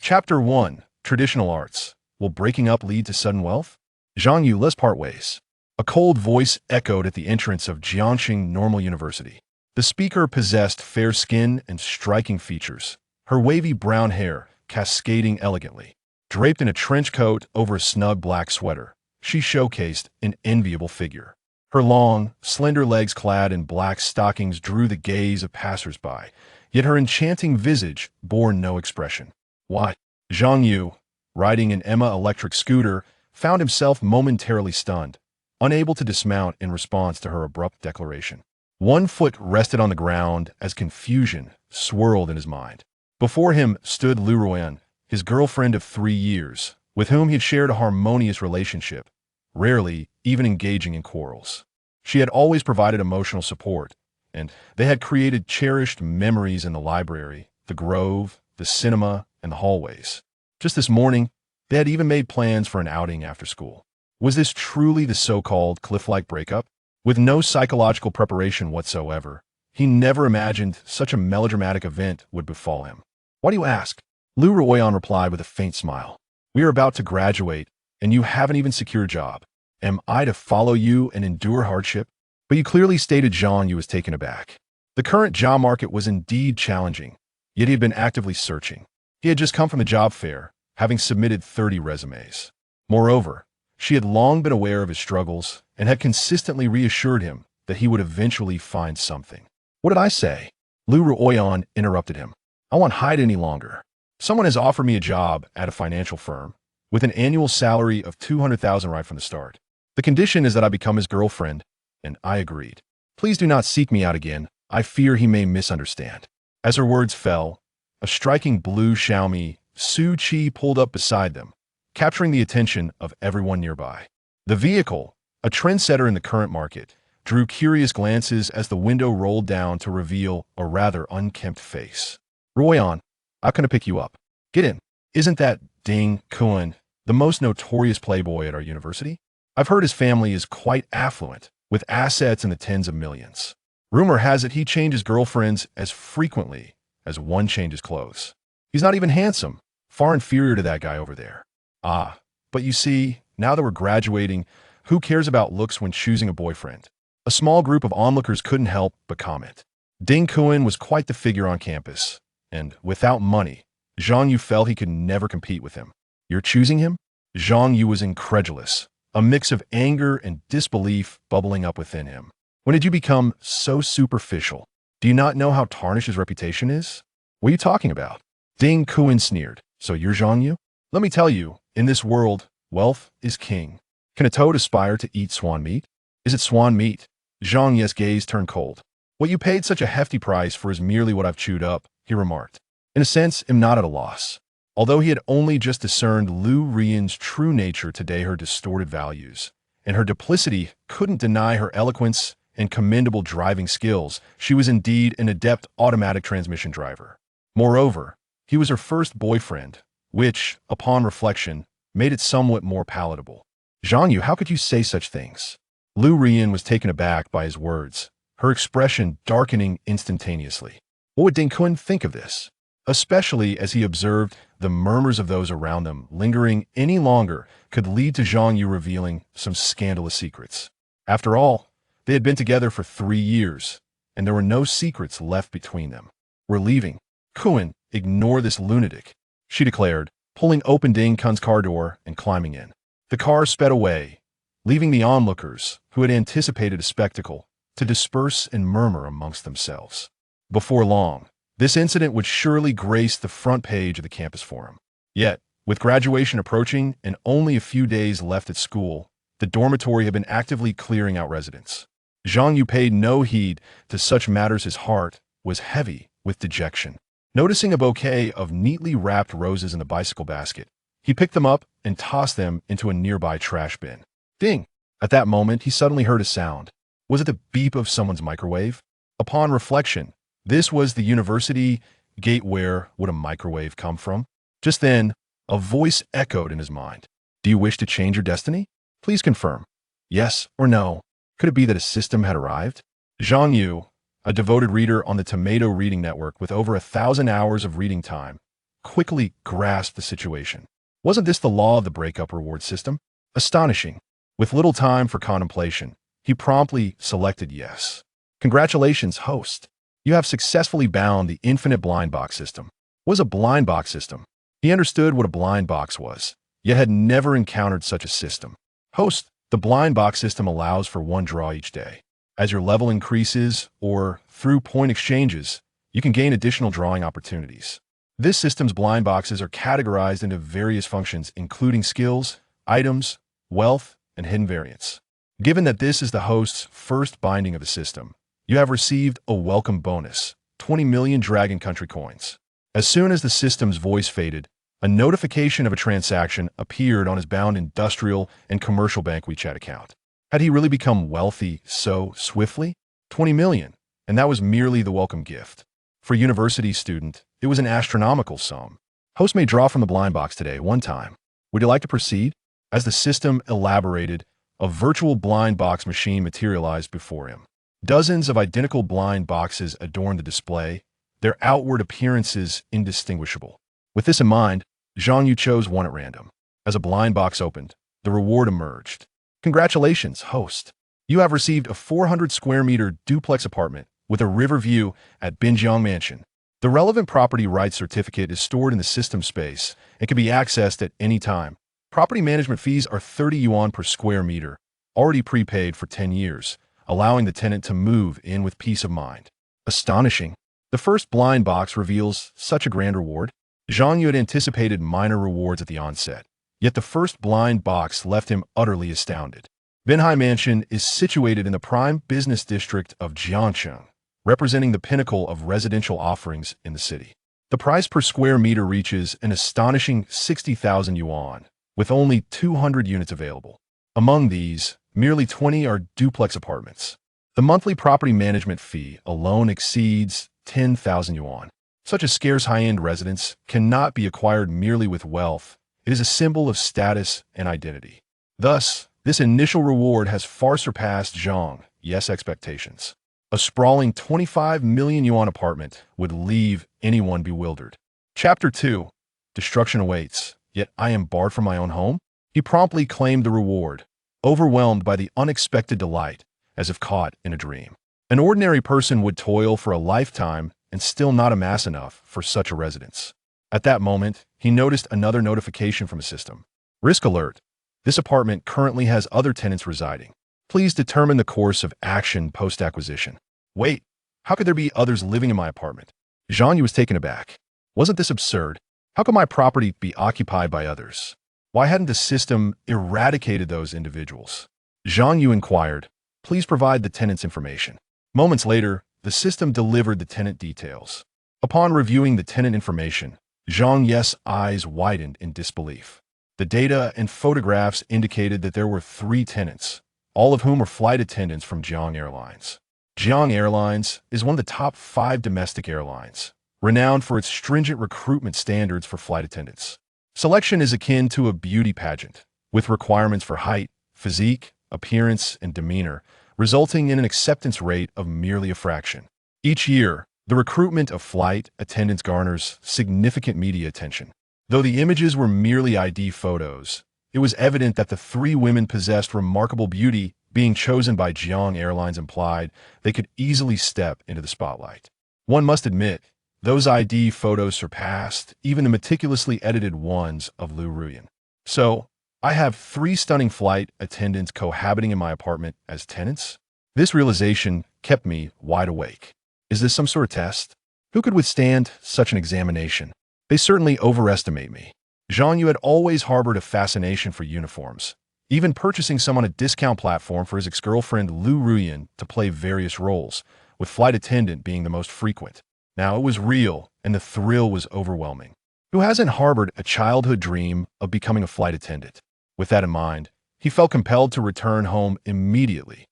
Chapter 1. Traditional Arts. Will breaking up lead to sudden wealth? Zhang Yu, let's part ways. A cold voice echoed at the entrance of Jiangxing Normal University. The speaker possessed fair skin and striking features, her wavy brown hair cascading elegantly. Draped in a trench coat over a snug black sweater, she showcased an enviable figure. Her long, slender legs clad in black stockings drew the gaze of passers-by, yet her enchanting visage bore no expression. Why? Zhang Yu, riding an Emma electric scooter, found himself momentarily stunned, unable to dismount in response to her abrupt declaration. One foot rested on the ground as confusion swirled in his mind. Before him stood Lu Ruoyan, his girlfriend of 3 years, with whom he had shared a harmonious relationship, rarely even engaging in quarrels. She had always provided emotional support, and they had created cherished memories in the library, the grove, the cinema, and the hallways. Just this morning, they had even made plans for an outing after school. Was this truly the so-called cliff-like breakup? With no psychological preparation whatsoever, he never imagined such a melodramatic event would befall him. Why do you ask? Lu Ruoyan replied with a faint smile. We are about to graduate, and you haven't even secured a job. Am I to follow you and endure hardship? But you clearly stated Zhang Yu was taken aback. The current job market was indeed challenging, yet he had been actively searching. He had just come from the job fair, having submitted 30 resumes. Moreover, she had long been aware of his struggles and had consistently reassured him that he would eventually find something. What did I say? Lu Ruoyan interrupted him. I won't hide any longer. Someone has offered me a job at a financial firm with an annual salary of 200,000 right from the start. The condition is that I become his girlfriend, and I agreed. Please do not seek me out again. I fear he may misunderstand. As her words fell, a striking blue Xiaomi Su-Chi pulled up beside them, capturing the attention of everyone nearby. The vehicle, a trendsetter in the current market, drew curious glances as the window rolled down to reveal a rather unkempt face. Ruoyan, how can I pick you up? Get in. Isn't that Ding Kun the most notorious playboy at our university? I've heard his family is quite affluent, with assets in the tens of millions. Rumor has it he changes girlfriends as frequently as one changes clothes. He's not even handsome, far inferior to that guy over there. Ah, but you see, now that we're graduating, who cares about looks when choosing a boyfriend? A small group of onlookers couldn't help but comment. Ding Kun was quite the figure on campus, and without money, Zhang Yu felt he could never compete with him. You're choosing him? Zhang Yu was incredulous, a mix of anger and disbelief bubbling up within him. When did you become so superficial? Do you not know how tarnished his reputation is? What are you talking about? Ding Kun sneered. So you're Zhang Yu? Let me tell you, in this world, wealth is king. Can a toad aspire to eat swan meat? Is it swan meat? Zhang Yu's gaze turned cold. What you paid such a hefty price for is merely what I've chewed up, he remarked. In a sense, am not at a loss. Although he had only just discerned Lu Ruoyan's true nature today, her distorted values, and her duplicity couldn't deny her eloquence and commendable driving skills, she was indeed an adept automatic transmission driver. Moreover, he was her first boyfriend, which, upon reflection, made it somewhat more palatable. Zhang Yu, how could you say such things? Lu Ruoyan was taken aback by his words, her expression darkening instantaneously. What would Ding Kun think of this? Especially as he observed the murmurs of those around them lingering any longer could lead to Zhang Yu revealing some scandalous secrets. After all, they had been together for 3 years, and there were no secrets left between them. We're leaving. Kun, ignore this lunatic, she declared, pulling open Ding Kun's car door and climbing in. The car sped away, leaving the onlookers, who had anticipated a spectacle, to disperse and murmur amongst themselves. Before long, this incident would surely grace the front page of the campus forum. Yet, with graduation approaching and only a few days left at school, the dormitory had been actively clearing out residents. Zhang Yu paid no heed to such matters. His heart was heavy with dejection. Noticing a bouquet of neatly wrapped roses in the bicycle basket, he picked them up and tossed them into a nearby trash bin. Ding! At that moment, he suddenly heard a sound. Was it the beep of someone's microwave? Upon reflection, this was the university gate. Where would a microwave come from? Just then, a voice echoed in his mind. Do you wish to change your destiny? Please confirm. Yes or no? Could it be that a system had arrived? Zhang Yu, a devoted reader on the Tomato Reading Network with over 1,000 hours of reading time, quickly grasped the situation. Wasn't this the law of the breakup reward system? Astonishing. With little time for contemplation, he promptly selected yes. Congratulations, host. You have successfully bound the infinite blind box system. What is a blind box system? He understood what a blind box was, yet had never encountered such a system. Host, the blind box system allows for one draw each day. As your level increases, or through point exchanges, you can gain additional drawing opportunities. This system's blind boxes are categorized into various functions, including skills, items, wealth, and hidden variants. Given that this is the host's first binding of the system, you have received a welcome bonus, 20 million Dragon Country coins. As soon as the system's voice faded, a notification of a transaction appeared on his bound industrial and commercial bank WeChat account. Had he really become wealthy so swiftly? 20 million, and that was merely the welcome gift. For a university student, it was an astronomical sum. Host may draw from the blind box today, one time. Would you like to proceed? As the system elaborated, a virtual blind box machine materialized before him. Dozens of identical blind boxes adorned the display, their outward appearances indistinguishable. With this in mind, Zhang Yu chose one at random. As a blind box opened, the reward emerged. Congratulations, host. You have received a 400 square meter duplex apartment with a river view at Binjiang Mansion. The relevant property rights certificate is stored in the system space and can be accessed at any time. Property management fees are 30 yuan per square meter, already prepaid for 10 years, allowing the tenant to move in with peace of mind. Astonishing. The first blind box reveals such a grand reward. Zhang Yu had anticipated minor rewards at the onset, yet the first blind box left him utterly astounded. Binhai Mansion is situated in the prime business district of Jiangcheng, representing the pinnacle of residential offerings in the city. The price per square meter reaches an astonishing 60,000 yuan, with only 200 units available. Among these, merely 20 are duplex apartments. The monthly property management fee alone exceeds 10,000 yuan. Such a scarce high-end residence cannot be acquired merely with wealth. It is a symbol of status and identity. Thus, this initial reward has far surpassed Zhang Yu's expectations. A sprawling 25 million yuan apartment would leave anyone bewildered. Chapter 2. Destruction awaits, yet I am barred from my own home? He promptly claimed the reward, overwhelmed by the unexpected delight, as if caught in a dream. An ordinary person would toil for a lifetime and still not amass enough for such a residence. At that moment, he noticed another notification from a system. Risk alert. This apartment currently has other tenants residing. Please determine the course of action post-acquisition. Wait, how could there be others living in my apartment? Zhang Yu was taken aback. Wasn't this absurd? How could my property be occupied by others? Why hadn't the system eradicated those individuals? Zhang Yu inquired. Please provide the tenant's information. Moments later, the system delivered the tenant details. Upon reviewing the tenant information, Zhang Yu's eyes widened in disbelief. The data and photographs indicated that there were 3 tenants, all of whom were flight attendants from Jiang Airlines. Jiang Airlines is one of the top 5 domestic airlines, renowned for its stringent recruitment standards for flight attendants. Selection is akin to a beauty pageant, with requirements for height, physique, appearance, and demeanor, resulting in an acceptance rate of merely a fraction. Each year, the recruitment of flight attendants garners significant media attention. Though the images were merely ID photos, it was evident that the 3 women possessed remarkable beauty. Being chosen by Jiang Airlines implied they could easily step into the spotlight. One must admit, those ID photos surpassed even the meticulously edited ones of Lu Ruyan. So, I have 3 stunning flight attendants cohabiting in my apartment as tenants? This realization kept me wide awake. Is this some sort of test? Who could withstand such an examination? They certainly overestimate me. Zhang Yu had always harbored a fascination for uniforms, even purchasing some on a discount platform for his ex-girlfriend Lu Ruyan to play various roles, with flight attendant being the most frequent. Now it was real, and the thrill was overwhelming. Who hasn't harbored a childhood dream of becoming a flight attendant? With that in mind, he felt compelled to return home immediately.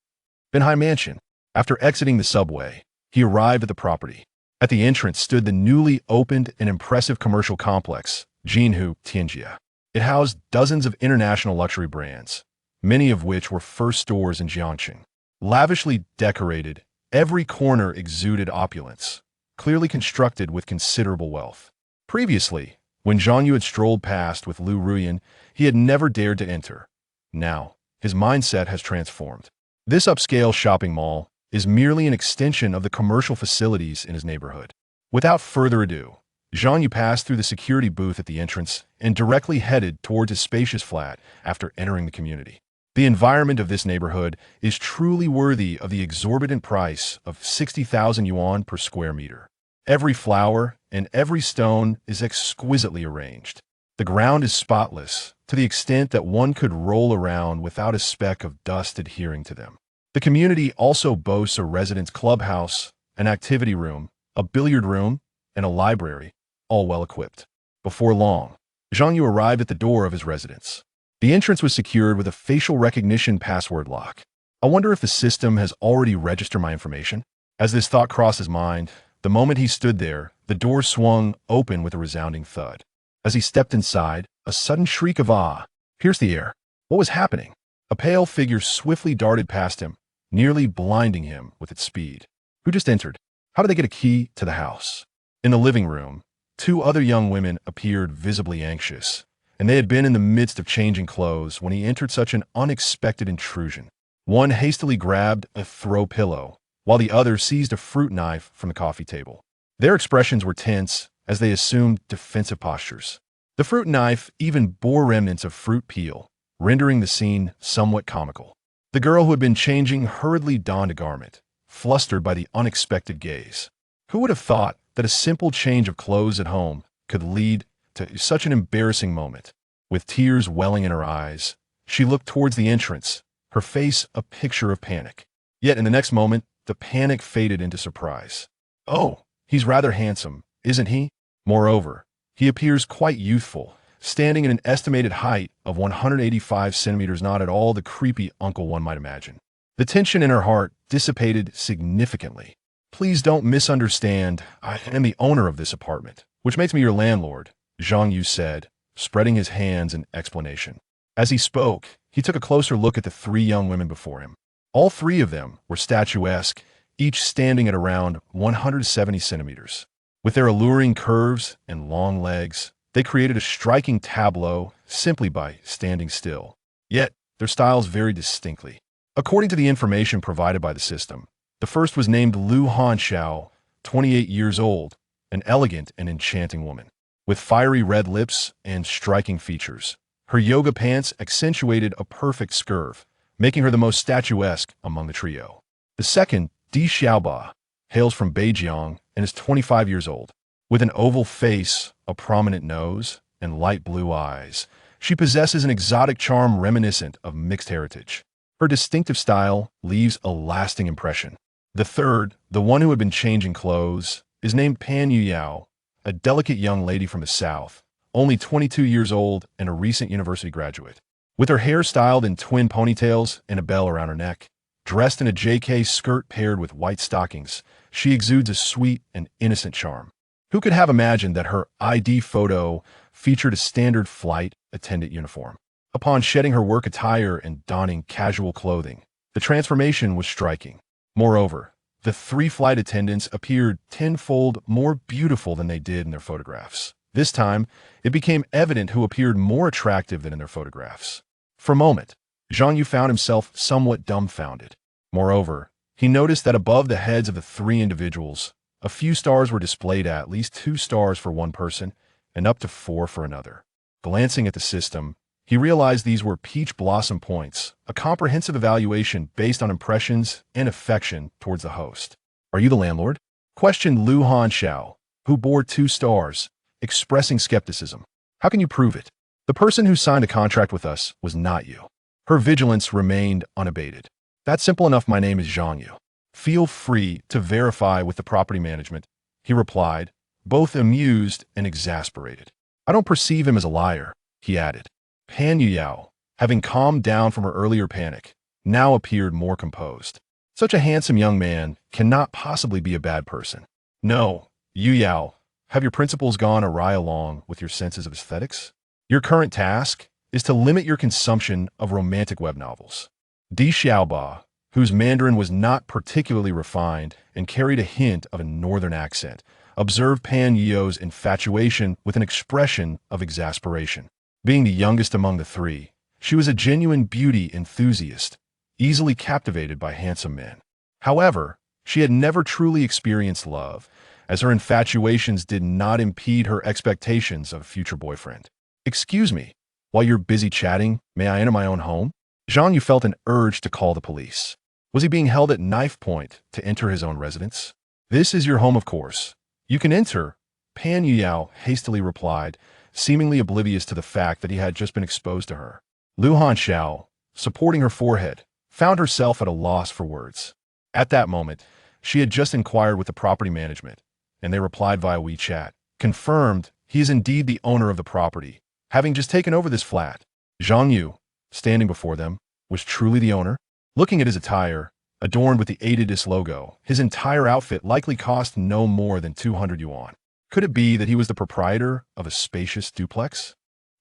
Binhai Mansion. After exiting the subway, he arrived at the property. At the entrance stood the newly opened and impressive commercial complex, Jinhu Tianjia. It housed dozens of international luxury brands, many of which were first stores in Jiangcheng. Lavishly decorated, every corner exuded opulence, clearly constructed with considerable wealth. Previously, When Zhang Yu had strolled past with Lu Ruyan, he had never dared to enter. Now, his mindset has transformed. This upscale shopping mall is merely an extension of the commercial facilities in his neighborhood. Without further ado, Zhang Yu passed through the security booth at the entrance and directly headed towards his spacious flat after entering the community. The environment of this neighborhood is truly worthy of the exorbitant price of 60,000 yuan per square meter. Every flower and every stone is exquisitely arranged. The ground is spotless, to the extent that one could roll around without a speck of dust adhering to them. The community also boasts a residence clubhouse, an activity room, a billiard room, and a library, all well-equipped. Before long, Zhang Yu arrived at the door of his residence. The entrance was secured with a facial recognition password lock. I wonder if the system has already registered my information? As this thought crossed his mind, the moment he stood there, the door swung open with a resounding thud. As he stepped inside, a sudden shriek of awe pierced the air. What was happening? A pale figure swiftly darted past him, nearly blinding him with its speed. Who just entered? How did they get a key to the house? In the living room, two other young women appeared visibly anxious, and they had been in the midst of changing clothes when he entered such an unexpected intrusion. One hastily grabbed a throw pillow, while the other seized a fruit knife from the coffee table. Their expressions were tense as they assumed defensive postures. The fruit knife even bore remnants of fruit peel, rendering the scene somewhat comical. The girl who had been changing hurriedly donned a garment, flustered by the unexpected gaze. Who would have thought that a simple change of clothes at home could lead to such an embarrassing moment? With tears welling in her eyes, she looked towards the entrance, her face a picture of panic. Yet in the next moment, the panic faded into surprise. Oh, he's rather handsome, isn't he? Moreover, he appears quite youthful, standing at an estimated height of 185 centimeters, not at all the creepy uncle one might imagine. The tension in her heart dissipated significantly. Please don't misunderstand. I am the owner of this apartment, which makes me your landlord, Zhang Yu said, spreading his hands in explanation. As he spoke, he took a closer look at the three young women before him. All three of them were statuesque, each standing at around 170 centimeters. With their alluring curves and long legs, they created a striking tableau simply by standing still. Yet, their styles varied distinctly. According to the information provided by the system, the first was named Lu Hanxiao, 28 years old, an elegant and enchanting woman. With fiery red lips and striking features, her yoga pants accentuated a perfect curve, making her the most statuesque among the trio. The second, Di Xiaoba, hails from Beijing and is 25 years old. With an oval face, a prominent nose, and light blue eyes, she possesses an exotic charm reminiscent of mixed heritage. Her distinctive style leaves a lasting impression. The third, the one who had been changing clothes, is named Pan Yuyao, a delicate young lady from the south, only 22 years old and a recent university graduate. With her hair styled in twin ponytails and a bell around her neck, dressed in a JK skirt paired with white stockings, she exudes a sweet and innocent charm. Who could have imagined that her ID photo featured a standard flight attendant uniform? Upon shedding her work attire and donning casual clothing, the transformation was striking. Moreover, the three flight attendants appeared tenfold more beautiful than they did in their photographs. This time, it became evident who appeared more attractive than in their photographs. For a moment, Zhang Yu found himself somewhat dumbfounded. Moreover, he noticed that above the heads of the three individuals, a few stars were displayed, at least 2 stars for one person and up to 4 for another. Glancing at the system, he realized these were peach blossom points, a comprehensive evaluation based on impressions and affection towards the host. Are you the landlord? Questioned Lu Hanxiao, who bore 2 stars, expressing skepticism. How can you prove it? The person who signed a contract with us was not you. Her vigilance remained unabated. That's simple enough. My name is Zhang Yu. Feel free to verify with the property management, he replied, both amused and exasperated. I don't perceive him as a liar, he added. Pan Yuyao, having calmed down from her earlier panic, now appeared more composed. Such a handsome young man cannot possibly be a bad person. No, Yuyao, have your principles gone awry along with your senses of aesthetics? Your current task is to limit your consumption of romantic web novels. Di Xiaoba, whose Mandarin was not particularly refined and carried a hint of a northern accent, observed Pan Yu's infatuation with an expression of exasperation. Being the youngest among the three, she was a genuine beauty enthusiast, easily captivated by handsome men. However, she had never truly experienced love, as her infatuations did not impede her expectations of a future boyfriend. "Excuse me, while you're busy chatting, may I enter my own home?" Zhang Yu felt an urge to call the police. Was he being held at knife point to enter his own residence? "This is your home, of course. You can enter," Pan Yu hastily replied, seemingly oblivious to the fact that he had just been exposed to her. Lu Hanxiao, supporting her forehead, found herself at a loss for words. At that moment, she had just inquired with the property management, and they replied via WeChat, confirmed he is indeed the owner of the property, having just taken over this flat. Zhang Yu, standing before them, was truly the owner. Looking at his attire, adorned with the Adidas logo, his entire outfit likely cost no more than 200 yuan. Could it be that he was the proprietor of a spacious duplex?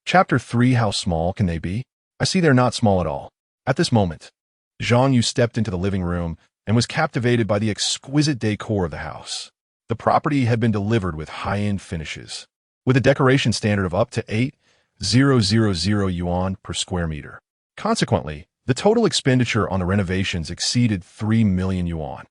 Chapter 3. How small can they be? I see they're not small at all. At this moment, Zhang Yu stepped into the living room and was captivated by the exquisite decor of the house. The property had been delivered with high-end finishes, with a decoration standard of up to 8,000 yuan per square meter. Consequently, the total expenditure on the renovations exceeded 3 million yuan.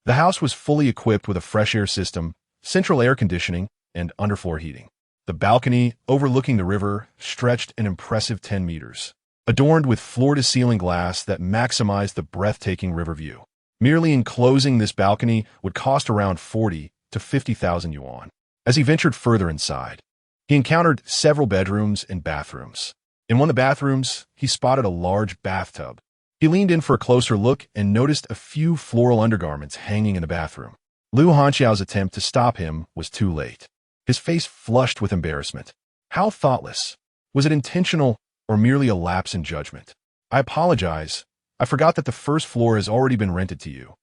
The house was fully equipped with a fresh air system, central air conditioning, and underfloor heating. The balcony, overlooking the river, stretched an impressive 10 meters, adorned with floor-to-ceiling glass that maximized the breathtaking river view. Merely enclosing this balcony would cost around 40 to 50,000 yuan. As he ventured further inside, he encountered several bedrooms and bathrooms. In one of the bathrooms, he spotted a large bathtub. He leaned in for a closer look and noticed a few floral undergarments hanging in the bathroom. Lu Hanxiao's attempt to stop him was too late. His face flushed with embarrassment. How thoughtless. Was it intentional or merely a lapse in judgment? "I apologize. I forgot that the first floor has already been rented to you,"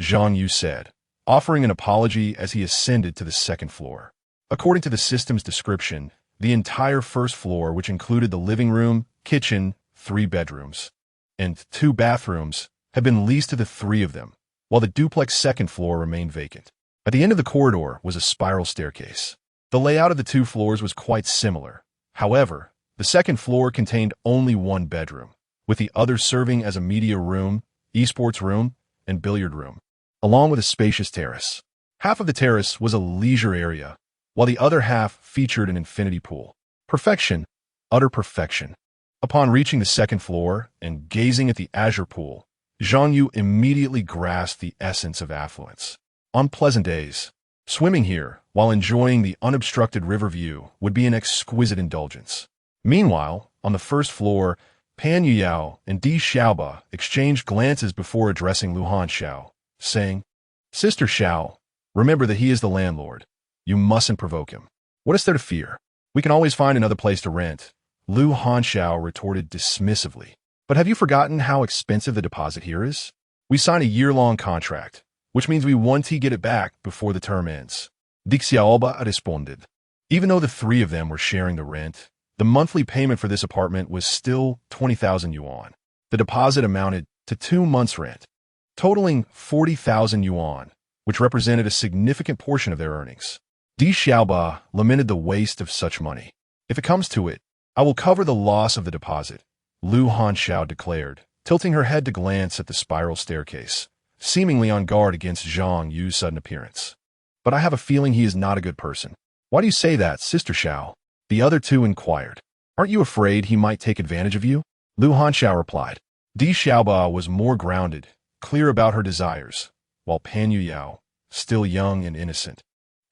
Zhang Yu said, offering an apology as he ascended to the second floor. According to the system's description, the entire first floor, which included the living room, kitchen, 3 bedrooms, and 2 bathrooms, had been leased to the 3 of them, while the duplex second floor remained vacant. At the end of the corridor was a spiral staircase. The layout of the 2 floors was quite similar. However, the second floor contained only 1 bedroom, with the other serving as a media room, esports room, and billiard room, along with a spacious terrace. Half of the terrace was a leisure area, while the other half featured an infinity pool. Perfection, utter perfection. Upon reaching the second floor and gazing at the azure pool, Zhang Yu immediately grasped the essence of affluence. On pleasant days, swimming here while enjoying the unobstructed river view would be an exquisite indulgence. Meanwhile, on the first floor, Pan Yu and Di Xiaoba exchanged glances before addressing Lu Hanxiao, saying, "Sister Xiao, remember that he is the landlord. You mustn't provoke him. What is there to fear? We can always find another place to rent," Lu Hanxiao retorted dismissively. "But have you forgotten how expensive the deposit here is? We signed a year-long contract, which means we want to get it back before the term ends." Di Xiaoba responded. Even though the 3 of them were sharing the rent, the monthly payment for this apartment was still 20,000 yuan. The deposit amounted to 2 months' rent, totaling 40,000 yuan, which represented a significant portion of their earnings. Di Xiaoba lamented the waste of such money. "If it comes to it, I will cover the loss of the deposit," Lu Hanxiao declared, tilting her head to glance at the spiral staircase, seemingly on guard against Zhang Yu's sudden appearance. "But I have a feeling he is not a good person." "Why do you say that, Sister Xiao?" the other 2 inquired. "Aren't you afraid he might take advantage of you?" Lu Hanxiao replied. Di Xiaoba was more grounded, clear about her desires, while Pan Yu, still young and innocent,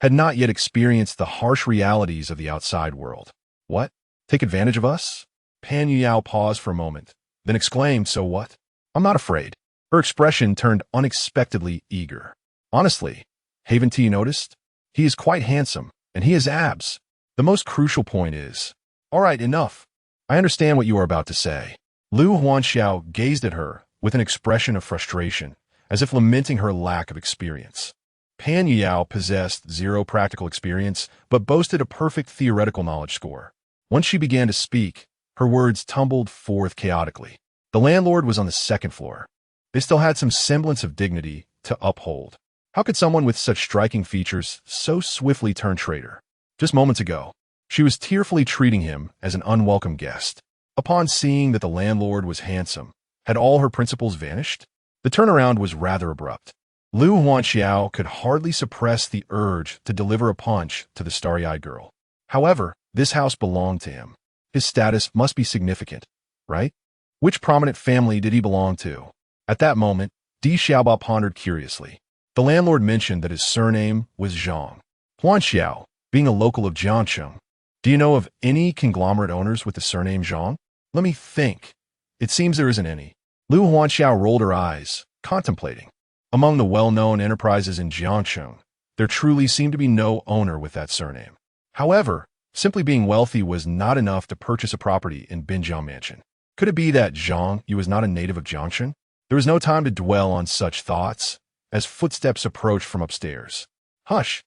had not yet experienced the harsh realities of the outside world. "What? Take advantage of us?" Pan Yu paused for a moment, then exclaimed, "So what? I'm not afraid." Her expression turned unexpectedly eager. "Honestly, haven't you noticed? He is quite handsome, and he has abs. The most crucial point is—" "All right, enough. I understand what you are about to say." Lu Hanxiao gazed at her with an expression of frustration, as if lamenting her lack of experience. Pan Yu possessed 0 practical experience, but boasted a perfect theoretical knowledge score. Once she began to speak, her words tumbled forth chaotically. The landlord was on the second floor. They still had some semblance of dignity to uphold. How could someone with such striking features so swiftly turn traitor? Just moments ago, she was tearfully treating him as an unwelcome guest. Upon seeing that the landlord was handsome, had all her principles vanished? The turnaround was rather abrupt. Lu Huanxiao could hardly suppress the urge to deliver a punch to the starry-eyed girl. However, this house belonged to him. His status must be significant, right? Which prominent family did he belong to? At that moment, Di Xiaoba pondered curiously. The landlord mentioned that his surname was Zhang. Huanxiao, being a local of Jiangcheng. Do you know of any conglomerate owners with the surname Zhang? Let me think. It seems there isn't any. Lu Huanxiao rolled her eyes, contemplating. Among the well-known enterprises in Jiangcheng, there truly seemed to be no owner with that surname. However, simply being wealthy was not enough to purchase a property in Binjiang Mansion. Could it be that Zhang Yu was not a native of Jiangcheng? There was no time to dwell on such thoughts, as footsteps approached from upstairs. Hush!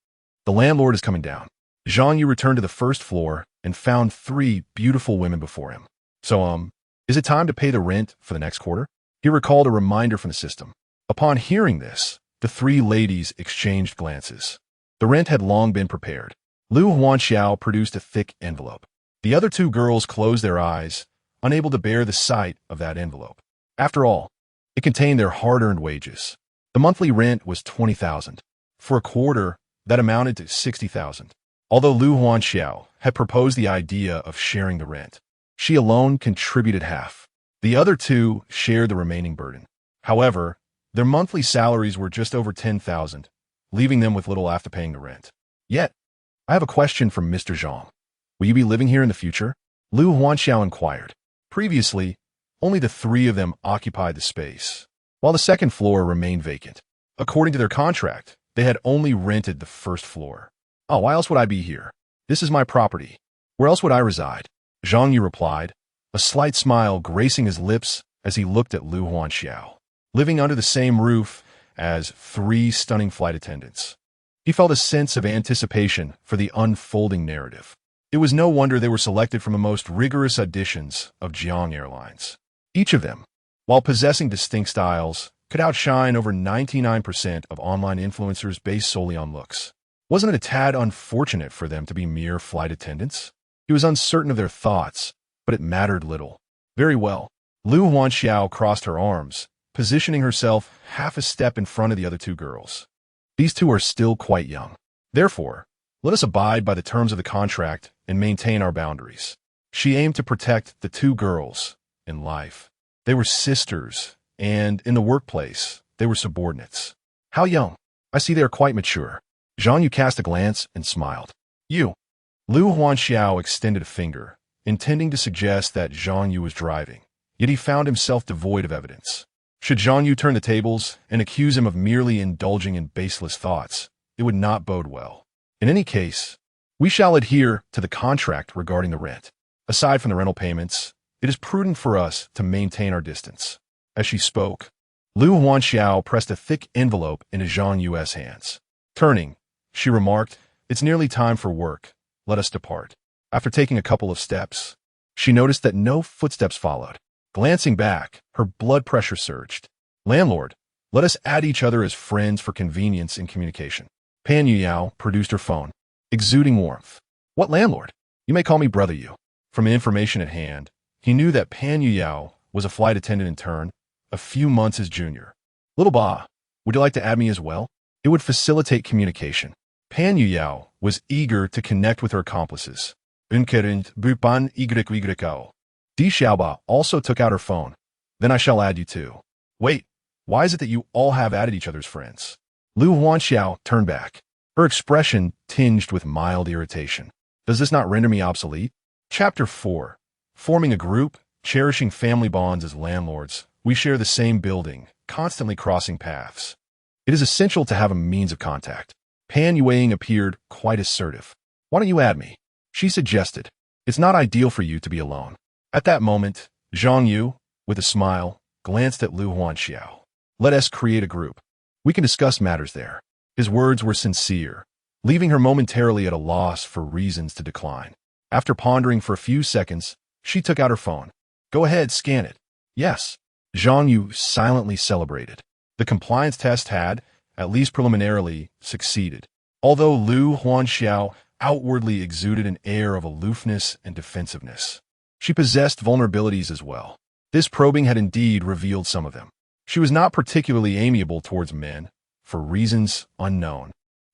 The landlord is coming down. Zhang Yu returned to the first floor and found 3 beautiful women before him. So, is it time to pay the rent for the next quarter? He recalled a reminder from the system. Upon hearing this, the 3 ladies exchanged glances. The rent had long been prepared. Lu Huanxiao produced a thick envelope. The other 2 girls closed their eyes, unable to bear the sight of that envelope. After all, it contained their hard-earned wages. The monthly rent was 20,000. For a quarter, that amounted to 60,000. Although Lu Huanxiao had proposed the idea of sharing the rent, she alone contributed half. The other 2 shared the remaining burden. However, their monthly salaries were just over 10,000, leaving them with little after paying the rent. Yet, I have a question from Mr. Zhang. Will you be living here in the future? Lu Huanxiao inquired. Previously, only the 3 of them occupied the space, while the second floor remained vacant. According to their contract, they had only rented the first floor. Oh, why else would I be here? This is my property. Where else would I reside? Zhang Yu replied, a slight smile gracing his lips as he looked at Lu Huanxiao. Living under the same roof as 3 stunning flight attendants. He felt a sense of anticipation for the unfolding narrative. It was no wonder they were selected from the most rigorous auditions of Jiang Airlines. Each of them, while possessing distinct styles, could outshine over 99% of online influencers based solely on looks. Wasn't it a tad unfortunate for them to be mere flight attendants? He was uncertain of their thoughts, but it mattered little. Very well. Lu Huanxiao crossed her arms, positioning herself half a step in front of the other 2 girls. These 2 are still quite young. Therefore, let us abide by the terms of the contract and maintain our boundaries. She aimed to protect the 2 girls in life. They were sisters, and in the workplace, they were subordinates. How young? I see they are quite mature. Zhang Yu cast a glance and smiled. You. Lu Huanxiao extended a finger, intending to suggest that Zhang Yu was driving, yet he found himself devoid of evidence. Should Zhang Yu turn the tables and accuse him of merely indulging in baseless thoughts, it would not bode well. In any case, we shall adhere to the contract regarding the rent. Aside from the rental payments, it is prudent for us to maintain our distance. As she spoke, Lu Huanxiao pressed a thick envelope into Zhang Yu's hands. Turning, she remarked, it's nearly time for work. Let us depart. After taking a couple of steps, she noticed that no footsteps followed. Glancing back, her blood pressure surged. Landlord, let us add each other as friends for convenience in communication. Pan Yuyao produced her phone, exuding warmth. What landlord? You may call me Brother Yu. From the information at hand, he knew that Pan Yuyao was a flight attendant in turn, a few months his junior. Little Ba, would you like to add me as well? It would facilitate communication. Pan Yuyao was eager to connect with her accomplices. Unceremonious bupan YYO. Di Xiaoba also took out her phone. Then I shall add you too. Wait, why is it that you all have added each other's friends? Lu Huanxiao turned back, her expression tinged with mild irritation. Does this not render me obsolete? Chapter 4. Forming a group, cherishing family bonds as landlords, we share the same building, constantly crossing paths. It is essential to have a means of contact. Pan Yueying appeared quite assertive. Why don't you add me? She suggested. It's not ideal for you to be alone. At that moment, Zhang Yu, with a smile, glanced at Lu Huanxiao. Let us create a group. We can discuss matters there. His words were sincere, leaving her momentarily at a loss for reasons to decline. After pondering for a few seconds, she took out her phone. Go ahead, scan it. Yes. Zhang Yu silently celebrated. The compliance test had, at least preliminarily, succeeded. Although Lu Huanxiao outwardly exuded an air of aloofness and defensiveness, she possessed vulnerabilities as well. This probing had indeed revealed some of them. She was not particularly amiable towards men, for reasons unknown.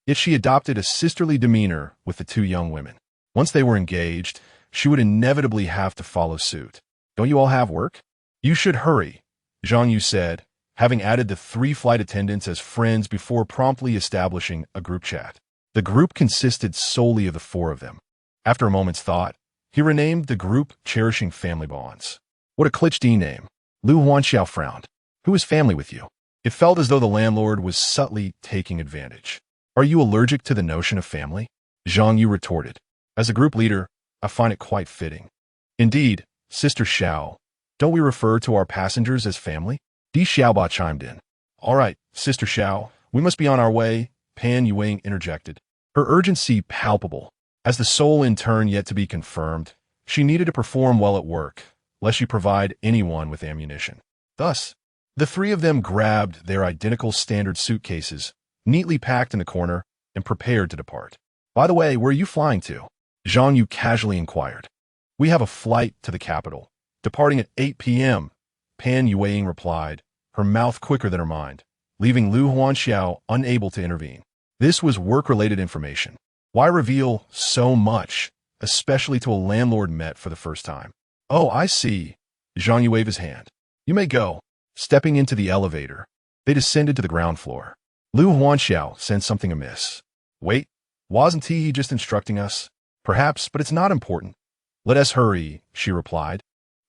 Yet she adopted a sisterly demeanor with the two young women. Once they were engaged, she would inevitably have to follow suit. "Don't you all have work?" "You should hurry," Zhang Yu said, having added the 3 flight attendants as friends before promptly establishing a group chat. The group consisted solely of the 4 of them. After a moment's thought, he renamed the group Cherishing Family Bonds. What a cliché name. Lu Huanxiao frowned. "Who is family with you?" It felt as though the landlord was subtly taking advantage. "Are you allergic to the notion of family?" Zhang Yu retorted. "As a group leader, I find it quite fitting." "Indeed, Sister Xiao, don't we refer to our passengers as family?" Di Xiaoba chimed in. "All right, Sister Xiao, we must be on our way," Pan Yuing interjected, her urgency palpable. As the soul in turn yet to be confirmed, she needed to perform well at work, lest she provide anyone with ammunition. Thus, the 3 of them grabbed their identical standard suitcases, neatly packed in the corner, and prepared to depart. "By the way, where are you flying to?" Zhang Yu casually inquired. "We have a flight to the capital, departing at 8 p.m., Pan Yuing replied, her mouth quicker than her mind, leaving Lu Huanxiao unable to intervene. This was work-related information. Why reveal so much, especially to a landlord met for the first time? "Oh, I see." Zhang Yu waved his hand. "You may go." Stepping into the elevator, they descended to the ground floor. Lu Huanxiao sensed something amiss. "Wait, wasn't he just instructing us?" "Perhaps, but it's not important." "Let us hurry," she replied,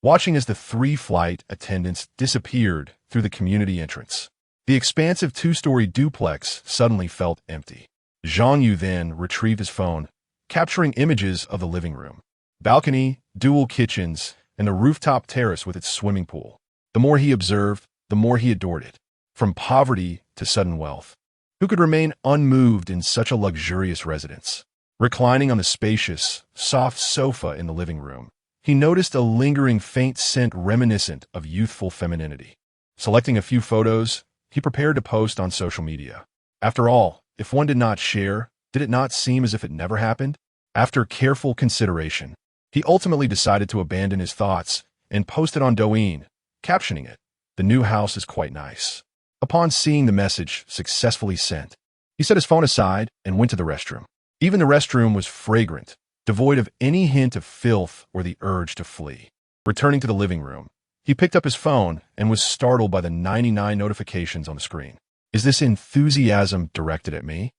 watching as the 3 flight attendants disappeared through the community entrance. The expansive 2-story duplex suddenly felt empty. Zhang Yu then retrieved his phone, capturing images of the living room, balcony, dual kitchens, and the rooftop terrace with its swimming pool. The more he observed, the more he adored it. From poverty to sudden wealth, who could remain unmoved in such a luxurious residence? Reclining on the spacious, soft sofa in the living room, he noticed a lingering faint scent reminiscent of youthful femininity. Selecting a few photos, he prepared to post on social media. After all, if one did not share, did it not seem as if it never happened? After careful consideration, he ultimately decided to abandon his thoughts and posted on Douyin, captioning it, "The new house is quite nice." Upon seeing the message successfully sent, he set his phone aside and went to the restroom. Even the restroom was fragrant, devoid of any hint of filth or the urge to flee. Returning to the living room, he picked up his phone and was startled by the 99 notifications on the screen. Is this enthusiasm directed at me?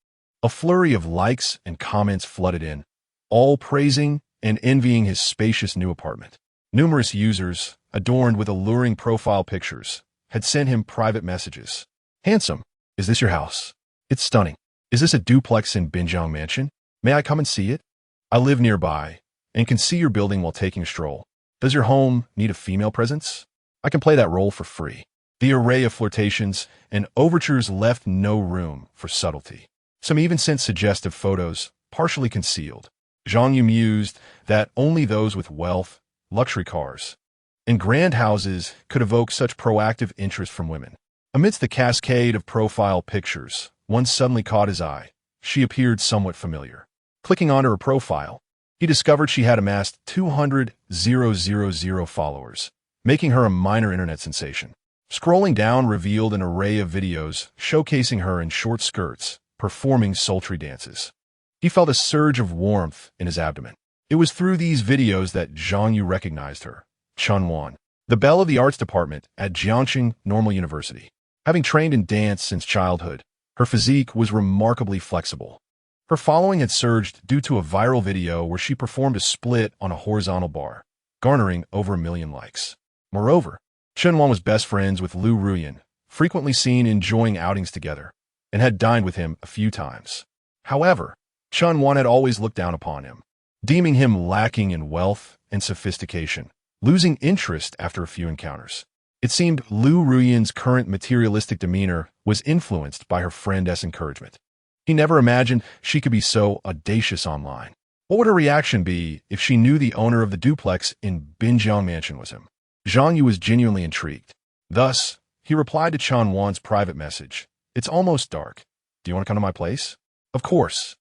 A flurry of likes and comments flooded in, all praising and envying his spacious new apartment. Numerous users, adorned with alluring profile pictures, had sent him private messages. "Handsome, is this your house? It's stunning. Is this a duplex in Binjiang Mansion? May I come and see it? I live nearby and can see your building while taking a stroll. Does your home need a female presence? I can play that role for free." The array of flirtations and overtures left no room for subtlety. Some even sent suggestive photos, partially concealed. Zhang Yu mused that only those with wealth, luxury cars, and grand houses could evoke such proactive interest from women. Amidst the cascade of profile pictures, one suddenly caught his eye. She appeared somewhat familiar. Clicking onto her profile, he discovered she had amassed 200,000 followers, making her a minor internet sensation. Scrolling down revealed an array of videos showcasing her in short skirts, performing sultry dances. He felt a surge of warmth in his abdomen. It was through these videos that Zhang Yu recognized her, Chun Wan, the belle of the arts department at Jiangxing Normal University. Having trained in dance since childhood, her physique was remarkably flexible. Her following had surged due to a viral video where she performed a split on a horizontal bar, garnering over 1 million likes. Moreover, Chun Wan was best friends with Lu Ruyan, frequently seen enjoying outings together, and had dined with him a few times. However, Chun Wan had always looked down upon him, deeming him lacking in wealth and sophistication, losing interest after a few encounters. It seemed Lu Ruyan's current materialistic demeanor was influenced by her friend's encouragement. He never imagined she could be so audacious online. What would her reaction be if she knew the owner of the duplex in Binjiang Mansion was him? Zhang Yu was genuinely intrigued. Thus, he replied to Chun Wan's private message, It's almost dark. Do you want to come to my place? Of course.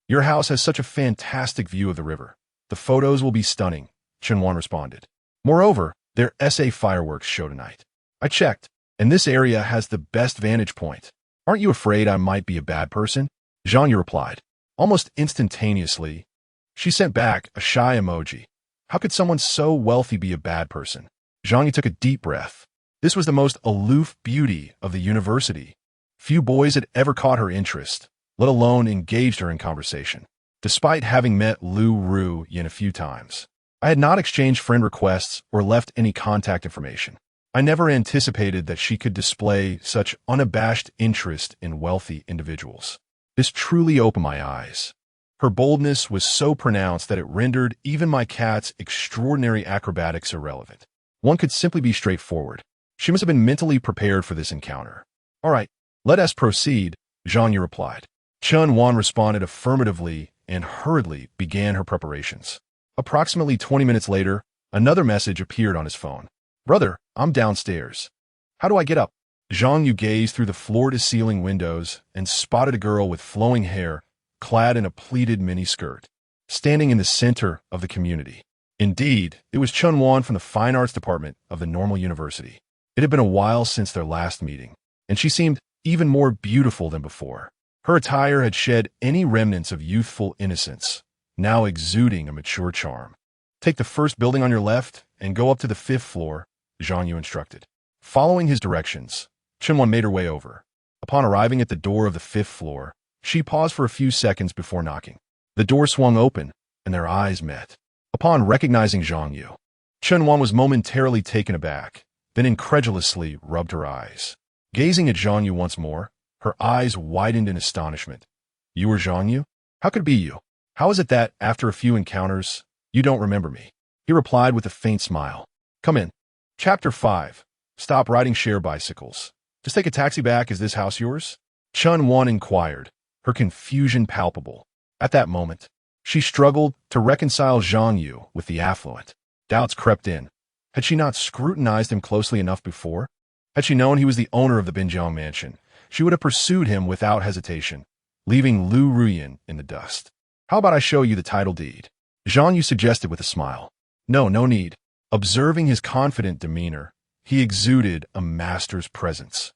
Your house has such a fantastic view of the river. The photos will be stunning, Chunwan responded. Moreover, their SA fireworks show tonight. I checked, and this area has the best vantage point. Aren't you afraid I might be a bad person? Zhang Yu replied. Almost instantaneously, she sent back a shy emoji. How could someone so wealthy be a bad person? Zhang Yu took a deep breath. This was the most aloof beauty of the university. Few boys had ever caught her interest, let alone engaged her in conversation. Despite having met Lu Ruyin a few times, I had not exchanged friend requests or left any contact information. I never anticipated that she could display such unabashed interest in wealthy individuals. This truly opened my eyes. Her boldness was so pronounced that it rendered even my cat's extraordinary acrobatics irrelevant. One could simply be straightforward. She must have been mentally prepared for this encounter. All right, let us proceed, Zhang Yu replied. Chun Wan responded affirmatively and hurriedly began her preparations. Approximately 20 minutes later, another message appeared on his phone. Brother, I'm downstairs. How do I get up? Zhang Yu gazed through the floor-to-ceiling windows and spotted a girl with flowing hair, clad in a pleated miniskirt, standing in the center of the community. Indeed, it was Chun Wan from the Fine Arts Department of the Normal University. It had been a while since their last meeting, and she seemed even more beautiful than before. Her attire had shed any remnants of youthful innocence, now exuding a mature charm. Take the first building on your left and go up to the 5th floor, Zhang Yu instructed. Following his directions, Chunwan made her way over. Upon arriving at the door of the 5th floor, she paused for a few seconds before knocking. The door swung open, and their eyes met. Upon recognizing Zhang Yu, Chunwan was momentarily taken aback, then incredulously rubbed her eyes. Gazing at Zhang Yu once more, her eyes widened in astonishment. You were Zhang Yu? How could it be you? How is it that, after a few encounters, you don't remember me? He replied with a faint smile. Come in. Chapter 5. Stop riding share bicycles. Just take a taxi back. Is this house yours? Chun Wan inquired, her confusion palpable. At that moment, she struggled to reconcile Zhang Yu with the affluent. Doubts crept in. Had she not scrutinized him closely enough before? Had she known he was the owner of the Binjiang mansion, she would have pursued him without hesitation, leaving Lu Ruyin in the dust. How about I show you the title deed? Zhang Yu suggested with a smile. No need. Observing his confident demeanor, he exuded a master's presence,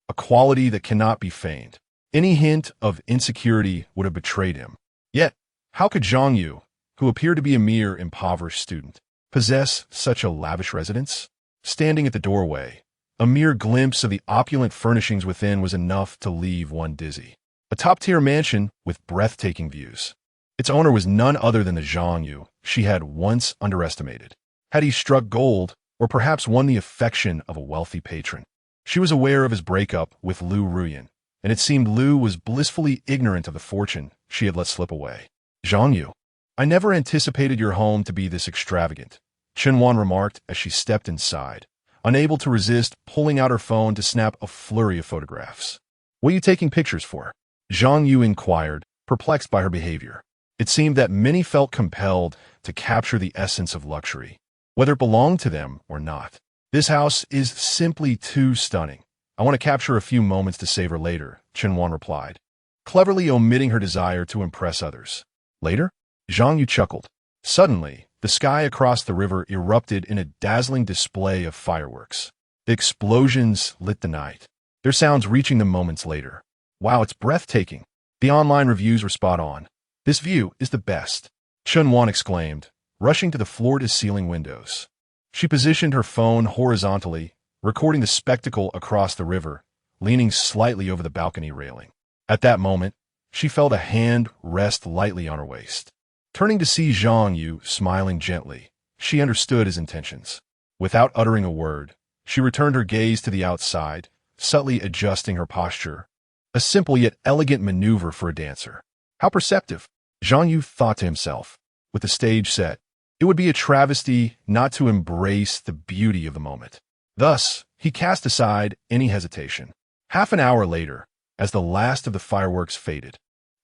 a quality that cannot be feigned. Any hint of insecurity would have betrayed him. Yet, how could Zhang Yu, who appeared to be a mere impoverished student, possess such a lavish residence? Standing at the doorway, a mere glimpse of the opulent furnishings within was enough to leave one dizzy. A top-tier mansion with breathtaking views. Its owner was none other than the Zhang Yu she had once underestimated. Had he struck gold, or perhaps won the affection of a wealthy patron? She was aware of his breakup with Lu Ruyin, and it seemed Lu was blissfully ignorant of the fortune she had let slip away. Zhang Yu, I never anticipated your home to be this extravagant, Chunwan remarked as she stepped inside, unable to resist pulling out her phone to snap a flurry of photographs. What are you taking pictures for? Zhang Yu inquired, perplexed by her behavior. It seemed that many felt compelled to capture the essence of luxury, whether it belonged to them or not. This house is simply too stunning. I want to capture a few moments to savor later, Chunwan replied, cleverly omitting her desire to impress others. Later? Zhang Yu chuckled. Suddenly, the sky across the river erupted in a dazzling display of fireworks. The explosions lit the night, their sounds reaching them moments later. Wow, it's breathtaking. The online reviews were spot on. This view is the best, Chunwan exclaimed, rushing to the floor-to-ceiling windows. She positioned her phone horizontally, recording the spectacle across the river, leaning slightly over the balcony railing. At that moment, she felt a hand rest lightly on her waist. Turning to see Zhang Yu smiling gently, she understood his intentions. Without uttering a word, she returned her gaze to the outside, subtly adjusting her posture, a simple yet elegant maneuver for a dancer. How perceptive, Zhang Yu thought to himself. With the stage set, it would be a travesty not to embrace the beauty of the moment. Thus, he cast aside any hesitation. Half an hour later, as the last of the fireworks faded,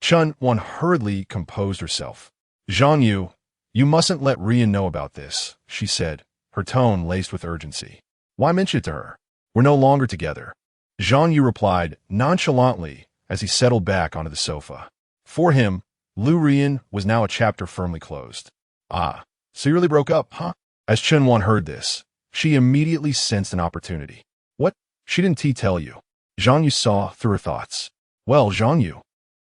Chun Wan hurriedly composed herself. Zhang Yu, you mustn't let Rian know about this, she said, her tone laced with urgency. Why mention it to her? We're no longer together. Zhang Yu replied nonchalantly as he settled back onto the sofa. For him, Lu Rian was now a chapter firmly closed. Ah, so you really broke up, huh? As Chen Wan heard this, she immediately sensed an opportunity. What? She didn't tell you. Zhang Yu saw through her thoughts. Well, Zhang Yu,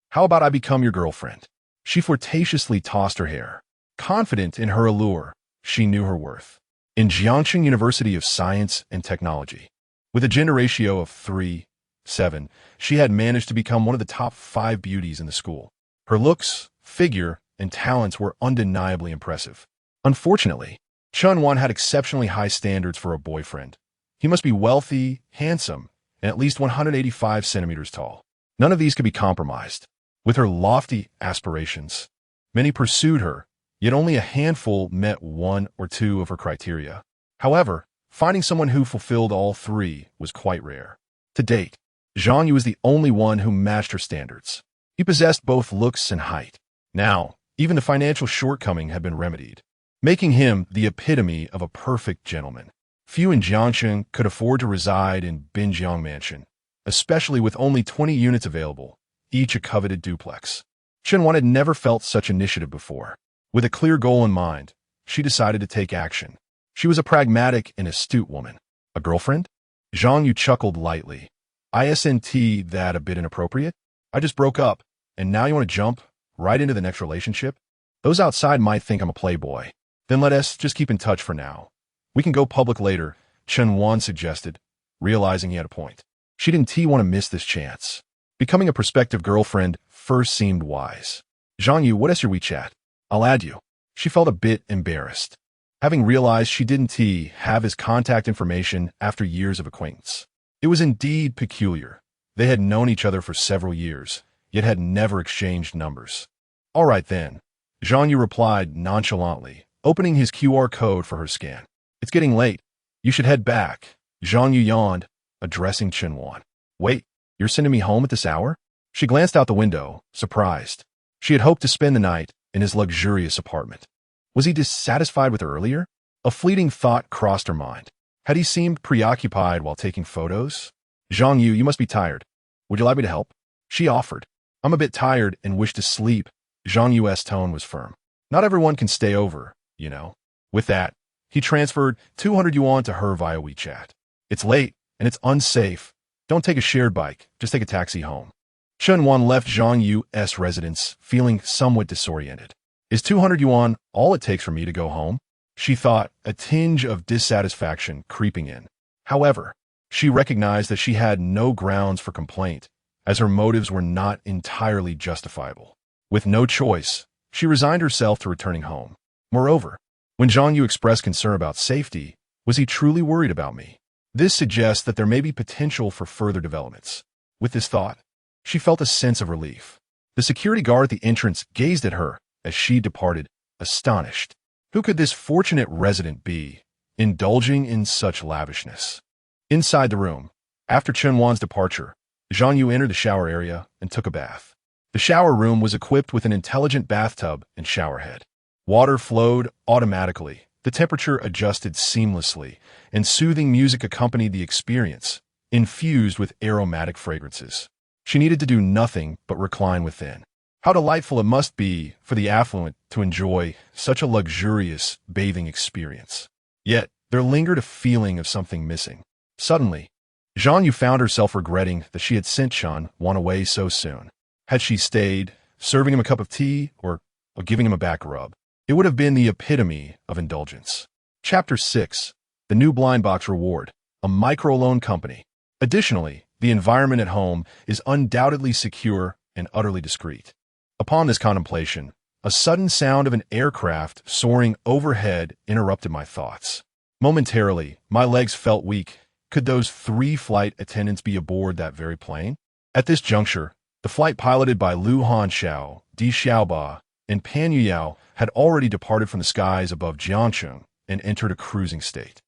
how about I become your girlfriend? She flirtatiously tossed her hair. Confident in her allure, she knew her worth. In Jiangxing University of Science and Technology, with a gender ratio of 3:7, she had managed to become one of the top 5 beauties in the school. Her looks, figure, and talents were undeniably impressive. Unfortunately, Chen Wan had exceptionally high standards for a boyfriend. He must be wealthy, handsome, and at least 185 centimeters tall. None of these could be compromised. With her lofty aspirations, many pursued her, yet only a handful met one or two of her criteria. However, finding someone who fulfilled all 3 was quite rare. To date, Zhang Yu was the only one who matched her standards. He possessed both looks and height. Now, even the financial shortcoming had been remedied, making him the epitome of a perfect gentleman. Few in Jiangxing could afford to reside in Binjiang Mansion, especially with only 20 units available, each a coveted duplex. Chen Wan had never felt such initiative before. With a clear goal in mind, she decided to take action. She was a pragmatic and astute woman. A girlfriend? Zhang Yu chuckled lightly. Isn't that a bit inappropriate? I just broke up, and now you want to jump right into the next relationship? Those outside might think I'm a playboy. Then let us just keep in touch for now. We can go public later, Chen Wan suggested, realizing he had a point. She didn't want to miss this chance. Becoming a prospective girlfriend first seemed wise. Zhang Yu, what is your WeChat? I'll add you. She felt a bit embarrassed, having realized she didn't have his contact information after years of acquaintance. It was indeed peculiar. They had known each other for several years, yet had never exchanged numbers. All right then, Zhang Yu replied nonchalantly, opening his QR code for her scan. It's getting late. You should head back. Zhang Yu yawned, addressing Chen Wan. Wait, you're sending me home at this hour? She glanced out the window, surprised. She had hoped to spend the night in his luxurious apartment. Was he dissatisfied with her earlier? A fleeting thought crossed her mind. Had he seemed preoccupied while taking photos? Zhang Yu, you must be tired. Would you like me to help? She offered. I'm a bit tired and wish to sleep. Zhang Yu's tone was firm. Not everyone can stay over, you know. With that, he transferred 200 yuan to her via WeChat. It's late, and it's unsafe. Don't take a shared bike, just take a taxi home. Chen Wan left Zhang Yu's residence, feeling somewhat disoriented. Is 200 yuan all it takes for me to go home? She thought, a tinge of dissatisfaction creeping in. However, she recognized that she had no grounds for complaint, as her motives were not entirely justifiable. With no choice, she resigned herself to returning home. Moreover, when Zhang Yu expressed concern about safety, was he truly worried about me? This suggests that there may be potential for further developments. With this thought, she felt a sense of relief. The security guard at the entrance gazed at her as she departed, astonished. Who could this fortunate resident be, indulging in such lavishness? Inside the room, after Chen Wan's departure, Zhang Yu entered the shower area and took a bath. The shower room was equipped with an intelligent bathtub and showerhead. Water flowed automatically, the temperature adjusted seamlessly, and soothing music accompanied the experience, infused with aromatic fragrances. She needed to do nothing but recline within. How delightful it must be for the affluent to enjoy such a luxurious bathing experience. Yet, there lingered a feeling of something missing. Suddenly, Zhang Yu found herself regretting that she had sent Chen Wan away so soon. Had she stayed, serving him a cup of tea or giving him a back rub, it would have been the epitome of indulgence. Chapter 6. The New Blind Box Reward, a microloan company. Additionally, the environment at home is undoubtedly secure and utterly discreet. Upon this contemplation, a sudden sound of an aircraft soaring overhead interrupted my thoughts. Momentarily, my legs felt weak. Could those 3 flight attendants be aboard that very plane? At this juncture, the flight piloted by Lu Hanxiao, Di Xiaoba, and Pan Yuyao had already departed from the skies above Jiangcheng and entered a cruising state.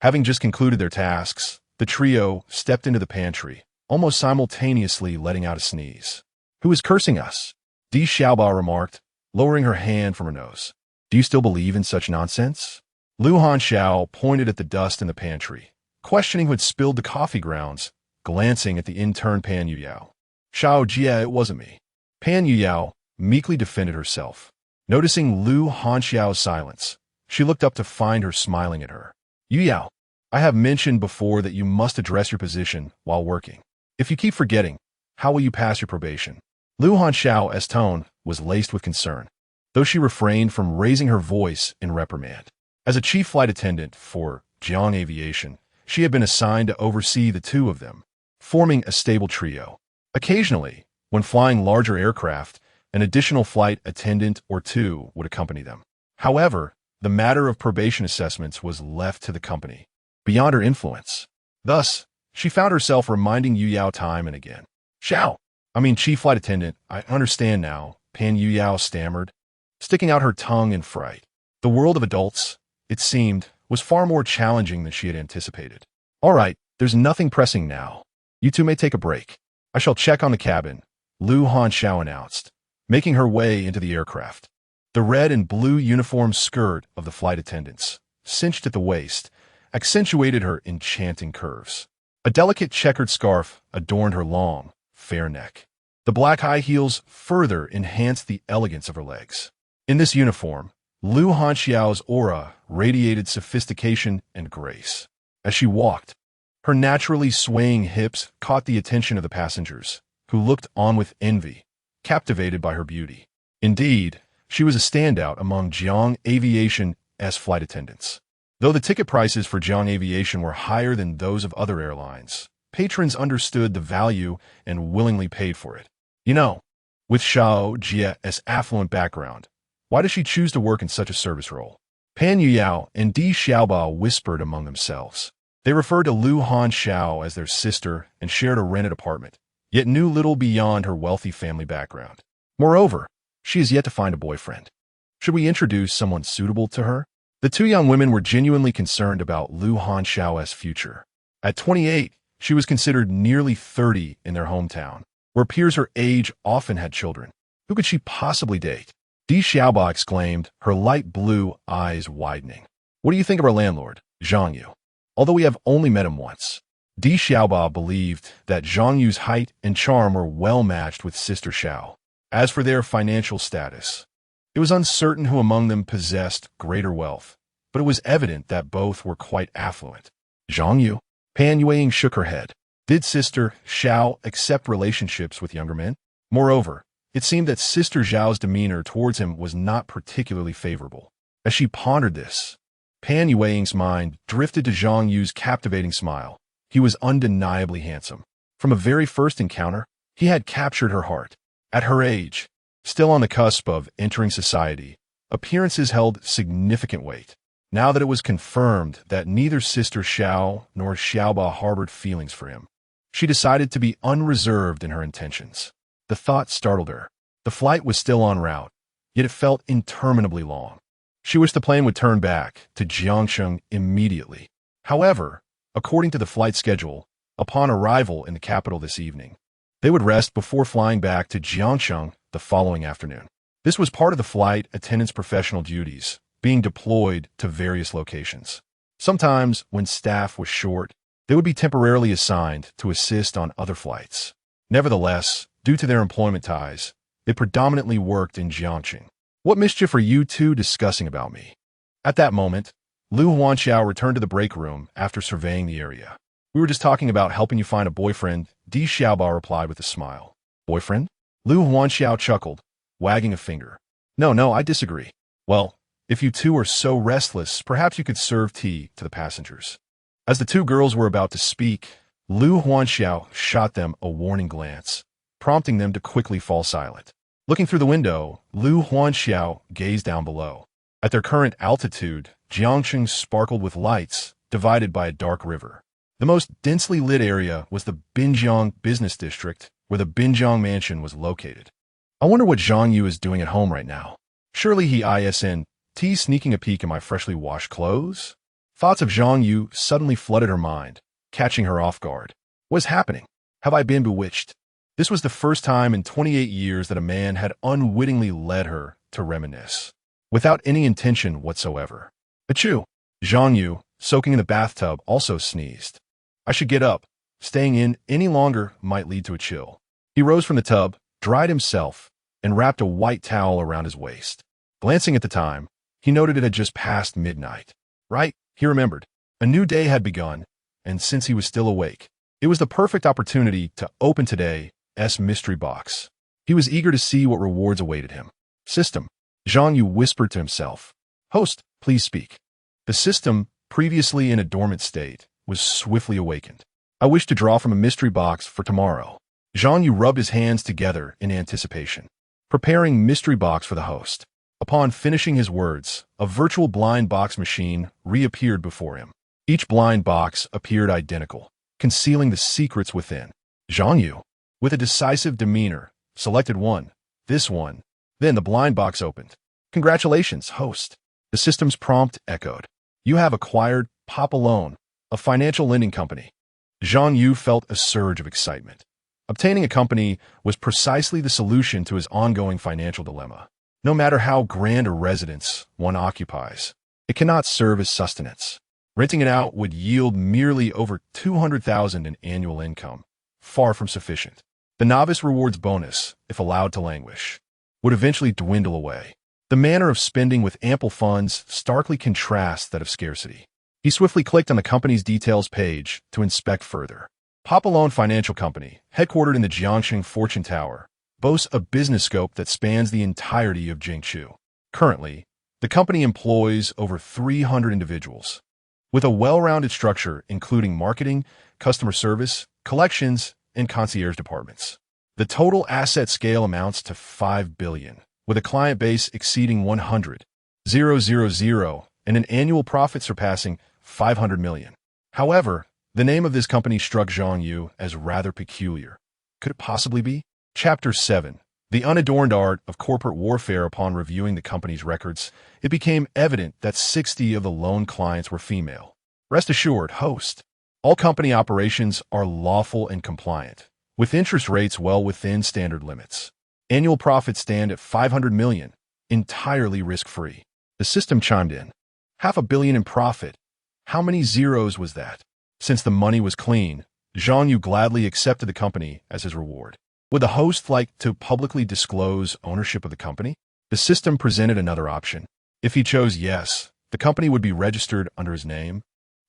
Having just concluded their tasks, the trio stepped into the pantry, almost simultaneously letting out a sneeze. Who is cursing us? Di Xiaoba remarked, lowering her hand from her nose. Do you still believe in such nonsense? Lu Hanxiao pointed at the dust in the pantry, questioning who had spilled the coffee grounds, glancing at the intern Pan Yuyao. Xiao Jia, it wasn't me. Pan Yuyao meekly defended herself. Noticing Lu Hanxiao's silence, she looked up to find her smiling at her. Yuyao, I have mentioned before that you must address your position while working. If you keep forgetting, how will you pass your probation? Lu Hanxiao's tone was laced with concern, though she refrained from raising her voice in reprimand. As a chief flight attendant for Jiang Aviation, she had been assigned to oversee the two of them, forming a stable trio. Occasionally, when flying larger aircraft, an additional flight attendant or two would accompany them. However, the matter of probation assessments was left to the company, beyond her influence. Thus, she found herself reminding Yuyao time and again. Chief flight attendant, I understand now, Pan Yuyao stammered, sticking out her tongue in fright. The world of adults, it seemed, was far more challenging than she had anticipated. All right, there's nothing pressing now. You two may take a break. I shall check on the cabin, Lu Hanxiao announced, making her way into the aircraft. The red and blue uniform skirt of the flight attendants, cinched at the waist, accentuated her enchanting curves. A delicate checkered scarf adorned her long, fair neck. The black high heels further enhanced the elegance of her legs. In this uniform, Lu Hanxiao's aura radiated sophistication and grace. As she walked, her naturally swaying hips caught the attention of the passengers, who looked on with envy, captivated by her beauty. Indeed, she was a standout among Jiang Aviation's flight attendants. Though the ticket prices for Jiang Aviation were higher than those of other airlines, patrons understood the value and willingly paid for it. With Xiao Jia's affluent background, why does she choose to work in such a service role? Pan Yuyao and Di Xiaobao whispered among themselves. They referred to Lu Hanxiao as their sister and shared a rented apartment, yet knew little beyond her wealthy family background. Moreover, she is yet to find a boyfriend. Should we introduce someone suitable to her? The two young women were genuinely concerned about Lu Hanxiao's future. At 28, she was considered nearly 30 in their hometown, where peers her age often had children. Who could she possibly date? Di Xiaobao exclaimed, her light blue eyes widening. What do you think of our landlord, Zhang Yu? Although we have only met him once, Di Xiaobao believed that Zhang Yu's height and charm were well matched with Sister Xiao. As for their financial status, it was uncertain who among them possessed greater wealth, but it was evident that both were quite affluent. Zhang Yu? Pan Yuying shook her head. Did Sister Xiao accept relationships with younger men? Moreover, it seemed that Sister Zhao's demeanor towards him was not particularly favorable. As she pondered this, Pan Yuying's mind drifted to Zhang Yu's captivating smile. He was undeniably handsome. From a very first encounter, he had captured her heart. At her age, still on the cusp of entering society, appearances held significant weight. Now that it was confirmed that neither Sister Xiao nor Xiaobao harbored feelings for him, she decided to be unreserved in her intentions. The thought startled her. The flight was still en route, yet it felt interminably long. She wished the plane would turn back to Jiangsheng immediately. However, according to the flight schedule, upon arrival in the capital this evening, they would rest before flying back to Jiangsheng the following afternoon. This was part of the flight attendant's professional duties, being deployed to various locations. Sometimes, when staff was short, they would be temporarily assigned to assist on other flights. Nevertheless, due to their employment ties, they predominantly worked in Jiangsheng. What mischief are you two discussing about me? At that moment, Lu Hanxiao returned to the break room after surveying the area. We were just talking about helping you find a boyfriend, Di Xiaobao replied with a smile. Boyfriend? Lu Hanxiao chuckled, wagging a finger. No, I disagree. Well, if you two are so restless, perhaps you could serve tea to the passengers. As the two girls were about to speak, Lu Hanxiao shot them a warning glance, prompting them to quickly fall silent. Looking through the window, Lu Hanxiao gazed down below. At their current altitude, Jiangsheng sparkled with lights, divided by a dark river. The most densely lit area was the Binjiang business district, where the Binjiang mansion was located. I wonder what Zhang Yu is doing at home right now. Surely he isn't sneaking a peek in my freshly washed clothes? Thoughts of Zhang Yu suddenly flooded her mind, catching her off guard. What is happening? Have I been bewitched? This was the first time in 28 years that a man had unwittingly led her to reminisce, without any intention whatsoever. Achoo! Zhang Yu, soaking in the bathtub, also sneezed. I should get up, Staying in any longer might lead to a chill. He rose from the tub, dried himself, and wrapped a white towel around his waist. Glancing at the time, he noted it had just passed midnight. Right, he remembered. A new day had begun, and since he was still awake, it was the perfect opportunity to open today's mystery box. He was eager to see what rewards awaited him. System. Zhang Yu whispered to himself. Host, please speak. The system, previously in a dormant state, was swiftly awakened. I wish to draw from a mystery box for tomorrow. Zhang Yu rubbed his hands together in anticipation, preparing mystery box for the host. Upon finishing his words, a virtual blind box machine reappeared before him. Each blind box appeared identical, concealing the secrets within. Zhang Yu, with a decisive demeanor, selected one. This one. Then the blind box opened. Congratulations, host. The system's prompt echoed. You have acquired Papa Loan, a financial lending company. Zhang Yu felt a surge of excitement. Obtaining a company was precisely the solution to his ongoing financial dilemma. No matter how grand a residence one occupies, it cannot serve as sustenance. Renting it out would yield merely over 200,000 in annual income, far from sufficient. The novice rewards bonus, if allowed to languish, would eventually dwindle away. The manner of spending with ample funds starkly contrasts that of scarcity. He swiftly clicked on the company's details page to inspect further. Papa Loan Financial Company, headquartered in the Jiangxing Fortune Tower, boasts a business scope that spans the entirety of Jiangsu. Currently, the company employs over 300 individuals, with a well-rounded structure including marketing, customer service, collections, and concierge departments. The total asset scale amounts to 5 billion, with a client base exceeding 100,000 and an annual profit surpassing 500 million. However, the name of this company struck Zhang Yu as rather peculiar. Could it possibly be? Chapter 7. The unadorned art of corporate warfare. Upon reviewing the company's records, it became evident that 60 of the loan clients were female. Rest assured, host, all company operations are lawful and compliant, with interest rates well within standard limits. Annual profits stand at 500 million, entirely risk-free. The system chimed in. 500 million in profit. How many zeros was that? Since the money was clean, Zhang Yu gladly accepted the company as his reward. Would the host like to publicly disclose ownership of the company? The system presented another option. If he chose yes, the company would be registered under his name,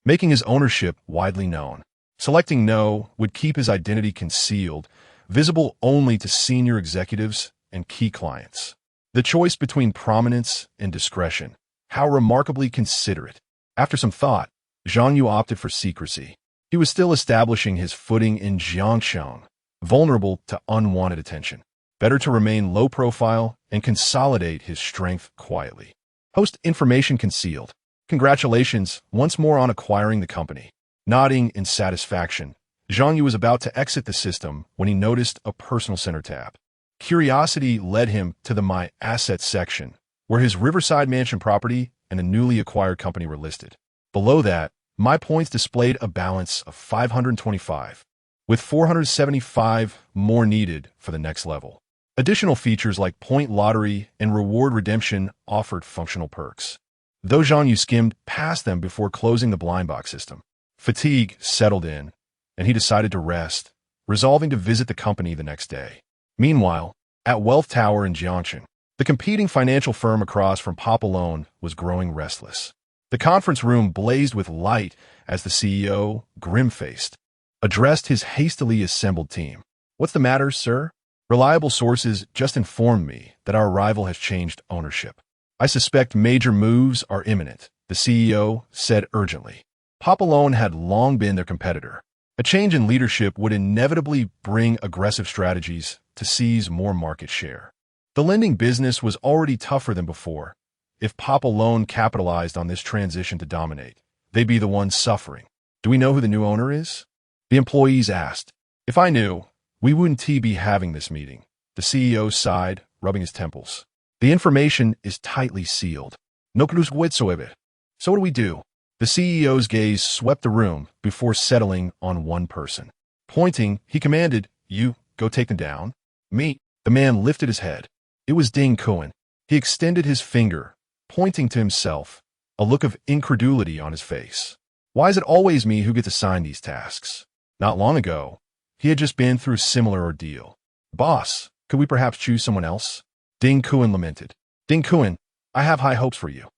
making his ownership widely known. Selecting no would keep his identity concealed, visible only to senior executives and key clients. The choice between prominence and discretion. How remarkably considerate. After some thought, Zhang Yu opted for secrecy. He was still establishing his footing in Jiangxing, vulnerable to unwanted attention. Better to remain low profile and consolidate his strength quietly. Host information concealed. Congratulations once more on acquiring the company. Nodding in satisfaction, Zhang Yu was about to exit the system when he noticed a personal center tab. Curiosity led him to the My Assets section, where his Riverside Mansion property and a newly acquired company were listed. Below that, My Points displayed a balance of 525, with 475 more needed for the next level. Additional features like point lottery and reward redemption offered functional perks, though Zhang Yu skimmed past them before closing the blind box system. Fatigue settled in, and he decided to rest, resolving to visit the company the next day. Meanwhile, at Wealth Tower in Jiangxing, the competing financial firm across from Papa Loan was growing restless. The conference room blazed with light as the CEO, grim-faced, addressed his hastily assembled team. What's the matter, sir? Reliable sources just informed me that our rival has changed ownership. I suspect major moves are imminent, the CEO said urgently. Papa Loan had long been their competitor. A change in leadership would inevitably bring aggressive strategies to seize more market share. The lending business was already tougher than before. If Papa Loan capitalized on this transition to dominate, they'd be the ones suffering. Do we know who the new owner is? The employees asked. If I knew, we wouldn't be having this meeting. The CEO sighed, rubbing his temples. The information is tightly sealed. No clues whatsoever. So what do we do? The CEO's gaze swept the room before settling on one person. Pointing, he commanded, You, go take them down. Me. The man lifted his head. It was Ding Kuan. He extended his finger, pointing to himself, a look of incredulity on his face. Why is it always me who gets assigned these tasks? Not long ago, he had just been through a similar ordeal. "Boss, could we perhaps choose someone else?" Ding Kuan lamented. "Ding Kuan, I have high hopes for you.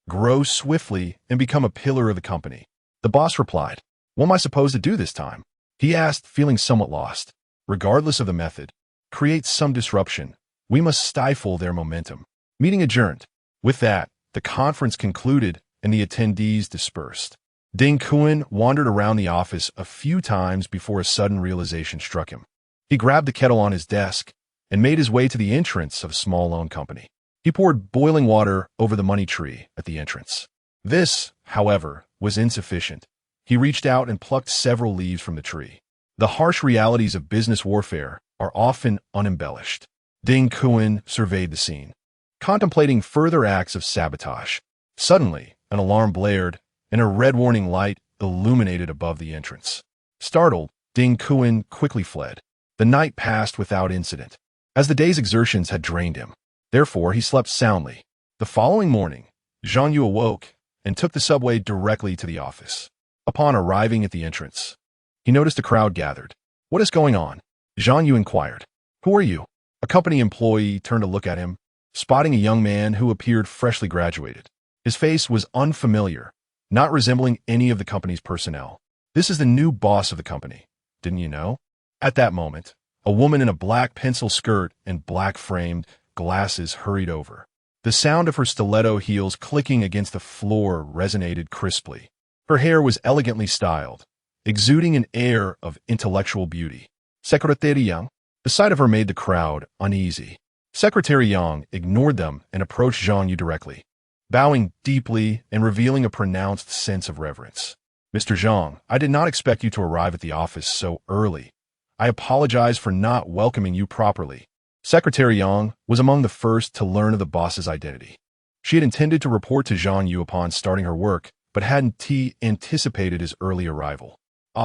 Grow swiftly and become a pillar of the company." The boss replied. "What am I supposed to do this time?" He asked, feeling somewhat lost. "Regardless of the method, create some disruption. We must stifle their momentum." Meeting adjourned. With that, the conference concluded and the attendees dispersed. Ding Kuan wandered around the office a few times before a sudden realization struck him. He grabbed the kettle on his desk and made his way to the entrance of a small loan company. He poured boiling water over the money tree at the entrance. This, however, was insufficient. He reached out and plucked several leaves from the tree. The harsh realities of business warfare are often unembellished. Ding Kuan surveyed the scene, contemplating further acts of sabotage. Suddenly, an alarm blared, and a red warning light illuminated above the entrance. Startled, Ding Kuan quickly fled. The night passed without incident, as the day's exertions had drained him. Therefore, he slept soundly. The following morning, Zhang Yu awoke and took the subway directly to the office. Upon arriving at the entrance, he noticed a crowd gathered. "What is going on?" Zhang Yu inquired. "Who are you?" A company employee turned to look at him, spotting a young man who appeared freshly graduated. His face was unfamiliar, not resembling any of the company's personnel. "This is the new boss of the company. Didn't you know?" At that moment, a woman in a black pencil skirt and black-framed glasses hurried over. The sound of her stiletto heels clicking against the floor resonated crisply. Her hair was elegantly styled, exuding an air of intellectual beauty. "Secretary Yang?" The sight of her made the crowd uneasy. Secretary Yang ignored them and approached Zhang Yu directly, bowing deeply and revealing a pronounced sense of reverence. "Mr. Zhang, I did not expect you to arrive at the office so early. I apologize for not welcoming you properly." Secretary Yang was among the first to learn of the boss's identity. She had intended to report to Zhang Yu upon starting her work, but hadn't anticipated his early arrival.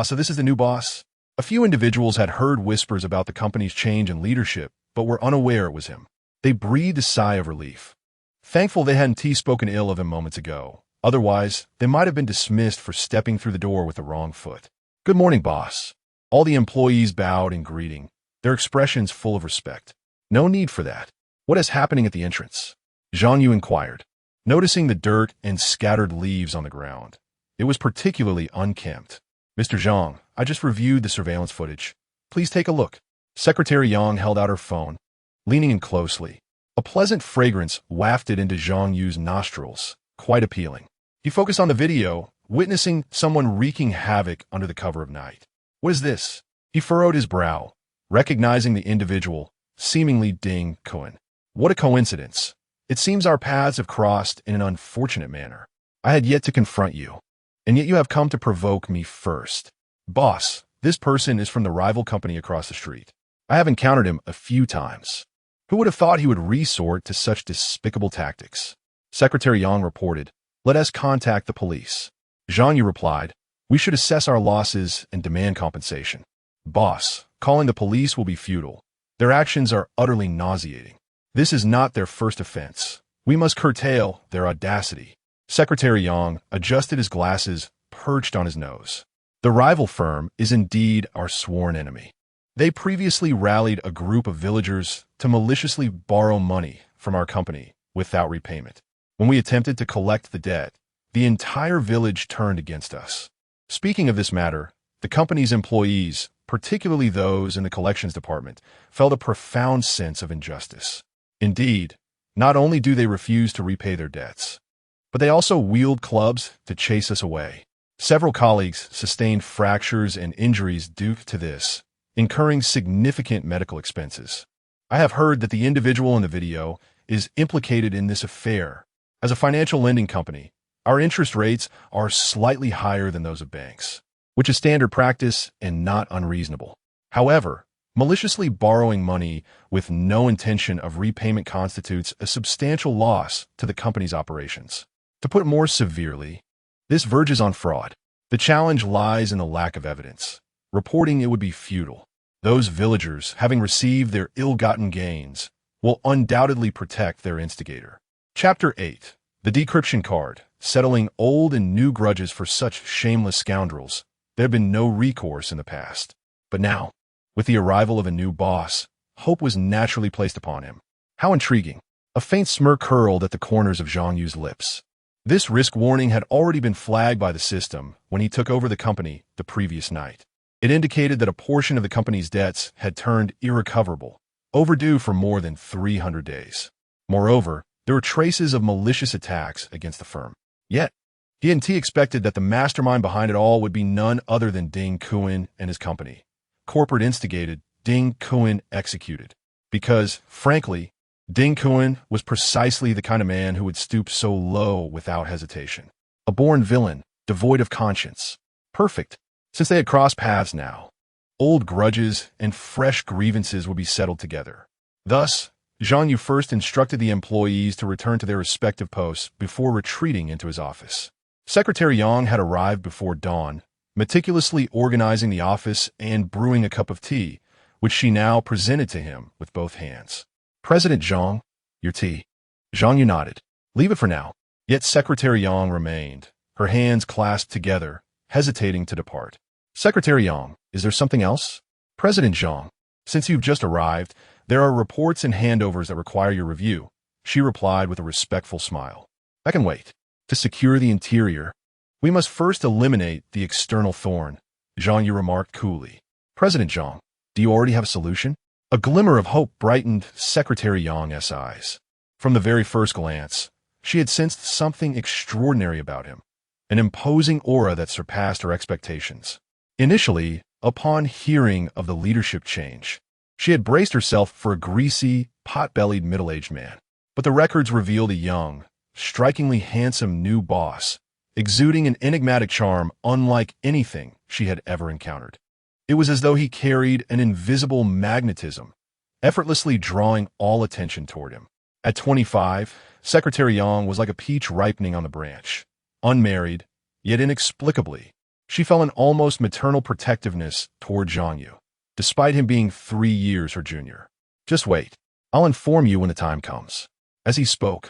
So this is the new boss?" A few individuals had heard whispers about the company's change in leadership, but were unaware it was him. They breathed a sigh of relief, thankful they hadn't spoken ill of him moments ago. Otherwise, they might have been dismissed for stepping through the door with the wrong foot. "Good morning, boss." All the employees bowed in greeting, their expressions full of respect. "No need for that. What is happening at the entrance?" Zhang Yu inquired, noticing the dirt and scattered leaves on the ground. It was particularly unkempt. "Mr. Zhang, I just reviewed the surveillance footage. Please take a look." Secretary Yang held out her phone, leaning in closely. A pleasant fragrance wafted into Zhang Yu's nostrils, quite appealing. He focused on the video, witnessing someone wreaking havoc under the cover of night. "What is this?" He furrowed his brow, recognizing the individual, seemingly Ding Kuan. "What a coincidence. It seems our paths have crossed in an unfortunate manner. I had yet to confront you, and yet you have come to provoke me first." "Boss, this person is from the rival company across the street. I have encountered him a few times. Who would have thought he would resort to such despicable tactics?" Secretary Yang reported, "Let us contact the police." Zhang Yu replied, "We should assess our losses and demand compensation." "Boss, calling the police will be futile. Their actions are utterly nauseating. This is not their first offense. We must curtail their audacity." Secretary Yang adjusted his glasses, perched on his nose. "The rival firm is indeed our sworn enemy. They previously rallied a group of villagers to maliciously borrow money from our company without repayment. When we attempted to collect the debt, the entire village turned against us. Speaking of this matter, the company's employees, particularly those in the collections department, felt a profound sense of injustice. Indeed, not only do they refuse to repay their debts, but they also wield clubs to chase us away. Several colleagues sustained fractures and injuries due to this, incurring significant medical expenses. I have heard that the individual in the video is implicated in this affair. As a financial lending company, our interest rates are slightly higher than those of banks, which is standard practice and not unreasonable. However, maliciously borrowing money with no intention of repayment constitutes a substantial loss to the company's operations. To put it more severely, this verges on fraud. The challenge lies in the lack of evidence. Reporting it would be futile. Those villagers, having received their ill-gotten gains, will undoubtedly protect their instigator. Chapter 8. The Decryption Card, Settling Old and New Grudges for Such Shameless Scoundrels. There had been no recourse in the past. But now, with the arrival of a new boss, hope was naturally placed upon him. How intriguing. A faint smirk curled at the corners of Zhang Yu's lips. This risk warning had already been flagged by the system when he took over the company the previous night. It indicated that a portion of the company's debts had turned irrecoverable, overdue for more than 300 days. Moreover, there were traces of malicious attacks against the firm. Yet, he expected that the mastermind behind it all would be none other than Ding Kuan and his company. Corporate instigated, Ding Kuan executed. Because, frankly, Ding Kuan was precisely the kind of man who would stoop so low without hesitation. A born villain, devoid of conscience. Perfect, since they had crossed paths now. Old grudges and fresh grievances would be settled together. Thus, Zhang Yu first instructed the employees to return to their respective posts before retreating into his office. Secretary Yang had arrived before dawn, meticulously organizing the office and brewing a cup of tea, which she now presented to him with both hands. President Zhang, your tea. Zhang Yu nodded. Leave it for now. Yet Secretary Yang remained, her hands clasped together, hesitating to depart. Secretary Yang, is there something else? President Zhang, since you've just arrived, there are reports and handovers that require your review, she replied with a respectful smile. I can wait. To secure the interior, we must first eliminate the external thorn, Zhang Yu remarked coolly. President Zhang, do you already have a solution? A glimmer of hope brightened Secretary Yang's eyes. From the very first glance, she had sensed something extraordinary about him, an imposing aura that surpassed her expectations. Initially, upon hearing of the leadership change, she had braced herself for a greasy, pot-bellied middle-aged man. But the records revealed a young, strikingly handsome new boss, exuding an enigmatic charm unlike anything she had ever encountered. It was as though he carried an invisible magnetism, effortlessly drawing all attention toward him. At 25, Secretary Yang was like a peach ripening on the branch. Unmarried, yet inexplicably, she felt an almost maternal protectiveness toward Zhang Yu, despite him being 3 years her junior. Just wait. I'll inform you when the time comes. As he spoke,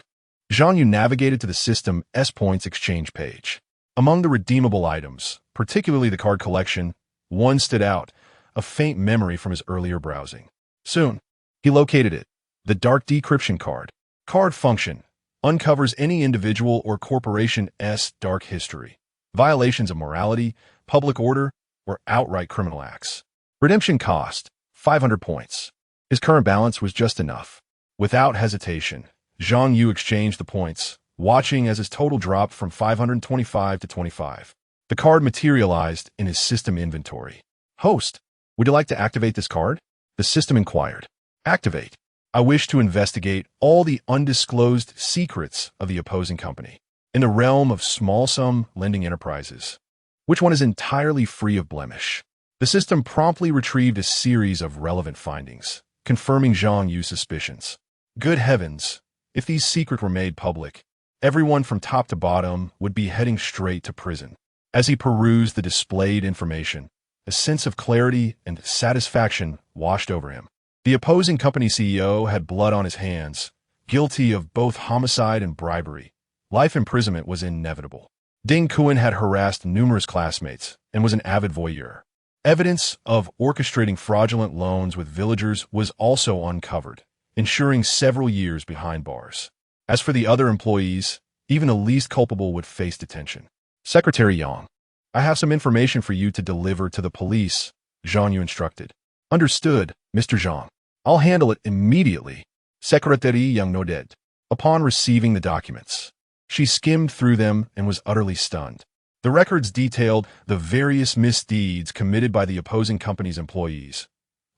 Zhang Yu navigated to the system S-Points exchange page. Among the redeemable items, particularly the card collection, one stood out, a faint memory from his earlier browsing. Soon, he located it. The dark decryption card. Card function uncovers any individual or corporation's dark history, violations of morality, public order, or outright criminal acts. Redemption cost, 500 points. His current balance was just enough. Without hesitation, Zhang Yu exchanged the points, watching as his total dropped from 525 to 25. The card materialized in his system inventory. Host, would you like to activate this card? The system inquired. Activate. I wish to investigate all the undisclosed secrets of the opposing company in the realm of small-sum lending enterprises. Which one is entirely free of blemish? The system promptly retrieved a series of relevant findings, confirming Zhang Yu's suspicions. Good heavens, if these secrets were made public, everyone from top to bottom would be heading straight to prison. As he perused the displayed information, a sense of clarity and satisfaction washed over him. The opposing company CEO had blood on his hands, guilty of both homicide and bribery. Life imprisonment was inevitable. Ding Kuan had harassed numerous classmates and was an avid voyeur. Evidence of orchestrating fraudulent loans with villagers was also uncovered, ensuring several years behind bars. As for the other employees, even the least culpable would face detention. Secretary Yang, I have some information for you to deliver to the police, Zhang Yu instructed. Understood, Mr. Zhang. I'll handle it immediately. Secretary Yang nodded. Upon receiving the documents, she skimmed through them and was utterly stunned. The records detailed the various misdeeds committed by the opposing company's employees.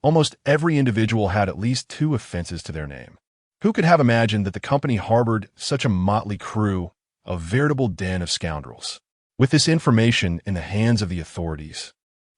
Almost every individual had at least 2 offenses to their name. Who could have imagined that the company harbored such a motley crew, a veritable den of scoundrels? With this information in the hands of the authorities,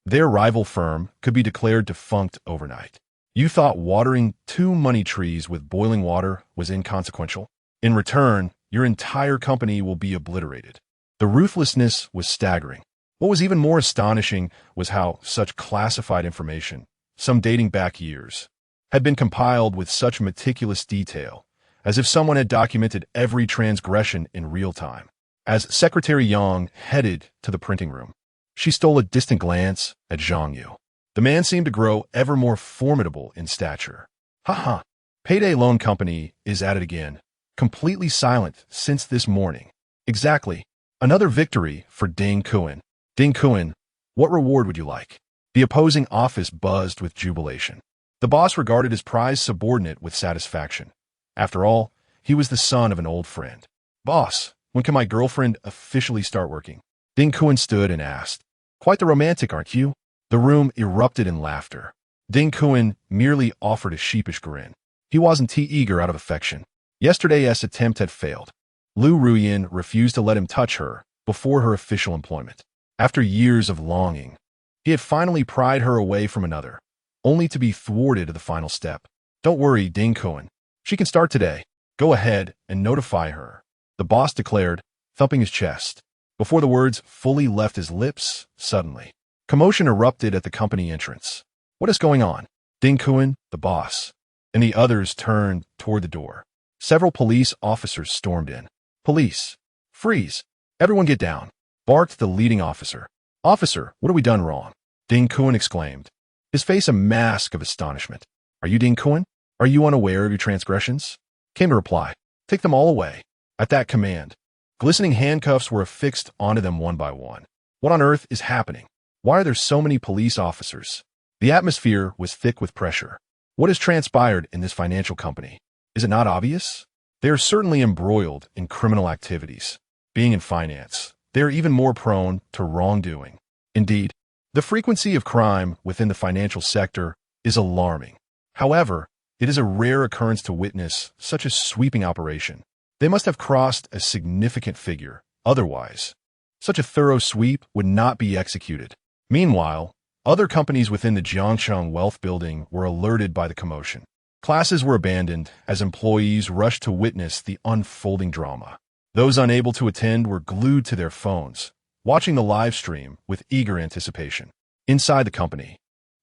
their rival firm could be declared defunct overnight. You thought watering 2 money trees with boiling water was inconsequential? In return, your entire company will be obliterated. The ruthlessness was staggering. What was even more astonishing was how such classified information, some dating back years, had been compiled with such meticulous detail, as if someone had documented every transgression in real time. As Secretary Yang headed to the printing room, She stole a distant glance at Zhang Yu. The man seemed to grow ever more formidable in stature. Ha. Payday loan company is at it again. Completely silent since this morning. Exactly. Another victory for Ding Kuan. Ding Kuan, what reward would you like? The opposing office buzzed with jubilation. The boss regarded his prized subordinate with satisfaction. After all, he was the son of an old friend. Boss, when can my girlfriend officially start working? Ding Kuan stood and asked. Quite the romantic, aren't you? The room erupted in laughter. Ding Kuan merely offered a sheepish grin. He wasn't too eager out of affection. Yesterday's attempt had failed. Lu Ruyin refused to let him touch her before her official employment. After years of longing, he had finally pried her away from another, only to be thwarted at the final step. Don't worry, Ding Kuan. She can start today. Go ahead and notify her, the boss declared, thumping his chest. Before the words fully left his lips, suddenly, commotion erupted at the company entrance. What is going on? Ding Kuan, the boss, and the others turned toward the door. Several police officers stormed in. Police, freeze. Everyone get down, barked the leading officer. Officer, what have we done wrong? Ding Kuan exclaimed, his face a mask of astonishment. Are you Ding Kuan? Are you unaware of your transgressions? Came the reply. Take them all away. At that command, glistening handcuffs were affixed onto them one by one. What on earth is happening? Why are there so many police officers? The atmosphere was thick with pressure. What has transpired in this financial company? Is it not obvious? They are certainly embroiled in criminal activities. Being in finance, they are even more prone to wrongdoing. Indeed, the frequency of crime within the financial sector is alarming. However, it is a rare occurrence to witness such a sweeping operation. They must have crossed a significant figure. Otherwise, such a thorough sweep would not be executed. Meanwhile, other companies within the Jiangcheng wealth building were alerted by the commotion. Classes were abandoned as employees rushed to witness the unfolding drama. Those unable to attend were glued to their phones, watching the live stream with eager anticipation. Inside the company,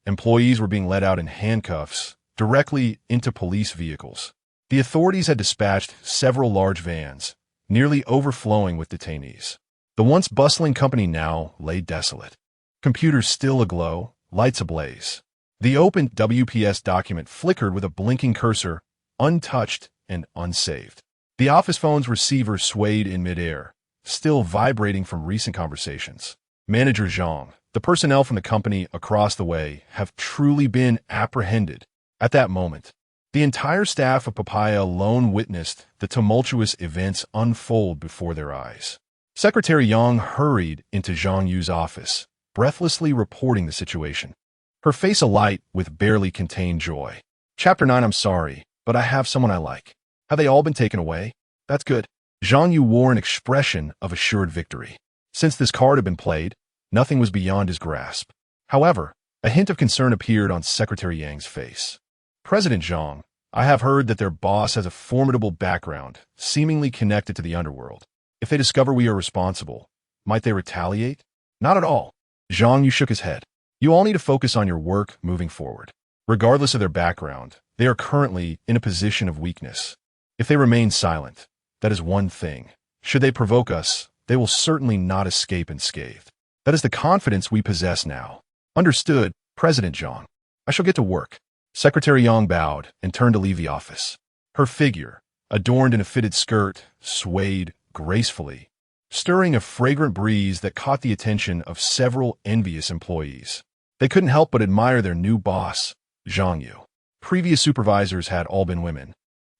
employees were being led out in handcuffs directly into police vehicles. The authorities had dispatched several large vans, nearly overflowing with detainees. The once bustling company now lay desolate. Computers still aglow, lights ablaze. The opened WPS document flickered with a blinking cursor, untouched and unsaved. The office phone's receiver swayed in midair, still vibrating from recent conversations. Manager Zhang, the personnel from the company across the way, have truly been apprehended. At that moment, the entire staff of Papaya alone witnessed the tumultuous events unfold before their eyes. Secretary Yang hurried into Zhang Yu's office, breathlessly reporting the situation. Her face alight with barely contained joy. Chapter 9. I'm sorry, but I have someone I like. Have they all been taken away? That's good. Zhang Yu wore an expression of assured victory. Since this card had been played, nothing was beyond his grasp. However, a hint of concern appeared on Secretary Yang's face. President Zhang, I have heard that their boss has a formidable background, seemingly connected to the underworld. If they discover we are responsible, might they retaliate? Not at all. Zhang Yu shook his head. You all need to focus on your work moving forward. Regardless of their background, they are currently in a position of weakness. If they remain silent, that is one thing. Should they provoke us, they will certainly not escape unscathed. That is the confidence we possess now. Understood, President Zhang. I shall get to work. Secretary Yang bowed and turned to leave the office. Her figure, adorned in a fitted skirt, swayed gracefully, stirring a fragrant breeze that caught the attention of several envious employees. They couldn't help but admire their new boss, Zhang Yu. Previous supervisors had all been women,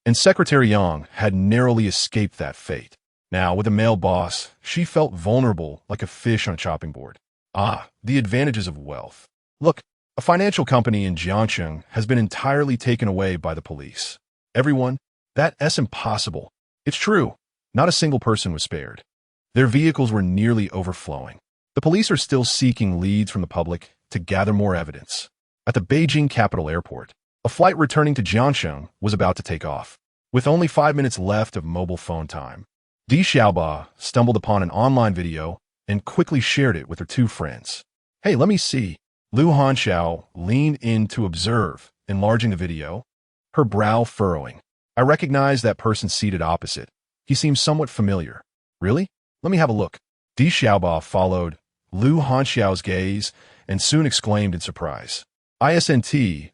and Secretary Yang had narrowly escaped that fate. Now, with a male boss, she felt vulnerable like a fish on a chopping board. Ah, the advantages of wealth. Look, a financial company in Jiangcheng has been entirely taken away by the police. Everyone, that's impossible. It's true. Not a single person was spared. Their vehicles were nearly overflowing. The police are still seeking leads from the public to gather more evidence. At the Beijing Capital Airport, a flight returning to Jiangcheng was about to take off. With only 5 minutes left of mobile phone time, Di Xiaoba stumbled upon an online video and quickly shared it with her two friends. Hey, let me see. Lu Hanxiao leaned in to observe, enlarging the video, her brow furrowing. I recognize that person seated opposite. He seems somewhat familiar. Really? Let me have a look. Di Xiaoba followed, Lu Hanxiao's gaze and soon exclaimed in surprise. "Isn't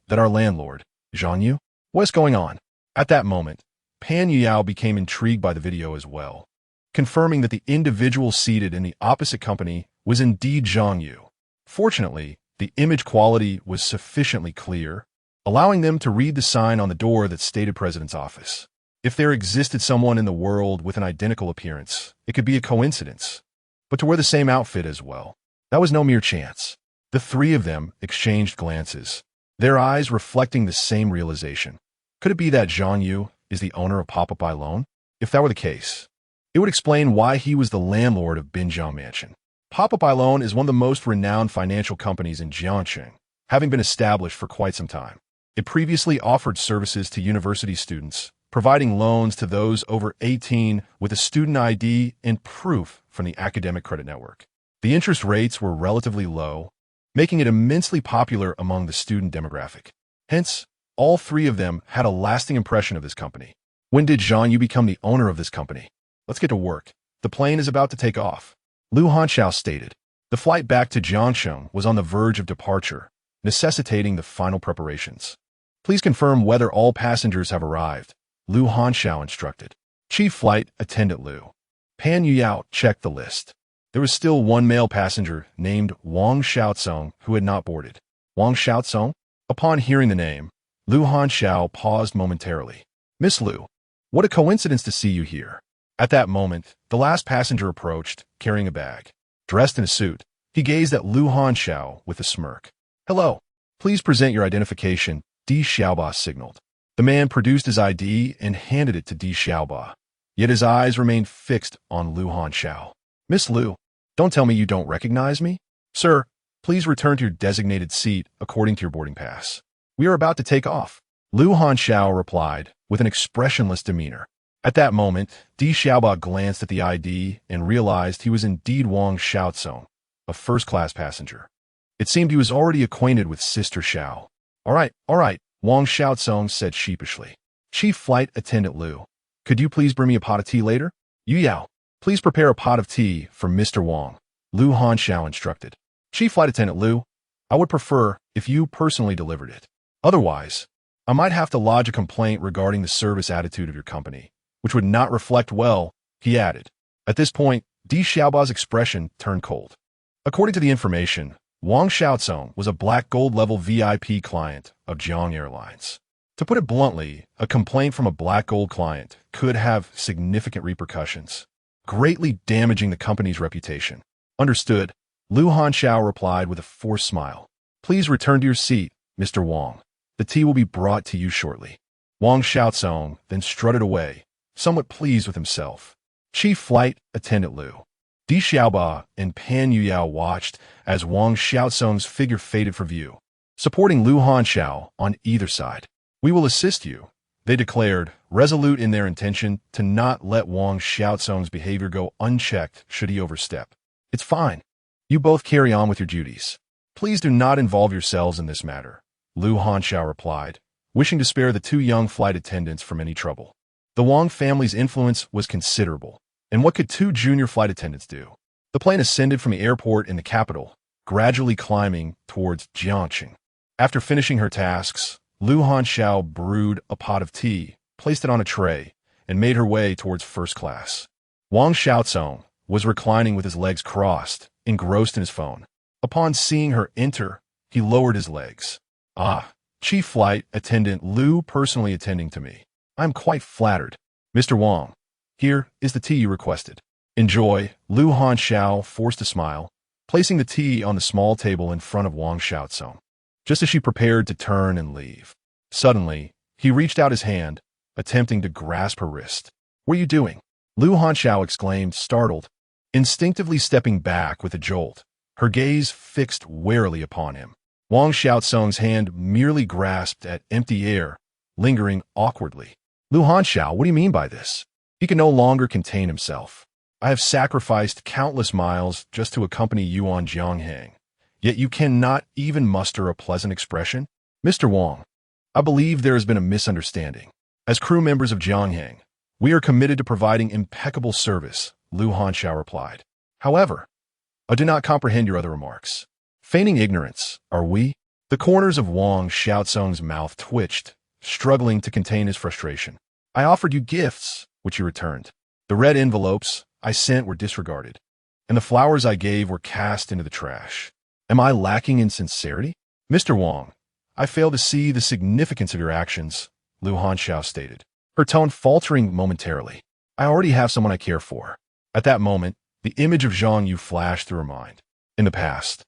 that our landlord, Zhang Yu? What's going on?" At that moment, Pan Yuyao became intrigued by the video as well, confirming that the individual seated in the opposite company was indeed Zhang Yu. Fortunately, the image quality was sufficiently clear, allowing them to read the sign on the door that stated President's office. If there existed someone in the world with an identical appearance, it could be a coincidence. But to wear the same outfit as well, that was no mere chance. The three of them exchanged glances, their eyes reflecting the same realization. Could it be that Zhang Yu is the owner of Pop-Up by Loan? If that were the case, it would explain why he was the landlord of Binjiang Mansion. Pop-Up by Loan is one of the most renowned financial companies in Jiangxing, having been established for quite some time. It previously offered services to university students, providing loans to those over 18 with a student ID and proof from the academic credit network. The interest rates were relatively low, making it immensely popular among the student demographic. Hence, all three of them had a lasting impression of this company. When did Zhang Yu become the owner of this company? Let's get to work. The plane is about to take off. Lu Hanxiao stated. The flight back to Jiangxing was on the verge of departure, necessitating the final preparations. Please confirm whether all passengers have arrived, Lu Hanxiao instructed. Chief Flight Attendant Lu. Pan Yuyao checked the list. There was still one male passenger named Wang Xiaocong who had not boarded. Wang Xiaocong? Upon hearing the name, Lu Hanxiao paused momentarily. Miss Lu, what a coincidence to see you here. At that moment, the last passenger approached, carrying a bag. Dressed in a suit, he gazed at Lu Hanxiao with a smirk. Hello. Please present your identification, Di Xiaoba signaled. The man produced his ID and handed it to Di Xiaoba, yet his eyes remained fixed on Lu Hanxiao. Miss Lu, don't tell me you don't recognize me? Sir, please return to your designated seat according to your boarding pass. We are about to take off. Lu Hanxiao replied with an expressionless demeanor. At that moment, Di Xiaoba glanced at the ID and realized he was indeed Wang Xiaocong, a first-class passenger. It seemed he was already acquainted with Sister Xiao. All right, Wang Xiaocong said sheepishly. Chief Flight Attendant Lu, could you please bring me a pot of tea later? Yu Yao, please prepare a pot of tea for Mr. Wang, Lu Hanxiao instructed. Chief Flight Attendant Lu, I would prefer if you personally delivered it. Otherwise, I might have to lodge a complaint regarding the service attitude of your company, which would not reflect well, he added. At this point, Di Xiaoba's expression turned cold. According to the information, Wang Xiaocong was a black gold level VIP client of Jiang Airlines. To put it bluntly, a complaint from a black gold client could have significant repercussions, greatly damaging the company's reputation. Understood, Lu Hanxiao replied with a forced smile. Please return to your seat, Mr. Wang. The tea will be brought to you shortly. Wang Xiaocong then strutted away, somewhat pleased with himself. Chief Flight Attendant Lu. Di Xiaoba and Pan Yuyao watched as Wang Xiaocong's figure faded from view, supporting Lu Hanxiao on either side. We will assist you, they declared, resolute in their intention to not let Wang Xiaocong's behavior go unchecked should he overstep. It's fine. You both carry on with your duties. Please do not involve yourselves in this matter, Lu Hanxiao replied, wishing to spare the two young flight attendants from any trouble. The Wang family's influence was considerable, and what could two junior flight attendants do? The plane ascended from the airport in the capital, gradually climbing towards Jiangxing. After finishing her tasks, Lu Hanxiao brewed a pot of tea, placed it on a tray, and made her way towards first class. Wang Xiaocong was reclining with his legs crossed, engrossed in his phone. Upon seeing her enter, he lowered his legs. Chief Flight Attendant Lu personally attending to me. I'm quite flattered. Mr. Wang, here is the tea you requested. Enjoy, Lu Hanxiao forced a smile, placing the tea on the small table in front of Wang Xiaocong. Just as she prepared to turn and leave, suddenly, he reached out his hand, attempting to grasp her wrist. What are you doing? Lu Hanxiao exclaimed, startled, instinctively stepping back with a jolt, her gaze fixed warily upon him. Wang Xiaocong's hand merely grasped at empty air, lingering awkwardly. Lu Hanxiao, what do you mean by this? He can no longer contain himself. I have sacrificed countless miles just to accompany you on Jianghang, yet you cannot even muster a pleasant expression? Mr. Wang, I believe there has been a misunderstanding. As crew members of Jianghang, we are committed to providing impeccable service, Lu Hanxiao replied. However, I do not comprehend your other remarks. Feigning ignorance, are we? The corners of Wang Xiaozong's mouth twitched, struggling to contain his frustration. I offered you gifts, which you returned. The red envelopes I sent were disregarded, and the flowers I gave were cast into the trash. Am I lacking in sincerity? Mr. Wang, I fail to see the significance of your actions, Lu Hanxiao stated, her tone faltering momentarily. I already have someone I care for. At that moment, the image of Zhang Yu flashed through her mind. In the past,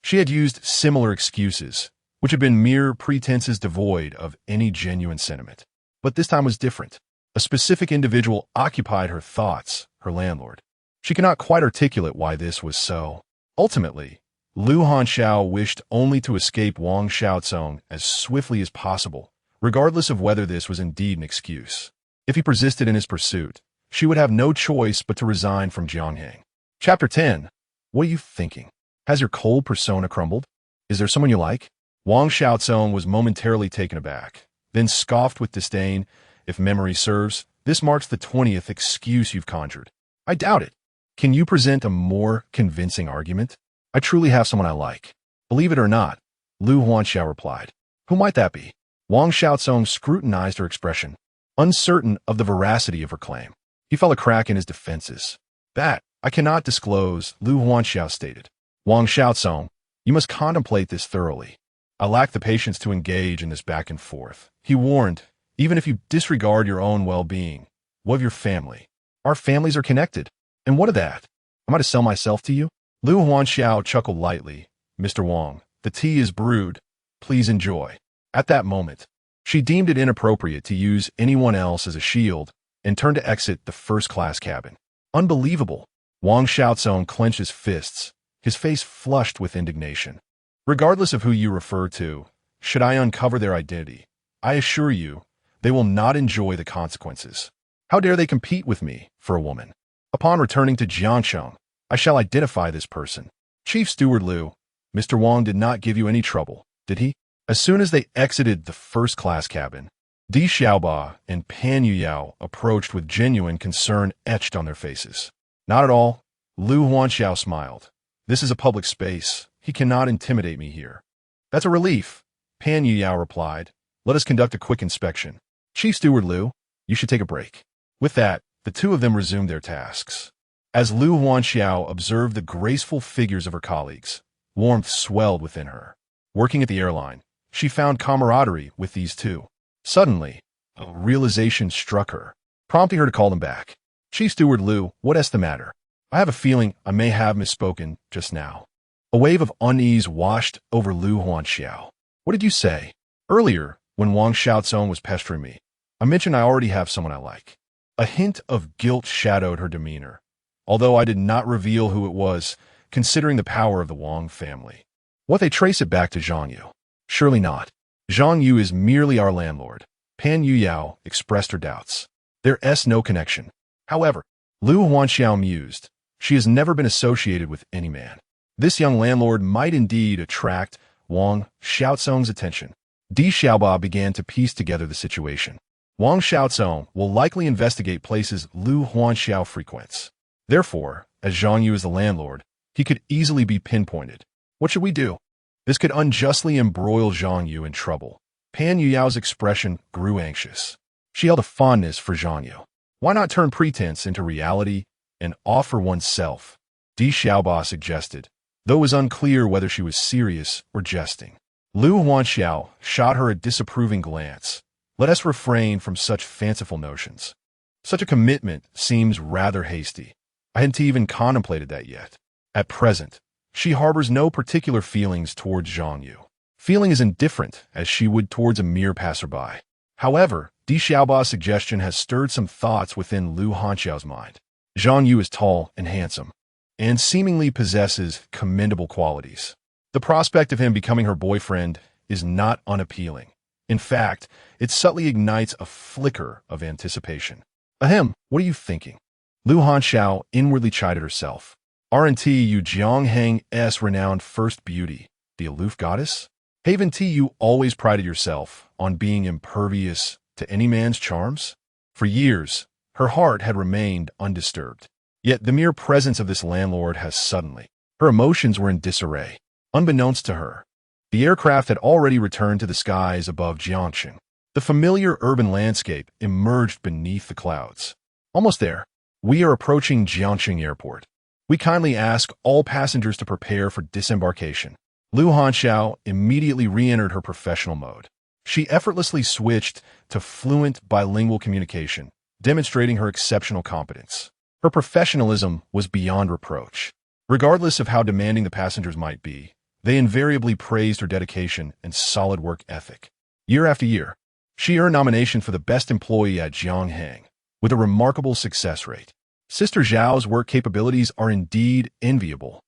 she had used similar excuses, which had been mere pretenses devoid of any genuine sentiment. But this time was different. A specific individual occupied her thoughts, her landlord. She could not quite articulate why this was so. Ultimately, Lu Hanxiao wished only to escape Wang Xiaozong as swiftly as possible, regardless of whether this was indeed an excuse. If he persisted in his pursuit, she would have no choice but to resign from Jiangheng. Chapter 10. What are you thinking? Has your cold persona crumbled? Is there someone you like? Wang Xiaozong was momentarily taken aback, then scoffed with disdain. If memory serves, this marks the 20th excuse you've conjured. I doubt it. Can you present a more convincing argument? I truly have someone I like. Believe it or not, Lu Hanxiao replied. Who might that be? Wang Xiaozong scrutinized her expression, uncertain of the veracity of her claim. He felt a crack in his defenses. That I cannot disclose, Lu Hanxiao stated. Wang Xiaozong, you must contemplate this thoroughly. I lack the patience to engage in this back and forth. He warned, even if you disregard your own well-being, what of your family? Our families are connected. And what of that? Am I to sell myself to you? Lu Hanxiao chuckled lightly. Mr. Wang, the tea is brewed. Please enjoy. At that moment, she deemed it inappropriate to use anyone else as a shield and turned to exit the first-class cabin. Unbelievable. Wang Xiaozong clenched his fists, his face flushed with indignation. Regardless of who you refer to, should I uncover their identity, I assure you, they will not enjoy the consequences. How dare they compete with me for a woman? Upon returning to Jiangsheng, I shall identify this person. Chief Steward Liu, Mr. Wang did not give you any trouble, did he? As soon as they exited the first-class cabin, Di Xiaoba and Pan Yuyao approached with genuine concern etched on their faces. Not at all. Lu Hanxiao smiled. This is a public space. He cannot intimidate me here. That's a relief, Pan Yuyao replied. Let us conduct a quick inspection. Chief Steward Liu, you should take a break. With that, the two of them resumed their tasks. As Lu Hanxiao observed the graceful figures of her colleagues, warmth swelled within her. Working at the airline, she found camaraderie with these two. Suddenly, a realization struck her, prompting her to call them back. Chief Steward Liu, what's the matter? I have a feeling I may have misspoken just now. A wave of unease washed over Lu Hanxiao. What did you say? Earlier, when Wang Xiaozong was pestering me, I mentioned I already have someone I like. A hint of guilt shadowed her demeanor, although I did not reveal who it was, considering the power of the Wang family. What they trace it back to Zhang Yu? Surely not. Zhang Yu is merely our landlord. Pan Yuyao expressed her doubts. There's no connection. However, Lu Hanxiao mused, she has never been associated with any man. This young landlord might indeed attract Wang Xiaozong's attention. Di Xiaoba began to piece together the situation. Wang Xiaozong will likely investigate places Lu Hanxiao frequents. Therefore, as Zhang Yu is the landlord, he could easily be pinpointed. What should we do? This could unjustly embroil Zhang Yu in trouble. Pan Yuyao's expression grew anxious. She held a fondness for Zhang Yu. Why not turn pretense into reality and offer oneself? Di Xiaoba suggested, though it was unclear whether she was serious or jesting. Lu Hanxiao shot her a disapproving glance. Let us refrain from such fanciful notions. Such a commitment seems rather hasty. I hadn't even contemplated that yet. At present, she harbors no particular feelings towards Zhang Yu. Feeling as indifferent as she would towards a mere passerby. However, Di Xiaoba's suggestion has stirred some thoughts within Lu Hanxiao's mind. Zhang Yu is tall and handsome, and seemingly possesses commendable qualities. The prospect of him becoming her boyfriend is not unappealing. In fact, it subtly ignites a flicker of anticipation. Ahem, what are you thinking? Lu Hanxiao inwardly chided herself. Aren't you Jiangheng's renowned first beauty, the aloof goddess? Haven't you always prided yourself on being impervious to any man's charms? For years, her heart had remained undisturbed. Yet the mere presence of this landlord has suddenly. Her emotions were in disarray. Unbeknownst to her, the aircraft had already returned to the skies above Jiangxing. The familiar urban landscape emerged beneath the clouds. Almost there. We are approaching Jiangxing Airport. We kindly ask all passengers to prepare for disembarkation. Lu Hanxiao immediately re-entered her professional mode. She effortlessly switched to fluent bilingual communication, demonstrating her exceptional competence. Her professionalism was beyond reproach. Regardless of how demanding the passengers might be, they invariably praised her dedication and solid work ethic. Year after year, she earned nomination for the best employee at Jiangheng, with a remarkable success rate. Sister Zhao's work capabilities are indeed enviable.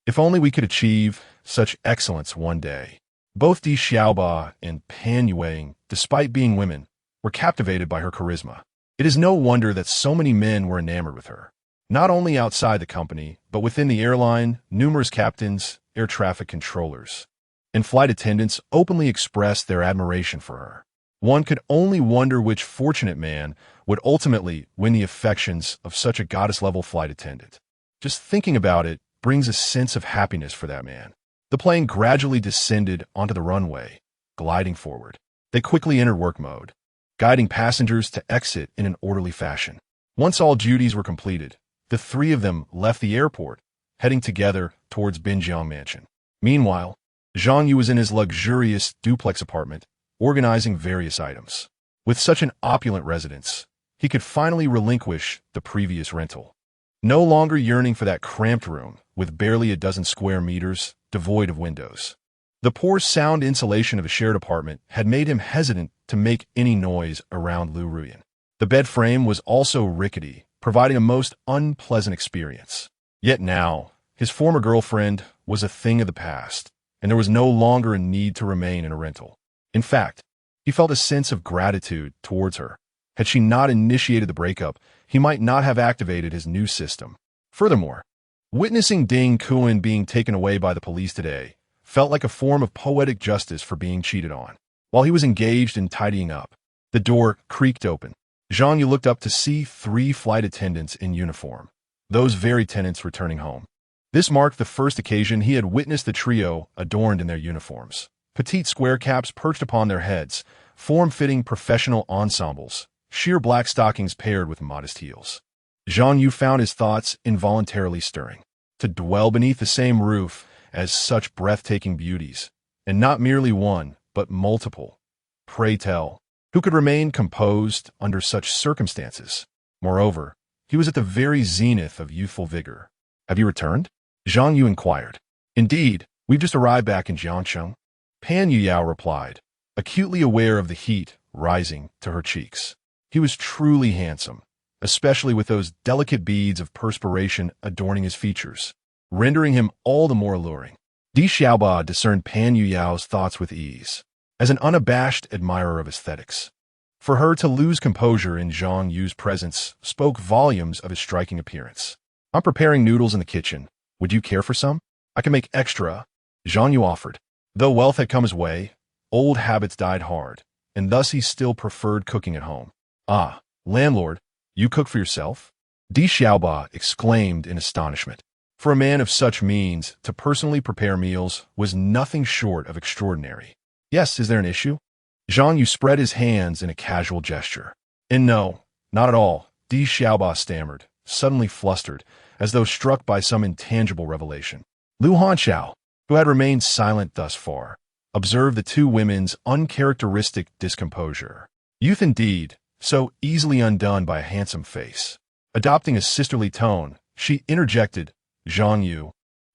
If only we could achieve such excellence one day. Both Di Xiaoba and Pan Yueying, despite being women, were captivated by her charisma. It is no wonder that so many men were enamored with her. Not only outside the company, but within the airline, numerous captains, air traffic controllers, and flight attendants openly expressed their admiration for her. One could only wonder which fortunate man would ultimately win the affections of such a goddess-level flight attendant. Just thinking about it brings a sense of happiness for that man. The plane gradually descended onto the runway, gliding forward. They quickly entered work mode, guiding passengers to exit in an orderly fashion. Once all duties were completed, the three of them left the airport, heading together towards Binjiang Mansion. Meanwhile, Zhang Yu was in his luxurious duplex apartment, organizing various items. With such an opulent residence, he could finally relinquish the previous rental. No longer yearning for that cramped room with barely a dozen square meters, devoid of windows. The poor sound insulation of a shared apartment had made him hesitant to make any noise around Lu Ruyan. The bed frame was also rickety, providing a most unpleasant experience. Yet now, his former girlfriend was a thing of the past, and there was no longer a need to remain in a rental. In fact, he felt a sense of gratitude towards her. Had she not initiated the breakup, he might not have activated his new system. Furthermore, witnessing Ding Kuan being taken away by the police today felt like a form of poetic justice for being cheated on. While he was engaged in tidying up, the door creaked open. Zhang Yu looked up to see 3 flight attendants in uniform, those very tenants returning home. This marked the first occasion he had witnessed the trio adorned in their uniforms. Petite square caps perched upon their heads, form-fitting professional ensembles, sheer black stockings paired with modest heels. Zhang Yu found his thoughts involuntarily stirring. To dwell beneath the same roof as such breathtaking beauties, and not merely one, but multiple. Pray tell, who could remain composed under such circumstances? Moreover, he was at the very zenith of youthful vigor. Have you returned? Zhang Yu inquired. Indeed, we've just arrived back in Jiangxing. Pan Yuyao replied, acutely aware of the heat rising to her cheeks. He was truly handsome, especially with those delicate beads of perspiration adorning his features, rendering him all the more alluring. Di Xiaoba discerned Pan Yuyao's thoughts with ease, as an unabashed admirer of aesthetics. For her to lose composure in Zhang Yu's presence spoke volumes of his striking appearance. I'm preparing noodles in the kitchen. Would you care for some? I can make extra, Zhang Yu offered. Though wealth had come his way, old habits died hard, and thus he still preferred cooking at home. Ah, landlord, you cook for yourself? Di Xiaoba exclaimed in astonishment. For a man of such means, to personally prepare meals was nothing short of extraordinary. Yes, is there an issue? Zhang Yu spread his hands in a casual gesture. And no, not at all, Di Xiaoba stammered, suddenly flustered, as though struck by some intangible revelation. Lu Hanxiao, who had remained silent thus far, observed the two women's uncharacteristic discomposure. Youth indeed, so easily undone by a handsome face. Adopting a sisterly tone, she interjected, Zhang Yu,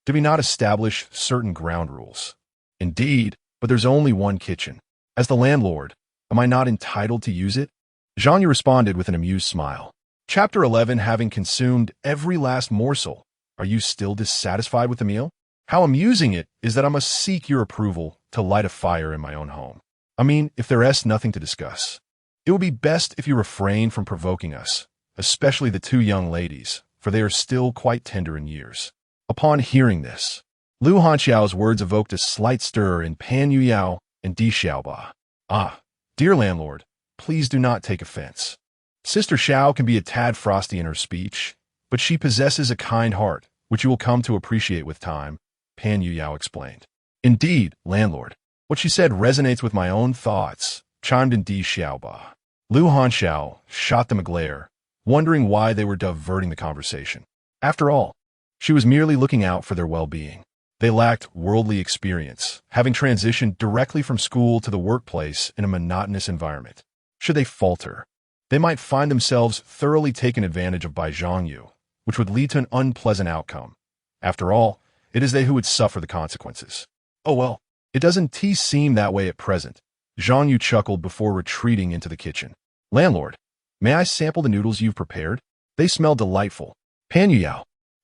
did we not establish certain ground rules? Indeed, but there's only one kitchen. As the landlord, am I not entitled to use it? Zhang Yu responded with an amused smile. Chapter 11. Having consumed every last morsel, are you still dissatisfied with the meal? How amusing it is that I must seek your approval to light a fire in my own home. I mean, if there is nothing to discuss, it would be best if you refrain from provoking us, especially the 2 young ladies, for they are still quite tender in years. Upon hearing this, Lu Hanxiao's words evoked a slight stir in Pan Yuyao and Di Xiaoba. Ah, dear landlord, please do not take offense. Sister Xiao can be a tad frosty in her speech, but she possesses a kind heart, which you will come to appreciate with time, Pan Yu explained. Indeed, landlord. What she said resonates with my own thoughts, chimed in Di Xiaoba. Lu Hanxiao shot them a glare, wondering why they were diverting the conversation. After all, she was merely looking out for their well-being. They lacked worldly experience, having transitioned directly from school to the workplace in a monotonous environment. Should they falter, they might find themselves thoroughly taken advantage of by Zhang Yu, which would lead to an unpleasant outcome. After all, it is they who would suffer the consequences. Oh well, it doesn't seem that way at present. Zhang Yu chuckled before retreating into the kitchen. Landlord, may I sample the noodles you've prepared? They smell delightful. Pan Yu,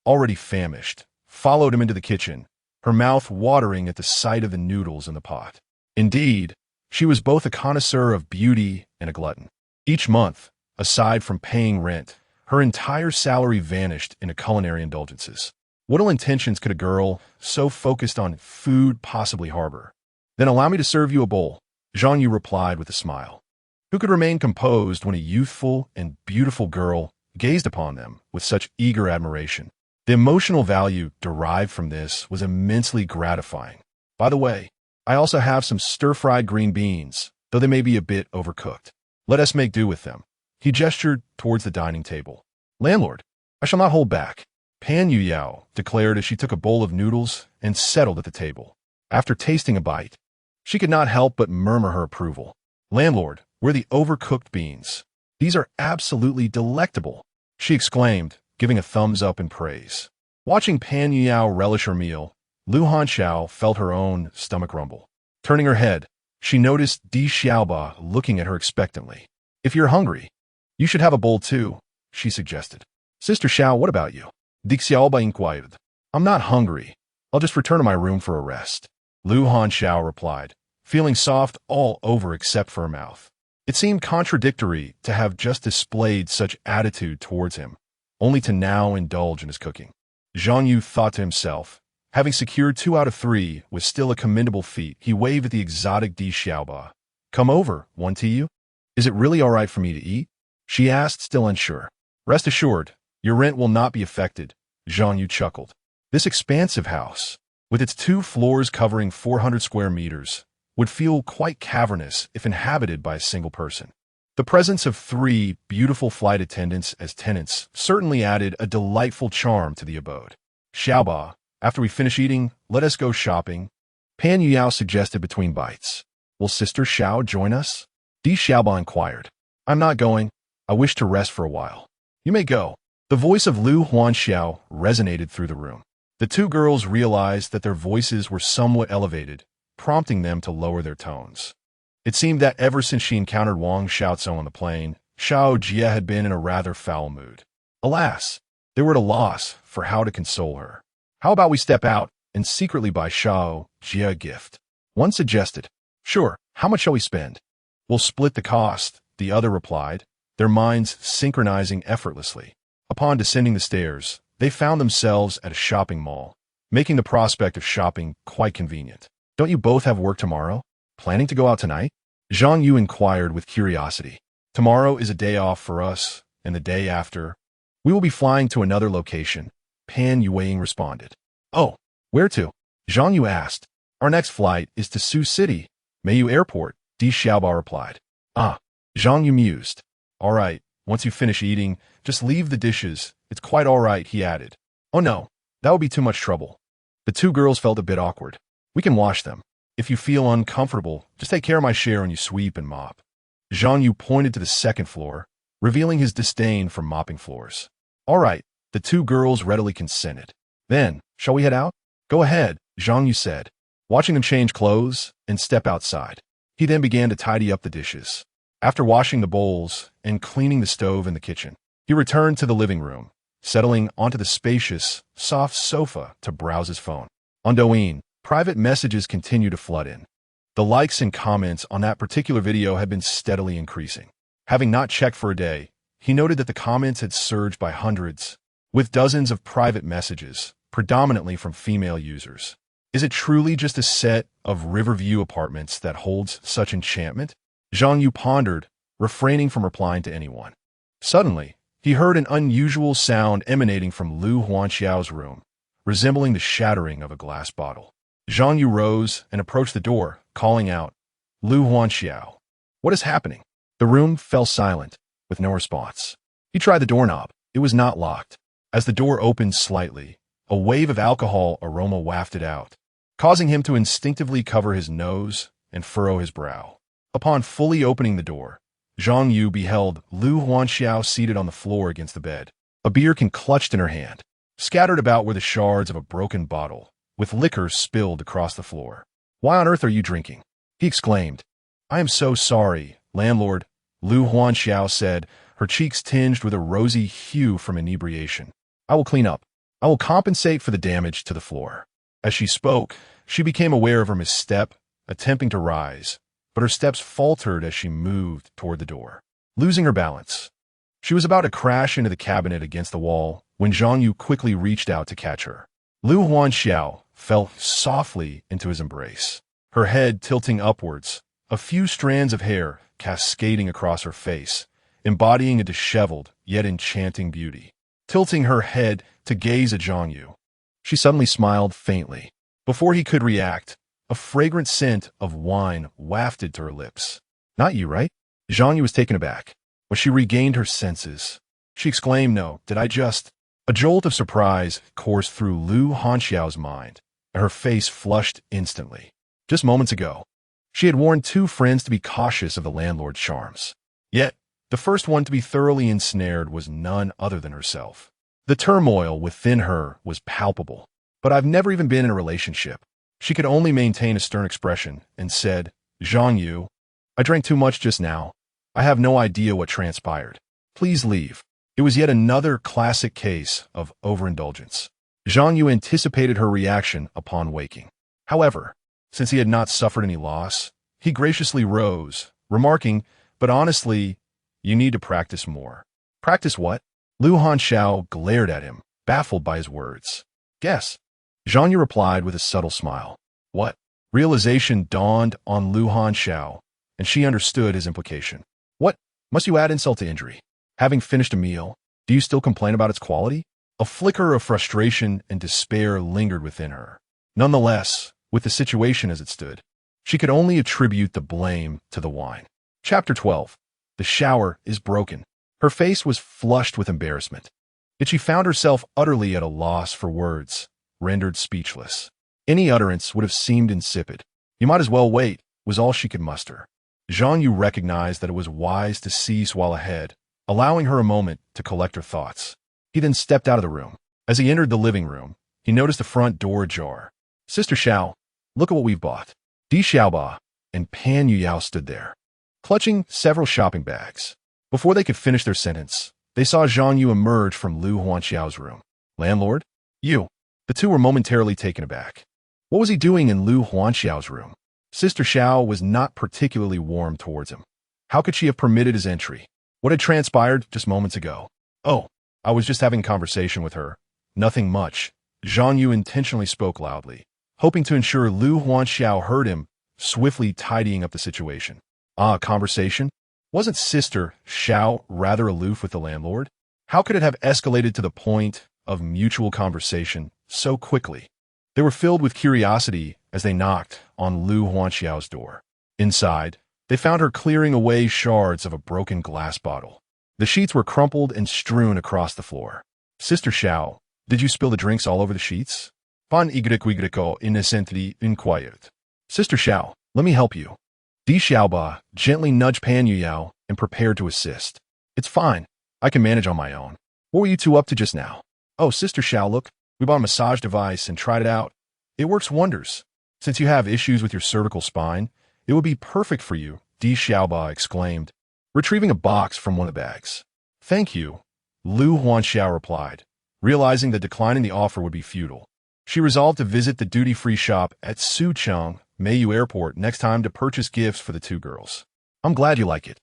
already famished, followed him into the kitchen, her mouth watering at the sight of the noodles in the pot. Indeed, she was both a connoisseur of beauty and a glutton. Each month, aside from paying rent, her entire salary vanished into culinary indulgences. What ill intentions could a girl so focused on food possibly harbor? Then allow me to serve you a bowl, Zhang Yu replied with a smile. Who could remain composed when a youthful and beautiful girl gazed upon them with such eager admiration? The emotional value derived from this was immensely gratifying. By the way, I also have some stir-fried green beans, though they may be a bit overcooked. Let us make do with them. He gestured towards the dining table. Landlord, I shall not hold back, Pan Yu declared as she took a bowl of noodles and settled at the table. After tasting a bite, she could not help but murmur her approval. Landlord, where the overcooked beans? These are absolutely delectable, she exclaimed, giving a thumbs up in praise. Watching Pan Yu relish her meal, Lu Hanxiao felt her own stomach rumble. Turning her head, she noticed Di Xiaoba looking at her expectantly. If you're hungry, you should have a bowl too, she suggested. Sister Xiao, what about you? Di Xiaoba inquired. I'm not hungry. I'll just return to my room for a rest, Lu Hanxiao replied, feeling soft all over except for her mouth. It seemed contradictory to have just displayed such attitude towards him, only to now indulge in his cooking. Zhang Yu thought to himself, having secured 2 out of 3 was still a commendable feat. He waved at the exotic Di Xiaoba. Come over, one to you? Is it really all right for me to eat? She asked, still unsure. Rest assured, your rent will not be affected, Zhang Yu chuckled. This expansive house, with its 2 floors covering 400 square meters, would feel quite cavernous if inhabited by a single person. The presence of 3 beautiful flight attendants as tenants certainly added a delightful charm to the abode. Xiaoba, after we finish eating, let us go shopping, Pan Yu suggested between bites. Will Sister Xiao join us? Di Xiaoba inquired. I'm not going. I wish to rest for a while. You may go. The voice of Lu Hanxiao resonated through the room. The 2 girls realized that their voices were somewhat elevated, prompting them to lower their tones. It seemed that ever since she encountered Wang Xiaotsong on the plane, Xiao Jie had been in a rather foul mood. Alas, they were at a loss for how to console her. How about we step out and secretly buy Xiao Jie a gift? One suggested. Sure, how much shall we spend? We'll split the cost, the other replied, their minds synchronizing effortlessly. Upon descending the stairs, they found themselves at a shopping mall, making the prospect of shopping quite convenient. Don't you both have work tomorrow? Planning to go out tonight? Zhang Yu inquired with curiosity. Tomorrow is a day off for us, and the day after, we will be flying to another location, Pan Yu responded. Oh, where to? Zhang Yu asked. Our next flight is to Sioux City, Mayu Airport, Di Xiaoba replied. Ah, Zhang Yu mused. All right, once you finish eating, just leave the dishes. It's quite all right, he added. Oh no, that would be too much trouble. The 2 girls felt a bit awkward. We can wash them. If you feel uncomfortable, just take care of my share when you sweep and mop. Zhang Yu pointed to the 2nd floor, revealing his disdain for mopping floors. All right, the 2 girls readily consented. Then, shall we head out? Go ahead, Zhang Yu said, watching them change clothes and step outside. He then began to tidy up the dishes. After washing the bowls and cleaning the stove in the kitchen, he returned to the living room, settling onto the spacious, soft sofa to browse his phone. On Douyin, private messages continue to flood in. The likes and comments on that particular video had been steadily increasing. Having not checked for a day, he noted that the comments had surged by hundreds, with dozens of private messages, predominantly from female users. Is it truly just a set of Riverview apartments that holds such enchantment? Zhang Yu pondered, refraining from replying to anyone. Suddenly, he heard an unusual sound emanating from Lu Hanxiao's room. resembling the shattering of a glass bottle. Zhang Yu rose and approached the door, calling out, "Lu Huanxiao, what is happening?" The room fell silent, with no response. He tried the doorknob. It was not locked. As the door opened slightly, a wave of alcohol aroma wafted out, causing him to instinctively cover his nose and furrow his brow. Upon fully opening the door, Zhang Yu beheld Lu Huanxiao seated on the floor against the bed, a beer can clutched in her hand. Scattered about were the shards of a broken bottle, with liquor spilled across the floor. "Why on earth are you drinking?" he exclaimed. "I am so sorry, landlord," Lu Huanxiao said, her cheeks tinged with a rosy hue from inebriation. "I will clean up. I will compensate for the damage to the floor." As she spoke, she became aware of her misstep, attempting to rise, but her steps faltered as she moved toward the door. Losing her balance, she was about to crash into the cabinet against the wall when Zhang Yu quickly reached out to catch her. Lu Huanxiao fell softly into his embrace, her head tilting upwards, a few strands of hair cascading across her face, embodying a disheveled yet enchanting beauty. Tilting her head to gaze at Zhang Yu, she suddenly smiled faintly. Before he could react, a fragrant scent of wine wafted to her lips. "Not you, right?" Zhang Yu was taken aback. When she regained her senses, she exclaimed, "No, did I just—" A jolt of surprise coursed through Lu Huanxiao's mind, and her face flushed instantly. Just moments ago, she had warned two friends to be cautious of the landlord's charms. Yet, the first one to be thoroughly ensnared was none other than herself. The turmoil within her was palpable. "But I've never even been in a relationship." She could only maintain a stern expression and said, "Zhang Yu, I drank too much just now. I have no idea what transpired. Please leave." It was yet another classic case of overindulgence. Zhang Yu anticipated her reaction upon waking. However, since he had not suffered any loss, he graciously rose, remarking, "But honestly, you need to practice more." "Practice what?" Lu Huanxiao glared at him, baffled by his words. "Guess." Zhang Yu replied with a subtle smile. "What?" Realization dawned on Lu Huanxiao, and she understood his implication. "What? Must you add insult to injury? Having finished a meal, do you still complain about its quality?" A flicker of frustration and despair lingered within her. Nonetheless, with the situation as it stood, she could only attribute the blame to the wine. Chapter 12. The shower is broken. Her face was flushed with embarrassment. Yet she found herself utterly at a loss for words, rendered speechless. Any utterance would have seemed insipid. "You might as well wait," was all she could muster. Zhang Yu recognized that it was wise to cease while ahead, allowing her a moment to collect her thoughts. He then stepped out of the room. As he entered the living room, he noticed the front door ajar. "Sister Xiao, look at what we've bought." Di Xiaoba and Pan Yuyao stood there, clutching several shopping bags. Before they could finish their sentence, they saw Zhang Yu emerge from Lu Huanxiao's room. "Landlord? You?" The two were momentarily taken aback. What was he doing in Lu Huanxiao's room? Sister Xiao was not particularly warm towards him. How could she have permitted his entry? What had transpired just moments ago? "Oh, I was just having a conversation with her. Nothing much." Zhang Yu intentionally spoke loudly, hoping to ensure Lu Huanxiao heard him, swiftly tidying up the situation. Conversation? Wasn't Sister Xiao rather aloof with the landlord? How could it have escalated to the point of mutual conversation so quickly? They were filled with curiosity as they knocked on Lu Huanxiao's door. Inside, they found her clearing away shards of a broken glass bottle. The sheets were crumpled and strewn across the floor. "Sister Xiao, did you spill the drinks all over the sheets?" Pan Ygriko innocently inquired. "Sister Xiao, let me help you." Di Xiaoba gently nudged Pan Yuyao and prepared to assist. "It's fine. I can manage on my own. What were you two up to just now?" "Oh, Sister Xiao, look. We bought a massage device and tried it out. It works wonders. Since you have issues with your cervical spine, it would be perfect for you," Di Xiaoba exclaimed, retrieving a box from one of the bags. "Thank you," Lu Huanxiao replied, realizing that declining the offer would be futile. She resolved to visit the duty-free shop at Sucheng Mayu Airport next time to purchase gifts for the two girls. "I'm glad you like it.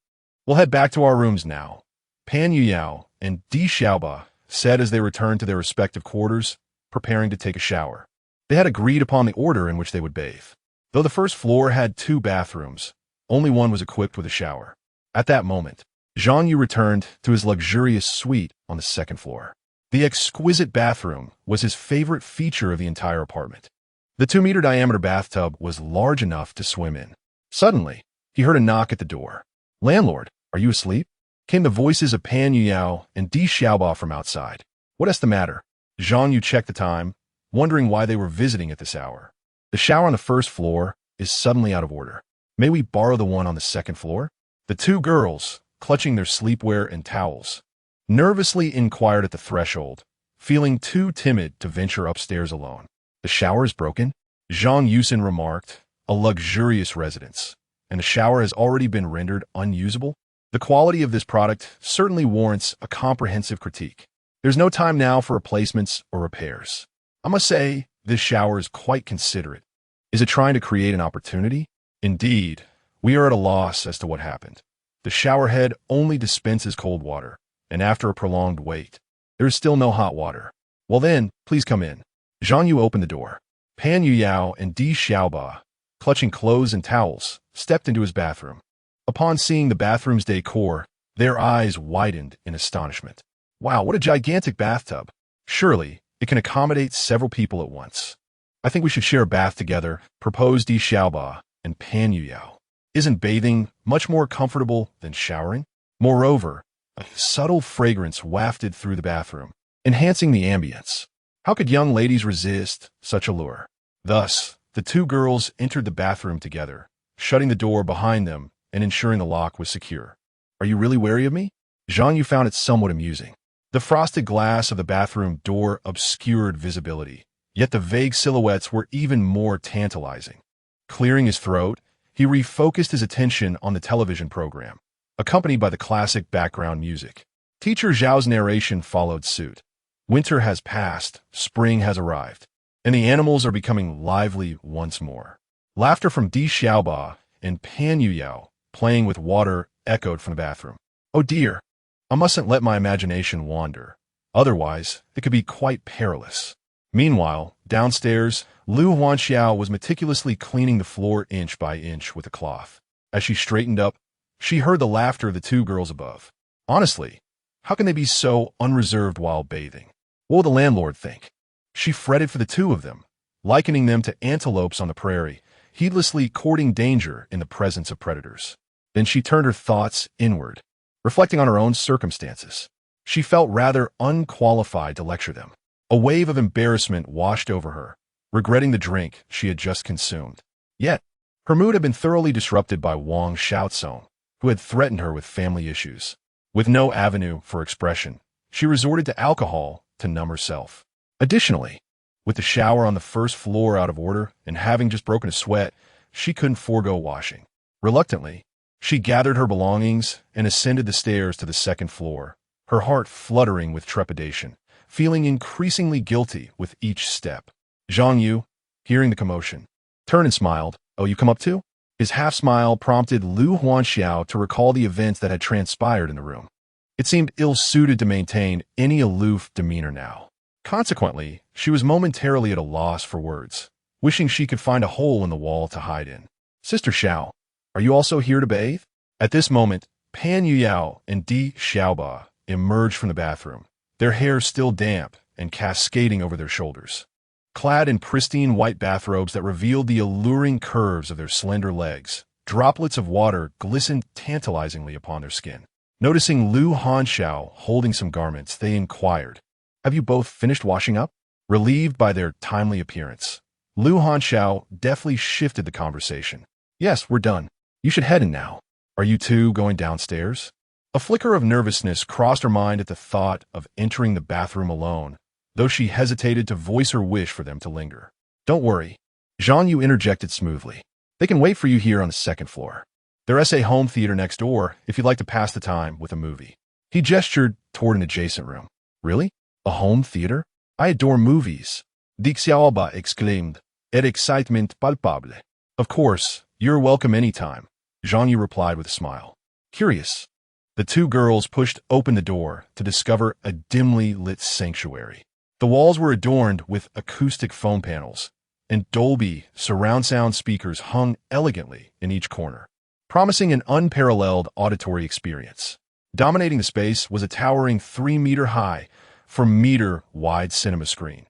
We'll head back to our rooms now," Pan Yuyao and Di Xiaoba said as they returned to their respective quarters, preparing to take a shower. They had agreed upon the order in which they would bathe. Though the first floor had 2 bathrooms, only one was equipped with a shower. At that moment, Zhang Yu returned to his luxurious suite on the second floor. The exquisite bathroom was his favorite feature of the entire apartment. The 2-meter diameter bathtub was large enough to swim in. Suddenly, he heard a knock at the door. "Landlord, are you asleep?" Came the voices of Pan Yuyao and Di Xiaoba from outside. "What's the matter?" Zhang Yu checked the time, wondering why they were visiting at this hour. "The shower on the first floor is suddenly out of order. May we borrow the one on the second floor?" The two girls, clutching their sleepwear and towels, nervously inquired at the threshold, feeling too timid to venture upstairs alone. "The shower is broken," Zhang Yusin remarked, "a luxurious residence, and the shower has already been rendered unusable. The quality of this product certainly warrants a comprehensive critique. There's no time now for replacements or repairs. I must say, this shower is quite considerate. Is it trying to create an opportunity? Indeed, we are at a loss as to what happened. The shower head only dispenses cold water, and after a prolonged wait, there is still no hot water. Well then, please come in." Zhang Yu opened the door. Pan Yuyao and Di Xiaoba, clutching clothes and towels, stepped into his bathroom. Upon seeing the bathroom's decor, their eyes widened in astonishment. "Wow, what a gigantic bathtub. Surely, it can accommodate several people at once. I think we should share a bath together," proposed Di Xiaoba and Pan Yuyao. "Isn't bathing much more comfortable than showering?" Moreover, a subtle fragrance wafted through the bathroom, enhancing the ambience. How could young ladies resist such allure? Thus, the two girls entered the bathroom together, shutting the door behind them and ensuring the lock was secure. "Are you really wary of me?" Zhang Yu found it somewhat amusing. The frosted glass of the bathroom door obscured visibility, yet the vague silhouettes were even more tantalizing. Clearing his throat, he refocused his attention on the television program, accompanied by the classic background music. Teacher Zhao's narration followed suit. Winter has passed, spring has arrived, and the animals are becoming lively once more. Laughter from Di Xiaoba and Pan Yuyao, playing with water, echoed from the bathroom. "Oh dear, I mustn't let my imagination wander. Otherwise, it could be quite perilous." Meanwhile, downstairs, Lu Huanxiao was meticulously cleaning the floor inch by inch with a cloth. As she straightened up, she heard the laughter of the two girls above. Honestly, how can they be so unreserved while bathing? What will the landlord think? She fretted for the two of them, likening them to antelopes on the prairie, heedlessly courting danger in the presence of predators. Then she turned her thoughts inward, reflecting on her own circumstances. She felt rather unqualified to lecture them. A wave of embarrassment washed over her, regretting the drink she had just consumed. Yet, her mood had been thoroughly disrupted by Wang Xiaocong, who had threatened her with family issues. With no avenue for expression, she resorted to alcohol to numb herself. Additionally, with the shower on the first floor out of order and having just broken a sweat, she couldn't forego washing. Reluctantly, she gathered her belongings and ascended the stairs to the second floor, her heart fluttering with trepidation, feeling increasingly guilty with each step. Zhang Yu, hearing the commotion, turned and smiled. "Oh, you come up too?" His half-smile prompted Lu Huanxiao to recall the events that had transpired in the room. It seemed ill-suited to maintain any aloof demeanor now. Consequently, she was momentarily at a loss for words, wishing she could find a hole in the wall to hide in. "Sister Xiao, are you also here to bathe?" At this moment, Pan Yuyao and Di Xiaoba emerged from the bathroom, their hair still damp and cascading over their shoulders. Clad in pristine white bathrobes that revealed the alluring curves of their slender legs, droplets of water glistened tantalizingly upon their skin. Noticing Lu Hanxiao holding some garments, they inquired, "Have you both finished washing up?" Relieved by their timely appearance, Lu Hanxiao deftly shifted the conversation. "Yes, we're done. You should head in now. Are you two going downstairs?" A flicker of nervousness crossed her mind at the thought of entering the bathroom alone, though she hesitated to voice her wish for them to linger. "Don't worry," Zhang Yu interjected smoothly. "They can wait for you here on the second floor. There's a home theater next door if you'd like to pass the time with a movie." He gestured toward an adjacent room. "Really? A home theater? I adore movies," Di Xiaoba exclaimed, et excitement palpable. "Of course, you're welcome any time," Zhang Yu replied with a smile. Curious, the two girls pushed open the door to discover a dimly lit sanctuary. The walls were adorned with acoustic foam panels, and Dolby surround sound speakers hung elegantly in each corner, promising an unparalleled auditory experience. Dominating the space was a towering 3-meter-high, 4-meter-wide cinema screen,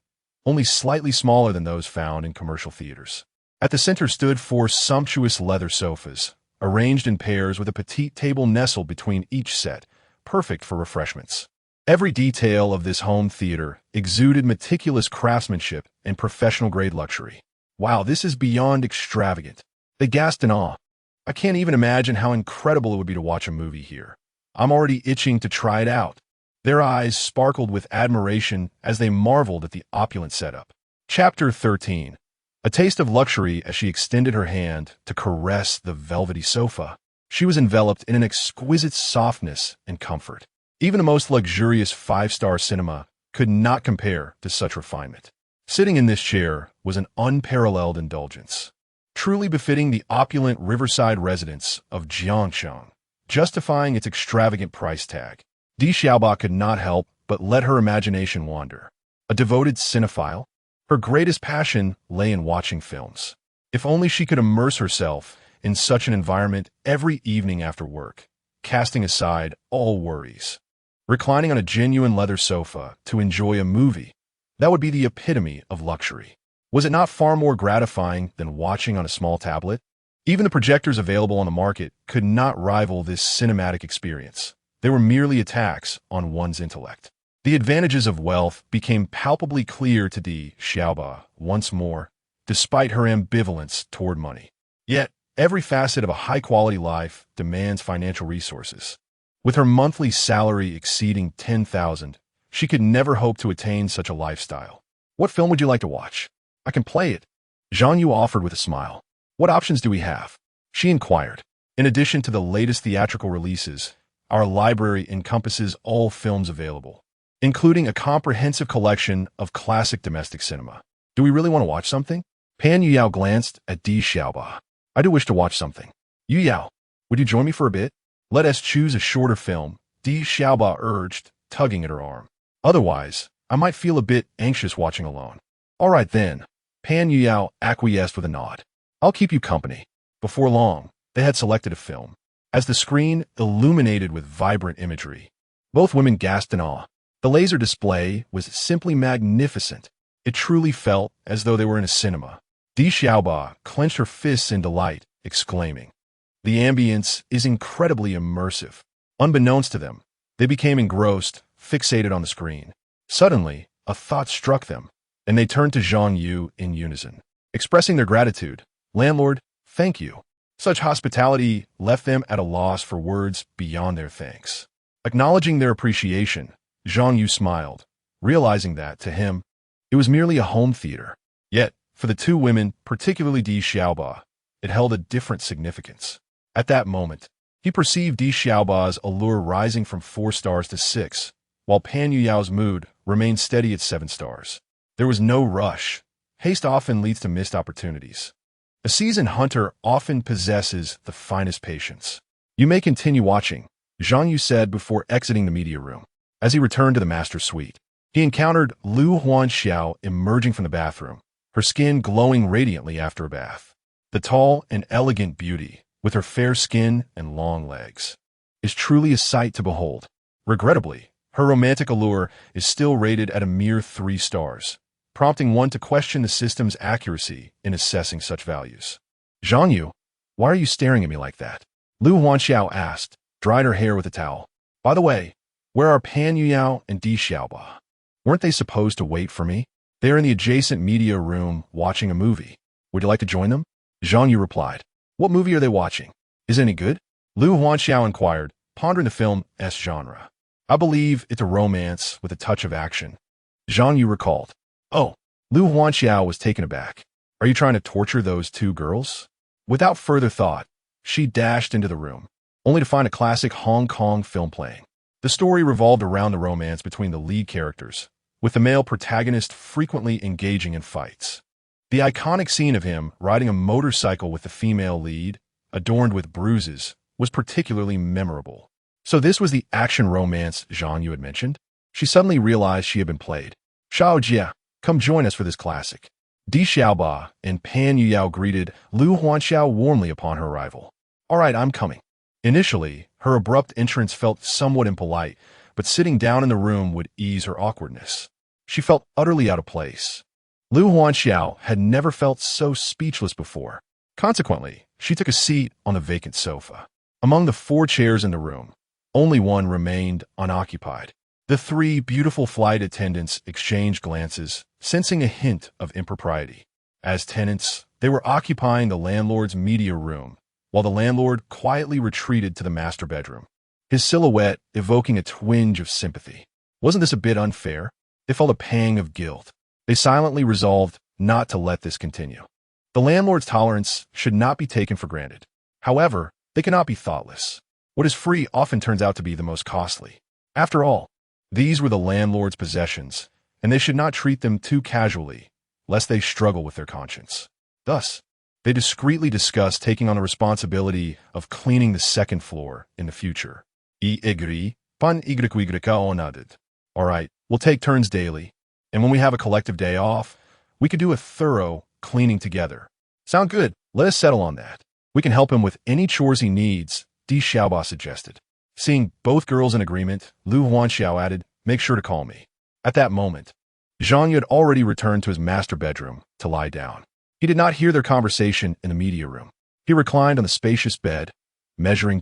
only slightly smaller than those found in commercial theaters. At the center stood 4 sumptuous leather sofas, arranged in pairs with a petite table nestled between each set, perfect for refreshments. Every detail of this home theater exuded meticulous craftsmanship and professional-grade luxury. Wow, this is beyond extravagant. They gasped in awe. I can't even imagine how incredible it would be to watch a movie here. I'm already itching to try it out. Their eyes sparkled with admiration as they marveled at the opulent setup. Chapter 13. A taste of luxury as she extended her hand to caress the velvety sofa. She was enveloped in an exquisite softness and comfort. Even the most luxurious 5-star cinema could not compare to such refinement. Sitting in this chair was an unparalleled indulgence, truly befitting the opulent riverside residents of Jiangshang, justifying its extravagant price tag. Di Xiaoba could not help but let her imagination wander. A devoted cinephile, her greatest passion lay in watching films. If only she could immerse herself in such an environment every evening after work, casting aside all worries. Reclining on a genuine leather sofa to enjoy a movie, that would be the epitome of luxury. Was it not far more gratifying than watching on a small tablet? Even the projectors available on the market could not rival this cinematic experience. They were merely attacks on one's intellect. The advantages of wealth became palpably clear to Di Xiaoba once more, despite her ambivalence toward money. Yet, every facet of a high-quality life demands financial resources. With her monthly salary exceeding 10,000, she could never hope to attain such a lifestyle. What film would you like to watch? I can play it, Zhang Yu offered with a smile. What options do we have? She inquired. In addition to the latest theatrical releases, our library encompasses all films available, including a comprehensive collection of classic domestic cinema. Do we really want to watch something? Pan Yuyao glanced at Di Xiaoba. I do wish to watch something. Yuyao, would you join me for a bit? Let us choose a shorter film, Di Xiaoba urged, tugging at her arm. Otherwise, I might feel a bit anxious watching alone. All right then, Pan Yuyao acquiesced with a nod. I'll keep you company. Before long, they had selected a film. As the screen illuminated with vibrant imagery, both women gasped in awe. The laser display was simply magnificent. It truly felt as though they were in a cinema. Di Xiaoba clenched her fists in delight, exclaiming, "The ambience is incredibly immersive." Unbeknownst to them, they became engrossed, fixated on the screen. Suddenly, a thought struck them, and they turned to Zhang Yu in unison, expressing their gratitude. "Landlord, thank you." Such hospitality left them at a loss for words beyond their thanks. Acknowledging their appreciation, Zhang Yu smiled, realizing that, to him, it was merely a home theater. Yet, for the two women, particularly Di Xiaoba, it held a different significance. At that moment, he perceived Di Xiaoba's allure rising from 4 stars to 6, while Pan Yuyao's mood remained steady at 7 stars. There was no rush. Haste often leads to missed opportunities. A seasoned hunter often possesses the finest patience. You may continue watching, Zhang Yu said before exiting the media room. As he returned to the master suite, he encountered Lu Huanxiao emerging from the bathroom, her skin glowing radiantly after a bath. The tall and elegant beauty, with her fair skin and long legs, is truly a sight to behold. Regrettably, her romantic allure is still rated at a mere 3 stars, prompting one to question the system's accuracy in assessing such values. "Zhang Yu, why are you staring at me like that?" Lu Huanxiao asked, dried her hair with a towel. "By the way, where are Pan Yuyao and Di Xiaoba? Weren't they supposed to wait for me? They are in the adjacent media room watching a movie. Would you like to join them?" Zhang Yu replied. "What movie are they watching? Is it any good?" Lu Huanxiao inquired, pondering the film's genre. "I believe it's a romance with a touch of action," Zhang Yu recalled. "Oh," Lu Huanxiao was taken aback. "Are you trying to torture those 2 girls?" Without further thought, she dashed into the room, only to find a classic Hong Kong film playing. The story revolved around the romance between the lead characters, with the male protagonist frequently engaging in fights. The iconic scene of him riding a motorcycle with the female lead, adorned with bruises, was particularly memorable. So this was the action romance Zhang Yu had mentioned? She suddenly realized she had been played. "Xiao Jia, come join us for this classic." Di Xiaoba and Pan Yuyao greeted Lu Huanxiao warmly upon her arrival. "All right, I'm coming." Initially, her abrupt entrance felt somewhat impolite, but sitting down in the room would ease her awkwardness. She felt utterly out of place. Lu Huanxiao had never felt so speechless before. Consequently, she took a seat on the vacant sofa. Among the 4 chairs in the room, only one remained unoccupied. The 3 beautiful flight attendants exchanged glances, sensing a hint of impropriety. As tenants, they were occupying the landlord's media room, while the landlord quietly retreated to the master bedroom, his silhouette evoking a twinge of sympathy. Wasn't this a bit unfair? They felt a pang of guilt. They silently resolved not to let this continue. The landlord's tolerance should not be taken for granted. However, they cannot be thoughtless. What is free often turns out to be the most costly. After all, these were the landlord's possessions, and they should not treat them too casually, lest they struggle with their conscience. Thus, they discreetly discussed taking on the responsibility of cleaning the 2nd floor in the future. All right, we'll take turns daily, and when we have a collective day off, we could do a thorough cleaning together. Sound good? Let us settle on that. We can help him with any chores he needs, Di Xiaoba suggested. Seeing both girls in agreement, Lu Huanxiao added, "Make sure to call me." At that moment, Zhang Yu had already returned to his master bedroom to lie down. He did not hear their conversation in the media room. He reclined on the spacious bed, measuring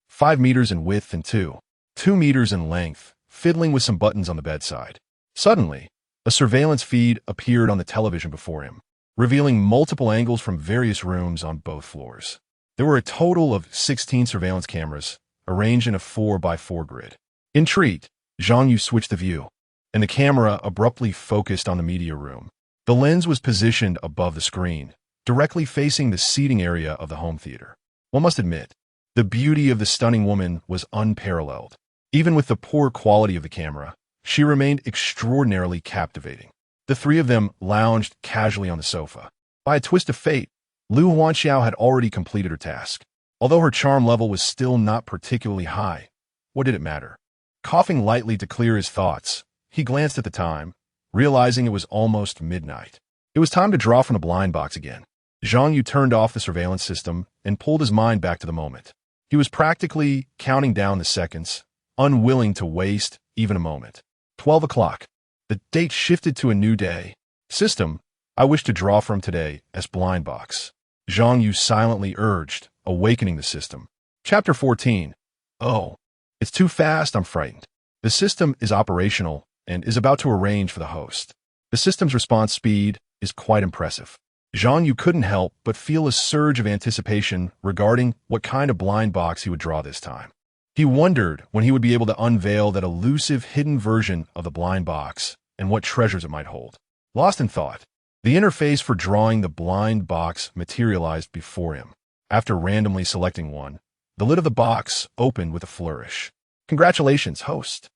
5 meters in width and 2 meters in length, fiddling with some buttons on the bedside. Suddenly, a surveillance feed appeared on the television before him, revealing multiple angles from various rooms on both floors. There were a total of 16 surveillance cameras, arranged in a 4x4 grid. Intrigued, Zhang Yu switched the view, and the camera abruptly focused on the media room. The lens was positioned above the screen, directly facing the seating area of the home theater. One must admit, the beauty of the stunning woman was unparalleled. Even with the poor quality of the camera, she remained extraordinarily captivating. The 3 of them lounged casually on the sofa. By a twist of fate, Lu Huanxiao had already completed her task. Although her charm level was still not particularly high, what did it matter? Coughing lightly to clear his thoughts, he glanced at the time, realizing it was almost midnight. It was time to draw from the blind box again. Zhang Yu turned off the surveillance system and pulled his mind back to the moment. He was practically counting down the seconds, unwilling to waste even a moment. 12 o'clock. The date shifted to a new day. System, I wish to draw from today as blind box. Zhang Yu silently urged, awakening the system. Chapter 14. Oh, it's too fast, I'm frightened. The system is operational and is about to arrange for the host. The system's response speed is quite impressive. Zhang Yu couldn't help but feel a surge of anticipation regarding what kind of blind box he would draw this time. He wondered when he would be able to unveil that elusive hidden version of the blind box and what treasures it might hold. Lost in thought, the interface for drawing the blind box materialized before him. After randomly selecting one, the lid of the box opened with a flourish. Congratulations, host.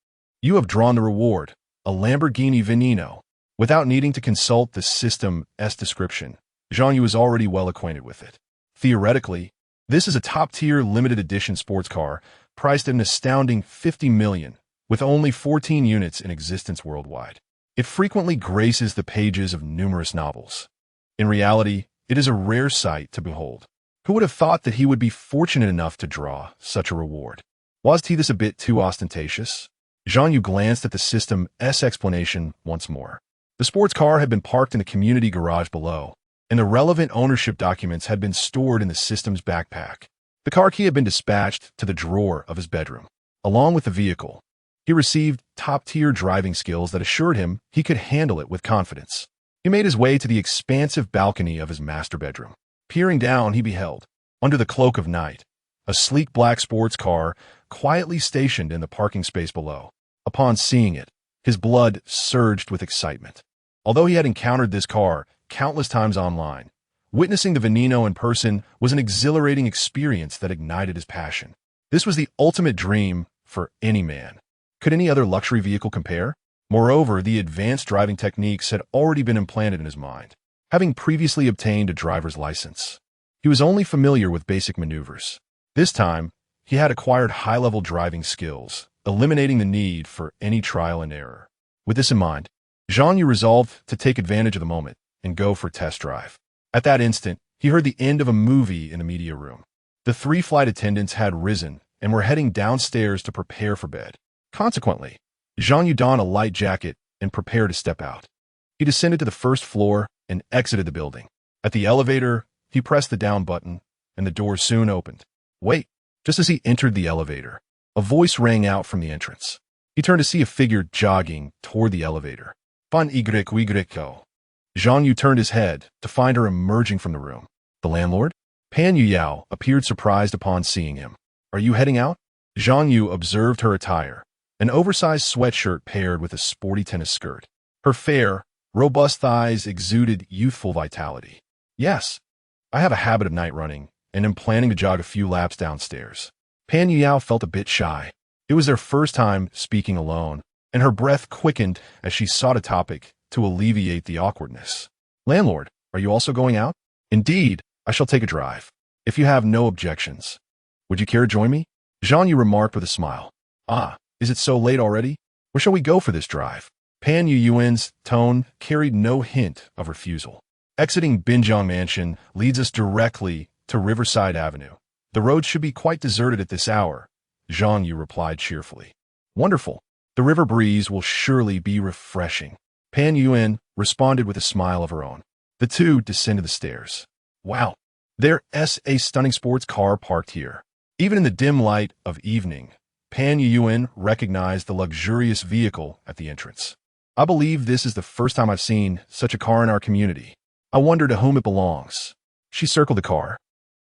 You have drawn the reward, a Lamborghini Veneno. Without needing to consult the system's description, Zhang Yu was already well acquainted with it. Theoretically, this is a top-tier limited edition sports car priced at an astounding 50 million, with only 14 units in existence worldwide. It frequently graces the pages of numerous novels. In reality, it is a rare sight to behold. Who would have thought that he would be fortunate enough to draw such a reward? Was he this a bit too ostentatious? Zhang Yu glanced at the system's explanation once more. The sports car had been parked in the community garage below, and the relevant ownership documents had been stored in the system's backpack. The car key had been dispatched to the drawer of his bedroom. Along with the vehicle, he received top-tier driving skills that assured him he could handle it with confidence. He made his way to the expansive balcony of his master bedroom. Peering down, he beheld, under the cloak of night, a sleek black sports car quietly stationed in the parking space below. Upon seeing it, his blood surged with excitement. Although he had encountered this car countless times online, witnessing the Veneno in person was an exhilarating experience that ignited his passion. This was the ultimate dream for any man. Could any other luxury vehicle compare? Moreover, the advanced driving techniques had already been implanted in his mind. Having previously obtained a driver's license, he was only familiar with basic maneuvers. This time, he had acquired high-level driving skills, eliminating the need for any trial and error. With this in mind, Zhang Yu resolved to take advantage of the moment and go for a test drive. At that instant, he heard the end of a movie in the media room. The 3 flight attendants had risen and were heading downstairs to prepare for bed. Consequently, Zhang Yu donned a light jacket and prepared to step out. He descended to the first floor and exited the building. At the elevator, he pressed the down button, and the door soon opened. Wait! Just as he entered the elevator, a voice rang out from the entrance. He turned to see a figure jogging toward the elevator. Bon y. Zhang Yu turned his head to find her emerging from the room. The landlord? Pan Yuyao appeared surprised upon seeing him. Are you heading out? Zhang Yu observed her attire, an oversized sweatshirt paired with a sporty tennis skirt. Her fair, robust thighs exuded youthful vitality. Yes, I have a habit of night running, and am planning to jog a few laps downstairs. Pan Yuyao felt a bit shy. It was their first time speaking alone, and her breath quickened as she sought a topic to alleviate the awkwardness. Landlord, are you also going out? Indeed, I shall take a drive. If you have no objections. Would you care to join me? Zhang Yu remarked with a smile. Ah, is it so late already? Where shall we go for this drive? Pan Yuyuan's tone carried no hint of refusal. Exiting Binjiang Mansion leads us directly to Riverside Avenue. The road should be quite deserted at this hour, Zhang Yu replied cheerfully. Wonderful. The river breeze will surely be refreshing. Pan Yuan responded with a smile of her own. The two descended the stairs. Wow, there's a stunning sports car parked here. Even in the dim light of evening, Pan Yuan recognized the luxurious vehicle at the entrance. I believe this is the first time I've seen such a car in our community. I wonder to whom it belongs. She circled the car,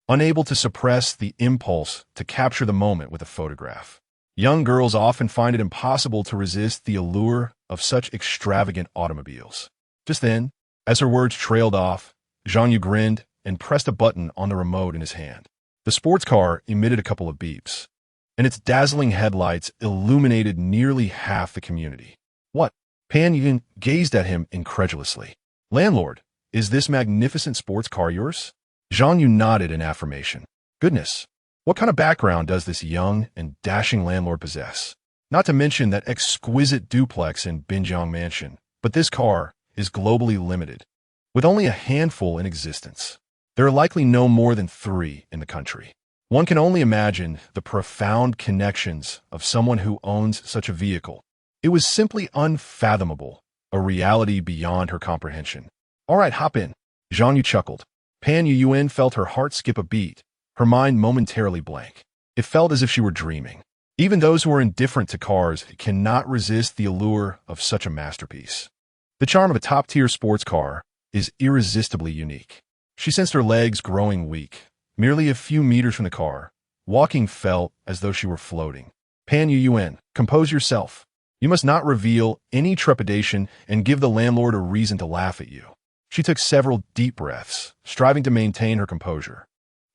unable to suppress the impulse to capture the moment with a photograph. Young girls often find it impossible to resist the allure of such extravagant automobiles. Just then, as her words trailed off, Zhang Yu grinned and pressed a button on the remote in his hand. The sports car emitted a couple of beeps, and its dazzling headlights illuminated nearly half the community. What? Pan Yun gazed at him incredulously. Landlord, is this magnificent sports car yours? Zhang Yu nodded in affirmation. Goodness, what kind of background does this young and dashing landlord possess? Not to mention that exquisite duplex in Binjiang Mansion, but this car is globally limited, with only a handful in existence. There are likely no more than 3 in the country. One can only imagine the profound connections of someone who owns such a vehicle. It was simply unfathomable, a reality beyond her comprehension. All right, hop in. Zhang Yu chuckled. Pan Yuyuan felt her heart skip a beat, her mind momentarily blank. It felt as if she were dreaming. Even those who are indifferent to cars cannot resist the allure of such a masterpiece. The charm of a top-tier sports car is irresistibly unique. She sensed her legs growing weak. Merely a few meters from the car, walking felt as though she were floating. Pan Yuyuan, compose yourself. You must not reveal any trepidation and give the landlord a reason to laugh at you. She took several deep breaths, striving to maintain her composure.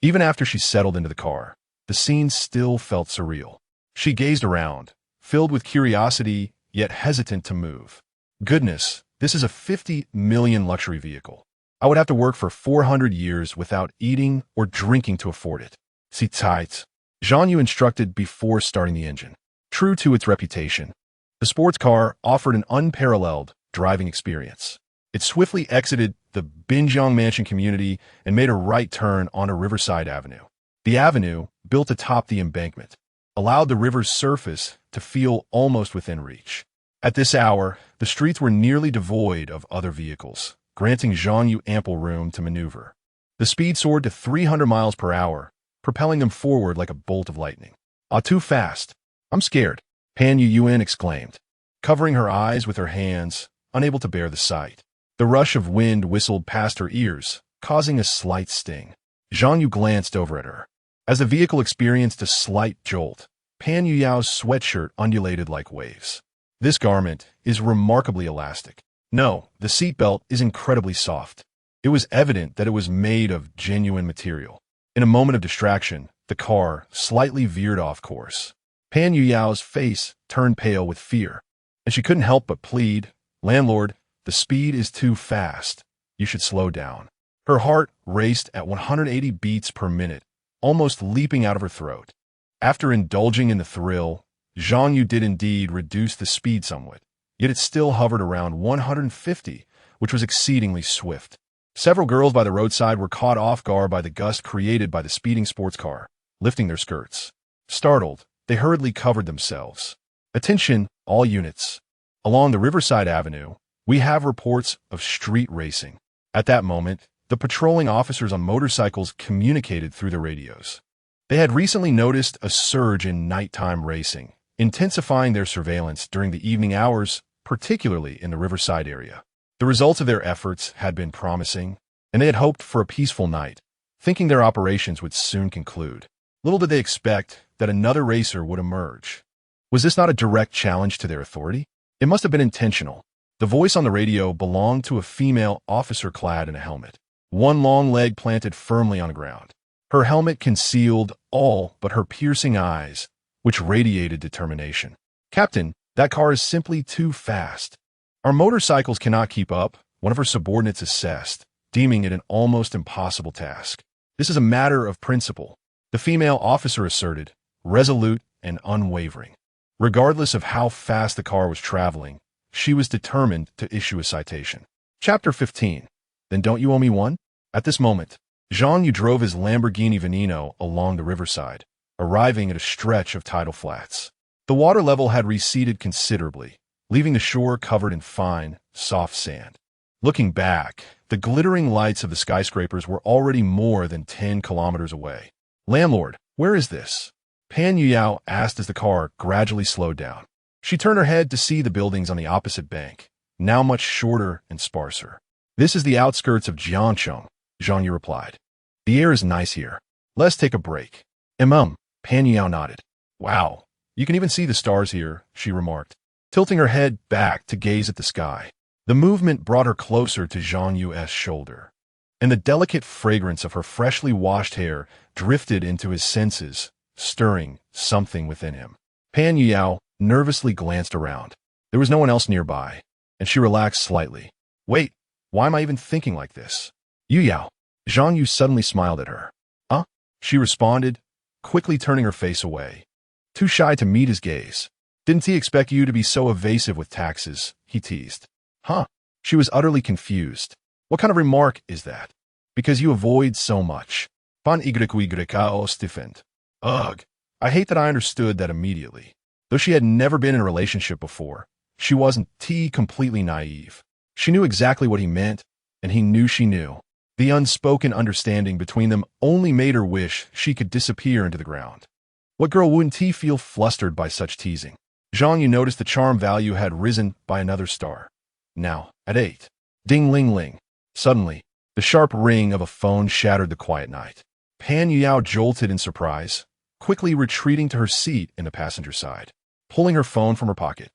Even after she settled into the car, the scene still felt surreal. She gazed around, filled with curiosity, yet hesitant to move. Goodness, this is a 50 million luxury vehicle. I would have to work for 400 years without eating or drinking to afford it. Sit tight. Zhang Yu instructed before starting the engine. True to its reputation, the sports car offered an unparalleled driving experience. It swiftly exited the Binjiang Mansion community and made a right turn onto Riverside Avenue. The avenue, built atop the embankment, allowed the river's surface to feel almost within reach. At this hour, the streets were nearly devoid of other vehicles, granting Zhang Yu ample room to maneuver. The speed soared to 300 miles per hour, propelling them forward like a bolt of lightning. Ah, too fast. I'm scared, Pan Yuyuan exclaimed, covering her eyes with her hands, unable to bear the sight. The rush of wind whistled past her ears, causing a slight sting. Zhang Yu glanced over at her. As the vehicle experienced a slight jolt, Pan Yuyao's sweatshirt undulated like waves. This garment is remarkably elastic. No, the seatbelt is incredibly soft. It was evident that it was made of genuine material. In a moment of distraction, the car slightly veered off course. Pan Yuyao's face turned pale with fear, and she couldn't help but plead, "Landlord, the speed is too fast. You should slow down." Her heart raced at 180 beats per minute, almost leaping out of her throat. After indulging in the thrill, Zhang Yu did indeed reduce the speed somewhat, yet it still hovered around 150, which was exceedingly swift. Several girls by the roadside were caught off guard by the gust created by the speeding sports car, lifting their skirts. Startled, they hurriedly covered themselves. Attention, all units. Along the Riverside Avenue, we have reports of street racing. At that moment, the patrolling officers on motorcycles communicated through the radios. They had recently noticed a surge in nighttime racing, intensifying their surveillance during the evening hours, particularly in the Riverside area. The results of their efforts had been promising, and they had hoped for a peaceful night, thinking their operations would soon conclude. Little did they expect that another racer would emerge. Was this not a direct challenge to their authority? It must have been intentional. The voice on the radio belonged to a female officer clad in a helmet, one long leg planted firmly on the ground. Her helmet concealed all but her piercing eyes, which radiated determination. "Captain, that car is simply too fast. Our motorcycles cannot keep up," one of her subordinates assessed, deeming it an almost impossible task. "This is a matter of principle," the female officer asserted, resolute and unwavering. Regardless of how fast the car was traveling, she was determined to issue a citation. Chapter 15. Then don't you owe me one? At this moment, Zhang Yu drove his Lamborghini Veneno along the riverside, arriving at a stretch of tidal flats. The water level had receded considerably, leaving the shore covered in fine, soft sand. Looking back, the glittering lights of the skyscrapers were already more than 10 kilometers away. "Landlord, where is this?" Pan Yuyao asked as the car gradually slowed down. She turned her head to see the buildings on the opposite bank, now much shorter and sparser. "This is the outskirts of Jiangcheng," Zhang Yu replied. "The air is nice here. Let's take a break." Pan Yuyao nodded. "Wow, you can even see the stars here," she remarked, tilting her head back to gaze at the sky. The movement brought her closer to Zhang Yu's shoulder, and the delicate fragrance of her freshly washed hair drifted into his senses, stirring something within him. Pan Yuyao nervously glanced around. There was no one else nearby, and she relaxed slightly. "Wait, why am I even thinking like this?" "Yuyao." Zhang Yu suddenly smiled at her. "Huh?" she responded, quickly turning her face away. Too shy to meet his gaze. "Didn't he expect you to be so evasive with taxes?" he teased. "Huh?" She was utterly confused. "What kind of remark is that?" "Because you avoid so much." Pan y stiffened. Ugh, I hate that I understood that immediately. Though she had never been in a relationship before, she wasn't completely naive. She knew exactly what he meant, and he knew she knew. The unspoken understanding between them only made her wish she could disappear into the ground. What girl wouldn't feel flustered by such teasing? Zhang Yu noticed the charm value had risen by another star. Now, at 8. Ding-ling-ling. Suddenly, the sharp ring of a phone shattered the quiet night. Pan Yuyao jolted in surprise, quickly retreating to her seat in the passenger side. Pulling her phone from her pocket,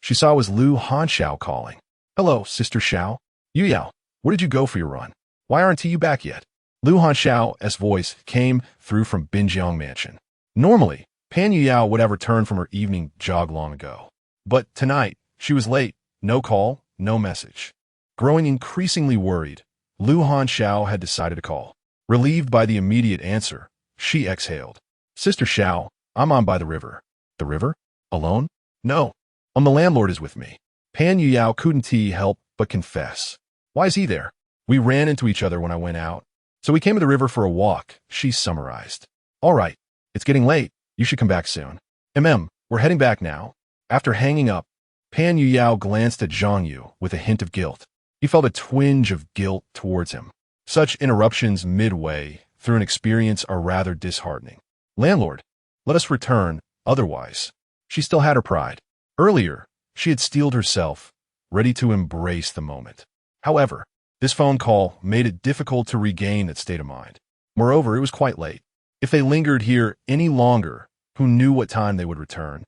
she saw it was Lu Hanxiao calling. "Hello, Sister Xiao. Yuyao, where did you go for your run? Why aren't you back yet?" Lu Hanxiao's voice came through from Binjiang Mansion. Normally, Pan Yuyao would have returned from her evening jog long ago. But tonight, she was late. No call, no message. Growing increasingly worried, Lu Hanxiao had decided to call. Relieved by the immediate answer, she exhaled. "Sister Xiao, I'm on by the river." "The river? Alone?" "No. The landlord is with me." Pan Yuyao couldn't help but confess. "Why is he there?" "We ran into each other when I went out. So we came to the river for a walk," she summarized. "All right. It's getting late. You should come back soon." We're heading back now." After hanging up, Pan Yuyao glanced at Zhang Yu with a hint of guilt. He felt a twinge of guilt towards him. Such interruptions midway through an experience are rather disheartening. "Landlord, let us return, otherwise." She still had her pride. Earlier, she had steeled herself, ready to embrace the moment. However, this phone call made it difficult to regain that state of mind. Moreover, it was quite late. If they lingered here any longer, who knew what time they would return?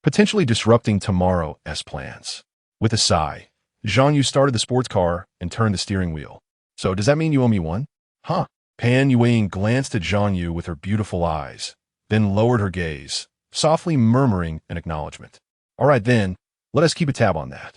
Potentially disrupting tomorrow's plans. With a sigh, Zhang Yu started the sports car and turned the steering wheel. "So does that mean you owe me one?" "Huh?" Pan Yuying glanced at Zhang Yu with her beautiful eyes, then lowered her gaze, softly murmuring an acknowledgement. "All right then, let us keep a tab on that.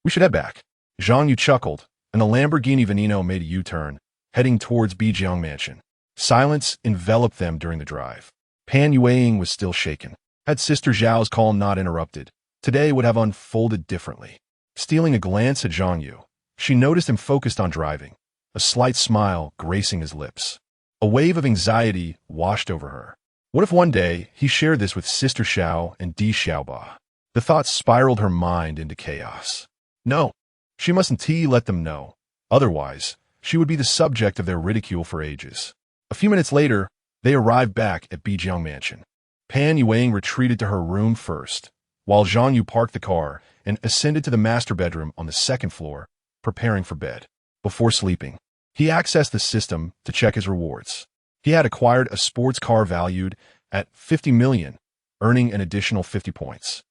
We should head back." Zhang Yu chuckled, and the Lamborghini Veneno made a U-turn, heading towards Binjiang Mansion. Silence enveloped them during the drive. Pan Yuying was still shaken. Had Sister Zhao's call not interrupted, today would have unfolded differently. Stealing a glance at Zhang Yu, she noticed him focused on driving, a slight smile gracing his lips. A wave of anxiety washed over her. What if one day he shared this with Sister Xiao and Di Xiaoba? The thought spiraled her mind into chaos. No, she mustn't let them know. Otherwise, she would be the subject of their ridicule for ages. A few minutes later, they arrived back at Bijiang Mansion. Pan Yuang retreated to her room first, while Zhang Yu parked the car and ascended to the master bedroom on the second floor, preparing for bed. Before sleeping, he accessed the system to check his rewards. He had acquired a sports car valued at 50 million, earning an additional 50 points.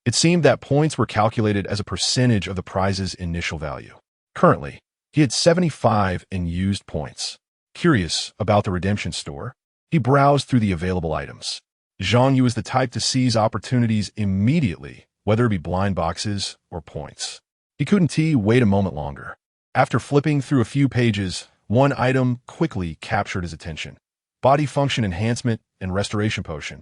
It seemed that points were calculated as a percentage of the prize's initial value. Currently, he had 75 in used points. Curious about the redemption store, he browsed through the available items. Zhang Yu is the type to seize opportunities immediately, whether it be blind boxes or points. He couldn't wait a moment longer. After flipping through a few pages, one item quickly captured his attention. Body function enhancement and restoration potion.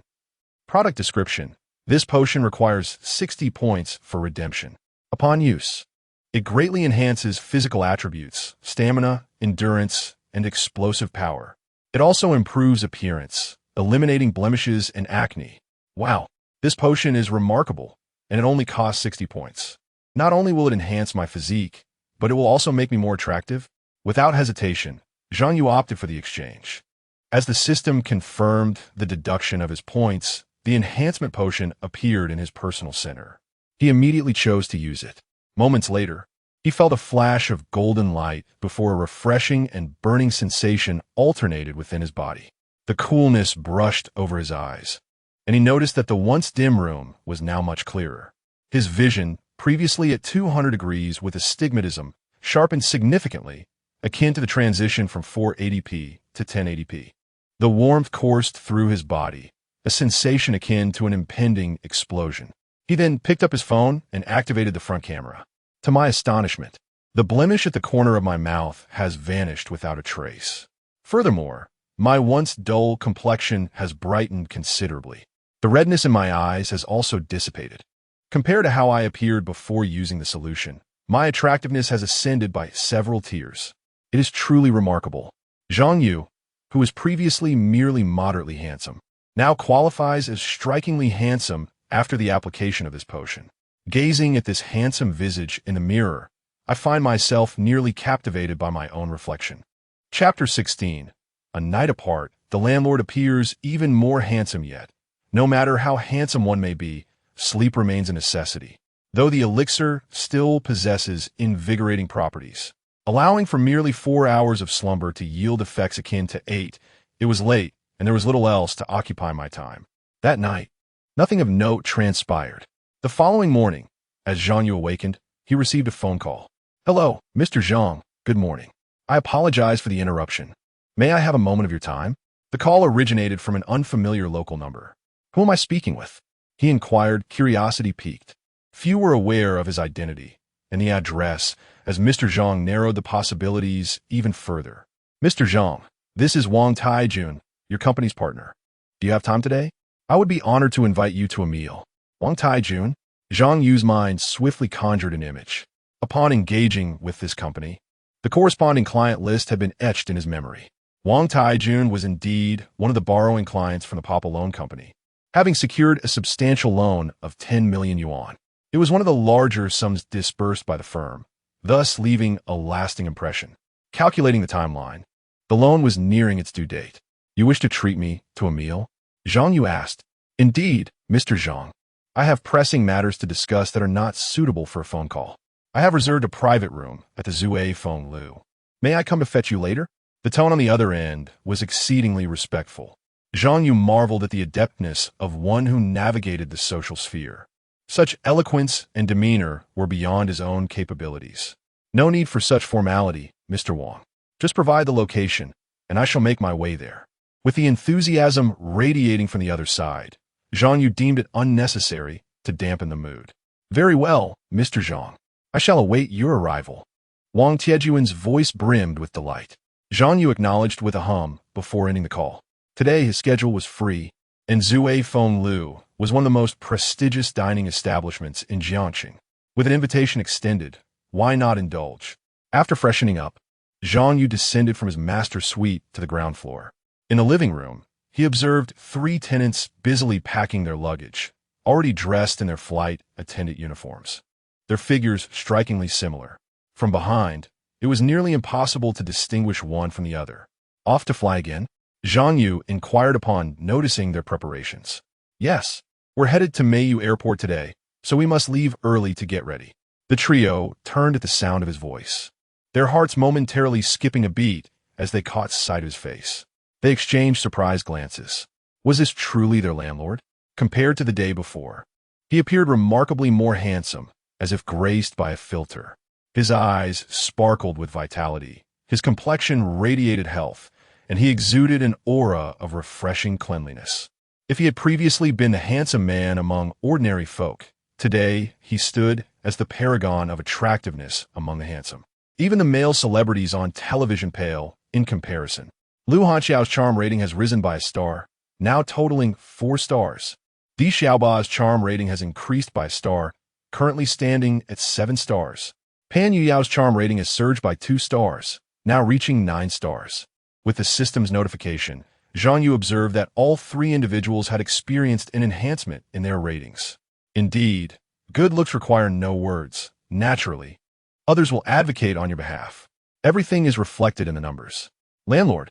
Product description. This potion requires 60 points for redemption. Upon use, it greatly enhances physical attributes, stamina, endurance, and explosive power. It also improves appearance, eliminating blemishes and acne. Wow, this potion is remarkable, and it only costs 60 points. Not only will it enhance my physique, but it will also make me more attractive. Without hesitation, Zhang Yu opted for the exchange. As the system confirmed the deduction of his points, the enhancement potion appeared in his personal center. He immediately chose to use it. Moments later, he felt a flash of golden light before a refreshing and burning sensation alternated within his body. The coolness brushed over his eyes, and he noticed that the once dim room was now much clearer. His vision, previously at 200 degrees with astigmatism, sharpened significantly, akin to the transition from 480p to 1080p. The warmth coursed through his body, a sensation akin to an impending explosion. He then picked up his phone and activated the front camera. To my astonishment, the blemish at the corner of my mouth has vanished without a trace. Furthermore, my once dull complexion has brightened considerably. The redness in my eyes has also dissipated. Compared to how I appeared before using the solution, my attractiveness has ascended by several tiers. It is truly remarkable. Zhang Yu, who was previously merely moderately handsome, now qualifies as strikingly handsome after the application of this potion. Gazing at this handsome visage in the mirror, I find myself nearly captivated by my own reflection. Chapter 16. A night apart, the landlord appears even more handsome yet. No matter how handsome one may be, sleep remains a necessity, though the elixir still possesses invigorating properties. Allowing for merely 4 hours of slumber to yield effects akin to 8, it was late, and there was little else to occupy my time. That night, nothing of note transpired. The following morning, as Zhang Yu awakened, he received a phone call. "Hello, Mr. Zhang, good morning. I apologize for the interruption. May I have a moment of your time?" The call originated from an unfamiliar local number. "Who am I speaking with?" he inquired, curiosity piqued. Few were aware of his identity and the address, as Mr. Zhang narrowed the possibilities even further. "Mr. Zhang, this is Wang Taijun, your company's partner. Do you have time today? I would be honored to invite you to a meal." Wang Taijun? Zhang Yu's mind swiftly conjured an image. Upon engaging with this company, the corresponding client list had been etched in his memory. Wang Taijun was indeed one of the borrowing clients from the Papa Loan Company, having secured a substantial loan of 10 million yuan. It was one of the larger sums disbursed by the firm, thus leaving a lasting impression. Calculating the timeline, the loan was nearing its due date. "You wish to treat me to a meal?" Zhang Yu asked. "Indeed, Mr. Zhang. I have pressing matters to discuss that are not suitable for a phone call. I have reserved a private room at the Zue Feng Lu. May I come to fetch you later?" The tone on the other end was exceedingly respectful. Zhang Yu marveled at the adeptness of one who navigated the social sphere. Such eloquence and demeanor were beyond his own capabilities. "No need for such formality, Mr. Wang. Just provide the location, and I shall make my way there." With the enthusiasm radiating from the other side, Zhang Yu deemed it unnecessary to dampen the mood. "Very well, Mr. Zhang. I shall await your arrival." Wang Tiejuan's voice brimmed with delight. Zhang Yu acknowledged with a hum before ending the call. Today his schedule was free, and Zue Feng Lu was one of the most prestigious dining establishments in Jiangxing. With an invitation extended, why not indulge? After freshening up, Zhang Yu descended from his master suite to the ground floor. In the living room, he observed 3 tenants busily packing their luggage, already dressed in their flight attendant uniforms, their figures strikingly similar. From behind, it was nearly impossible to distinguish one from the other. Off to fly again? Zhang Yu inquired upon noticing their preparations. Yes, we're headed to Mayu Airport today, so we must leave early to get ready. The trio turned at the sound of his voice, their hearts momentarily skipping a beat as they caught sight of his face. They exchanged surprised glances. Was this truly their landlord? Compared to the day before, he appeared remarkably more handsome, as if graced by a filter. His eyes sparkled with vitality, his complexion radiated health, and he exuded an aura of refreshing cleanliness. If he had previously been the handsome man among ordinary folk, today he stood as the paragon of attractiveness among the handsome. Even the male celebrities on television pale in comparison. Lu Hanxiao's charm rating has risen by a star, now totaling 4 stars. Di Xiaoba's charm rating has increased by a star, currently standing at 7 stars. Pan Yuyao's charm rating has surged by 2 stars, now reaching 9 stars. With the system's notification, Zhang Yu observed that all 3 individuals had experienced an enhancement in their ratings. Indeed, good looks require no words. Naturally, others will advocate on your behalf. Everything is reflected in the numbers. Landlord,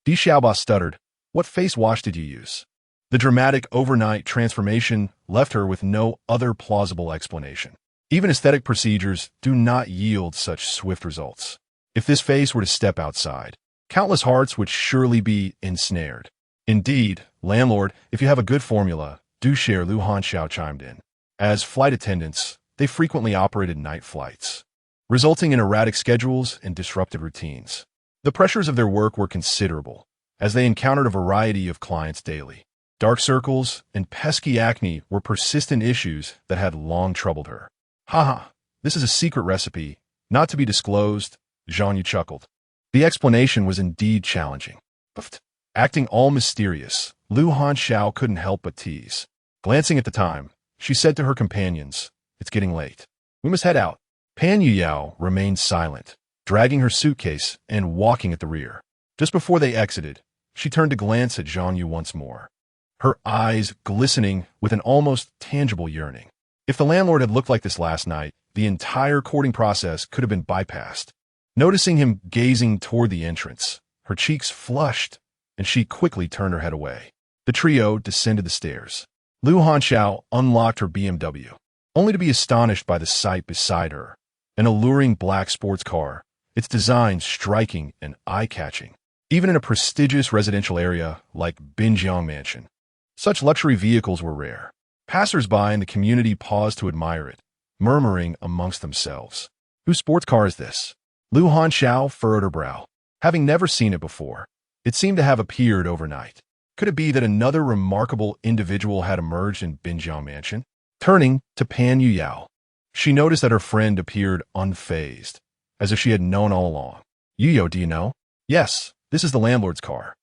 Di Xiaoba stuttered, what face wash did you use? The dramatic overnight transformation left her with no other plausible explanation. Even aesthetic procedures do not yield such swift results. If this face were to step outside, countless hearts would surely be ensnared. Indeed, landlord, if you have a good formula, do share, Lu Hanxiao chimed in. As flight attendants, they frequently operated night flights, resulting in erratic schedules and disrupted routines. The pressures of their work were considerable, as they encountered a variety of clients daily. Dark circles and pesky acne were persistent issues that had long troubled her. Haha, this is a secret recipe, not to be disclosed, Zhang Yu chuckled. The explanation was indeed challenging. Acting all mysterious, Lu Hanxiao couldn't help but tease. Glancing at the time, she said to her companions, it's getting late. We must head out. Pan Yuyao remained silent, dragging her suitcase and walking at the rear. Just before they exited, she turned to glance at Zhang Yu once more, her eyes glistening with an almost tangible yearning. If the landlord had looked like this last night, the entire courting process could have been bypassed. Noticing him gazing toward the entrance, her cheeks flushed, and she quickly turned her head away. The trio descended the stairs. Lu Hanxiao unlocked her BMW, only to be astonished by the sight beside her, an alluring black sports car, its design striking and eye-catching, even in a prestigious residential area like Binjiang Mansion. Such luxury vehicles were rare. Passers-by in the community paused to admire it, murmuring amongst themselves, whose sports car is this? Lu Hanxiao furrowed her brow. Having never seen it before, it seemed to have appeared overnight. Could it be that another remarkable individual had emerged in Binjiang Mansion? Turning to Pan Yuyao, she noticed that her friend appeared unfazed, as if she had known all along. Yuyo, do you know? Yes, this is the landlord's car.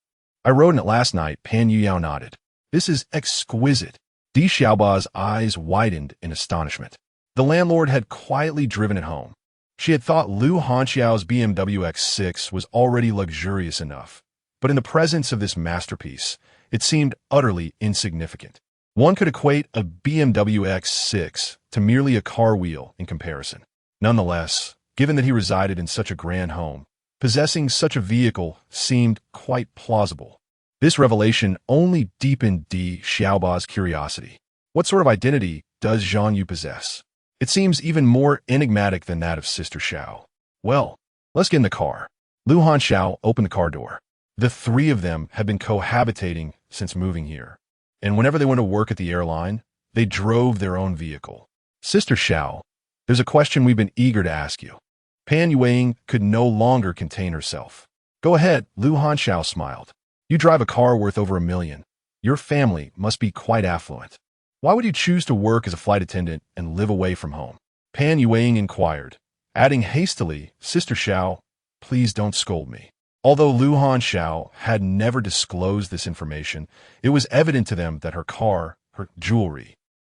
I rode in it last night, Pan Yuyao nodded. This is exquisite. Di Xiaoba's eyes widened in astonishment. The landlord had quietly driven it home. She had thought Lu Hanxiao's BMW X6 was already luxurious enough, but in the presence of this masterpiece, it seemed utterly insignificant. One could equate a BMW X6 to merely a car wheel in comparison. Nonetheless, given that he resided in such a grand home, possessing such a vehicle seemed quite plausible. This revelation only deepened Di Xiaoba's curiosity. What sort of identity does Zhang Yu possess? It seems even more enigmatic than that of Sister Xiao. Well, let's get in the car. Lu Hanxiao opened the car door. The 3 of them had been cohabitating since moving here, and whenever they went to work at the airline, they drove their own vehicle. Sister Xiao, there's a question we've been eager to ask you. Pan Yuang could no longer contain herself. Go ahead, Lu Hanxiao smiled. You drive a car worth over $1 million. Your family must be quite affluent. Why would you choose to work as a flight attendant and live away from home? Pan Yuang inquired, adding hastily, Sister Xiao, please don't scold me. Although Lu Hanxiao had never disclosed this information, it was evident to them that her car, her jewelry,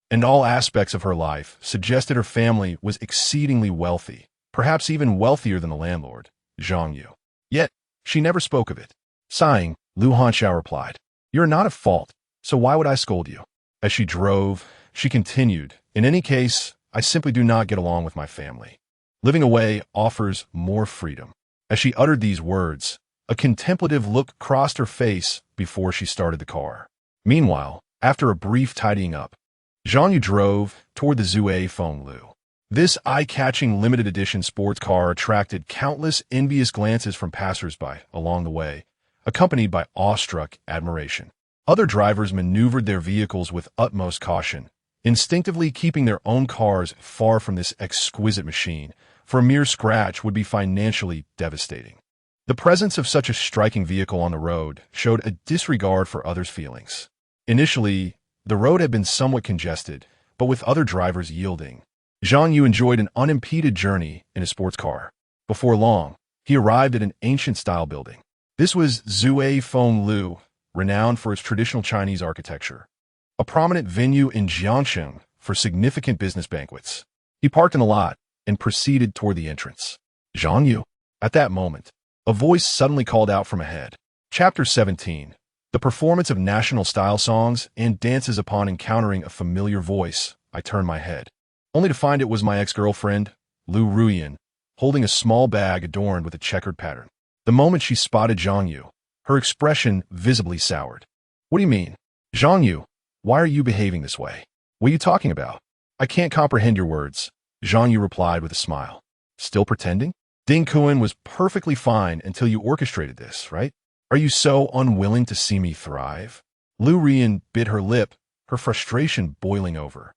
and all aspects of her life suggested her family was exceedingly wealthy, perhaps even wealthier than the landlord, Zhang Yu. Yet, she never spoke of it. Sighing, Lu Hanxiao replied, you're not at fault, so why would I scold you? As she drove, She continued, "In any case, I simply do not get along with my family. Living away offers more freedom." As she uttered these words, a contemplative look crossed her face before she started the car. Meanwhile, after a brief tidying up, Zhang Yu drove toward the Zue Fenglu. This eye-catching limited edition sports car attracted countless envious glances from passers-by along the way, accompanied by awestruck admiration. Other drivers maneuvered their vehicles with utmost caution, instinctively keeping their own cars far from this exquisite machine, for a mere scratch would be financially devastating. The presence of such a striking vehicle on the road showed a disregard for others' feelings. Initially, the road had been somewhat congested, but with other drivers yielding, Zhang Yu enjoyed an unimpeded journey in a sports car. Before long, he arrived at an ancient-style building. This was Zue Fenglu, renowned for its traditional Chinese architecture, a prominent venue in Jiangxing for significant business banquets. He parked in the lot and proceeded toward the entrance. Zhang Yu. At that moment, a voice suddenly called out from ahead. Chapter 17. The performance of national-style songs and dances. Upon encountering a familiar voice, I turned my head, only to find it was my ex-girlfriend, Lu Ruyan, holding a small bag adorned with a checkered pattern. The moment she spotted Zhang Yu, her expression visibly soured. "What do you mean? Zhang Yu, why are you behaving this way? What are you talking about?" "I can't comprehend your words," Zhang Yu replied with a smile. "Still pretending? Ding Kuan was perfectly fine until you orchestrated this, right? Are you so unwilling to see me thrive?" Lu Ruyan bit her lip, her frustration boiling over.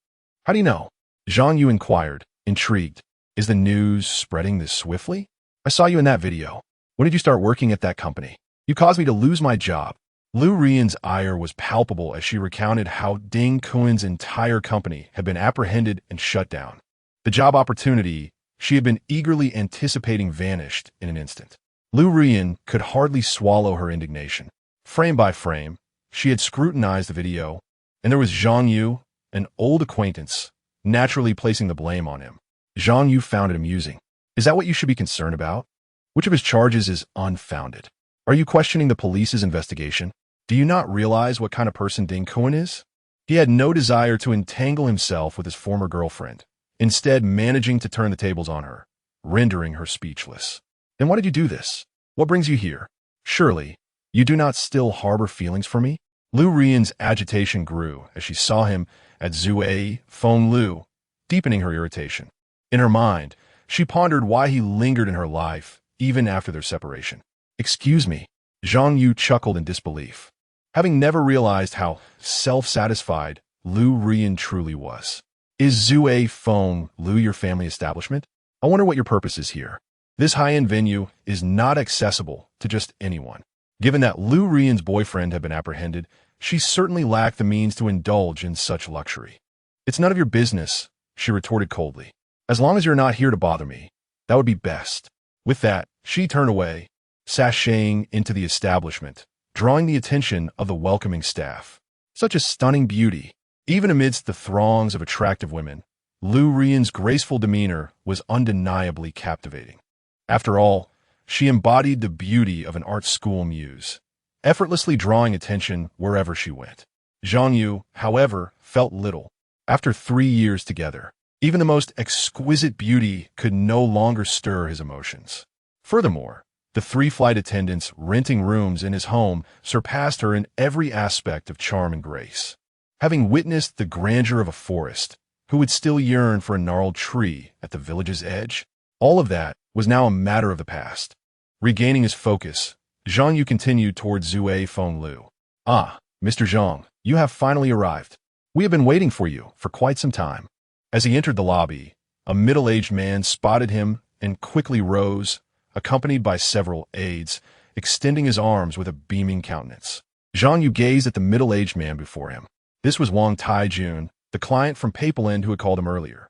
"How do you know?" Zhang Yu inquired, intrigued. "Is the news spreading this swiftly? I saw you in that video. When did you start working at that company? You caused me to lose my job." Lu Ruyan's ire was palpable as she recounted how Ding Kuan's entire company had been apprehended and shut down. The job opportunity she had been eagerly anticipating vanished in an instant. Lu Ruyan could hardly swallow her indignation. Frame by frame, she had scrutinized the video, and there was Zhang Yu, an old acquaintance, naturally placing the blame on him. Zhang Yu found it amusing. "Is that what you should be concerned about? Which of his charges is unfounded? Are you questioning the police's investigation? Do you not realize what kind of person Ding Kuan is? He had no desire to entangle himself with his former girlfriend, instead managing to turn the tables on her, rendering her speechless. Then why did you do this? What brings you here? Surely, you do not still harbor feelings for me?" Lu Ruyan's agitation grew as she saw him at Zue Fenglu, deepening her irritation. In her mind, she pondered why he lingered in her life, even after their separation. "Excuse me," Zhang Yu chuckled in disbelief, having never realized how self-satisfied Lu Ruyan truly was. "Is Zue Fenglu your family establishment? I wonder what your purpose is here. This high-end venue is not accessible to just anyone." Given that Lu Ruyan's boyfriend had been apprehended, she certainly lacked the means to indulge in such luxury. "It's none of your business," she retorted coldly. "As long as you're not here to bother me, that would be best." With that, she turned away, sashaying into the establishment, drawing the attention of the welcoming staff. Such a stunning beauty. Even amidst the throngs of attractive women, Lu Ruyan's graceful demeanor was undeniably captivating. After all, she embodied the beauty of an art school muse, effortlessly drawing attention wherever she went. Zhang Yu, however, felt little. After 3 years together, even the most exquisite beauty could no longer stir his emotions. Furthermore, the 3 flight attendants renting rooms in his home surpassed her in every aspect of charm and grace. Having witnessed the grandeur of a forest, who would still yearn for a gnarled tree at the village's edge? All of that was now a matter of the past. Regaining his focus, Zhang Yu continued toward Zue Fenglu. "Ah, Mr. Zhang, you have finally arrived. We have been waiting for you for quite some time." As he entered the lobby, a middle-aged man spotted him and quickly rose, accompanied by several aides, extending his arms with a beaming countenance. Zhang Yu gazed at the middle-aged man before him. This was Wang Taijun, the client from Papeland who had called him earlier.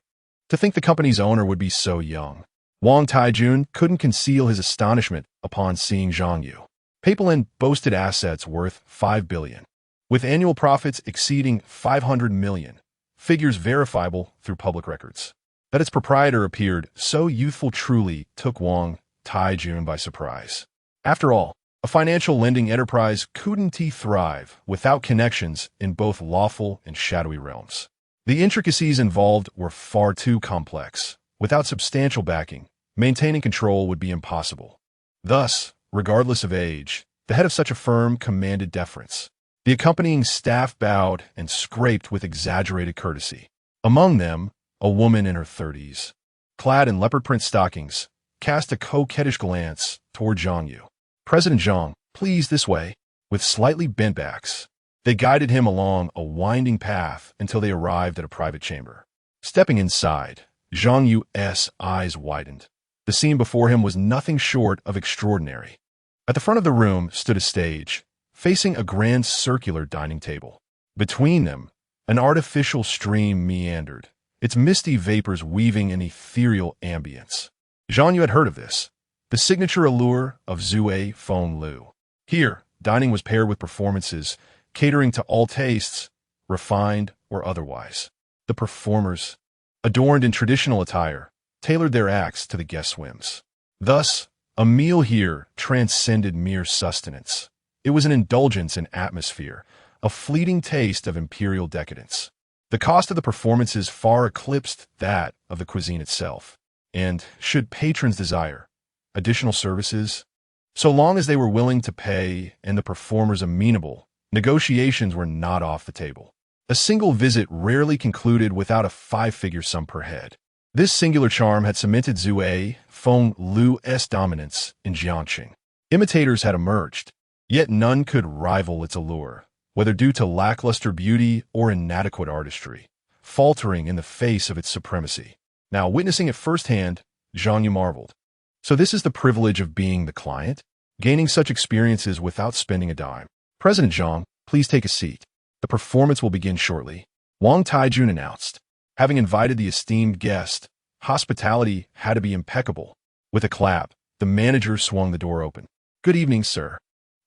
To think the company's owner would be so young. Wang Taijun couldn't conceal his astonishment upon seeing Zhang Yu. Papeland boasted assets worth 5 billion, with annual profits exceeding 500 million, figures verifiable through public records. That its proprietor appeared so youthful truly took Wang Taijun by surprise. After all, a financial lending enterprise couldn't thrive without connections in both lawful and shadowy realms. The intricacies involved were far too complex. Without substantial backing, maintaining control would be impossible. Thus, regardless of age, the head of such a firm commanded deference. The accompanying staff bowed and scraped with exaggerated courtesy. Among them, a woman in her 30s, clad in leopard print stockings, cast a coquettish glance toward Zhang Yu. President Zhang, please this way. With slightly bent backs, they guided him along a winding path until they arrived at a private chamber. Stepping inside, Zhang Yu's eyes widened. The scene before him was nothing short of extraordinary. At the front of the room stood a stage, facing a grand circular dining table. Between them, an artificial stream meandered, its misty vapors weaving an ethereal ambience. Zhang Yu had heard of this, the signature allure of Zue Feng Lu. Here, dining was paired with performances, catering to all tastes, refined or otherwise. The performers, adorned in traditional attire, tailored their acts to the guests' whims. Thus, a meal here transcended mere sustenance. It was an indulgence in atmosphere, a fleeting taste of imperial decadence. The cost of the performances far eclipsed that of the cuisine itself. And, should patrons desire additional services, so long as they were willing to pay and the performers amenable, negotiations were not off the table. A single visit rarely concluded without a 5-figure sum per head. This singular charm had cemented Zue Feng Lu's dominance in Jiangxing. Imitators had emerged, yet none could rival its allure, whether due to lackluster beauty or inadequate artistry, faltering in the face of its supremacy. Now, witnessing it firsthand, Zhang Yu marveled. So this is the privilege of being the client? Gaining such experiences without spending a dime. President Zhang, please take a seat. The performance will begin shortly. Wang Taijun announced. Having invited the esteemed guest, hospitality had to be impeccable. With a clap, the manager swung the door open. Good evening, sir.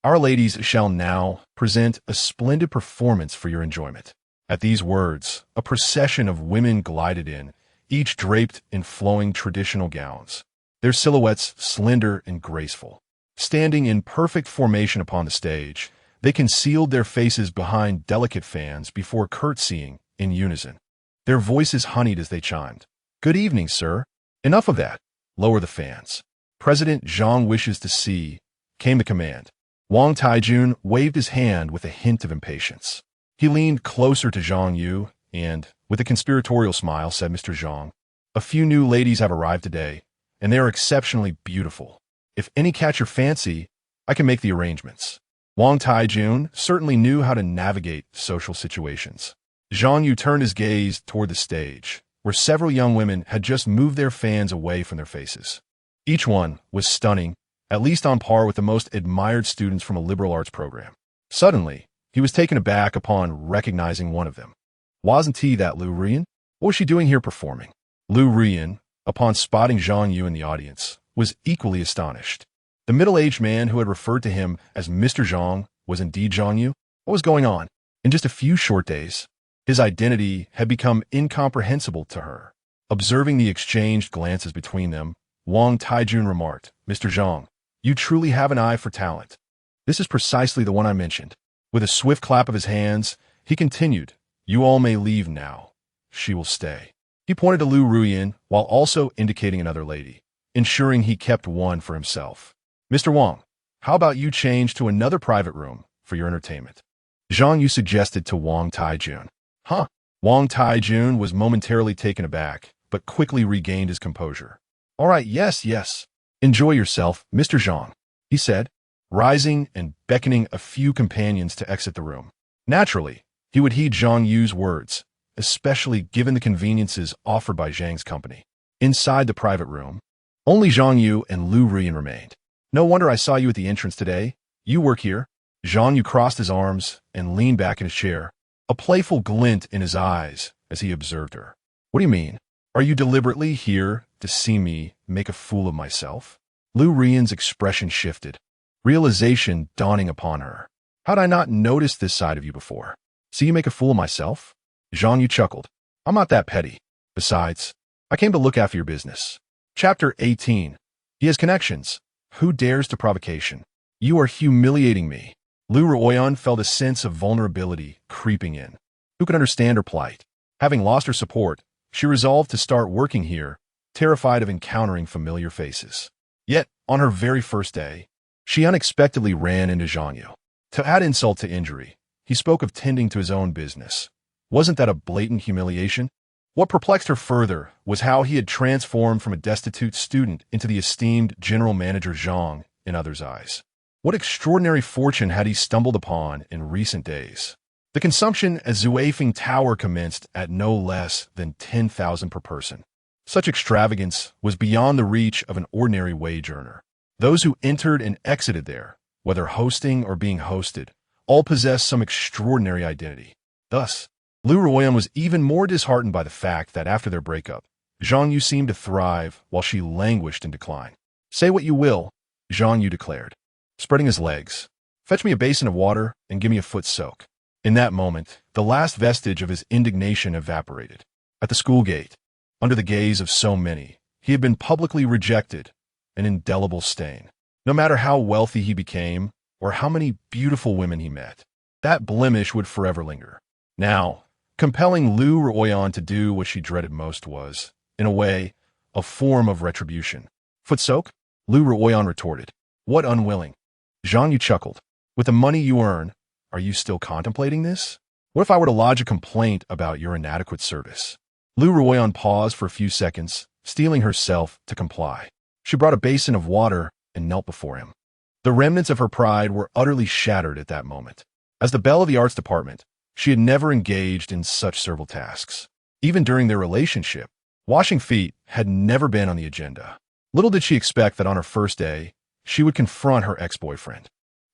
Our ladies shall now present a splendid performance for your enjoyment. At these words, a procession of women glided in, each draped in flowing traditional gowns, their silhouettes slender and graceful. Standing in perfect formation upon the stage, they concealed their faces behind delicate fans before curtsying in unison. Their voices honeyed as they chimed. Good evening, sir. Enough of that. Lower the fans. President Zhang wishes to see, came the command. Wang Taijun waved his hand with a hint of impatience. He leaned closer to Zhang Yu and, with a conspiratorial smile, said, Mr. Zhang, a few new ladies have arrived today, and they are exceptionally beautiful. If any catch your fancy, I can make the arrangements. Wang Taijun certainly knew how to navigate social situations. Zhang Yu turned his gaze toward the stage, where several young women had just moved their fans away from their faces. Each one was stunning, at least on par with the most admired students from a liberal arts program. Suddenly, he was taken aback upon recognizing one of them. Wasn't he that Lu Ruyan? What was she doing here performing? Lu Ruyan, upon spotting Zhang Yu in the audience, was equally astonished. The middle-aged man who had referred to him as Mr. Zhang was indeed Zhang Yu. What was going on? In just a few short days, his identity had become incomprehensible to her. Observing the exchanged glances between them, Wang Taijun remarked, Mr. Zhang, you truly have an eye for talent. This is precisely the one I mentioned. With a swift clap of his hands, he continued, you all may leave now. She will stay. He pointed to Lu Ruyan while also indicating another lady, ensuring he kept one for himself. Mr. Wang, how about you change to another private room for your entertainment? Zhang Yu suggested to Wang Taijun. Huh? Wang Taijun was momentarily taken aback, but quickly regained his composure. All right, yes. Enjoy yourself, Mr. Zhang, he said, rising and beckoning a few companions to exit the room. Naturally, he would heed Zhang Yu's words, especially given the conveniences offered by Zhang's company. Inside the private room, only Zhang Yu and Lu Ruyan remained. No wonder I saw you at the entrance today. You work here? Zhang Yu crossed his arms and leaned back in his chair, a playful glint in his eyes as he observed her. What do you mean? Are you deliberately here to see me make a fool of myself? Lu Ruyan's expression shifted, realization dawning upon her. How'd I not noticed this side of you before? See you make a fool of myself? Zhang Yu chuckled. I'm not that petty. Besides, I came to look after your business. Chapter 18. He has connections. Who dares to provocation? You are humiliating me. Lu Ruyan felt a sense of vulnerability creeping in. Who could understand her plight? Having lost her support, she resolved to start working here, terrified of encountering familiar faces. Yet, on her very first day, she unexpectedly ran into Zhang Yu. To add insult to injury, he spoke of tending to his own business. Wasn't that a blatant humiliation? What perplexed her further was how he had transformed from a destitute student into the esteemed general manager Zhang in others' eyes. What extraordinary fortune had he stumbled upon in recent days? The consumption at Zuafeng Tower commenced at no less than 10,000 per person. Such extravagance was beyond the reach of an ordinary wage earner. Those who entered and exited there, whether hosting or being hosted, all possessed some extraordinary identity. Thus, Lu Ruoyan was even more disheartened by the fact that after their breakup, Zhang Yu seemed to thrive while she languished in decline. "Say what you will," Zhang Yu declared, spreading his legs. "Fetch me a basin of water and give me a foot soak." In that moment, the last vestige of his indignation evaporated. At the school gate, under the gaze of so many, he had been publicly rejected, an indelible stain. No matter how wealthy he became, or how many beautiful women he met, that blemish would forever linger. Now, compelling Lu Ruoyan to do what she dreaded most was, in a way, a form of retribution. "Foot soak?" Lu Ruoyan retorted. "What unwilling?" Zhang Yu chuckled. "With the money you earn, are you still contemplating this? What if I were to lodge a complaint about your inadequate service?" Lu Ruoyan paused for a few seconds, steeling herself to comply. She brought a basin of water and knelt before him. The remnants of her pride were utterly shattered at that moment. As the belle of the arts department, she had never engaged in such servile tasks. Even during their relationship, washing feet had never been on the agenda. Little did she expect that on her first day, she would confront her ex-boyfriend.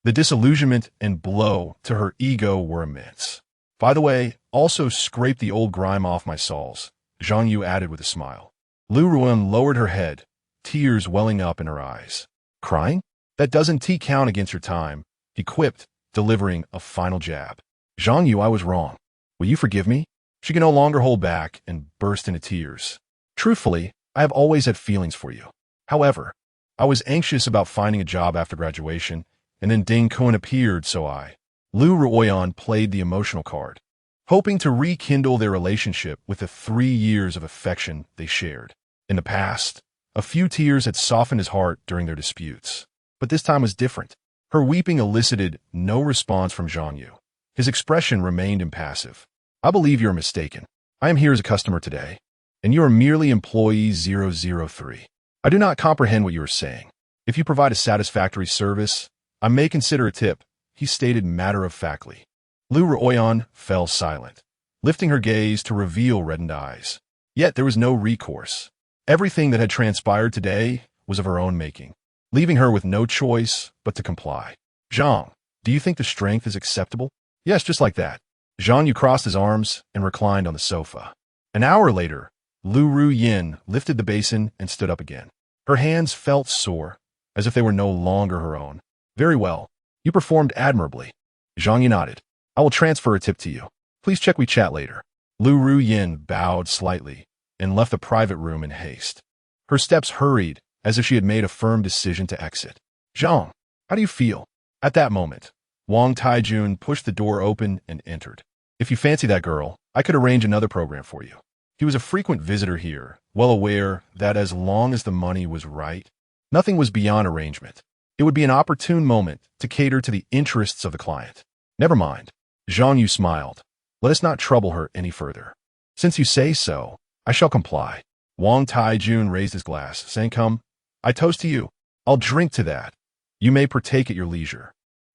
The disillusionment and blow to her ego were immense. "By the way, also scrape the old grime off my soles," Zhang Yu added with a smile. Lu Ruoyan lowered her head, tears welling up in her eyes. "Crying? That doesn't count against your time," he quipped, delivering a final jab. "Zhang Yu, I was wrong. Will you forgive me?" She could no longer hold back and burst into tears. "Truthfully, I have always had feelings for you. However, I was anxious about finding a job after graduation, and then Ding Kun appeared, so I..." Lu Ruoyan played the emotional card, hoping to rekindle their relationship with the 3 years of affection they shared. In the past, a few tears had softened his heart during their disputes, but this time was different. Her weeping elicited no response from Zhang Yu. His expression remained impassive. "I believe you're mistaken. I am here as a customer today, and you are merely employee 003. I do not comprehend what you are saying. If you provide a satisfactory service, I may consider a tip," he stated matter-of-factly. Lu Ruoyan fell silent, lifting her gaze to reveal reddened eyes. Yet there was no recourse. Everything that had transpired today was of her own making, leaving her with no choice but to comply. "Zhang, do you think the strength is acceptable?" "Yes, just like that." Zhang Yu crossed his arms and reclined on the sofa. An hour later, Lu Ruoyan lifted the basin and stood up again. Her hands felt sore, as if they were no longer her own. "Very well. You performed admirably." Zhang Yu nodded. "I will transfer a tip to you. Please check WeChat later." Lu Ruoyan bowed slightly and left the private room in haste. Her steps hurried, as if she had made a firm decision to exit. "Zhang, how do you feel?" At that moment, Wang Taijun pushed the door open and entered. "If you fancy that girl, I could arrange another program for you." He was a frequent visitor here, well aware that as long as the money was right, nothing was beyond arrangement. It would be an opportune moment to cater to the interests of the client. "Never mind." Zhang Yu smiled. "Let us not trouble her any further." "Since you say so, I shall comply." Wang Taijun raised his glass, saying, "Come, I toast to you." "I'll drink to that. You may partake at your leisure.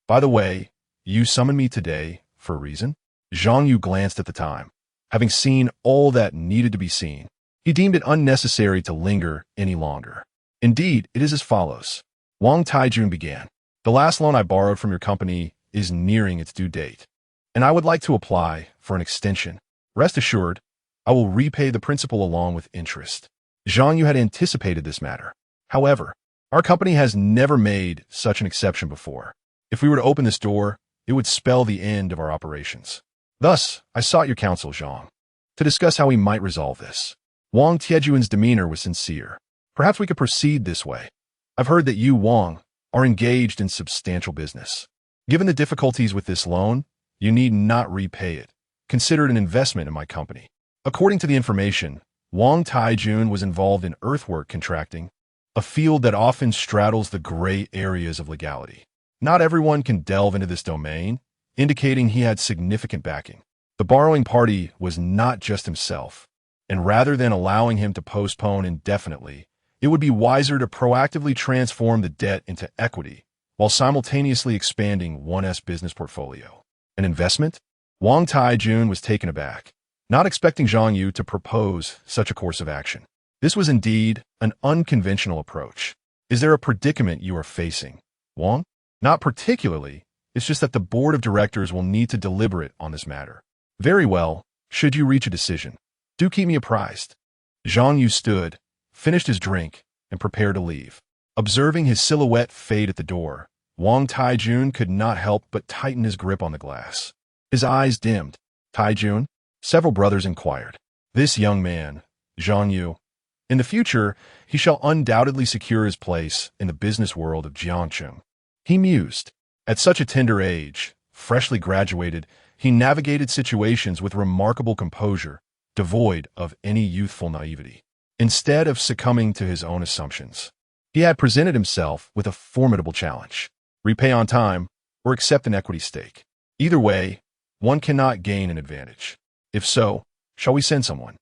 By the way, you summoned me today for a reason?" Zhang Yu glanced at the time. Having seen all that needed to be seen, he deemed it unnecessary to linger any longer. "Indeed, it is as follows." Wang Taijun began. "The last loan I borrowed from your company is nearing its due date, and I would like to apply for an extension. Rest assured, I will repay the principal along with interest." Zhang Yu had anticipated this matter. "However, our company has never made such an exception before. If we were to open this door, it would spell the end of our operations. Thus, I sought your counsel, Zhang, to discuss how we might resolve this." Wang Tiejuan's demeanor was sincere. "Perhaps we could proceed this way. I've heard that you, Wang, are engaged in substantial business. Given the difficulties with this loan, you need not repay it. Consider it an investment in my company." According to the information, Wang Taijun was involved in earthwork contracting, a field that often straddles the gray areas of legality. Not everyone can delve into this domain, indicating he had significant backing. The borrowing party was not just himself, and rather than allowing him to postpone indefinitely, it would be wiser to proactively transform the debt into equity while simultaneously expanding one's business portfolio. An investment? Wang Taijun was taken aback, not expecting Zhang Yu to propose such a course of action. This was indeed an unconventional approach. Is there a predicament you are facing, Wang? Not particularly. It's just that the board of directors will need to deliberate on this matter. Very well, should you reach a decision, do keep me apprised. Zhang Yu stood, finished his drink, and prepared to leave. Observing his silhouette fade at the door, Wang Taijun could not help but tighten his grip on the glass. His eyes dimmed. Taijun? Several brothers inquired. This young man, Zhang Yu. In the future, he shall undoubtedly secure his place in the business world of Jiangcheng. He mused. At such a tender age, freshly graduated, he navigated situations with remarkable composure, devoid of any youthful naivety. Instead of succumbing to his own assumptions, he had presented himself with a formidable challenge: repay on time or accept an equity stake. Either way, one cannot gain an advantage. If so, shall we send someone?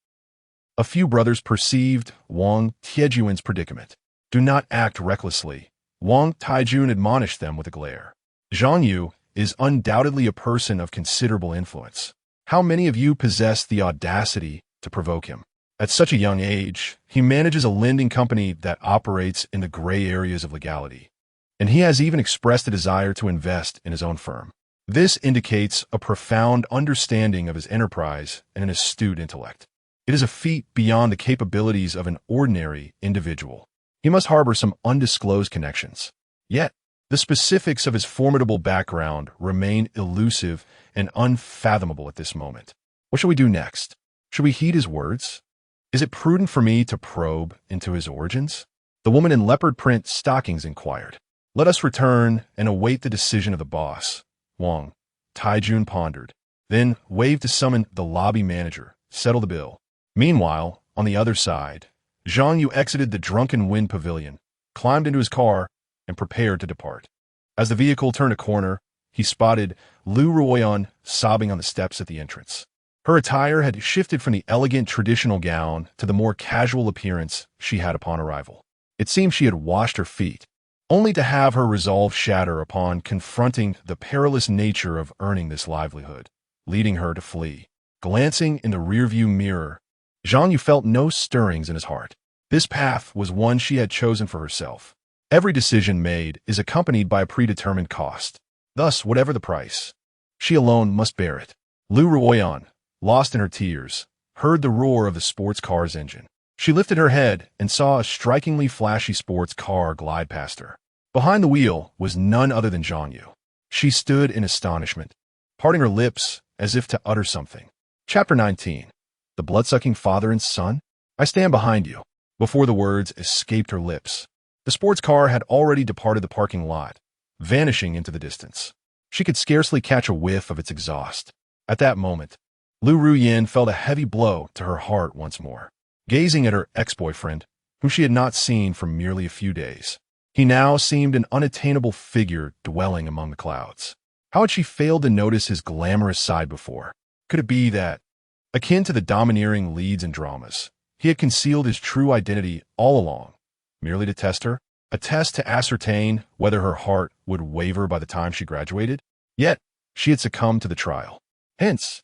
A few brothers perceived Wang Taijun's predicament. Do not act recklessly, Wang Taijun admonished them with a glare. Zhang Yu is undoubtedly a person of considerable influence. How many of you possess the audacity to provoke him? At such a young age, he manages a lending company that operates in the gray areas of legality, and he has even expressed a desire to invest in his own firm. This indicates a profound understanding of his enterprise and an astute intellect. It is a feat beyond the capabilities of an ordinary individual. He must harbor some undisclosed connections. Yet, the specifics of his formidable background remain elusive and unfathomable at this moment. What shall we do next? Should we heed his words? Is it prudent for me to probe into his origins? The woman in leopard print stockings inquired. Let us return and await the decision of the boss. Wang Taijun pondered, then waved to summon the lobby manager, settle the bill. Meanwhile, on the other side, Zhang Yu exited the Drunken Wind Pavilion, climbed into his car, and prepared to depart. As the vehicle turned a corner, he spotted Lu Ruoyan sobbing on the steps at the entrance. Her attire had shifted from the elegant traditional gown to the more casual appearance she had upon arrival. It seemed she had washed her feet, only to have her resolve shatter upon confronting the perilous nature of earning this livelihood, leading her to flee. Glancing in the rearview mirror, Zhang Yu felt no stirrings in his heart. This path was one she had chosen for herself. Every decision made is accompanied by a predetermined cost. Thus, whatever the price, she alone must bear it. Lu Ruoyan, lost in her tears, heard the roar of the sports car's engine. She lifted her head and saw a strikingly flashy sports car glide past her. Behind the wheel was none other than Zhang Yu. She stood in astonishment, parting her lips as if to utter something. Chapter 19. The blood-sucking father and son? I stand behind you. Before the words escaped her lips, the sports car had already departed the parking lot, vanishing into the distance. She could scarcely catch a whiff of its exhaust. At that moment, Lu Ruoyan felt a heavy blow to her heart once more. Gazing at her ex-boyfriend, whom she had not seen for merely a few days, he now seemed an unattainable figure dwelling among the clouds. How had she failed to notice his glamorous side before? Could it be that, akin to the domineering leads in dramas, he had concealed his true identity all along, merely to test her, a test to ascertain whether her heart would waver by the time she graduated? Yet, she had succumbed to the trial. Hence,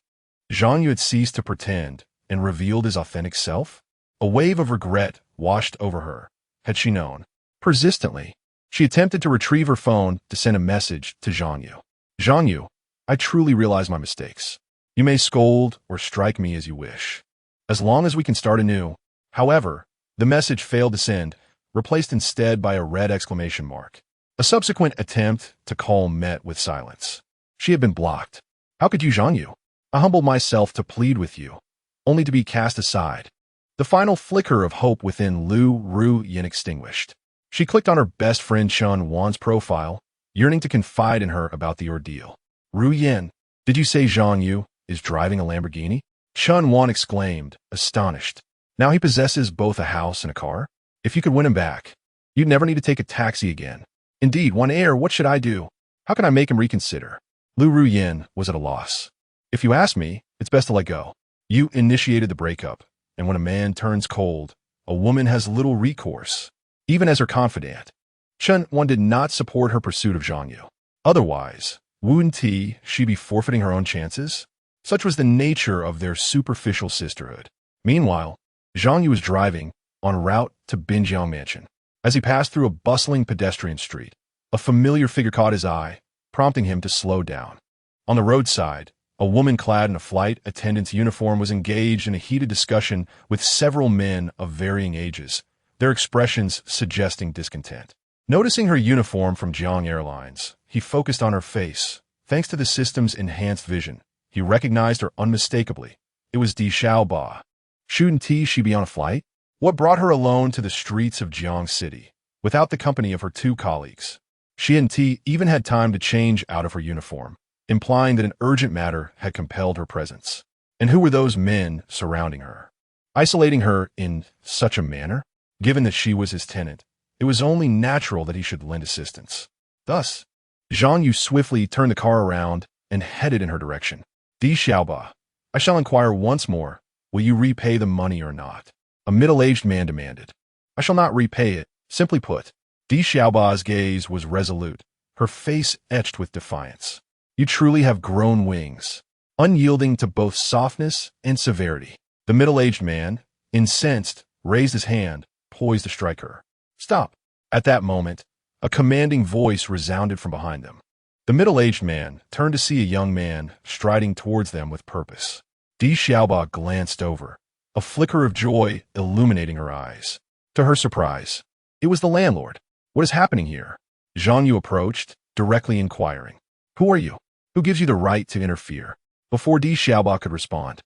Zhang Yu had ceased to pretend and revealed his authentic self? A wave of regret washed over her, had she known. Persistently, she attempted to retrieve her phone to send a message to Zhang Yu. Zhang Yu, I truly realize my mistakes. You may scold or strike me as you wish, as long as we can start anew. However, the message failed to send, replaced instead by a red exclamation mark. A subsequent attempt to call met with silence. She had been blocked. How could you, Zhang Yu? I humbled myself to plead with you, only to be cast aside. The final flicker of hope within Lu Ruoyan extinguished. She clicked on her best friend Chun Wan's profile, yearning to confide in her about the ordeal. Ruoyan, did you say Zhang Yu is driving a Lamborghini? Chun Wan exclaimed, astonished. Now he possesses both a house and a car? If you could win him back, you'd never need to take a taxi again. Indeed, one heir, what should I do? How can I make him reconsider? Lu Ruyin was at a loss. If you ask me, it's best to let go. You initiated the breakup, and when a man turns cold, a woman has little recourse, even as her confidant. Chun Wan did not support her pursuit of Zhang Yu. Otherwise, wouldn't she be forfeiting her own chances? Such was the nature of their superficial sisterhood. Meanwhile, Zhang Yu was driving en route to Binjiang Mansion. As he passed through a bustling pedestrian street, a familiar figure caught his eye, prompting him to slow down. On the roadside, a woman clad in a flight attendant's uniform was engaged in a heated discussion with several men of varying ages, their expressions suggesting discontent. Noticing her uniform from Jiang Airlines, he focused on her face. Thanks to the system's enhanced vision, he recognized her unmistakably. It was Di Xiaoba. Shouldn't she be on a flight? What brought her alone to the streets of Jiang City, without the company of her two colleagues? She hadn't even had time to change out of her uniform, implying that an urgent matter had compelled her presence. And who were those men surrounding her, isolating her in such a manner? Given that she was his tenant, it was only natural that he should lend assistance. Thus, Zhang Yu swiftly turned the car around and headed in her direction. Di Xiaoba, I shall inquire once more, will you repay the money or not? A middle-aged man demanded. I shall not repay it, simply put. Di Xiaoba's gaze was resolute, her face etched with defiance. You truly have grown wings, unyielding to both softness and severity. The middle-aged man, incensed, raised his hand, poised to strike her. Stop. At that moment, a commanding voice resounded from behind them. The middle-aged man turned to see a young man striding towards them with purpose. Di Xiaoba glanced over, a flicker of joy illuminating her eyes. To her surprise, it was the landlord. What is happening here? Zhang Yu approached, directly inquiring. Who are you? Who gives you the right to interfere? Before Di Xiaoba could respond,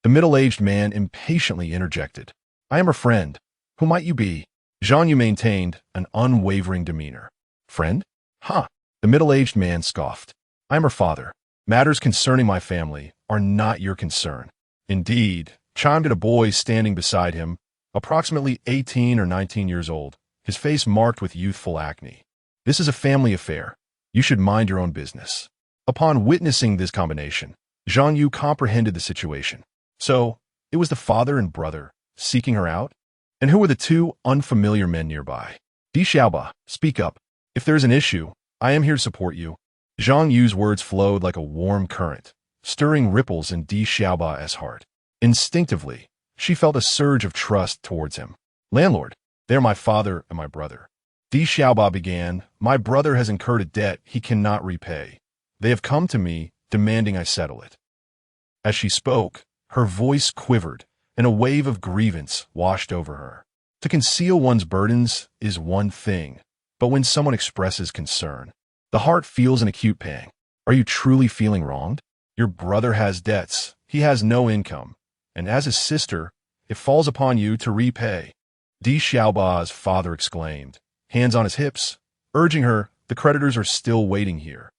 the middle-aged man impatiently interjected. I am her friend. Who might you be? Zhang Yu maintained an unwavering demeanor. Friend? Huh. The middle-aged man scoffed. I am her father. Matters concerning my family are not your concern. Indeed, chimed in a boy standing beside him, approximately 18 or 19 years old, his face marked with youthful acne. This is a family affair. You should mind your own business. Upon witnessing this combination, Zhang Yu comprehended the situation. So, it was the father and brother seeking her out? And who were the two unfamiliar men nearby? Di Xiaoba, speak up. If there is an issue, I am here to support you. Zhang Yu's words flowed like a warm current, stirring ripples in Di Xiaoba's heart. Instinctively, she felt a surge of trust towards him. Landlord, they are my father and my brother. Di Xiaoba began, my brother has incurred a debt he cannot repay. They have come to me, demanding I settle it. As she spoke, her voice quivered, and a wave of grievance washed over her. To conceal one's burdens is one thing, but when someone expresses concern, the heart feels an acute pang. Are you truly feeling wronged? Your brother has debts, he has no income, and as his sister, it falls upon you to repay. Di Xiaoba's father exclaimed, hands on his hips, urging her, the creditors are still waiting here.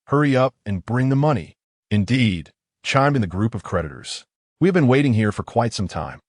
Hurry up and bring the money. Indeed, chimed in the group of creditors. We have been waiting here for quite some time.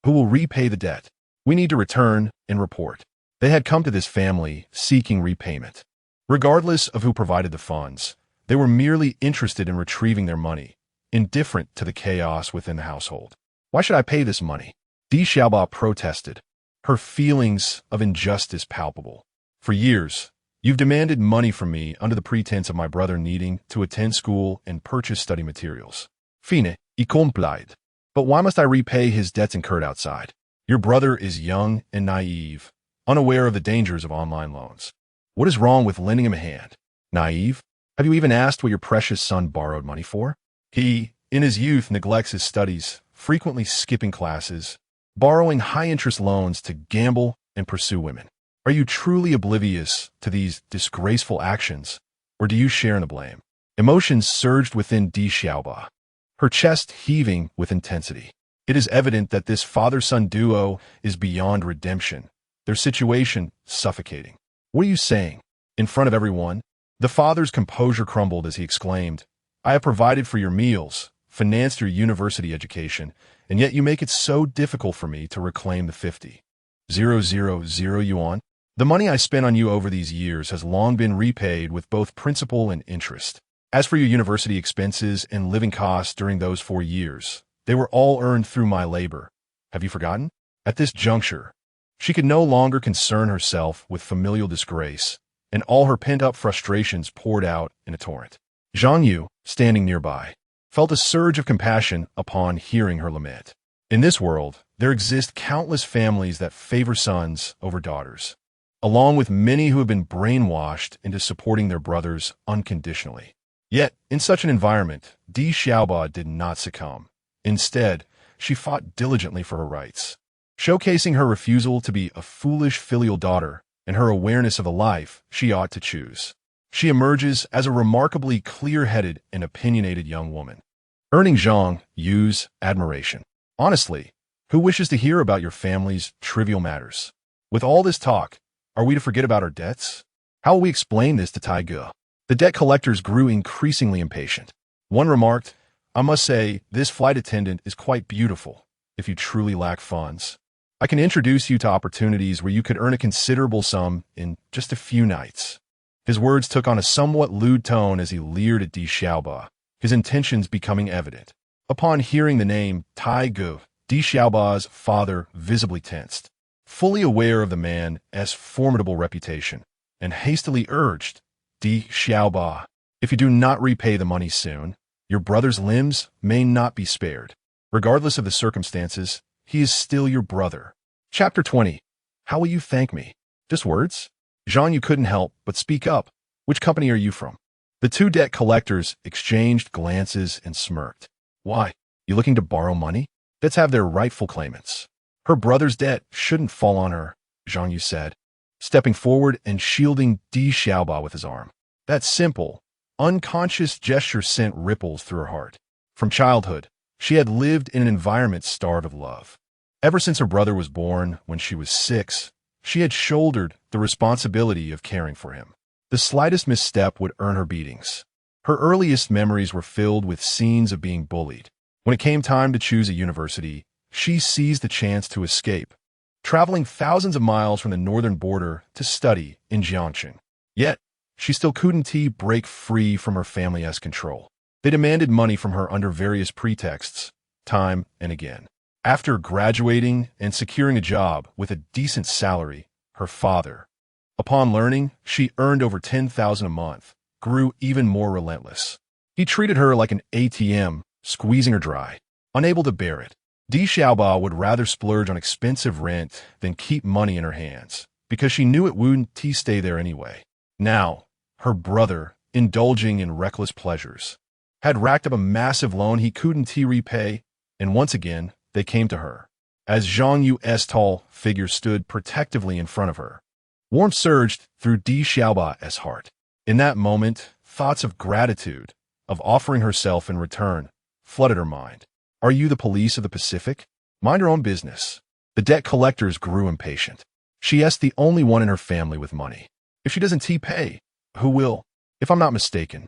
Who will repay the debt? We need to return and report. They had come to this family seeking repayment. Regardless of who provided the funds, they were merely interested in retrieving their money, indifferent to the chaos within the household. Why should I pay this money? Di Xiaoba protested, her feelings of injustice palpable. For years, you've demanded money from me under the pretense of my brother needing to attend school and purchase study materials. Fine, y complied. But why must I repay his debts incurred outside? Your brother is young and naive, unaware of the dangers of online loans. What is wrong with lending him a hand? Naive? Have you even asked what your precious son borrowed money for? He, in his youth, neglects his studies, frequently skipping classes, borrowing high-interest loans to gamble and pursue women. Are you truly oblivious to these disgraceful actions, or do you share in the blame? Emotions surged within Di Xiaoba, her chest heaving with intensity. It is evident that this father-son duo is beyond redemption, their situation suffocating. What are you saying? In front of everyone, the father's composure crumbled as he exclaimed, I have provided for your meals, financed your university education, and yet you make it so difficult for me to reclaim the 50,000 yuan. The money I spent on you over these years has long been repaid with both principal and interest. As for your university expenses and living costs during those 4 years, they were all earned through my labor. Have you forgotten? At this juncture, she could no longer concern herself with familial disgrace, and all her pent-up frustrations poured out in a torrent. Zhang Yu, standing nearby, felt a surge of compassion upon hearing her lament. In this world, there exist countless families that favor sons over daughters, along with many who have been brainwashed into supporting their brothers unconditionally. Yet, in such an environment, Di Xiaoba did not succumb. Instead, she fought diligently for her rights, showcasing her refusal to be a foolish filial daughter and her awareness of the life she ought to choose. She emerges as a remarkably clear-headed and opinionated young woman, earning Zhang Yu's admiration. Honestly, who wishes to hear about your family's trivial matters? With all this talk, are we to forget about our debts? How will we explain this to Tai Ge? The debt collectors grew increasingly impatient. One remarked, "I must say, this flight attendant is quite beautiful. If you truly lack funds, I can introduce you to opportunities where you could earn a considerable sum in just a few nights." His words took on a somewhat lewd tone as he leered at Di Xiaoba, his intentions becoming evident. Upon hearing the name Tai Ge, Di Xiaoba's father visibly tensed, fully aware of the man's formidable reputation, and hastily urged, "Di Xiaoba, if you do not repay the money soon, your brother's limbs may not be spared. Regardless of the circumstances, he is still your brother." Chapter 20. How will you thank me? Just words? Zhang Yu couldn't help but speak up. Which company are you from? The two debt collectors exchanged glances and smirked. Why? You looking to borrow money? Debts have their rightful claimants. Her brother's debt shouldn't fall on her, Zhang Yu said, stepping forward and shielding Di Xiaoba with his arm. That simple, unconscious gesture sent ripples through her heart. From childhood, she had lived in an environment starved of love. Ever since her brother was born when she was 6, she had shouldered the responsibility of caring for him. The slightest misstep would earn her beatings. Her earliest memories were filled with scenes of being bullied. When it came time to choose a university, she seized the chance to escape, traveling thousands of miles from the northern border to study in Jiangxing. Yet, she still couldn't break free from her family's control. They demanded money from her under various pretexts, time and again. After graduating and securing a job with a decent salary, her father, upon learning she earned over 10,000 a month, grew even more relentless. He treated her like an ATM, squeezing her dry. Unable to bear it, Di Xiaoba would rather splurge on expensive rent than keep money in her hands, because she knew it wouldn't stay there anyway. Now, her brother, indulging in reckless pleasures, had racked up a massive loan he couldn't repay, and once again, they came to her. As Zhang Yu's tall figure stood protectively in front of her, warmth surged through Di Xiaoba's heart. In that moment, thoughts of gratitude, of offering herself in return, flooded her mind. Are you the police of the Pacific? Mind your own business. The debt collectors grew impatient. She's the only one in her family with money. If she doesn't pay, who will? If I'm not mistaken,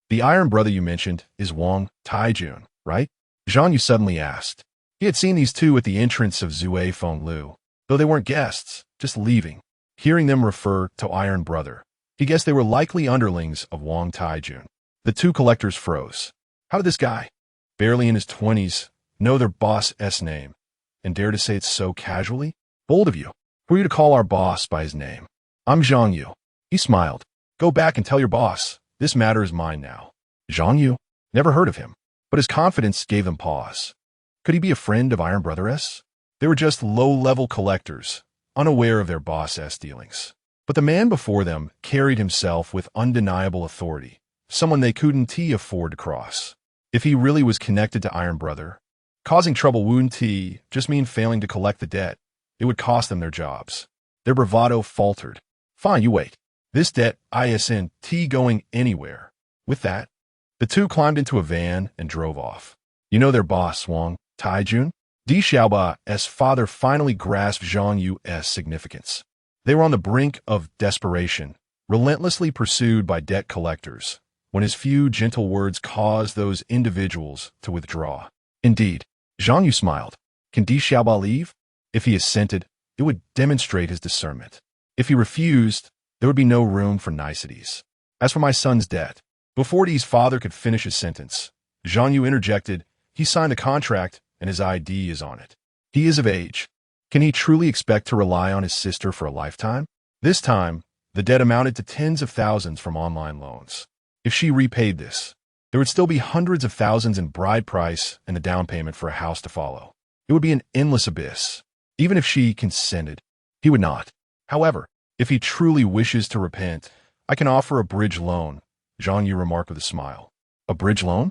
the iron brother you mentioned is Wang Taijun, right? Zhang Yu suddenly asked. He had seen these two at the entrance of Zui Fenglu, though they weren't guests, just leaving. Hearing them refer to Iron Brother, he guessed they were likely underlings of Wang Taijun. The two collectors froze. How did this guy, barely in his 20s, know their boss's name, and dare to say it so casually? Bold of you. Who are you to call our boss by his name? I'm Zhang Yu. He smiled. Go back and tell your boss. This matter is mine now. Zhang Yu? Never heard of him, but his confidence gave them pause. Could he be a friend of Iron Brother's? They were just low-level collectors, unaware of their boss's dealings. But the man before them carried himself with undeniable authority, someone they couldn't afford to cross. If he really was connected to Iron Brother, causing trouble wouldn't just mean failing to collect the debt. It would cost them their jobs. Their bravado faltered. Fine, you wait. This debt isn't going anywhere. With that, the two climbed into a van and drove off. You know their boss, Wang Taijun? Di Xiaoba's father finally grasped Zhang Yu's significance. They were on the brink of desperation, relentlessly pursued by debt collectors, when his few gentle words caused those individuals to withdraw. Indeed, Zhang Yu smiled. Can Di Xiaoba leave? If he assented, it would demonstrate his discernment. If he refused, there would be no room for niceties. As for my son's debt, before Di's father could finish his sentence, Zhang Yu interjected, he signed a contract and his ID is on it. He is of age. Can he truly expect to rely on his sister for a lifetime? This time, the debt amounted to tens of thousands from online loans. If she repaid this, there would still be hundreds of thousands in bride price and the down payment for a house to follow. It would be an endless abyss. Even if she consented, he would not. However, if he truly wishes to repent, I can offer a bridge loan, Zhang Yu remarked with a smile. A bridge loan?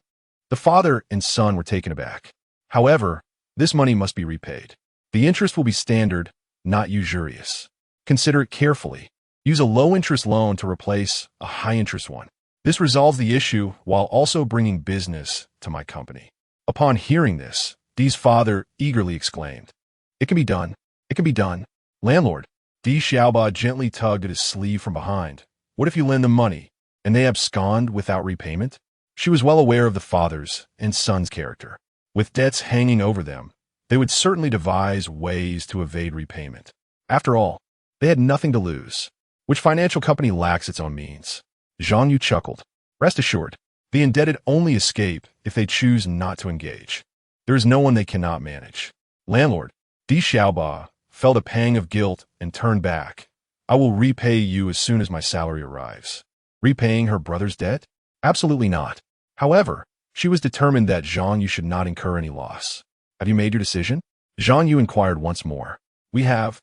The father and son were taken aback. However, this money must be repaid. The interest will be standard, not usurious. Consider it carefully. Use a low-interest loan to replace a high-interest one. This resolves the issue while also bringing business to my company. Upon hearing this, Di's father eagerly exclaimed, "It can be done. It can be done." Landlord, Di Xiaoba gently tugged at his sleeve from behind. What if you lend them money, and they abscond without repayment? She was well aware of the father's and son's character. With debts hanging over them, they would certainly devise ways to evade repayment. After all, they had nothing to lose. Which financial company lacks its own means? Zhang Yu chuckled. Rest assured, the indebted only escape if they choose not to engage. There is no one they cannot manage. Landlord, Di Xiaoba felt a pang of guilt and turned back. I will repay you as soon as my salary arrives. Repaying her brother's debt? Absolutely not. However, she was determined that Zhang Yu should not incur any loss. Have you made your decision? Zhang Yu inquired once more. We have.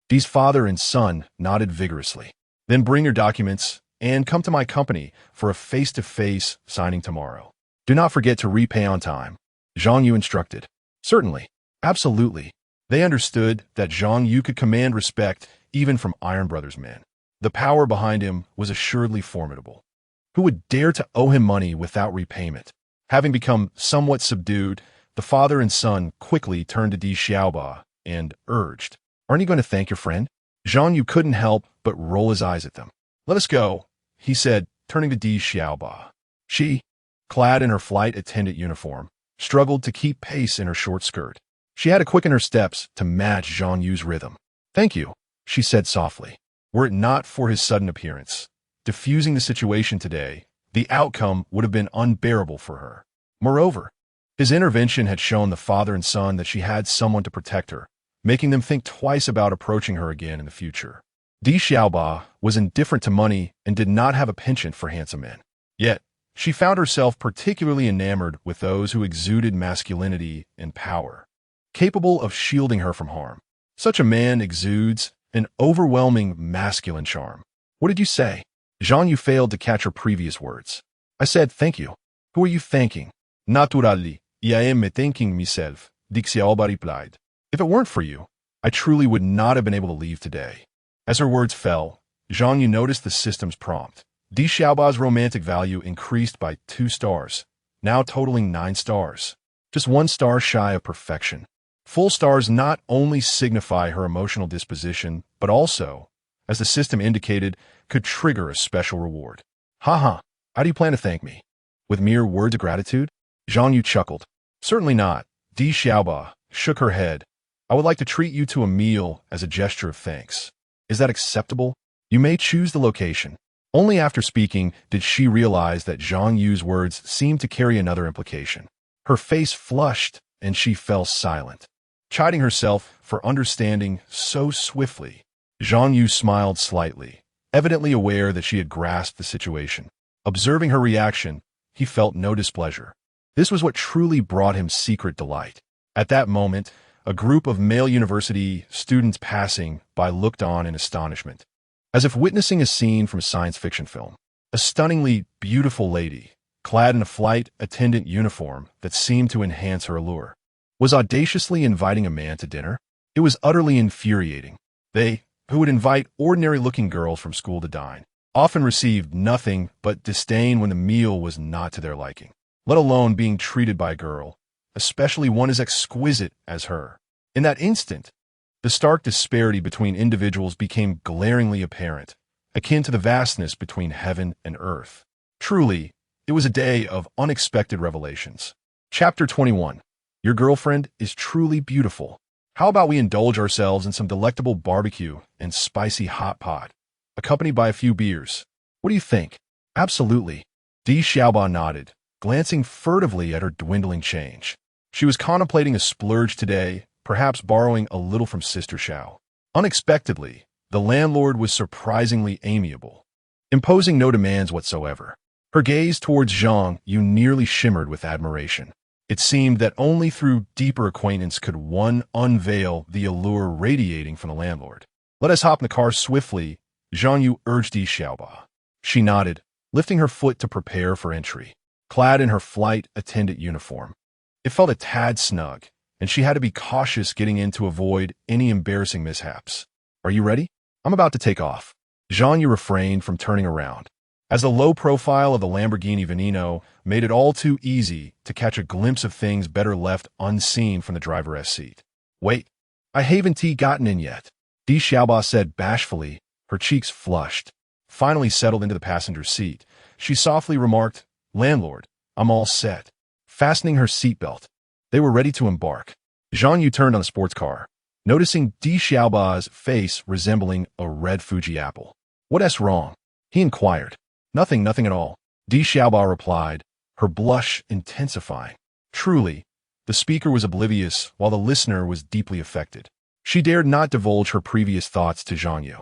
Di's father and son nodded vigorously. Then bring your documents and come to my company for a face-to-face signing tomorrow. Do not forget to repay on time. Zhang Yu instructed. Certainly. Absolutely. They understood that Zhang Yu could command respect even from Iron Brothers men. The power behind him was assuredly formidable. Who would dare to owe him money without repayment? Having become somewhat subdued, the father and son quickly turned to Di Xiaoba and urged, Aren't you going to thank your friend? Zhang Yu couldn't help but roll his eyes at them. Let us go, he said, turning to Di Xiaoba. She, clad in her flight attendant uniform, struggled to keep pace in her short skirt. She had to quicken her steps to match Zhang Yu's rhythm. Thank you, she said softly. Were it not for his sudden appearance, diffusing the situation today, the outcome would have been unbearable for her. Moreover, his intervention had shown the father and son that she had someone to protect her, making them think twice about approaching her again in the future. Di Xiaoba was indifferent to money and did not have a penchant for handsome men. Yet, she found herself particularly enamored with those who exuded masculinity and power, capable of shielding her from harm. Such a man exudes an overwhelming masculine charm. What did you say? Zhang Yu failed to catch her previous words. I said thank you. Who are you thanking? Naturally, I am thanking myself, Di Xiaoba replied. If it weren't for you, I truly would not have been able to leave today. As her words fell, Zhang Yu noticed the system's prompt. Di Xiaoba's romantic value increased by 2 stars, now totaling 9 stars. Just 1 star shy of perfection. Full stars not only signify her emotional disposition, but also, as the system indicated, could trigger a special reward. Haha, how do you plan to thank me? With mere words of gratitude? Zhang Yu chuckled. Certainly not. Di Xiaoba shook her head. I would like to treat you to a meal as a gesture of thanks. Is that acceptable? You may choose the location. Only after speaking did she realize that Zhang Yu's words seemed to carry another implication. Her face flushed and she fell silent. Chiding herself for understanding so swiftly, Zhang Yu smiled slightly, evidently aware that she had grasped the situation. Observing her reaction, he felt no displeasure. This was what truly brought him secret delight. At that moment, a group of male university students passing by looked on in astonishment, as if witnessing a scene from a science fiction film. A stunningly beautiful lady, clad in a flight attendant uniform that seemed to enhance her allure, was audaciously inviting a man to dinner. It was utterly infuriating. They, who would invite ordinary-looking girls from school to dine, often received nothing but disdain when the meal was not to their liking, let alone being treated by a girl, especially one as exquisite as her. In that instant, the stark disparity between individuals became glaringly apparent, akin to the vastness between heaven and earth. Truly, it was a day of unexpected revelations. Chapter 21. Your girlfriend is truly beautiful. How about we indulge ourselves in some delectable barbecue and spicy hot pot, accompanied by a few beers? What do you think? Absolutely. Di Xiaoba nodded, glancing furtively at her dwindling change. She was contemplating a splurge today, perhaps borrowing a little from Sister Xiao. Unexpectedly, the landlord was surprisingly amiable, imposing no demands whatsoever. Her gaze towards Zhang Yu nearly shimmered with admiration. It seemed that only through deeper acquaintance could one unveil the allure radiating from the landlord. Let us hop in the car swiftly, Zhang Yu urged Di Xiaoba. She nodded, lifting her foot to prepare for entry. Clad in her flight attendant uniform, it felt a tad snug, and she had to be cautious getting in to avoid any embarrassing mishaps. Are you ready? I'm about to take off. Zhang Yu refrained from turning around, as the low profile of the Lamborghini Veneno made it all too easy to catch a glimpse of things better left unseen from the driver's seat. Wait, I haven't gotten in yet, Di Xiaoba said bashfully, her cheeks flushed. Finally settled into the passenger seat, she softly remarked, Landlord, I'm all set. Fastening her seatbelt, they were ready to embark. Zhang Yu turned on the sports car, noticing Di Xiaoba's face resembling a red Fuji apple. What's wrong? He inquired. Nothing at all, Di Xiaoba replied, her blush intensifying. Truly, the speaker was oblivious while the listener was deeply affected. She dared not divulge her previous thoughts to Zhang Yu,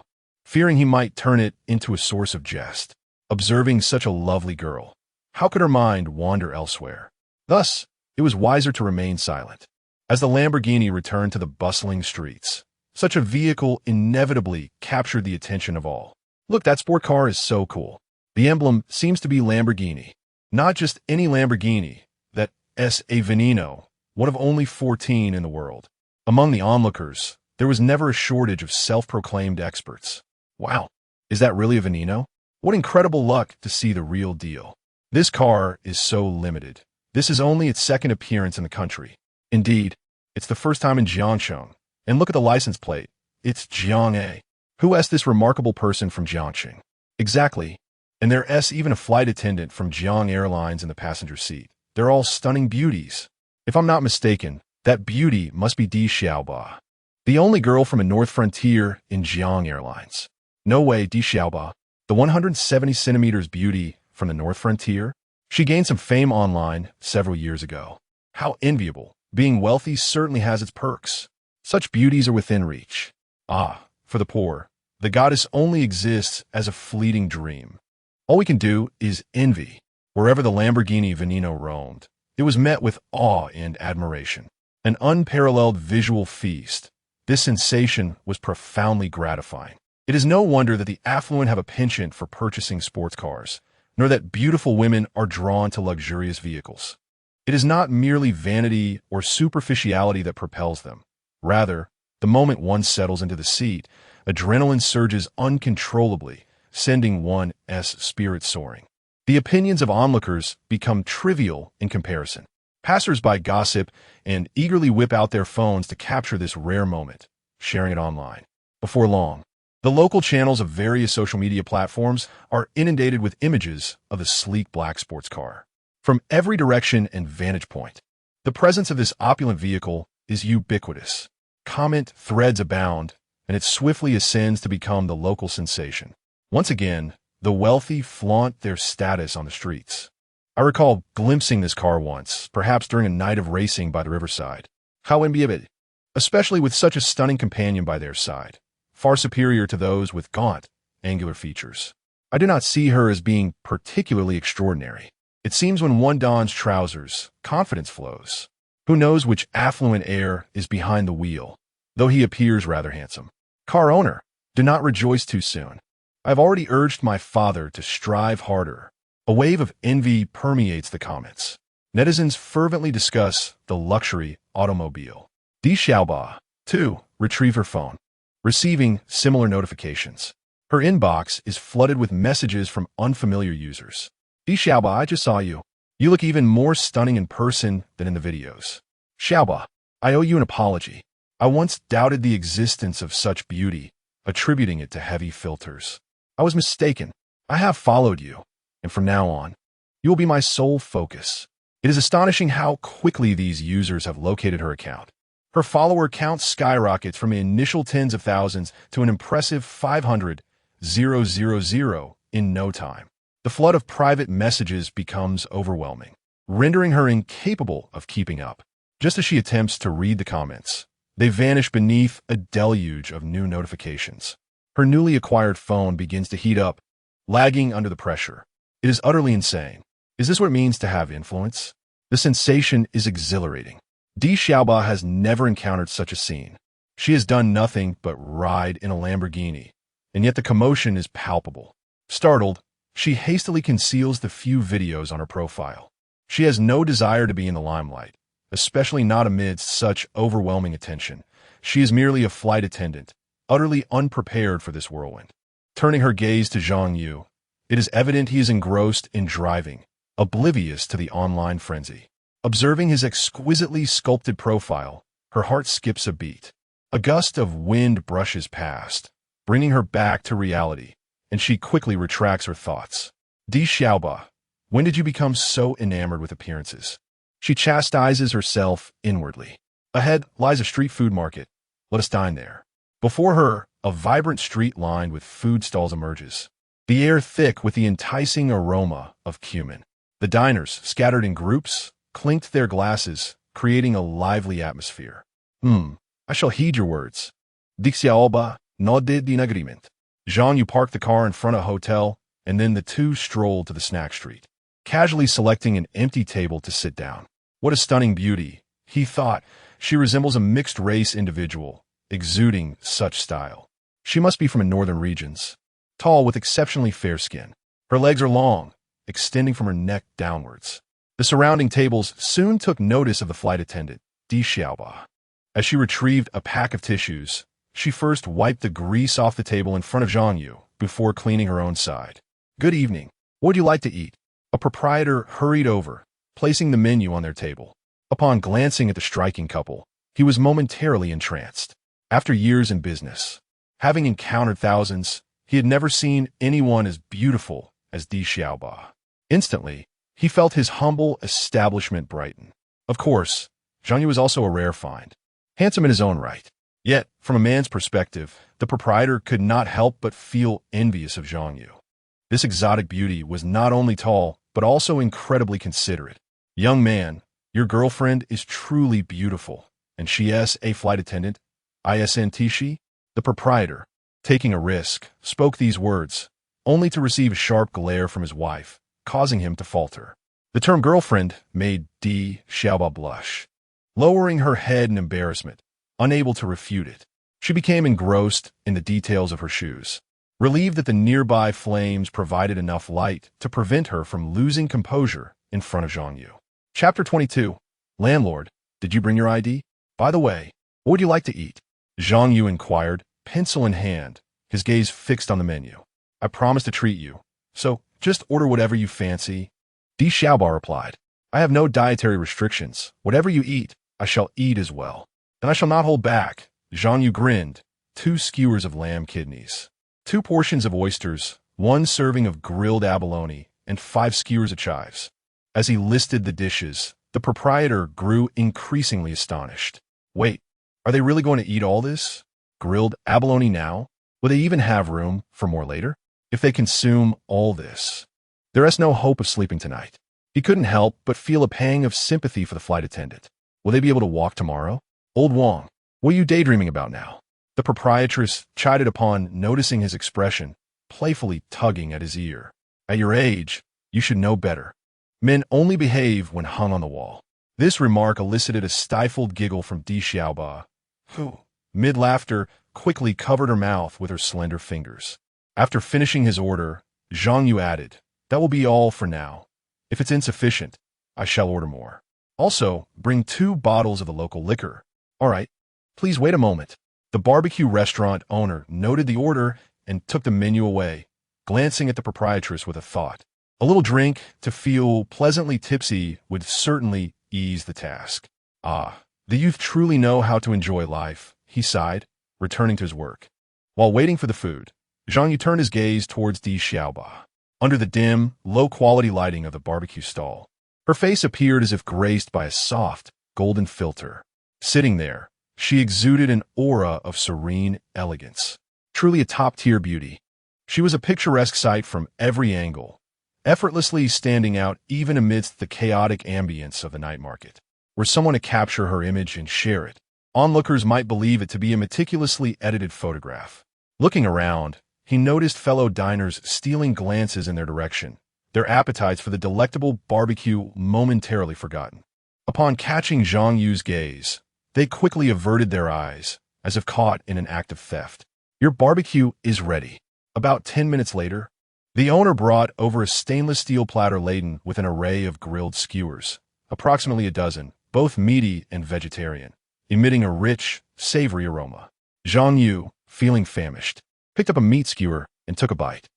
fearing he might turn it into a source of jest. Observing such a lovely girl, how could her mind wander elsewhere? Thus, it was wiser to remain silent. As the Lamborghini returned to the bustling streets, such a vehicle inevitably captured the attention of all. Look, that sport car is so cool. The emblem seems to be Lamborghini. Not just any Lamborghini, that S. A Veneno, one of only 14 in the world. Among the onlookers, there was never a shortage of self-proclaimed experts. Wow, is that really a Veneno? What incredible luck to see the real deal. This car is so limited. This is only its second appearance in the country. Indeed, it's the first time in Jiangsheng. And look at the license plate. It's Jiang A. Who asked this remarkable person from Jiangxing? Exactly. And there's even a flight attendant from Jiang Airlines in the passenger seat. They're all stunning beauties. If I'm not mistaken, that beauty must be Di Xiaoba, the only girl from a North Frontier in Jiang Airlines. No way, Di Xiaoba, the 170 centimeters beauty from the North Frontier. She gained some fame online several years ago. How enviable. Being wealthy certainly has its perks. Such beauties are within reach. Ah, for the poor, the goddess only exists as a fleeting dream. All we can do is envy. Wherever the Lamborghini Veneno roamed, it was met with awe and admiration. An unparalleled visual feast. This sensation was profoundly gratifying. It is no wonder that the affluent have a penchant for purchasing sports cars, nor that beautiful women are drawn to luxurious vehicles. It is not merely vanity or superficiality that propels them. Rather, the moment one settles into the seat, adrenaline surges uncontrollably, sending one's spirit soaring. The opinions of onlookers become trivial in comparison. Passers-by gossip and eagerly whip out their phones to capture this rare moment, sharing it online. Before long, the local channels of various social media platforms are inundated with images of the sleek black sports car. From every direction and vantage point, the presence of this opulent vehicle is ubiquitous. Comment threads abound, and it swiftly ascends to become the local sensation. Once again, the wealthy flaunt their status on the streets. I recall glimpsing this car once, perhaps during a night of racing by the riverside. How enviable, especially with such a stunning companion by their side, far superior to those with gaunt, angular features. I do not see her as being particularly extraordinary. It seems when one dons trousers, confidence flows. Who knows which affluent heir is behind the wheel, though he appears rather handsome. Car owner, do not rejoice too soon. I've already urged my father to strive harder. A wave of envy permeates the comments. Netizens fervently discuss the luxury automobile. Di Xiaoba, too, retrieve her phone, receiving similar notifications. Her inbox is flooded with messages from unfamiliar users. Di Xiaoba, I just saw you. You look even more stunning in person than in the videos. Xiaoba, I owe you an apology. I once doubted the existence of such beauty, attributing it to heavy filters. I was mistaken. I have followed you. and from now on, you will be my sole focus. It is astonishing how quickly these users have located her account. Her follower count skyrockets from the initial tens of thousands to an impressive 500,000 in no time. The flood of private messages becomes overwhelming, rendering her incapable of keeping up. Just as she attempts to read the comments, they vanish beneath a deluge of new notifications. Her newly acquired phone begins to heat up, lagging under the pressure. It is utterly insane. Is this what it means to have influence? The sensation is exhilarating. Di Xiaoba has never encountered such a scene. She has done nothing but ride in a Lamborghini, and yet the commotion is palpable. Startled, she hastily conceals the few videos on her profile. She has no desire to be in the limelight, especially not amidst such overwhelming attention. She is merely a flight attendant, utterly unprepared for this whirlwind. Turning her gaze to Zhang Yu, it is evident he is engrossed in driving, oblivious to the online frenzy. Observing his exquisitely sculpted profile, her heart skips a beat. A gust of wind brushes past, bringing her back to reality, and she quickly retracts her thoughts. Di Xiaoba, when did you become so enamored with appearances? She chastises herself inwardly. Ahead lies a street food market. Let us dine there. Before her, a vibrant street lined with food stalls emerges, the air thick with the enticing aroma of cumin. The diners, scattered in groups, clinked their glasses, creating a lively atmosphere. I shall heed your words. Di Xiaoba nodded in agreement. Zhang Yu parked the car in front of a hotel, and then the two strolled to the snack street, casually selecting an empty table to sit down. What a stunning beauty, he thought. She resembles a mixed-race individual, exuding such style. She must be from the northern regions, tall with exceptionally fair skin. Her legs are long, extending from her neck downwards. The surrounding tables soon took notice of the flight attendant, Di Xiaoba. As she retrieved a pack of tissues, she first wiped the grease off the table in front of Zhang Yu before cleaning her own side. Good evening. What would you like to eat? A proprietor hurried over, placing the menu on their table. Upon glancing at the striking couple, he was momentarily entranced. After years in business, having encountered thousands, he had never seen anyone as beautiful as Di Xiaoba. Instantly, he felt his humble establishment brighten. Of course, Zhang Yu was also a rare find, handsome in his own right. Yet, from a man's perspective, the proprietor could not help but feel envious of Zhang Yu. This exotic beauty was not only tall, but also incredibly considerate. Young man, your girlfriend is truly beautiful, and she is a flight attendant, isn't she? The proprietor, taking a risk, spoke these words, only to receive a sharp glare from his wife, causing him to falter. The term girlfriend made Di Xiaoba blush. Lowering her head in embarrassment, unable to refute it, she became engrossed in the details of her shoes, relieved that the nearby flames provided enough light to prevent her from losing composure in front of Zhang Yu. Chapter 22. Landlord, did you bring your ID? By the way, what would you like to eat? Zhang Yu inquired, pencil in hand, his gaze fixed on the menu. I promise to treat you, so just order whatever you fancy. Di Xiaoba replied. I have no dietary restrictions. Whatever you eat, I shall eat as well. And I shall not hold back. Zhang Yu grinned. 2 skewers of lamb kidneys, 2 portions of oysters, 1 serving of grilled abalone, and 5 skewers of chives. As he listed the dishes, the proprietor grew increasingly astonished. Wait, are they really going to eat all this? Grilled abalone now? Will they even have room for more later? If they consume all this, there is no hope of sleeping tonight. He couldn't help but feel a pang of sympathy for the flight attendant. Will they be able to walk tomorrow? Old Wang, what are you daydreaming about now? The proprietress chided upon noticing his expression, playfully tugging at his ear. At your age, you should know better. Men only behave when hung on the wall. This remark elicited a stifled giggle from Di Xiaoba, who, mid-laughter, quickly covered her mouth with her slender fingers. After finishing his order, Zhang Yu added, that will be all for now. If it's insufficient, I shall order more. Also, bring 2 bottles of the local liquor. All right, please wait a moment. The barbecue restaurant owner noted the order and took the menu away, glancing at the proprietress with a thought. A little drink to feel pleasantly tipsy would certainly ease the task. Ah, the youth truly know how to enjoy life, he sighed, returning to his work. While waiting for the food, Zhang Yu turned his gaze towards Di Xiaoba. under the dim, low-quality lighting of the barbecue stall. Her face appeared as if graced by a soft, golden filter. Sitting there, she exuded an aura of serene elegance. Truly a top-tier beauty. She was a picturesque sight from every angle, effortlessly standing out even amidst the chaotic ambience of the night market. Were someone to capture her image and share it, onlookers might believe it to be a meticulously edited photograph. Looking around, he noticed fellow diners stealing glances in their direction, their appetites for the delectable barbecue momentarily forgotten. Upon catching Zhang Yu's gaze, they quickly averted their eyes, as if caught in an act of theft. Your barbecue is ready. About 10 minutes later, the owner brought over a stainless steel platter laden with an array of grilled skewers, approximately a dozen, both meaty and vegetarian, emitting a rich, savory aroma. Zhang Yu, feeling famished, picked up a meat skewer and took a bite.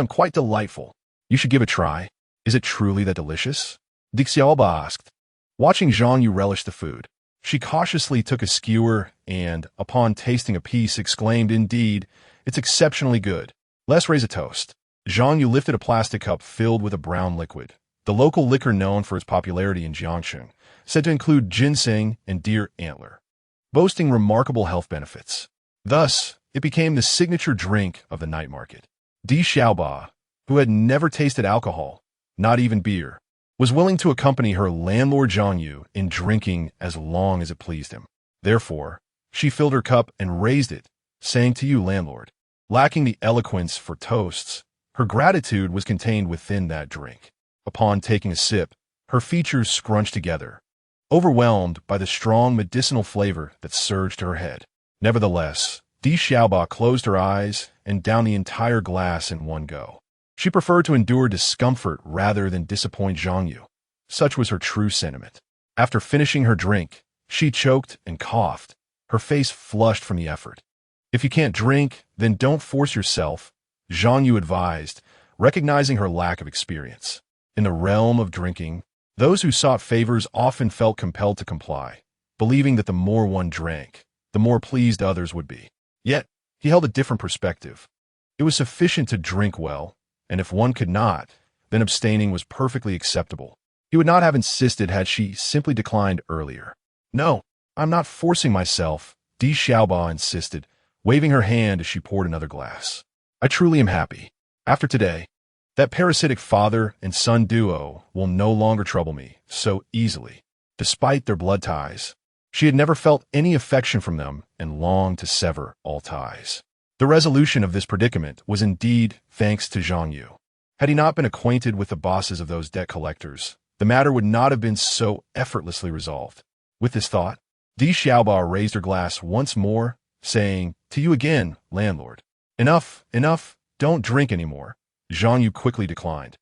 Quite delightful. You should give it a try. Is it truly that delicious? Xiaoba asked. Watching Zhang Yu relish the food, she cautiously took a skewer and, upon tasting a piece, exclaimed, Indeed, it's exceptionally good. Let's raise a toast. Zhang Yu lifted a plastic cup filled with a brown liquid, the local liquor known for its popularity in Jiangxing, said to include ginseng and deer antler, boasting remarkable health benefits. Thus, it became the signature drink of the night market. Di Xiaoba, who had never tasted alcohol, not even beer, was willing to accompany her landlord Zhang Yu in drinking as long as it pleased him. Therefore, she filled her cup and raised it, saying, To you, landlord. Lacking the eloquence for toasts, her gratitude was contained within that drink. Upon taking a sip, her features scrunched together, overwhelmed by the strong medicinal flavor that surged to her head. Nevertheless, Di Xiaoba closed her eyes and downed the entire glass in one go. She preferred to endure discomfort rather than disappoint Zhang Yu. Such was her true sentiment. After finishing her drink, she choked and coughed, her face flushed from the effort. If you can't drink, then don't force yourself, Zhang Yu advised, recognizing her lack of experience. In the realm of drinking, those who sought favors often felt compelled to comply, believing that the more one drank, the more pleased others would be. Yet, he held a different perspective. It was sufficient to drink well, and if one could not, then abstaining was perfectly acceptable. He would not have insisted had she simply declined earlier. No, I'm not forcing myself, Di Xiaoba insisted, waving her hand as she poured another glass. I truly am happy. After today, that parasitic father and son duo will no longer trouble me so easily. Despite their blood ties, she had never felt any affection from them and longed to sever all ties. The resolution of this predicament was indeed thanks to Zhang Yu. Had he not been acquainted with the bosses of those debt collectors, the matter would not have been so effortlessly resolved. With this thought, Di Xiaoba raised her glass once more, saying, To you again, landlord. Enough, enough, don't drink anymore. Zhang Yu quickly declined,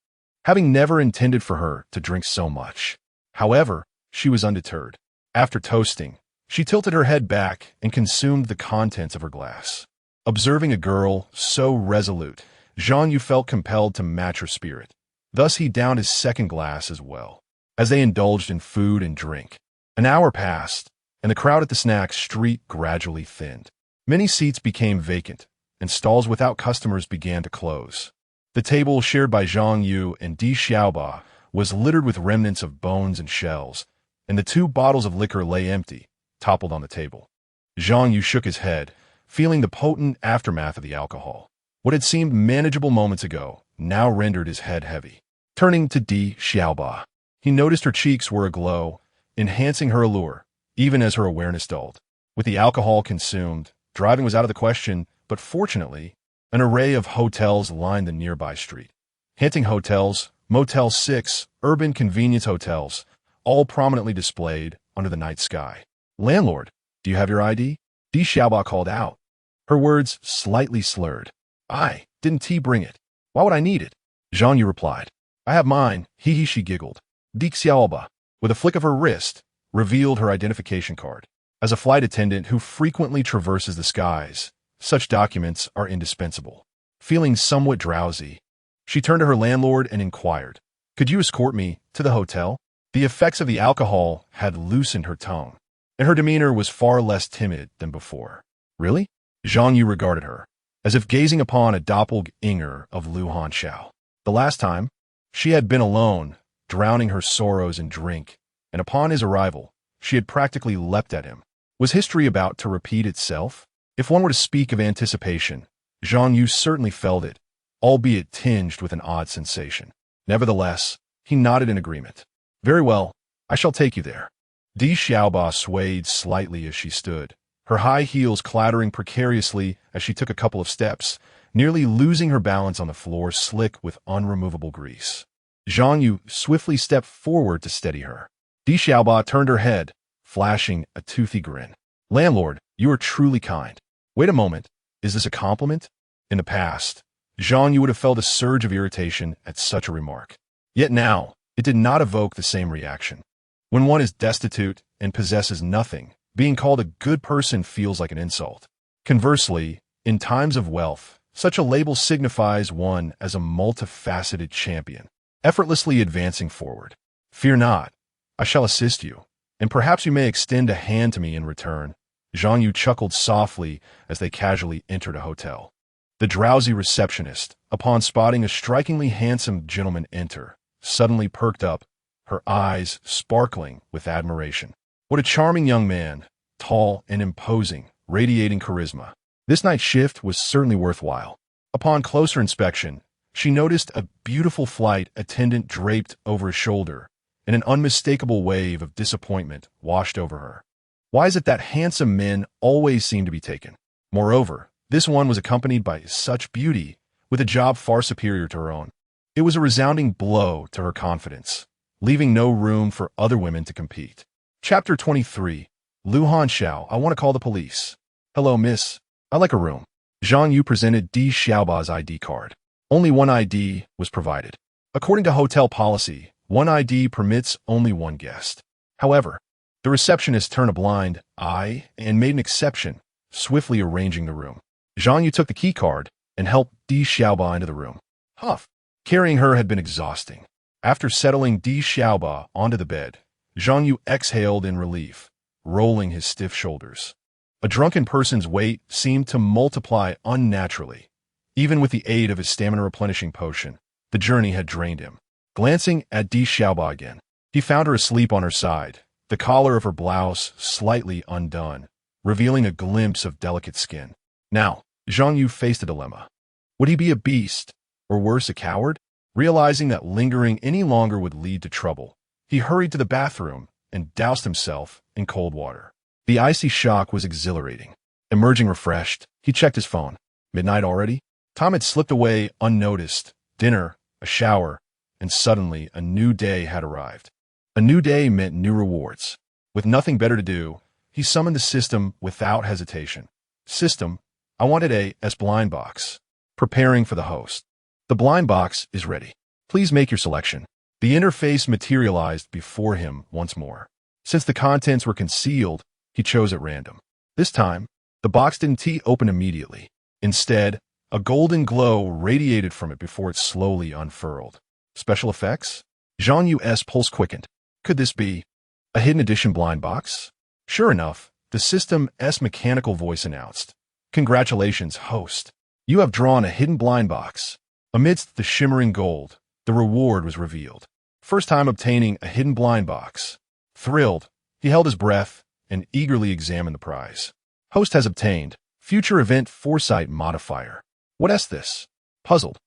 having never intended for her to drink so much. However, she was undeterred. After toasting, she tilted her head back and consumed the contents of her glass. Observing a girl so resolute, Zhang Yu felt compelled to match her spirit. Thus he downed his second glass as well. As they indulged in food and drink, an hour passed, and the crowd at the snack street gradually thinned. Many seats became vacant, and stalls without customers began to close. The table shared by Zhang Yu and Di Xiaoba was littered with remnants of bones and shells, and the 2 bottles of liquor lay empty, toppled on the table. Zhang Yu shook his head, feeling the potent aftermath of the alcohol. What had seemed manageable moments ago now rendered his head heavy. Turning to Di Xiaoba, he noticed her cheeks were aglow, enhancing her allure, even as her awareness dulled. With the alcohol consumed, driving was out of the question, but fortunately, an array of hotels lined the nearby street. Hinting hotels, Motel 6, urban convenience hotels, all prominently displayed under the night sky. Landlord, do you have your ID? Di Xiaoba called out, her words slightly slurred. I didn't bring it. Why would I need it? Zhang Yu replied. I have mine, hee, she giggled. Di Xiaoba, with a flick of her wrist, revealed her identification card. As a flight attendant who frequently traverses the skies, such documents are indispensable. Feeling somewhat drowsy, she turned to her landlord and inquired, Could you escort me to the hotel? The effects of the alcohol had loosened her tongue, and her demeanor was far less timid than before. Really? Zhang Yu regarded her, as if gazing upon a doppelganger of Lu Hanshao. The last time, she had been alone, drowning her sorrows in drink, and upon his arrival, she had practically leapt at him. Was history about to repeat itself? If one were to speak of anticipation, Zhang Yu certainly felt it, albeit tinged with an odd sensation. Nevertheless, he nodded in agreement. Very well, I shall take you there. Di Xiaoba swayed slightly as she stood, her high heels clattering precariously as she took a couple of steps, nearly losing her balance on the floor slick with unremovable grease. Zhang Yu swiftly stepped forward to steady her. Di Xiaoba turned her head, flashing a toothy grin. Landlord, you are truly kind. Wait a moment, is this a compliment? In the past, Zhang Yu would have felt a surge of irritation at such a remark. Yet now, it did not evoke the same reaction. When one is destitute and possesses nothing, being called a good person feels like an insult. Conversely, in times of wealth, such a label signifies one as a multifaceted champion, effortlessly advancing forward. Fear not, I shall assist you, and perhaps you may extend a hand to me in return. Zhang Yu chuckled softly as they casually entered a hotel. The drowsy receptionist, upon spotting a strikingly handsome gentleman enter, suddenly perked up, her eyes sparkling with admiration. What a charming young man, tall and imposing, radiating charisma. This night's shift was certainly worthwhile. Upon closer inspection, she noticed a beautiful flight attendant draped over his shoulder, and an unmistakable wave of disappointment washed over her. Why is it that handsome men always seem to be taken? Moreover, this one was accompanied by such beauty, with a job far superior to her own. It was a resounding blow to her confidence, leaving no room for other women to compete. Chapter 23. Luhan Xiao, I want to call the police. Hello, miss. I'd like a room. Zhang Yu presented Di Xiaoba's ID card. Only one ID was provided. According to hotel policy, one ID permits only one guest. However, the receptionist turned a blind eye and made an exception, swiftly arranging the room. Zhang Yu took the key card and helped Di Xiaoba into the room. Huff. Carrying her had been exhausting. After settling Di Xiaoba onto the bed, Zhang Yu exhaled in relief, rolling his stiff shoulders. A drunken person's weight seemed to multiply unnaturally. Even with the aid of his stamina-replenishing potion, the journey had drained him. Glancing at Di Xiaoba again, he found her asleep on her side, the collar of her blouse slightly undone, revealing a glimpse of delicate skin. Now, Zhang Yu faced a dilemma. Would he be a beast, or worse, a coward? Realizing that lingering any longer would lead to trouble, he hurried to the bathroom and doused himself in cold water. The icy shock was exhilarating. Emerging refreshed, he checked his phone. Midnight already? Time had slipped away unnoticed. Dinner, a shower, and suddenly a new day had arrived. A new day meant new rewards. With nothing better to do, he summoned the system without hesitation. System, I wanted a blind box. Preparing for the host. The blind box is ready. Please make your selection. The interface materialized before him once more. Since the contents were concealed, he chose at random. This time, the box didn't open immediately. Instead, a golden glow radiated from it before it slowly unfurled. Special effects? Zhang Yu's pulse quickened. Could this be a hidden edition blind box? Sure enough, the system's mechanical voice announced. Congratulations, host. You have drawn a hidden blind box. Amidst the shimmering gold, the reward was revealed. First time obtaining a hidden blind box. Thrilled, he held his breath and eagerly examined the prize. Host has obtained Future Event Foresight Modifier. What is this? Puzzled,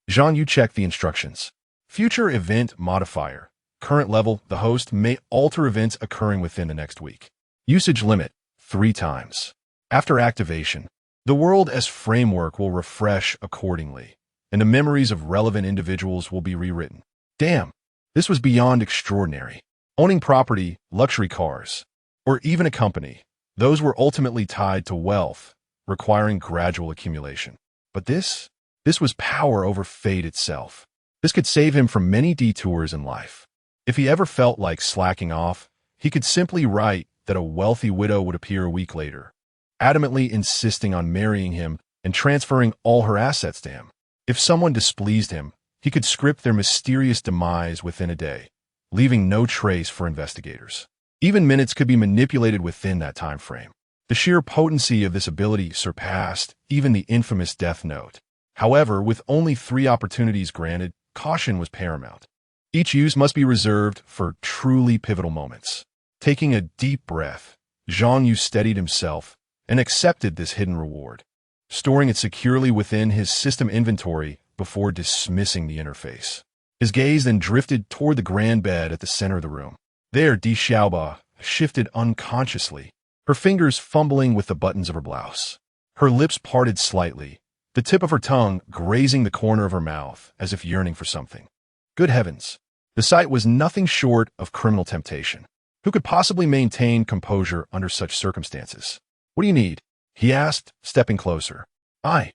Zhang Yu checked the instructions. Future Event Modifier. Current level, the host may alter events occurring within the next week. Usage limit, 3 times. After activation, the world's framework will refresh accordingly, and the memories of relevant individuals will be rewritten. Damn, this was beyond extraordinary. Owning property, luxury cars, or even a company, those were ultimately tied to wealth, requiring gradual accumulation. But this was power over fate itself. This could save him from many detours in life. If he ever felt like slacking off, he could simply write that a wealthy widow would appear a week later, adamantly insisting on marrying him and transferring all her assets to him. If someone displeased him, he could script their mysterious demise within a day, leaving no trace for investigators. Even minutes could be manipulated within that time frame. The sheer potency of this ability surpassed even the infamous Death Note. However, with only 3 opportunities granted, caution was paramount. Each use must be reserved for truly pivotal moments. Taking a deep breath, Zhang Yu steadied himself and accepted this hidden reward, storing it securely within his system inventory before dismissing the interface. His gaze then drifted toward the grand bed at the center of the room. There, Di Xiaoba shifted unconsciously, her fingers fumbling with the buttons of her blouse. Her lips parted slightly, the tip of her tongue grazing the corner of her mouth as if yearning for something. Good heavens! The sight was nothing short of criminal temptation. Who could possibly maintain composure under such circumstances? What do you need? He asked, stepping closer. I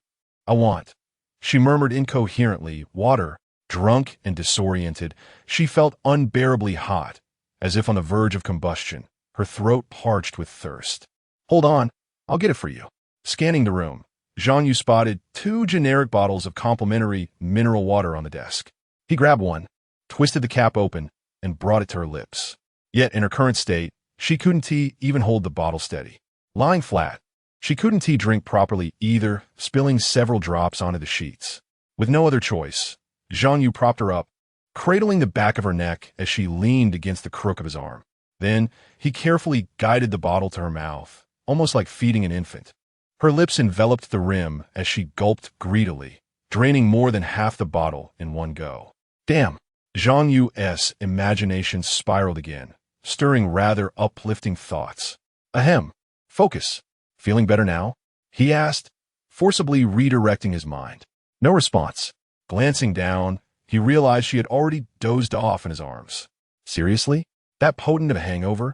want. She murmured incoherently, water. Drunk and disoriented, she felt unbearably hot, as if on the verge of combustion, her throat parched with thirst. Hold on, I'll get it for you. Scanning the room, Zhang Yu spotted 2 generic bottles of complimentary mineral water on the desk. He grabbed one, twisted the cap open, and brought it to her lips. Yet, in her current state, she couldn't even hold the bottle steady. Lying flat, she couldn't drink properly either, spilling several drops onto the sheets. With no other choice, Zhang Yu propped her up, cradling the back of her neck as she leaned against the crook of his arm. Then, he carefully guided the bottle to her mouth, almost like feeding an infant. Her lips enveloped the rim as she gulped greedily, draining more than half the bottle in one go. Damn! Zhang Yu's imagination spiraled again, stirring rather uplifting thoughts. Ahem. Focus. Feeling better now? He asked, forcibly redirecting his mind. No response. Glancing down, he realized she had already dozed off in his arms. Seriously? That potent of a hangover?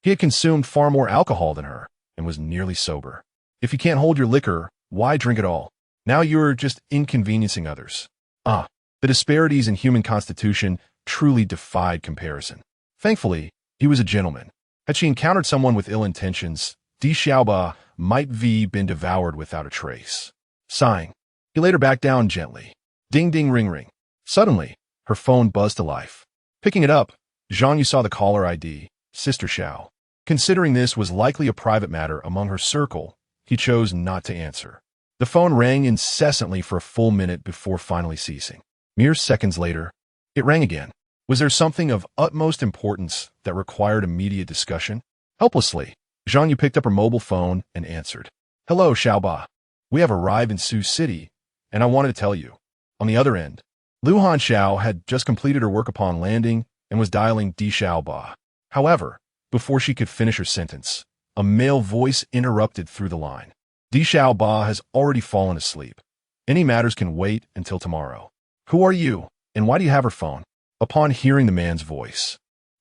He had consumed far more alcohol than her, and was nearly sober. If you can't hold your liquor, why drink at all? Now you're just inconveniencing others. The disparities in human constitution truly defied comparison. Thankfully, he was a gentleman. Had she encountered someone with ill intentions, Di Xiaoba might have been devoured without a trace. Sighing, he laid her back down gently. Ding ding ring ring. Suddenly, her phone buzzed to life. Picking it up, Zhang Yu saw the caller ID, Sister Xiao. Considering this was likely a private matter among her circle, he chose not to answer. The phone rang incessantly for a full minute before finally ceasing. Mere seconds later, it rang again. Was there something of utmost importance that required immediate discussion? Helplessly, Zhang Yu picked up her mobile phone and answered. Hello, Xiaoba. We have arrived in Sioux City, and I wanted to tell you. On the other end, Lu Hanxiao had just completed her work upon landing and was dialing Di Xiaoba. However, before she could finish her sentence, a male voice interrupted through the line. Di Xiaoba has already fallen asleep. Any matters can wait until tomorrow. Who are you, and why do you have her phone? Upon hearing the man's voice,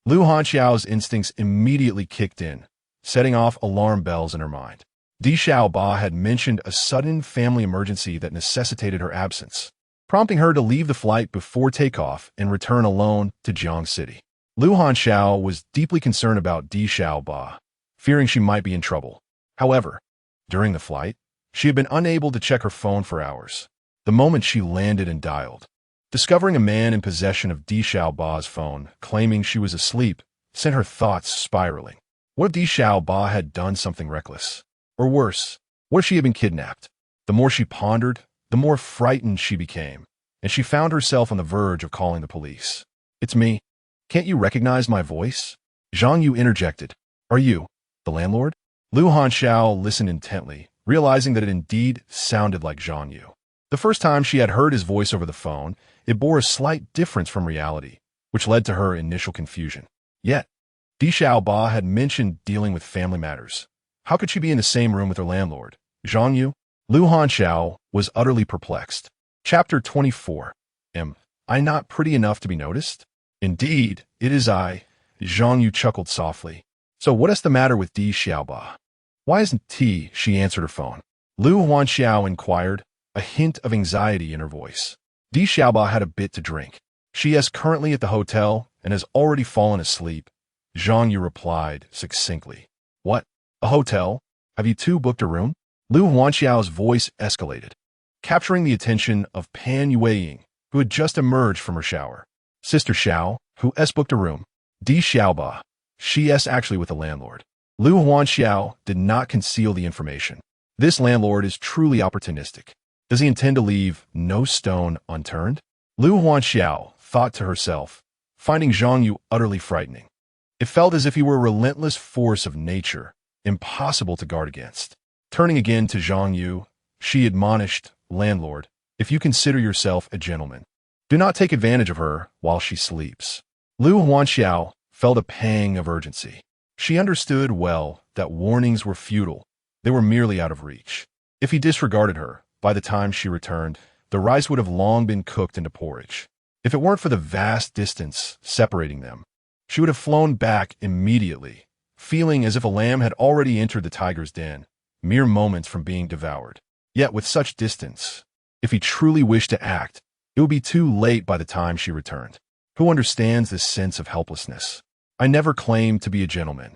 Lu Hanxiao's instincts immediately kicked in, setting off alarm bells in her mind. Di Xiaoba had mentioned a sudden family emergency that necessitated her absence, prompting her to leave the flight before takeoff and return alone to Jiang City. Lu Hanxiao was deeply concerned about Di Xiaoba, fearing she might be in trouble. However, during the flight, she had been unable to check her phone for hours. The moment she landed and dialed, discovering a man in possession of Di Xiaoba's phone, claiming she was asleep, sent her thoughts spiraling. What if Di Xiaoba had done something reckless? Or worse, what if she had been kidnapped? The more she pondered, the more frightened she became, and she found herself on the verge of calling the police. It's me. Can't you recognize my voice? Zhang Yu interjected. Are you the landlord? Lu Hanxiao listened intently, realizing that it indeed sounded like Zhang Yu. The first time she had heard his voice over the phone, it bore a slight difference from reality, which led to her initial confusion. Yet, Di Xiaoba had mentioned dealing with family matters. How could she be in the same room with her landlord, Zhang Yu? Lu Hanxiao was utterly perplexed. Chapter 24. Am I not pretty enough to be noticed? Indeed, it is I. Zhang Yu chuckled softly. So what is the matter with Di Xiaoba? Why isn't tea? She answered her phone. Lu Hanxiao inquired, a hint of anxiety in her voice. Di Xiaoba had a bit to drink. She is currently at the hotel and has already fallen asleep. Zhang Yu replied succinctly. What? A hotel? Have you two booked a room? Lu Hanxiao's voice escalated, capturing the attention of Pan Yueying, who had just emerged from her shower. Sister Xiao, who has booked a room? Di Xiaoba. She is actually with the landlord. Lu Hanxiao did not conceal the information. This landlord is truly opportunistic. Does he intend to leave no stone unturned? Lu Huanxiao thought to herself, finding Zhang Yu utterly frightening. It felt as if he were a relentless force of nature, impossible to guard against. Turning again to Zhang Yu, she admonished, "Landlord, if you consider yourself a gentleman, do not take advantage of her while she sleeps." Lu Huanxiao felt a pang of urgency. She understood well that warnings were futile. They were merely out of reach. If he disregarded her, by the time she returned, the rice would have long been cooked into porridge. If it weren't for the vast distance separating them, she would have flown back immediately, feeling as if a lamb had already entered the tiger's den, mere moments from being devoured. Yet with such distance, if he truly wished to act, it would be too late by the time she returned. Who understands this sense of helplessness? "I never claimed to be a gentleman,"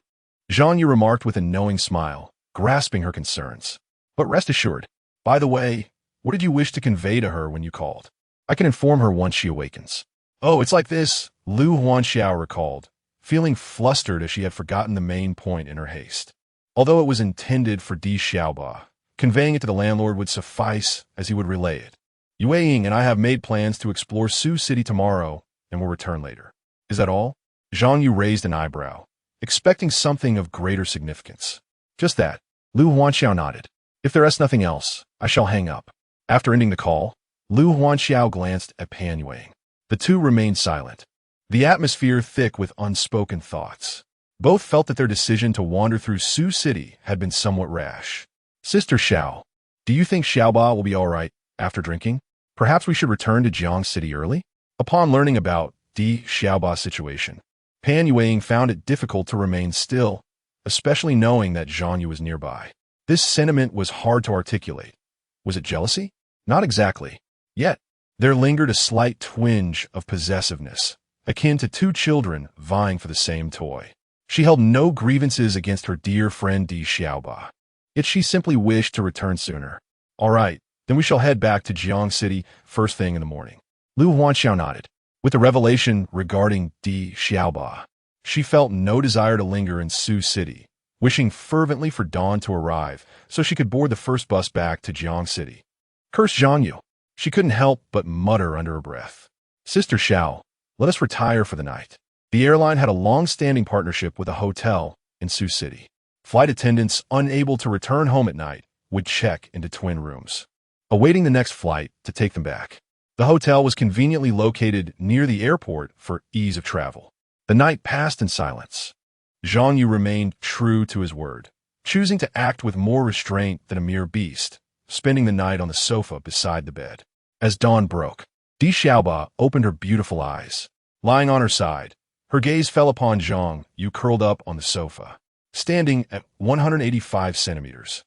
Zhang Yu remarked with a knowing smile, grasping her concerns. "But rest assured. By the way, what did you wish to convey to her when you called? I can inform her once she awakens." "Oh, it's like this," Lu Huanxiao recalled, feeling flustered as she had forgotten the main point in her haste. Although it was intended for Di Xiaoba, conveying it to the landlord would suffice as he would relay it. "Yueying and I have made plans to explore Sioux City tomorrow and will return later." "Is that all?" Zhang Yu raised an eyebrow, expecting something of greater significance. "Just that," Lu Huanxiao nodded. "If there is nothing else, I shall hang up." After ending the call, Lu Huanxiao glanced at Pan Yueying. The two remained silent, the atmosphere thick with unspoken thoughts. Both felt that their decision to wander through Sioux City had been somewhat rash. "Sister Xiao, do you think Xiaoba will be all right after drinking? Perhaps we should return to Jiang City early?" Upon learning about Di Xiaoba's situation, Pan Yueying found it difficult to remain still, especially knowing that Zhang Yu was nearby. This sentiment was hard to articulate. Was it jealousy? Not exactly. Yet, there lingered a slight twinge of possessiveness, akin to two children vying for the same toy. She held no grievances against her dear friend Di Xiaoba. Yet she simply wished to return sooner. "All right, then we shall head back to Jiang City first thing in the morning." Lu Huanxiao nodded. With the revelation regarding Di Xiaoba, she felt no desire to linger in Sioux City, wishing fervently for dawn to arrive so she could board the first bus back to Jiang City. Curse Zhang Yu. She couldn't help but mutter under her breath. "Sister Xiao, let us retire for the night." The airline had a long-standing partnership with a hotel in Sioux City. Flight attendants unable to return home at night would check into twin rooms, awaiting the next flight to take them back. The hotel was conveniently located near the airport for ease of travel. The night passed in silence. Zhang Yu remained true to his word, choosing to act with more restraint than a mere beast, spending the night on the sofa beside the bed. As dawn broke, Di Xiaoba opened her beautiful eyes. Lying on her side, her gaze fell upon Zhang Yu curled up on the sofa, standing at 185 centimeters.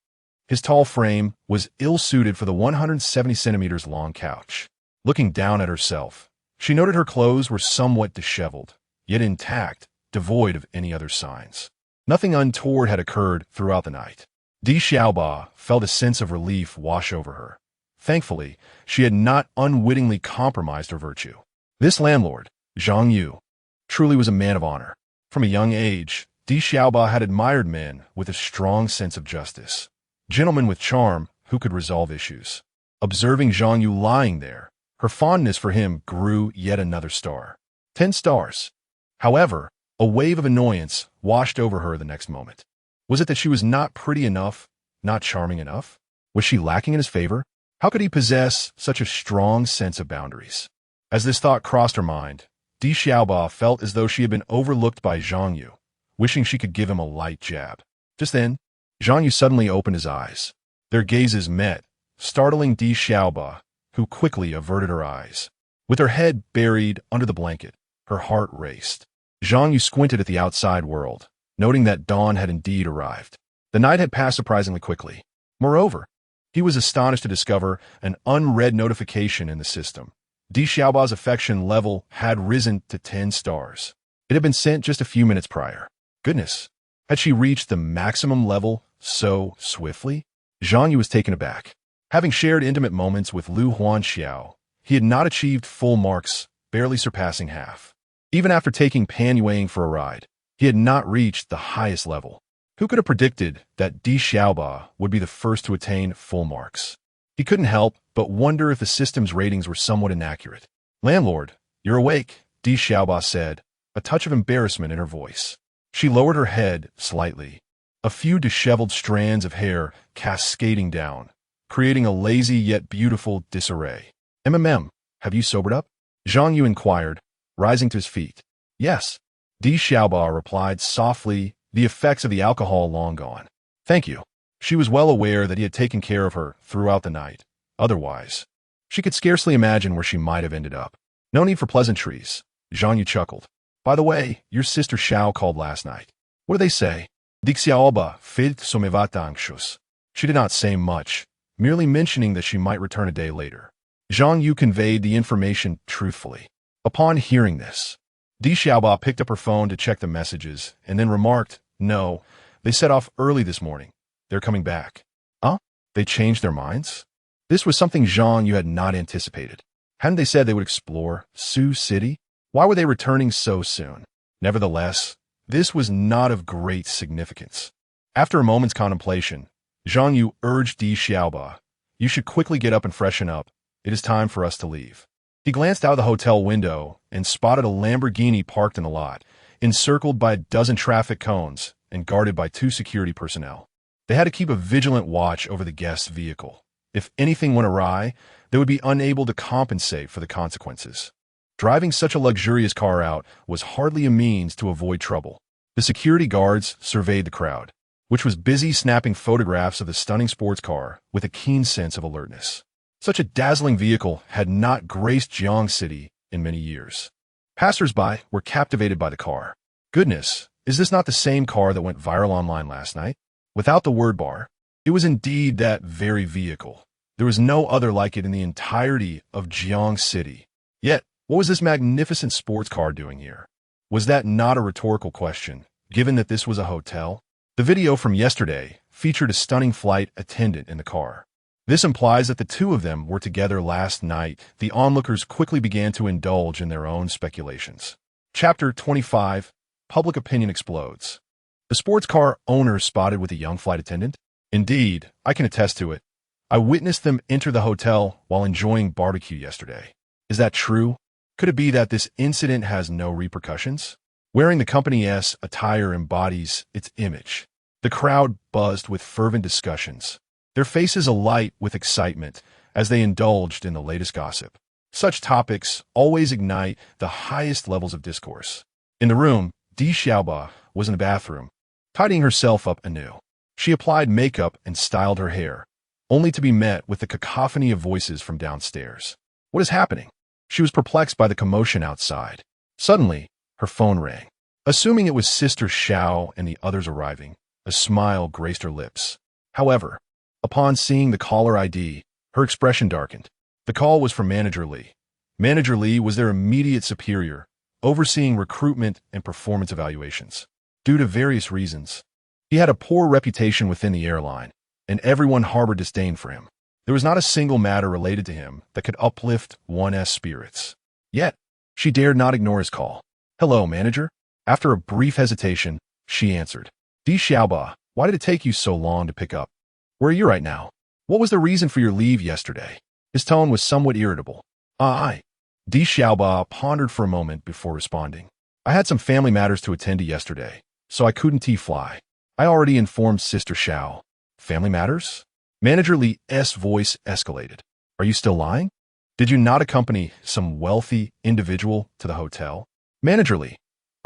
His tall frame was ill-suited for the 170 centimeters long couch. Looking down at herself, she noted her clothes were somewhat disheveled, yet intact, devoid of any other signs. Nothing untoward had occurred throughout the night. Di Xiaoba felt a sense of relief wash over her. Thankfully, she had not unwittingly compromised her virtue. This landlord, Zhang Yu, truly was a man of honor. From a young age, Di Xiaoba had admired men with a strong sense of justice, gentlemen with charm who could resolve issues. Observing Zhang Yu lying there, her fondness for him grew yet another star. 10 stars. However, a wave of annoyance washed over her the next moment. Was it that she was not pretty enough, not charming enough? Was she lacking in his favor? How could he possess such a strong sense of boundaries? As this thought crossed her mind, Di Xiaoba felt as though she had been overlooked by Zhang Yu, wishing she could give him a light jab. Just then, Zhang Yu suddenly opened his eyes. Their gazes met, startling Di Xiaoba, who quickly averted her eyes. With her head buried under the blanket, her heart raced. Zhang Yu squinted at the outside world, noting that dawn had indeed arrived. The night had passed surprisingly quickly. Moreover, he was astonished to discover an unread notification in the system. Di Xiaoba's affection level had risen to 10 stars. It had been sent just a few minutes prior. Goodness, had she reached the maximum level so swiftly? Zhang Yu was taken aback. Having shared intimate moments with Lu Huanxiao, he had not achieved full marks, barely surpassing half. Even after taking Pan Yueying for a ride, he had not reached the highest level. Who could have predicted that Di Xiaoba would be the first to attain full marks? He couldn't help but wonder if the system's ratings were somewhat inaccurate. Landlord, you're awake, Di Xiaoba said, a touch of embarrassment in her voice. She lowered her head slightly. A few disheveled strands of hair cascading down, creating a lazy yet beautiful disarray. Have you sobered up? Zhang Yu inquired, rising to his feet. Yes. Di Xiaoba replied softly, the effects of the alcohol long gone. Thank you. She was well aware that he had taken care of her throughout the night. Otherwise, she could scarcely imagine where she might have ended up. No need for pleasantries, Zhang Yu chuckled. By the way, your sister Xiao called last night. What do they say? Di Xiaoba feit somevata anxious. She did not say much, merely mentioning that she might return a day later. Zhang Yu conveyed the information truthfully. Upon hearing this, Di Xiaoba picked up her phone to check the messages and then remarked, No, they set off early this morning. They're coming back. Huh? They changed their minds? This was something Zhang Yu had not anticipated. Hadn't they said they would explore Sioux City? Why were they returning so soon? Nevertheless, this was not of great significance. After a moment's contemplation, Zhang Yu urged Di Xiaoba, You should quickly get up and freshen up. It is time for us to leave. He glanced out the hotel window and spotted a Lamborghini parked in the lot, encircled by a dozen traffic cones and guarded by 2 security personnel. They had to keep a vigilant watch over the guest's vehicle. If anything went awry, they would be unable to compensate for the consequences. Driving such a luxurious car out was hardly a means to avoid trouble. The security guards surveyed the crowd, which was busy snapping photographs of the stunning sports car with a keen sense of alertness. Such a dazzling vehicle had not graced Jiang City in many years. Passers-by were captivated by the car. Goodness, is this not the same car that went viral online last night? Without the word bar, it was indeed that very vehicle. There was no other like it in the entirety of Jiang City. Yet, what was this magnificent sports car doing here? Was that not a rhetorical question, given that this was a hotel? The video from yesterday featured a stunning flight attendant in the car. This implies that the two of them were together last night. The onlookers quickly began to indulge in their own speculations. Chapter 25, Public Opinion Explodes. The sports car owner spotted with a young flight attendant? Indeed, I can attest to it. I witnessed them enter the hotel while enjoying barbecue yesterday. Is that true? Could it be that this incident has no repercussions? Wearing the company's attire embodies its image. The crowd buzzed with fervent discussions, their faces alight with excitement as they indulged in the latest gossip. Such topics always ignite the highest levels of discourse. In the room, Di Xiaoba was in the bathroom, tidying herself up anew. She applied makeup and styled her hair, only to be met with the cacophony of voices from downstairs. What is happening? She was perplexed by the commotion outside. Suddenly, her phone rang. Assuming it was Sister Xiao and the others arriving, a smile graced her lips. However, upon seeing the caller ID, her expression darkened. The call was from Manager Li. Manager Li was their immediate superior, overseeing recruitment and performance evaluations. Due to various reasons, he had a poor reputation within the airline, and everyone harbored disdain for him. There was not a single matter related to him that could uplift one's spirits. Yet, she dared not ignore his call. Hello, manager. After a brief hesitation, she answered. Di Xiaoba, why did it take you so long to pick up? Where are you right now? What was the reason for your leave yesterday? His tone was somewhat irritable. Di Xiaoba pondered for a moment before responding. I had some family matters to attend to yesterday, so I couldn't fly. I already informed Sister Xiao. Family matters? Manager Li's voice escalated. Are you still lying? Did you not accompany some wealthy individual to the hotel? Manager Li,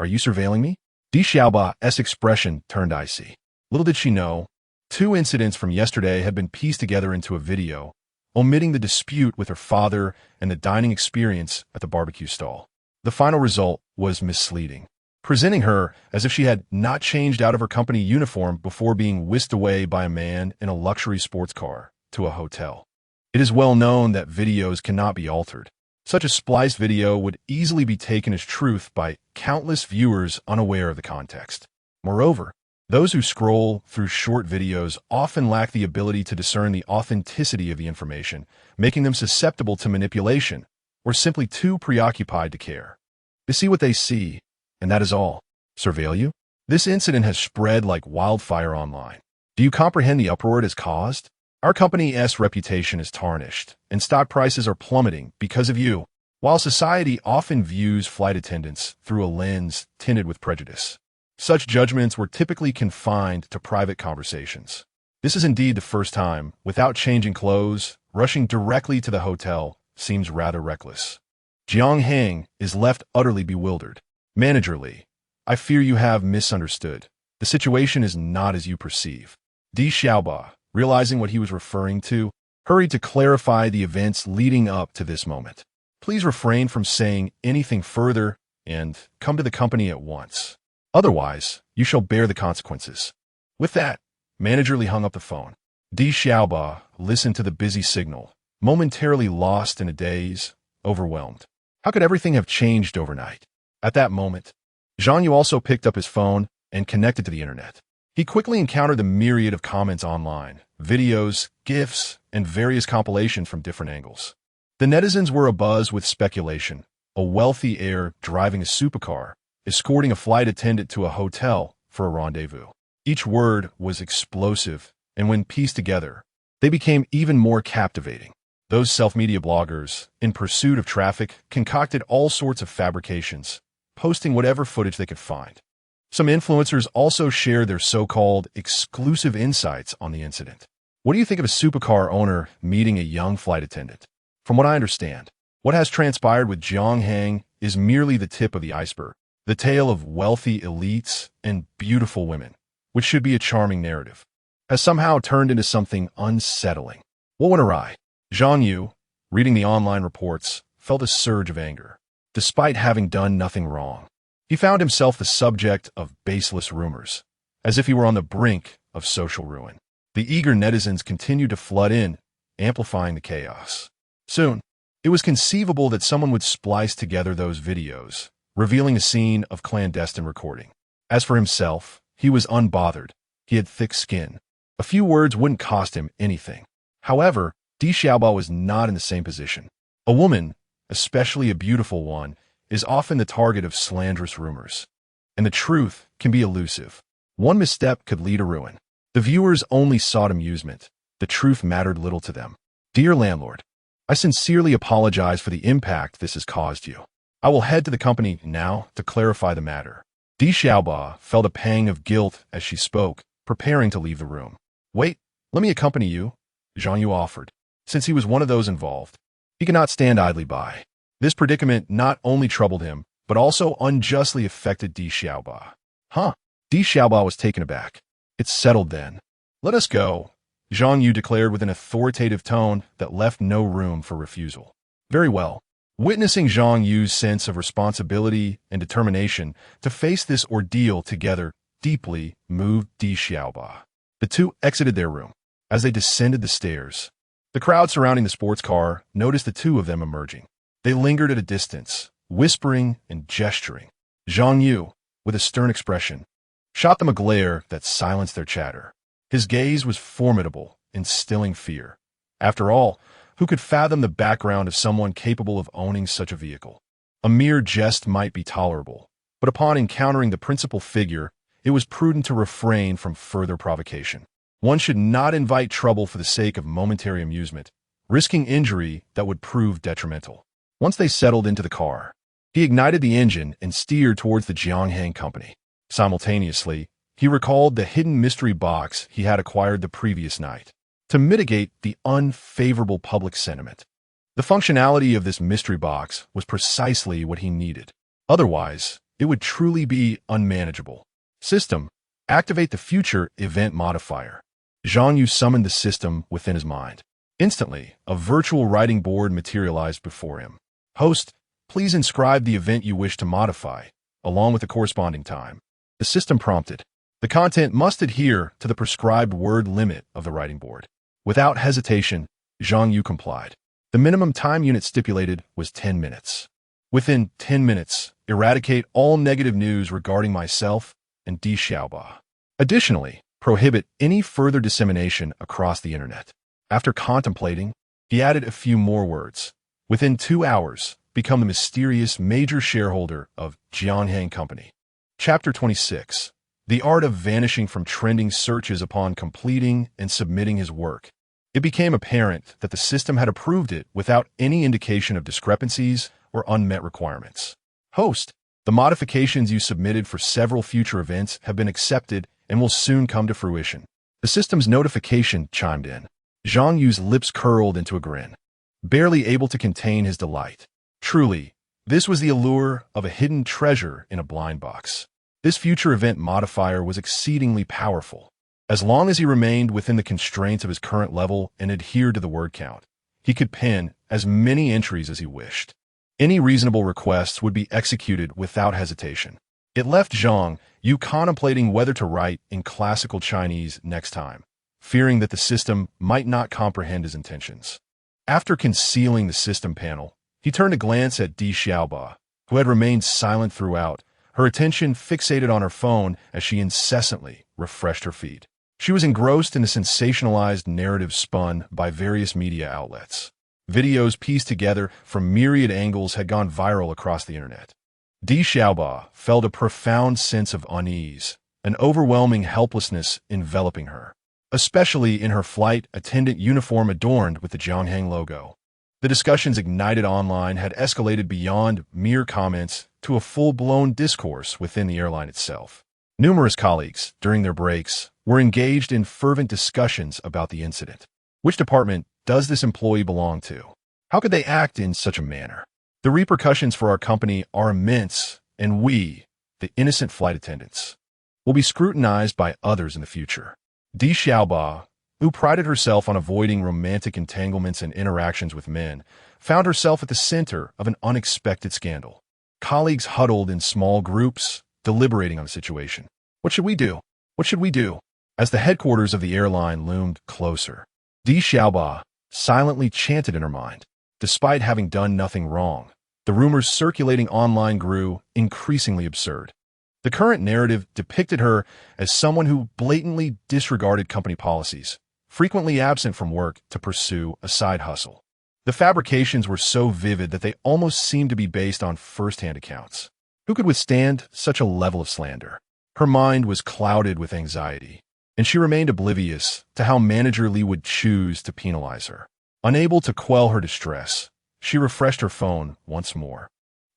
are you surveilling me? Di Xiaoba's expression turned icy. Little did she know, 2 incidents from yesterday had been pieced together into a video, omitting the dispute with her father and the dining experience at the barbecue stall. The final result was misleading, presenting her as if she had not changed out of her company uniform before being whisked away by a man in a luxury sports car to a hotel. It is well known that videos cannot be altered. Such a spliced video would easily be taken as truth by countless viewers unaware of the context. Moreover, those who scroll through short videos often lack the ability to discern the authenticity of the information, making them susceptible to manipulation, or simply too preoccupied to care. They see what they see, and that is all. Surveil you? This incident has spread like wildfire online. Do you comprehend the uproar it has caused? Our company's reputation is tarnished, and stock prices are plummeting because of you. While society often views flight attendants through a lens tinted with prejudice, such judgments were typically confined to private conversations. This is indeed the first time, without changing clothes, rushing directly to the hotel seems rather reckless. Jiang Heng is left utterly bewildered. Manager Li, I fear you have misunderstood. The situation is not as you perceive. Di Xiaoba, realizing what he was referring to, hurried to clarify the events leading up to this moment. Please refrain from saying anything further and come to the company at once. Otherwise, you shall bear the consequences. With that, Manager Li hung up the phone. Di Xiaoba listened to the busy signal, momentarily lost in a daze, overwhelmed. How could everything have changed overnight? At that moment, Zhang Yu also picked up his phone and connected to the internet. He quickly encountered the myriad of comments online, videos, GIFs, and various compilations from different angles. The netizens were abuzz with speculation. A wealthy heir driving a supercar, escorting a flight attendant to a hotel for a rendezvous. Each word was explosive, and when pieced together, they became even more captivating. Those self-media bloggers, in pursuit of traffic, concocted all sorts of fabrications, posting whatever footage they could find. Some influencers also shared their so-called exclusive insights on the incident. What do you think of a supercar owner meeting a young flight attendant? From what I understand, what has transpired with Jiang Heng is merely the tip of the iceberg. The tale of wealthy elites and beautiful women, which should be a charming narrative, has somehow turned into something unsettling. What went awry? Zhang Yu, reading the online reports, felt a surge of anger. Despite having done nothing wrong, he found himself the subject of baseless rumors, as if he were on the brink of social ruin. The eager netizens continued to flood in, amplifying the chaos. Soon, it was conceivable that someone would splice together those videos, revealing a scene of clandestine recording. As for himself, he was unbothered. He had thick skin. A few words wouldn't cost him anything. However, Di Xiaoba was not in the same position. A woman, especially a beautiful one, is often the target of slanderous rumors. And the truth can be elusive. One misstep could lead to ruin. The viewers only sought amusement. The truth mattered little to them. Dear landlord, I sincerely apologize for the impact this has caused you. I will head to the company now to clarify the matter. Di Xiaoba felt a pang of guilt as she spoke, preparing to leave the room. Wait, let me accompany you, Zhang Yu offered. Since he was one of those involved, he could not stand idly by. This predicament not only troubled him, but also unjustly affected Di Xiaoba. Huh? Di Xiaoba was taken aback. It's settled then. Let us go, Zhang Yu declared with an authoritative tone that left no room for refusal. Very well. Witnessing Zhang Yu's sense of responsibility and determination to face this ordeal together deeply moved Di Xiaoba. The two exited their room. As they descended the stairs, the crowd surrounding the sports car noticed the two of them emerging. They lingered at a distance, whispering and gesturing. Zhang Yu, with a stern expression, shot them a glare that silenced their chatter. His gaze was formidable, instilling fear. After all, who could fathom the background of someone capable of owning such a vehicle? A mere jest might be tolerable, but upon encountering the principal figure, it was prudent to refrain from further provocation. One should not invite trouble for the sake of momentary amusement, risking injury that would prove detrimental. Once they settled into the car, he ignited the engine and steered towards the Jiangheng company. Simultaneously, he recalled the hidden mystery box he had acquired the previous night to mitigate the unfavorable public sentiment. The functionality of this mystery box was precisely what he needed. Otherwise, it would truly be unmanageable. System, activate the future event modifier. Zhang Yu summoned the system within his mind. Instantly, a virtual writing board materialized before him. Host, please inscribe the event you wish to modify, along with the corresponding time. The system prompted. The content must adhere to the prescribed word limit of the writing board. Without hesitation, Zhang Yu complied. The minimum time unit stipulated was 10 minutes. Within 10 minutes, eradicate all negative news regarding myself and Di Xiaoba. Additionally, prohibit any further dissemination across the internet. After contemplating, he added a few more words. Within 2 hours, become the mysterious major shareholder of Jiangheng Company. Chapter 26. The art of vanishing from trending searches upon completing and submitting his work. It became apparent that the system had approved it without any indication of discrepancies or unmet requirements. Host, the modifications you submitted for several future events have been accepted and will soon come to fruition. The system's notification chimed in. Zhang Yu's lips curled into a grin, barely able to contain his delight. Truly, this was the allure of a hidden treasure in a blind box. This future event modifier was exceedingly powerful. As long as he remained within the constraints of his current level and adhered to the word count, he could pen as many entries as he wished. Any reasonable requests would be executed without hesitation. It left Zhang Yu contemplating whether to write in classical Chinese next time, fearing that the system might not comprehend his intentions. After concealing the system panel, he turned to glance at Di Xiaoba, who had remained silent throughout, her attention fixated on her phone as she incessantly refreshed her feed. She was engrossed in a sensationalized narrative spun by various media outlets. Videos pieced together from myriad angles had gone viral across the internet. Di Xiaoba felt a profound sense of unease, an overwhelming helplessness enveloping her, especially in her flight attendant uniform adorned with the Zhonghang logo. The discussions ignited online had escalated beyond mere comments to a full-blown discourse within the airline itself. Numerous colleagues, during their breaks, were engaged in fervent discussions about the incident. Which department does this employee belong to? How could they act in such a manner? The repercussions for our company are immense, and we, the innocent flight attendants, will be scrutinized by others in the future. Di Xiaoba, who prided herself on avoiding romantic entanglements and interactions with men, found herself at the center of an unexpected scandal. Colleagues huddled in small groups, deliberating on the situation. What should we do? What should we do? As the headquarters of the airline loomed closer, Di Xiaoba silently chanted in her mind. Despite having done nothing wrong, the rumors circulating online grew increasingly absurd. The current narrative depicted her as someone who blatantly disregarded company policies, frequently absent from work to pursue a side hustle. The fabrications were so vivid that they almost seemed to be based on first-hand accounts. Who could withstand such a level of slander? Her mind was clouded with anxiety, and she remained oblivious to how Manager Li would choose to penalize her. Unable to quell her distress, she refreshed her phone once more,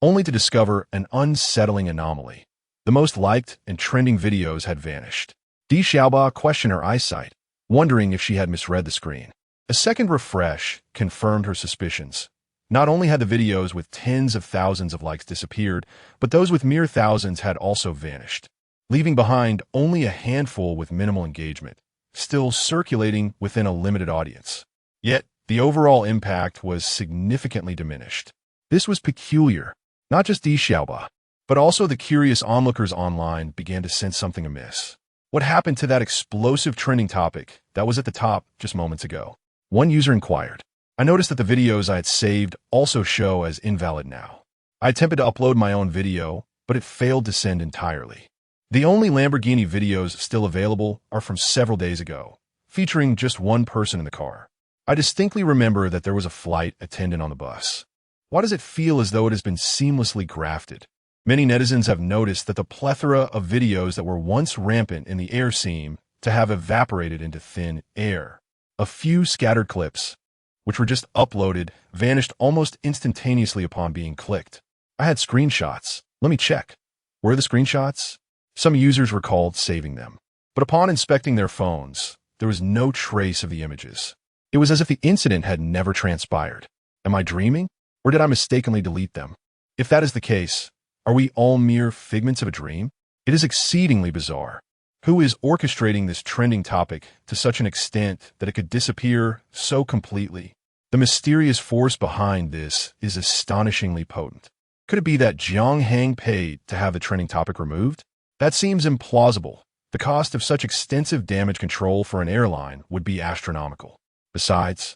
only to discover an unsettling anomaly. The most liked and trending videos had vanished. Di Xiaoba questioned her eyesight, wondering if she had misread the screen. A second refresh confirmed her suspicions. Not only had the videos with tens of thousands of likes disappeared, but those with mere thousands had also vanished, leaving behind only a handful with minimal engagement, still circulating within a limited audience. Yet, the overall impact was significantly diminished. This was peculiar. Not just Di Xiaoba, but also the curious onlookers online began to sense something amiss. What happened to that explosive trending topic that was at the top just moments ago? One user inquired. I noticed that the videos I had saved also show as invalid now. I attempted to upload my own video, but it failed to send entirely. The only Lamborghini videos still available are from several days ago, featuring just one person in the car. I distinctly remember that there was a flight attendant on the bus. Why does it feel as though it has been seamlessly grafted? Many netizens have noticed that the plethora of videos that were once rampant in the air seem to have evaporated into thin air. A few scattered clips, which were just uploaded, vanished almost instantaneously upon being clicked. I had screenshots. Let me check. Were the screenshots? Some users recalled saving them, but upon inspecting their phones, there was no trace of the images. It was as if the incident had never transpired. Am I dreaming, or did I mistakenly delete them? If that is the case, are we all mere figments of a dream? It is exceedingly bizarre. Who is orchestrating this trending topic to such an extent that it could disappear so completely? The mysterious force behind this is astonishingly potent. Could it be that Zhonghang paid to have the trending topic removed? That seems implausible. The cost of such extensive damage control for an airline would be astronomical. Besides,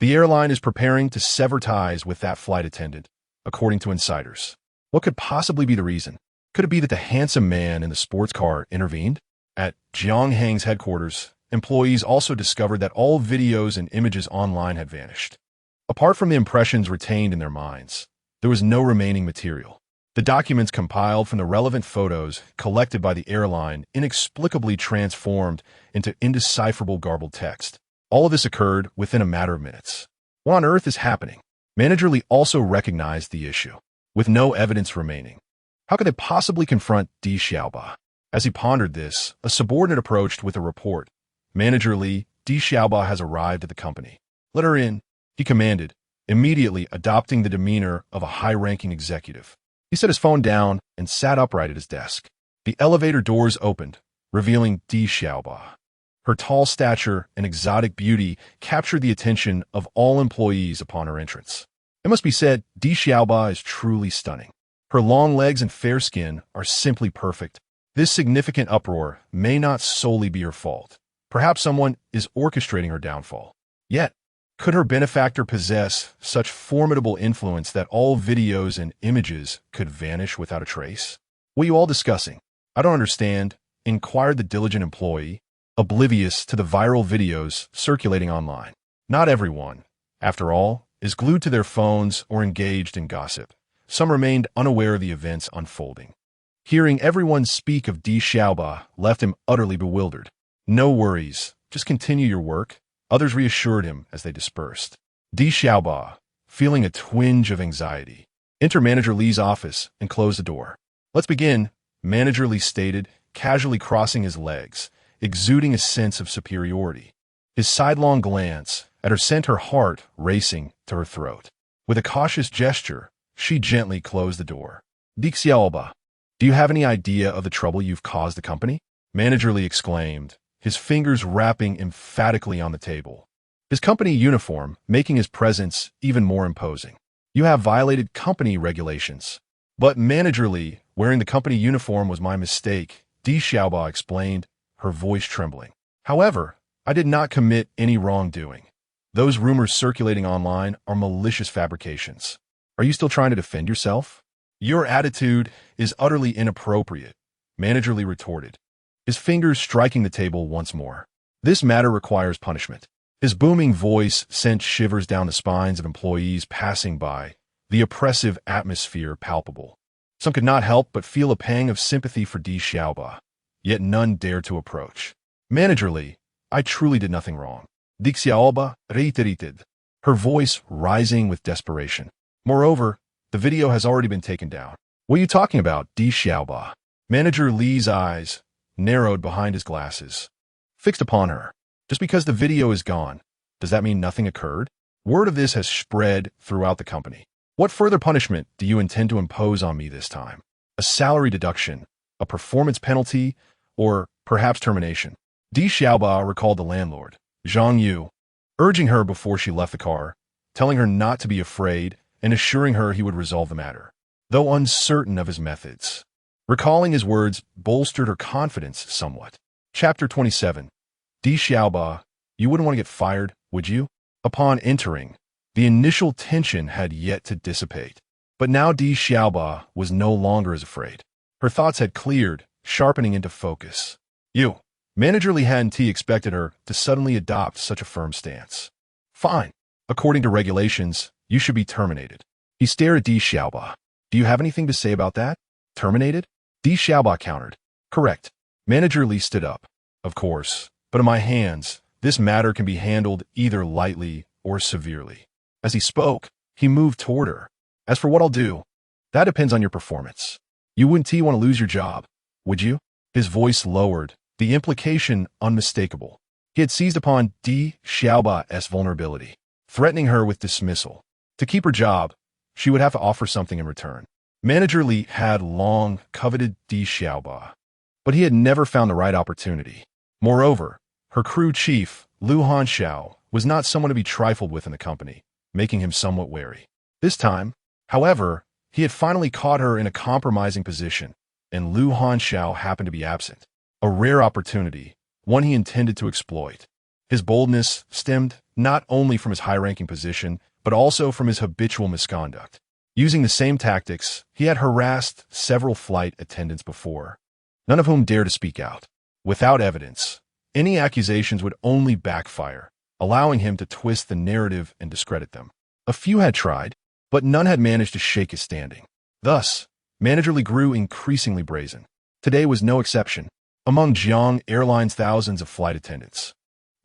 the airline is preparing to sever ties with that flight attendant, according to insiders. What could possibly be the reason? Could it be that the handsome man in the sports car intervened? At Zhonghang's headquarters, employees also discovered that all videos and images online had vanished. Apart from the impressions retained in their minds, there was no remaining material. The documents compiled from the relevant photos collected by the airline inexplicably transformed into indecipherable garbled text. All of this occurred within a matter of minutes. What on earth is happening? Manager Li also recognized the issue. With no evidence remaining, how could they possibly confront Di Xiaoba? As he pondered this, a subordinate approached with a report. Manager Li, Di Xiaoba has arrived at the company. Let her in, he commanded, immediately adopting the demeanor of a high-ranking executive. He set his phone down and sat upright at his desk. The elevator doors opened, revealing Di Xiaoba. Her tall stature and exotic beauty captured the attention of all employees upon her entrance. It must be said, Di Xiaoba is truly stunning. Her long legs and fair skin are simply perfect. This significant uproar may not solely be her fault. Perhaps someone is orchestrating her downfall. Yet, could her benefactor possess such formidable influence that all videos and images could vanish without a trace? What are you all discussing? I don't understand, inquired the diligent employee, oblivious to the viral videos circulating online. Not everyone, after all, is glued to their phones or engaged in gossip. Some remained unaware of the events unfolding. Hearing everyone speak of Di Xiaoba left him utterly bewildered. No worries, just continue your work, others reassured him as they dispersed. Di Xiaoba, feeling a twinge of anxiety, entered Manager Li's office and closed the door. Let's begin, Manager Li stated, casually crossing his legs, exuding a sense of superiority. His sidelong glance at her sent her heart racing to her throat. With a cautious gesture, she gently closed the door. Di Xiaoba, do you have any idea of the trouble you've caused the company? Manager Li exclaimed, his fingers rapping emphatically on the table. His company uniform making his presence even more imposing. You have violated company regulations. But Manager Li, wearing the company uniform was my mistake, Di Xiaoba explained, her voice trembling. However, I did not commit any wrongdoing. Those rumors circulating online are malicious fabrications. Are you still trying to defend yourself? Your attitude is utterly inappropriate, Manager Li retorted, his fingers striking the table once more. This matter requires punishment. His booming voice sent shivers down the spines of employees passing by, the oppressive atmosphere palpable. Some could not help but feel a pang of sympathy for Di Xiaoba, yet none dared to approach. Manager Li, I truly did nothing wrong. Di Xiaoba reiterated, her voice rising with desperation. Moreover, the video has already been taken down. What are you talking about, Di Xiaoba? Manager Li's eyes narrowed behind his glasses, fixed upon her. Just because the video is gone, does that mean nothing occurred? Word of this has spread throughout the company. What further punishment do you intend to impose on me this time? A salary deduction, a performance penalty, or perhaps termination? Di Xiaoba recalled the landlord, Zhang Yu, urging her before she left the car, telling her not to be afraid and assuring her he would resolve the matter, though uncertain of his methods. Recalling his words bolstered her confidence somewhat. Chapter 27. Di Xiaoba, you wouldn't want to get fired, would you? Upon entering, the initial tension had yet to dissipate. But now Di Xiaoba was no longer as afraid. Her thoughts had cleared, sharpening into focus. Manager Li hadn't expected her to suddenly adopt such a firm stance. Fine. According to regulations, you should be terminated. He stared at Di Xiaoba. Do you have anything to say about that? Terminated? Di Xiaoba countered. Correct. Manager Li stood up. Of course, but in my hands, this matter can be handled either lightly or severely. As he spoke, he moved toward her. As for what I'll do, that depends on your performance. You wouldn't want to lose your job, would you? His voice lowered, the implication unmistakable. He had seized upon Di Xiaoba's vulnerability, threatening her with dismissal. To keep her job, she would have to offer something in return. Manager Li had long coveted Di Xiaoba, but he had never found the right opportunity. Moreover, her crew chief, Lu Hanxiao, was not someone to be trifled with in the company, making him somewhat wary. This time, however, he had finally caught her in a compromising position, and Lu Hanxiao happened to be absent. A rare opportunity, one he intended to exploit. His boldness stemmed not only from his high-ranking position, but also from his habitual misconduct. Using the same tactics, he had harassed several flight attendants before, none of whom dared to speak out. Without evidence, any accusations would only backfire, allowing him to twist the narrative and discredit them. A few had tried, but none had managed to shake his standing. Thus, Manager Li grew increasingly brazen. Today was no exception. Among Jiang Airlines' thousands of flight attendants,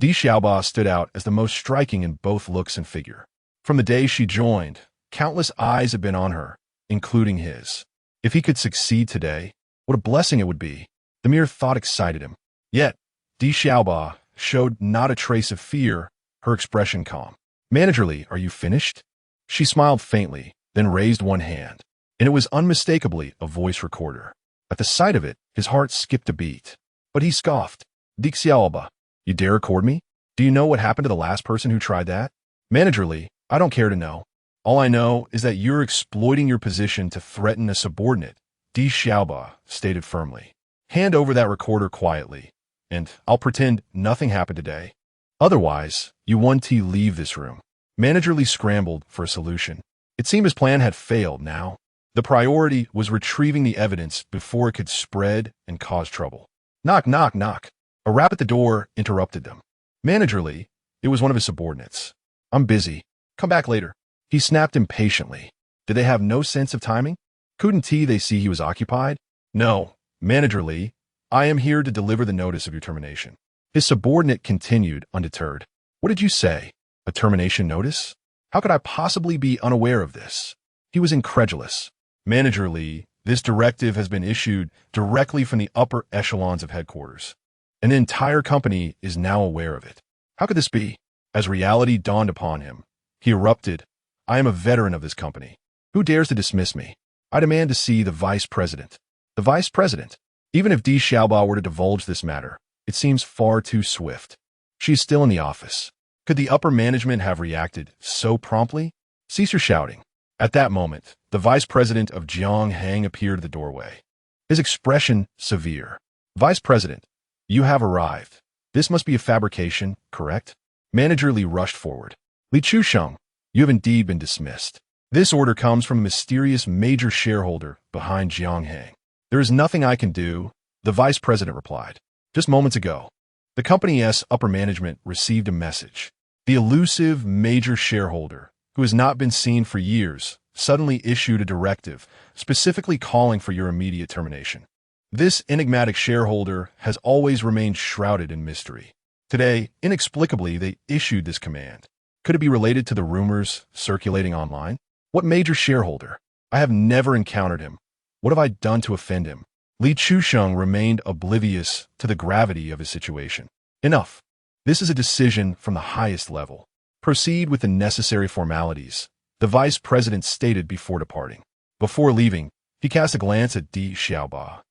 Di Xiaoba stood out as the most striking in both looks and figure. From the day she joined, countless eyes had been on her, including his. If he could succeed today, what a blessing it would be. The mere thought excited him. Yet, Di Xiaoba showed not a trace of fear, her expression calm. Managerly, are you finished? She smiled faintly, then raised one hand, and it was unmistakably a voice recorder. At the sight of it, his heart skipped a beat. But he scoffed. Di Xiaoba, you dare record me? Do you know what happened to the last person who tried that? Managerly, I don't care to know. All I know is that you're exploiting your position to threaten a subordinate, Di Xiaoba stated firmly. Hand over that recorder quietly, and I'll pretend nothing happened today. Otherwise, you 1T leave this room. Managerly scrambled for a solution. It seemed his plan had failed now. The priority was retrieving the evidence before it could spread and cause trouble. Knock, knock, knock. A rap at the door interrupted them. Managerly, it was one of his subordinates. I'm busy. Come back later. He snapped impatiently. Did they have no sense of timing? Couldn't they see he was occupied? No. Managerly, I am here to deliver the notice of your termination. His subordinate continued undeterred. What did you say? A termination notice? How could I possibly be unaware of this? He was incredulous. Managerly, this directive has been issued directly from the upper echelons of headquarters. And the entire company is now aware of it. How could this be? As reality dawned upon him, he erupted. I am a veteran of this company. Who dares to dismiss me? I demand to see the vice president. The vice president? Even if Di Xiaoba were to divulge this matter, it seems far too swift. She is still in the office. Could the upper management have reacted so promptly? Cease your shouting. At that moment, the vice president of Jianghang appeared at the doorway. His expression severe. Vice president, you have arrived. This must be a fabrication, correct? Manager Li rushed forward. Li Chusheng, you have indeed been dismissed. This order comes from a mysterious major shareholder behind Jianghang. There is nothing I can do, the vice president replied. Just moments ago, the company's upper management received a message. The elusive major shareholder, who has not been seen for years, suddenly issued a directive specifically calling for your immediate termination. This enigmatic shareholder has always remained shrouded in mystery. Today, inexplicably, they issued this command. Could it be related to the rumors circulating online? What major shareholder? I have never encountered him. What have I done to offend him? Li Chusheng remained oblivious to the gravity of his situation. Enough. This is a decision from the highest level. Proceed with the necessary formalities, the vice president stated before departing. Before leaving, he cast a glance at Di Xiaoba.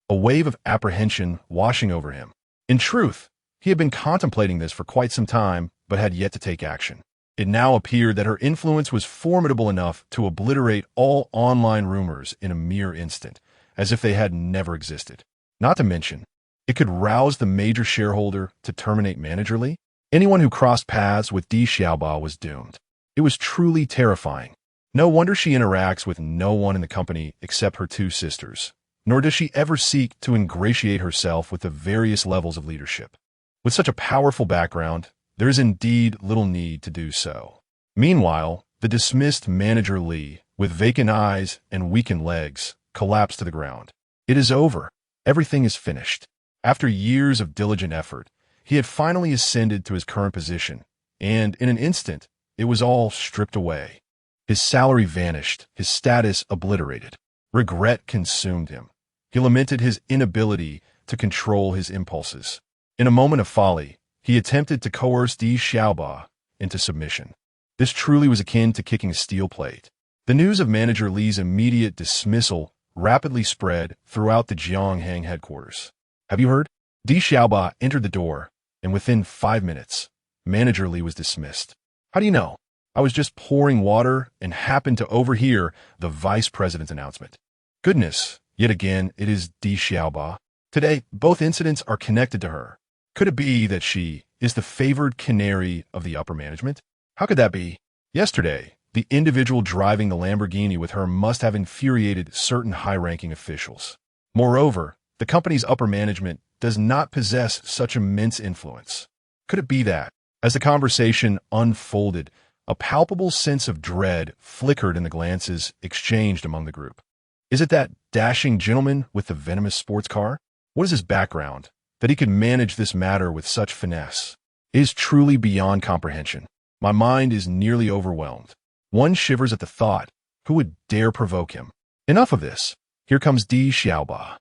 A wave of apprehension washing over him. In truth, he had been contemplating this for quite some time, but had yet to take action. It now appeared that her influence was formidable enough to obliterate all online rumors in a mere instant, as if they had never existed. Not to mention, it could rouse the major shareholder to terminate managerly. Anyone who crossed paths with Di Xiaoba was doomed. It was truly terrifying. No wonder she interacts with no one in the company except her two sisters, nor does she ever seek to ingratiate herself with the various levels of leadership. With such a powerful background, there is indeed little need to do so. Meanwhile, the dismissed manager Li, with vacant eyes and weakened legs, collapsed to the ground. It is over. Everything is finished. After years of diligent effort, he had finally ascended to his current position, and in an instant, it was all stripped away. His salary vanished, his status obliterated. Regret consumed him. He lamented his inability to control his impulses. In a moment of folly, he attempted to coerce Di Xiaoba into submission. This truly was akin to kicking a steel plate. The news of manager Li's immediate dismissal rapidly spread throughout the Jianghang headquarters. Have you heard? Di Xiaoba entered the door, and within 5 minutes, manager Li was dismissed. How do you know? I was just pouring water and happened to overhear the vice president's announcement. Goodness, yet again, it is Di Xiaoba. Today, both incidents are connected to her. Could it be that she is the favored canary of the upper management? How could that be? Yesterday, the individual driving the Lamborghini with her must have infuriated certain high-ranking officials. Moreover, the company's upper management does not possess such immense influence. Could it be that, as the conversation unfolded, a palpable sense of dread flickered in the glances exchanged among the group? Is it that dashing gentleman with the venomous sports car? What is his background, that he could manage this matter with such finesse? It is truly beyond comprehension. My mind is nearly overwhelmed. One shivers at the thought. Who would dare provoke him? Enough of this. Here comes Di Xiaoba.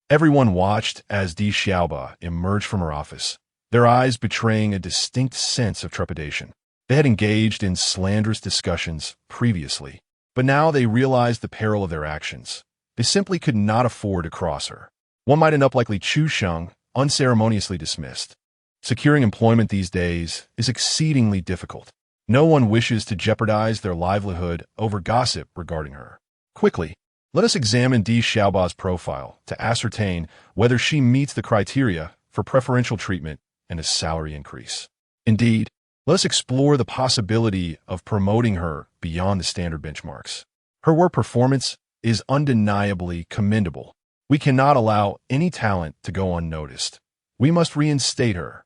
Everyone watched as Di Xiaoba emerged from her office, their eyes betraying a distinct sense of trepidation. They had engaged in slanderous discussions previously, but now they realized the peril of their actions. They simply could not afford to cross her. One might end up like Li Chusheng, unceremoniously dismissed. Securing employment these days is exceedingly difficult. No one wishes to jeopardize their livelihood over gossip regarding her. Quickly, let us examine Di Xiaoba's profile to ascertain whether she meets the criteria for preferential treatment and a salary increase. Indeed, let us explore the possibility of promoting her beyond the standard benchmarks. Her work performance is undeniably commendable. We cannot allow any talent to go unnoticed. We must reinstate her.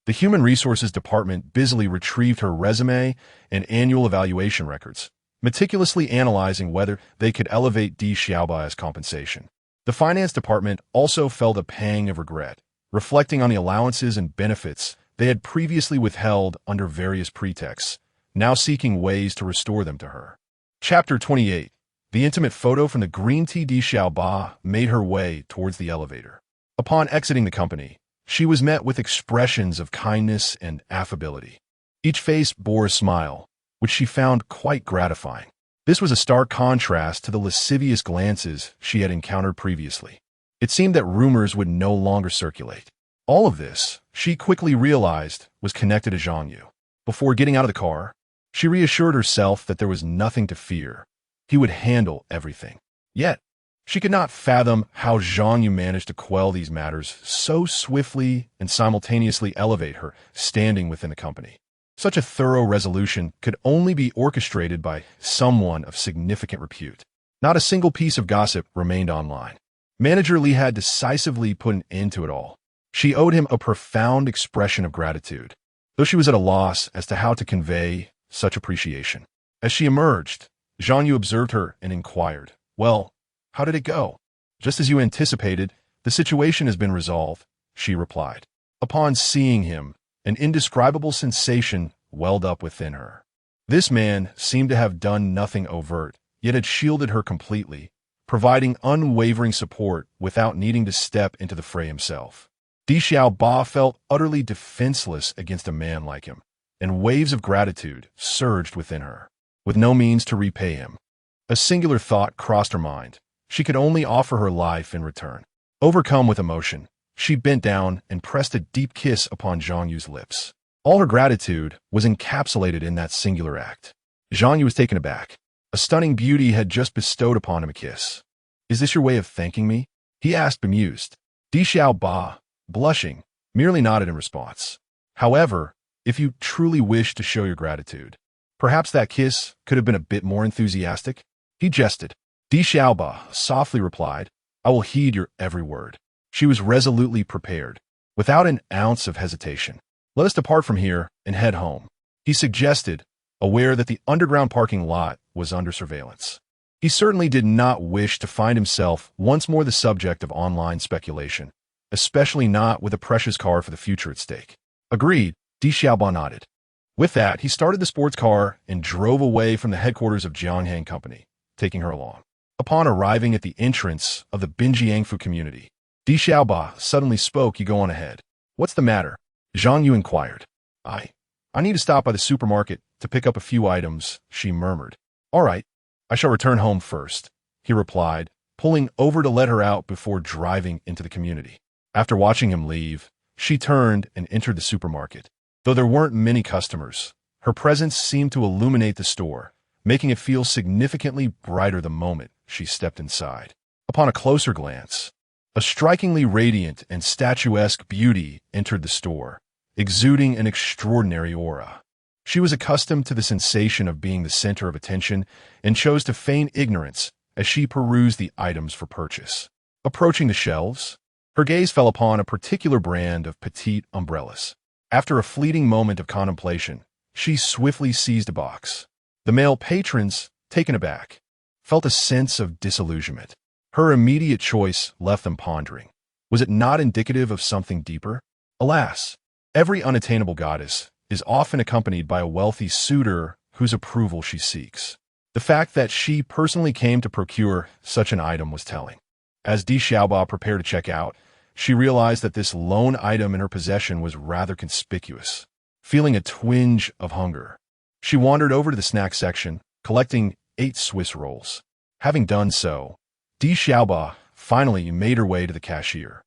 The Human Resources Department busily retrieved her resume and annual evaluation records, meticulously analyzing whether they could elevate Di Xiaoba as compensation. The Finance Department also felt a pang of regret, reflecting on the allowances and benefits they had previously withheld under various pretexts, now seeking ways to restore them to her. Chapter 28. The intimate photo from the green tea. Di Xiaoba made her way towards the elevator. Upon exiting the company, she was met with expressions of kindness and affability. Each face bore a smile, which she found quite gratifying. This was a stark contrast to the lascivious glances she had encountered previously. It seemed that rumors would no longer circulate. All of this, she quickly realized, was connected to Zhang Yu. Before getting out of the car, she reassured herself that there was nothing to fear. He would handle everything. Yet, she could not fathom how Zhang Yu managed to quell these matters so swiftly and simultaneously elevate her standing within the company. Such a thorough resolution could only be orchestrated by someone of significant repute. Not a single piece of gossip remained online. Manager Li had decisively put an end to it all. She owed him a profound expression of gratitude, though she was at a loss as to how to convey such appreciation. As she emerged, Zhang Yu observed her and inquired, "Well, how did it go?" "Just as you anticipated, the situation has been resolved," she replied. Upon seeing him, an indescribable sensation welled up within her. This man seemed to have done nothing overt, yet had shielded her completely, providing unwavering support without needing to step into the fray himself. Di Xiaoba felt utterly defenseless against a man like him, and waves of gratitude surged within her. With no means to repay him, a singular thought crossed her mind. She could only offer her life in return. Overcome with emotion, she bent down and pressed a deep kiss upon Zhang Yu's lips. All her gratitude was encapsulated in that singular act. Zhang Yu was taken aback. A stunning beauty had just bestowed upon him a kiss. "Is this your way of thanking me?" he asked, bemused. Di Xiaoba, blushing, merely nodded in response. "However, if you truly wish to show your gratitude, perhaps that kiss could have been a bit more enthusiastic?" He jested. Di Xiaoba softly replied, "I will heed your every word." She was resolutely prepared, without an ounce of hesitation. "Let us depart from here and head home," he suggested, aware that the underground parking lot was under surveillance. He certainly did not wish to find himself once more the subject of online speculation, especially not with a precious car for the future at stake. Agreed, Di Xiaoba nodded. With that, he started the sports car and drove away from the headquarters of Jianghang Company, taking her along. Upon arriving at the entrance of the Binjiangfu community, Di Xiaoba suddenly spoke. "You go on ahead." "What's the matter?" Zhang Yu inquired. I need to stop by the supermarket to pick up a few items," she murmured. "All right, I shall return home first," he replied, pulling over to let her out before driving into the community. After watching him leave, she turned and entered the supermarket. Though there weren't many customers, her presence seemed to illuminate the store, making it feel significantly brighter the moment she stepped inside. Upon a closer glance, a strikingly radiant and statuesque beauty entered the store, exuding an extraordinary aura. She was accustomed to the sensation of being the center of attention and chose to feign ignorance as she perused the items for purchase. Approaching the shelves, her gaze fell upon a particular brand of petite umbrellas. After a fleeting moment of contemplation, she swiftly seized a box. The male patrons, taken aback, felt a sense of disillusionment. Her immediate choice left them pondering. Was it not indicative of something deeper? Alas, every unattainable goddess is often accompanied by a wealthy suitor whose approval she seeks. The fact that she personally came to procure such an item was telling. As Di Xiaoba prepared to check out, she realized that this lone item in her possession was rather conspicuous. Feeling a twinge of hunger, she wandered over to the snack section, collecting 8 Swiss rolls. Having done so, Di Xiaoba finally made her way to the cashier.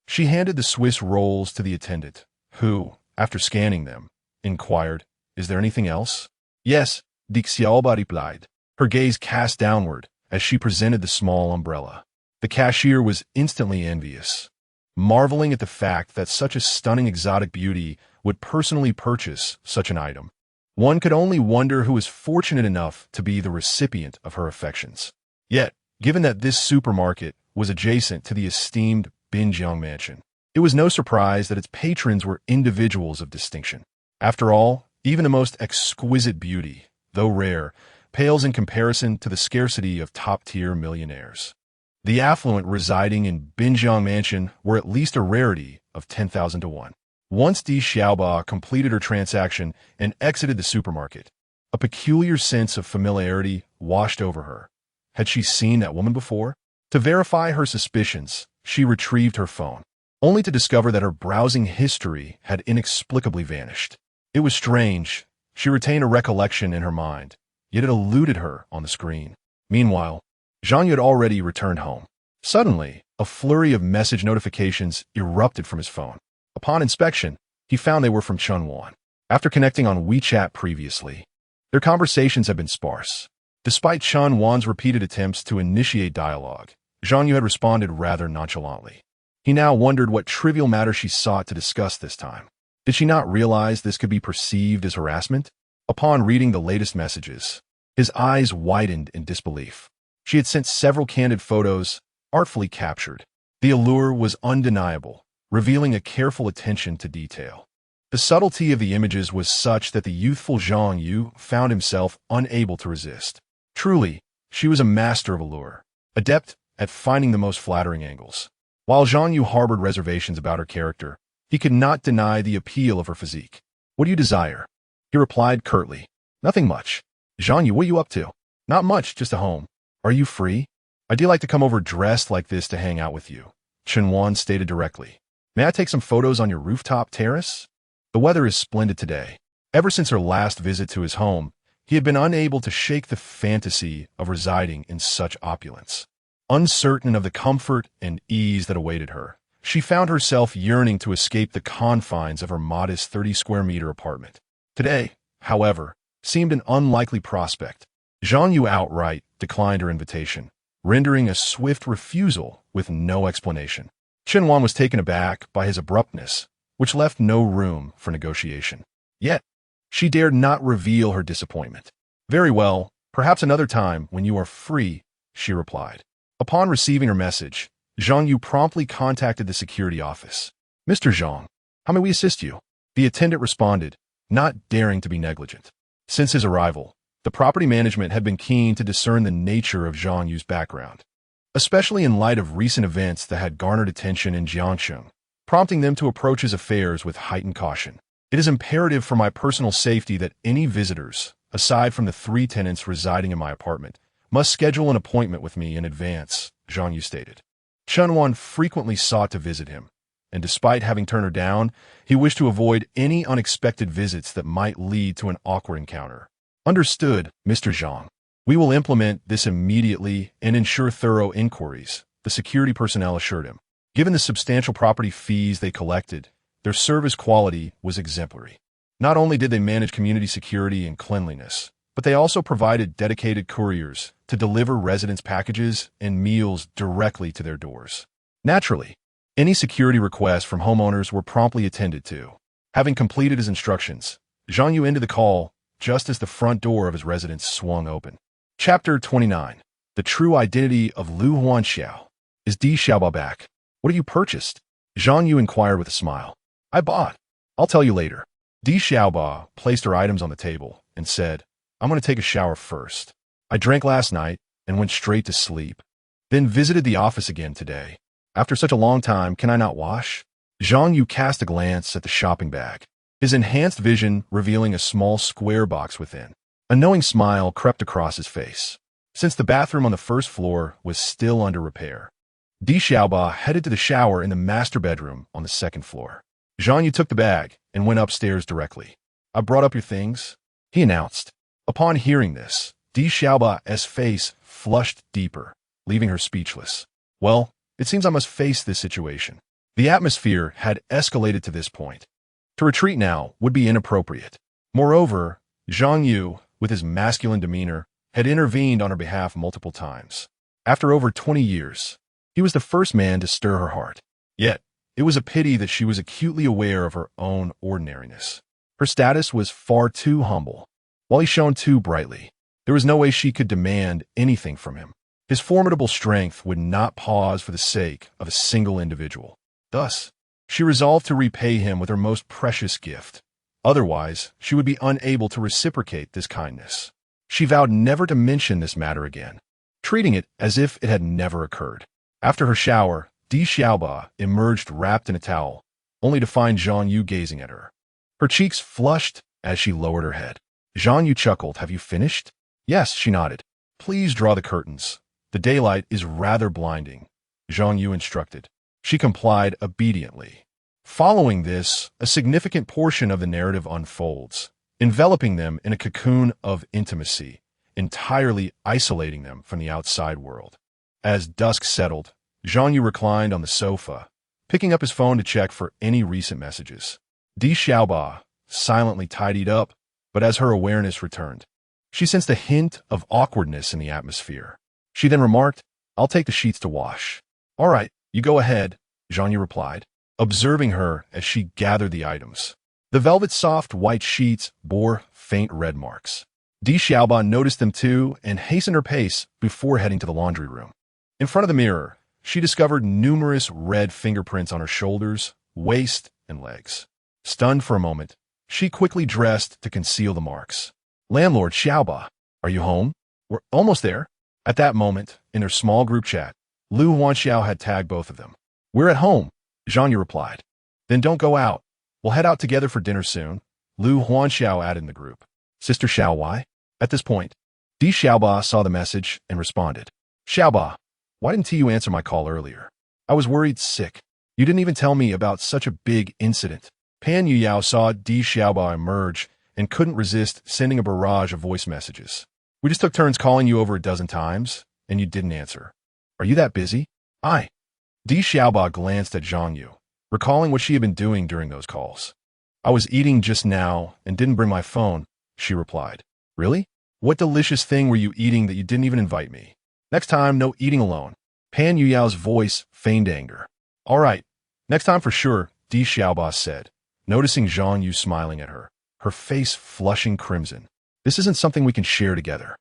She handed the Swiss rolls to the attendant, who, after scanning them, inquired, "Is there anything else?" "Yes," Di Xiaoba replied, her gaze cast downward as she presented the small umbrella. The cashier was instantly envious, marveling at the fact that such a stunning exotic beauty would personally purchase such an item. One could only wonder who was fortunate enough to be the recipient of her affections. Yet, given that this supermarket was adjacent to the esteemed Binjiang mansion, it was no surprise that its patrons were individuals of distinction. After all, even the most exquisite beauty, though rare, pales in comparison to the scarcity of top-tier millionaires. The affluent residing in Binjiang mansion were at least a rarity of 10,000 to 1. Once Di Xiaoba completed her transaction and exited the supermarket, a peculiar sense of familiarity washed over her. Had she seen that woman before? To verify her suspicions, she retrieved her phone, only to discover that her browsing history had inexplicably vanished. It was strange. She retained a recollection in her mind, yet it eluded her on the screen. Meanwhile, Zhang Yu had already returned home. Suddenly, a flurry of message notifications erupted from his phone. Upon inspection, he found they were from Chen Wan. After connecting on WeChat previously, their conversations had been sparse. Despite Chen Wan's repeated attempts to initiate dialogue, Zhang Yu had responded rather nonchalantly. He now wondered what trivial matter she sought to discuss this time. Did she not realize this could be perceived as harassment? Upon reading the latest messages, his eyes widened in disbelief. She had sent several candid photos, artfully captured. The allure was undeniable, revealing a careful attention to detail. The subtlety of the images was such that the youthful Zhang Yu found himself unable to resist. Truly, she was a master of allure, adept at finding the most flattering angles. While Zhang Yu harbored reservations about her character, he could not deny the appeal of her physique. "What do you desire?" He replied curtly. "Nothing much." "Zhang Yu, what are you up to?" "Not much, just a home." "Are you free?" "I'd like to come over dressed like this to hang out with you," Chen Wan stated directly. "May I take some photos on your rooftop terrace?" The weather is splendid today. Ever since her last visit to his home, he had been unable to shake the fantasy of residing in such opulence. Uncertain of the comfort and ease that awaited her, she found herself yearning to escape the confines of her modest 30-square-meter apartment. Today, however, seemed an unlikely prospect. Zhang Yu outright declined her invitation, rendering a swift refusal with no explanation. Chen Wan was taken aback by his abruptness, which left no room for negotiation. Yet, she dared not reveal her disappointment. "Very well, perhaps another time when you are free," she replied. Upon receiving her message, Zhang Yu promptly contacted the security office. "Mr. Zhang, how may we assist you?" The attendant responded, not daring to be negligent. Since his arrival, the property management had been keen to discern the nature of Zhang Yu's background, especially in light of recent events that had garnered attention in Jiangcheng, prompting them to approach his affairs with heightened caution. "It is imperative for my personal safety that any visitors, aside from the 3 tenants residing in my apartment, must schedule an appointment with me in advance," Zhang Yu stated. Chen Wan frequently sought to visit him, and despite having turned her down, he wished to avoid any unexpected visits that might lead to an awkward encounter. "Understood, Mr. Zhang. We will implement this immediately and ensure thorough inquiries," the security personnel assured him. Given the substantial property fees they collected, their service quality was exemplary. Not only did they manage community security and cleanliness, but they also provided dedicated couriers to deliver residents' packages and meals directly to their doors. Naturally, any security requests from homeowners were promptly attended to. Having completed his instructions, Zhang Yu ended the call just as the front door of his residence swung open. Chapter 29. The True Identity of Lu Huanxiao. Is Di Xiaoba back? What have you purchased? Zhang Yu inquired with a smile. "I bought. I'll tell you later." Di Xiaoba placed her items on the table and said, "I'm going to take a shower first. I drank last night and went straight to sleep. Then visited the office again today. After such a long time, can I not wash?" Zhang Yu cast a glance at the shopping bag. his enhanced vision revealing a small square box within. A knowing smile crept across his face. Since the bathroom on the first floor was still under repair, Di Xiaoba headed to the shower in the master bedroom on the second floor. Zhang Yu took the bag and went upstairs directly. "I brought up your things," he announced. Upon hearing this, Di Xiaoba's face flushed deeper, leaving her speechless. Well, it seems I must face this situation. The atmosphere had escalated to this point. To retreat now would be inappropriate. Moreover, Zhang Yu, with his masculine demeanor, had intervened on her behalf multiple times. After over 20 years, he was the first man to stir her heart. Yet, it was a pity that she was acutely aware of her own ordinariness. Her status was far too humble, while he shone too brightly. There was no way she could demand anything from him. His formidable strength would not pause for the sake of a single individual. Thus, she resolved to repay him with her most precious gift. Otherwise, she would be unable to reciprocate this kindness. She vowed never to mention this matter again, treating it as if it had never occurred. After her shower, Di Xiaoba emerged wrapped in a towel, only to find Zhang Yu gazing at her. Her cheeks flushed as she lowered her head. Zhang Yu chuckled. "Have you finished?" "Yes," she nodded. "Please draw the curtains. The daylight is rather blinding," Zhang Yu instructed. She complied obediently. Following this, a significant portion of the narrative unfolds, enveloping them in a cocoon of intimacy, entirely isolating them from the outside world. As dusk settled, Zhang Yu reclined on the sofa, picking up his phone to check for any recent messages. Di Xiaoba silently tidied up, but as her awareness returned, she sensed a hint of awkwardness in the atmosphere. She then remarked, "I'll take the sheets to wash." "All right, you go ahead," Zhang Yu replied, observing her as she gathered the items. The velvet soft white sheets bore faint red marks. Di Xiaoba noticed them too and hastened her pace before heading to the laundry room. In front of the mirror, she discovered numerous red fingerprints on her shoulders, waist, and legs. Stunned for a moment, she quickly dressed to conceal the marks. "Landlord Xiaoba, are you home? We're almost there." At that moment, in their small group chat, Lu Huanxiao had tagged both of them. "We're at home," Zhang Yu replied. "Then don't go out. We'll head out together for dinner soon," Lu Huanxiao added in the group. "Sister Xiaowai?" At this point, Di Xiaoba saw the message and responded. "Xiaoba, why didn't you answer my call earlier? I was worried sick. You didn't even tell me about such a big incident." Pan Yuyao saw Di Xiaoba emerge and couldn't resist sending a barrage of voice messages. "We just took turns calling you over a dozen times, and you didn't answer. Are you that busy?" Di Xiaoba glanced at Zhang Yu, recalling what she had been doing during those calls. "I was eating just now and didn't bring my phone," she replied. "Really? What delicious thing were you eating that you didn't even invite me? Next time, no eating alone." Pan Yuyao's voice feigned anger. "All right, next time for sure," Di Xiaoba said, noticing Zhang Yu smiling at her, her face flushing crimson. "This isn't something we can share together."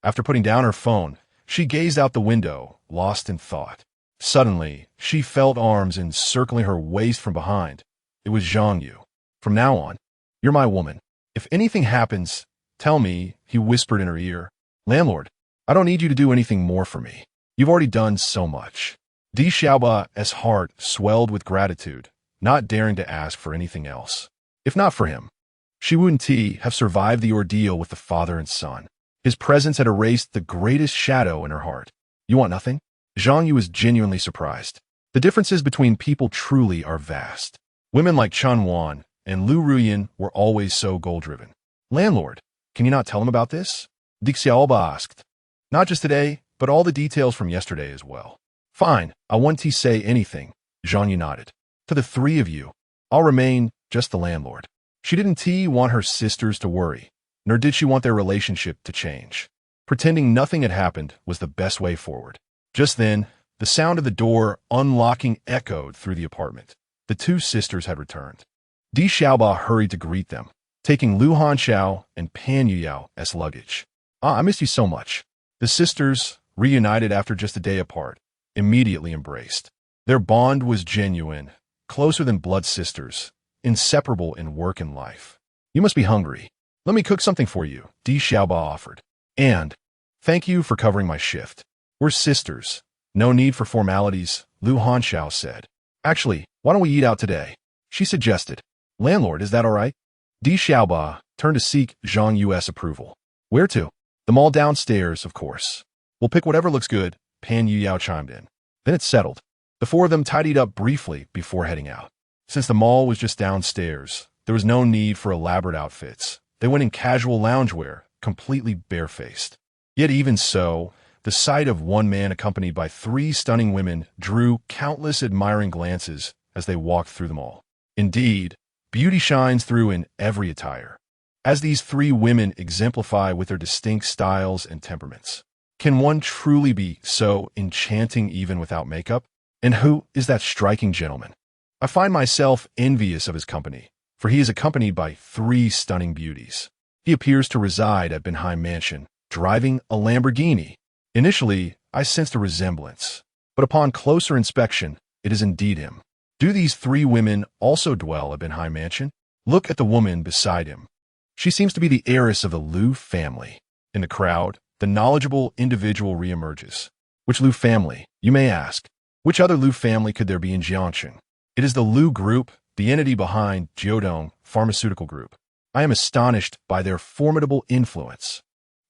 After putting down her phone, she gazed out the window, lost in thought. Suddenly, she felt arms encircling her waist from behind. It was Zhang Yu. "From now on, you're my woman. If anything happens, tell me," he whispered in her ear. "Landlord, I don't need you to do anything more for me. You've already done so much." Di Xiaoba's heart swelled with gratitude, not daring to ask for anything else. If not for him, she wouldn't have survived the ordeal with the father and son. His presence had erased the greatest shadow in her heart. "You want nothing?" Zhang Yu was genuinely surprised. The differences between people truly are vast. Women like Chen Wan and Lu Ruyan were always so goal-driven. "Landlord, can you not tell him about this?" Di Xiaoba asked. "Not just today, but all the details from yesterday as well." "Fine, I won't say anything," Zhang Yu nodded. "To the three of you, I'll remain just the landlord." She didn't want her sisters to worry, nor did she want their relationship to change. Pretending nothing had happened was the best way forward. Just then, the sound of the door unlocking echoed through the apartment. The two sisters had returned. Di Xiaoba hurried to greet them, taking Lu Hanxiao and Pan Yuyao as luggage. I missed you so much." The sisters, reunited after just a day apart, immediately embraced. Their bond was genuine, closer than blood sisters, inseparable in work and life. "You must be hungry. Let me cook something for you," Di Xiaoba offered. "And thank you for covering my shift. We're sisters. No need for formalities," Lu Hanxiao said. "Actually, why don't we eat out today?" she suggested. Landlord, is that all right? Di Xiaoba turned to seek Zhang Yu's approval. Where to? The mall downstairs, of course. We'll pick whatever looks good, Pan Yuyao chimed in. Then it's settled. The four of them tidied up briefly before heading out. Since the mall was just downstairs, there was no need for elaborate outfits. They went in casual loungewear, completely barefaced. Yet even so, the sight of one man accompanied by three stunning women drew countless admiring glances as they walked through the mall. Indeed, beauty shines through in every attire, as these three women exemplify with their distinct styles and temperaments. Can one truly be so enchanting even without makeup? And who is that striking gentleman? I find myself envious of his company, for he is accompanied by three stunning beauties. He appears to reside at Benheim Mansion, driving a Lamborghini. Initially, I sensed a resemblance, but upon closer inspection, it is indeed him. Do these three women also dwell at Benheim Mansion? Look at the woman beside him. She seems to be the heiress of the Liu family. In the crowd, the knowledgeable individual reemerges. Which Liu family, you may ask? Which other Liu family could there be in Jiangxing? It is the Liu Group, the entity behind Jiodong Pharmaceutical Group. I am astonished by their formidable influence.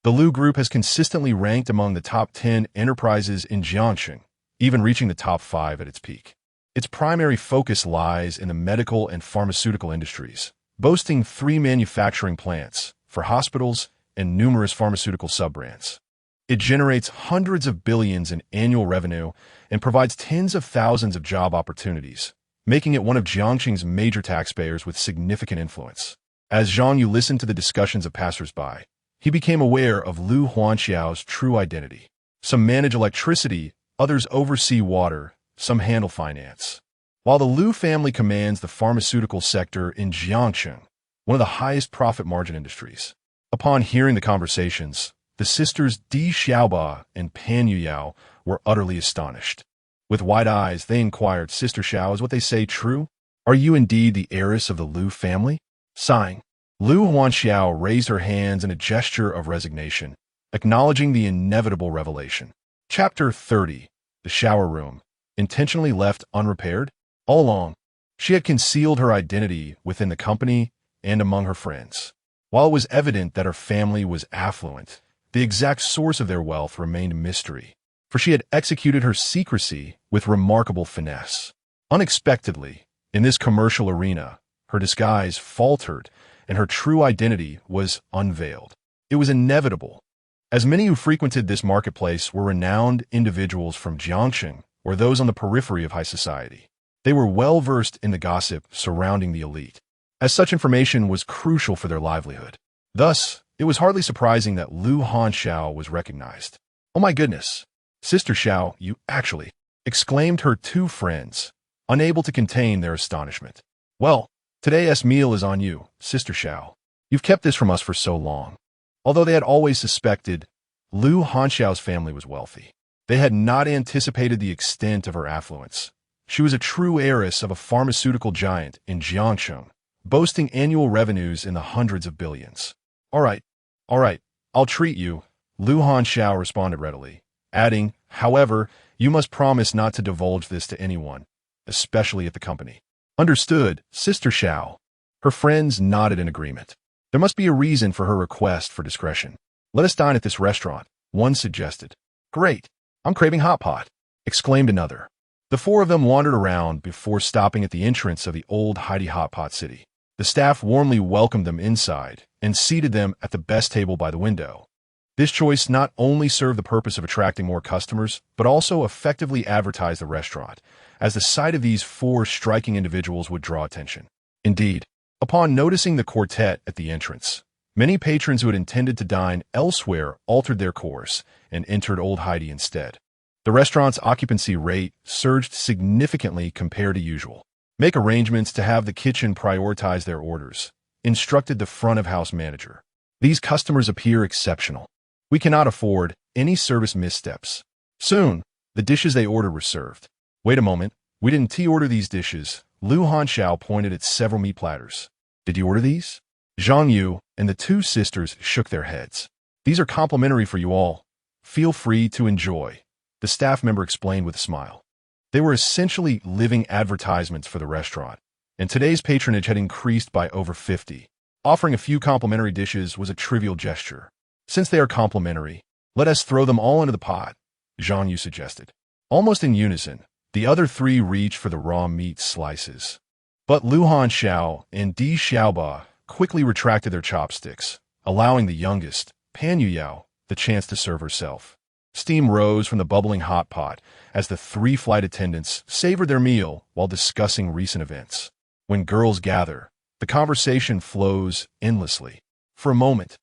The Liu Group has consistently ranked among the top 10 enterprises in Jiangxing, even reaching the top 5 at its peak. Its primary focus lies in the medical and pharmaceutical industries, boasting 3 manufacturing plants for hospitals and numerous pharmaceutical sub-brands. It generates hundreds of billions in annual revenue and provides tens of thousands of job opportunities, making it one of Jiangxing's major taxpayers with significant influence. As Zhang Yu listened to the discussions of passers-by, he became aware of Liu Huanxiao's true identity. Some manage electricity, others oversee water, some handle finance. While the Liu family commands the pharmaceutical sector in Jiangxing, one of the highest profit margin industries. Upon hearing the conversations, the sisters Di Xiaoba and Pan Yuyao were utterly astonished. With wide eyes, they inquired, Sister Xiao, is what they say true? Are you indeed the heiress of the Liu family? Sighing, Liu Huanxiao raised her hands in a gesture of resignation, acknowledging the inevitable revelation. Chapter 30. The Shower Room. Intentionally left unrepaired? All along, she had concealed her identity within the company and among her friends. While it was evident that her family was affluent, the exact source of their wealth remained a mystery, for she had executed her secrecy with remarkable finesse. Unexpectedly, in this commercial arena, her disguise faltered and her true identity was unveiled. It was inevitable, as many who frequented this marketplace were renowned individuals from Jiangxing or those on the periphery of high society. They were well versed in the gossip surrounding the elite, as such information was crucial for their livelihood. Thus, it was hardly surprising that Liu Hanxiao was recognized. Oh my goodness, Sister Xiao, you actually, exclaimed her two friends, unable to contain their astonishment. Well, today's meal is on you, Sister Xiao. You've kept this from us for so long. Although they had always suspected Liu Hanxiao's family was wealthy, they had not anticipated the extent of her affluence. She was a true heiress of a pharmaceutical giant in Jiangxing, boasting annual revenues in the hundreds of billions. All right, I'll treat you, Liu Hanxiao responded readily, adding, however, you must promise not to divulge this to anyone, especially at the company. Understood, Sister Xiao. Her friends nodded in agreement. There must be a reason for her request for discretion. Let us dine at this restaurant, one suggested. Great, I'm craving hot pot, exclaimed another. The four of them wandered around before stopping at the entrance of the old Heidi Hot Pot City. The staff warmly welcomed them inside and seated them at the best table by the window. This choice not only served the purpose of attracting more customers, but also effectively advertised the restaurant, as the sight of these four striking individuals would draw attention. Indeed, upon noticing the quartet at the entrance, many patrons who had intended to dine elsewhere altered their course and entered Old Heidi instead. The restaurant's occupancy rate surged significantly compared to usual. Make arrangements to have the kitchen prioritize their orders, instructed the front-of-house manager. These customers appear exceptional. We cannot afford any service missteps. Soon, the dishes they ordered were served. Wait a moment, we didn't order these dishes. Liu Hanxiao pointed at several meat platters. Did you order these? Zhang Yu and the two sisters shook their heads. These are complimentary for you all. Feel free to enjoy, the staff member explained with a smile. They were essentially living advertisements for the restaurant, and today's patronage had increased by over 50. Offering a few complimentary dishes was a trivial gesture. Since they are complimentary, let us throw them all into the pot, Zhang Yu suggested. Almost in unison, the other three reached for the raw meat slices. But Lu Hanxiao and Di Xiaoba quickly retracted their chopsticks, allowing the youngest, Pan Yuyao, the chance to serve herself. Steam rose from the bubbling hot pot as the three flight attendants savored their meal while discussing recent events. When girls gather, the conversation flows endlessly. For a moment,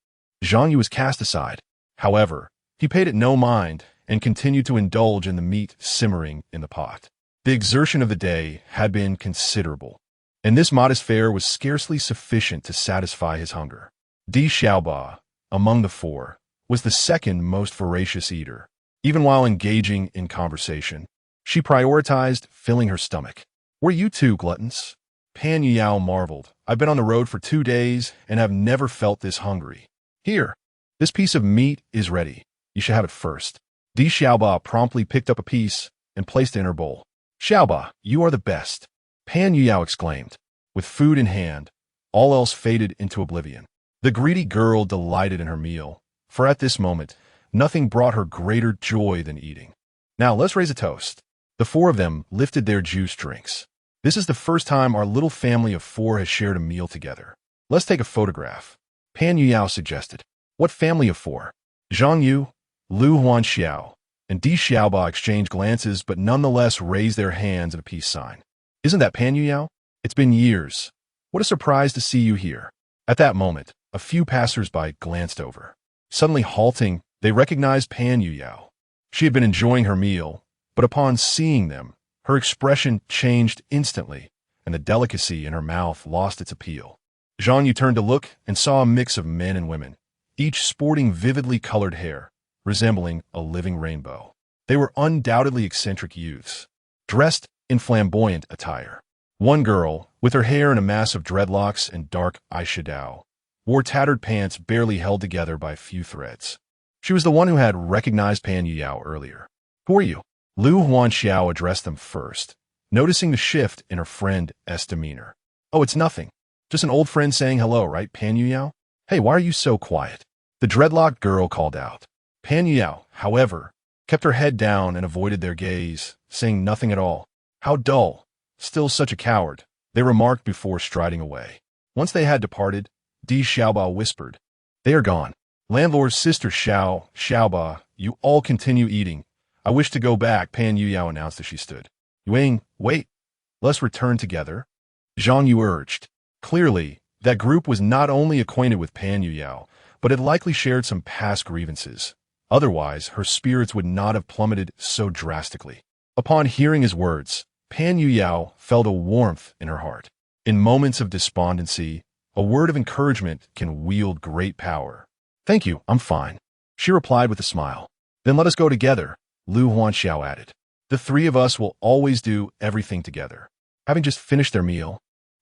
Zhang Yu was cast aside. However, he paid it no mind and continued to indulge in the meat simmering in the pot. The exertion of the day had been considerable, and this modest fare was scarcely sufficient to satisfy his hunger. Di Xiaoba, among the four, was the second most voracious eater. Even while engaging in conversation, she prioritized filling her stomach. "Were you two gluttons?" Pan Yuyao marveled. "I've been on the road for 2 days and have never felt this hungry. Here, this piece of meat is ready. You should have it first." Di Xiaoba promptly picked up a piece and placed it in her bowl. "Xiaoba, you are the best," Pan Yuyao exclaimed. With food in hand, all else faded into oblivion. The greedy girl delighted in her meal, for at this moment, nothing brought her greater joy than eating. "Now let's raise a toast." The four of them lifted their juice drinks. "This is the first time our little family of 4 has shared a meal together. Let's take a photograph," Pan Yuyao suggested. "What family of 4? Zhang Yu, Lu Hanxiao, and Di Xiaoba exchanged glances but nonetheless raised their hands in a peace sign. "Isn't that Pan Yuyao? It's been years. What a surprise to see you here." At that moment, a few passers-by glanced over. Suddenly halting, they recognized Pan Yuyao. She had been enjoying her meal, but upon seeing them, her expression changed instantly, and the delicacy in her mouth lost its appeal. Zhang Yu turned to look and saw a mix of men and women, each sporting vividly colored hair, resembling a living rainbow. They were undoubtedly eccentric youths, dressed in flamboyant attire. One girl, with her hair in a mass of dreadlocks and dark eyeshadow, wore tattered pants barely held together by a few threads. She was the one who had recognized Pan Yuyao earlier. "Who are you?" Lu Hanxiao addressed them first, noticing the shift in her friend's demeanor. "Oh, it's nothing. Just an old friend saying hello, right, Pan Yuyao? Hey, why are you so quiet?" The dreadlocked girl called out. Pan Yuyao, however, kept her head down and avoided their gaze, saying nothing at all. "How dull. Still such a coward," they remarked before striding away. Once they had departed, Di Xiaoba whispered, "They are gone. Landlord's sister Xiaoba, you all continue eating. I wish to go back," Pan Yuyao announced as she stood. "Yuing, wait. Let's return together," Zhang Yu urged. Clearly, that group was not only acquainted with Pan Yuyao, but had likely shared some past grievances. Otherwise, her spirits would not have plummeted so drastically. Upon hearing his words, Pan Yuyao felt a warmth in her heart. In moments of despondency, a word of encouragement can wield great power. "Thank you, I'm fine," she replied with a smile. "Then let us go together," Lu Hanxiao added. "The 3 of us will always do everything together." Having just finished their meal,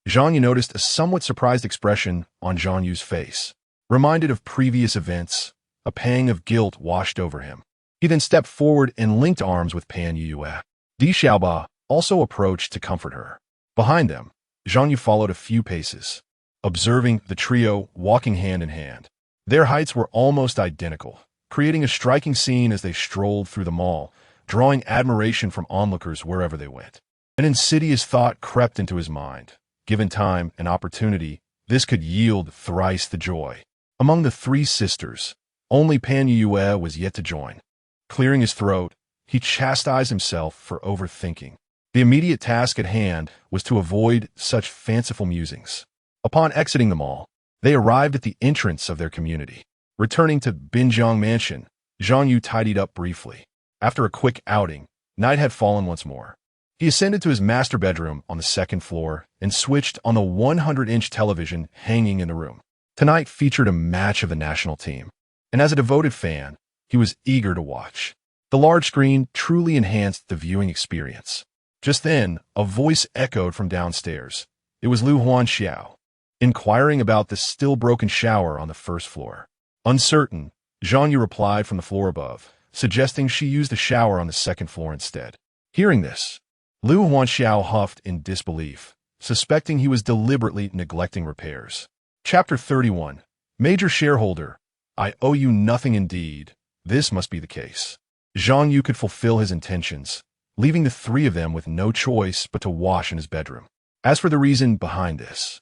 Zhang Yu noticed a somewhat surprised expression on Zhang Yu's face. Reminded of previous events, a pang of guilt washed over him. He then stepped forward and linked arms with Pan Yuyao. Di Xiaoba also approached to comfort her. Behind them, Zhang Yu followed a few paces, observing the trio walking hand in hand. Their heights were almost identical, creating a striking scene as they strolled through the mall, drawing admiration from onlookers wherever they went. An insidious thought crept into his mind. Given time and opportunity, this could yield thrice the joy. Among the 3 sisters, only Pan Yuyao was yet to join. Clearing his throat, he chastised himself for overthinking. The immediate task at hand was to avoid such fanciful musings. Upon exiting the mall, they arrived at the entrance of their community. Returning to Binjiang Mansion, Zhang Yu tidied up briefly. After a quick outing, night had fallen once more. He ascended to his master bedroom on the 2nd floor and switched on the 100-inch television hanging in the room. Tonight featured a match of the national team, and as a devoted fan, he was eager to watch. The large screen truly enhanced the viewing experience. Just then, a voice echoed from downstairs. It was Lu Hanxiao, inquiring about the still-broken shower on the 1st floor. Uncertain, Zhang Yu replied from the floor above, suggesting she use the shower on the 2nd floor instead. Hearing this, Lu Hanxiao huffed in disbelief, suspecting he was deliberately neglecting repairs. Chapter 31. Major shareholder. I owe you nothing indeed. This must be the case. Zhang Yu could fulfill his intentions, leaving the three of them with no choice but to wash in his bedroom. As for the reason behind this,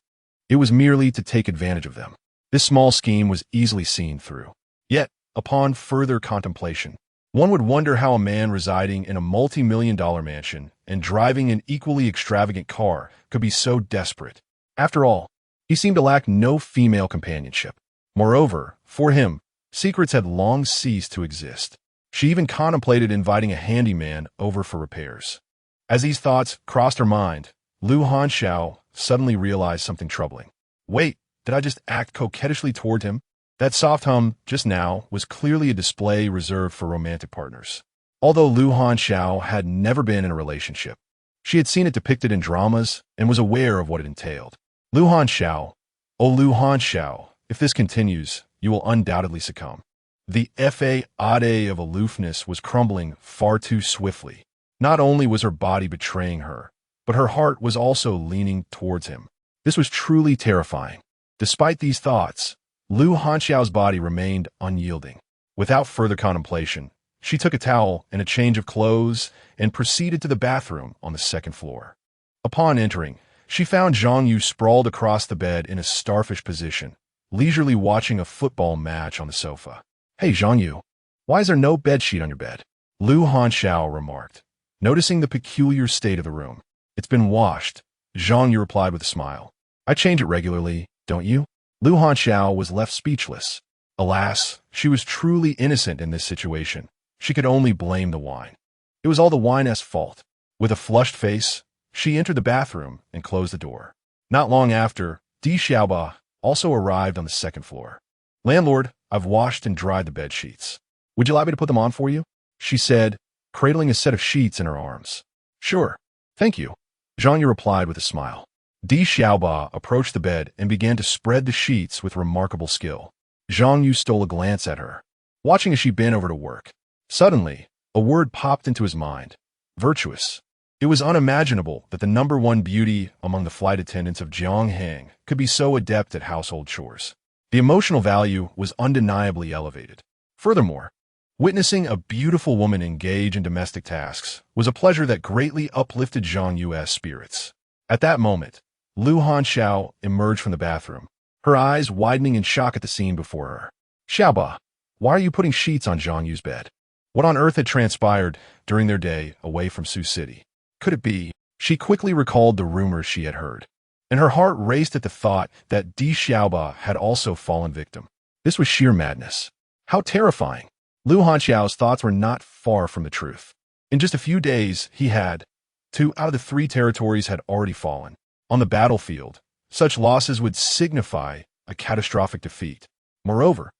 it was merely to take advantage of them. This small scheme was easily seen through. Yet, upon further contemplation, one would wonder how a man residing in a multi-million-dollar mansion and driving an equally extravagant car could be so desperate. After all, he seemed to lack no female companionship. Moreover, for him, secrets had long ceased to exist. She even contemplated inviting a handyman over for repairs. As these thoughts crossed her mind, Lu Hanxiao suddenly realized something troubling. Wait, did I just act coquettishly toward him? That soft hum just now was clearly a display reserved for romantic partners. Although Lu Hanxiao had never been in a relationship, she had seen it depicted in dramas and was aware of what it entailed. Lu Hanxiao, oh Lu Hanxiao, if this continues, you will undoubtedly succumb. The facade of aloofness was crumbling far too swiftly. Not only was her body betraying her, but her heart was also leaning towards him. This was truly terrifying. Despite these thoughts, Lu Hanxiao's body remained unyielding. Without further contemplation, she took a towel and a change of clothes and proceeded to the bathroom on the second floor. Upon entering, she found Zhang Yu sprawled across the bed in a starfish position, leisurely watching a football match on the sofa. Hey Zhang Yu, why is there no bedsheet on your bed? Lu Hanxiao remarked, noticing the peculiar state of the room. It's been washed, Zhang Yu replied with a smile. I change it regularly, don't you? Lu Hanxiao was left speechless. Alas, she was truly innocent in this situation. She could only blame the wine. It was all the wine's fault. With a flushed face, she entered the bathroom and closed the door. Not long after, Di Xiaoba also arrived on the second floor. Landlord, I've washed and dried the bed sheets. Would you like me to put them on for you? She said, cradling a set of sheets in her arms. Sure. Thank you. Zhang Yu replied with a smile. Di Xiaoba approached the bed and began to spread the sheets with remarkable skill. Zhang Yu stole a glance at her, watching as she bent over to work. Suddenly, a word popped into his mind. Virtuous. It was unimaginable that the #1 beauty among the flight attendants of Jiangheng could be so adept at household chores. The emotional value was undeniably elevated. Furthermore, witnessing a beautiful woman engage in domestic tasks was a pleasure that greatly uplifted Zhang Yu's spirits. At that moment, Lu Hanxiao emerged from the bathroom, her eyes widening in shock at the scene before her. Xiaoba, why are you putting sheets on Zhang Yu's bed? What on earth had transpired during their day away from Sioux City? Could it be? She quickly recalled the rumors she had heard, and her heart raced at the thought that Di Xiaoba had also fallen victim. This was sheer madness. How terrifying! Lu Hanxiao's thoughts were not far from the truth. In just a few days, he had 2 out of the 3 territories had already fallen. On the battlefield, such losses would signify a catastrophic defeat. Moreover,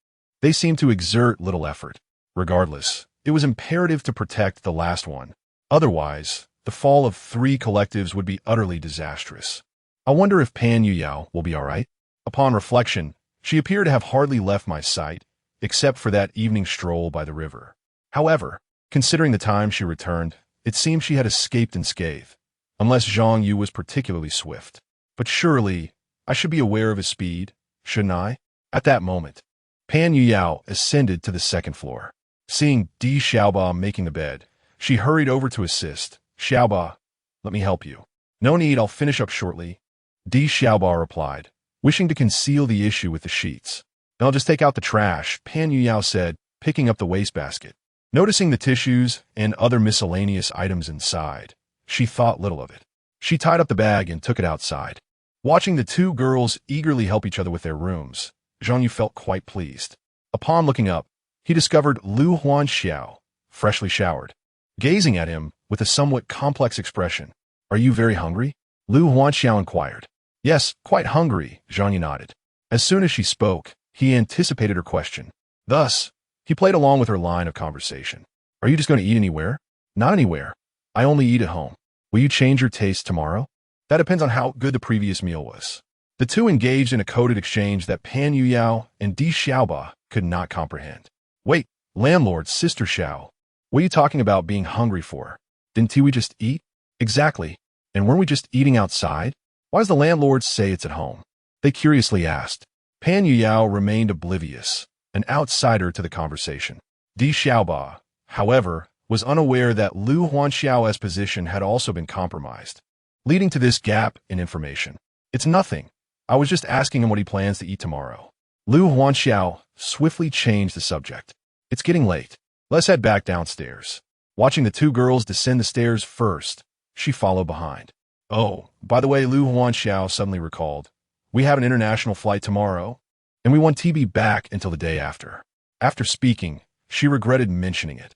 they seemed to exert little effort. Regardless, it was imperative to protect the last one. Otherwise, the fall of 3 collectives would be utterly disastrous. I wonder if Pan Yuyao will be all right. Upon reflection, she appeared to have hardly left my sight, except for that evening stroll by the river. However, considering the time she returned, it seemed she had escaped unscathed, unless Zhang Yu was particularly swift. But surely, I should be aware of his speed, shouldn't I? At that moment, Pan Yuyao ascended to the second floor. Seeing Di Xiaoba making the bed, she hurried over to assist. Xiaoba, let me help you. No need, I'll finish up shortly. Di Xiaoba replied, wishing to conceal the issue with the sheets. Then I'll just take out the trash, Pan Yuyao said, picking up the wastebasket. Noticing the tissues and other miscellaneous items inside, she thought little of it. She tied up the bag and took it outside. Watching the 2 girls eagerly help each other with their rooms, Zhang Yu felt quite pleased. Upon looking up, he discovered Lu Hanxiao, freshly showered, gazing at him with a somewhat complex expression. Are you very hungry? Lu Hanxiao inquired. Yes, quite hungry, Zhang Yu nodded. As soon as she spoke, he anticipated her question. Thus, he played along with her line of conversation. Are you just going to eat anywhere? Not anywhere. I only eat at home. Will you change your taste tomorrow? That depends on how good the previous meal was. The 2 engaged in a coded exchange that Pan Yuyao and Di Xiaoba could not comprehend. Wait, landlord, Sister Xiao. What are you talking about being hungry for? Didn't we just eat? Exactly. And weren't we just eating outside? Why does the landlord say it's at home? They curiously asked. Pan Yuyao remained oblivious, an outsider to the conversation. Di Xiaoba, however, was unaware that Lu Huanxiao's position had also been compromised, leading to this gap in information. It's nothing. I was just asking him what he plans to eat tomorrow. Lu Huanxiao swiftly changed the subject. It's getting late. Let's head back downstairs. Watching the two girls descend the stairs first, she followed behind. Oh, by the way, Lu Huanxiao suddenly recalled, we have an international flight tomorrow, and we want TB back until the day after. After speaking, she regretted mentioning it.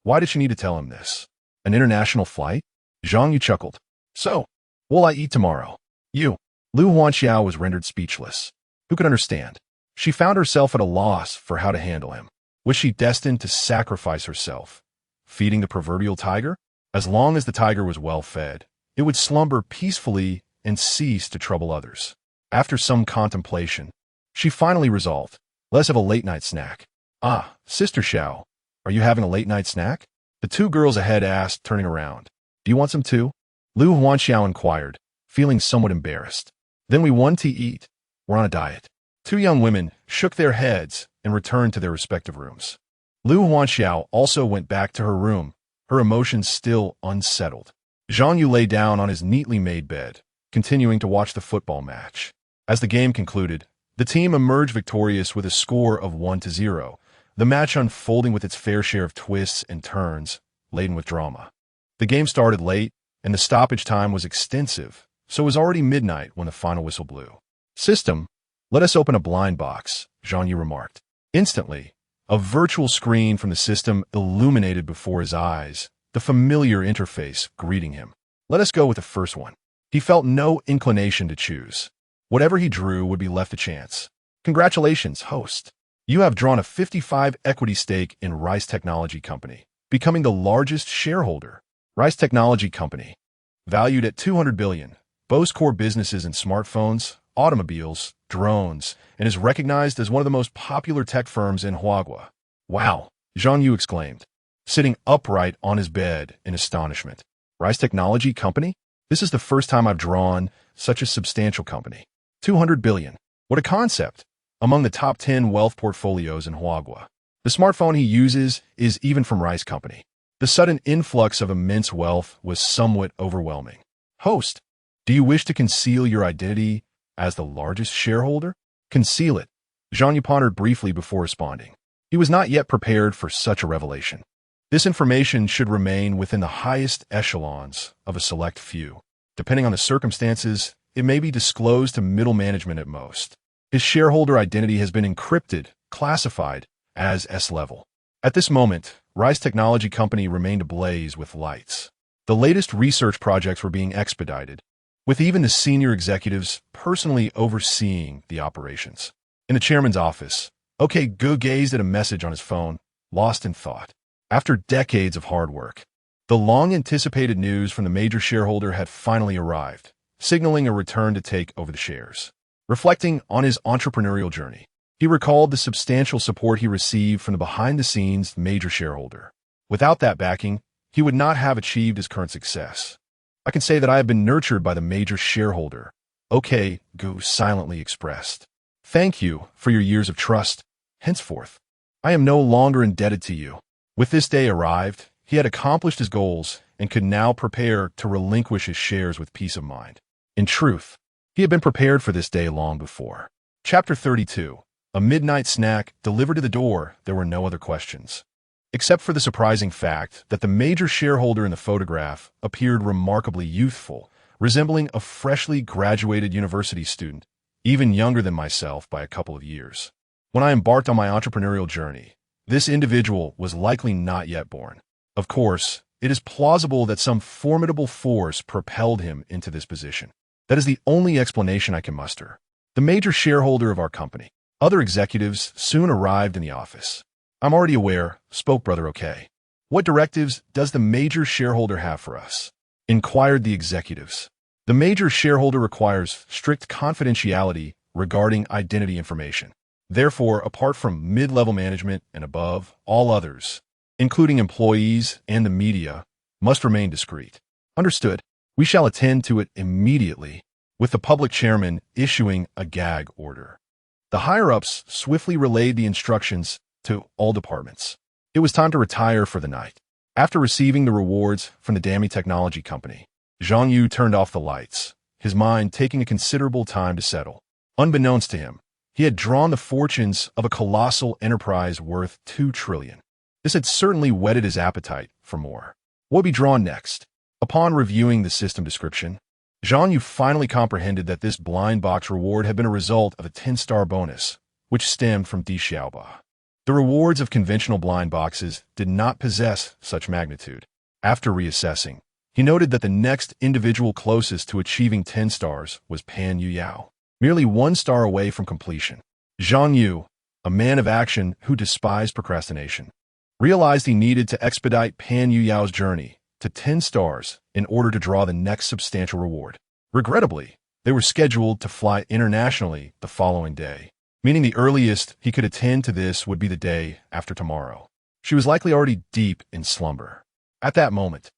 Why did she need to tell him this? An international flight? Zhang Yu chuckled. So, will I eat tomorrow? You. Lu Huanxiao was rendered speechless. Who could understand? She found herself at a loss for how to handle him. Was she destined to sacrifice herself, feeding the proverbial tiger? As long as the tiger was well fed, it would slumber peacefully and cease to trouble others. After some contemplation, she finally resolved, let's have a late-night snack. Ah, Sister Xiao, are you having a late-night snack? The two girls ahead asked, turning around. Do you want some too? Lu Huanxiao inquired, feeling somewhat embarrassed. Then we want to eat. We're on a diet. Two young women shook their heads and returned to their respective rooms. Lu Huanxiao also went back to her room, her emotions still unsettled. Zhang Yu lay down on his neatly made bed, continuing to watch the football match. As the game concluded, the team emerged victorious with a score of 1-0, the match unfolding with its fair share of twists and turns, laden with drama. The game started late, and the stoppage time was extensive, so it was already midnight when the final whistle blew. System, let us open a blind box, Zhang Yu remarked. Instantly, a virtual screen from the system illuminated before his eyes, the familiar interface greeting him. Let us go with the first one. He felt no inclination to choose. Whatever he drew would be left to chance. Congratulations, host. You have drawn a 55 equity stake in Rice Technology Company, becoming the largest shareholder. Rice Technology Company, valued at $200 billion, boasts core businesses in smartphones, automobiles, drones, and is recognized as one of the most popular tech firms in Huagua. Wow, Zhang Yu exclaimed, sitting upright on his bed in astonishment. Rice Technology Company? This is the first time I've drawn such a substantial company. $200 billion. What a concept! Among the top 10 wealth portfolios in Huagua. The smartphone he uses is even from Rice Company. The sudden influx of immense wealth was somewhat overwhelming. Host, do you wish to conceal your identity as the largest shareholder? Conceal it. Zhang Yu pondered briefly before responding. He was not yet prepared for such a revelation. This information should remain within the highest echelons of a select few. Depending on the circumstances, it may be disclosed to middle management at most. His shareholder identity has been encrypted, classified as S-level. At this moment, Rice Technology Company remained ablaze with lights. The latest research projects were being expedited, with even the senior executives personally overseeing the operations. In the chairman's office, OK Gu gazed at a message on his phone, lost in thought. After decades of hard work, the long-anticipated news from the major shareholder had finally arrived, signaling a return to take over the shares. Reflecting on his entrepreneurial journey, he recalled the substantial support he received from the behind-the-scenes major shareholder. Without that backing, he would not have achieved his current success. I can say that I have been nurtured by the major shareholder, OK Gu silently expressed. Thank you for your years of trust. Henceforth, I am no longer indebted to you. With this day arrived, he had accomplished his goals and could now prepare to relinquish his shares with peace of mind. In truth, he had been prepared for this day long before. Chapter 32. A midnight snack delivered to the door. There were no other questions, except for the surprising fact that the major shareholder in the photograph appeared remarkably youthful, resembling a freshly graduated university student, even younger than myself by a couple of years. When I embarked on my entrepreneurial journey, this individual was likely not yet born. Of course, it is plausible that some formidable force propelled him into this position. That is the only explanation I can muster. The major shareholder of our company. Other executives soon arrived in the office. I'm already aware, spoke Brother OK. What directives does the major shareholder have for us? Inquired the executives. The major shareholder requires strict confidentiality regarding identity information. Therefore, apart from mid-level management and above, all others, including employees and the media, must remain discreet. Understood. We shall attend to it immediately. with the public chairman issuing a gag order. The higher-ups swiftly relayed the instructions to all departments. It was time to retire for the night. After receiving the rewards from the Dammy Technology Company, Zhang Yu turned off the lights, his mind taking a considerable time to settle. Unbeknownst to him, he had drawn the fortunes of a colossal enterprise worth 2 trillion. This had certainly whetted his appetite for more. What would be drawn next? Upon reviewing the system description, Zhang Yu finally comprehended that this blind box reward had been a result of a 10-star bonus, which stemmed from Di Xiaoba. The rewards of conventional blind boxes did not possess such magnitude. After reassessing, he noted that the next individual closest to achieving 10 stars was Pan Yuyao, merely 1 star away from completion. Zhang Yu, a man of action who despised procrastination, realized he needed to expedite Pan Yuyao's journey to 10 stars in order to draw the next substantial reward. Regrettably, they were scheduled to fly internationally the following day, meaning the earliest he could attend to this would be the day after tomorrow. She was likely already deep in slumber. At that moment,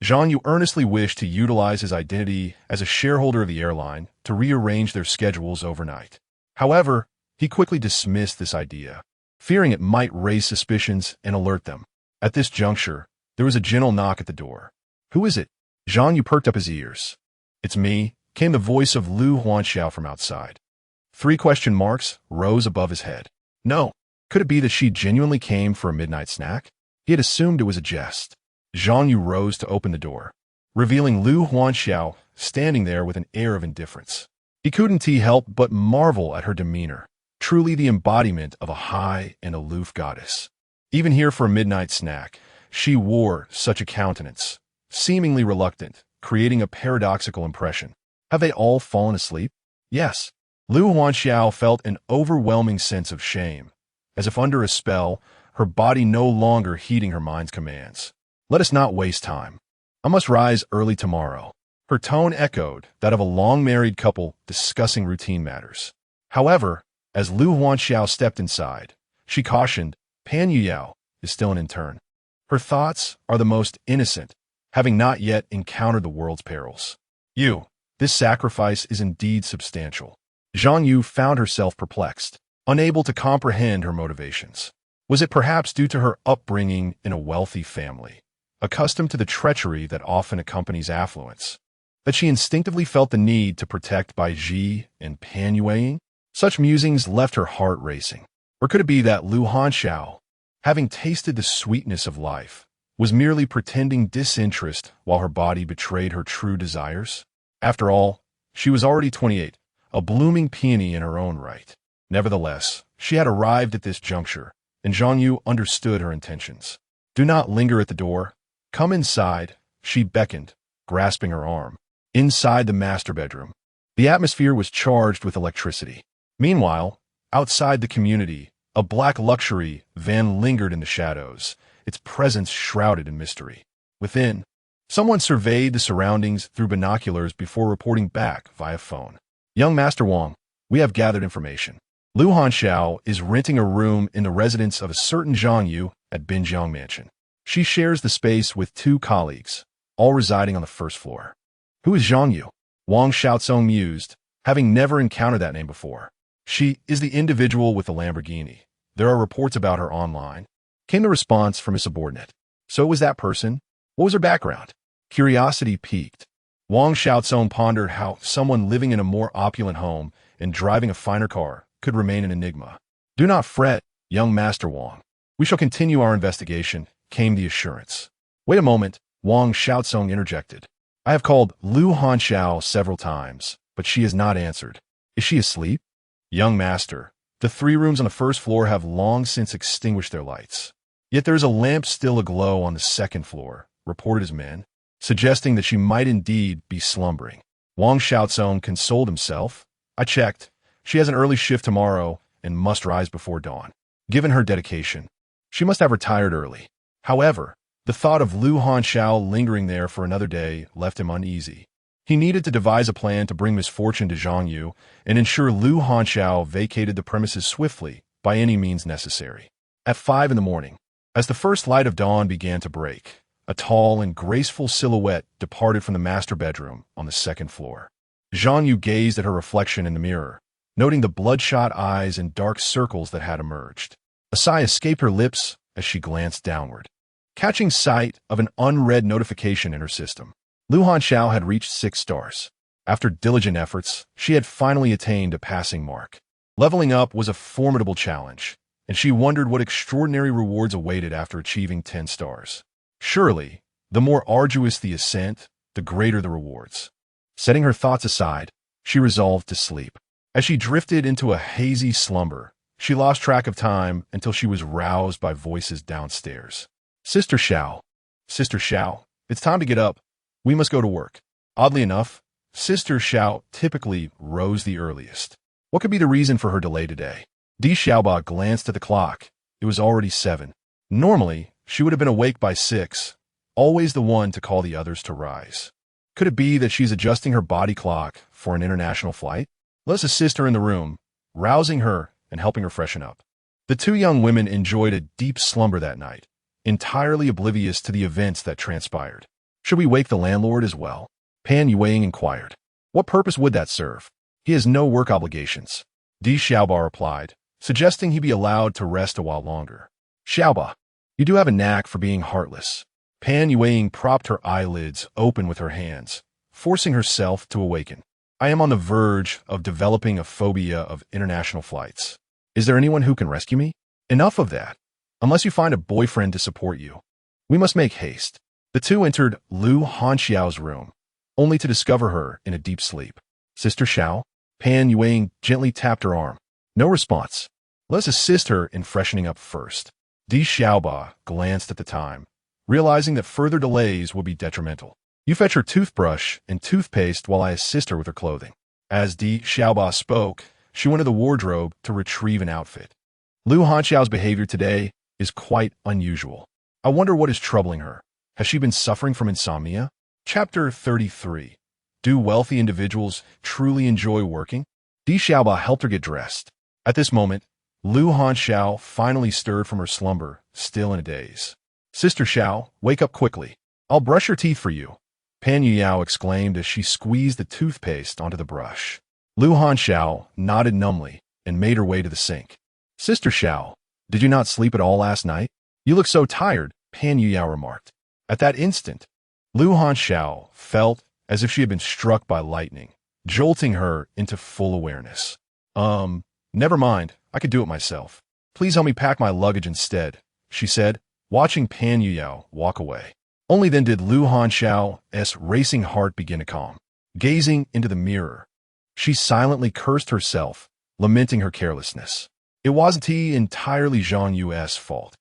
Zhang Yu earnestly wished to utilize his identity as a shareholder of the airline to rearrange their schedules overnight. However, he quickly dismissed this idea, fearing it might raise suspicions and alert them. At this juncture, there was a gentle knock at the door. "Who is it?" Zhang Yu perked up his ears. "It's me," came the voice of Lu Huanxiao from outside. 3 question marks rose above his head. No, could it be that she genuinely came for a midnight snack? He had assumed it was a jest. Zhang Yu rose to open the door, revealing Lu Huanxiao standing there with an air of indifference. He couldn't help but marvel at her demeanor, truly the embodiment of a high and aloof goddess. Even here for a midnight snack, she wore such a countenance, seemingly reluctant, creating a paradoxical impression. Have they all fallen asleep? Yes. Lu Huanxiao felt an overwhelming sense of shame, as if under a spell, her body no longer heeding her mind's commands. "Let us not waste time. I must rise early tomorrow." Her tone echoed that of a long-married couple discussing routine matters. However, as Lu Huanxiao stepped inside, she cautioned, "Pan Yuyao is still an intern. Her thoughts are the most innocent, having not yet encountered the world's perils. This sacrifice is indeed substantial." Zhang Yu found herself perplexed, unable to comprehend her motivations. Was it perhaps due to her upbringing in a wealthy family, accustomed to the treachery that often accompanies affluence, that she instinctively felt the need to protect Bai Ji and Pan Yueying? Such musings left her heart racing. Or could it be that Lu Hanxiao, having tasted the sweetness of life, was merely pretending disinterest while her body betrayed her true desires? After all, she was already 28, a blooming peony in her own right. Nevertheless, she had arrived at this juncture, and Zhang Yu understood her intentions. "Do not linger at the door. Come inside," she beckoned, grasping her arm. Inside the master bedroom, the atmosphere was charged with electricity. Meanwhile, outside the community, a black luxury van lingered in the shadows, its presence shrouded in mystery. Within, someone surveyed the surroundings through binoculars before reporting back via phone. "Young Master Wang, we have gathered information. Lu Hanxiao is renting a room in the residence of a certain Zhang Yu at Binjiang Mansion. She shares the space with 2 colleagues, all residing on the 1st floor." "Who is Zhang Yu?" Wang Xiaozong mused, having never encountered that name before. "She is the individual with the Lamborghini. There are reports about her online," came the response from a subordinate. "So it was that person? What was her background?" Curiosity piqued. Wang Xiaozong pondered how someone living in a more opulent home and driving a finer car could remain an enigma. "Do not fret, young Master Wang. We shall continue our investigation," came the assurance. "Wait a moment," Wang Xiaozong interjected. "I have called Lu Hanxiao several times, but she has not answered. Is she asleep?" "Young Master, the 3 rooms on the 1st floor have long since extinguished their lights. Yet there is a lamp still aglow on the 2nd floor," reported his men, suggesting that she might indeed be slumbering. Wang Xiaozong consoled himself. "I checked. She has an early shift tomorrow and must rise before dawn. Given her dedication, she must have retired early." However, the thought of Lu Hanxiao lingering there for another day left him uneasy. He needed to devise a plan to bring misfortune to Zhang Yu and ensure Lu Hanxiao vacated the premises swiftly by any means necessary. At 5 in the morning, as the first light of dawn began to break, a tall and graceful silhouette departed from the master bedroom on the 2nd floor. Zhang Yu gazed at her reflection in the mirror, noting the bloodshot eyes and dark circles that had emerged. A sigh escaped her lips as she glanced downward, catching sight of an unread notification in her system. Lu Hanxiao had reached 6 stars. After diligent efforts, she had finally attained a passing mark. Leveling up was a formidable challenge, and she wondered what extraordinary rewards awaited after achieving 10 stars. Surely, the more arduous the ascent, the greater the rewards. Setting her thoughts aside, she resolved to sleep. As she drifted into a hazy slumber, she lost track of time until she was roused by voices downstairs. Sister Xiao, it's time to get up. We must go to work. Oddly enough, Sister Xiao typically rose the earliest. What could be the reason for her delay today? Di Xiaoba glanced at the clock. It was already 7. Normally, she would have been awake by 6, always the one to call the others to rise. Could it be that she's adjusting her body clock for an international flight? Let's assist her in the room, rousing her and helping her freshen up. The 2 young women enjoyed a deep slumber that night, entirely oblivious to the events that transpired. Should we wake the landlord as well? Pan Yueying inquired. What purpose would that serve? He has no work obligations. Di Xiaoba replied, suggesting he be allowed to rest a while longer. Xiaoba, you do have a knack for being heartless. Pan Yueying propped her eyelids open with her hands, forcing herself to awaken. I am on the verge of developing a phobia of international flights. Is there anyone who can rescue me? Enough of that. Unless you find a boyfriend to support you. We must make haste. The 2 entered Lu Hanxiao's room, only to discover her in a deep sleep. Sister Xiao? Pan Yueying gently tapped her arm. No response. Let's assist her in freshening up first. Di Xiaoba glanced at the time, realizing that further delays would be detrimental. You fetch her toothbrush and toothpaste while I assist her with her clothing. As Di Xiaoba spoke, she went to the wardrobe to retrieve an outfit. Lu Hanxiao's behavior today is quite unusual. I wonder what is troubling her. Has she been suffering from insomnia? Chapter 33. Do wealthy individuals truly enjoy working? Di Xiaoba helped her get dressed. At this moment, Lu Hanxiao finally stirred from her slumber, still in a daze. Sister Xiao, wake up quickly. I'll brush your teeth for you. Pan Yuyao exclaimed as she squeezed the toothpaste onto the brush. Lu Hanxiao nodded numbly and made her way to the sink. Sister Xiao, did you not sleep at all last night? You look so tired, Pan Yuyao remarked. At that instant, Lu Hanxiao felt as if she had been struck by lightning, jolting her into full awareness. Never mind, I could do it myself. Please help me pack my luggage instead, she said, watching Pan Yuyao walk away. Only then did Lu Hanxiao's racing heart begin to calm. Gazing into the mirror, she silently cursed herself, lamenting her carelessness. It wasn't entirely Zhang Yu's fault.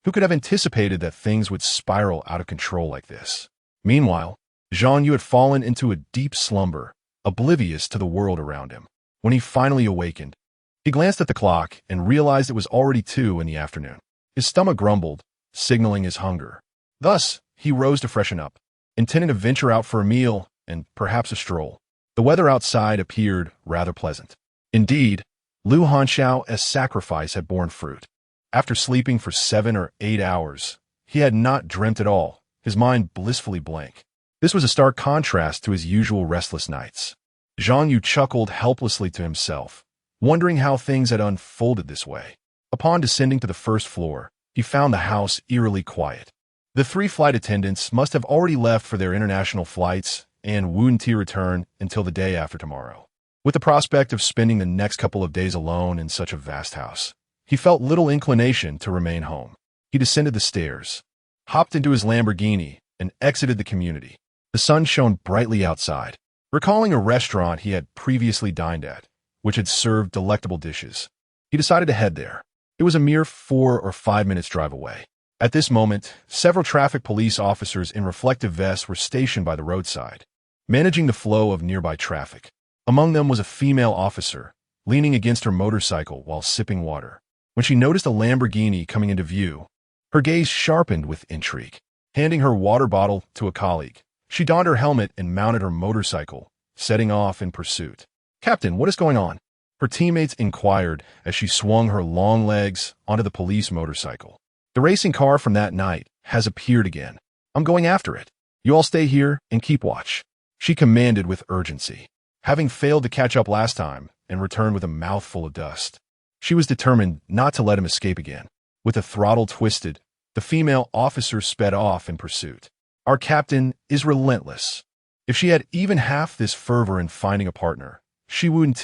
Who could have anticipated that things would spiral out of control like this? Meanwhile, Zhang Yu had fallen into a deep slumber, oblivious to the world around him. When he finally awakened, he glanced at the clock and realized it was already 2 in the afternoon. His stomach grumbled, signaling his hunger. Thus, he rose to freshen up, intending to venture out for a meal and perhaps a stroll. The weather outside appeared rather pleasant. Indeed, Lu Hanxiao's sacrifice had borne fruit. After sleeping for 7 or 8 hours, he had not dreamt at all, his mind blissfully blank. This was a stark contrast to his usual restless nights. Zhang Yu chuckled helplessly to himself, wondering how things had unfolded this way. Upon descending to the first floor, he found the house eerily quiet. The 3 flight attendants must have already left for their international flights and wouldn't return until the day after tomorrow. With the prospect of spending the next couple of days alone in such a vast house, he felt little inclination to remain home. He descended the stairs, hopped into his Lamborghini, and exited the community. The sun shone brightly outside. Recalling a restaurant he had previously dined at, which had served delectable dishes, he decided to head there. It was a mere 4 or 5 minutes drive away. At this moment, several traffic police officers in reflective vests were stationed by the roadside, managing the flow of nearby traffic. Among them was a female officer, leaning against her motorcycle while sipping water. When she noticed a Lamborghini coming into view, her gaze sharpened with intrigue. Handing her water bottle to a colleague, she donned her helmet and mounted her motorcycle, setting off in pursuit. Captain, what is going on? Her teammates inquired as she swung her long legs onto the police motorcycle. The racing car from that night has appeared again. I'm going after it. You all stay here and keep watch, she commanded with urgency. having failed to catch up last time and returned with a mouthful of dust. She was determined not to let him escape again. With the throttle twisted, the female officer sped off in pursuit. Our captain is relentless. If she had even half this fervor in finding a partner, she wouldn't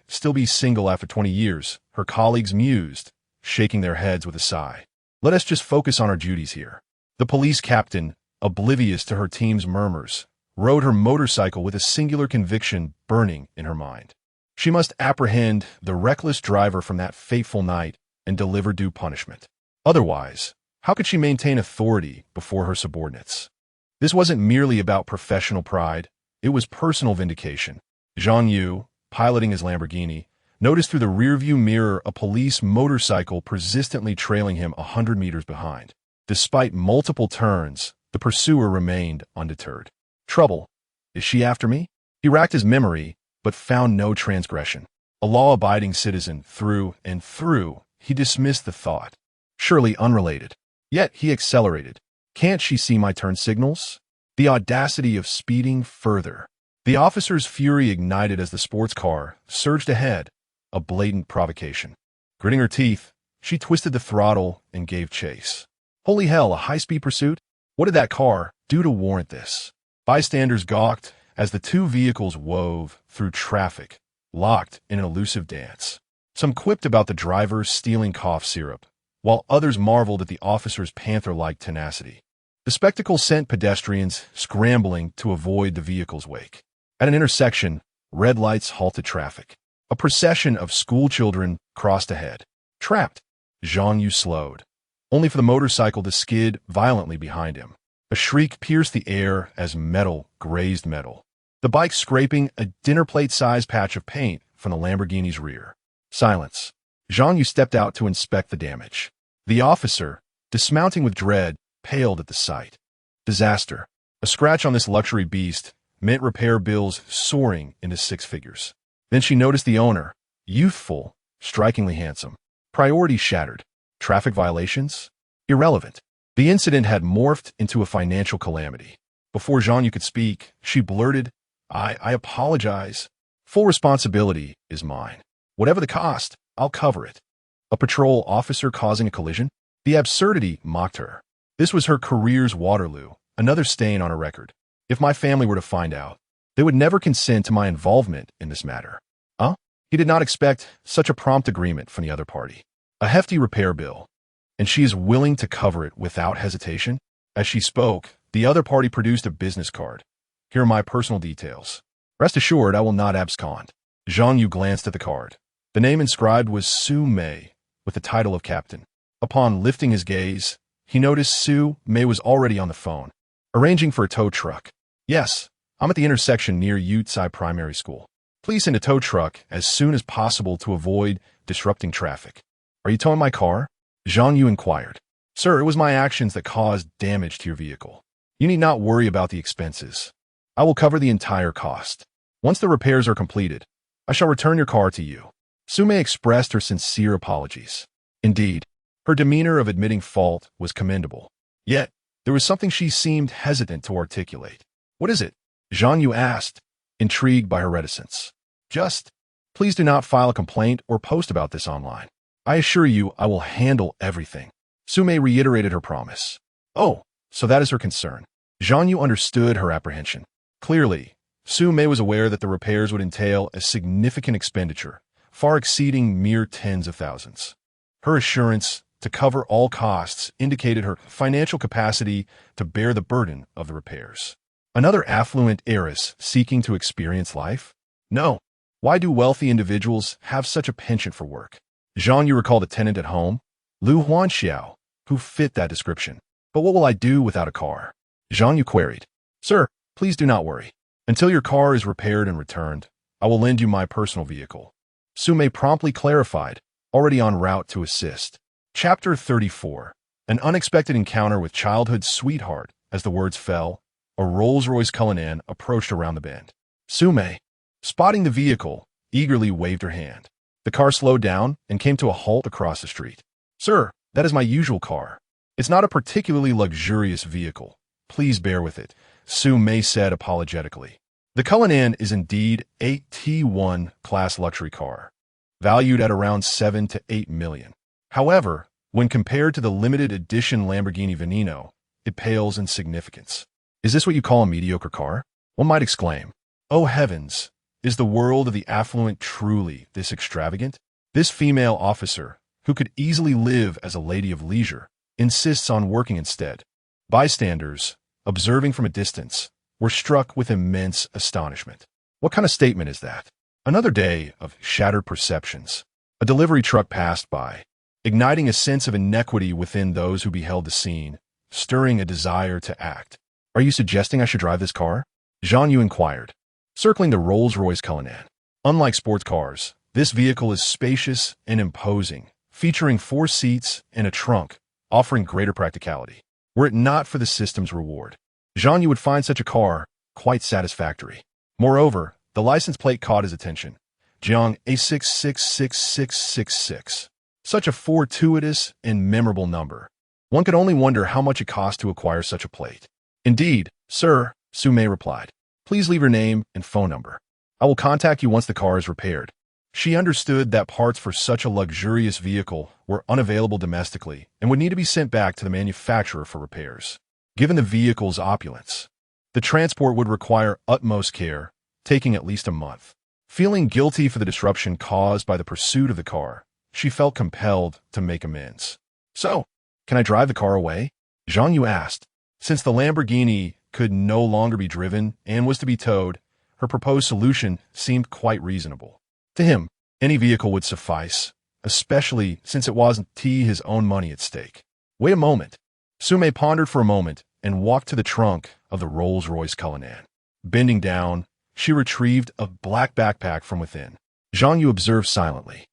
still be single after 20 years, her colleagues mused, shaking their heads with a sigh. Let us just focus on our duties here. The police captain, oblivious to her team's murmurs, rode her motorcycle with a singular conviction burning in her mind. She must apprehend the reckless driver from that fateful night and deliver due punishment. Otherwise, how could she maintain authority before her subordinates? This wasn't merely about professional pride, it was personal vindication. Zhang Yu, piloting his Lamborghini, noticed through the rearview mirror a police motorcycle persistently trailing him 100 meters behind. Despite multiple turns, the pursuer remained undeterred. Trouble. Is she after me? He racked his memory, but found no transgression. A law-abiding citizen through and through, he dismissed the thought. Surely unrelated. Yet he accelerated. Can't she see my turn signals? The audacity of speeding further. The officer's fury ignited as the sports car surged ahead, a blatant provocation. Gritting her teeth, she twisted the throttle and gave chase. Holy hell, a high-speed pursuit? What did that car do to warrant this? Bystanders gawked as the two vehicles wove through traffic, locked in an elusive dance. Some quipped about the driver stealing cough syrup, while others marveled at the officer's panther-like tenacity. The spectacle sent pedestrians scrambling to avoid the vehicle's wake. At an intersection, red lights halted traffic. A procession of schoolchildren crossed ahead. Trapped, Zhang Yu slowed, only for the motorcycle to skid violently behind him. A shriek pierced the air as metal grazed metal, the bike scraping a dinner plate-sized patch of paint from the Lamborghini's rear. Silence. Zhang Yu stepped out to inspect the damage. The officer, dismounting with dread, paled at the sight. Disaster. A scratch on this luxury beast meant repair bills soaring into six figures. Then she noticed the owner, youthful, strikingly handsome. Priorities shattered. Traffic violations? Irrelevant. The incident had morphed into a financial calamity. Before Zhang Yu could speak, she blurted, I apologize. Full responsibility is mine. Whatever the cost, I'll cover it. A patrol officer causing a collision? The absurdity mocked her. This was her career's Waterloo, another stain on her record. If my family were to find out, they would never consent to my involvement in this matter. He did not expect such a prompt agreement from the other party. A hefty repair bill, and she is willing to cover it without hesitation? As she spoke, the other party produced a business card. Here are my personal details. Rest assured, I will not abscond. Zhang Yu glanced at the card. The name inscribed was Su Mei, with the title of captain. Upon lifting his gaze, he noticed Su Mei was already on the phone, arranging for a tow truck. Yes, I'm at the intersection near Youthful Primary School. Please send a tow truck as soon as possible to avoid disrupting traffic. Are you towing my car? Zhang Yu inquired. Sir, it was my actions that caused damage to your vehicle. You need not worry about the expenses. I will cover the entire cost. Once the repairs are completed, I shall return your car to you. Su Mei expressed her sincere apologies. Indeed, her demeanor of admitting fault was commendable. Yet, there was something she seemed hesitant to articulate. What is it? Zhang Yu asked, intrigued by her reticence. Please do not file a complaint or post about this online. I assure you I will handle everything. Su Mei reiterated her promise. Oh, so that is her concern. Zhang Yu understood her apprehension. Clearly, Su Mei was aware that the repairs would entail a significant expenditure, far exceeding mere tens of thousands. Her assurance to cover all costs indicated her financial capacity to bear the burden of the repairs. Another affluent heiress seeking to experience life? No. Why do wealthy individuals have such a penchant for work? Zhang Yu recalled a tenant at home, Lu Huanxiao, who fit that description. But what will I do without a car? Zhang Yu queried. Sir, please do not worry. Until your car is repaired and returned, I will lend you my personal vehicle. Su Mei promptly clarified, already en route to assist. Chapter 34. An unexpected encounter with childhood sweetheart. As the words fell, a Rolls-Royce Cullinan approached around the bend. Su Mei, spotting the vehicle, eagerly waved her hand. The car slowed down and came to a halt across the street. Sir, that is my usual car. It's not a particularly luxurious vehicle. Please bear with it, Su Mei said apologetically. The Cullinan is indeed a T1 class luxury car, valued at around 7 to 8 million. However, when compared to the limited edition Lamborghini Veneno, it pales in significance. Is this what you call a mediocre car? One might exclaim. Oh heavens, is the world of the affluent truly this extravagant? This female officer, who could easily live as a lady of leisure, insists on working instead. Bystanders, observing from a distance, were struck with immense astonishment. What kind of statement is that? Another day of shattered perceptions. A delivery truck passed by, igniting a sense of inequity within those who beheld the scene, stirring a desire to act. Are you suggesting I should drive this car? Zhang Yu inquired, circling the Rolls-Royce Cullinan. Unlike sports cars, this vehicle is spacious and imposing, featuring 4 seats and a trunk, offering greater practicality. Were it not for the system's reward, Zhang Yu would find such a car quite satisfactory. Moreover, the license plate caught his attention. Jiang A666666. Such a fortuitous and memorable number. One could only wonder how much it cost to acquire such a plate. Indeed, sir, Su Mei replied. Please leave your name and phone number. I will contact you once the car is repaired. She understood that parts for such a luxurious vehicle were unavailable domestically and would need to be sent back to the manufacturer for repairs. Given the vehicle's opulence, the transport would require utmost care, taking at least a month. Feeling guilty for the disruption caused by the pursuit of the car, she felt compelled to make amends. So, can I drive the car away? Zhang Yu asked. Since the Lamborghini could no longer be driven and was to be towed, her proposed solution seemed quite reasonable. To him, any vehicle would suffice, especially since it wasn't his own money at stake. Wait a moment. Su Mei pondered for a moment and walked to the trunk of the Rolls-Royce Cullinan. Bending down, she retrieved a black backpack from within. Zhang Yu observed silently.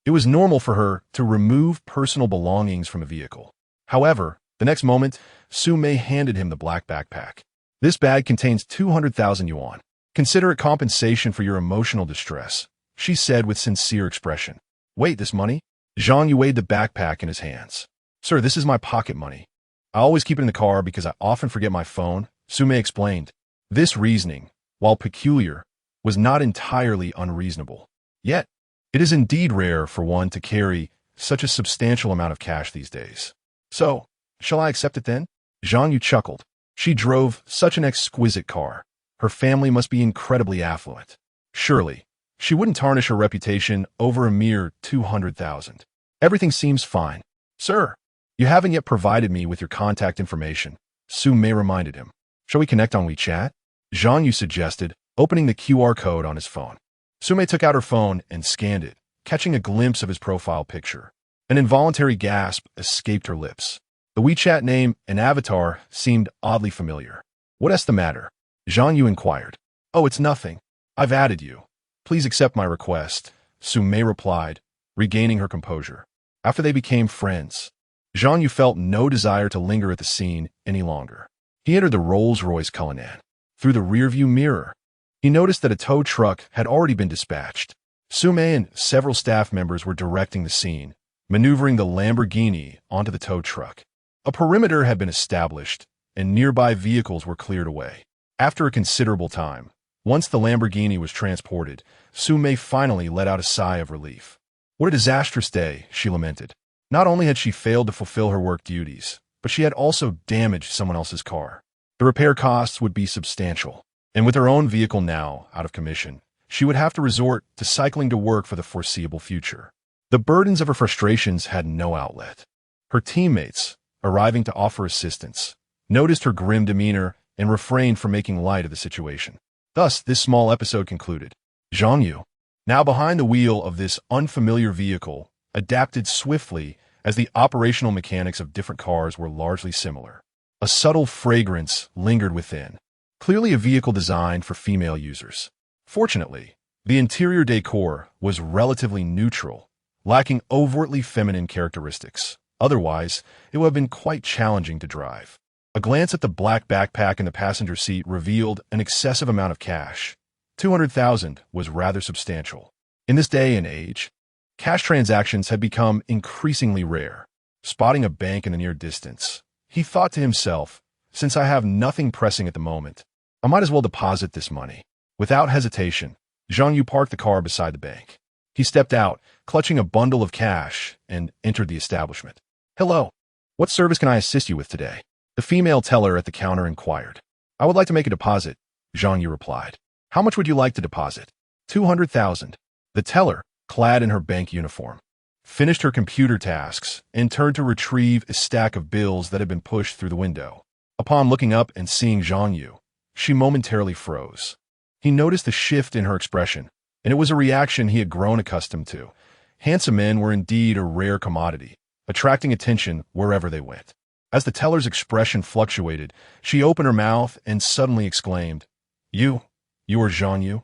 It was normal for her to remove personal belongings from a vehicle. However, the next moment, Su Mei handed him the black backpack. This bag contains 200,000 yuan. Consider it compensation for your emotional distress, she said with sincere expression. Wait, this money? Zhang Yu weighed the backpack in his hands. Sir, this is my pocket money. I always keep it in the car because I often forget my phone, Su Mei explained. This reasoning, while peculiar, was not entirely unreasonable. Yet, it is indeed rare for one to carry such a substantial amount of cash these days. So, shall I accept it then? Zhang Yu chuckled. She drove such an exquisite car. Her family must be incredibly affluent. Surely, she wouldn't tarnish her reputation over a mere 200,000. Everything seems fine. Sir, you haven't yet provided me with your contact information, Su Mei reminded him. Shall we connect on WeChat? Zhang Yu suggested, opening the QR code on his phone. Su Mei took out her phone and scanned it, catching a glimpse of his profile picture. An involuntary gasp escaped her lips. The WeChat name and avatar seemed oddly familiar. What's the matter? Zhang Yu inquired. Oh, it's nothing. I've added you. Please accept my request, Su Mei replied, regaining her composure. After they became friends, Zhang Yu felt no desire to linger at the scene any longer. He entered the Rolls-Royce Cullinan. Through the rearview mirror, he noticed that a tow truck had already been dispatched. Su Mei and several staff members were directing the scene, maneuvering the Lamborghini onto the tow truck. A perimeter had been established, and nearby vehicles were cleared away. After a considerable time, once the Lamborghini was transported, Su Mei finally let out a sigh of relief. What a disastrous day, she lamented. Not only had she failed to fulfill her work duties, but she had also damaged someone else's car. The repair costs would be substantial, and with her own vehicle now out of commission, she would have to resort to cycling to work for the foreseeable future. The burdens of her frustrations had no outlet. Her teammates, arriving to offer assistance, noticed her grim demeanor and refrained from making light of the situation. Thus, this small episode concluded. Zhang Yu, now behind the wheel of this unfamiliar vehicle, adapted swiftly as the operational mechanics of different cars were largely similar. A subtle fragrance lingered within, clearly a vehicle designed for female users. Fortunately, the interior decor was relatively neutral, lacking overtly feminine characteristics. Otherwise, it would have been quite challenging to drive. A glance at the black backpack in the passenger seat revealed an excessive amount of cash. 200,000 was rather substantial. In this day and age, cash transactions had become increasingly rare. Spotting a bank in the near distance, he thought to himself, since I have nothing pressing at the moment, I might as well deposit this money. Without hesitation, Zhang Yu parked the car beside the bank. He stepped out, clutching a bundle of cash, and entered the establishment. "Hello. What service can I assist you with today?" The female teller at the counter inquired. "I would like to make a deposit," Zhang Yu replied. "How much would you like to deposit?" 200,000. The teller, clad in her bank uniform, finished her computer tasks and turned to retrieve a stack of bills that had been pushed through the window. Upon looking up and seeing Zhang Yu, she momentarily froze. He noticed a shift in her expression, and it was a reaction he had grown accustomed to. Handsome men were indeed a rare commodity, attracting attention wherever they went. As the teller's expression fluctuated, she opened her mouth and suddenly exclaimed, You are Zhang Yu,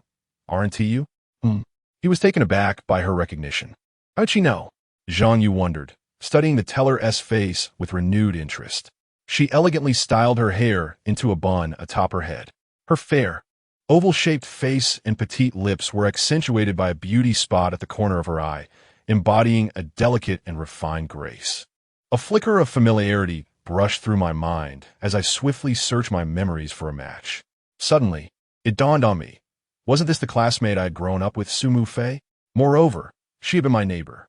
aren't you?" He was taken aback by her recognition. How'd she know? Zhang Yu wondered, studying the teller's face with renewed interest. She elegantly styled her hair into a bun atop her head. Her fair, oval-shaped face and petite lips were accentuated by a beauty spot at the corner of her eye, embodying a delicate and refined grace. A flicker of familiarity brushed through my mind as I swiftly searched my memories for a match. Suddenly, it dawned on me. Wasn't this the classmate I had grown up with, Su Mufei? Moreover, she had been my neighbor.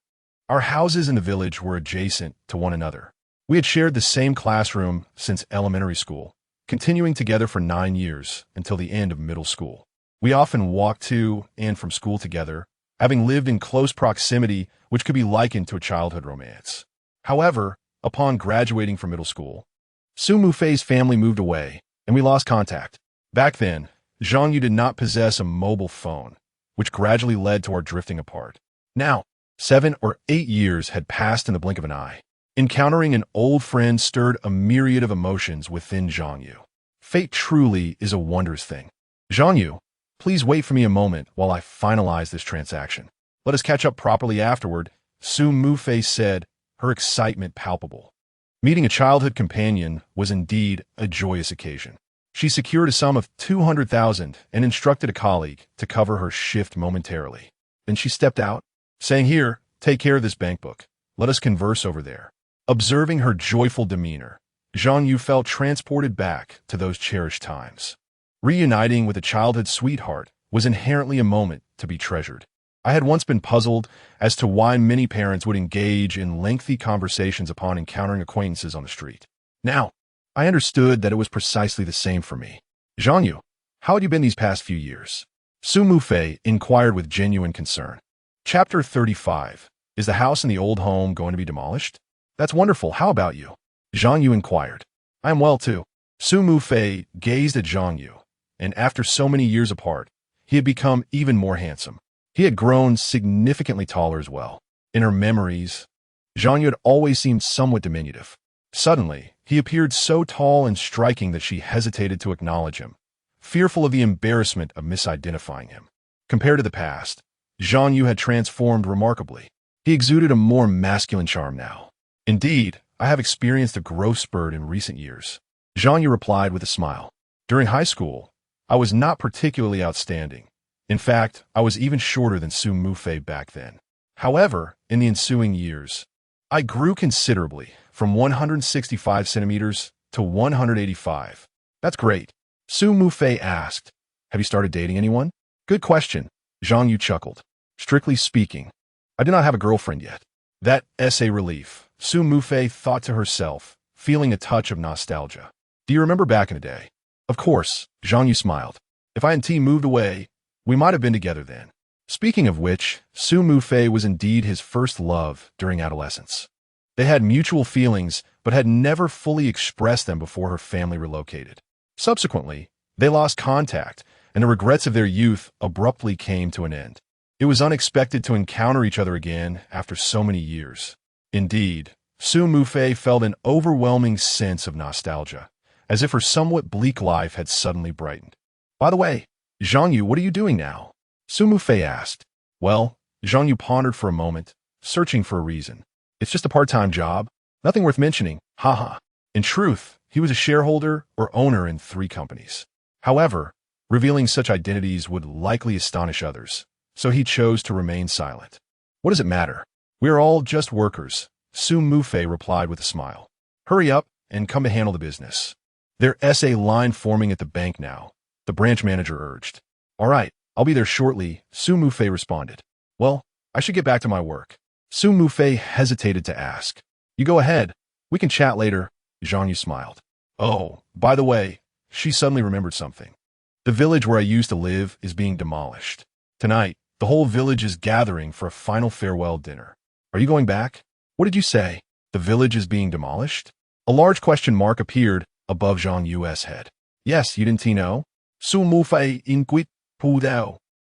Our houses in the village were adjacent to one another. We had shared the same classroom since elementary school, continuing together for 9 years until the end of middle school. We often walked to and from school together, having lived in close proximity, which could be likened to a childhood romance. However, upon graduating from middle school, Su Mufei's family moved away, and we lost contact. Back then, Zhang Yu did not possess a mobile phone, which gradually led to our drifting apart. Now, 7 or 8 years had passed in the blink of an eye. Encountering an old friend stirred a myriad of emotions within Zhang Yu. Fate truly is a wondrous thing. Zhang Yu, please wait for me a moment while I finalize this transaction. Let us catch up properly afterward, Su Mufei said, her excitement palpable. Meeting a childhood companion was indeed a joyous occasion. She secured a sum of 200,000 and instructed a colleague to cover her shift momentarily. Then she stepped out, saying, "Here, take care of this bank book. Let us converse over there." Observing her joyful demeanor, Zhang Yu felt transported back to those cherished times. Reuniting with a childhood sweetheart was inherently a moment to be treasured. I had once been puzzled as to why many parents would engage in lengthy conversations upon encountering acquaintances on the street. Now, I understood that it was precisely the same for me. "Zhang Yu, how had you been these past few years?" Su Mufei inquired with genuine concern. Chapter 35. Is the house in the old home going to be demolished? That's wonderful. How about you? Zhang Yu inquired. I am well, too. Su Mufei gazed at Zhang Yu, and after so many years apart, he had become even more handsome. He had grown significantly taller as well. In her memories, Zhang Yu had always seemed somewhat diminutive. Suddenly, he appeared so tall and striking that she hesitated to acknowledge him, fearful of the embarrassment of misidentifying him. Compared to the past, Zhang Yu had transformed remarkably. He exuded a more masculine charm now. Indeed, I have experienced a growth spurt in recent years. Zhang Yu replied with a smile. During high school, I was not particularly outstanding. In fact, I was even shorter than Su Mufei back then. However, in the ensuing years, I grew considerably, from 165 centimeters to 185. That's great. Su Mufei asked, Have you started dating anyone? Good question. Zhang Yu chuckled. Strictly speaking, I do not have a girlfriend yet. That essay relief, Su Mufei thought to herself, feeling a touch of nostalgia. Do you remember back in the day? Of course, Zhang Yu smiled. If I and T moved away, we might have been together then. Speaking of which, Su Mufei was indeed his first love during adolescence. They had mutual feelings, but had never fully expressed them before her family relocated. Subsequently, they lost contact, and the regrets of their youth abruptly came to an end. It was unexpected to encounter each other again after so many years. Indeed, Su Mufei felt an overwhelming sense of nostalgia, as if her somewhat bleak life had suddenly brightened. By the way, Zhang Yu, what are you doing now? Su Mufei asked. Well, Zhang Yu pondered for a moment, searching for a reason. It's just a part-time job. Nothing worth mentioning. Haha. In truth, he was a shareholder or owner in 3 companies. However, revealing such identities would likely astonish others, so he chose to remain silent. What does it matter? We are all just workers, Su Mufei replied with a smile. Hurry up and come to handle the business. There's a line forming at the bank now, the branch manager urged. All right, I'll be there shortly, Su Mufei responded. Well, I should get back to my work. Su Mufei hesitated to ask. You go ahead. We can chat later, Zhang Yu smiled. Oh, by the way, she suddenly remembered something. The village where I used to live is being demolished. Tonight, the whole village is gathering for a final farewell dinner. Are you going back? What did you say? The village is being demolished? A large question mark appeared above Zhang Yu's head. Yes, you didn't know? Su Mufei inquit pudao.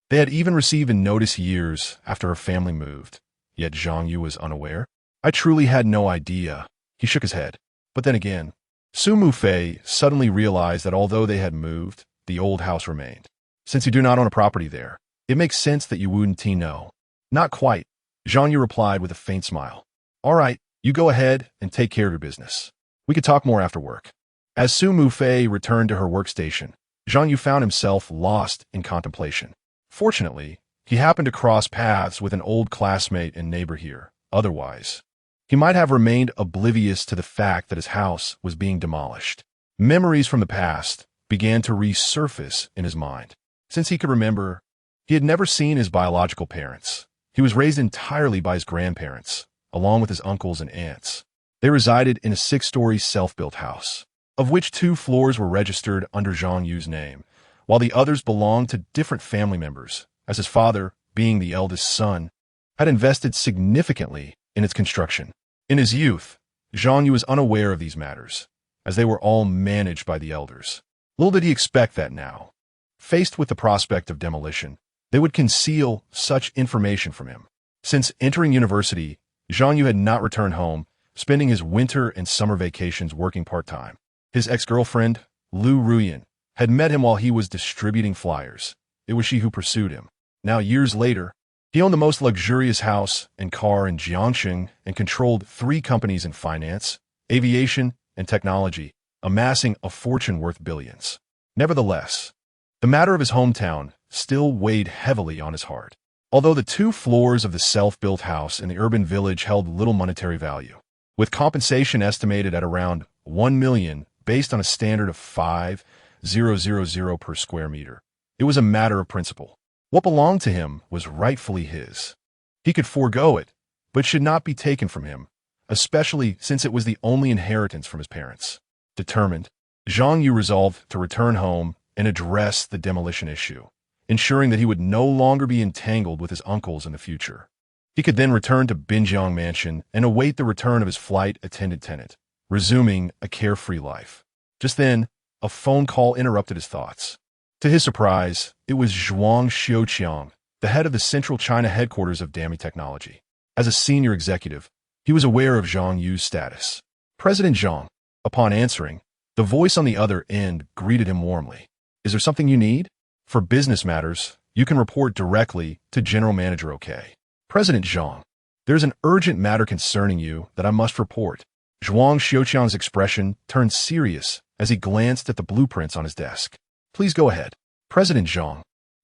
They had even received a notice years after her family moved. Yet Zhang Yu was unaware. I truly had no idea. He shook his head. But then again, Su Mufei suddenly realized that although they had moved, the old house remained. Since you do not own a property there, it makes sense that you wouldn't know. Not quite, Zhang Yu replied with a faint smile. All right, you go ahead and take care of your business. We could talk more after work. As Su Mufei returned to her workstation, Zhang Yu found himself lost in contemplation. Fortunately, he happened to cross paths with an old classmate and neighbor here. Otherwise, he might have remained oblivious to the fact that his house was being demolished. Memories from the past began to resurface in his mind. Since he could remember, he had never seen his biological parents. He was raised entirely by his grandparents, along with his uncles and aunts. They resided in a 6-story self-built house, of which 2 floors were registered under Zhang Yu's name, while the others belonged to different family members, as his father, being the eldest son, had invested significantly in its construction. In his youth, Zhang Yu was unaware of these matters, as they were all managed by the elders. Little did he expect that now, faced with the prospect of demolition, they would conceal such information from him. Since entering university, Zhang Yu had not returned home, spending his winter and summer vacations working part-time. His ex-girlfriend, Lu Ruyan, had met him while he was distributing flyers. It was she who pursued him. Now, years later, he owned the most luxurious house and car in Jiangxing and controlled 3 companies in finance, aviation, and technology, amassing a fortune worth billions. Nevertheless, the matter of his hometown still weighed heavily on his heart. Although the 2 floors of the self-built house in the urban village held little monetary value, with compensation estimated at around 1 million based on a standard of 5,000 per square meter, it was a matter of principle. What belonged to him was rightfully his. He could forego it, but should not be taken from him, especially since it was the only inheritance from his parents. Determined, Zhang Yu resolved to return home and address the demolition issue, ensuring that he would no longer be entangled with his uncles in the future. He could then return to Binjiang Mansion and await the return of his flight attendant tenant, resuming a carefree life. Just then, a phone call interrupted his thoughts. To his surprise, it was Zhuang Xiuqiang, the head of the Central China headquarters of Dami Technology. As a senior executive, he was aware of Zhang Yu's status. President Zhang. Upon answering, the voice on the other end greeted him warmly. Is there something you need? For business matters, you can report directly to General Manager OK. President Zhang, there's an urgent matter concerning you that I must report. Zhuang Xiuqiang's expression turned serious as he glanced at the blueprints on his desk. Please go ahead. President Zhang,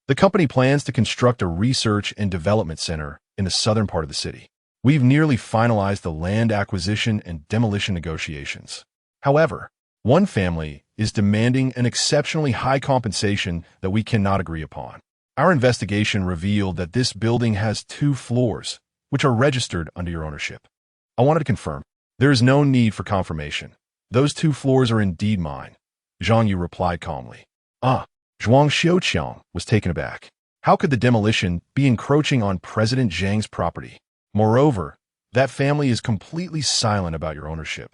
the company plans to construct a research and development center in the southern part of the city. We've nearly finalized the land acquisition and demolition negotiations. However, one family is demanding an exceptionally high compensation that we cannot agree upon. Our investigation revealed that this building has 2 floors, which are registered under your ownership. I wanted to confirm. There is no need for confirmation. Those 2 floors are indeed mine, Zhang Yu replied calmly. Zhuang Xiuqiang was taken aback. How could the demolition be encroaching on President Zhang's property? Moreover, that family is completely silent about your ownership,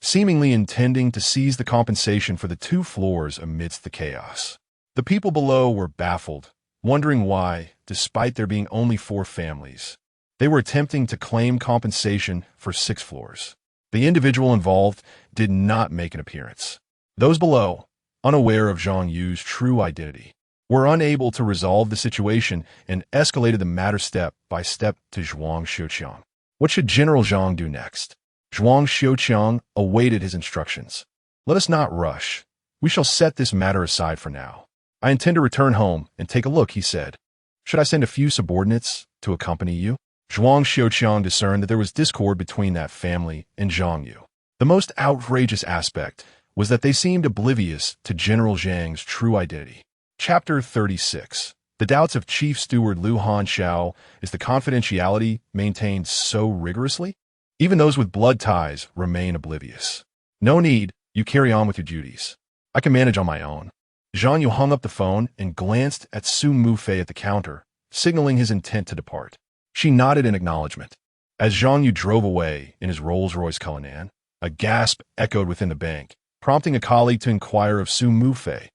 seemingly intending to seize the compensation for the 2 floors amidst the chaos. The people below were baffled, wondering why, despite there being only 4 families, they were attempting to claim compensation for 6 floors. The individual involved did not make an appearance. Those below, unaware of Zhang Yu's true identity, were unable to resolve the situation and escalated the matter step by step to Zhuang Xiuqiang. What should General Zhang do next? Zhuang Xiuqiang awaited his instructions. Let us not rush. We shall set this matter aside for now. I intend to return home and take a look, he said. Should I send a few subordinates to accompany you? Zhuang Xiuqiang discerned that there was discord between that family and Zhang Yu. The most outrageous aspect was that they seemed oblivious to General Zhang's true identity. Chapter 36. The doubts of Chief Steward Lu Hanxiao. Is the confidentiality maintained so rigorously? Even those with blood ties remain oblivious. No need, you carry on with your duties. I can manage on my own. Zhang Yu hung up the phone and glanced at Su Mufei at the counter, signaling his intent to depart. She nodded in acknowledgement. As Zhang Yu drove away in his Rolls-Royce Cullinan, a gasp echoed within the bank, prompting a colleague to inquire of Su Mufei.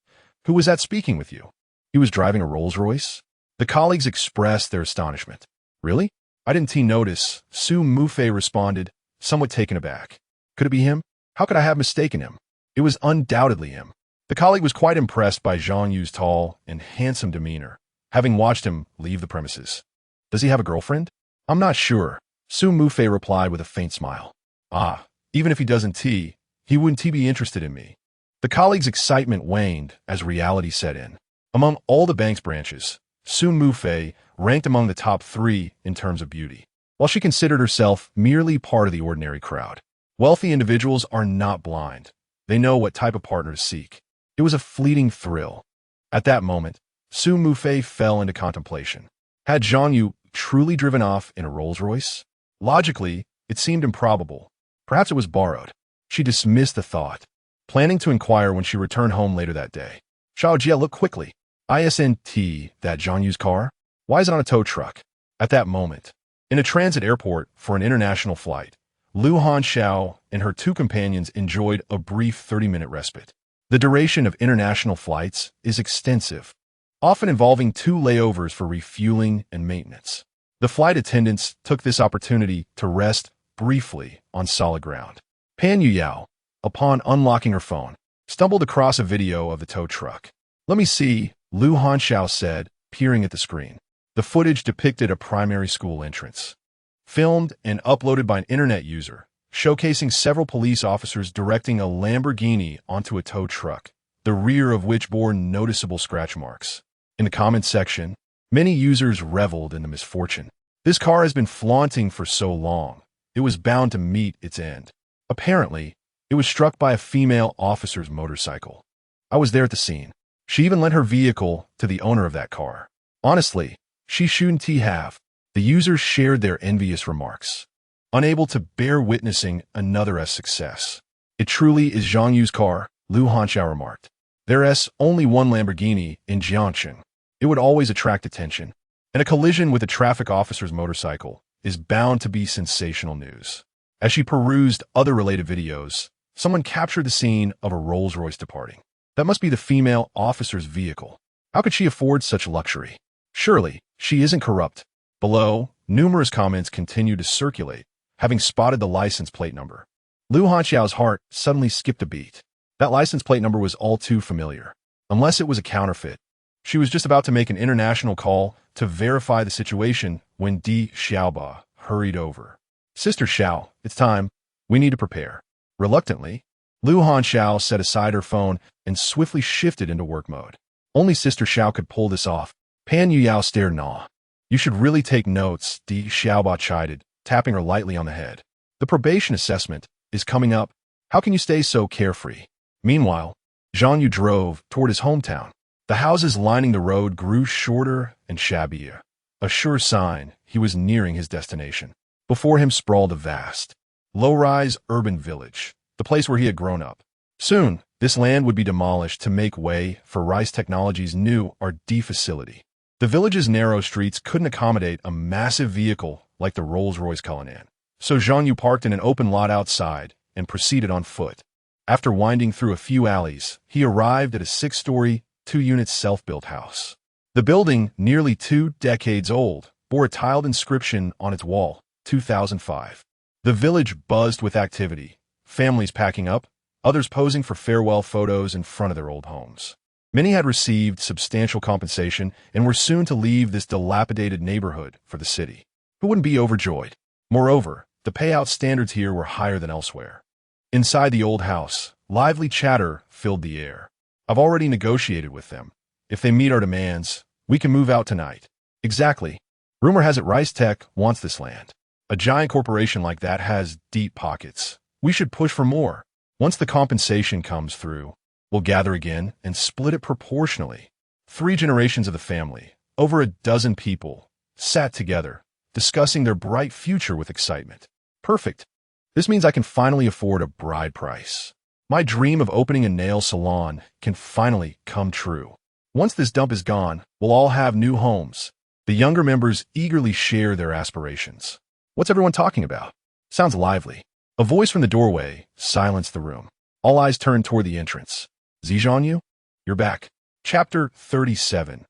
Who was that speaking with you? He was driving a Rolls-Royce? The colleagues expressed their astonishment. Really? I didn't notice, Su Mufei responded, somewhat taken aback. Could it be him? How could I have mistaken him? It was undoubtedly him. The colleague was quite impressed by Zhang Yu's tall and handsome demeanor, having watched him leave the premises. Does he have a girlfriend? I'm not sure, Su Mufei replied with a faint smile. Ah, even if he doesn't, he wouldn't be interested in me. The colleague's excitement waned as reality set in. Among all the bank's branches, Su Mufei ranked among the top 3 in terms of beauty, while she considered herself merely part of the ordinary crowd. Wealthy individuals are not blind. They know what type of partner to seek. It was a fleeting thrill. At that moment, Su Mufei fell into contemplation. Had Zhang Yu truly driven off in a Rolls-Royce? Logically, it seemed improbable. Perhaps it was borrowed. She dismissed the thought, planning to inquire when she returned home later that day. Xiao Jia looked quickly. Isn't that Zhang Yu's car? Why is it on a tow truck? At that moment, in a transit airport for an international flight, Lu Hanxiao and her 2 companions enjoyed a brief 30-minute respite. The duration of international flights is extensive, often involving 2 layovers for refueling and maintenance. The flight attendants took this opportunity to rest briefly on solid ground. Pan Yuyao, upon unlocking her phone, stumbled across a video of the tow truck. Let me see, Lu Hanxiao said, peering at the screen. The footage depicted a primary school entrance, filmed and uploaded by an internet user, showcasing several police officers directing a Lamborghini onto a tow truck, the rear of which bore noticeable scratch marks. In the comments section, many users reveled in the misfortune. This car has been flaunting for so long, it was bound to meet its end. Apparently, it was struck by a female officer's motorcycle. I was there at the scene. She even lent her vehicle to the owner of that car. Honestly, she shouldn't have. The users shared their envious remarks, unable to bear witnessing another's success. It truly is Zhang Yu's car, Lu Hanxiao remarked. There's only one Lamborghini in Jiangxing. It would always attract attention, and a collision with a traffic officer's motorcycle is bound to be sensational news. As she perused other related videos, someone captured the scene of a Rolls-Royce departing. That must be the female officer's vehicle. How could she afford such luxury? Surely, she isn't corrupt. Below, numerous comments continued to circulate, having spotted the license plate number. Lu Hanxiao's heart suddenly skipped a beat. That license plate number was all too familiar. Unless it was a counterfeit. She was just about to make an international call to verify the situation when Di Xiaoba hurried over. Sister Xiao, it's time. We need to prepare. Reluctantly, Lu Hanxiao set aside her phone and swiftly shifted into work mode. Only Sister Xiao could pull this off. Pan Yuyao stared in awe. You should really take notes, Di Xiaoba chided, tapping her lightly on the head. The probation assessment is coming up. How can you stay so carefree? Meanwhile, Zhang Yu drove toward his hometown. The houses lining the road grew shorter and shabbier, a sure sign he was nearing his destination. Before him sprawled a vast, low-rise urban village, the place where he had grown up. Soon, this land would be demolished to make way for Rice Technologies' new R&D facility. The village's narrow streets couldn't accommodate a massive vehicle like the Rolls-Royce Cullinan, so Zhang Yu parked in an open lot outside and proceeded on foot. After winding through a few alleys, he arrived at a 6-story, 2-unit self-built house. The building, nearly 2 decades old, bore a tiled inscription on its wall, 2005. The village buzzed with activity, families packing up, others posing for farewell photos in front of their old homes. Many had received substantial compensation and were soon to leave this dilapidated neighborhood for the city. Who wouldn't be overjoyed? Moreover, the payout standards here were higher than elsewhere. Inside the old house, lively chatter filled the air. I've already negotiated with them. If they meet our demands, we can move out tonight. Exactly. Rumor has it Rice Tech wants this land. A giant corporation like that has deep pockets. We should push for more. Once the compensation comes through, we'll gather again and split it proportionally. 3 generations of the family, over a dozen people, sat together, discussing their bright future with excitement. Perfect. This means I can finally afford a bride price. My dream of opening a nail salon can finally come true. Once this dump is gone, we'll all have new homes. The younger members eagerly share their aspirations. What's everyone talking about? Sounds lively. A voice from the doorway silenced the room. All eyes turned toward the entrance. Zhang Yu, you're back. Chapter 37.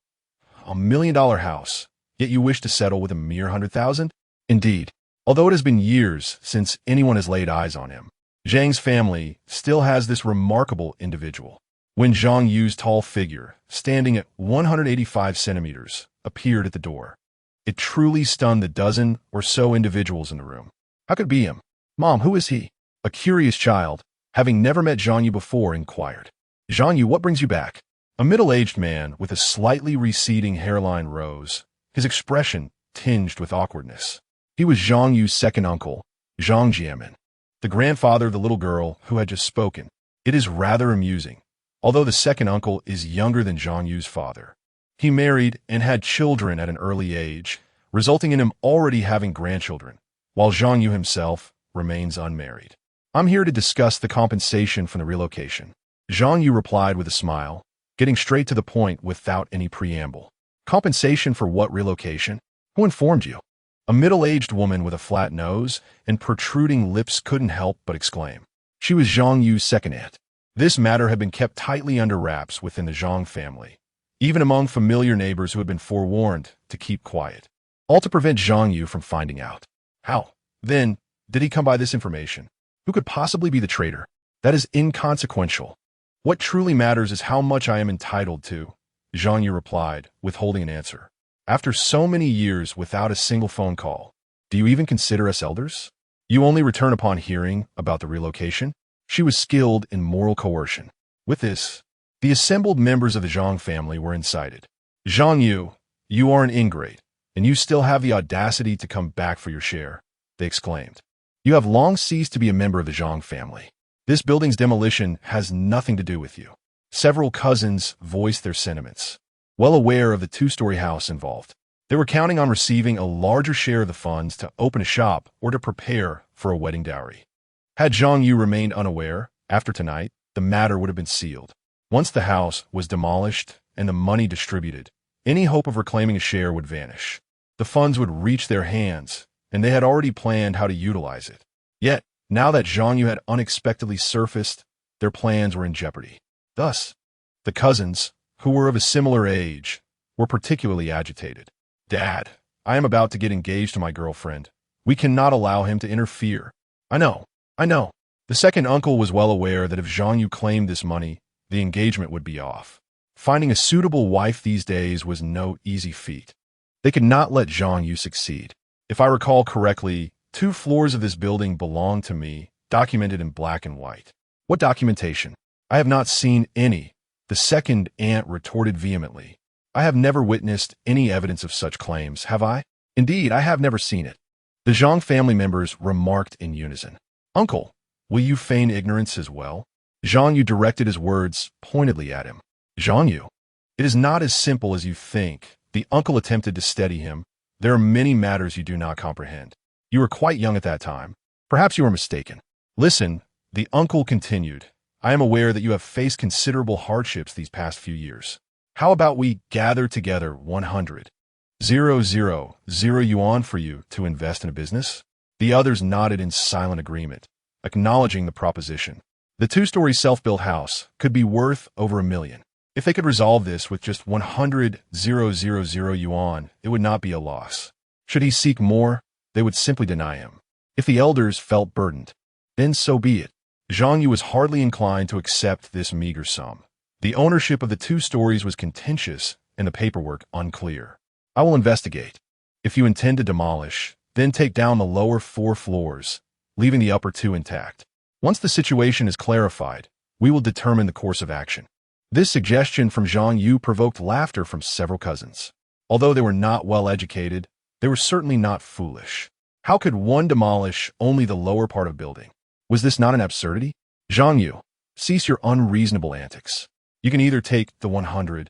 $1 million house, yet you wish to settle with a mere 100,000? Indeed. Although it has been years since anyone has laid eyes on him, Zhang's family still has this remarkable individual. When Zhang Yu's tall figure, standing at 185 centimeters, appeared at the door, it truly stunned the dozen or so individuals in the room. How could it be him? Mom, who is he? A curious child, having never met Zhang Yu before, inquired. Zhang Yu, what brings you back? A middle-aged man with a slightly receding hairline rose, his expression tinged with awkwardness. He was Zhang Yu's second uncle, Zhang Jiamin, the grandfather of the little girl who had just spoken. It is rather amusing, although the second uncle is younger than Zhang Yu's father. He married and had children at an early age, resulting in him already having grandchildren, while Zhang Yu himself remains unmarried. I'm here to discuss the compensation from the relocation. Zhang Yu replied with a smile, getting straight to the point without any preamble. Compensation for what relocation? Who informed you? A middle-aged woman with a flat nose and protruding lips couldn't help but exclaim. She was Zhang Yu's second aunt. This matter had been kept tightly under wraps within the Zhang family, even among familiar neighbors who had been forewarned to keep quiet, all to prevent Zhang Yu from finding out. How, then, did he come by this information? Who could possibly be the traitor? That is inconsequential. What truly matters is how much I am entitled to, Zhang Yu replied, withholding an answer. After so many years without a single phone call, do you even consider us elders? You only return upon hearing about the relocation? She was skilled in moral coercion. With this, the assembled members of the Zhang family were incited. Zhang Yu, you are an ingrate, and you still have the audacity to come back for your share, they exclaimed. You have long ceased to be a member of the Zhang family. This building's demolition has nothing to do with you. Several cousins voiced their sentiments, well aware of the 2-story house involved. They were counting on receiving a larger share of the funds to open a shop or to prepare for a wedding dowry. Had Zhang Yu remained unaware, after tonight, the matter would have been sealed. Once the house was demolished and the money distributed, any hope of reclaiming a share would vanish. The funds would reach their hands, and they had already planned how to utilize it. Yet, now that Zhang Yu had unexpectedly surfaced, their plans were in jeopardy. Thus, the cousins, who were of a similar age, were particularly agitated. Dad, I am about to get engaged to my girlfriend. We cannot allow him to interfere. I know. The second uncle was well aware that if Zhang Yu claimed this money, the engagement would be off. Finding a suitable wife these days was no easy feat. They could not let Zhang Yu succeed. If I recall correctly, 2 floors of this building belong to me, documented in black and white. What documentation? I have not seen any, the second aunt retorted vehemently. I have never witnessed any evidence of such claims, have I? Indeed, I have never seen it. The Zhang family members remarked in unison. Uncle, will you feign ignorance as well? Zhang Yu directed his words pointedly at him. Zhang Yu, it is not as simple as you think. The uncle attempted to steady him. There are many matters you do not comprehend. You were quite young at that time. Perhaps you were mistaken. Listen, the uncle continued. I am aware that you have faced considerable hardships these past few years. How about we gather together 100,000 yuan for you to invest in a business? The others nodded in silent agreement, acknowledging the proposition. The 2-story self-built house could be worth over $1 million. If they could resolve this with just 100,000 yuan, it would not be a loss. Should he seek more, they would simply deny him. If the elders felt burdened, then so be it. Zhang Yu was hardly inclined to accept this meager sum. The ownership of the 2 stories was contentious and the paperwork unclear. I will investigate. If you intend to demolish, then take down the lower 4 floors, leaving the upper 2 intact. Once the situation is clarified, we will determine the course of action. This suggestion from Zhang Yu provoked laughter from several cousins. Although they were not well educated, they were certainly not foolish. How could one demolish only the lower part of a building? Was this not an absurdity? Zhang Yu, cease your unreasonable antics. You can either take the 100,000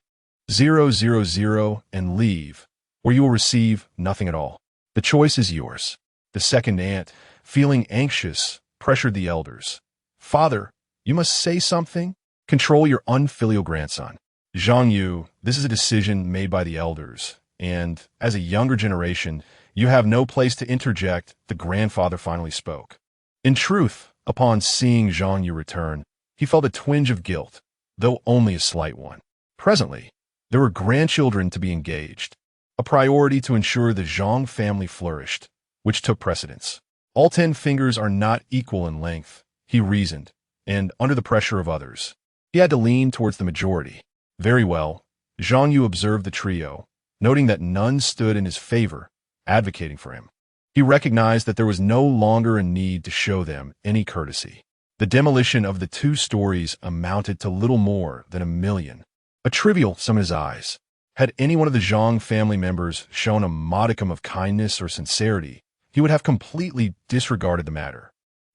000 and leave, or you will receive nothing at all. The choice is yours. The second aunt, feeling anxious, pressured the elders. Father, you must say something. Control your unfilial grandson. Zhang Yu, this is a decision made by the elders, and as a younger generation, you have no place to interject, the grandfather finally spoke. In truth, upon seeing Zhang Yu return, he felt a twinge of guilt, though only a slight one. Presently, there were grandchildren to be engaged, a priority to ensure the Zhang family flourished, which took precedence. All 10 fingers are not equal in length, he reasoned, and under the pressure of others, he had to lean towards the majority. Very well, Zhang Yu observed the trio, noting that none stood in his favor, advocating for him. He recognized that there was no longer a need to show them any courtesy. The demolition of the 2 stories amounted to little more than $1 million. A trivial sum in his eyes. Had any one of the Zhang family members shown a modicum of kindness or sincerity, he would have completely disregarded the matter.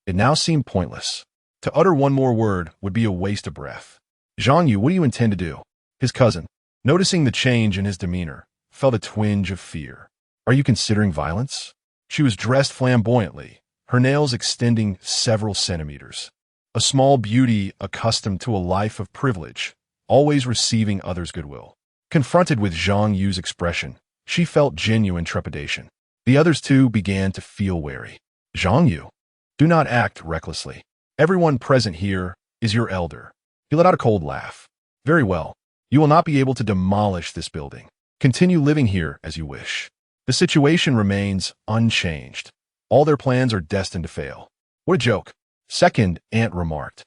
It now seemed pointless. To utter one more word would be a waste of breath. Zhang Yu, what do you intend to do? His cousin, noticing the change in his demeanor, felt a twinge of fear. Are you considering violence? She was dressed flamboyantly, her nails extending several centimeters. A small beauty accustomed to a life of privilege, always receiving others' goodwill. Confronted with Zhang Yu's expression, she felt genuine trepidation. The others too began to feel wary. Zhang Yu, do not act recklessly. Everyone present here is your elder. He let out a cold laugh. Very well. You will not be able to demolish this building. Continue living here as you wish. The situation remains unchanged. All their plans are destined to fail. What a joke. Second aunt remarked.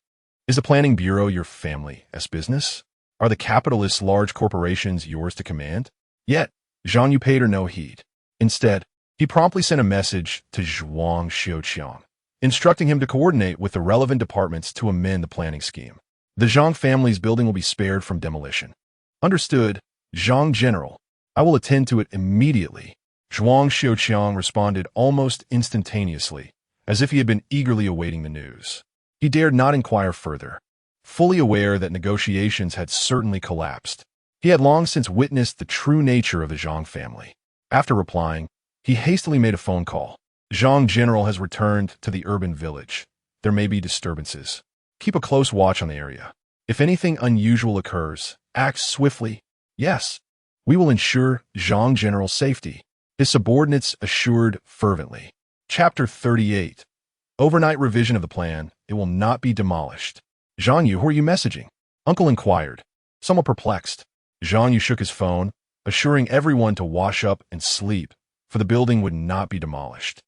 Is the planning bureau your family's business? Are the capitalist large corporations yours to command? Yet, Zhang Yu paid her no heed. Instead, he promptly sent a message to Zhuang Xiuqiang, instructing him to coordinate with the relevant departments to amend the planning scheme. The Zhang family's building will be spared from demolition. Understood, Zhang General. I will attend to it immediately. Zhuang Xiuqiang responded almost instantaneously, as if he had been eagerly awaiting the news. He dared not inquire further. Fully aware that negotiations had certainly collapsed, he had long since witnessed the true nature of the Zhang family. After replying, he hastily made a phone call. Zhang General has returned to the urban village. There may be disturbances. Keep a close watch on the area. If anything unusual occurs, act swiftly. Yes, we will ensure Zhang General's safety, his subordinates assured fervently. Chapter 38. Overnight revision of the plan. It will not be demolished. Zhang Yu, who are you messaging? Uncle inquired, somewhat perplexed. Zhang Yu shook his phone, assuring everyone to wash up and sleep, for the building would not be demolished.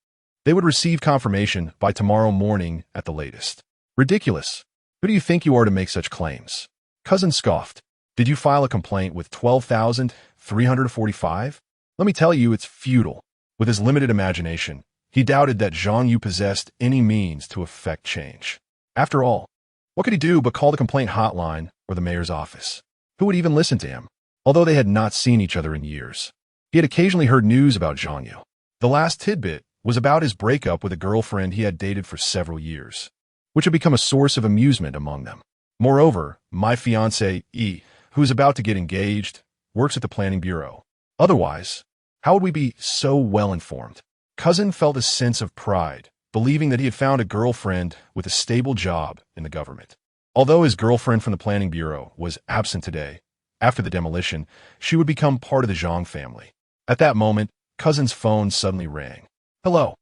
They would receive confirmation by tomorrow morning at the latest. Ridiculous. Who do you think you are to make such claims? Cousin scoffed. Did you file a complaint with 12,345? Let me tell you, it's futile. With his limited imagination, he doubted that Zhang Yu possessed any means to effect change. After all, what could he do but call the complaint hotline or the mayor's office? Who would even listen to him? Although they had not seen each other in years, he had occasionally heard news about Zhang Yu. The last tidbit was about his breakup with a girlfriend he had dated for several years, which had become a source of amusement among them. Moreover, my fiancé, E, who is about to get engaged, works at the planning bureau. Otherwise, how would we be so well informed? Cousin felt a sense of pride, believing that he had found a girlfriend with a stable job in the government. Although his girlfriend from the planning bureau was absent today, after the demolition, she would become part of the Zhang family. At that moment, Cousin's phone suddenly rang. Hello,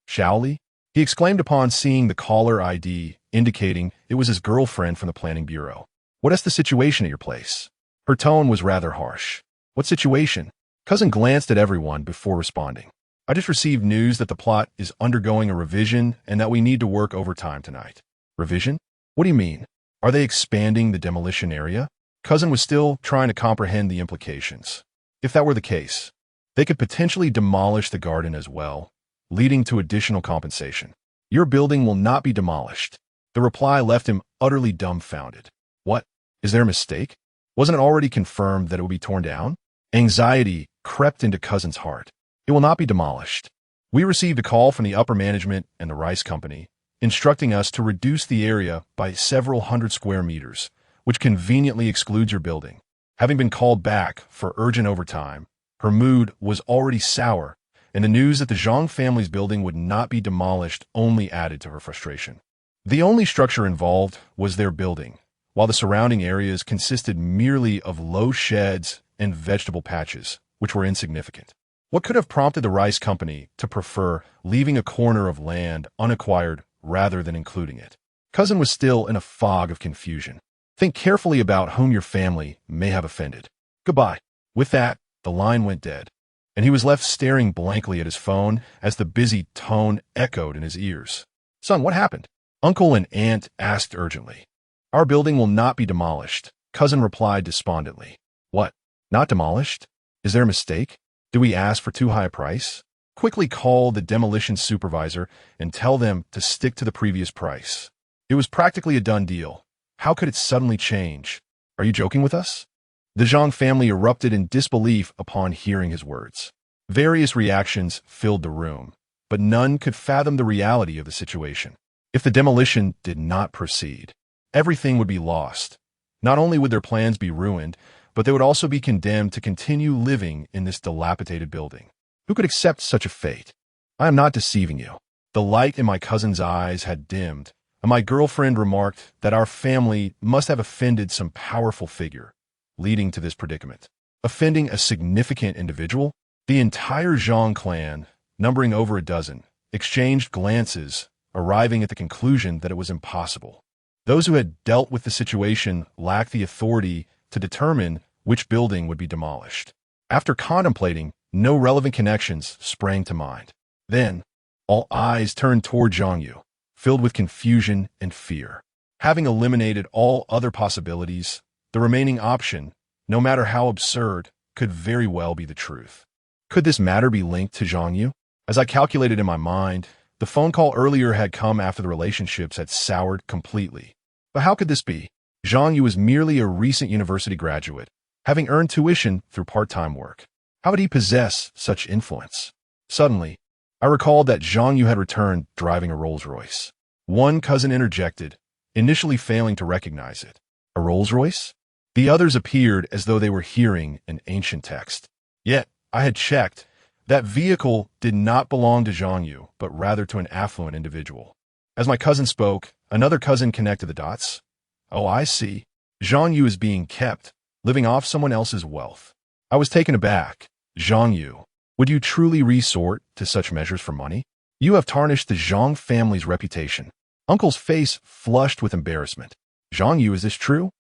Shaoli? He exclaimed upon seeing the caller ID, indicating it was his girlfriend from the planning bureau. What is the situation at your place? Her tone was rather harsh. What situation? Cousin glanced at everyone before responding. I just received news that the plot is undergoing a revision and that we need to work overtime tonight. Revision? What do you mean? Are they expanding the demolition area? Cousin was still trying to comprehend the implications. If that were the case, they could potentially demolish the garden as well, leading to additional compensation. Your building will not be demolished. The reply left him utterly dumbfounded. What? Is there a mistake? Wasn't it already confirmed that it would be torn down? Anxiety crept into Cousin's heart. It will not be demolished. We received a call from the upper management and the rice company, instructing us to reduce the area by several hundred square meters, which conveniently excludes your building. Having been called back for urgent overtime, her mood was already sour, and the news that the Zhang family's building would not be demolished only added to her frustration. The only structure involved was their building, while the surrounding areas consisted merely of low sheds and vegetable patches, which were insignificant. What could have prompted the rice company to prefer leaving a corner of land unacquired rather than including it? Cousin was still in a fog of confusion. Think carefully about whom your family may have offended. Goodbye. With that, the line went dead, and he was left staring blankly at his phone as the busy tone echoed in his ears. Son, what happened? Uncle and aunt asked urgently. Our building will not be demolished, Cousin replied despondently. What? Not demolished? Is there a mistake? Do we ask for too high a price? Quickly call the demolition supervisor and tell them to stick to the previous price. It was practically a done deal. How could it suddenly change? Are you joking with us? The Zhang family erupted in disbelief upon hearing his words. Various reactions filled the room, but none could fathom the reality of the situation. If the demolition did not proceed, everything would be lost. Not only would their plans be ruined, but they would also be condemned to continue living in this dilapidated building. Who could accept such a fate? I am not deceiving you. The light in my cousin's eyes had dimmed, and my girlfriend remarked that our family must have offended some powerful figure, leading to this predicament. Offending a significant individual? The entire Zhang clan, numbering over a dozen, exchanged glances, arriving at the conclusion that it was impossible. Those who had dealt with the situation lacked the authority to determine which building would be demolished. After contemplating, no relevant connections sprang to mind. Then, all eyes turned toward Zhang Yu, filled with confusion and fear. Having eliminated all other possibilities, the remaining option, no matter how absurd, could very well be the truth. Could this matter be linked to Zhang Yu? As I calculated in my mind, the phone call earlier had come after the relationships had soured completely. But how could this be? Zhang Yu was merely a recent university graduate, having earned tuition through part-time work. How would he possess such influence? Suddenly, I recalled that Zhang Yu had returned driving a Rolls-Royce. One cousin interjected, initially failing to recognize it. A Rolls-Royce? The others appeared as though they were hearing an ancient text. Yet, I had checked. That vehicle did not belong to Zhang Yu, but rather to an affluent individual. As my cousin spoke, another cousin connected the dots. Oh, I see. Zhang Yu is being kept, living off someone else's wealth. I was taken aback. Zhang Yu, would you truly resort to such measures for money? You have tarnished the Zhang family's reputation. Uncle's face flushed with embarrassment. Zhang Yu, is this true?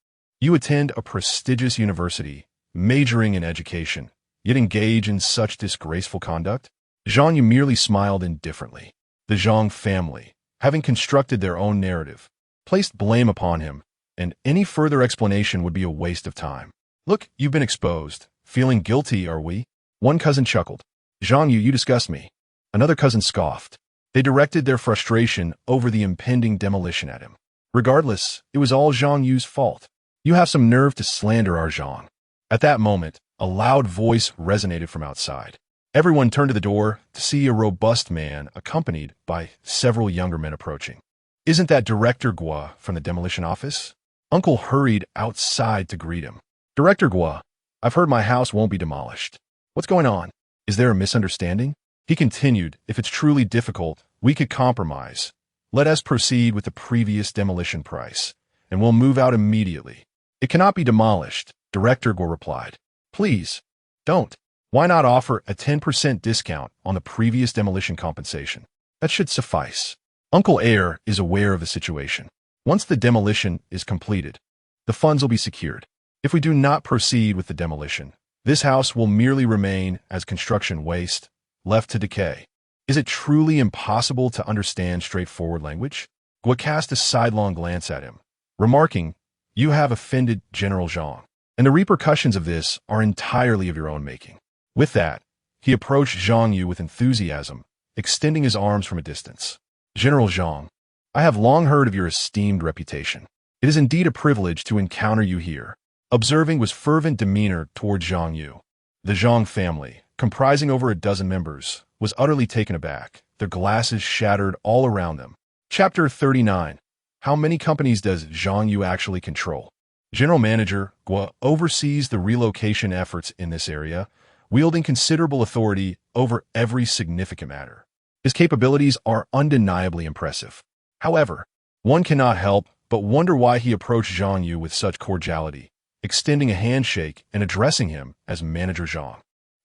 You attend a prestigious university, majoring in education, yet engage in such disgraceful conduct? Zhang Yu merely smiled indifferently. The Zhang family, having constructed their own narrative, placed blame upon him, and any further explanation would be a waste of time. Look, you've been exposed. Feeling guilty, are we? One cousin chuckled. Zhang Yu, you disgust me. Another cousin scoffed. They directed their frustration over the impending demolition at him. Regardless, it was all Zhang Yu's fault. You have some nerve to slander our Zhang. At that moment, a loud voice resonated from outside. Everyone turned to the door to see a robust man accompanied by several younger men approaching. Isn't that Director Gua from the demolition office? Uncle hurried outside to greet him. Director Gua, I've heard my house won't be demolished. What's going on? Is there a misunderstanding? He continued, if it's truly difficult, we could compromise. Let us proceed with the previous demolition price, and we'll move out immediately. It cannot be demolished, Director Gua replied. Please, don't. Why not offer a 10% discount on the previous demolition compensation? That should suffice. Uncle Air is aware of the situation. Once the demolition is completed, the funds will be secured. If we do not proceed with the demolition, this house will merely remain as construction waste, left to decay. Is it truly impossible to understand straightforward language? Gua cast a sidelong glance at him, remarking, you have offended General Zhang, and the repercussions of this are entirely of your own making. With that, he approached Zhang Yu with enthusiasm, extending his arms from a distance. General Zhang, I have long heard of your esteemed reputation. It is indeed a privilege to encounter you here. Observing was fervent demeanor toward Zhang Yu. The Zhang family, comprising over a dozen members, was utterly taken aback, their glasses shattered all around them. Chapter 39. How many companies does Zhang Yu actually control? General Manager Gua oversees the relocation efforts in this area, wielding considerable authority over every significant matter. His capabilities are undeniably impressive. However, one cannot help but wonder why he approached Zhang Yu with such cordiality, extending a handshake and addressing him as Manager Zhang.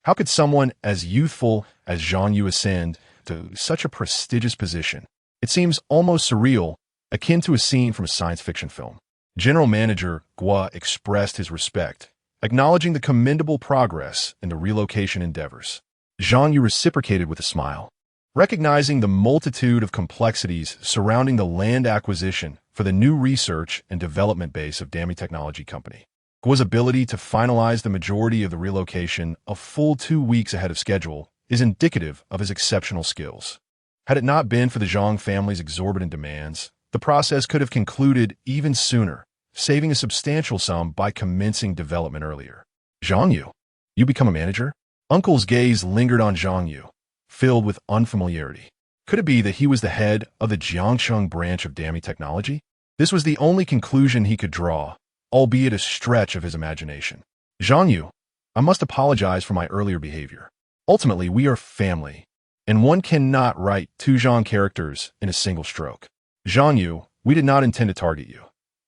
How could someone as youthful as Zhang Yu ascend to such a prestigious position? It seems almost surreal, akin to a scene from a science fiction film. General Manager Gua expressed his respect, acknowledging the commendable progress in the relocation endeavors. Zhang Yu reciprocated with a smile. Recognizing the multitude of complexities surrounding the land acquisition for the new research and development base of Dami Technology Company, Gua's ability to finalize the majority of the relocation a full 2 weeks ahead of schedule is indicative of his exceptional skills. Had it not been for the Zhang family's exorbitant demands, the process could have concluded even sooner, saving a substantial sum by commencing development earlier. Zhang Yu, you become a manager? Uncle's gaze lingered on Zhang Yu, filled with unfamiliarity. Could it be that he was the head of the Jiangcheng branch of Dami Technology? This was the only conclusion he could draw, albeit a stretch of his imagination. Zhang Yu, I must apologize for my earlier behavior. Ultimately, we are family, and one cannot write 2 Zhang characters in a single stroke. Zhang Yu, we did not intend to target you.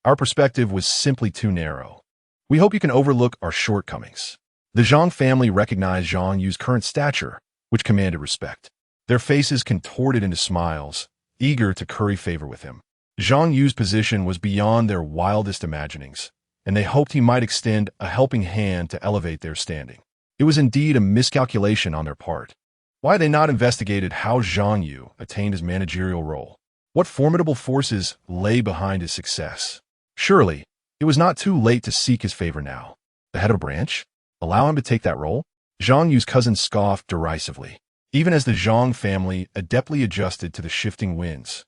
Our perspective was simply too narrow. We hope you can overlook our shortcomings. The Zhang family recognized Zhang Yu's current stature, which commanded respect. Their faces contorted into smiles, eager to curry favor with him. Zhang Yu's position was beyond their wildest imaginings, and they hoped he might extend a helping hand to elevate their standing. It was indeed a miscalculation on their part. Why had they not investigated how Zhang Yu attained his managerial role? What formidable forces lay behind his success? Surely, it was not too late to seek his favor now. The head of a branch? Allow him to take that role? Zhang Yu's cousin scoffed derisively. Even as the Zhang family adeptly adjusted to the shifting winds,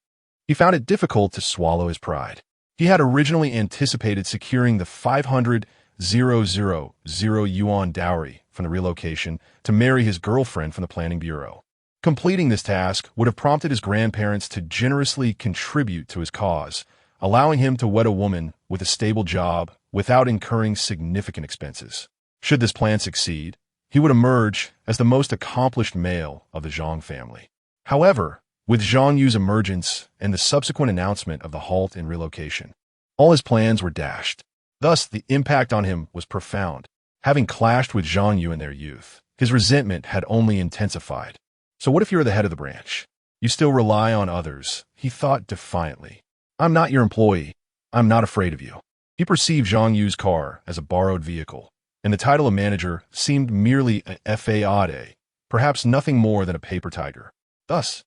he found it difficult to swallow his pride. He had originally anticipated securing the 500,000 yuan dowry from the relocation to marry his girlfriend from the planning bureau. Completing this task would have prompted his grandparents to generously contribute to his cause, allowing him to wed a woman with a stable job without incurring significant expenses. Should this plan succeed, he would emerge as the most accomplished male of the Zhang family. However, with Zhang Yu's emergence and the subsequent announcement of the halt in relocation, all his plans were dashed. Thus, the impact on him was profound. Having clashed with Zhang Yu in their youth, his resentment had only intensified. So what if you're the head of the branch? You still rely on others, he thought defiantly. I'm not your employee. I'm not afraid of you. He perceived Zhang Yu's car as a borrowed vehicle, and the title of manager seemed merely a fade, perhaps nothing more than a paper tiger. Thus,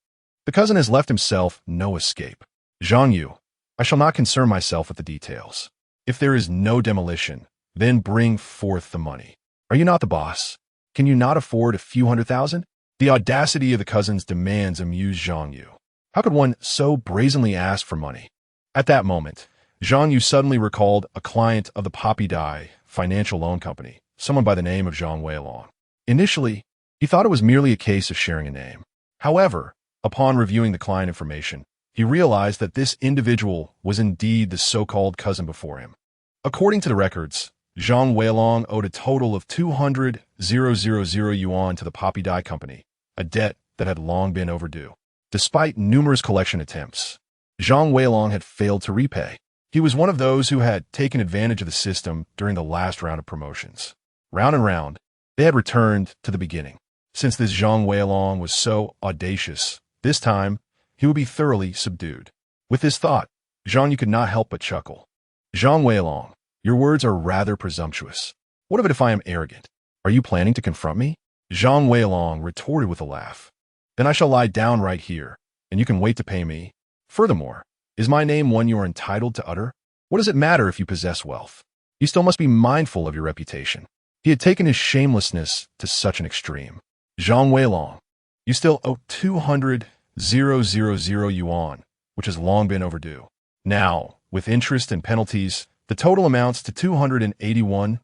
the cousin has left himself no escape. Zhang Yu, I shall not concern myself with the details. If there is no demolition, then bring forth the money. Are you not the boss? Can you not afford a few 100,000? The audacity of the cousin's demands amused Zhang Yu. How could one so brazenly ask for money? At that moment, Zhang Yu suddenly recalled a client of the Poppy Dye financial loan company, someone by the name of Zhang Weilong. Initially, he thought it was merely a case of sharing a name. However, upon reviewing the client information, he realized that this individual was indeed the so-called cousin before him. According to the records, Zhang Weilong owed a total of 200,000 yuan to the Poppy Dye Company, a debt that had long been overdue. Despite numerous collection attempts, Zhang Weilong had failed to repay. He was one of those who had taken advantage of the system during the last round of promotions. Round and round, they had returned to the beginning. Since this Zhang Weilong was so audacious, this time, he would be thoroughly subdued. With this thought, Zhang Yu could not help but chuckle. Zhang Weilong, your words are rather presumptuous. What of it if I am arrogant? Are you planning to confront me? Zhang Weilong retorted with a laugh. Then I shall lie down right here, and you can wait to pay me. Furthermore, is my name one you are entitled to utter? What does it matter if you possess wealth? You still must be mindful of your reputation. He had taken his shamelessness to such an extreme. Zhang Weilong, you still owe 200,000 yuan, which has long been overdue. Now, with interest and penalties, the total amounts to 281,000.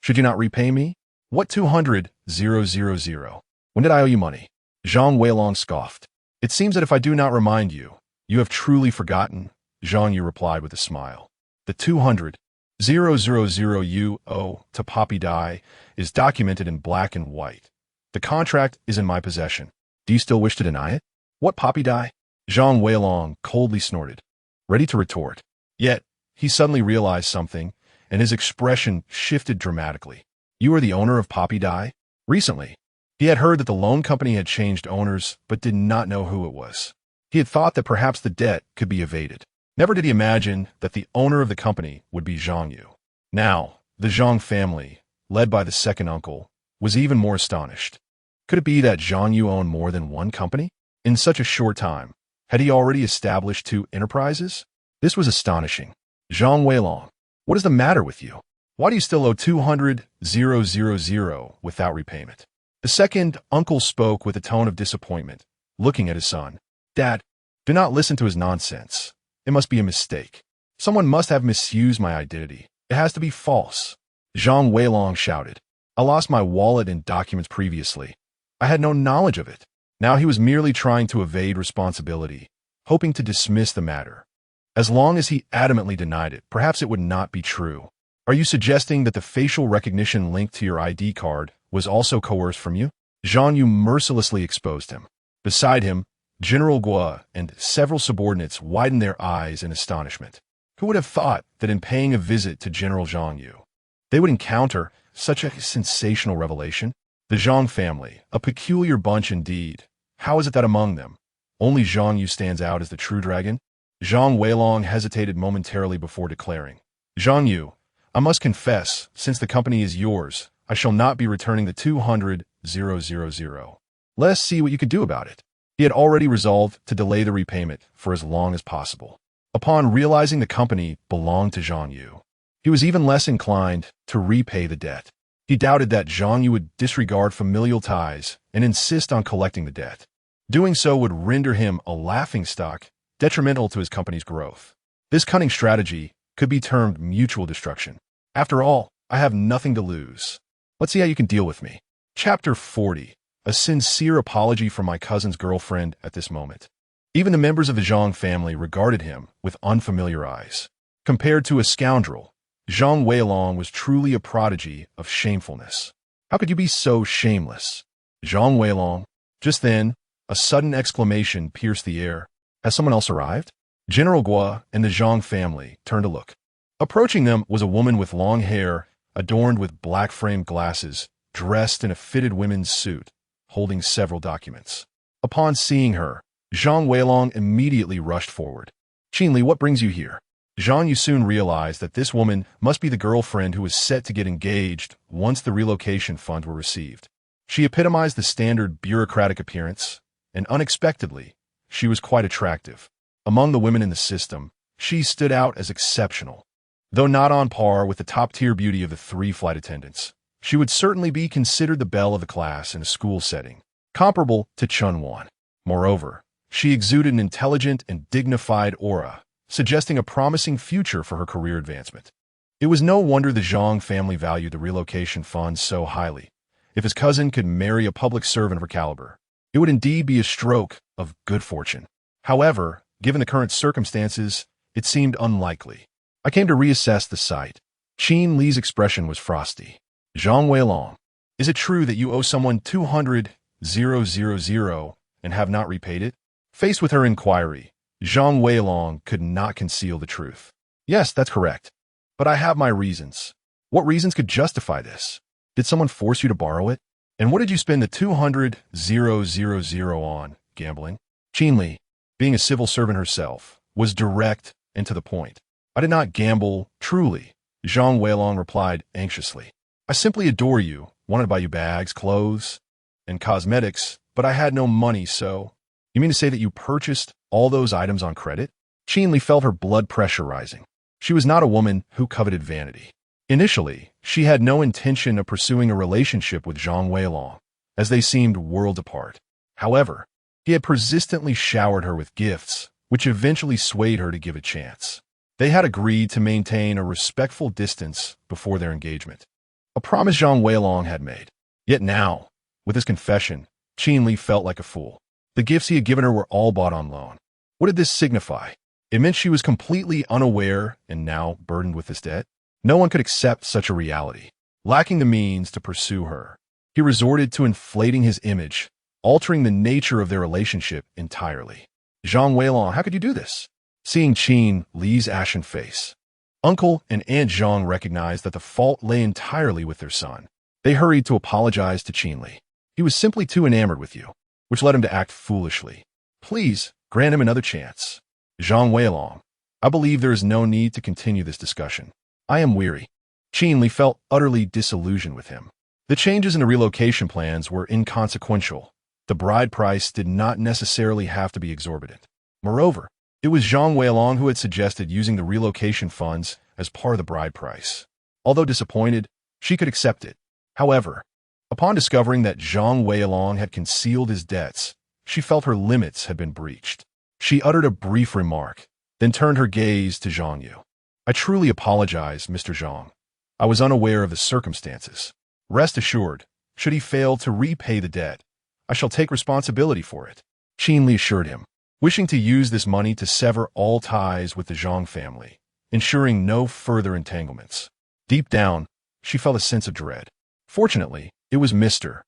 Should you not repay me? What 200,000? When did I owe you money? Zhang Weilong scoffed. It seems that if I do not remind you, you have truly forgotten, Zhang Yu replied with a smile. The 200,000 you owe to Poppy Dye is documented in black and white. The contract is in my possession. Do you still wish to deny it? What Poppy Dye? Zhang Weilong coldly snorted, ready to retort. Yet, he suddenly realized something, and his expression shifted dramatically. You are the owner of Poppy Dye? Recently, he had heard that the loan company had changed owners, but did not know who it was. He had thought that perhaps the debt could be evaded. Never did he imagine that the owner of the company would be Zhang Yu. Now, the Zhang family, led by the second uncle, was even more astonished. Could it be that Zhang Yu owned more than one company? In such a short time, had he already established 2 enterprises? This was astonishing. Zhang Weilong, what is the matter with you? Why do you still owe 200,000 without repayment? The second uncle spoke with a tone of disappointment, looking at his son. Dad, do not listen to his nonsense. It must be a mistake. Someone must have misused my identity. It has to be false. Zhang Weilong shouted. I lost my wallet and documents previously. I had no knowledge of it. Now he was merely trying to evade responsibility, hoping to dismiss the matter. As long as he adamantly denied it, perhaps it would not be true. Are you suggesting that the facial recognition linked to your ID card was also coerced from you? Zhang Yu mercilessly exposed him. Beside him, General Guo and several subordinates widened their eyes in astonishment. Who would have thought that in paying a visit to General Zhang Yu, they would encounter such a sensational revelation? The Zhang family, a peculiar bunch indeed. How is it that among them, only Zhang Yu stands out as the true dragon? Zhang Weilong hesitated momentarily before declaring, Zhang Yu, I must confess, since the company is yours, I shall not be returning the 200,000. Let us see what you could do about it. He had already resolved to delay the repayment for as long as possible. Upon realizing the company belonged to Zhang Yu, he was even less inclined to repay the debt. He doubted that Zhang Yu would disregard familial ties and insist on collecting the debt. Doing so would render him a laughingstock, detrimental to his company's growth. This cunning strategy could be termed mutual destruction. After all, I have nothing to lose. Let's see how you can deal with me. Chapter 40. A sincere apology from my cousin's girlfriend at this moment. Even the members of the Zhang family regarded him with unfamiliar eyes. Compared to a scoundrel, Zhang Weilong was truly a prodigy of shamefulness. How could you be so shameless? Zhang Weilong. Just then, a sudden exclamation pierced the air. Has someone else arrived? General Guo and the Zhang family turned to look. Approaching them was a woman with long hair, adorned with black-framed glasses, dressed in a fitted women's suit, holding several documents. Upon seeing her, Zhang Weilong immediately rushed forward. Qinli, what brings you here? Zhang Yu soon realized that this woman must be the girlfriend who was set to get engaged once the relocation funds were received. She epitomized the standard bureaucratic appearance, and unexpectedly, she was quite attractive. Among the women in the system, she stood out as exceptional. Though not on par with the top-tier beauty of the 3 flight attendants, she would certainly be considered the belle of the class in a school setting, comparable to Chun Wan. Moreover, she exuded an intelligent and dignified aura, suggesting a promising future for her career advancement. It was no wonder the Zhang family valued the relocation funds so highly. If his cousin could marry a public servant of her caliber, it would indeed be a stroke of good fortune. However, given the current circumstances, it seemed unlikely. I came to reassess the site. Qin Li's expression was frosty. Zhang Weilong, is it true that you owe someone 200,000 and have not repaid it? Faced with her inquiry, Zhang Weilong could not conceal the truth. Yes, that's correct. But I have my reasons. What reasons could justify this? Did someone force you to borrow it? And what did you spend the 200,000 on? Gambling? Qin Li, being a civil servant herself, was direct and to the point. I did not gamble, truly, Zhang Weilong replied anxiously. I simply adore you, wanted to buy you bags, clothes, and cosmetics, but I had no money, so... You mean to say that you purchased all those items on credit? Qin Li felt her blood pressure rising. She was not a woman who coveted vanity. Initially, she had no intention of pursuing a relationship with Zhang Weilong, as they seemed worlds apart. However, he had persistently showered her with gifts, which eventually swayed her to give a chance. They had agreed to maintain a respectful distance before their engagement, a promise Zhang Weilong had made. Yet now, with his confession, Qin Li felt like a fool. The gifts he had given her were all bought on loan. What did this signify? It meant she was completely unaware and now burdened with this debt. No one could accept such a reality. Lacking the means to pursue her, he resorted to inflating his image, altering the nature of their relationship entirely. Zhang Weilong, how could you do this? Seeing Qin Li's ashen face, Uncle and Aunt Zhang recognized that the fault lay entirely with their son. They hurried to apologize to Qin Li. He was simply too enamored with you, which led him to act foolishly. Please, grant him another chance. Zhang Weilong, I believe there is no need to continue this discussion. I am weary. Qin Li felt utterly disillusioned with him. The changes in the relocation plans were inconsequential. The bride price did not necessarily have to be exorbitant. Moreover, it was Zhang Weilong who had suggested using the relocation funds as part of the bride price. Although disappointed, she could accept it. However, upon discovering that Zhang Weilong had concealed his debts, she felt her limits had been breached. She uttered a brief remark, then turned her gaze to Zhang Yu. I truly apologize, Mr. Zhang. I was unaware of the circumstances. Rest assured, should he fail to repay the debt, I shall take responsibility for it. Qin Li assured him, wishing to use this money to sever all ties with the Zhang family, ensuring no further entanglements. Deep down, she felt a sense of dread. Fortunately, it was Mr.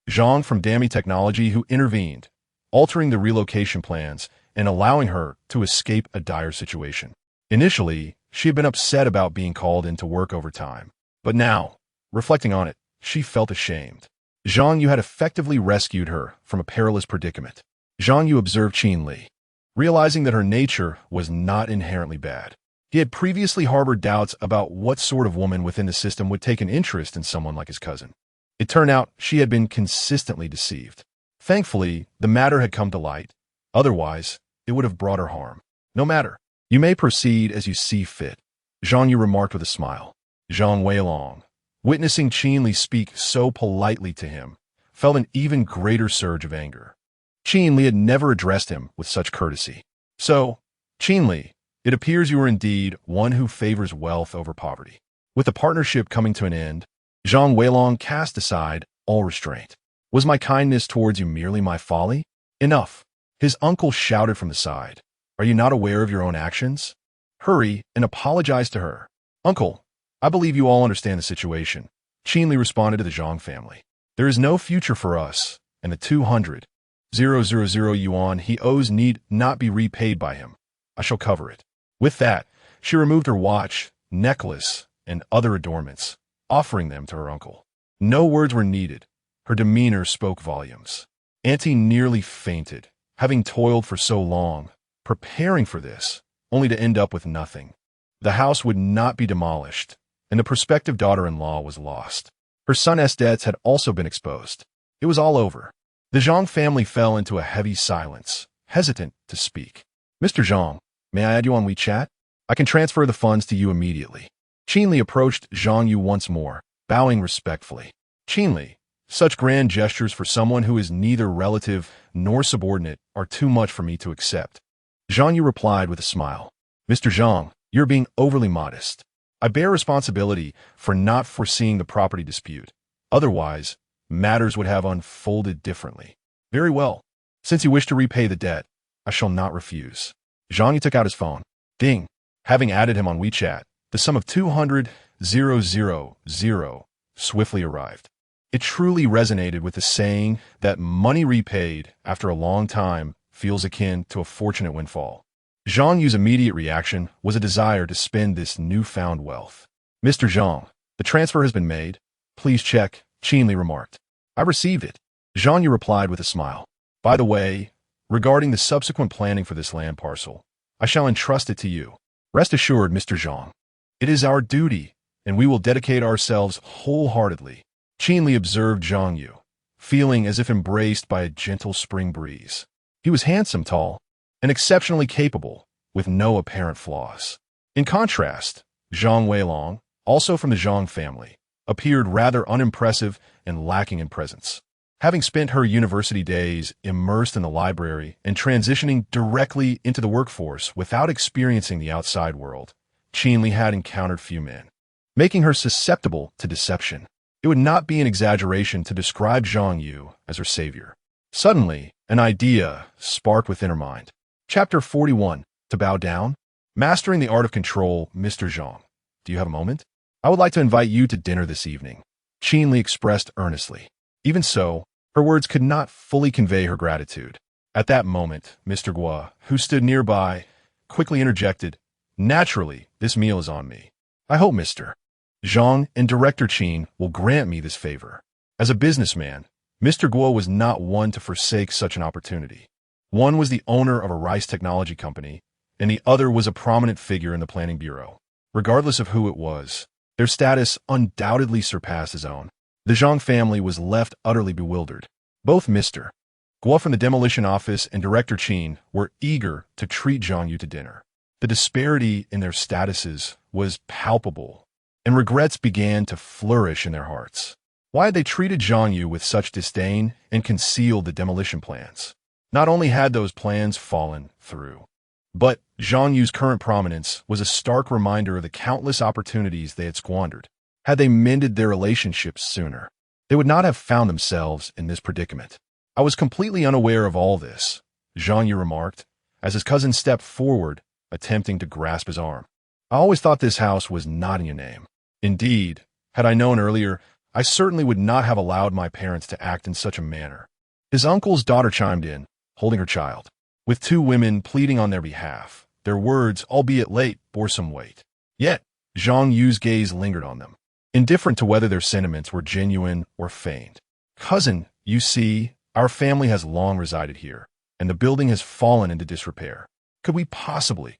Zhang from Dami Technology who intervened, altering the relocation plans and allowing her to escape a dire situation. Initially, she had been upset about being called in to work overtime, but now, reflecting on it, she felt ashamed. Zhang Yu had effectively rescued her from a perilous predicament. Zhang Yu observed Qin Li, realizing that her nature was not inherently bad. He had previously harbored doubts about what sort of woman within the system would take an interest in someone like his cousin. It turned out she had been consistently deceived. Thankfully, the matter had come to light. Otherwise, it would have brought her harm. No matter. You may proceed as you see fit, Zhang Yu remarked with a smile. Zhang Weilong, witnessing Qin Li speak so politely to him, felt an even greater surge of anger. Qin Li had never addressed him with such courtesy. So, Qin Li, it appears you are indeed one who favors wealth over poverty. With the partnership coming to an end, Zhang Weilong cast aside all restraint. Was my kindness towards you merely my folly? Enough. His uncle shouted from the side. Are you not aware of your own actions? Hurry and apologize to her. Uncle, I believe you all understand the situation. Qin Li responded to the Zhang family. There is no future for us, and the 200,000 yuan he owes need not be repaid by him. I shall cover it. With that, she removed her watch, necklace, and other adornments, offering them to her uncle. No words were needed. Her demeanor spoke volumes. Auntie nearly fainted, having toiled for so long, preparing for this, only to end up with nothing. The house would not be demolished, and the prospective daughter-in-law was lost. Her son's debts had also been exposed. It was all over. The Zhang family fell into a heavy silence, hesitant to speak. Mr. Zhang, may I add you on WeChat? I can transfer the funds to you immediately. Qin Li approached Zhang Yu once more, bowing respectfully. Qin Li, such grand gestures for someone who is neither relative nor subordinate are too much for me to accept. Zhang Yu replied with a smile. Mr. Zhang, you're being overly modest. I bear responsibility for not foreseeing the property dispute. Otherwise, matters would have unfolded differently. Very well. Since you wish to repay the debt, I shall not refuse. Zhang Yu took out his phone. Ding. Having added him on WeChat, the sum of 200,000 swiftly arrived. It truly resonated with the saying that money repaid after a long time feels akin to a fortunate windfall. Zhang Yu's immediate reaction was a desire to spend this newfound wealth. Mr. Zhang, the transfer has been made. Please check, Qin Li remarked. I received it. Zhang Yu replied with a smile. By the way, regarding the subsequent planning for this land parcel, I shall entrust it to you. Rest assured, Mr. Zhang. It is our duty, and we will dedicate ourselves wholeheartedly. Qin Li observed Zhang Yu, feeling as if embraced by a gentle spring breeze. He was handsome, tall, and exceptionally capable, with no apparent flaws. In contrast, Zhang Weilong, also from the Zhang family, appeared rather unimpressive and lacking in presence. Having spent her university days immersed in the library and transitioning directly into the workforce without experiencing the outside world, Qin Li had encountered few men, making her susceptible to deception. It would not be an exaggeration to describe Zhang Yu as her savior. Suddenly, an idea sparked within her mind. Chapter 41. to bow down? Mastering the art of control, Mr. Zhang. Do you have a moment? I would like to invite you to dinner this evening, Qin Li expressed earnestly. Even so, her words could not fully convey her gratitude. At that moment, Mr. Guo, who stood nearby, quickly interjected, "Naturally, this meal is on me. I hope Mr. Zhang and Director Qin will grant me this favor." As a businessman, Mr. Guo was not one to forsake such an opportunity. One was the owner of a rice technology company, and the other was a prominent figure in the planning bureau. Regardless of who it was, their status undoubtedly surpassed his own. The Zhang family was left utterly bewildered. Both Mr. Guo from the demolition office and Director Qin were eager to treat Zhang Yu to dinner. The disparity in their statuses was palpable, and regrets began to flourish in their hearts. Why had they treated Zhang Yu with such disdain and concealed the demolition plans? Not only had those plans fallen through, but Zhang Yu's current prominence was a stark reminder of the countless opportunities they had squandered. Had they mended their relationships sooner, they would not have found themselves in this predicament. "I was completely unaware of all this," Zhang Yu remarked, as his cousin stepped forward, attempting to grasp his arm. "I always thought this house was not in your name. Indeed, had I known earlier, I certainly would not have allowed my parents to act in such a manner." His uncle's daughter chimed in, holding her child. With two women pleading on their behalf, their words, albeit late, bore some weight. Yet, Zhang Yu's gaze lingered on them, indifferent to whether their sentiments were genuine or feigned. "Cousin, you see, our family has long resided here, and the building has fallen into disrepair. Could we possibly—"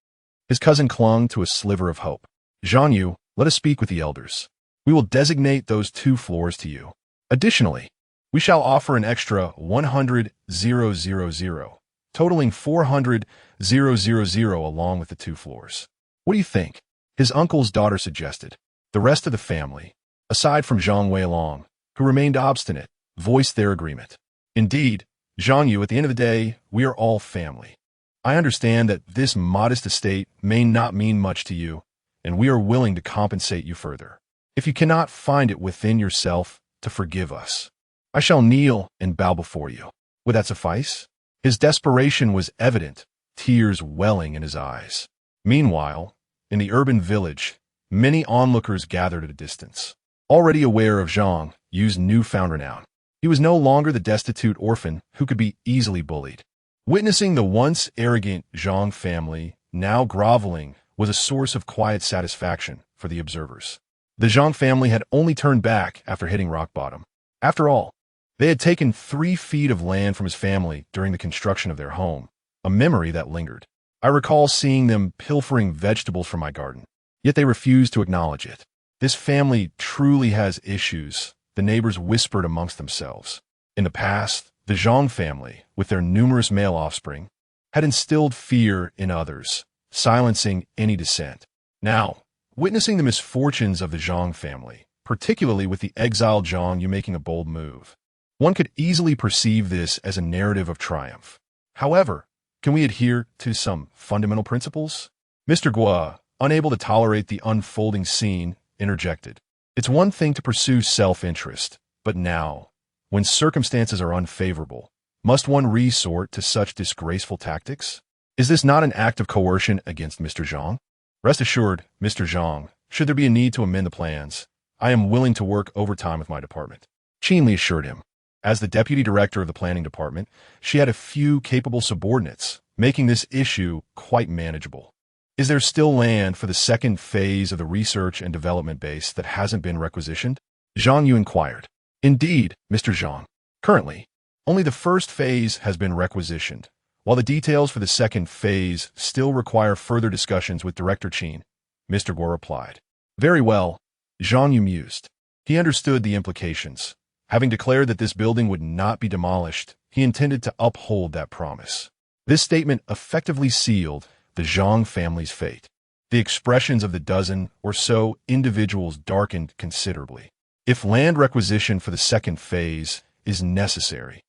His cousin clung to a sliver of hope. "Zhang Yu, let us speak with the elders. We will designate those 2 floors to you. Additionally, we shall offer an extra 100,000, totaling 400,000 along with the 2 floors. What do you think?" His uncle's daughter suggested. The rest of the family, aside from Zhang Weilong, who remained obstinate, voiced their agreement. "Indeed, Zhang Yu, at the end of the day, we are all family. I understand that this modest estate may not mean much to you, and we are willing to compensate you further. If you cannot find it within yourself to forgive us, I shall kneel and bow before you. Would that suffice?" His desperation was evident, tears welling in his eyes. Meanwhile, in the urban village, many onlookers gathered at a distance. Already aware of Zhang Yu's newfound renown, he was no longer the destitute orphan who could be easily bullied. Witnessing the once arrogant Zhang family now groveling was a source of quiet satisfaction for the observers. The Zhang family had only turned back after hitting rock bottom. After all, they had taken 3 feet of land from his family during the construction of their home, a memory that lingered. I recall seeing them pilfering vegetables from my garden, yet they refused to acknowledge it. "This family truly has issues," the neighbors whispered amongst themselves. In the past, the Zhang family, with their numerous male offspring, had instilled fear in others, silencing any dissent. Now, witnessing the misfortunes of the Zhang family, particularly with the exiled Zhang Yu making a bold move, one could easily perceive this as a narrative of triumph. However, can we adhere to some fundamental principles? Mr. Guo, unable to tolerate the unfolding scene, interjected. "It's one thing to pursue self-interest, but now, when circumstances are unfavorable, must one resort to such disgraceful tactics? Is this not an act of coercion against Mr. Zhang? Rest assured, Mr. Zhang, should there be a need to amend the plans, I am willing to work overtime with my department," Qin Li assured him. As the deputy director of the planning department, she had a few capable subordinates, making this issue quite manageable. "Is there still land for the second phase of the research and development base that hasn't been requisitioned?" Zhang Yu inquired. "Indeed, Mr. Zhang. Currently, only the first phase has been requisitioned, while the details for the second phase still require further discussions with Director Qin," Mr. Guo replied. "Very well," Zhang Yu mused. He understood the implications. Having declared that this building would not be demolished, he intended to uphold that promise. This statement effectively sealed the Zhang family's fate. The expressions of the dozen or so individuals darkened considerably. "If land requisition for the second phase is necessary,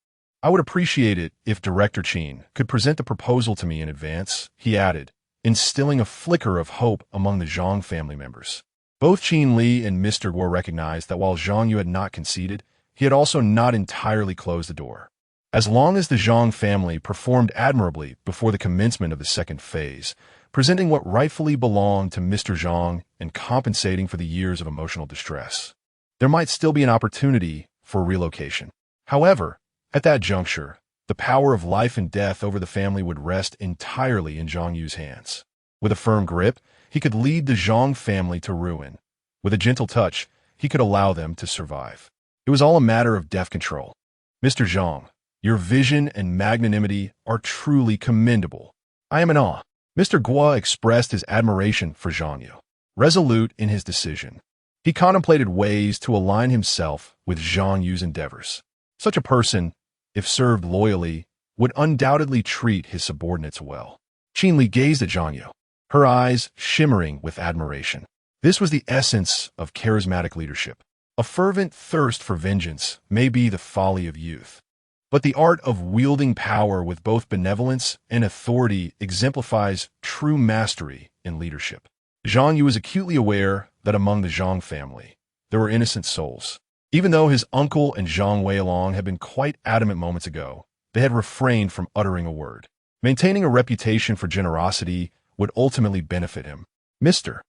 I would appreciate it if Director Qin could present the proposal to me in advance," he added, instilling a flicker of hope among the Zhang family members. Both Qin Li and Mr. Guo recognized that while Zhang Yu had not conceded, he had also not entirely closed the door. As long as the Zhang family performed admirably before the commencement of the second phase, presenting what rightfully belonged to Mr. Zhang and compensating for the years of emotional distress, there might still be an opportunity for relocation. However, at that juncture, the power of life and death over the family would rest entirely in Zhang Yu's hands. With a firm grip, he could lead the Zhang family to ruin. With a gentle touch, he could allow them to survive. It was all a matter of deft control. Mr. Zhang, your vision and magnanimity are truly commendable. I am in awe. Mr. Guo expressed his admiration for Zhang Yu. Resolute in his decision, he contemplated ways to align himself with Zhang Yu's endeavors. Such a person, if served loyally, would undoubtedly treat his subordinates well. Qin Li gazed at Zhang Yu, her eyes shimmering with admiration. This was the essence of charismatic leadership. A fervent thirst for vengeance may be the folly of youth, but the art of wielding power with both benevolence and authority exemplifies true mastery in leadership. Zhang Yu was acutely aware that among the Zhang family, there were innocent souls. Even though his uncle and Zhang Weilong had been quite adamant moments ago, they had refrained from uttering a word. Maintaining a reputation for generosity would ultimately benefit him. Mr.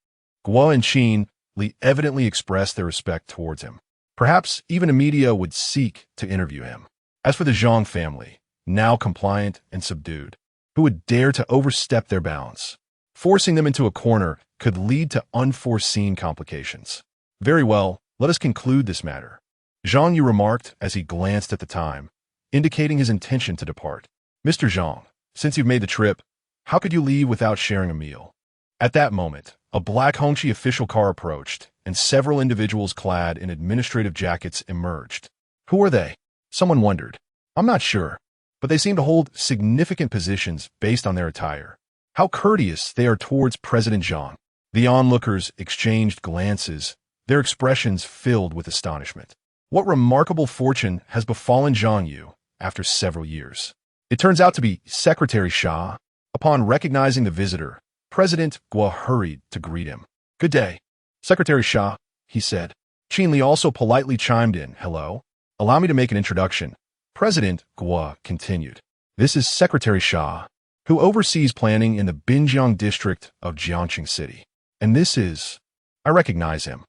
Guo and Qin Li evidently expressed their respect towards him. Perhaps even the media would seek to interview him. As for the Zhang family, now compliant and subdued, who would dare to overstep their bounds? Forcing them into a corner could lead to unforeseen complications. Very well, let us conclude this matter, Zhang Yu remarked as he glanced at the time, indicating his intention to depart. Mr. Zhang, since you've made the trip, how could you leave without sharing a meal? At that moment, a black Hongqi official car approached, and several individuals clad in administrative jackets emerged. Who are they? Someone wondered. I'm not sure, but they seem to hold significant positions based on their attire. How courteous they are towards President Zhang. The onlookers exchanged glances, their expressions filled with astonishment. What remarkable fortune has befallen Zhang Yu after several years? It turns out to be Secretary Xia. Upon recognizing the visitor, President Guo hurried to greet him. Good day, Secretary Xia, he said. Qin Li also politely chimed in, hello. Allow me to make an introduction. President Guo continued. This is Secretary Xia, who oversees planning in the Binjiang district of Jiangqing City. And this is, I recognize him.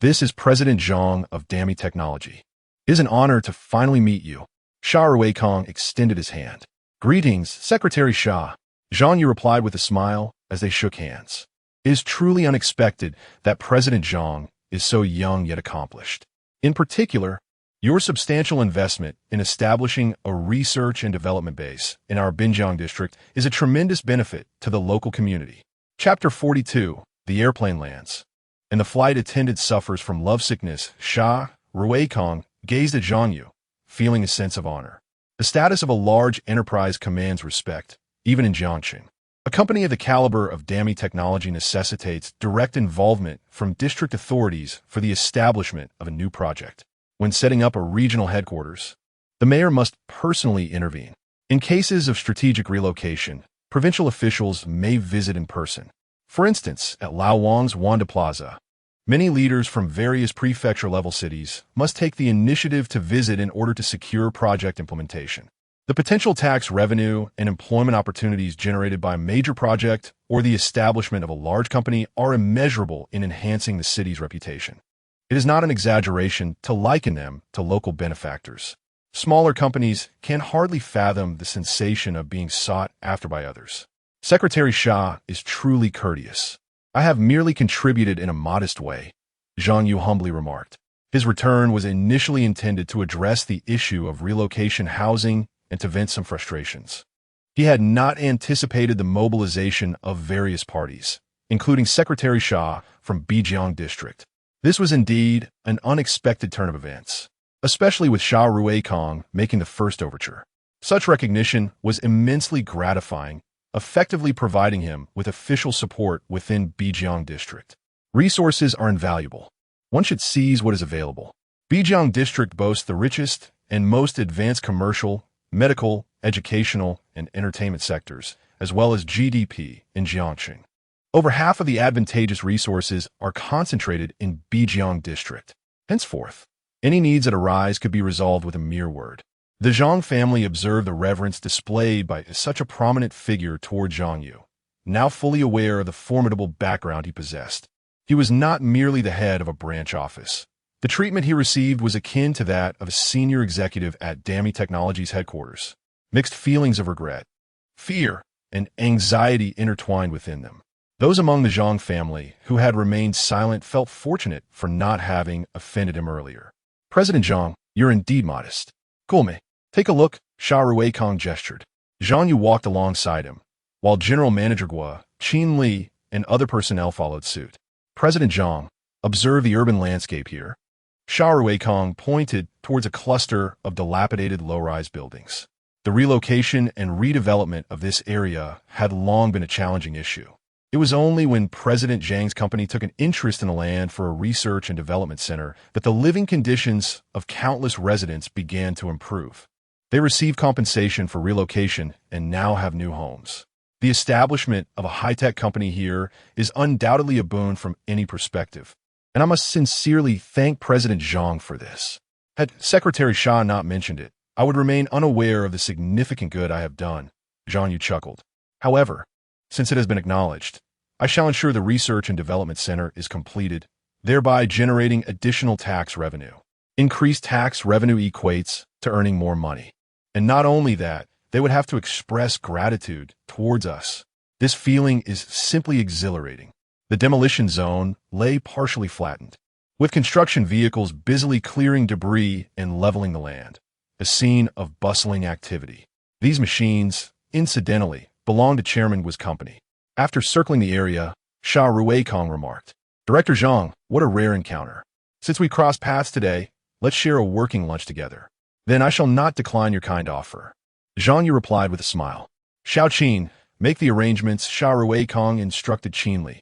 This is President Zhang of Dami Technology. It is an honor to finally meet you. Xia Ruikong extended his hand. Greetings, Secretary Xia. Zhang Yu replied with a smile as they shook hands. It is truly unexpected that President Zhang is so young yet accomplished. In particular, your substantial investment in establishing a research and development base in our Binjiang district is a tremendous benefit to the local community. Chapter 42, The Airplane Lands. And the flight attendant suffers from lovesickness. Xia Ruikong gazed at Zhang Yu, feeling a sense of honor. The status of a large enterprise commands respect, even in Jiangqing. A company of the caliber of Dami Technology necessitates direct involvement from district authorities for the establishment of a new project. When setting up a regional headquarters, the mayor must personally intervene. In cases of strategic relocation, provincial officials may visit in person. For instance, at Laowang's Wanda Plaza, many leaders from various prefecture-level cities must take the initiative to visit in order to secure project implementation. The potential tax revenue and employment opportunities generated by a major project or the establishment of a large company are immeasurable in enhancing the city's reputation. It is not an exaggeration to liken them to local benefactors. Smaller companies can hardly fathom the sensation of being sought after by others. Secretary Xia is truly courteous. I have merely contributed in a modest way, Zhang Yu humbly remarked. His return was initially intended to address the issue of relocation housing and to vent some frustrations. He had not anticipated the mobilization of various parties, including Secretary Xia from Bijiang District. This was indeed an unexpected turn of events, especially with Xia Ruikong making the first overture. Such recognition was immensely gratifying, effectively providing him with official support within Bijiang District. Resources are invaluable. One should seize what is available. Bijiang District boasts the richest and most advanced commercial, medical, educational, and entertainment sectors, as well as GDP in Jiangqing. Over half of the advantageous resources are concentrated in Bijiang District. Henceforth, any needs that arise could be resolved with a mere word. The Zhang family observed the reverence displayed by such a prominent figure toward Zhang Yu, now fully aware of the formidable background he possessed. He was not merely the head of a branch office. The treatment he received was akin to that of a senior executive at Dami Technologies headquarters. Mixed feelings of regret, fear, and anxiety intertwined within them. Those among the Zhang family who had remained silent felt fortunate for not having offended him earlier. President Zhang, you're indeed modest. Cool me. Take a look, Sha Ruikong gestured. Zhang Yu walked alongside him, while General Manager Gua, Qin Li, and other personnel followed suit. President Zhang, observe the urban landscape here. Sha Ruikong pointed towards a cluster of dilapidated low-rise buildings. The relocation and redevelopment of this area had long been a challenging issue. It was only when President Zhang's company took an interest in the land for a research and development center that the living conditions of countless residents began to improve. They received compensation for relocation and now have new homes. The establishment of a high-tech company here is undoubtedly a boon from any perspective, and I must sincerely thank President Zhang for this. Had Secretary Sha not mentioned it, I would remain unaware of the significant good I have done, Zhang Yu chuckled. However, since it has been acknowledged, I shall ensure the Research and Development Center is completed, thereby generating additional tax revenue. Increased tax revenue equates to earning more money. And not only that, they would have to express gratitude towards us. This feeling is simply exhilarating. The demolition zone lay partially flattened, with construction vehicles busily clearing debris and leveling the land, a scene of bustling activity. These machines, incidentally, belonged to Chairman Gua's company. After circling the area, Sha Ruikong remarked, Director Zhang, what a rare encounter. Since we crossed paths today, let's share a working lunch together. Then I shall not decline your kind offer. Zhang Yu replied with a smile. Xiao Qin, make the arrangements, Sha Ruikong instructed Qin Li.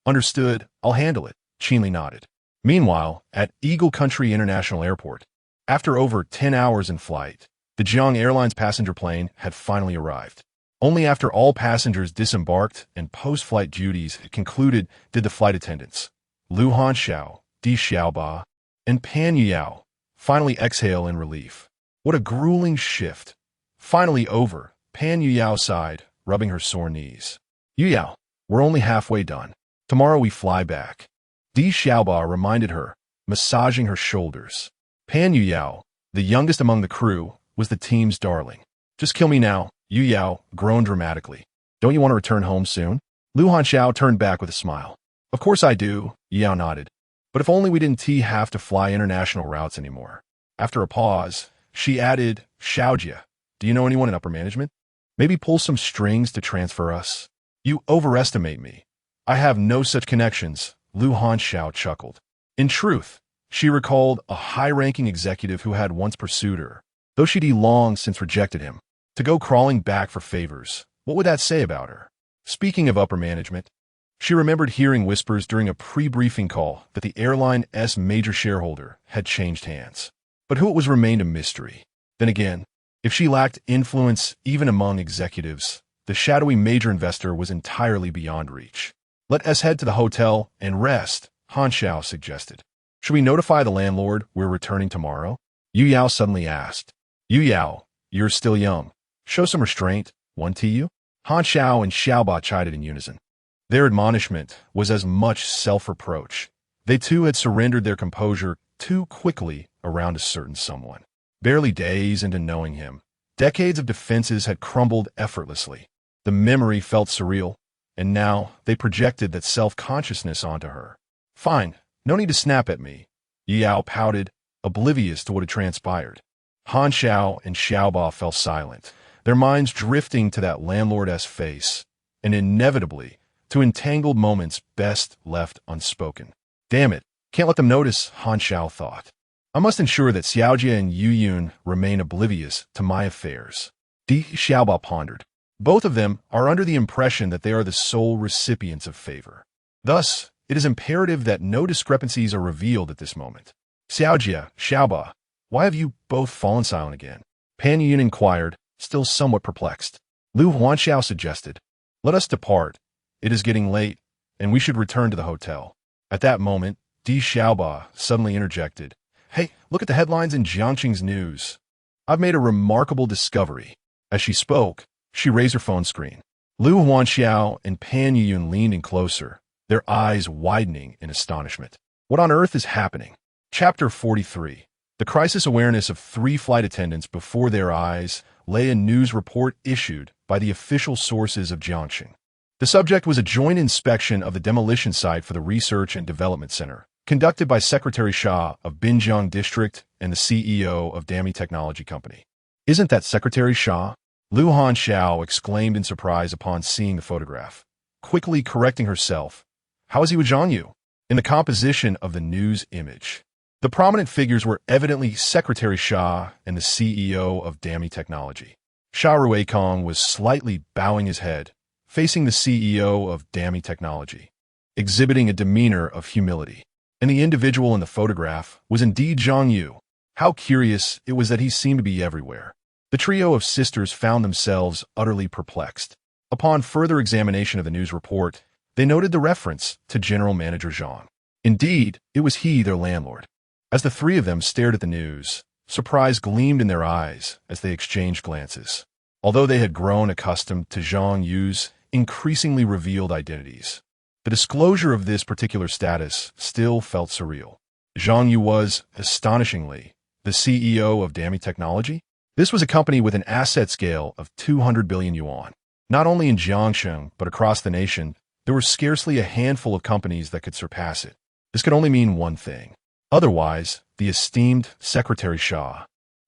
Understood, I'll handle it, Qin Li nodded. Meanwhile, at Eagle Country International Airport, after over 10 hours in flight, the Jiang Airlines passenger plane had finally arrived. Only after all passengers disembarked and post-flight duties had concluded did the flight attendants, Lu Hanxiao, Di Xiaoba, and Pan Yuyao, finally exhale in relief. What a grueling shift. Finally over, Pan Yuyao sighed, rubbing her sore knees. Yuyao, we're only halfway done. Tomorrow we fly back. Di Xiaoba reminded her, massaging her shoulders. Pan Yuyao, the youngest among the crew, was the team's darling. Just kill me now, Yuyao groaned dramatically. Don't you want to return home soon? Lu Hanxiao turned back with a smile. Of course I do, Yuyao nodded. But if only we didn't have to fly international routes anymore. After a pause, she added, Xiaojia, do you know anyone in upper management? Maybe pull some strings to transfer us? You overestimate me. I have no such connections, Lu Hanxiao chuckled. In truth, she recalled a high-ranking executive who had once pursued her, though she'd long since rejected him. To go crawling back for favors, what would that say about her? Speaking of upper management, she remembered hearing whispers during a pre-briefing call that the airline's major shareholder had changed hands. But who it was remained a mystery. Then again, if she lacked influence even among executives, the shadowy major investor was entirely beyond reach. Let us head to the hotel and rest, Han Xiao suggested. Should we notify the landlord we're returning tomorrow? Yu Yao suddenly asked. Yu Yao, you're still young. Show some restraint, one to you? Han Xiao and Xiaoba chided in unison. Their admonishment was as much self-reproach. They too had surrendered their composure too quickly around a certain someone. Barely days into knowing him, decades of defenses had crumbled effortlessly. The memory felt surreal, and now they projected that self-consciousness onto her. Fine, no need to snap at me. Yao pouted, oblivious to what had transpired. Han Xiao and Xiaoba fell silent, their minds drifting to that landlord's face, and inevitably to entangled moments best left unspoken. Damn it, can't let them notice, Han Xiao thought. I must ensure that Xiaojia and Yu Yun remain oblivious to my affairs. Di Xiaoba pondered. Both of them are under the impression that they are the sole recipients of favor. Thus, it is imperative that no discrepancies are revealed at this moment. Xiaojia, Xiaoba, why have you both fallen silent again? Pan Yun inquired, still somewhat perplexed. Lu Huanxiao suggested, let us depart. It is getting late, and we should return to the hotel. At that moment, Di Xiaoba suddenly interjected. Hey, look at the headlines in Jiangxing's news. I've made a remarkable discovery. As she spoke, she raised her phone screen. Lu Huanxiao and Pan Yuyun leaned in closer, their eyes widening in astonishment. What on earth is happening? Chapter 43. The crisis awareness of 3 flight attendants before their eyes lay a news report issued by the official sources of Jiangxing. The subject was a joint inspection of the demolition site for the Research and Development Center, conducted by Secretary Xia of Binjiang District and the CEO of Dami Technology Company. Isn't that Secretary Xia? Lu Hanxiao exclaimed in surprise upon seeing the photograph, quickly correcting herself. How is he with Zhang Yu? In the composition of the news image, the prominent figures were evidently Secretary Xia and the CEO of Dami Technology. Xia Ruikong was slightly bowing his head, facing the CEO of Dami Technology, exhibiting a demeanor of humility. And the individual in the photograph was indeed Zhang Yu. How curious it was that he seemed to be everywhere. The trio of sisters found themselves utterly perplexed. Upon further examination of the news report, they noted the reference to General Manager Zhang. Indeed, it was he, their landlord. As the 3 of them stared at the news, surprise gleamed in their eyes as they exchanged glances. Although they had grown accustomed to Zhang Yu's increasingly revealed identities, the disclosure of this particular status still felt surreal. Zhang Yu was, astonishingly, the CEO of Dami Technology. This was a company with an asset scale of 200 billion yuan. Not only in Jiangxing, but across the nation, there were scarcely a handful of companies that could surpass it. This could only mean one thing. Otherwise, the esteemed Secretary Xia,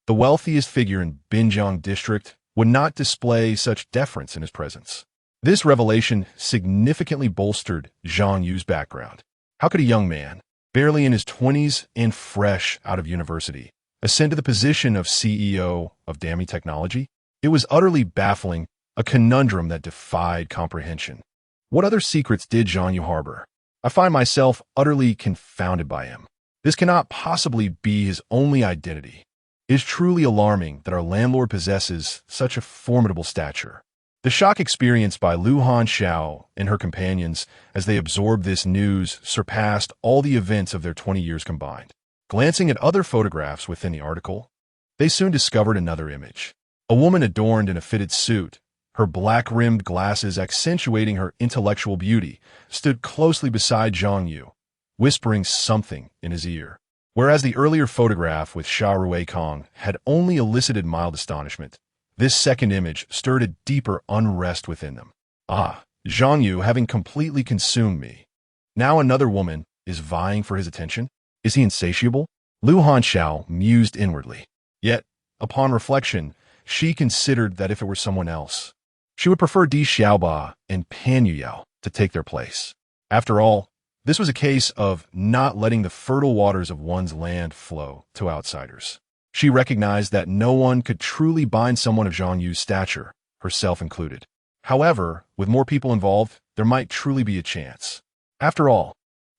the wealthiest figure in Binjiang District, would not display such deference in his presence. This revelation significantly bolstered Zhang Yu's background. How could a young man, barely in his 20s and fresh out of university, ascend to the position of CEO of Dami Technology? It was utterly baffling, a conundrum that defied comprehension. What other secrets did Zhang Yu harbor? I find myself utterly confounded by him. This cannot possibly be his only identity. It is truly alarming that our landlord possesses such a formidable stature. The shock experienced by Lu Hanxiao and her companions as they absorbed this news surpassed all the events of their 20 years combined. Glancing at other photographs within the article, they soon discovered another image. A woman adorned in a fitted suit, her black-rimmed glasses accentuating her intellectual beauty, stood closely beside Zhang Yu, whispering something in his ear. Whereas the earlier photograph with Xia Ruikong had only elicited mild astonishment, this second image stirred a deeper unrest within them. Ah, Zhang Yu having completely consumed me. Now another woman is vying for his attention? Is he insatiable? Lu Hanxiao mused inwardly. Yet, upon reflection, she considered that if it were someone else, she would prefer Di Xiaoba and Pan Yuyao to take their place. After all, this was a case of not letting the fertile waters of one's land flow to outsiders. She recognized that no one could truly bind someone of Zhang Yu's stature, herself included. However, with more people involved, there might truly be a chance. After all,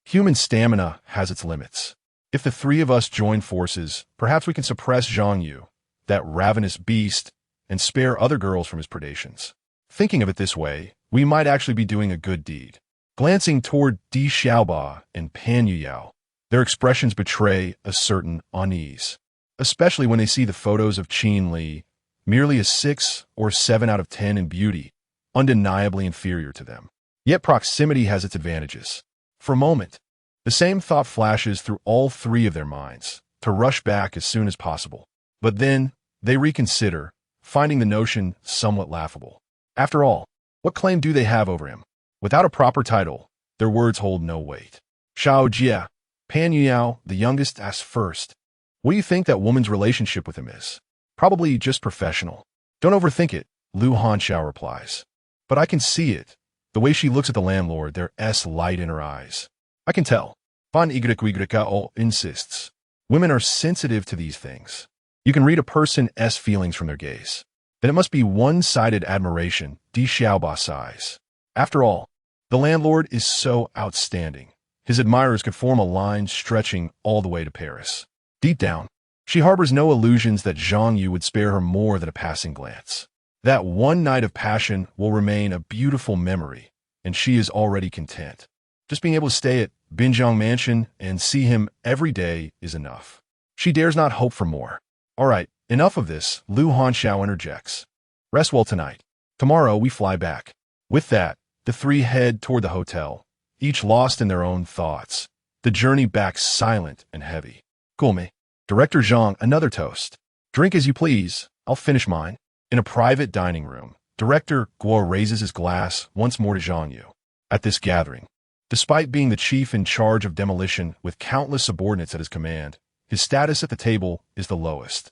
human stamina has its limits. If the 3 of us join forces, perhaps we can suppress Zhang Yu, that ravenous beast, and spare other girls from his predations. Thinking of it this way, we might actually be doing a good deed. Glancing toward Di Xiaoba and Pan Yuyao, their expressions betray a certain unease, especially when they see the photos of Qin Li, merely a 6 or 7 out of 10 in beauty, undeniably inferior to them. Yet proximity has its advantages. For a moment, the same thought flashes through all 3 of their minds, to rush back as soon as possible. But then, they reconsider, finding the notion somewhat laughable. After all, what claim do they have over him? Without a proper title, their words hold no weight. Xiao Jie, Pan Yuyao, the youngest, asked first, "What do you think that woman's relationship with him is?" "Probably just professional." "Don't overthink it," Lu Hanxiao replies. "But I can see it. The way she looks at the landlord, there's light in her eyes. I can tell." Van Ygrikao insists. Women are sensitive to these things. You can read a person's feelings from their gaze. Then it must be one-sided admiration, Di Xiaoba sighs. After all, the landlord is so outstanding. His admirers could form a line stretching all the way to Paris. Deep down, she harbors no illusions that Zhang Yu would spare her more than a passing glance. That one night of passion will remain a beautiful memory, and she is already content. Just being able to stay at Binjiang Mansion and see him every day is enough. She dares not hope for more. All right, Enough of this, Lu Hanxiao interjects. Rest well tonight. Tomorrow we fly back. With that, the three head toward the hotel, each lost in their own thoughts. The journey back silent and heavy. Cool me. Director Zhang, another toast. Drink as you please. I'll finish mine. In a private dining room, Director Guo raises his glass once more to Zhang Yu. At this gathering, despite being the chief in charge of demolition with countless subordinates at his command, his status at the table is the lowest.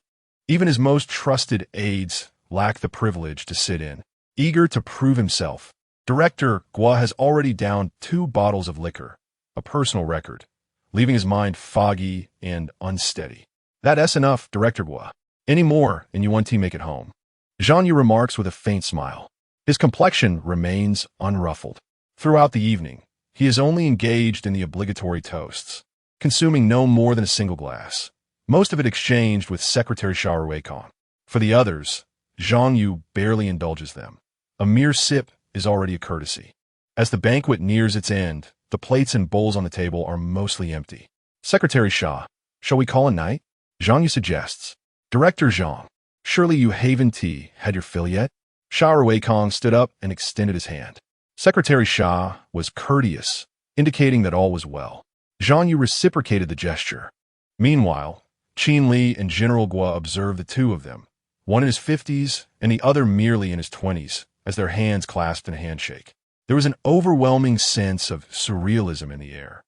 Even his most trusted aides lack the privilege to sit in. Eager to prove himself, Director Guo has already downed 2 bottles of liquor, a personal record, leaving his mind foggy and unsteady. That's enough, Director Guo. Any more, and you want to make it home. Zhang Yu remarks with a faint smile. His complexion remains unruffled. Throughout the evening, he is only engaged in the obligatory toasts, consuming no more than a single glass, most of it exchanged with Secretary Awakens. For the others, Zhang Yu barely indulges them. A mere sip is already a courtesy. As the banquet nears its end, the plates and bowls on the table are mostly empty. Secretary Shah, shall we call a night? Zhang Yu suggests. Director Zhang, surely you haven't had your fill yet? Shah Awakens stood up and extended his hand. Secretary Shah was courteous, indicating that all was well. Zhang Yu reciprocated the gesture. Meanwhile, Qin Li and General Guo observed the two of them, one in his 50s and the other merely in his 20s, as their hands clasped in a handshake. There was an overwhelming sense of surrealism in the air.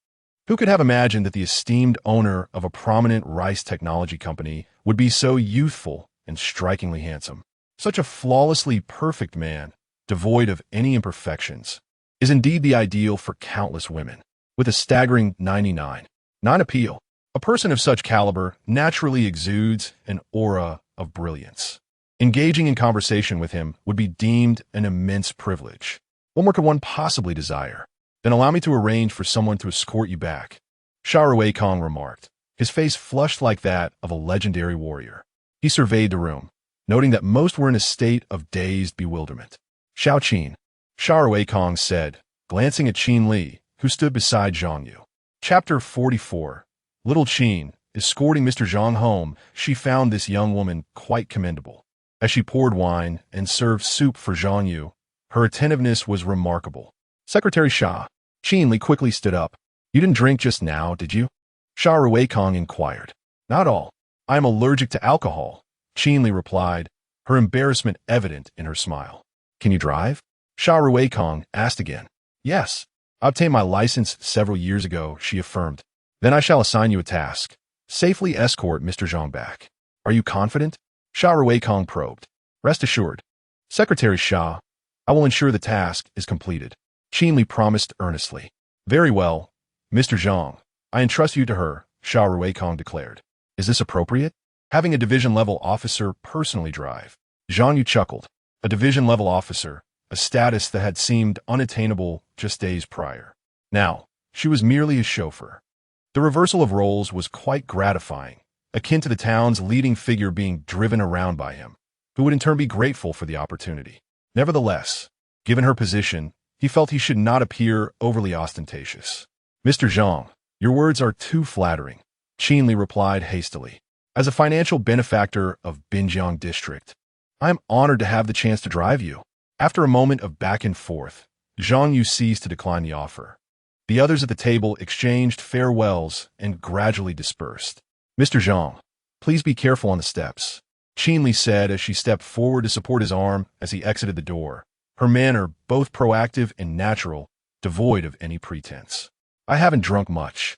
Who could have imagined that the esteemed owner of a prominent rice technology company would be so youthful and strikingly handsome? Such a flawlessly perfect man, devoid of any imperfections, is indeed the ideal for countless women. With a staggering 99 appeal, a person of such caliber naturally exudes an aura of brilliance. Engaging in conversation with him would be deemed an immense privilege. What more could one possibly desire? Then allow me to arrange for someone to escort you back. Shah Awakens remarked, his face flushed like that of a legendary warrior. He surveyed the room, noting that most were in a state of dazed bewilderment. Xiao Qin, Shah Awakens said, glancing at Qin Li, who stood beside Zhang Yu. Chapter 44. Little Qin, escorting Mr. Zhang home, she found this young woman quite commendable. As she poured wine and served soup for Zhang Yu, her attentiveness was remarkable. Secretary Shah, Qin Li quickly stood up. You didn't drink just now, did you? Shah Awakens inquired. Not all. I am allergic to alcohol, Qin Li replied, her embarrassment evident in her smile. Can you drive? Shah Awakens asked again. Yes. I obtained my license several years ago, she affirmed. Then I shall assign you a task. Safely escort Mr. Zhang back. Are you confident? Shah Awakens probed. Rest assured. Secretary Shah, I will ensure the task is completed. Qin Li promised earnestly. Very well, Mr. Zhang. I entrust you to her, Shah Awakens declared. Is this appropriate? Having a division-level officer personally drive. Zhang Yu chuckled. A division-level officer, a status that had seemed unattainable just days prior. Now, she was merely a chauffeur. The reversal of roles was quite gratifying, akin to the town's leading figure being driven around by him, who would in turn be grateful for the opportunity. Nevertheless, given her position, he felt he should not appear overly ostentatious. Mr. Zhang, your words are too flattering, Qin Li replied hastily. As a financial benefactor of Binjiang District, I am honored to have the chance to drive you. After a moment of back and forth, Zhang Yu ceased to decline the offer. The others at the table exchanged farewells and gradually dispersed. Mr. Zhang, please be careful on the steps, Qin Li said as she stepped forward to support his arm as he exited the door, her manner both proactive and natural, devoid of any pretense. I haven't drunk much.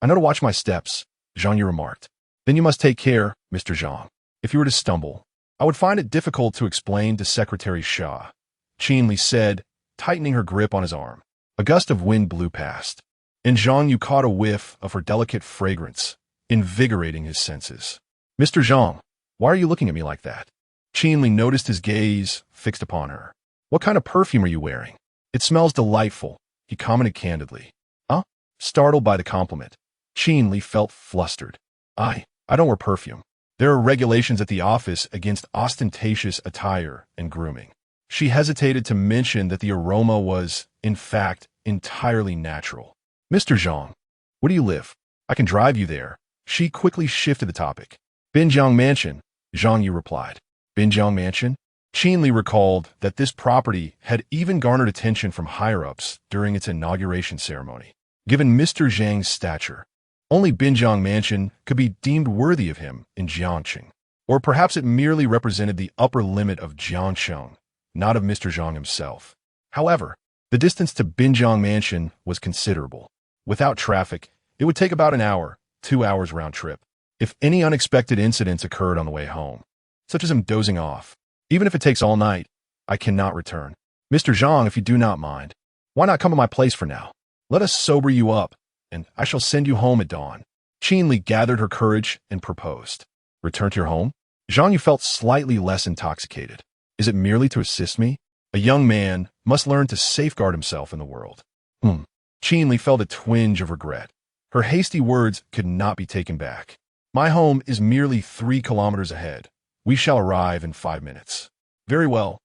I know to watch my steps, Zhang Yu remarked. Then you must take care, Mr. Zhang. If you were to stumble, I would find it difficult to explain to Secretary Shah, Qin Li said, tightening her grip on his arm. A gust of wind blew past, and Zhang Yu caught a whiff of her delicate fragrance, invigorating his senses. Mr. Zhang, why are you looking at me like that? Qin Li noticed his gaze fixed upon her. What kind of perfume are you wearing? It smells delightful, he commented candidly. Huh? Startled by the compliment, Qin Li felt flustered. I don't wear perfume. There are regulations at the office against ostentatious attire and grooming. She hesitated to mention that the aroma was, in fact, entirely natural. Mr. Zhang, where do you live? I can drive you there. She quickly shifted the topic. Binjiang Mansion, Zhang Yu replied. Binjiang Mansion? Qin Li recalled that this property had even garnered attention from higher-ups during its inauguration ceremony. Given Mr. Zhang's stature, only Binjiang Mansion could be deemed worthy of him in Jiangqing. Or perhaps it merely represented the upper limit of Jiangsheng, not of Mr. Zhang himself. However, the distance to Binjiang Mansion was considerable. Without traffic, it would take about an hour, 2 hours round trip. If any unexpected incidents occurred on the way home, such as him dozing off, even if it takes all night, I cannot return. Mr. Zhang, if you do not mind, why not come to my place for now? Let us sober you up, and I shall send you home at dawn. Qin Li gathered her courage and proposed. Return to your home? Zhang Yu felt slightly less intoxicated. Is it merely to assist me? A young man must learn to safeguard himself in the world. Qin Li felt a twinge of regret. Her hasty words could not be taken back. My home is merely 3 kilometers ahead. We shall arrive in 5 minutes. Very well.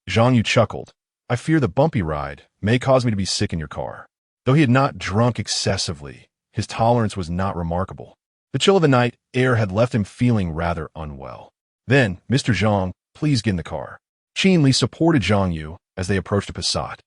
Zhang Yu chuckled. I fear the bumpy ride may cause me to be sick in your car. Though he had not drunk excessively, his tolerance was not remarkable. The chill of the night air had left him feeling rather unwell. Then, Mr. Zhang, please get in the car. Qin Li supported Zhang Yu as they approached a Passat.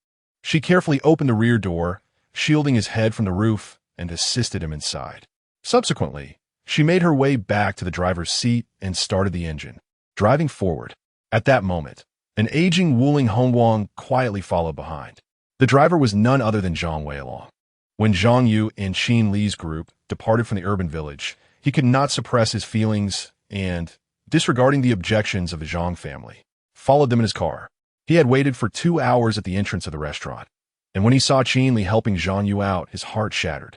She carefully opened the rear door, shielding his head from the roof, and assisted him inside. Subsequently, she made her way back to the driver's seat and started the engine, driving forward. At that moment, an aging Wuling Hongguang quietly followed behind. The driver was none other than Zhang Weilong. When Zhang Yu and Qin Li's group departed from the urban village, he could not suppress his feelings and, disregarding the objections of the Zhang family, followed them in his car. He had waited for 2 hours at the entrance of the restaurant, and when he saw Qin Li helping Zhang Yu out, his heart shattered.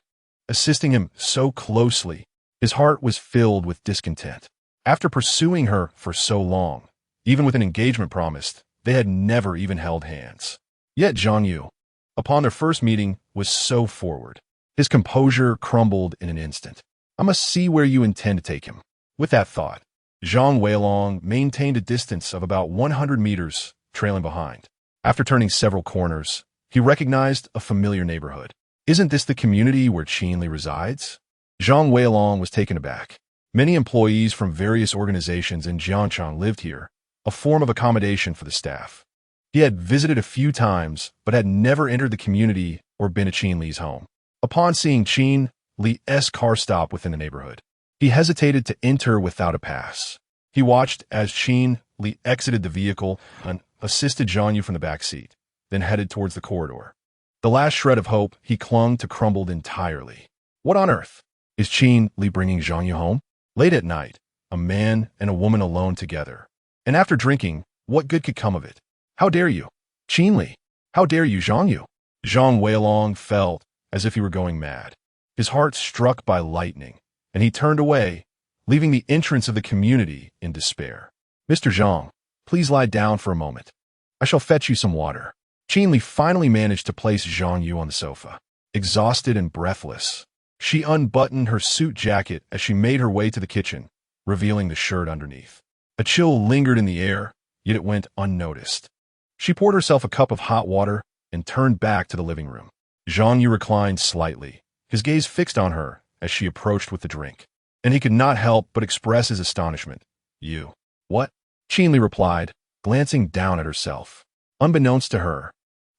Assisting him so closely, his heart was filled with discontent. After pursuing her for so long, even with an engagement promised, they had never even held hands. Yet Zhang Yu, upon their first meeting, was so forward. His composure crumbled in an instant. I must see where you intend to take him. With that thought, Zhang Weilong maintained a distance of about 100 meters, trailing behind. After turning several corners, he recognized a familiar neighborhood. Isn't this the community where Qin Li resides? Zhang Weilong was taken aback. Many employees from various organizations in Jiangchang lived here, a form of accommodation for the staff. He had visited a few times, but had never entered the community or been to Qin Li's home. Upon seeing Qin Li's car stop within the neighborhood, he hesitated to enter without a pass. He watched as Qin Li exited the vehicle and assisted Zhang Yu from the back seat, then headed towards the corridor. The last shred of hope he clung to crumbled entirely. What on earth? Is Qin Li bringing Zhang Yu home? Late at night, a man and a woman alone together. And after drinking, what good could come of it? How dare you? Qin Li, how dare you, Zhang Yu? Zhang Weilong felt as if he were going mad. His heart struck by lightning, and he turned away, leaving the entrance of the community in despair. Mr. Zhang, please lie down for a moment. I shall fetch you some water. Qin Li finally managed to place Zhang Yu on the sofa. Exhausted and breathless, she unbuttoned her suit jacket as she made her way to the kitchen, revealing the shirt underneath. A chill lingered in the air, yet it went unnoticed. She poured herself a cup of hot water and turned back to the living room. Zhang Yu reclined slightly, his gaze fixed on her as she approached with the drink, and he could not help but express his astonishment. You. What? Qin Li replied, glancing down at herself. Unbeknownst to her,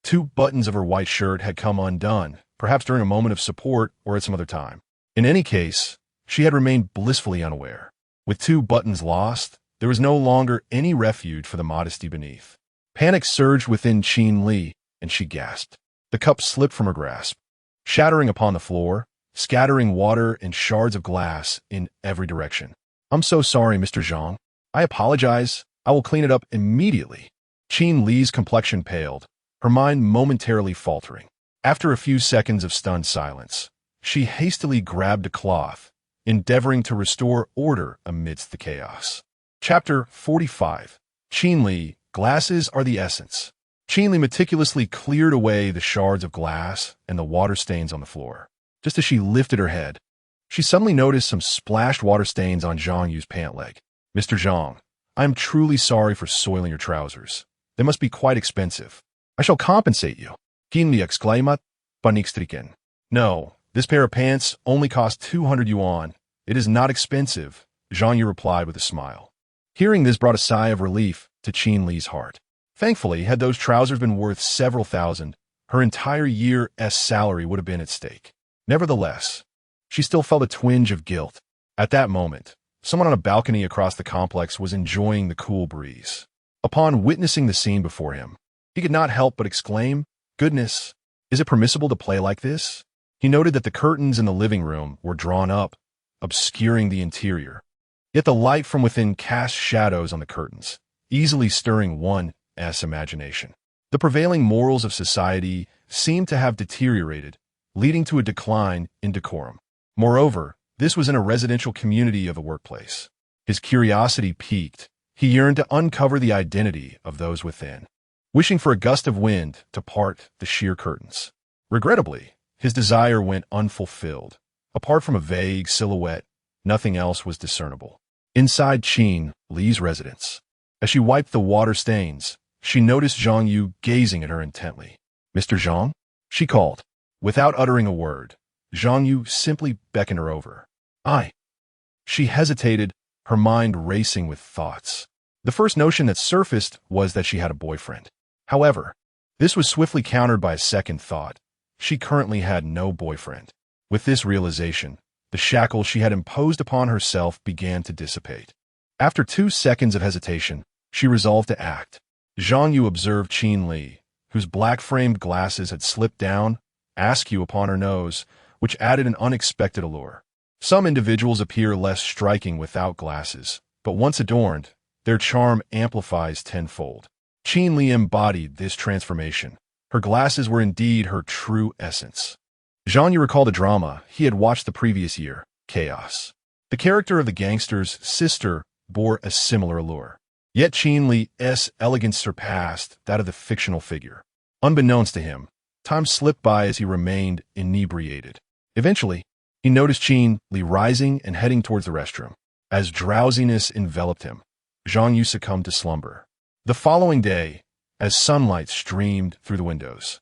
2 buttons of her white shirt had come undone, perhaps during a moment of support or at some other time. In any case, she had remained blissfully unaware. With 2 buttons lost, there was no longer any refuge for the modesty beneath. Panic surged within Qin Li, and she gasped. The cup slipped from her grasp, shattering upon the floor, scattering water and shards of glass in every direction. I'm so sorry, Mr. Zhang. I apologize. I will clean it up immediately. Qin Li's complexion paled, her mind momentarily faltering. After a few seconds of stunned silence, she hastily grabbed a cloth, endeavoring to restore order amidst the chaos. Chapter 45. Qin Li, glasses are the essence. Qin Li meticulously cleared away the shards of glass and the water stains on the floor. Just as she lifted her head, she suddenly noticed some splashed water stains on Zhang Yu's pant leg. Mr. Zhang, I am truly sorry for soiling your trousers. They must be quite expensive. I shall compensate you. Qin Li exclaimed, panikstriken. No, this pair of pants only cost 200 yuan. It is not expensive, Zhang Yu replied with a smile. Hearing this brought a sigh of relief to Qin Li's heart. Thankfully, had those trousers been worth several thousand, her entire year's salary would have been at stake. Nevertheless, she still felt a twinge of guilt. At that moment, someone on a balcony across the complex was enjoying the cool breeze. Upon witnessing the scene before him, he could not help but exclaim, "Goodness, is it permissible to play like this?" He noted that the curtains in the living room were drawn up, obscuring the interior. Yet the light from within cast shadows on the curtains, easily stirring one's imagination. The prevailing morals of society seemed to have deteriorated, leading to a decline in decorum. Moreover, this was in a residential community of a workplace. His curiosity piqued. He yearned to uncover the identity of those within, wishing for a gust of wind to part the sheer curtains. Regrettably, his desire went unfulfilled. Apart from a vague silhouette, nothing else was discernible. Inside Qin Li's residence, as she wiped the water stains, she noticed Zhang Yu gazing at her intently. "Mr. Zhang?" she called. Without uttering a word, Zhang Yu simply beckoned her over. "I." She hesitated, her mind racing with thoughts. The first notion that surfaced was that she had a boyfriend. However, this was swiftly countered by a second thought. She currently had no boyfriend. With this realization, the shackles she had imposed upon herself began to dissipate. After 2 seconds of hesitation, she resolved to act. Zhang Yu observed Qin Li, whose black-framed glasses had slipped down, askew upon her nose, which added an unexpected allure. Some individuals appear less striking without glasses, but once adorned, their charm amplifies tenfold. Qin Li embodied this transformation. Her glasses were indeed her true essence. Zhang Yu recalled a drama he had watched the previous year, Chaos. The character of the gangster's sister bore a similar allure. Yet Qin Li's elegance surpassed that of the fictional figure. Unbeknownst to him, time slipped by as he remained inebriated. Eventually, he noticed Qin Li rising and heading towards the restroom. As drowsiness enveloped him, Zhang Yu succumbed to slumber. The following day, as sunlight streamed through the windows,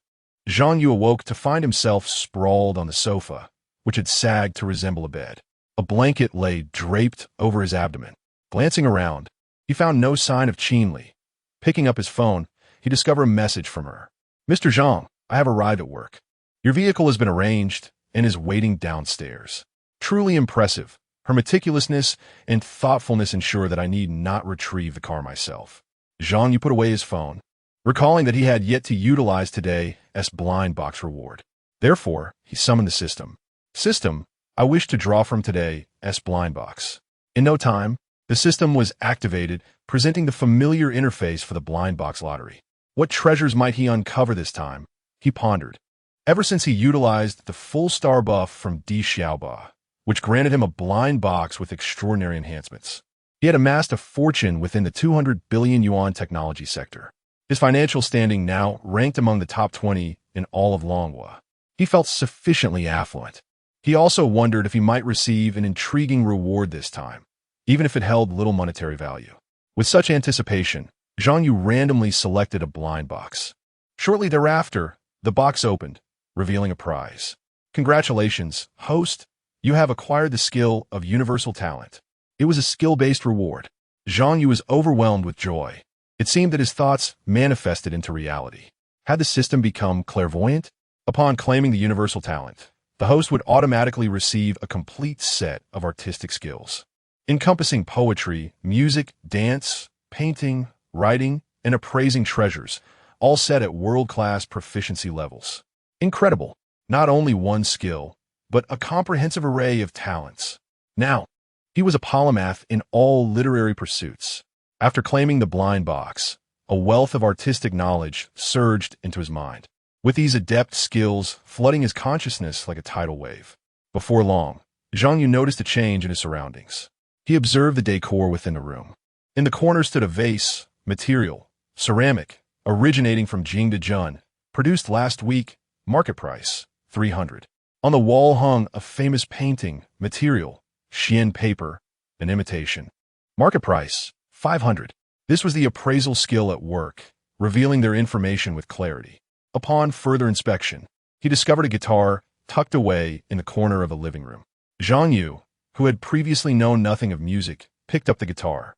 Zhang Yu awoke to find himself sprawled on the sofa, which had sagged to resemble a bed. A blanket lay draped over his abdomen. Glancing around, he found no sign of Qin Li. Picking up his phone, he discovered a message from her. "Mr. Zhang, I have arrived at work. Your vehicle has been arranged and is waiting downstairs." Truly impressive, her meticulousness and thoughtfulness ensure that I need not retrieve the car myself. Zhang Yu put away his phone, recalling that he had yet to utilize today's blind box reward. Therefore, he summoned the system. "System, I wish to draw from today's blind box." In no time, the system was activated, presenting the familiar interface for the blind box lottery. What treasures might he uncover this time? He pondered. Ever since he utilized the full star buff from Di Xiaoba, which granted him a blind box with extraordinary enhancements, he had amassed a fortune within the 200 billion yuan technology sector. His financial standing now ranked among the top 20 in all of Longhua. He felt sufficiently affluent. He also wondered if he might receive an intriguing reward this time, even if it held little monetary value. With such anticipation, Zhang Yu randomly selected a blind box. Shortly thereafter, the box opened, revealing a prize. "Congratulations, host. You have acquired the skill of universal talent." It was a skill-based reward. Zhang Yu was overwhelmed with joy. It seemed that his thoughts manifested into reality. Had the system become clairvoyant? Upon claiming the universal talent, the host would automatically receive a complete set of artistic skills, encompassing poetry, music, dance, painting, writing, and appraising treasures, all set at world-class proficiency levels. Incredible! Not only one skill, but a comprehensive array of talents. Now, he was a polymath in all literary pursuits. After claiming the blind box, a wealth of artistic knowledge surged into his mind, with these adept skills flooding his consciousness like a tidal wave. Before long, Zhang Yu noticed a change in his surroundings. He observed the decor within the room. In the corner stood a vase, material, ceramic, originating from Jingdezhen, produced last week, market price, 300. On the wall hung a famous painting, material, Xian paper, an imitation. Market price, 500. This was the appraisal skill at work, revealing their information with clarity. Upon further inspection, he discovered a guitar tucked away in the corner of a living room. Zhang Yu, who had previously known nothing of music, picked up the guitar.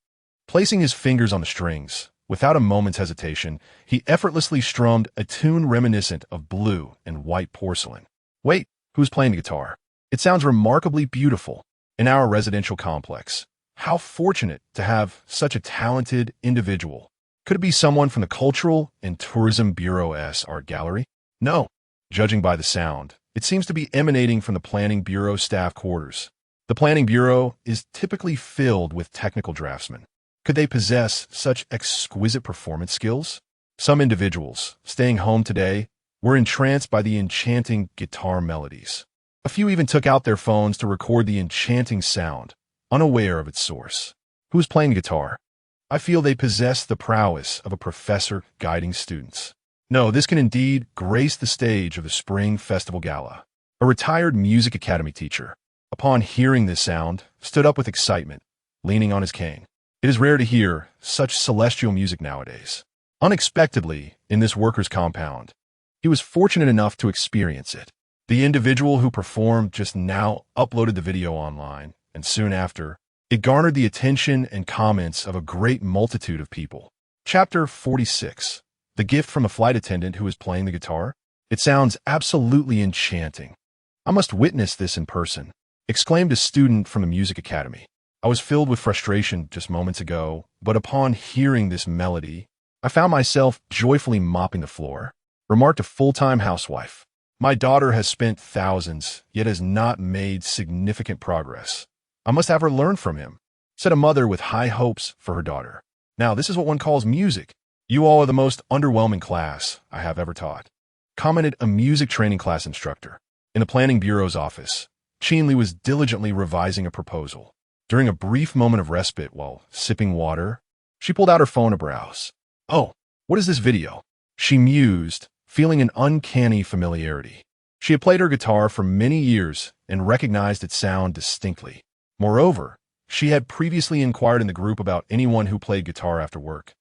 Placing his fingers on the strings, without a moment's hesitation, he effortlessly strummed a tune reminiscent of blue and white porcelain. Wait, who's playing the guitar? It sounds remarkably beautiful. In our residential complex, how fortunate to have such a talented individual. Could it be someone from the Cultural and Tourism Bureau's art gallery? No. Judging by the sound, it seems to be emanating from the Planning Bureau staff quarters. The Planning Bureau is typically filled with technical draftsmen. Could they possess such exquisite performance skills? Some individuals, staying home today, were entranced by the enchanting guitar melodies. A few even took out their phones to record the enchanting sound, unaware of its source. Who is playing guitar? I feel they possess the prowess of a professor guiding students. No, this can indeed grace the stage of the Spring Festival Gala. A retired music academy teacher, upon hearing this sound, stood up with excitement, leaning on his cane. It is rare to hear such celestial music nowadays. Unexpectedly, in this worker's compound, he was fortunate enough to experience it. The individual who performed just now uploaded the video online, and soon after, it garnered the attention and comments of a great multitude of people. Chapter 46. The gift from a flight attendant who is playing the guitar? It sounds absolutely enchanting. I must witness this in person, exclaimed a student from the music academy. I was filled with frustration just moments ago, but upon hearing this melody, I found myself joyfully mopping the floor, remarked a full-time housewife. My daughter has spent thousands, yet has not made significant progress. I must have her learn from him, said a mother with high hopes for her daughter. Now, this is what one calls music. You all are the most underwhelming class I have ever taught, commented a music training class instructor. In the Planning Bureau's office, Chinli was diligently revising a proposal. During a brief moment of respite while sipping water, she pulled out her phone to browse. Oh, what is this video? She mused, feeling an uncanny familiarity. She had played her guitar for many years and recognized its sound distinctly. Moreover, she had previously inquired in the group about anyone who played guitar after work,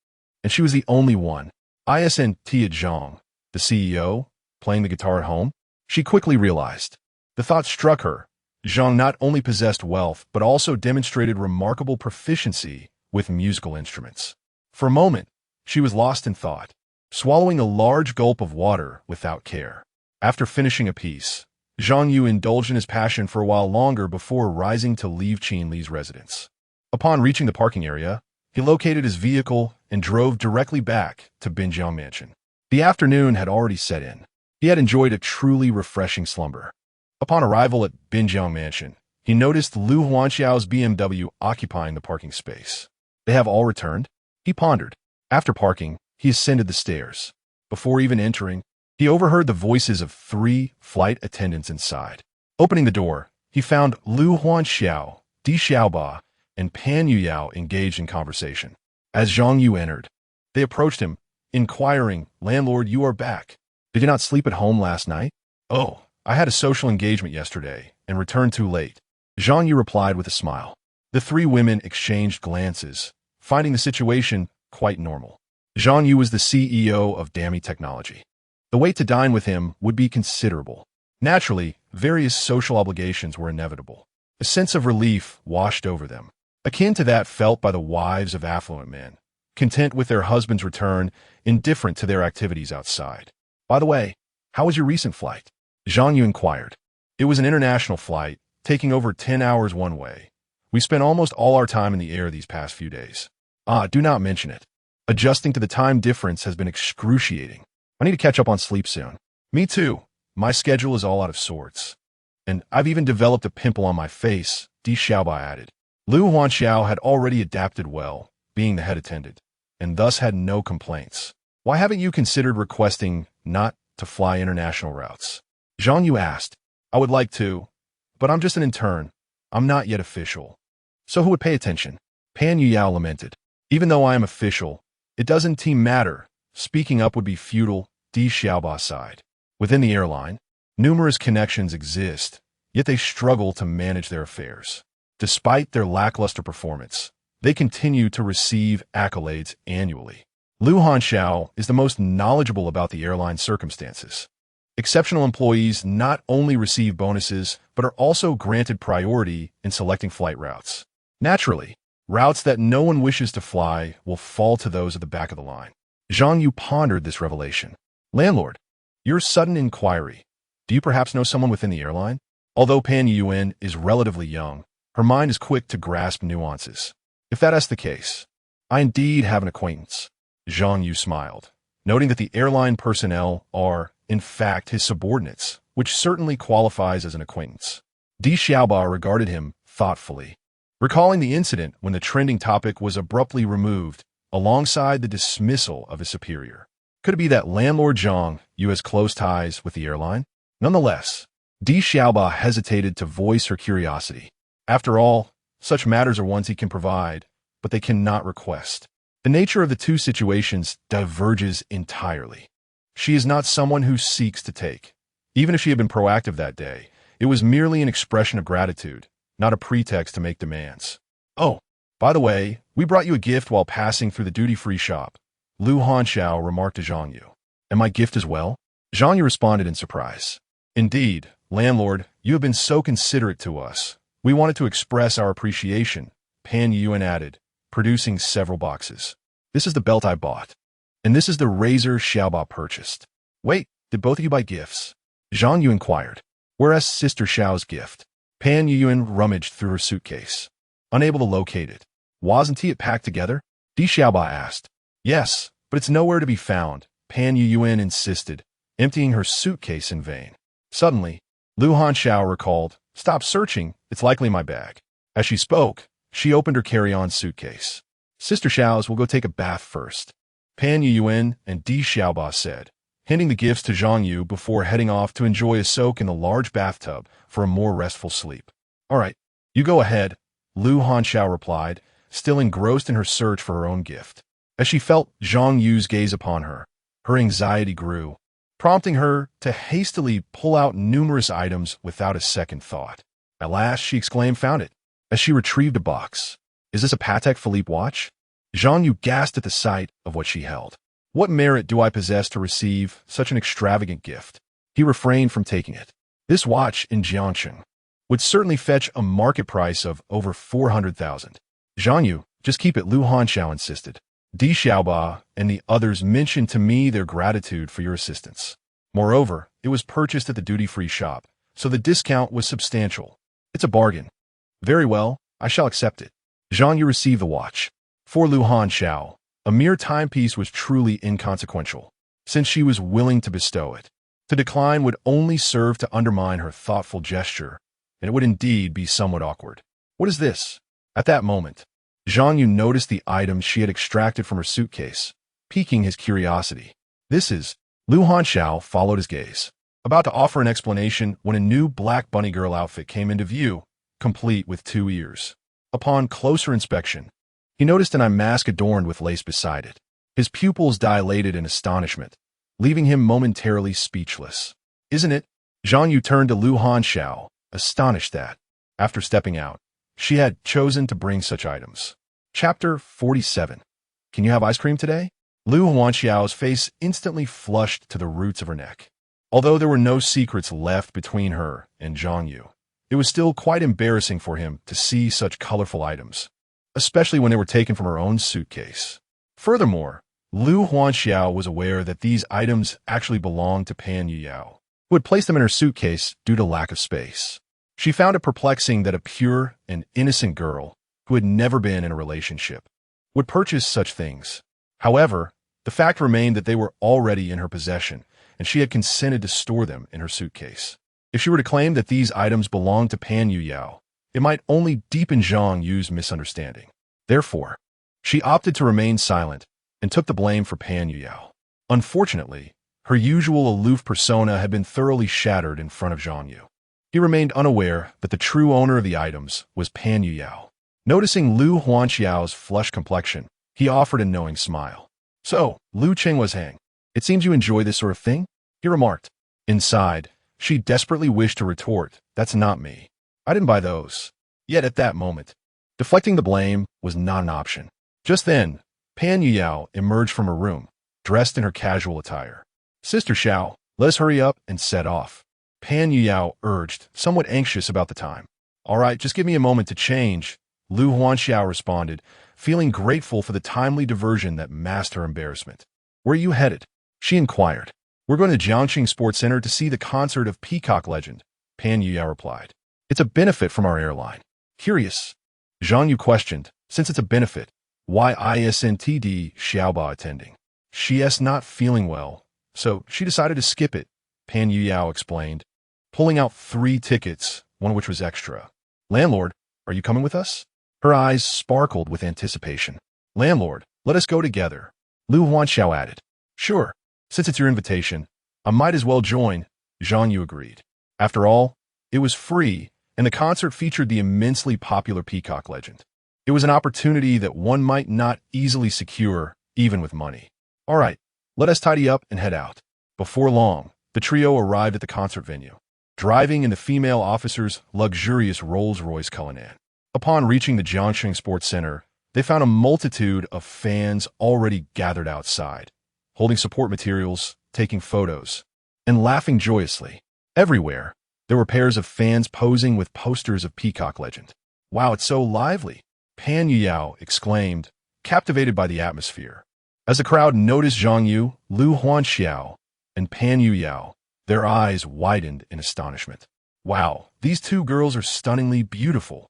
and she was the only one. Isn't Zhang, the CEO, playing the guitar at home? She quickly realized. The thought struck her. Zhang not only possessed wealth, but also demonstrated remarkable proficiency with musical instruments. For a moment, she was lost in thought, swallowing a large gulp of water without care. After finishing a piece, Zhang Yu indulged in his passion for a while longer before rising to leave Qinli's residence. Upon reaching the parking area, he located his vehicle and drove directly back to Binjiang Mansion. The afternoon had already set in. He had enjoyed a truly refreshing slumber. Upon arrival at Binjiang Mansion, he noticed Lu Huanxiao's BMW occupying the parking space. They have all returned? He pondered. After parking, he ascended the stairs. Before even entering, he overheard the voices of 3 flight attendants inside. Opening the door, he found Lu Huanxiao, Di Xiaoba, and Pan Yuyao engaged in conversation. As Zhang Yu entered, they approached him, inquiring, "Landlord, you are back. Did you not sleep at home last night?" "Oh, I had a social engagement yesterday and returned too late," Zhang Yu replied with a smile. The 3 women exchanged glances, finding the situation quite normal. Zhang Yu was the CEO of Dami Technology. The wait to dine with him would be considerable. Naturally, various social obligations were inevitable. A sense of relief washed over them, akin to that felt by the wives of affluent men, content with their husband's return, indifferent to their activities outside. "By the way, how was your recent flight?" Zhang Yu inquired. "It was an international flight, taking over 10 hours one way. We spent almost all our time in the air these past few days." "Ah, do not mention it. Adjusting to the time difference has been excruciating. I need to catch up on sleep soon." "Me too. My schedule is all out of sorts. And I've even developed a pimple on my face," Di Xiaoba added. Lu Huanxiao had already adapted well, being the head attendant, and thus had no complaints. "Why haven't you considered requesting not to fly international routes?" Zhang Yu asked. "I would like to, but I'm just an intern. I'm not yet official." "So who would pay attention?" Pan Yuyao lamented. "Even though I am official, it doesn't matter. Speaking up would be futile," Di Xiaoba sighed. Within the airline, numerous connections exist, yet they struggle to manage their affairs. Despite their lackluster performance, they continue to receive accolades annually. Lu Hanxiao is the most knowledgeable about the airline circumstances. Exceptional employees not only receive bonuses, but are also granted priority in selecting flight routes. Naturally, Routes that no one wishes to fly will fall to those at the back of the line. Zhang Yu pondered this revelation. Landlord, your sudden inquiry. Do you perhaps know someone within the airline? Although Pan Yuan is relatively young, her mind is quick to grasp nuances. If that is the case, I indeed have an acquaintance. Zhang Yu smiled, noting that the airline personnel are, in fact, his subordinates, which certainly qualifies as an acquaintance. Di Xiaoba regarded him thoughtfully, recalling the incident when the trending topic was abruptly removed alongside the dismissal of his superior. Could it be that landlord Zhang Yu has close ties with the airline? Nonetheless, Di Xiaoba hesitated to voice her curiosity. After all, such matters are ones he can provide, but they cannot request. The nature of the two situations diverges entirely. She is not someone who seeks to take. Even if she had been proactive that day, it was merely an expression of gratitude, not a pretext to make demands. Oh, by the way, we brought you a gift while passing through the duty-free shop, Lu Hanxiao remarked to Zhang Yu. And my gift as well? Zhang Yu responded in surprise. Indeed, landlord, you have been so considerate to us. We wanted to express our appreciation, Pan Yuan added, producing several boxes. This is the belt I bought. And this is the razor Xiaoba purchased. Wait, did both of you buy gifts? Zhang Yu inquired. Whereas Sister Xiao's gift? Pan Yuan rummaged through her suitcase, unable to locate it. Wasn't it packed together? Di Xiaoba asked. Yes, but it's nowhere to be found, Pan Yuan insisted, emptying her suitcase in vain. Suddenly, Lu Hanxiao recalled, Stop searching, it's likely my bag. As she spoke, she opened her carry-on suitcase. Sister Xiao's will go take a bath first, Pan Yuan and Di Xiaoba said, handing the gifts to Zhang Yu before heading off to enjoy a soak in the large bathtub for a more restful sleep. All right, you go ahead, Lu Hanxiao replied, still engrossed in her search for her own gift. As she felt Zhang Yu's gaze upon her, her anxiety grew, prompting her to hastily pull out numerous items without a second thought. At last, she exclaimed, found it, as she retrieved a box. Is this a Patek Philippe watch? Zhang Yu gasped at the sight of what she held. What merit do I possess to receive such an extravagant gift? He refrained from taking it. This watch in Jiangcheng would certainly fetch a market price of over 400,000. Zhang Yu, just keep it, Lu Hanxiao insisted. Di Xiaoba and the others mentioned to me their gratitude for your assistance. Moreover, it was purchased at the duty-free shop, so the discount was substantial. It's a bargain. Very well, I shall accept it. Zhang Yu received the watch. For Lu Hanxiao, a mere timepiece was truly inconsequential, since she was willing to bestow it. To decline would only serve to undermine her thoughtful gesture, and it would indeed be somewhat awkward. What is this? At that moment, Zhang Yu noticed the items she had extracted from her suitcase, piquing his curiosity. This is, Lu Hanxiao followed his gaze, about to offer an explanation when a new black bunny girl outfit came into view, complete with 2 ears. Upon closer inspection, he noticed an eye mask adorned with lace beside it. His pupils dilated in astonishment, leaving him momentarily speechless. Isn't it? Zhang Yu turned to Lu Hanxiao, astonished that, after stepping out, she had chosen to bring such items. Chapter 47. Can you have ice cream today? Lu Hanxiao's face instantly flushed to the roots of her neck. Although there were no secrets left between her and Zhang Yu, it was still quite embarrassing for him to see such colorful items, especially when they were taken from her own suitcase. Furthermore, Lu Hanxiao was aware that these items actually belonged to Pan Yuan, who had placed them in her suitcase due to lack of space. She found it perplexing that a pure and innocent girl, who had never been in a relationship, would purchase such things. However, the fact remained that they were already in her possession, and she had consented to store them in her suitcase. If she were to claim that these items belonged to Pan Yuan, it might only deepen Zhang Yu's misunderstanding. Therefore, she opted to remain silent and took the blame for Pan Yuan. Unfortunately, her usual aloof persona had been thoroughly shattered in front of Zhang Yu. He remained unaware that the true owner of the items was Pan Yuan. Noticing Lu Hanxiao's flushed complexion, he offered a knowing smile. So, Lu Chengwazhang, it seems you enjoy this sort of thing? He remarked. Inside, she desperately wished to retort, that's not me. I didn't buy those. Yet at that moment, deflecting the blame was not an option. Just then, Pan Yuan emerged from her room, dressed in her casual attire. Sister Xiao, let us hurry up and set off. Pan Yuan urged, somewhat anxious about the time. All right, just give me a moment to change, Lu Huanxiao responded, feeling grateful for the timely diversion that masked her embarrassment. Where are you headed? She inquired. We're going to Jiangxing Sports Center to see the concert of Peacock legend, Pan Yuya replied. It's a benefit from our airline. Curious? Zhang Yu questioned, since it's a benefit, why isn't Xiaoba attending? She's not feeling well, so she decided to skip it, Pan Yuya explained, pulling out 3 tickets, one of which was extra. Landlord, are you coming with us? Her eyes sparkled with anticipation. Landlord, let us go together. Lu Huanxiao added. Sure, since it's your invitation, I might as well join, Zhang Yu agreed. After all, it was free, and the concert featured the immensely popular Peacock legend. It was an opportunity that one might not easily secure, even with money. All right, let us tidy up and head out. Before long, the trio arrived at the concert venue, driving in the female officer's luxurious Rolls-Royce Cullinan. Upon reaching the Jiangxing Sports Center, they found a multitude of fans already gathered outside, holding support materials, taking photos, and laughing joyously. Everywhere, there were pairs of fans posing with posters of Peacock legend. Wow, it's so lively, Pan Yuya exclaimed, captivated by the atmosphere. As the crowd noticed Zhang Yu, Lu Huanxiao, and Pan Yuya, their eyes widened in astonishment. Wow, these 2 girls are stunningly beautiful.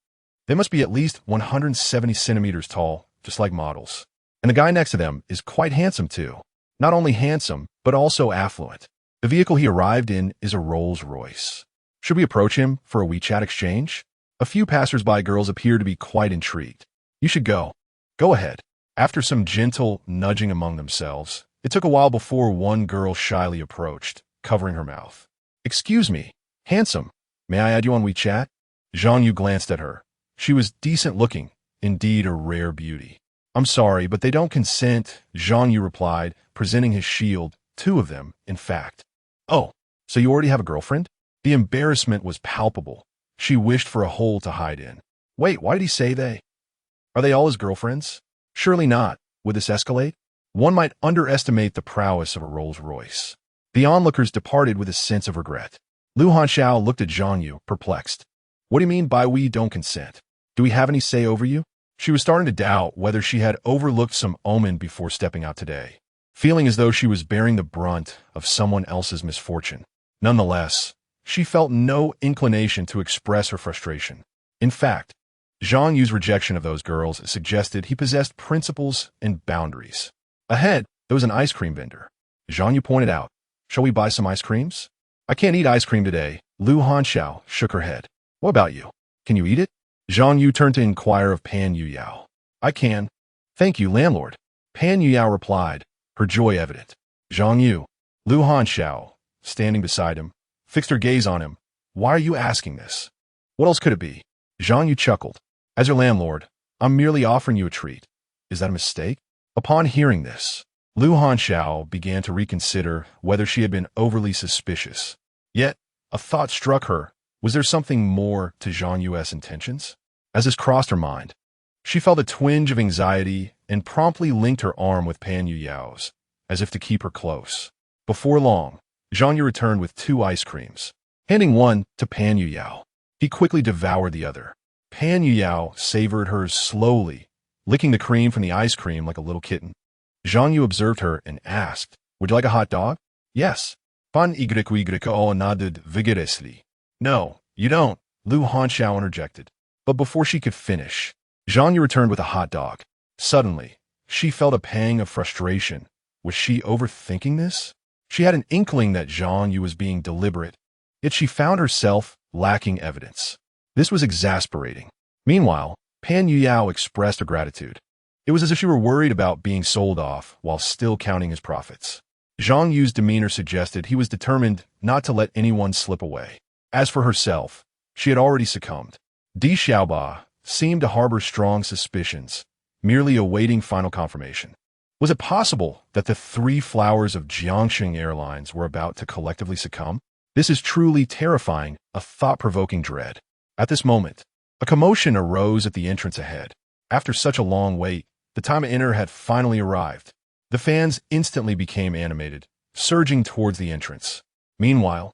They must be at least 170 centimeters tall, just like models. And the guy next to them is quite handsome too. Not only handsome, but also affluent. The vehicle he arrived in is a Rolls-Royce. Should we approach him for a WeChat exchange? A few passers-by girls appear to be quite intrigued. You should go. Go ahead. After some gentle nudging among themselves, it took a while before one girl shyly approached, covering her mouth. Excuse me, handsome, may I add you on WeChat? Zhang Yu glanced at her. She was decent-looking, indeed a rare beauty. I'm sorry, but they don't consent, Zhang Yu replied, presenting his shield, 2 of them, in fact. Oh, so you already have a girlfriend? The embarrassment was palpable. She wished for a hole to hide in. Wait, why did he say they? Are they all his girlfriends? Surely not. Would this escalate? One might underestimate the prowess of a Rolls-Royce. The onlookers departed with a sense of regret. Lu Huanxiao looked at Zhang Yu, perplexed. What do you mean by we don't consent? Do we have any say over you? She was starting to doubt whether she had overlooked some omen before stepping out today, feeling as though she was bearing the brunt of someone else's misfortune. Nonetheless, she felt no inclination to express her frustration. In fact, Zhang Yu's rejection of those girls suggested he possessed principles and boundaries. Ahead, there was an ice cream vendor. Zhang Yu pointed out, shall we buy some ice creams? I can't eat ice cream today. Lu Huanxiao shook her head. What about you? Can you eat it? Zhang Yu turned to inquire of Pan Yuya. I can. Thank you, landlord. Pan Yuya replied, her joy evident. Zhang Yu, Lu Huanxiao, standing beside him, fixed her gaze on him. Why are you asking this? What else could it be? Zhang Yu chuckled. As your landlord, I'm merely offering you a treat. Is that a mistake? Upon hearing this, Lu Huanxiao began to reconsider whether she had been overly suspicious. Yet, a thought struck her. Was there something more to Zhang Yu's intentions? As this crossed her mind, she felt a twinge of anxiety and promptly linked her arm with Pan Yuyao's, as if to keep her close. Before long, Zhang Yu returned with 2 ice creams, handing one to Pan Yuya. He quickly devoured the other. Pan Yuya savored hers slowly, licking the cream from the ice cream like a little kitten. Zhang Yu observed her and asked, would you like a hot dog? Yes. Pan y nodded vigorously. No, you don't, Lu Huanxiao interjected. But before she could finish, Zhang Yu returned with a hot dog. Suddenly, she felt a pang of frustration. Was she overthinking this? She had an inkling that Zhang Yu was being deliberate, yet she found herself lacking evidence. This was exasperating. Meanwhile, Pan Yuya expressed her gratitude. It was as if she were worried about being sold off while still counting his profits. Zhang Yu's demeanor suggested he was determined not to let anyone slip away. As for herself, she had already succumbed. Di Xiaoba seemed to harbor strong suspicions, merely awaiting final confirmation. Was it possible that the 3 flowers of Jiangxing Airlines were about to collectively succumb? This is truly terrifying, a thought-provoking dread. At this moment, a commotion arose at the entrance ahead. After such a long wait, the time to enter had finally arrived. The fans instantly became animated, surging towards the entrance. Meanwhile,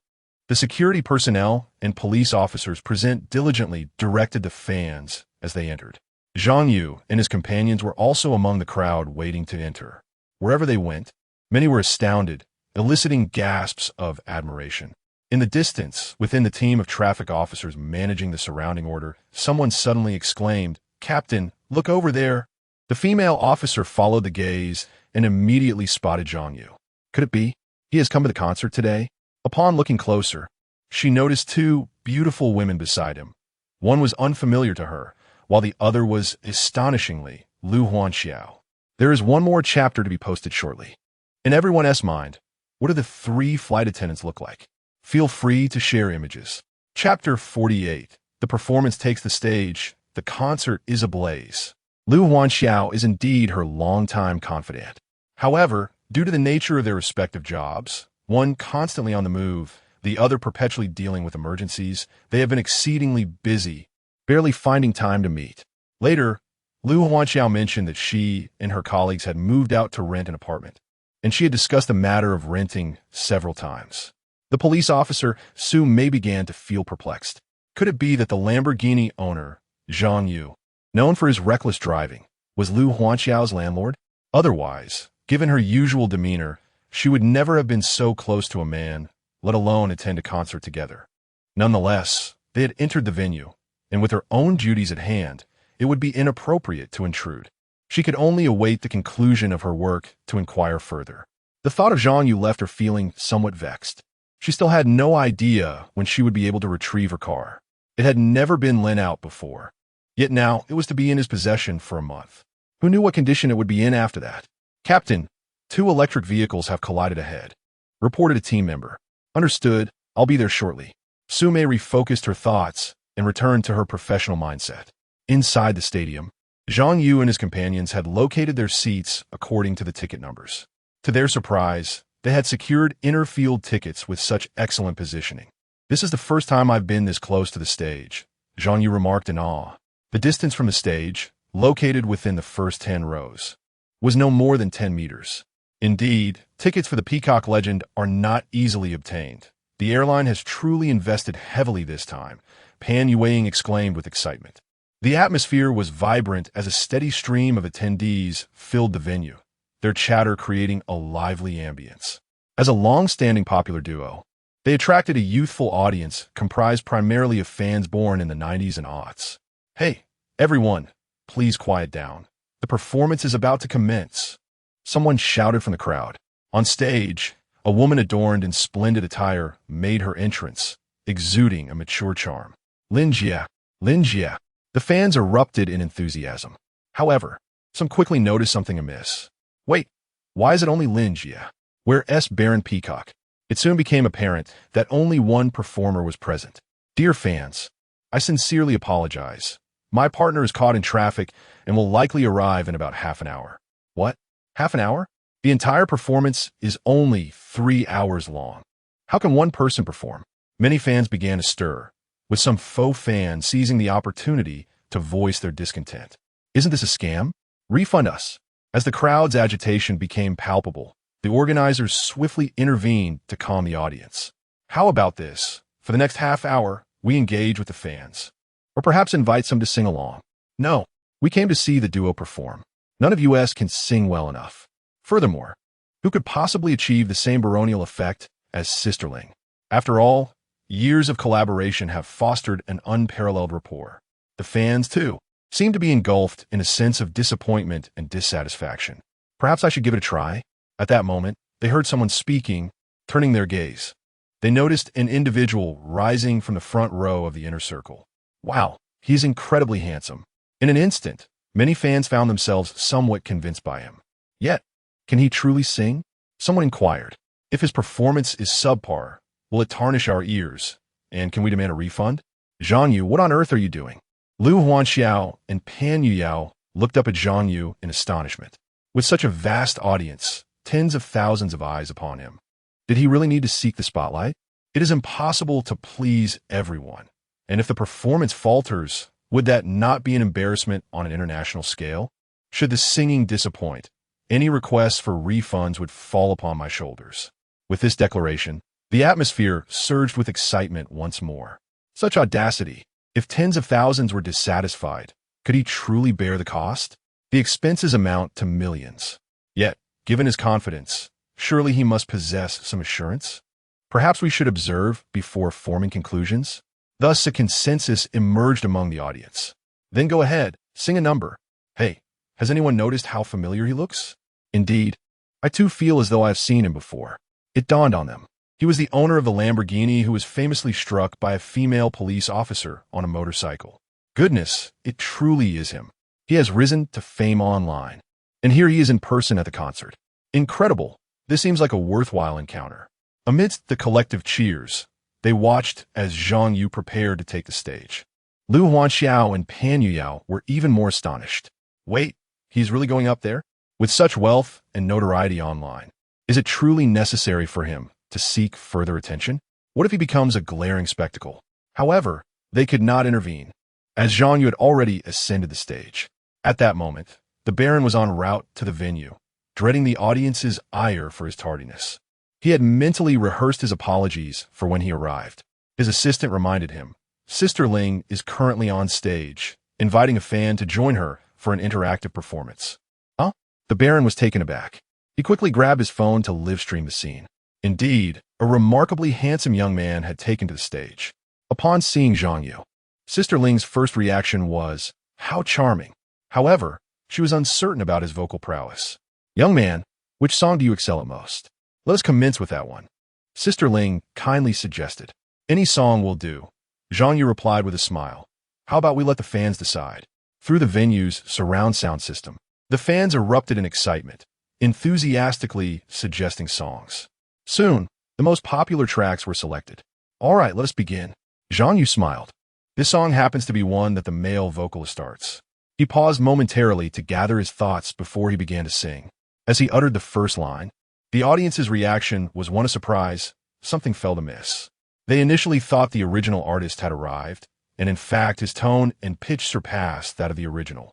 the security personnel and police officers present diligently directed the fans as they entered. Zhang Yu and his companions were also among the crowd waiting to enter. Wherever they went, many were astounded, eliciting gasps of admiration. In the distance, within the team of traffic officers managing the surrounding order, someone suddenly exclaimed, "Captain, look over there!" The female officer followed the gaze and immediately spotted Zhang Yu. Could it be? He has come to the concert today? Upon looking closer, she noticed two beautiful women beside him. One was unfamiliar to her, while the other was, astonishingly, Lu Huanxiao. There is one more chapter to be posted shortly. In everyone's mind, what do the three flight attendants look like? Feel free to share images. Chapter 48. The performance takes the stage. The concert is ablaze. Lu Huanxiao is indeed her longtime confidant. However, due to the nature of their respective jobs, one constantly on the move, the other perpetually dealing with emergencies, they have been exceedingly busy, barely finding time to meet. Later, Lu Huanxiao mentioned that she and her colleagues had moved out to rent an apartment, and she had discussed the matter of renting several times. The police officer, Su Mei, began to feel perplexed. Could it be that the Lamborghini owner, Zhang Yu, known for his reckless driving, was Lu Huanxiao's landlord? Otherwise, given her usual demeanor, she would never have been so close to a man, let alone attend a concert together. Nonetheless, they had entered the venue, and with her own duties at hand, it would be inappropriate to intrude. She could only await the conclusion of her work to inquire further. The thought of Zhang Yu left her feeling somewhat vexed. She still had no idea when she would be able to retrieve her car. It had never been lent out before. Yet now it was to be in his possession for a month. Who knew what condition it would be in after that? "Captain, 2 electric vehicles have collided ahead," reported a team member. "Understood. I'll be there shortly." Su Mei refocused her thoughts and returned to her professional mindset. Inside the stadium, Zhang Yu and his companions had located their seats according to the ticket numbers. To their surprise, they had secured inner-field tickets with such excellent positioning. "This is the first time I've been this close to the stage," Zhang Yu remarked in awe. The distance from the stage, located within the first 10 rows, was no more than 10 meters. Indeed, tickets for the Peacock Legend are not easily obtained. The airline has truly invested heavily this time, Pan Yueying exclaimed with excitement. The atmosphere was vibrant as a steady stream of attendees filled the venue, their chatter creating a lively ambience. As a long-standing popular duo, they attracted a youthful audience comprised primarily of fans born in the 90s and aughts. "Hey, everyone, please quiet down. The performance is about to commence," someone shouted from the crowd. On stage, a woman adorned in splendid attire made her entrance, exuding a mature charm. "Lin Jie, Lin Jie." The fans erupted in enthusiasm. However, some quickly noticed something amiss. Wait, why is it only Lin Jie? Where's Baron Peacock? It soon became apparent that only one performer was present. "Dear fans, I sincerely apologize. My partner is caught in traffic and will likely arrive in about half an hour." "What? Half an hour? The entire performance is only 3 hours long. How can one person perform?" Many fans began to stir, with some faux fans seizing the opportunity to voice their discontent. "Isn't this a scam? Refund us." As the crowd's agitation became palpable, the organizers swiftly intervened to calm the audience. "How about this? For the next half hour, we engage with the fans. Or perhaps invite some to sing along." "No, we came to see the duo perform. None of us can sing well enough. Furthermore, who could possibly achieve the same baronial effect as Sisterling? After all, years of collaboration have fostered an unparalleled rapport." The fans, too, seemed to be engulfed in a sense of disappointment and dissatisfaction. "Perhaps I should give it a try." At that moment, they heard someone speaking, turning their gaze. They noticed an individual rising from the front row of the inner circle. "Wow, he is incredibly handsome." In an instant, many fans found themselves somewhat convinced by him. Yet, can he truly sing? Someone inquired. "If his performance is subpar, will it tarnish our ears? And can we demand a refund?" "Zhang Yu, what on earth are you doing?" Lu Huanxiao and Pan Yuyao looked up at Zhang Yu in astonishment. With such a vast audience, tens of thousands of eyes upon him, did he really need to seek the spotlight? It is impossible to please everyone. And if the performance falters, would that not be an embarrassment on an international scale? Should the singing disappoint, any requests for refunds would fall upon my shoulders. With this declaration, the atmosphere surged with excitement once more. Such audacity! If tens of thousands were dissatisfied, Could he truly bear the cost? The expenses amount to millions. Yet, given his confidence, surely he must possess some assurance? Perhaps we should observe before forming conclusions? Thus, a consensus emerged among the audience. Then go ahead, sing a number. Hey, has anyone noticed how familiar he looks? Indeed, I too feel as though I have seen him before. It dawned on them. He was the owner of the Lamborghini who was famously struck by a female police officer on a motorcycle. Goodness, it truly is him. He has risen to fame online. And here he is in person at the concert. Incredible. This seems like a worthwhile encounter. Amidst the collective cheers, they watched as Zhang Yu prepared to take the stage. Lu Huanxiao and Pan Yuyao were even more astonished. Wait, he's really going up there? With such wealth and notoriety online, is it truly necessary for him to seek further attention? What if he becomes a glaring spectacle? However, they could not intervene, as Zhang Yu had already ascended the stage. At that moment, the Baron was en route to the venue, dreading the audience's ire for his tardiness. He had mentally rehearsed his apologies for when he arrived. His assistant reminded him, Sister Ling is currently on stage, inviting a fan to join her for an interactive performance. Huh? The Baron was taken aback. He quickly grabbed his phone to live-stream the scene. Indeed, a remarkably handsome young man had taken to the stage. Upon seeing Zhang Yu, Sister Ling's first reaction was, how charming. However, she was uncertain about his vocal prowess. Young man, which song do you excel at most? Let us commence with that one. Sister Ling kindly suggested. Any song will do. Zhang Yu replied with a smile. How about we let the fans decide? Through the venue's surround sound system, the fans erupted in excitement, enthusiastically suggesting songs. Soon, the most popular tracks were selected. All right, let us begin. Zhang Yu smiled. This song happens to be one that the male vocalist starts. He paused momentarily to gather his thoughts before he began to sing. As he uttered the first line, the audience's reaction was one of surprise. Something felt amiss. They initially thought the original artist had arrived, and in fact his tone and pitch surpassed that of the original.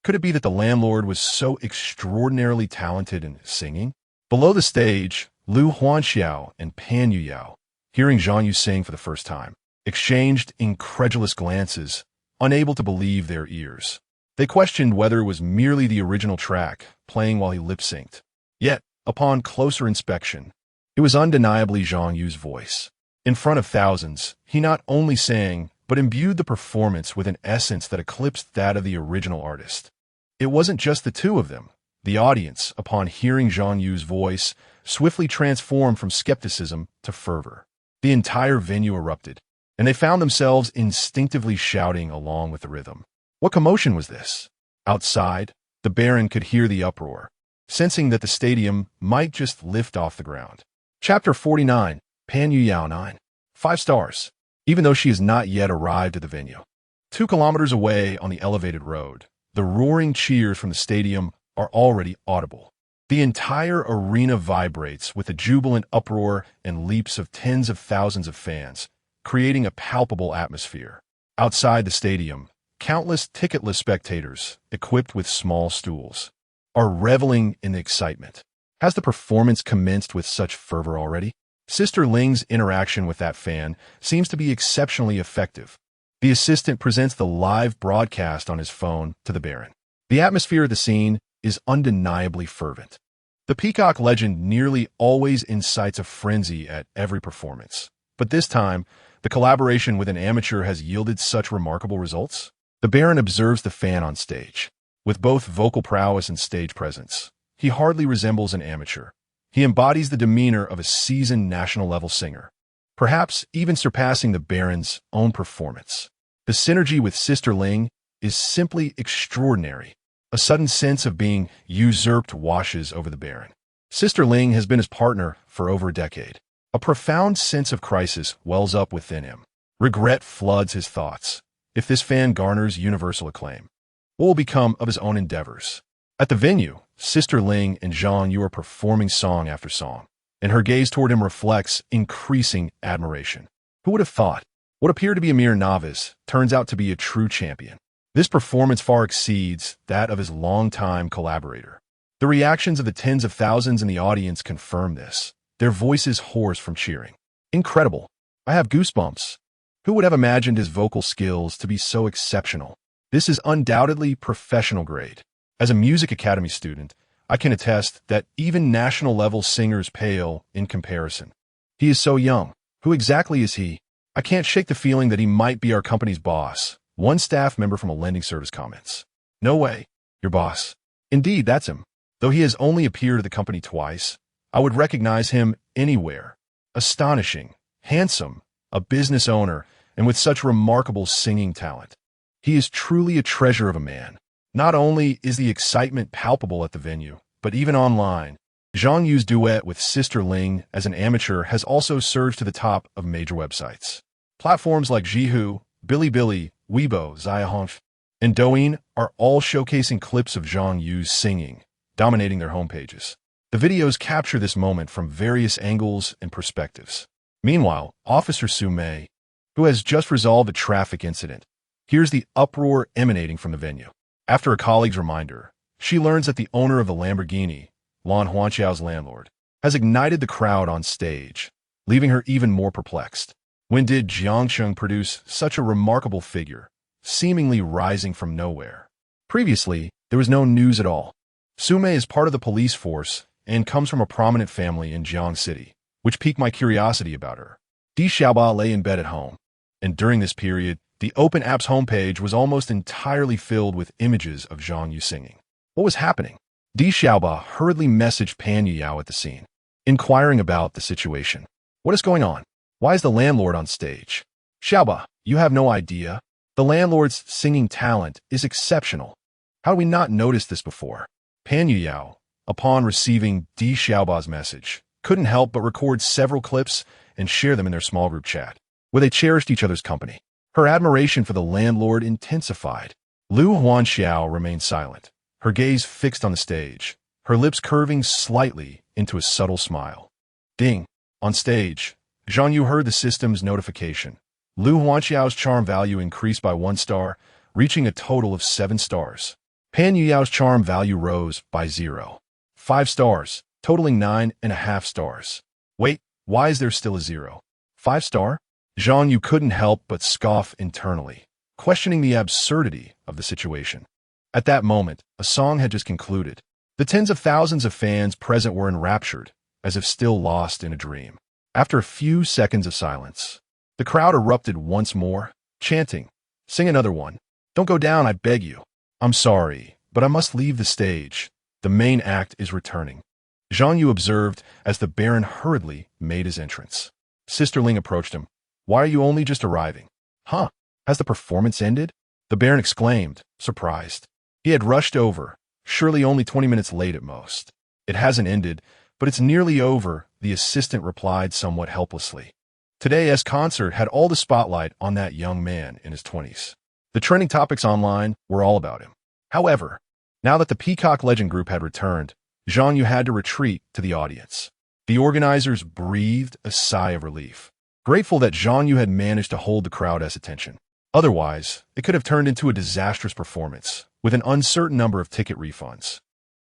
Could it be that the landlord was so extraordinarily talented in singing? Below the stage, Lu Huanxiao and Pan Yuyao, hearing Zhang Yu sing for the first time, exchanged incredulous glances, unable to believe their ears. They questioned whether it was merely the original track, playing while he lip-synced. Yet, upon closer inspection, it was undeniably Zhang Yu's voice. In front of thousands, he not only sang, but imbued the performance with an essence that eclipsed that of the original artist. It wasn't just the two of them. The audience, upon hearing Zhang Yu's voice, swiftly transformed from skepticism to fervor. The entire venue erupted, and they found themselves instinctively shouting along with the rhythm. What commotion was this? Outside, the Baron could hear the uproar, sensing that the stadium might just lift off the ground. Chapter 49, Pan Yuyao 9. 5 stars. Even though she has not yet arrived at the venue. 2 kilometers away on the elevated road, the roaring cheers from the stadium are already audible. The entire arena vibrates with the jubilant uproar and leaps of tens of thousands of fans, creating a palpable atmosphere. Outside the stadium, countless ticketless spectators, equipped with small stools, are reveling in the excitement. Has the performance commenced with such fervor already? Sister Ling's interaction with that fan seems to be exceptionally effective. The assistant presents the live broadcast on his phone to the Baron. The atmosphere of the scene is undeniably fervent. The Peacock legend nearly always incites a frenzy at every performance. But this time, the collaboration with an amateur has yielded such remarkable results. The Baron observes the fan on stage. With both vocal prowess and stage presence, he hardly resembles an amateur. He embodies the demeanor of a seasoned national-level singer, perhaps even surpassing the Baron's own performance. The synergy with Sister Ling is simply extraordinary. A sudden sense of being usurped washes over the Baron. Sister Ling has been his partner for over a decade. A profound sense of crisis wells up within him. Regret floods his thoughts. If this fan garners universal acclaim, what will become of his own endeavors? At the venue, Sister Ling and Zhang Yu are performing song after song, and her gaze toward him reflects increasing admiration. Who would have thought? What appeared to be a mere novice turns out to be a true champion. This performance far exceeds that of his longtime collaborator. The reactions of the tens of thousands in the audience confirm this, their voices hoarse from cheering. Incredible. I have goosebumps. Who would have imagined his vocal skills to be so exceptional? This is undoubtedly professional grade. As a music academy student, I can attest that even national-level singers pale in comparison. He is so young. Who exactly is he? I can't shake the feeling that he might be our company's boss. One staff member from a lending service comments. No way. Your boss. Indeed, that's him. Though he has only appeared at the company twice, I would recognize him anywhere. Astonishing, handsome, a business owner, and with such remarkable singing talent. He is truly a treasure of a man. Not only is the excitement palpable at the venue, but even online. Zhang Yu's duet with Sister Ling as an amateur has also surged to the top of major websites. Platforms like Zhihu, Bilibili, Weibo, Xiaohongshu, and Douyin are all showcasing clips of Zhang Yu's singing, dominating their homepages. The videos capture this moment from various angles and perspectives. Meanwhile, Officer Su Mei, who has just resolved a traffic incident, hears the uproar emanating from the venue. After a colleague's reminder, she learns that the owner of the Lamborghini, Lan Huanxiao's landlord, has ignited the crowd on stage, leaving her even more perplexed. When did Jiangsheng produce such a remarkable figure, seemingly rising from nowhere? Previously, there was no news at all. Su Mei is part of the police force and comes from a prominent family in Jiang City, which piqued my curiosity about her. Di Xiaoba lay in bed at home, and during this period, the Open App's homepage was almost entirely filled with images of Zhang Yu singing. What was happening? Di Xiaoba hurriedly messaged Pan Yuyao at the scene, inquiring about the situation. What is going on? Why is the landlord on stage? Xiaoba, you have no idea. The landlord's singing talent is exceptional. How did we not notice this before? Pan Yuyao, upon receiving Di Xiaoba's message, couldn't help but record several clips and share them in their small group chat, where they cherished each other's company. Her admiration for the landlord intensified. Lu Huanxiao remained silent, her gaze fixed on the stage, her lips curving slightly into a subtle smile. Ding! On stage, Zhang Yu heard the system's notification. Lu Huanxiao's charm value increased by 1 star, reaching a total of 7 stars. Pan Yuyao's charm value rose by 0.5 stars, totaling 9.5 stars. Wait, why is there still a 0.5 star? Zhang Yu couldn't help but scoff internally, questioning the absurdity of the situation. At that moment, a song had just concluded. The tens of thousands of fans present were enraptured, as if still lost in a dream. After a few seconds of silence, the crowd erupted once more, chanting, "Sing another one. Don't go down, I beg you. I'm sorry, but I must leave the stage. The main act is returning." Zhang Yu observed as the Baron hurriedly made his entrance. Sister Ling approached him. "Why are you only just arriving?" "Huh? Has the performance ended?" the Baron exclaimed, surprised. He had rushed over, surely only 20 minutes late at most. "It hasn't ended, but it's nearly over," the assistant replied somewhat helplessly. Today's concert had all the spotlight on that young man in his 20s. The trending topics online were all about him. However, now that the Peacock Legend group had returned, Zhang Yu had to retreat to the audience. The organizers breathed a sigh of relief, grateful that Zhang Yu had managed to hold the crowd's attention. Otherwise, it could have turned into a disastrous performance, with an uncertain number of ticket refunds.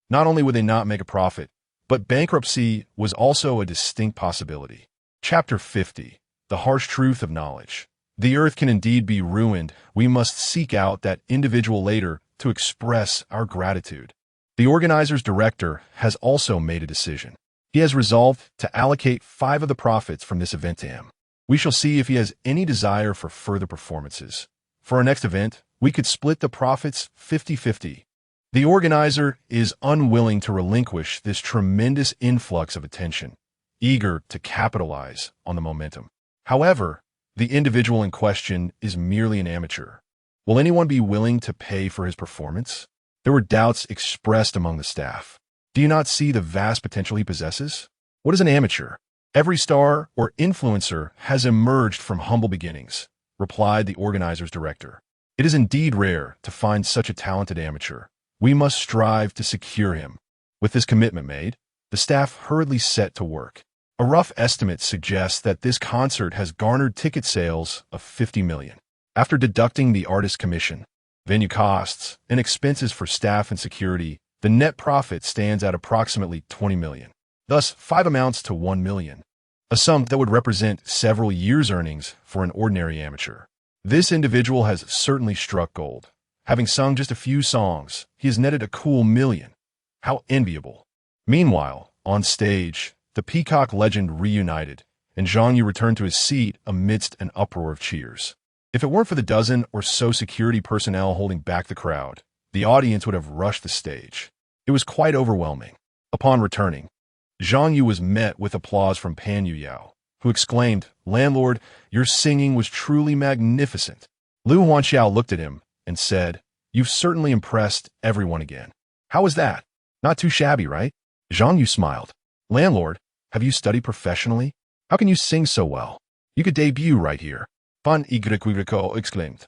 Not only would they not make a profit, but bankruptcy was also a distinct possibility. Chapter 50. The Harsh Truth of Knowledge. The earth can indeed be ruined. We must seek out that individual later to express our gratitude. The organizer's director has also made a decision. He has resolved to allocate 5 of the profits from this event to him. We shall see if he has any desire for further performances. For our next event, we could split the profits 50-50. The organizer is unwilling to relinquish this tremendous influx of attention, eager to capitalize on the momentum. However, the individual in question is merely an amateur. Will anyone be willing to pay for his performance? There were doubts expressed among the staff. Do you not see the vast potential he possesses? What is an amateur? Every star or influencer has emerged from humble beginnings, replied the organizer's director. It is indeed rare to find such a talented amateur. We must strive to secure him. With this commitment made, the staff hurriedly set to work. A rough estimate suggests that this concert has garnered ticket sales of 50 million. After deducting the artist's commission, venue costs, and expenses for staff and security, the net profit stands at approximately 20 million. Thus, 5 amounts to 1 million, a sum that would represent several years' earnings for an ordinary amateur. This individual has certainly struck gold. Having sung just a few songs, he has netted a cool million. How enviable. Meanwhile, on stage, the Peacock legend reunited, and Zhang Yu returned to his seat amidst an uproar of cheers. If it weren't for the dozen or so security personnel holding back the crowd, the audience would have rushed the stage. It was quite overwhelming. Upon returning, Zhang Yu was met with applause from Pan Yuyao, who exclaimed, "Landlord, your singing was truly magnificent." Lu Huanxiao looked at him and said, "You've certainly impressed everyone again. How was that? Not too shabby, right?" Zhang Yu smiled. "Landlord, have you studied professionally? How can you sing so well? You could debut right here." Fan Yguico exclaimed.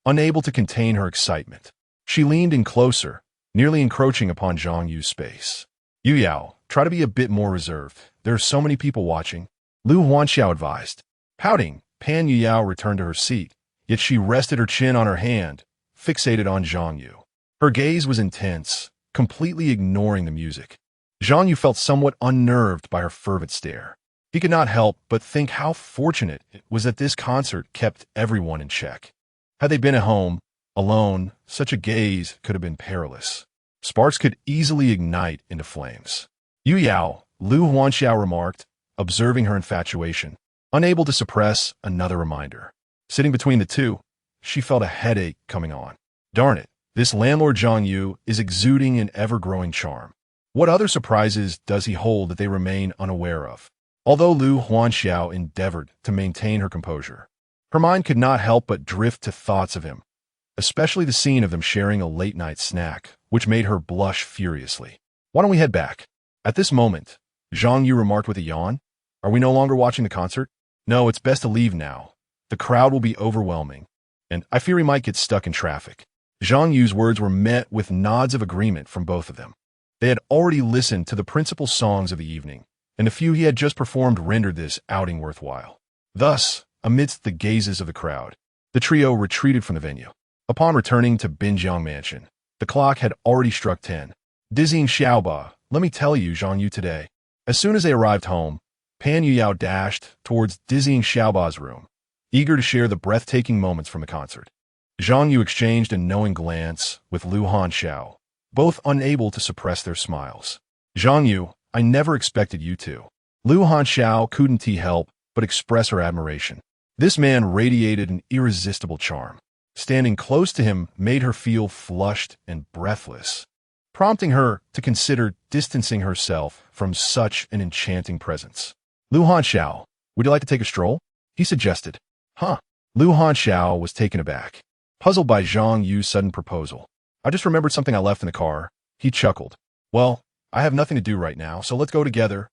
Unable to contain her excitement, she leaned in closer, nearly encroaching upon Zhang Yu's space. "Yu Yao, try to be a bit more reserved. There are so many people watching," Lu Huanxiao advised. Pouting, Pan Yuyao returned to her seat, yet she rested her chin on her hand, fixated on Zhang Yu. Her gaze was intense, completely ignoring the music. Zhang Yu felt somewhat unnerved by her fervent stare. He could not help but think how fortunate it was that this concert kept everyone in check. Had they been at home, alone, such a gaze could have been perilous. Sparks could easily ignite into flames. "Yu Yao," Lu Huanxiao remarked, observing her infatuation, unable to suppress another reminder. Sitting between the two, she felt a headache coming on. Darn it, this landlord Zhang Yu is exuding an ever-growing charm. What other surprises does he hold that they remain unaware of? Although Lu Huanxiao endeavored to maintain her composure, her mind could not help but drift to thoughts of him, especially the scene of them sharing a late-night snack, which made her blush furiously. "Why don't we head back?" At this moment, Zhang Yu remarked with a yawn. "Are we no longer watching the concert?" "No, it's best to leave now. The crowd will be overwhelming, and I fear we might get stuck in traffic." Zhang Yu's words were met with nods of agreement from both of them. They had already listened to the principal songs of the evening, and the few he had just performed rendered this outing worthwhile. Thus, amidst the gazes of the crowd, the trio retreated from the venue. Upon returning to Binjiang Mansion, the clock had already struck 10. Dizzying Xiaoba, let me tell you, Zhang Yu today. As soon as they arrived home, Pan Yuyao dashed towards dizzying Xiaoba's room, eager to share the breathtaking moments from the concert. Zhang Yu exchanged a knowing glance with Lu Huanxiao, both unable to suppress their smiles. "Zhang Yu, I never expected you to." Lu Huanxiao couldn't help but express her admiration. This man radiated an irresistible charm. Standing close to him made her feel flushed and breathless, prompting her to consider distancing herself from such an enchanting presence. "Lu Huanxiao, would you like to take a stroll?" he suggested. "Huh?" Lu Huanxiao was taken aback, puzzled by Zhang Yu's sudden proposal. "I just remembered something I left in the car," he chuckled. "Well, I have nothing to do right now, so let's go together,"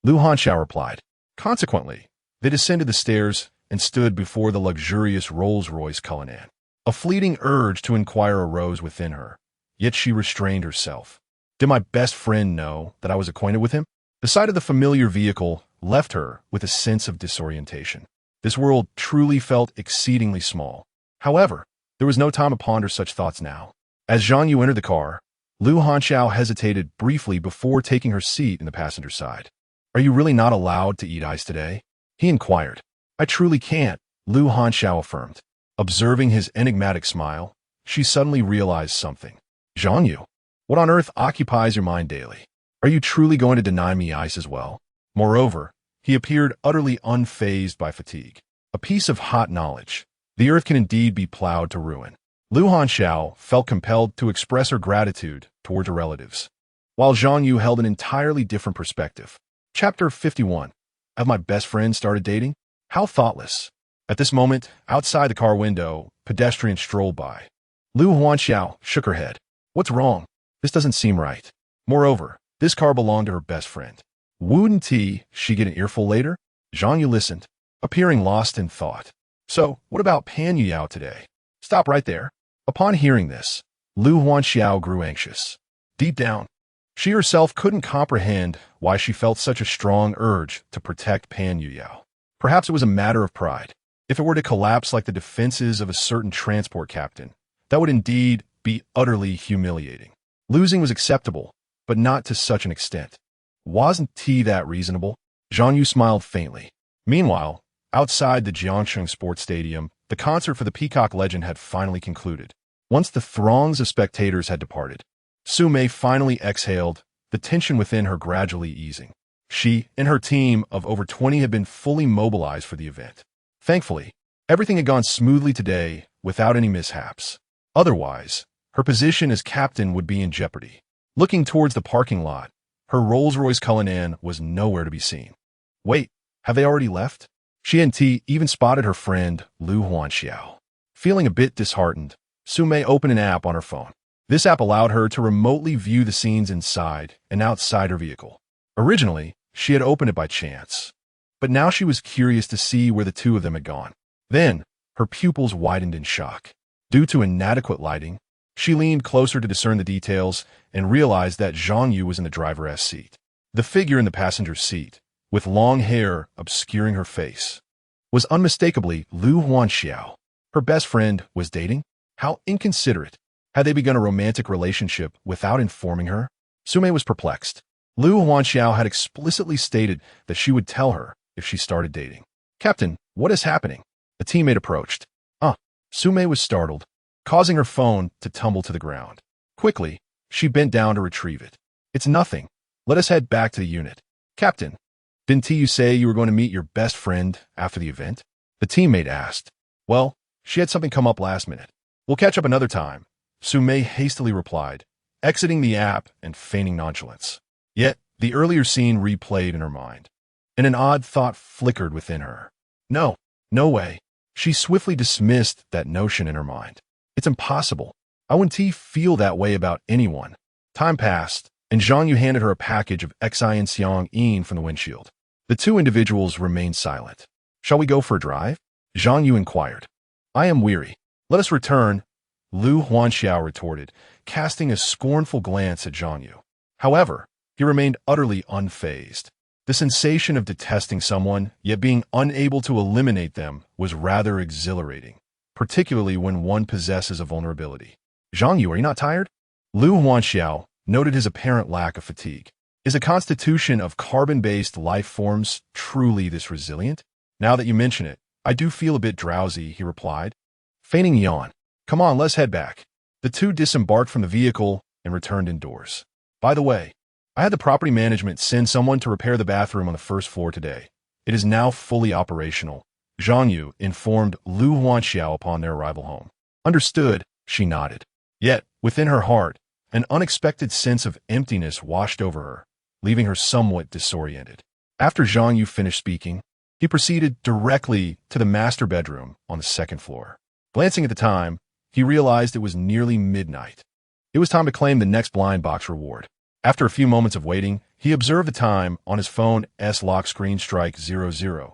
Lu Huanxiao replied. Consequently, they descended the stairs and stood before the luxurious Rolls-Royce Cullinan. A fleeting urge to inquire arose within her, yet she restrained herself. Did my best friend know that I was acquainted with him? The sight of the familiar vehicle left her with a sense of disorientation. This world truly felt exceedingly small. However, there was no time to ponder such thoughts now. As Zhang Yu entered the car, Lu Huanxiao hesitated briefly before taking her seat in the passenger side. "Are you really not allowed to eat ice today?" he inquired. "I truly can't," Lu Huanxiao affirmed. Observing his enigmatic smile, she suddenly realized something. "Zhang Yu, what on earth occupies your mind daily? Are you truly going to deny me ice as well?" Moreover, he appeared utterly unfazed by fatigue. A piece of hot knowledge. The earth can indeed be plowed to ruin. Lu Huanxiao felt compelled to express her gratitude towards her relatives, while Zhang Yu held an entirely different perspective. Chapter 51. Have my best friend started dating? How thoughtless. At this moment, outside the car window, pedestrians strolled by. Lu Huanxiao shook her head. "What's wrong? This doesn't seem right. Moreover, this car belonged to her best friend. Wouldn't she get an earful later?" Zhang Yu listened, appearing lost in thought. "So, what about Pan Yuyao today?" "Stop right there." Upon hearing this, Lu Huanxiao grew anxious. Deep down, she herself couldn't comprehend why she felt such a strong urge to protect Pan Yuyao. Perhaps it was a matter of pride. If it were to collapse like the defenses of a certain transport captain, that would indeed be utterly humiliating. Losing was acceptable, but not to such an extent. Wasn't that reasonable? Zhang Yu smiled faintly. Meanwhile, outside the Jiangsheng Sports Stadium, the concert for the Peacock legend had finally concluded. Once the throngs of spectators had departed, Su-mei finally exhaled, the tension within her gradually easing. She and her team of over 20 had been fully mobilized for the event. Thankfully, everything had gone smoothly today without any mishaps. Otherwise, her position as captain would be in jeopardy. Looking towards the parking lot, her Rolls-Royce Cullinan was nowhere to be seen. Wait, have they already left? She and T even spotted her friend, Lu Huanxiao. Feeling a bit disheartened, Su-mei opened an app on her phone. This app allowed her to remotely view the scenes inside and outside her vehicle. Originally, she had opened it by chance, but now she was curious to see where the two of them had gone. Then, her pupils widened in shock. Due to inadequate lighting, she leaned closer to discern the details and realized that Zhang Yu was in the driver's seat. The figure in the passenger seat, with long hair obscuring her face, was unmistakably Lu Huanxiao. Her best friend was dating? How inconsiderate. Had they begun a romantic relationship without informing her? Su-mei was perplexed. Lu Huanxiao had explicitly stated that she would tell her if she started dating. Captain, what is happening? A teammate approached. Su-mei was startled, causing her phone to tumble to the ground. Quickly, she bent down to retrieve it. It's nothing. Let us head back to the unit. Captain, didn't you say you were going to meet your best friend after the event? The teammate asked. Well, she had something come up last minute. We'll catch up another time, Su-mei hastily replied, exiting the app and feigning nonchalance. Yet, the earlier scene replayed in her mind, and an odd thought flickered within her. No way. She swiftly dismissed that notion in her mind. It's impossible. I wouldn't feel that way about anyone. Time passed, and Zhang Yu handed her a package of enchanting from the windshield. The two individuals remained silent. Shall we go for a drive? Zhang Yu inquired. I am weary. Let us return, Lu Huanxiao retorted, casting a scornful glance at Zhang Yu. However, he remained utterly unfazed. The sensation of detesting someone, yet being unable to eliminate them, was rather exhilarating, particularly when one possesses a vulnerability. Zhang Yu, are you not tired? Lu Huanxiao noted his apparent lack of fatigue. Is a constitution of carbon-based life forms truly this resilient? Now that you mention it, I do feel a bit drowsy, he replied, feigning yawn. Come on, let's head back. The two disembarked from the vehicle and returned indoors. By the way, I had the property management send someone to repair the bathroom on the first floor today. It is now fully operational, Zhang Yu informed Lu Huanxiao upon their arrival home. Understood, she nodded. Yet, within her heart, an unexpected sense of emptiness washed over her, leaving her somewhat disoriented. After Zhang Yu finished speaking, he proceeded directly to the master bedroom on the second floor. Glancing at the time, he realized it was nearly midnight. It was time to claim the next blind box reward. After a few moments of waiting, he observed the time on his phone's lock screen strike 0000.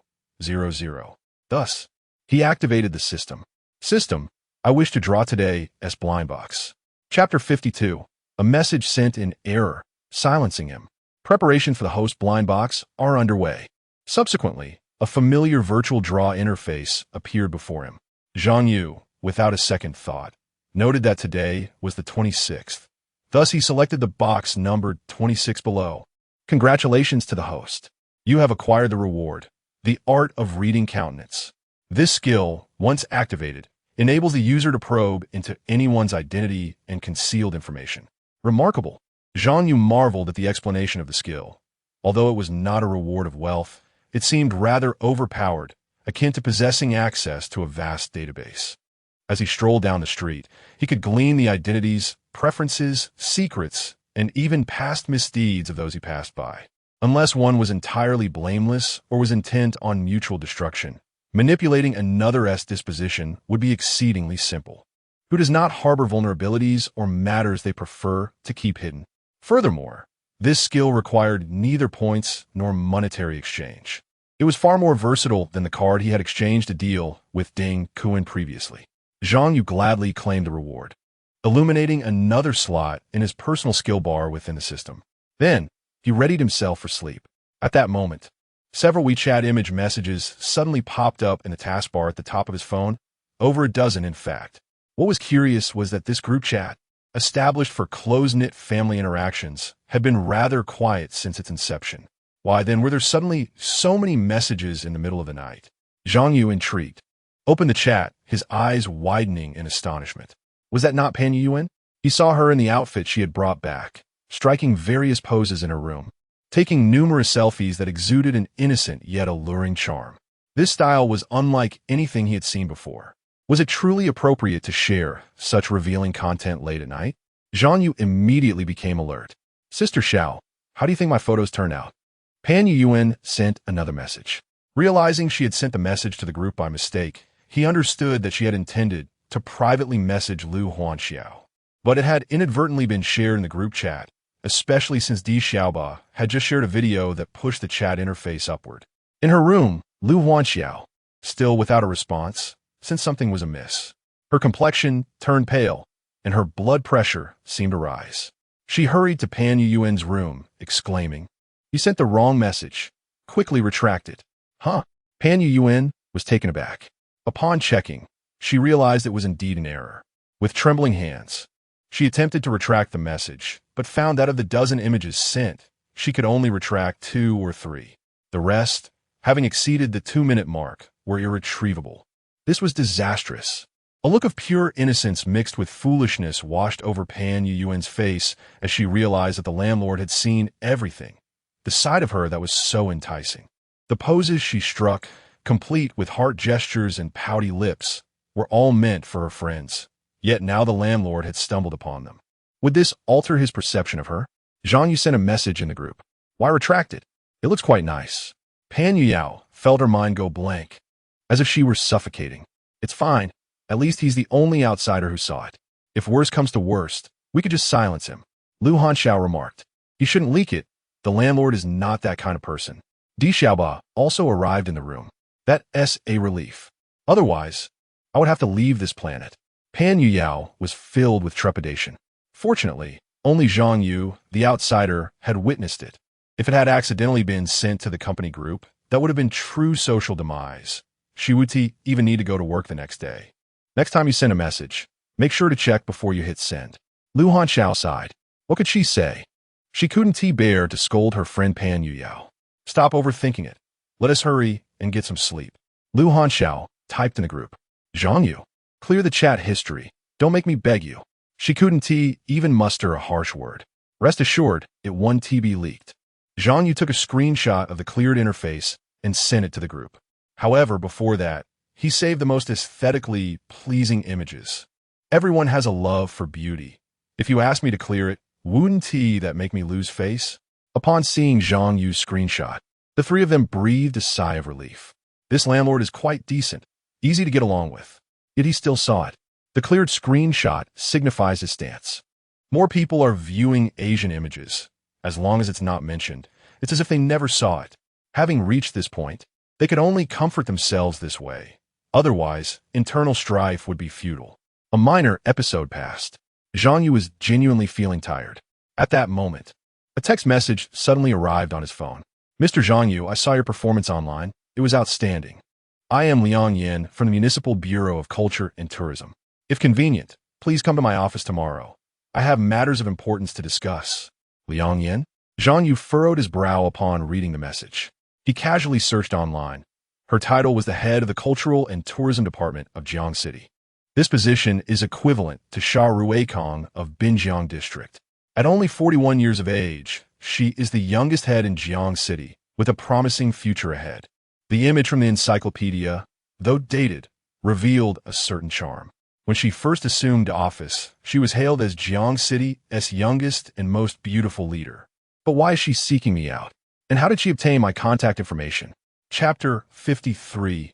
Thus, he activated the system. System, I wish to draw today as blind box. Chapter 52. A message sent in error, silencing him. Preparation for the host blind box are underway. Subsequently, a familiar virtual draw interface appeared before him. Zhang Yu, without a second thought, noted that today was the 26th. Thus, he selected the box numbered 26 below. Congratulations to the host. You have acquired the reward, the art of reading countenance. This skill, once activated, enables the user to probe into anyone's identity and concealed information. Remarkable. Zhang Yu marveled at the explanation of the skill. Although it was not a reward of wealth, it seemed rather overpowered, akin to possessing access to a vast database. As he strolled down the street, he could glean the identities, preferences, secrets, and even past misdeeds of those he passed by. Unless one was entirely blameless or was intent on mutual destruction, manipulating another's disposition would be exceedingly simple. Who does not harbor vulnerabilities or matters they prefer to keep hidden? Furthermore, this skill required neither points nor monetary exchange. It was far more versatile than the card he had exchanged a deal with Ding Kuan previously. Zhang Yu gladly claimed the reward, illuminating another slot in his personal skill bar within the system. Then, he readied himself for sleep. At that moment, several WeChat image messages suddenly popped up in the taskbar at the top of his phone, over a dozen in fact. What was curious was that this group chat, established for close-knit family interactions, had been rather quiet since its inception. Why then were there suddenly so many messages in the middle of the night? Zhang Yu, intrigued, opened the chat, his eyes widening in astonishment. Was that not Pan Yuan? He saw her in the outfit she had brought back, striking various poses in her room, taking numerous selfies that exuded an innocent yet alluring charm. This style was unlike anything he had seen before. Was it truly appropriate to share such revealing content late at night? Zhang Yu immediately became alert. Sister Xiao, how do you think my photos turned out? Pan Yuan sent another message. Realizing she had sent the message to the group by mistake, he understood that she had intended to privately message Lu Huanxiao. But it had inadvertently been shared in the group chat, especially since Di Xiaoba had just shared a video that pushed the chat interface upward. In her room, Lu Huanxiao, still without a response, sensed something was amiss. Her complexion turned pale, and her blood pressure seemed to rise. She hurried to Pan Yuan's room, exclaiming, "You sent the wrong message." Quickly retracted. Huh? Pan Yuan was taken aback. Upon checking, she realized it was indeed an error. With trembling hands, she attempted to retract the message, but found out of the dozen images sent, she could only retract 2 or 3. The rest, having exceeded the 2-minute mark, were irretrievable. This was disastrous. A look of pure innocence mixed with foolishness washed over Pan Yuan's face as she realized that the landlord had seen everything, the side of her that was so enticing. The poses she struck, complete with heart gestures and pouty lips, were all meant for her friends. Yet now the landlord had stumbled upon them. Would this alter his perception of her? Zhang Yu sent a message in the group. Why retract it? It looks quite nice. Pan Yuyao felt her mind go blank, as if she were suffocating. It's fine. At least he's the only outsider who saw it. If worst comes to worst, we could just silence him. Lu Hanxiao remarked. He shouldn't leak it. The landlord is not that kind of person. Di Xiaoba also arrived in the room. That's a relief. Otherwise, I would have to leave this planet. Pan Yuyao was filled with trepidation. Fortunately, only Zhang Yu, the outsider, had witnessed it. If it had accidentally been sent to the company group, that would have been true social demise. She would even need to go to work the next day. Next time you send a message, make sure to check before you hit send. Lu Hanxiao sighed. What could she say? She couldn't bear to scold her friend Pan Yuyao. Stop overthinking it. Let us hurry and get some sleep. Lu Hanxiao typed in the group. Zhang Yu, clear the chat history. Don't make me beg you. She couldn't even muster a harsh word. Rest assured, it won't be leaked. Zhang Yu took a screenshot of the cleared interface and sent it to the group. However, before that, he saved the most aesthetically pleasing images. Everyone has a love for beauty. If you ask me to clear it, wouldn't that make me lose face? Upon seeing Zhang Yu's screenshot, the three of them breathed a sigh of relief. This landlord is quite decent, easy to get along with. Yet he still saw it. The cleared screenshot signifies his stance. More people are viewing Asian images. As long as it's not mentioned, it's as if they never saw it. Having reached this point, they could only comfort themselves this way. Otherwise, internal strife would be futile. A minor episode passed. Zhang Yu was genuinely feeling tired. At that moment, a text message suddenly arrived on his phone. Mr. Zhang Yu, I saw your performance online. It was outstanding. I am Liang Yin from the Municipal Bureau of Culture and Tourism. If convenient, please come to my office tomorrow. I have matters of importance to discuss. Liang Yin? Zhang Yu furrowed his brow upon reading the message. He casually searched online. Her title was the head of the Cultural and Tourism Department of Jiang City. This position is equivalent to Sha Ruikong of Binjiang District. At only 41 years of age, she is the youngest head in Jiang City, with a promising future ahead. The image from the encyclopedia, though dated, revealed a certain charm. When she first assumed office, she was hailed as Jiang City's youngest and most beautiful leader. But why is she seeking me out? And how did she obtain my contact information? Chapter 53.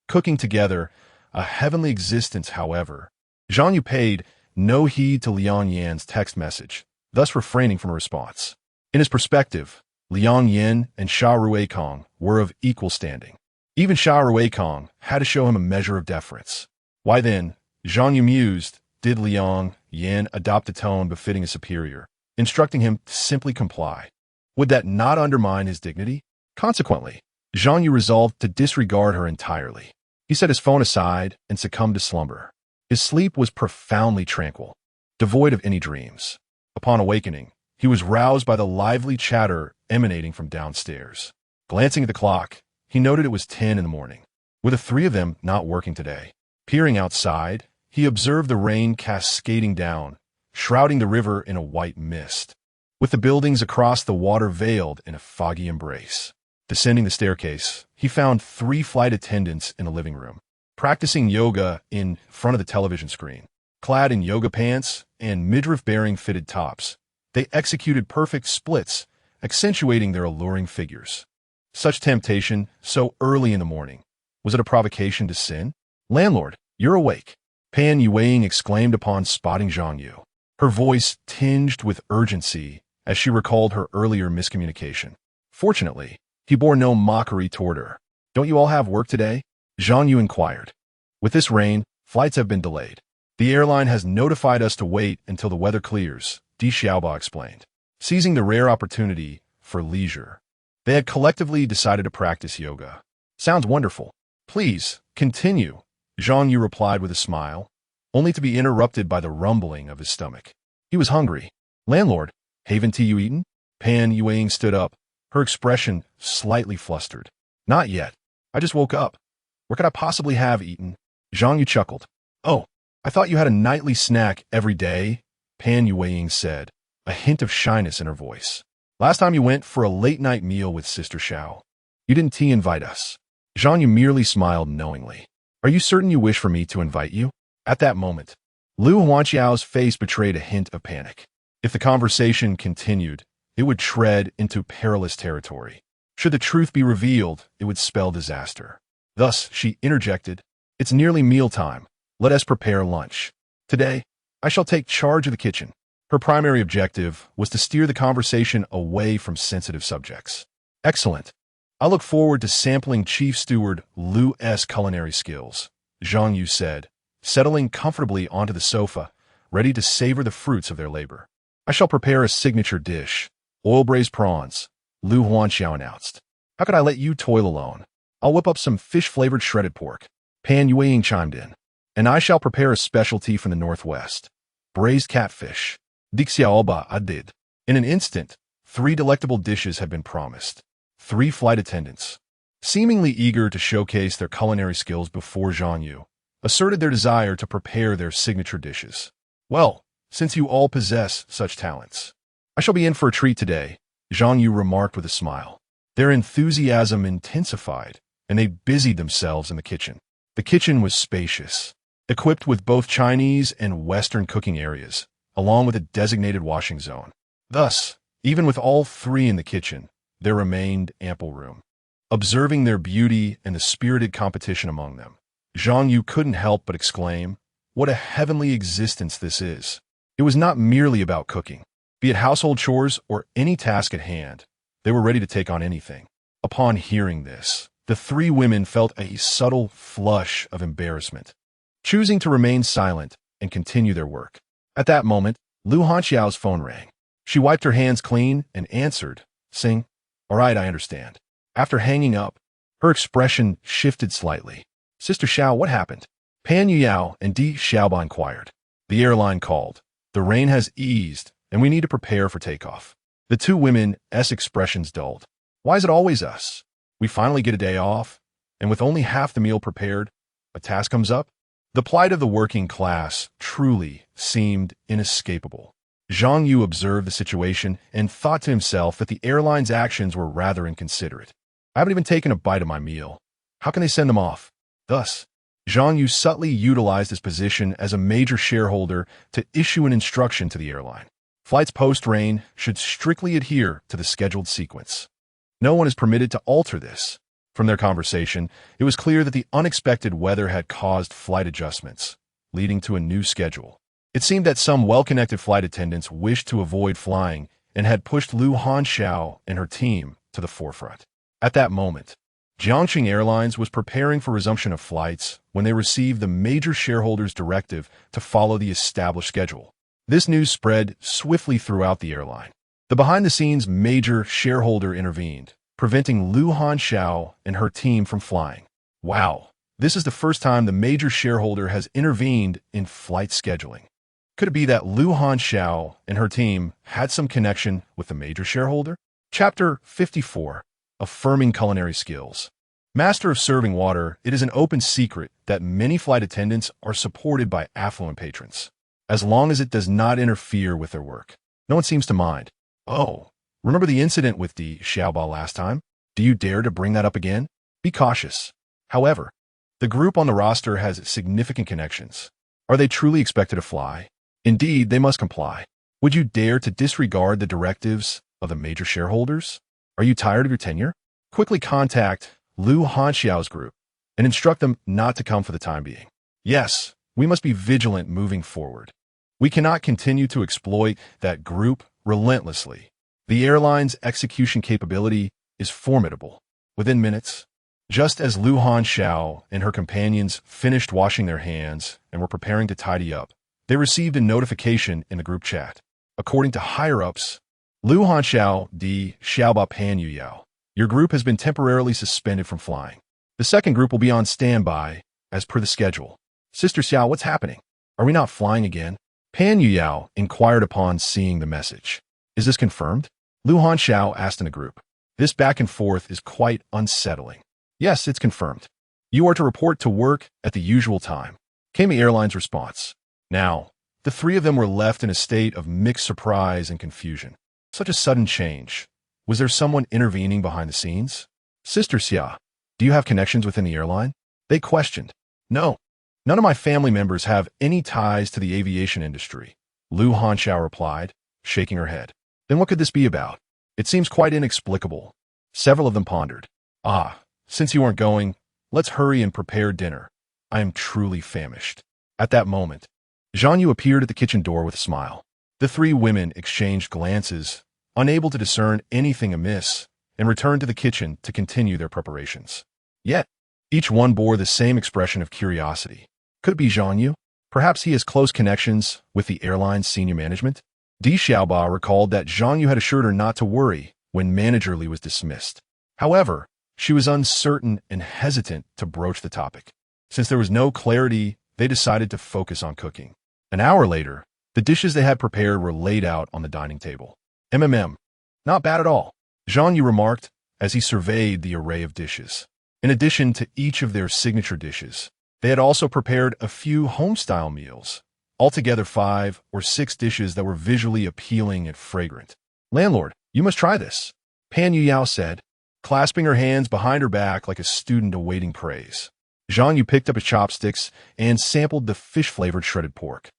Cooking Together, a Heavenly Existence, however. Zhang Yu paid no heed to Liang Yan's text message, thus refraining from a response. In his perspective, Liang Yin and Sha Ruikong were of equal standing. Even Sha Ruikong had to show him a measure of deference. Why then, Zhang Yu mused, did Liang Yin adopt a tone befitting a superior, instructing him to simply comply? Would that not undermine his dignity? Consequently, Zhang Yu resolved to disregard her entirely. He set his phone aside and succumbed to slumber. His sleep was profoundly tranquil, devoid of any dreams. Upon awakening, he was roused by the lively chatter emanating from downstairs. Glancing at the clock, he noted it was 10 in the morning. Were the three of them not working today? Peering outside, he observed the rain cascading down, shrouding the river in a white mist, with the buildings across the water veiled in a foggy embrace. Descending the staircase, he found 3 flight attendants in the living room, practicing yoga in front of the television screen. Clad in yoga pants and midriff-bearing fitted tops, they executed perfect splits, accentuating their alluring figures. Such temptation, so early in the morning. Was it a provocation to sin? "Landlord, you're awake," Pan Yueying exclaimed upon spotting Zhang Yu, her voice tinged with urgency as she recalled her earlier miscommunication. Fortunately, he bore no mockery toward her. "Don't you all have work today?" Zhang Yu inquired. "With this rain, flights have been delayed. The airline has notified us to wait until the weather clears," Di Xiaoba explained, seizing the rare opportunity for leisure. They had collectively decided to practice yoga. "Sounds wonderful. Please, continue," Zhang Yu replied with a smile, only to be interrupted by the rumbling of his stomach. He was hungry. "Landlord, haven't you eaten?" Pan Yueying stood up, her expression slightly flustered. "Not yet. I just woke up. Where could I possibly have eaten?" Zhang Yu chuckled. "Oh, I thought you had a nightly snack every day," Pan Yueying said, a hint of shyness in her voice. "Last time you went for a late-night meal with Sister Xiao. You didn't invite us." Zhang Yu merely smiled knowingly. "Are you certain you wish for me to invite you?" At that moment, Lu Huanxiao's face betrayed a hint of panic. If the conversation continued, it would tread into perilous territory. Should the truth be revealed, it would spell disaster. Thus, she interjected, "It's nearly mealtime. Let us prepare lunch. Today, I shall take charge of the kitchen." Her primary objective was to steer the conversation away from sensitive subjects. "Excellent. I look forward to sampling Chief Steward Lu's culinary skills," Zhang Yu said, settling comfortably onto the sofa, ready to savor the fruits of their labor. "I shall prepare a signature dish, oil-braised prawns," Lu Huanxiao announced. "How could I let you toil alone? I'll whip up some fish-flavored shredded pork," Pan Yueying chimed in. "And I shall prepare a specialty from the Northwest, braised catfish." Di Xiaoba did. In an instant, 3 delectable dishes had been promised. 3 flight attendants, seemingly eager to showcase their culinary skills before Zhang Yu, asserted their desire to prepare their signature dishes. "Well, since you all possess such talents, I shall be in for a treat today," Zhang Yu remarked with a smile. Their enthusiasm intensified, and they busied themselves in the kitchen. The kitchen was spacious, equipped with both Chinese and Western cooking areas, along with a designated washing zone. Thus, even with all 3 in the kitchen, there remained ample room. Observing their beauty and the spirited competition among them, Zhang Yu couldn't help but exclaim, "What a heavenly existence this is." It was not merely about cooking. Be it household chores or any task at hand, they were ready to take on anything. Upon hearing this, the 3 women felt a subtle flush of embarrassment, choosing to remain silent and continue their work. At that moment, Lu Hanxiao's phone rang. She wiped her hands clean and answered, saying, "All right, I understand." After hanging up, her expression shifted slightly. "Sister Xiao, what happened?" Pan Yuyao and Di Xiaoba inquired. "The airline called. The rain has eased, and we need to prepare for takeoff." The 2 women's expressions dulled. "Why is it always us? We finally get a day off, and with only half the meal prepared, a task comes up?" The plight of the working class truly seemed inescapable. Zhang Yu observed the situation and thought to himself that the airline's actions were rather inconsiderate. "I haven't even taken a bite of my meal. How can they send them off?" Thus, Zhang Yu subtly utilized his position as a major shareholder to issue an instruction to the airline. Flights post-rain should strictly adhere to the scheduled sequence. No one is permitted to alter this. From their conversation, it was clear that the unexpected weather had caused flight adjustments, leading to a new schedule. It seemed that some well-connected flight attendants wished to avoid flying and had pushed Lu Hanxiao and her team to the forefront. At that moment, Jiangxing Airlines was preparing for resumption of flights when they received the major shareholder's directive to follow the established schedule. This news spread swiftly throughout the airline. The behind-the-scenes major shareholder intervened, preventing Lu Hanxiao and her team from flying. Wow, this is the first time the major shareholder has intervened in flight scheduling. Could it be that Lu Hanxiao and her team had some connection with the major shareholder? Chapter 54. Affirming Culinary Skills. Master of serving water, it is an open secret that many flight attendants are supported by affluent patrons, as long as it does not interfere with their work. No one seems to mind. Oh, remember the incident with the Xiaoba last time? Do you dare to bring that up again? Be cautious. However, the group on the roster has significant connections. Are they truly expected to fly? Indeed, they must comply. Would you dare to disregard the directives of the major shareholders? Are you tired of your tenure? Quickly contact Lu Hanxiao's group and instruct them not to come for the time being. Yes, we must be vigilant moving forward. We cannot continue to exploit that group relentlessly. The airline's execution capability is formidable. Within minutes, just as Lu Hanxiao and her companions finished washing their hands and were preparing to tidy up, they received a notification in the group chat. According to higher-ups, Lu Hanxiao di Xiaoba Pan Yuyao, your group has been temporarily suspended from flying. The second group will be on standby, as per the schedule. Sister Xiao, what's happening? Are we not flying again? Pan Yuyao inquired upon seeing the message. Is this confirmed? Lu Hanxiao asked in the group. This back and forth is quite unsettling. Yes, it's confirmed. You are to report to work at the usual time, came the airline's response. Now, the three of them were left in a state of mixed surprise and confusion. Such a sudden change. Was there someone intervening behind the scenes? Sister Xia, do you have connections within the airline? They questioned. No. None of my family members have any ties to the aviation industry, Lu Hanxiao replied, shaking her head. Then what could this be about? It seems quite inexplicable. Several of them pondered. Since you aren't going, let's hurry and prepare dinner. I am truly famished. At that moment, Zhang Yu appeared at the kitchen door with a smile. The three women exchanged glances, unable to discern anything amiss, and returned to the kitchen to continue their preparations. Yet, each one bore the same expression of curiosity. Could it be Zhang Yu? Perhaps he has close connections with the airline's senior management? Di Xiaoba recalled that Zhang Yu had assured her not to worry when Manager Li was dismissed. However, she was uncertain and hesitant to broach the topic. Since there was no clarity, they decided to focus on cooking. An hour later, the dishes they had prepared were laid out on the dining table. Not bad at all, Zhang Yu remarked as he surveyed the array of dishes. In addition to each of their signature dishes, they had also prepared a few home-style meals, altogether 5 or 6 dishes that were visually appealing and fragrant. Landlord, you must try this, Pan Yuyao said, clasping her hands behind her back like a student awaiting praise. Zhang Yu picked up his chopsticks and sampled the fish-flavored shredded pork.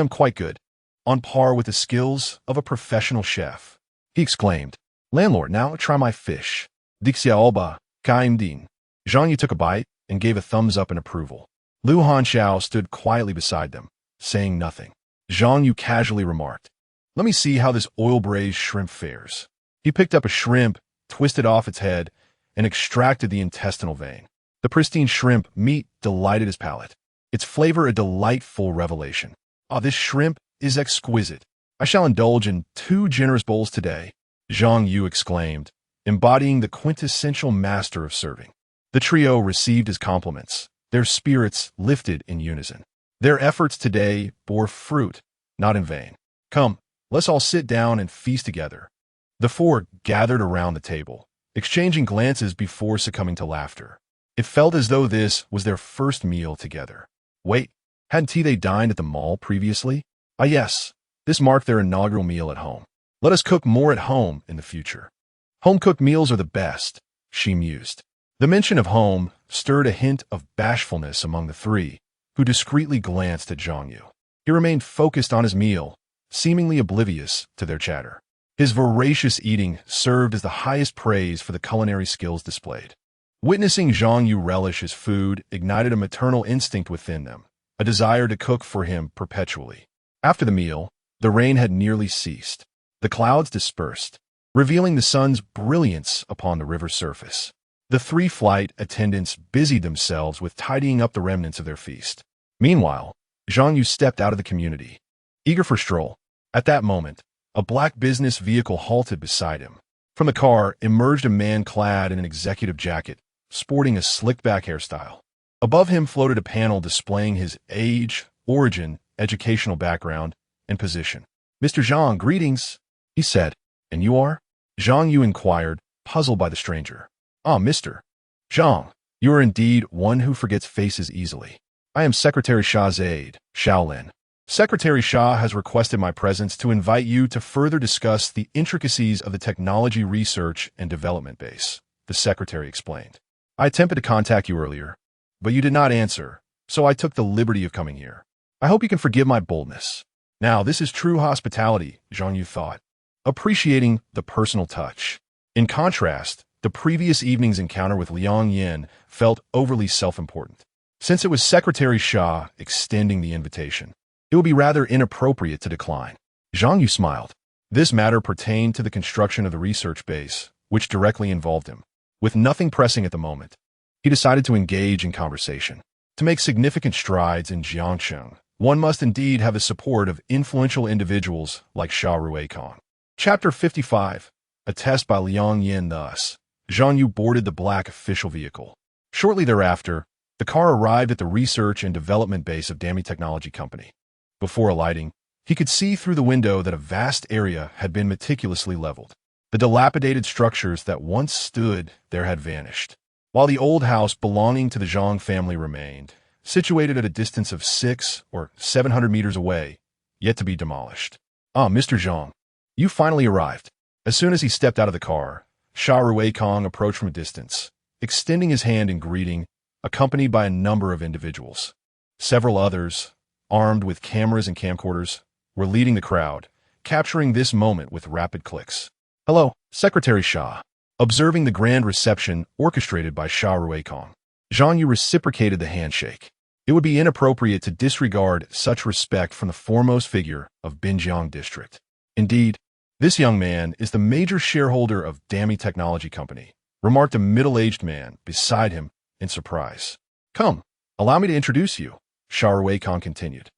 Quite good, on par with the skills of a professional chef. He exclaimed, Landlord, now try my fish. Dixiaoba, Kaimdin. Zhang Yu took a bite and gave a thumbs up in approval. Lu Hanxiao stood quietly beside them, saying nothing. Zhang Yu casually remarked, Let me see how this oil-braised shrimp fares. He picked up a shrimp, twisted off its head, and extracted the intestinal vein. The pristine shrimp meat delighted his palate, its flavor a delightful revelation. This shrimp is exquisite. I shall indulge in 2 generous bowls today, Zhang Yu exclaimed, embodying the quintessential master of serving. The trio received his compliments, their spirits lifted in unison. Their efforts today bore fruit, not in vain. Come, let's all sit down and feast together. The 4 gathered around the table, exchanging glances before succumbing to laughter. It felt as though this was their first meal together. Wait, hadn't they dined at the mall previously? Yes, this marked their inaugural meal at home. Let us cook more at home in the future. Home-cooked meals are the best, she mused. The mention of home stirred a hint of bashfulness among the 3, who discreetly glanced at Zhang Yu. He remained focused on his meal, seemingly oblivious to their chatter. His voracious eating served as the highest praise for the culinary skills displayed. Witnessing Zhang Yu relish his food ignited a maternal instinct within them, a desire to cook for him perpetually. After the meal, the rain had nearly ceased. The clouds dispersed, revealing the sun's brilliance upon the river's surface. The 3 flight attendants busied themselves with tidying up the remnants of their feast. Meanwhile, Zhang Yu stepped out of the community, eager for stroll. At that moment, a black business vehicle halted beside him. From the car emerged a man clad in an executive jacket, sporting a slicked-back hairstyle. Above him floated a panel displaying his age, origin, educational background, and position. Mr. Zhang, greetings, he said. And you are? Zhang Yu inquired, puzzled by the stranger. Mr. Zhang, You are indeed one who forgets faces easily. I am Secretary Shah's aide, Shaolin. Secretary Shah has requested my presence to invite you to further discuss the intricacies of the technology research and development base, the secretary explained. I attempted to contact you earlier, but you did not answer, so I took the liberty of coming here. I hope you can forgive my boldness. Now, this is true hospitality, Zhang Yu thought, appreciating the personal touch. In contrast, the previous evening's encounter with Liang Yin felt overly self-important. Since it was Secretary Shah extending the invitation, it would be rather inappropriate to decline. Zhang Yu smiled. This matter pertained to the construction of the research base, which directly involved him. With nothing pressing at the moment, he decided to engage in conversation. To make significant strides in Jiangsheng, one must indeed have the support of influential individuals like Sha Ruekong. Chapter 55, a test by Liang Yin. Thus, Zhang Yu boarded the black official vehicle. Shortly thereafter, the car arrived at the research and development base of Dami Technology Company. Before alighting, he could see through the window that a vast area had been meticulously leveled. The dilapidated structures that once stood there had vanished, while the old house belonging to the Zhang family remained, situated at a distance of 600 or 700 meters away, yet to be demolished. Ah, Mr. Zhang, you finally arrived. As soon as he stepped out of the car, Sha Ruekong approached from a distance, extending his hand in greeting, accompanied by a number of individuals. Several others, armed with cameras and camcorders, were leading the crowd, capturing this moment with rapid clicks. Hello, Secretary Shah. Observing the grand reception orchestrated by Sha Ruekong, Zhang Yu reciprocated the handshake. It would be inappropriate to disregard such respect from the foremost figure of Binjiang District. Indeed, this young man is the major shareholder of Dami Technology Company, remarked a middle-aged man beside him in surprise. Come, allow me to introduce you, Sha Ruekong continued.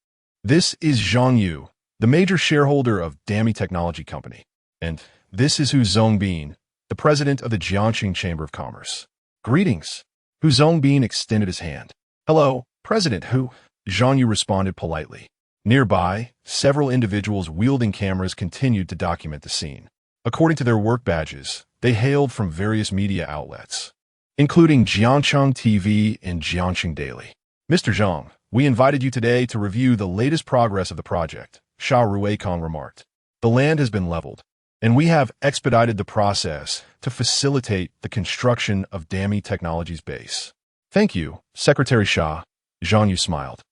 This is Zhang Yu, the major shareholder of Dami Technology Company, and this is Hu Zongbin, the president of the Jiangxing Chamber of Commerce. Greetings. Hu Zongbin extended his hand. Hello, President Hu, Zhang Yu responded politely. Nearby, several individuals wielding cameras continued to document the scene. According to their work badges, they hailed from various media outlets, including Jiangcheng TV and Jiangxing Daily. Mr. Zhang, we invited you today to review the latest progress of the project, Sha Ruekong remarked. The land has been leveled, and we have expedited the process to facilitate the construction of Dami Technology's base. Thank you, Secretary Shah, Zhang Yu smiled.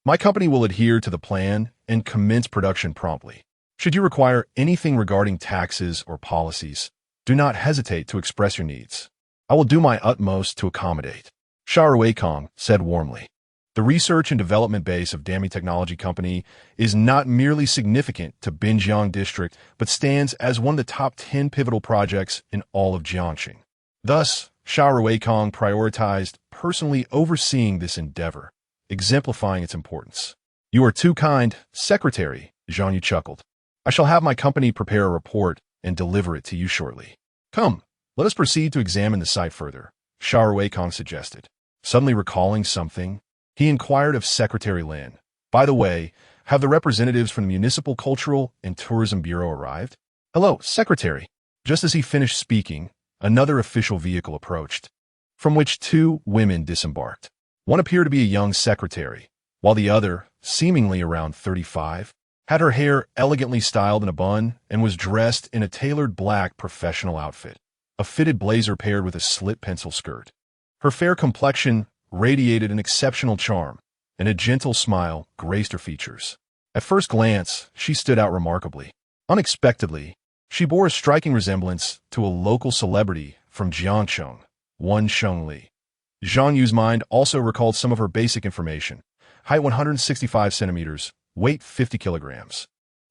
My company will adhere to the plan and commence production promptly. Should you require anything regarding taxes or policies, do not hesitate to express your needs. I will do my utmost to accommodate, Sha Ruekong said warmly. The research and development base of Dami Technology Company is not merely significant to Binjiang District, but stands as one of the top 10 pivotal projects in all of Jiangxing. Thus, Sha Ruekong prioritized personally overseeing this endeavor, exemplifying its importance. You are too kind, Secretary, Zhang Yu chuckled. I shall have my company prepare a report and deliver it to you shortly. Come, let us proceed to examine the site further, Sha Ruekong suggested. Suddenly recalling something, he inquired of Secretary Lin. By the way, have the representatives from the Municipal Cultural and Tourism Bureau arrived? Hello, Secretary. Just as he finished speaking, another official vehicle approached, from which two women disembarked. One appeared to be a young secretary, while the other, seemingly around 35, had her hair elegantly styled in a bun and was dressed in a tailored black professional outfit, a fitted blazer paired with a slit pencil skirt. Her fair complexion radiated an exceptional charm, and a gentle smile graced her features. At first glance, she stood out remarkably. Unexpectedly, she bore a striking resemblance to a local celebrity from Jiangcheng, one Shengli. Zhang Yu's mind also recalled some of her basic information: height 165 centimeters, weight 50 kilograms.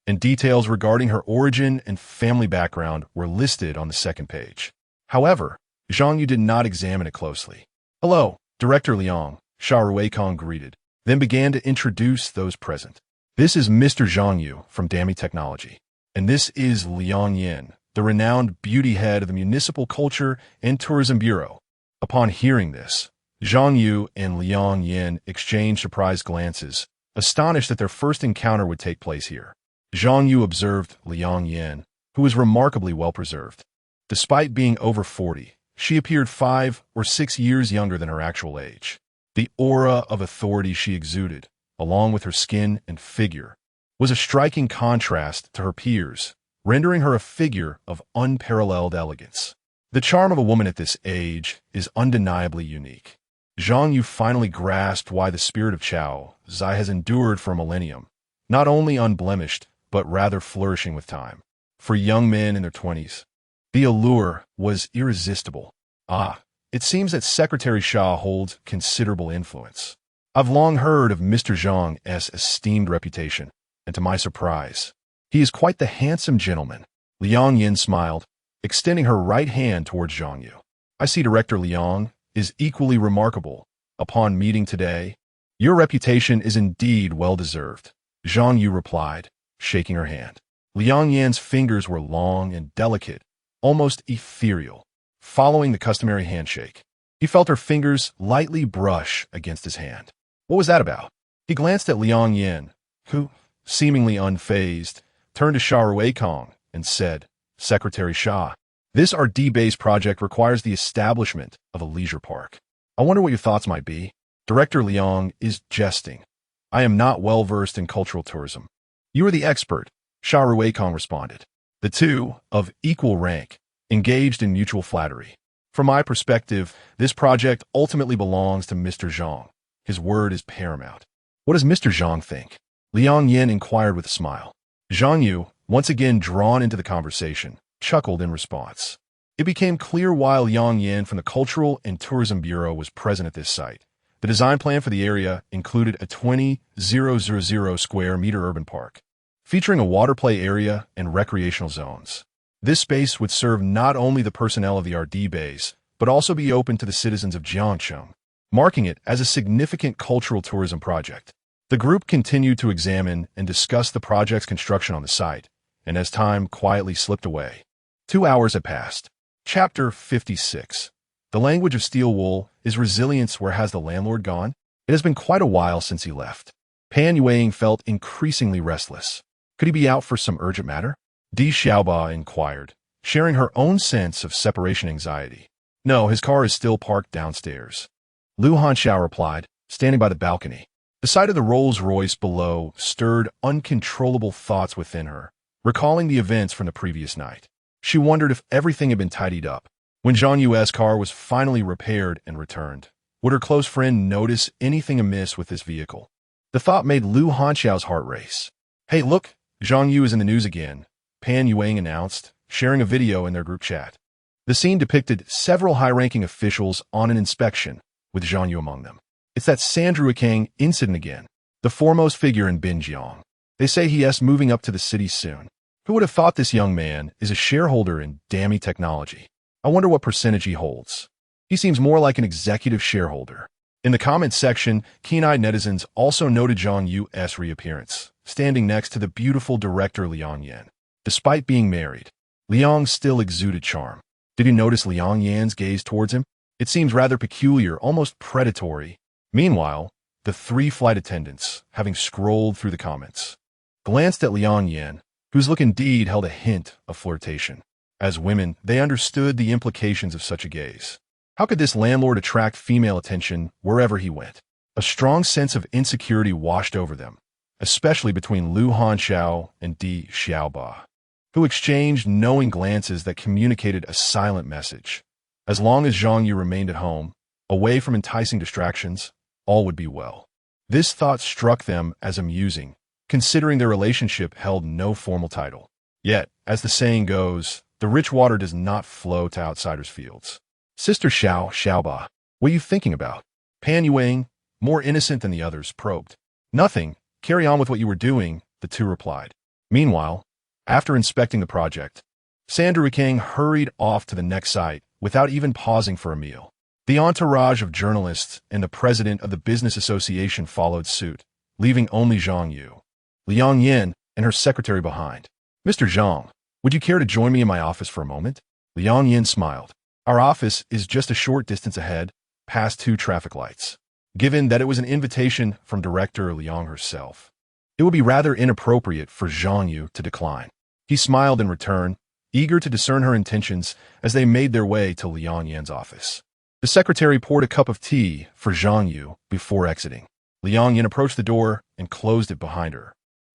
And details regarding her origin and family background were listed on the second page. However, Zhang Yu did not examine it closely. Hello, Director Liang, Sha Ruekong greeted, then began to introduce those present. This is Mr. Zhang Yu from Dami Technology, and this is Liang Yin, the renowned beauty head of the Municipal Culture and Tourism Bureau. Upon hearing this, Zhang Yu and Liang Yin exchanged surprised glances, astonished that their first encounter would take place here. Zhang Yu observed Liang Yin, who was remarkably well preserved. Despite being over 40, She appeared 5 or 6 years younger than her actual age. The aura of authority she exuded, along with her skin and figure, was a striking contrast to her peers, rendering her a figure of unparalleled elegance. The charm of a woman at this age is undeniably unique. Zhang Yu finally grasped why the spirit of Chao Zai has endured for a millennium, not only unblemished, but rather flourishing with time. For young men in their 20s, the allure was irresistible. It seems that Secretary Xia holds considerable influence. I've long heard of Mr. Zhang's esteemed reputation, and to my surprise, he is quite the handsome gentleman. Liang Yin smiled, extending her right hand towards Zhang Yu. I see Director Liang is equally remarkable. Upon meeting today, your reputation is indeed well-deserved, Zhang Yu replied, shaking her hand. Liang Yan's fingers were long and delicate, almost ethereal. Following the customary handshake, he felt her fingers lightly brush against his hand. What was that about? He glanced at Liang Yan, who, seemingly unfazed, turned to Awakens and said, Secretary Xia, this RD-based project requires the establishment of a leisure park. I wonder what your thoughts might be. Director Liang is jesting. I am not well-versed in cultural tourism. You are the expert, Awakens responded. The two, of equal rank, engaged in mutual flattery. From my perspective, this project ultimately belongs to Mr. Zhang. His word is paramount. What does Mr. Zhang think? Liang Yin inquired with a smile. Zhang Yu, once again drawn into the conversation, chuckled in response. It became clear why Liang Yin from the Cultural and Tourism Bureau was present at this site. The design plan for the area included a 20,000 square meter urban park, featuring a water play area and recreational zones. This space would serve not only the personnel of the RD base, but also be open to the citizens of Jiangcheng, marking it as a significant cultural tourism project. The group continued to examine and discuss the project's construction on the site, and as time quietly slipped away, 2 hours had passed. Chapter 56. The language of steel wool is resilience. Where has the landlord gone? It has been quite a while since he left. Pan Yuang felt increasingly restless. Could he be out for some urgent matter? Di Xiaoba inquired, sharing her own sense of separation anxiety. No, his car is still parked downstairs. Lu Hanxiao replied, standing by the balcony. The sight of the Rolls-Royce below stirred uncontrollable thoughts within her, recalling the events from the previous night. She wondered if everything had been tidied up. When Zhang Yu's car was finally repaired and returned, would her close friend notice anything amiss with this vehicle? The thought made Lu Hanxiao's heart race. Hey, look, Zhang Yu is in the news again, Pan Yuang announced, sharing a video in their group chat. The scene depicted several high-ranking officials on an inspection, with Zhang Yu among them. It's that Sandruakang incident again, the foremost figure in Binjiang. They say he is moving up to the city soon. Who would have thought this young man is a shareholder in Dammy Technology? I wonder what percentage he holds. He seems more like an executive shareholder. In the comments section, keen-eyed netizens also noted Zhang Yu's reappearance, standing next to the beautiful director Liang Yan. Despite being married, Liang still exuded charm. Did you notice Liang Yan's gaze towards him? It seems rather peculiar, almost predatory. Meanwhile, the 3 flight attendants, having scrolled through the comments, glanced at Liang Yan, whose look indeed held a hint of flirtation. As women, they understood the implications of such a gaze. How could this landlord attract female attention wherever he went? A strong sense of insecurity washed over them, especially between Lu Hanxiao and Di Xiaoba, who exchanged knowing glances that communicated a silent message. As long as Zhang Yu remained at home, away from enticing distractions, all would be well. This thought struck them as amusing, considering their relationship held no formal title. Yet, as the saying goes, the rich water does not flow to outsiders' fields. Sister Xiaoba, what are you thinking about? Pan Yuang, more innocent than the others, probed. Nothing. Carry on with what you were doing, the two replied. Meanwhile, after inspecting the project, Sandruakang hurried off to the next site without even pausing for a meal. The entourage of journalists and the president of the business association followed suit, leaving only Zhang Yu, Liang Yin, and her secretary behind. Mr. Zhang, would you care to join me in my office for a moment? Liang Yin smiled. Our office is just a short distance ahead, past 2 traffic lights. Given that it was an invitation from Director Liang herself, it would be rather inappropriate for Zhang Yu to decline. He smiled in return, eager to discern her intentions as they made their way to Liang Yan's office. The secretary poured a cup of tea for Zhang Yu before exiting. Liang Yan approached the door and closed it behind her.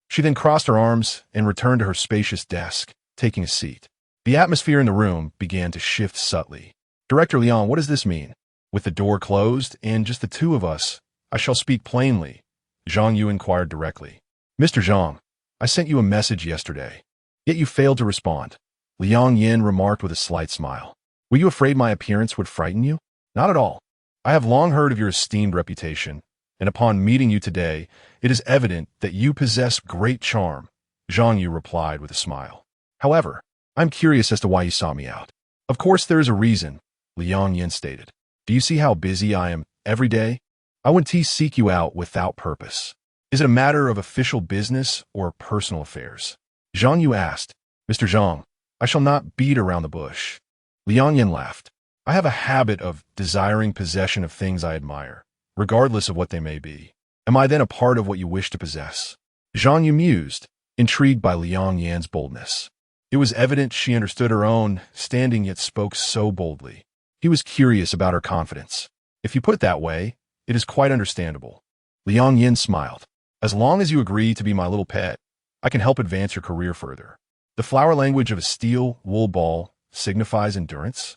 She then crossed her arms and returned to her spacious desk, taking a seat. The atmosphere in the room began to shift subtly. Director Liang, what does this mean? With the door closed and just the two of us, I shall speak plainly, Zhang Yu inquired directly. Mr. Zhang, I sent you a message yesterday, yet you failed to respond. Liang Yan remarked with a slight smile. Were you afraid my appearance would frighten you? Not at all. I have long heard of your esteemed reputation, and upon meeting you today, it is evident that you possess great charm, Zhang Yu replied with a smile. However, I'm curious as to why you sought me out. Of course there is a reason, Liang Yan stated. Do you see how busy I am every day? I wouldn't seek you out without purpose. Is it a matter of official business or personal affairs? Zhang Yu asked. Mr. Zhang, I shall not beat around the bush. Liang Yan laughed. I have a habit of desiring possession of things I admire, regardless of what they may be. Am I then a part of what you wish to possess? Zhang Yu mused, intrigued by Liang Yan's boldness. It was evident she understood her own standing yet spoke so boldly. He was curious about her confidence. If you put it that way, it is quite understandable. Liang Yan smiled. As long as you agree to be my little pet, I can help advance your career further. The flower language of a steel wool ball signifies endurance.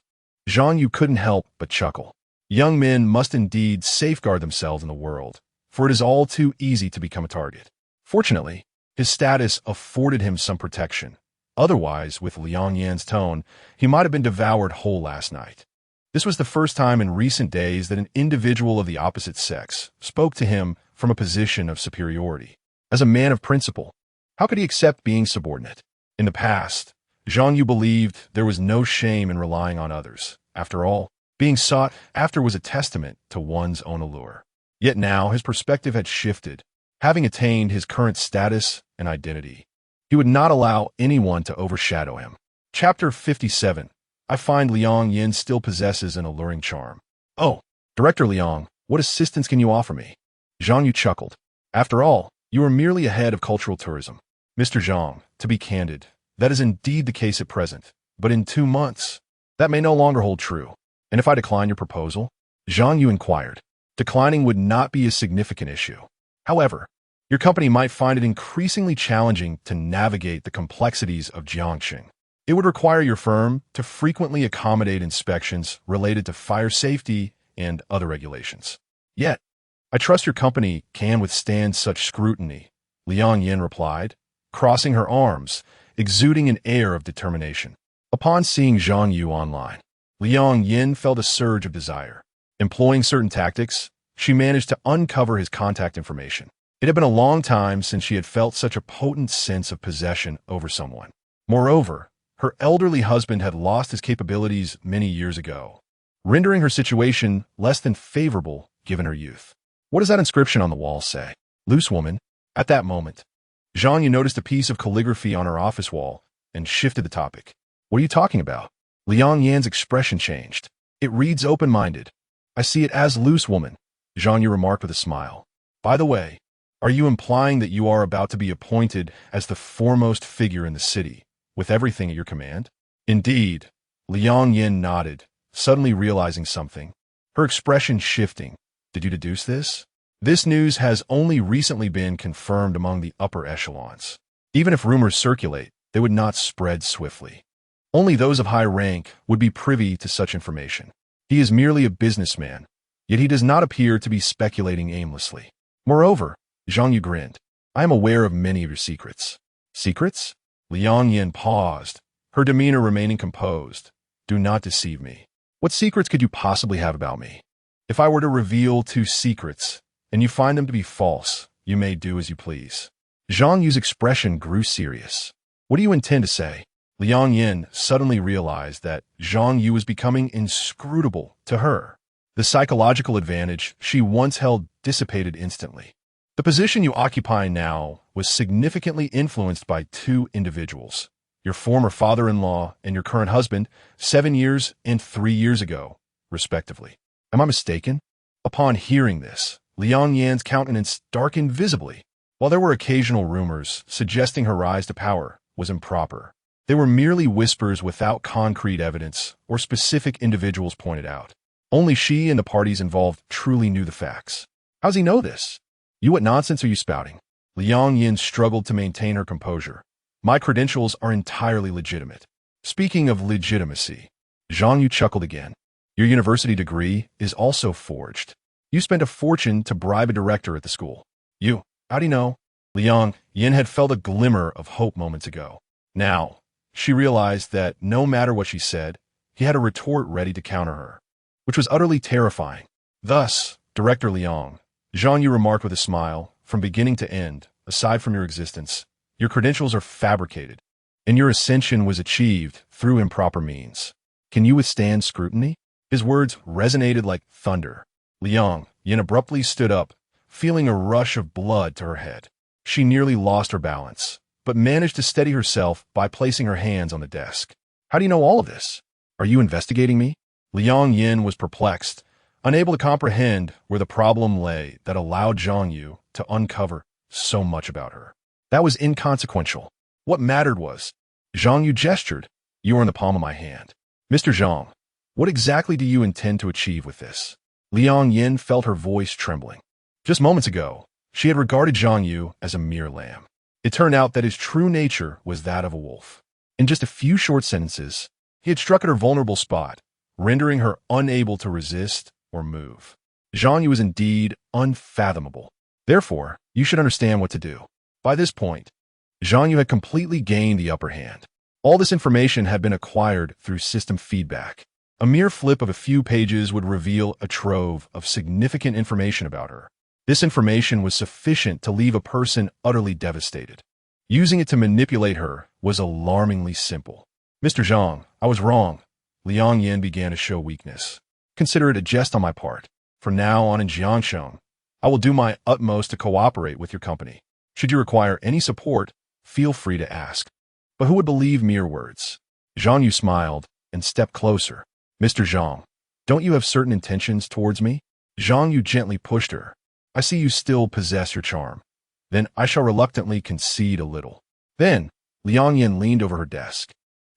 Zhang Yu couldn't help but chuckle. Young men must indeed safeguard themselves in the world, for it is all too easy to become a target. Fortunately, his status afforded him some protection. Otherwise, with Liang Yan's tone, he might have been devoured whole last night. This was the first time in recent days that an individual of the opposite sex spoke to him from a position of superiority. As a man of principle, how could he accept being subordinate? In the past, Zhang Yu believed there was no shame in relying on others. After all, being sought after was a testament to one's own allure. Yet now his perspective had shifted. Having attained his current status and identity, he would not allow anyone to overshadow him. Chapter 57. I find Liang Yan still possesses an alluring charm. Oh, Director Liang, what assistance can you offer me? Zhang Yu chuckled. After all, you are merely a head of cultural tourism. Mr. Zhang, to be candid, that is indeed the case at present. But in 2 months, that may no longer hold true. And if I decline your proposal? Zhang Yu inquired. Declining would not be a significant issue. However, your company might find it increasingly challenging to navigate the complexities of Jiangxing. It would require your firm to frequently accommodate inspections related to fire safety and other regulations. Yet, I trust your company can withstand such scrutiny, Liang Yan replied, crossing her arms, exuding an air of determination. Upon seeing Zhang Yu online, Liang Yan felt a surge of desire. Employing certain tactics, she managed to uncover his contact information. It had been a long time since she had felt such a potent sense of possession over someone. Moreover, her elderly husband had lost his capabilities many years ago, rendering her situation less than favorable given her youth. What does that inscription on the wall say? Loose woman. At that moment, Zhang Yu noticed a piece of calligraphy on her office wall and shifted the topic. What are you talking about? Liang Yan's expression changed. It reads open-minded. I see it as loose woman, Zhang Yu remarked with a smile. By the way, are you implying that you are about to be appointed as the foremost figure in the city, with everything at your command? Indeed, Liang Yan nodded, suddenly realizing something. Her expression shifting. Did you deduce this? This news has only recently been confirmed among the upper echelons. Even if rumors circulate, they would not spread swiftly. Only those of high rank would be privy to such information. He is merely a businessman, yet he does not appear to be speculating aimlessly. Moreover, Zhang Yu grinned. I am aware of many of your secrets. Secrets? Liang Yan paused, her demeanor remaining composed. Do not deceive me. What secrets could you possibly have about me? If I were to reveal 2 secrets, and you find them to be false, you may do as you please. Zhang Yu's expression grew serious. What do you intend to say? Liang Yan suddenly realized that Zhang Yu was becoming inscrutable to her. The psychological advantage she once held dissipated instantly. The position you occupy now was significantly influenced by 2 individuals, your former father-in-law and your current husband, 7 years and 3 years ago, respectively. Am I mistaken? Upon hearing this, Liang Yan's countenance darkened visibly. While there were occasional rumors suggesting her rise to power was improper, They were merely whispers without concrete evidence or specific individuals pointed out. Only she and the parties involved truly knew the facts. How's he know this? You, what nonsense are you spouting? Liang Yin struggled to maintain her composure. My credentials are entirely legitimate. Speaking of legitimacy, Zhang Yu chuckled again. Your university degree is also forged. You spent a fortune to bribe a director at the school. How do you know? Liang Yin had felt a glimmer of hope moments ago. Now, she realized that no matter what she said, he had a retort ready to counter her, which was utterly terrifying. Thus, Director Liang, Zhang Yu remarked with a smile, from beginning to end, aside from your existence, your credentials are fabricated, and your ascension was achieved through improper means. Can you withstand scrutiny? His words resonated like thunder. Liang Yin abruptly stood up, feeling a rush of blood to her head. She nearly lost her balance, but managed to steady herself by placing her hands on the desk. How do you know all of this? Are you investigating me? Liang Yin was perplexed, unable to comprehend where the problem lay that allowed Zhang Yu to uncover so much about her. That was inconsequential. What mattered was, Zhang Yu gestured, you are in the palm of my hand. Mr. Zhang, what exactly do you intend to achieve with this? Liang Yin felt her voice trembling. Just moments ago, she had regarded Zhang Yu as a mere lamb. It turned out that his true nature was that of a wolf. In just a few short sentences, he had struck at her vulnerable spot, rendering her unable to resist or move. Zhang Yu was indeed unfathomable. Therefore, you should understand what to do. By this point, Zhang Yu had completely gained the upper hand. All this information had been acquired through system feedback. A mere flip of a few pages would reveal a trove of significant information about her. This information was sufficient to leave a person utterly devastated. Using it to manipulate her was alarmingly simple. Mr. Zhang, I was wrong. Liang Yin began to show weakness. Consider it a jest on my part. From now on in Jiangsheng, I will do my utmost to cooperate with your company. Should you require any support, feel free to ask. But who would believe mere words? Zhang Yu smiled and stepped closer. Mr. Zhang, don't you have certain intentions towards me? Zhang Yu gently pushed her. I see you still possess your charm. Then I shall reluctantly concede a little. Then, Liang Yin leaned over her desk.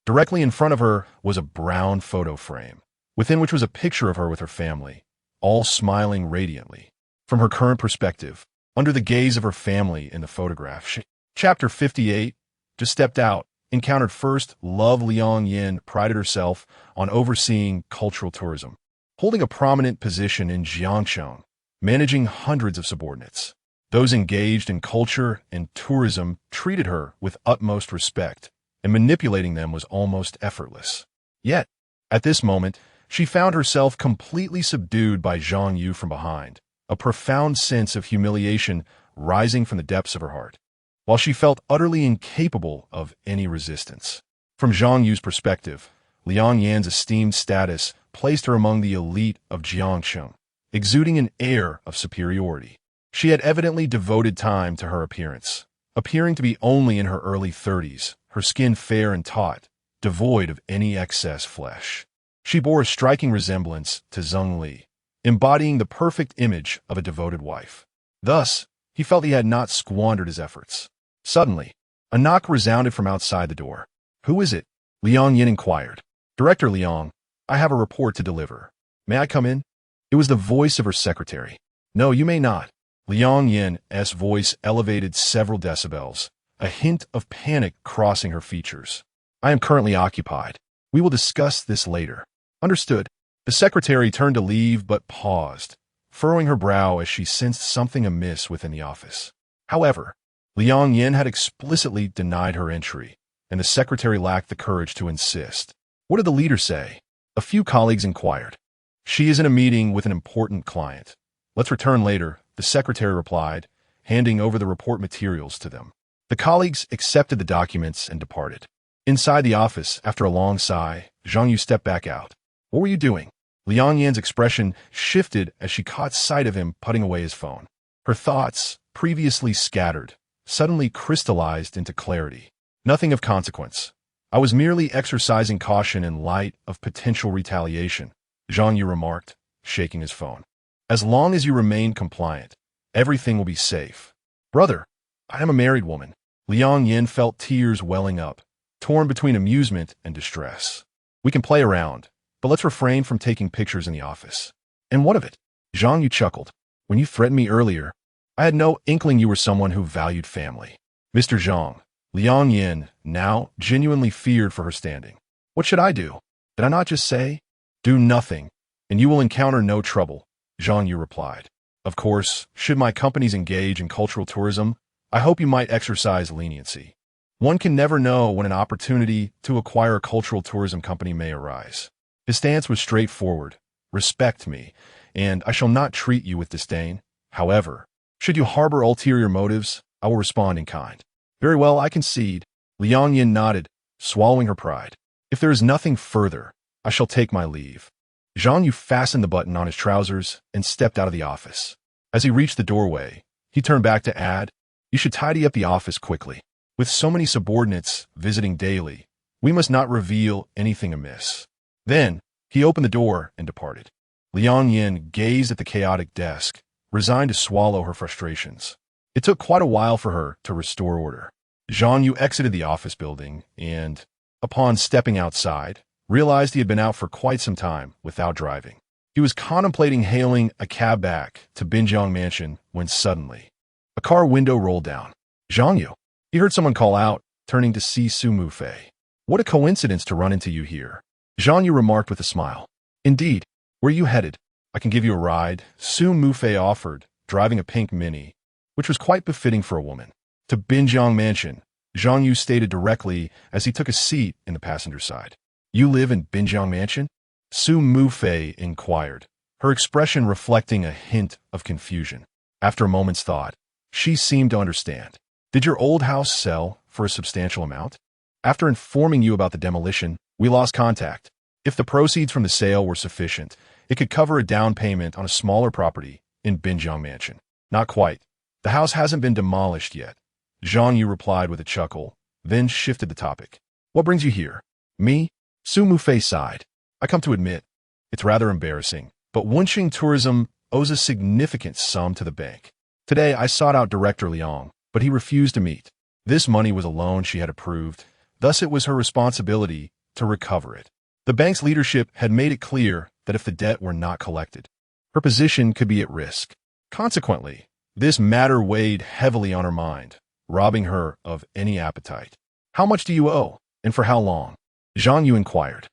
Directly in front of her was a brown photo frame, within which was a picture of her with her family, all smiling radiantly. From her current perspective, under the gaze of her family in the photograph, she, Chapter 58, just stepped out, encountered first love. Liang Yin prided herself on overseeing cultural tourism, holding a prominent position in Jiangsheng, managing hundreds of subordinates. Those engaged in culture and tourism treated her with utmost respect, and manipulating them was almost effortless. Yet, at this moment, she found herself completely subdued by Zhang Yu from behind, a profound sense of humiliation rising from the depths of her heart, while she felt utterly incapable of any resistance. From Zhang Yu's perspective, Liang Yan's esteemed status placed her among the elite of Jiangsheng, exuding an air of superiority. She had evidently devoted time to her appearance, appearing to be only in her early 30s, her skin fair and taut, devoid of any excess flesh. She bore a striking resemblance to Zheng Li, embodying the perfect image of a devoted wife. Thus, he felt he had not squandered his efforts. Suddenly, a knock resounded from outside the door. Who is it? Liang Yin inquired. Director Liang, I have a report to deliver. May I come in? It was the voice of her secretary. No, you may not. Liang Yin's voice elevated several decibels, a hint of panic crossing her features. I am currently occupied. We will discuss this later. Understood. The secretary turned to leave but paused, furrowing her brow as she sensed something amiss within the office. However, Liang Yin had explicitly denied her entry, and the secretary lacked the courage to insist. What did the leader say? A few colleagues inquired. She is in a meeting with an important client. Let's return later, the secretary replied, handing over the report materials to them. The colleagues accepted the documents and departed. Inside the office, after a long sigh, Zhang Yu stepped back out. What were you doing? Liang Yan's expression shifted as she caught sight of him putting away his phone. Her thoughts, previously scattered, suddenly crystallized into clarity. Nothing of consequence. I was merely exercising caution in light of potential retaliation, Zhang Yu remarked, shaking his phone. As long as you remain compliant, everything will be safe. Brother, I am a married woman. Liang Yin felt tears welling up, torn between amusement and distress. We can play around, but let's refrain from taking pictures in the office. And what of it? Zhang Yu chuckled. When you threatened me earlier, I had no inkling you were someone who valued family. Mr. Zhang, Liang Yin now genuinely feared for her standing. What should I do? Did I not just say? Do nothing, and you will encounter no trouble, Zhang Yu replied. Of course, should my companies engage in cultural tourism, I hope you might exercise leniency. One can never know when an opportunity to acquire a cultural tourism company may arise. His stance was straightforward. Respect me, and I shall not treat you with disdain. However, should you harbor ulterior motives, I will respond in kind. Very well, I concede. Liang Yin nodded, swallowing her pride. If there is nothing further, I shall take my leave. Zhang Yu fastened the button on his trousers and stepped out of the office. As he reached the doorway, he turned back to add, You should tidy up the office quickly. With so many subordinates visiting daily, we must not reveal anything amiss. Then, he opened the door and departed. Liang Yin gazed at the chaotic desk, resigned to swallow her frustrations. It took quite a while for her to restore order. Zhang Yu exited the office building and, upon stepping outside, realized he had been out for quite some time without driving. He was contemplating hailing a cab back to Binjiang Mansion when suddenly, a car window rolled down. Zhang Yu. He heard someone call out, turning to see Su Mufei. What a coincidence to run into you here. Zhang Yu remarked with a smile. Indeed. Where are you headed? I can give you a ride, Su Mufei offered, driving a pink Mini, which was quite befitting for a woman. To Binjiang Mansion, Zhang Yu stated directly as he took a seat in the passenger side. You live in Binjiang Mansion? Su Mufei inquired, her expression reflecting a hint of confusion. After a moment's thought, she seemed to understand. Did your old house sell for a substantial amount? After informing you about the demolition, we lost contact. If the proceeds from the sale were sufficient, it could cover a down payment on a smaller property in Binjiang Mansion. Not quite. The house hasn't been demolished yet. Zhang Yu replied with a chuckle, then shifted the topic. What brings you here? Me? Su Mufei sighed. I come to admit, it's rather embarrassing, but Wunxing Tourism owes a significant sum to the bank. Today I sought out Director Liang, but he refused to meet. This money was a loan she had approved, thus it was her responsibility to recover it. The bank's leadership had made it clear that if the debt were not collected, her position could be at risk. Consequently, this matter weighed heavily on her mind, robbing her of any appetite. How much do you owe, and for how long? Zhang Yu inquired.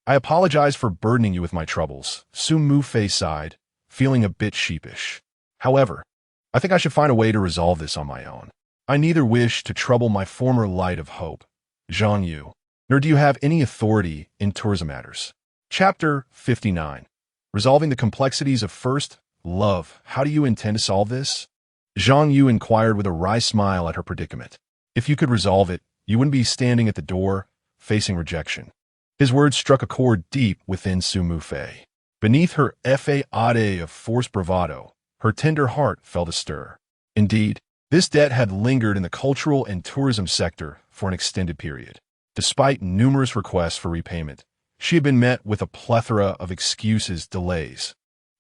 I apologize for burdening you with my troubles, Su Mufei sighed, feeling a bit sheepish. However, I think I should find a way to resolve this on my own. I neither wish to trouble my former light of hope, Zhang Yu, nor do you have any authority in tourism matters. Chapter 59. Resolving the complexities of first love. How do you intend to solve this? Zhang Yu inquired with a wry smile at her predicament. If you could resolve it, you wouldn't be standing at the door, facing rejection. His words struck a chord deep within Su Mufei. Beneath her fade of forced bravado, her tender heart felt astir. Indeed, this debt had lingered in the cultural and tourism sector for an extended period. Despite numerous requests for repayment, she had been met with a plethora of excuses, delays,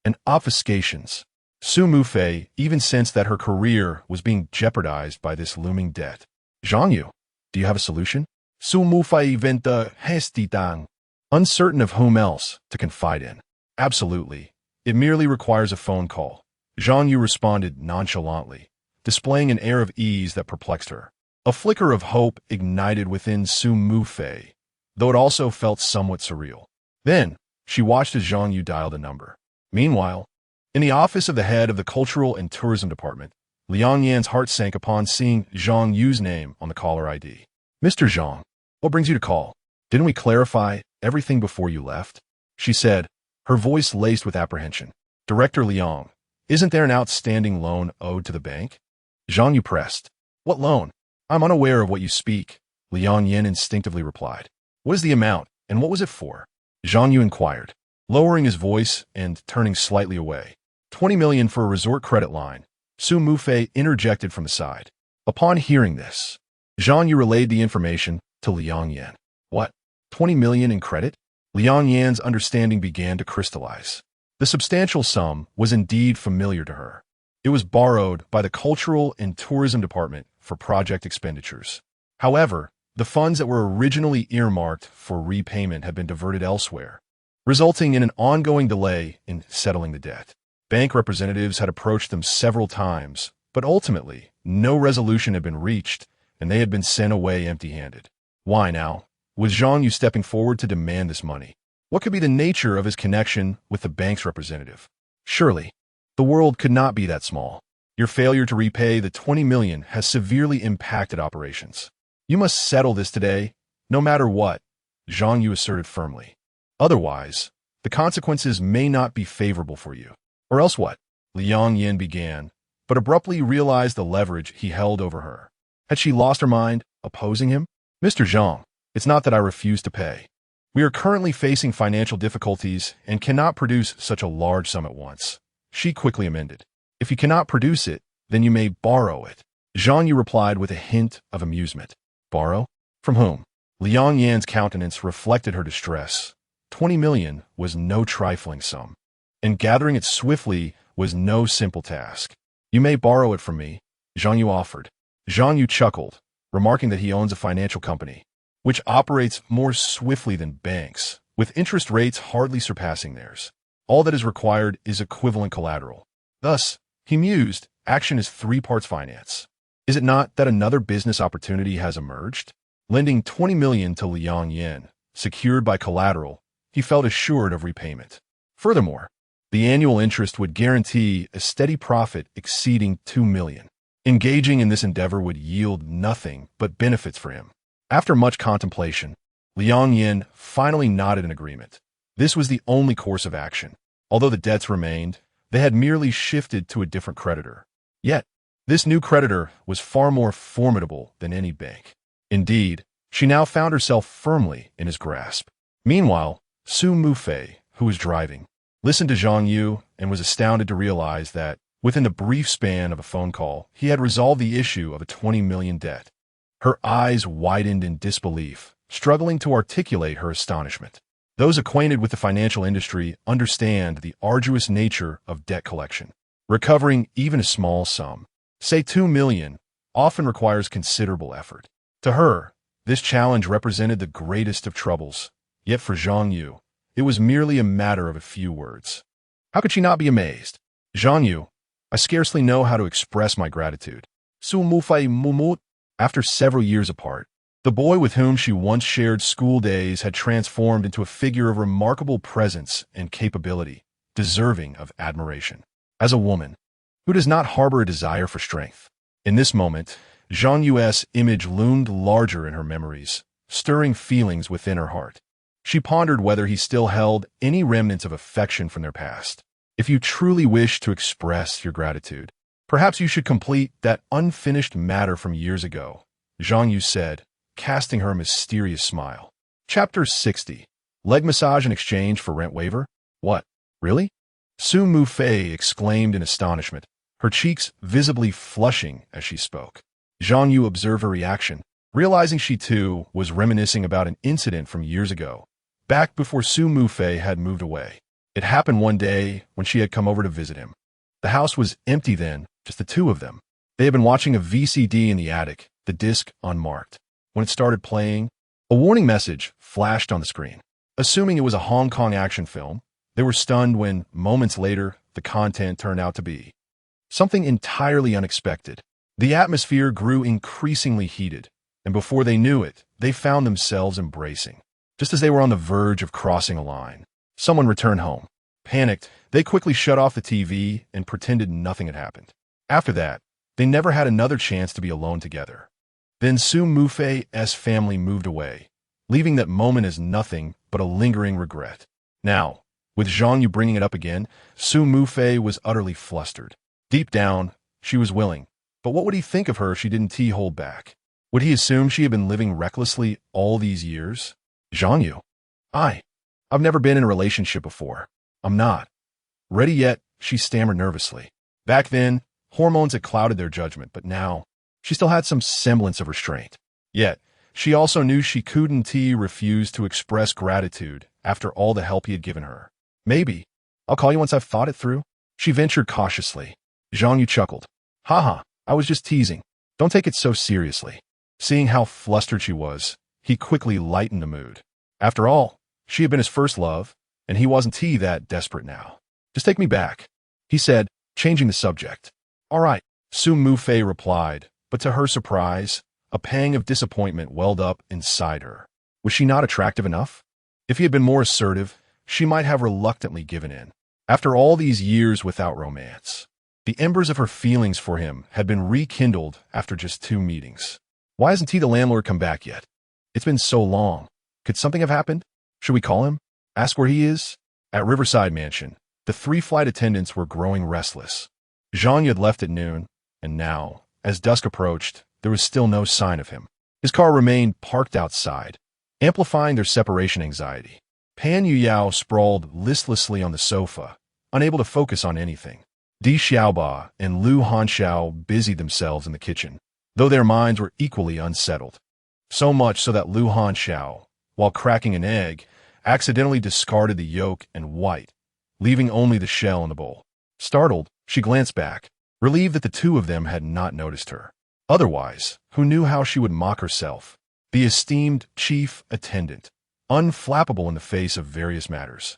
and obfuscations. Su Mufei even sensed that her career was being jeopardized by this looming debt. Zhang Yu, do you have a solution? Su Mufei venta hestitang. Uncertain of whom else to confide in. Absolutely. It merely requires a phone call. Zhang Yu responded nonchalantly, displaying an air of ease that perplexed her. A flicker of hope ignited within Su Mufei, though it also felt somewhat surreal. Then, she watched as Zhang Yu dialed a number. Meanwhile, in the office of the head of the Cultural and Tourism Department, Liang Yan's heart sank upon seeing Zhang Yu's name on the caller ID. Mr. Zhang, what brings you to call? Didn't we clarify everything before you left? She said, her voice laced with apprehension. Director Liang, isn't there an outstanding loan owed to the bank? Zhang Yu pressed. What loan? I'm unaware of what you speak, Liang Yin instinctively replied. What is the amount, and what was it for? Zhang Yu inquired, lowering his voice and turning slightly away. 20 million for a resort credit line, Su Mufei interjected from the side. Upon hearing this, Zhang Yu relayed the information to Liang Yan. What? 20 million in credit? Liang Yan's understanding began to crystallize. The substantial sum was indeed familiar to her. It was borrowed by the Cultural and Tourism Department for project expenditures. However, The funds that were originally earmarked for repayment had been diverted elsewhere, resulting in an ongoing delay in settling the debt. Bank representatives had approached them several times, but ultimately, no resolution had been reached, and they had been sent away empty-handed. Why now? Was Zhang Yu stepping forward to demand this money? What could be the nature of his connection with the bank's representative? Surely, the world could not be that small. Your failure to repay the 20 million has severely impacted operations. You must settle this today, no matter what, Zhang Yu asserted firmly. Otherwise, the consequences may not be favorable for you. Or else what? Liang Yin began, but abruptly realized the leverage he held over her. Had she lost her mind, opposing him? Mr. Zhang, it's not that I refuse to pay. We are currently facing financial difficulties and cannot produce such a large sum at once. She quickly amended. If you cannot produce it, then you may borrow it. Zhang Yu replied with a hint of amusement. Borrow? From whom? Liang Yan's countenance reflected her distress. 20 million was no trifling sum, and gathering it swiftly was no simple task. You may borrow it from me, Zhang Yu offered. Zhang Yu chuckled, remarking that he owns a financial company, which operates more swiftly than banks, with interest rates hardly surpassing theirs. All that is required is equivalent collateral. Thus, he mused, action is 3 parts finance. Is it not that another business opportunity has emerged? Lending 20 million to Liang Yin, secured by collateral, he felt assured of repayment. Furthermore, the annual interest would guarantee a steady profit exceeding 2 million. Engaging in this endeavor would yield nothing but benefits for him. After much contemplation, Liang Yin finally nodded in agreement. This was the only course of action. Although the debts remained, they had merely shifted to a different creditor. Yet, this new creditor was far more formidable than any bank. Indeed, she now found herself firmly in his grasp. Meanwhile, Su Mufei, who was driving, listened to Zhang Yu and was astounded to realize that, within the brief span of a phone call, he had resolved the issue of a 20 million debt. Her eyes widened in disbelief, struggling to articulate her astonishment. Those acquainted with the financial industry understand the arduous nature of debt collection. Recovering even a small sum, say 2 million, often requires considerable effort. To her, this challenge represented the greatest of troubles. Yet for Zhang Yu, it was merely a matter of a few words. How could she not be amazed? Zhang Yu, I scarcely know how to express my gratitude. Su Mufei Mumut. After several years apart, the boy with whom she once shared school days had transformed into a figure of remarkable presence and capability, deserving of admiration. As a woman, who does not harbor a desire for strength? In this moment, Zhang Yu's image loomed larger in her memories, stirring feelings within her heart. She pondered whether he still held any remnants of affection from their past. If you truly wish to express your gratitude, perhaps you should complete that unfinished matter from years ago, Zhang Yu said, casting her a mysterious smile. Chapter 60. Leg massage in exchange for rent waiver? What? Really? Su Mufei exclaimed in astonishment, her cheeks visibly flushing as she spoke. Zhang Yu observed her reaction, realizing she too was reminiscing about an incident from years ago, back before Su Mufei had moved away. It happened one day when she had come over to visit him. The house was empty then, just the two of them. They had been watching a VCD in the attic, the disc unmarked. When it started playing, a warning message flashed on the screen. Assuming it was a Hong Kong action film, they were stunned when, moments later, the content turned out to be something entirely unexpected. The atmosphere grew increasingly heated, and before they knew it, they found themselves embracing. Just as they were on the verge of crossing a line, someone returned home. Panicked, they quickly shut off the TV and pretended nothing had happened. After that, they never had another chance to be alone together. Then Su Mufei's family moved away, leaving that moment as nothing but a lingering regret. Now, with Zhang Yu bringing it up again, Su Mufei was utterly flustered. Deep down, she was willing, but what would he think of her if she didn't hold back? Would he assume she had been living recklessly all these years? Zhang Yu, I've never been in a relationship before. I'm not ready yet, she stammered nervously. Back then, hormones had clouded their judgment, but now, she still had some semblance of restraint. Yet, she also knew she couldn't refuse to express gratitude after all the help he had given her. Maybe. I'll call you once I've thought it through. She ventured cautiously. Zhang Yu chuckled. Haha, I was just teasing. Don't take it so seriously. Seeing how flustered she was, he quickly lightened the mood. After all, she had been his first love, and he wasn't that desperate now. Just take me back, he said, changing the subject. All right, Su Mufei replied, but to her surprise, a pang of disappointment welled up inside her. Was she not attractive enough? If he had been more assertive, she might have reluctantly given in. After all these years without romance, the embers of her feelings for him had been rekindled after just 2 meetings. Why hasn't the landlord come back yet? It's been so long. Could something have happened? Should we call him? Ask where he is? At Riverside Mansion, the 3 flight attendants were growing restless. Zhang Yu had left at noon, and now, as dusk approached, there was still no sign of him. His car remained parked outside, amplifying their separation anxiety. Pan Yuyao sprawled listlessly on the sofa, unable to focus on anything. Di Xiaoba and Lu Hanxiao busied themselves in the kitchen, though their minds were equally unsettled. So much so that Lu Hanxiao, while cracking an egg, accidentally discarded the yolk and white, leaving only the shell in the bowl. Startled, she glanced back, relieved that the 2 of them had not noticed her. Otherwise, who knew how she would mock herself? The esteemed chief attendant, unflappable in the face of various matters,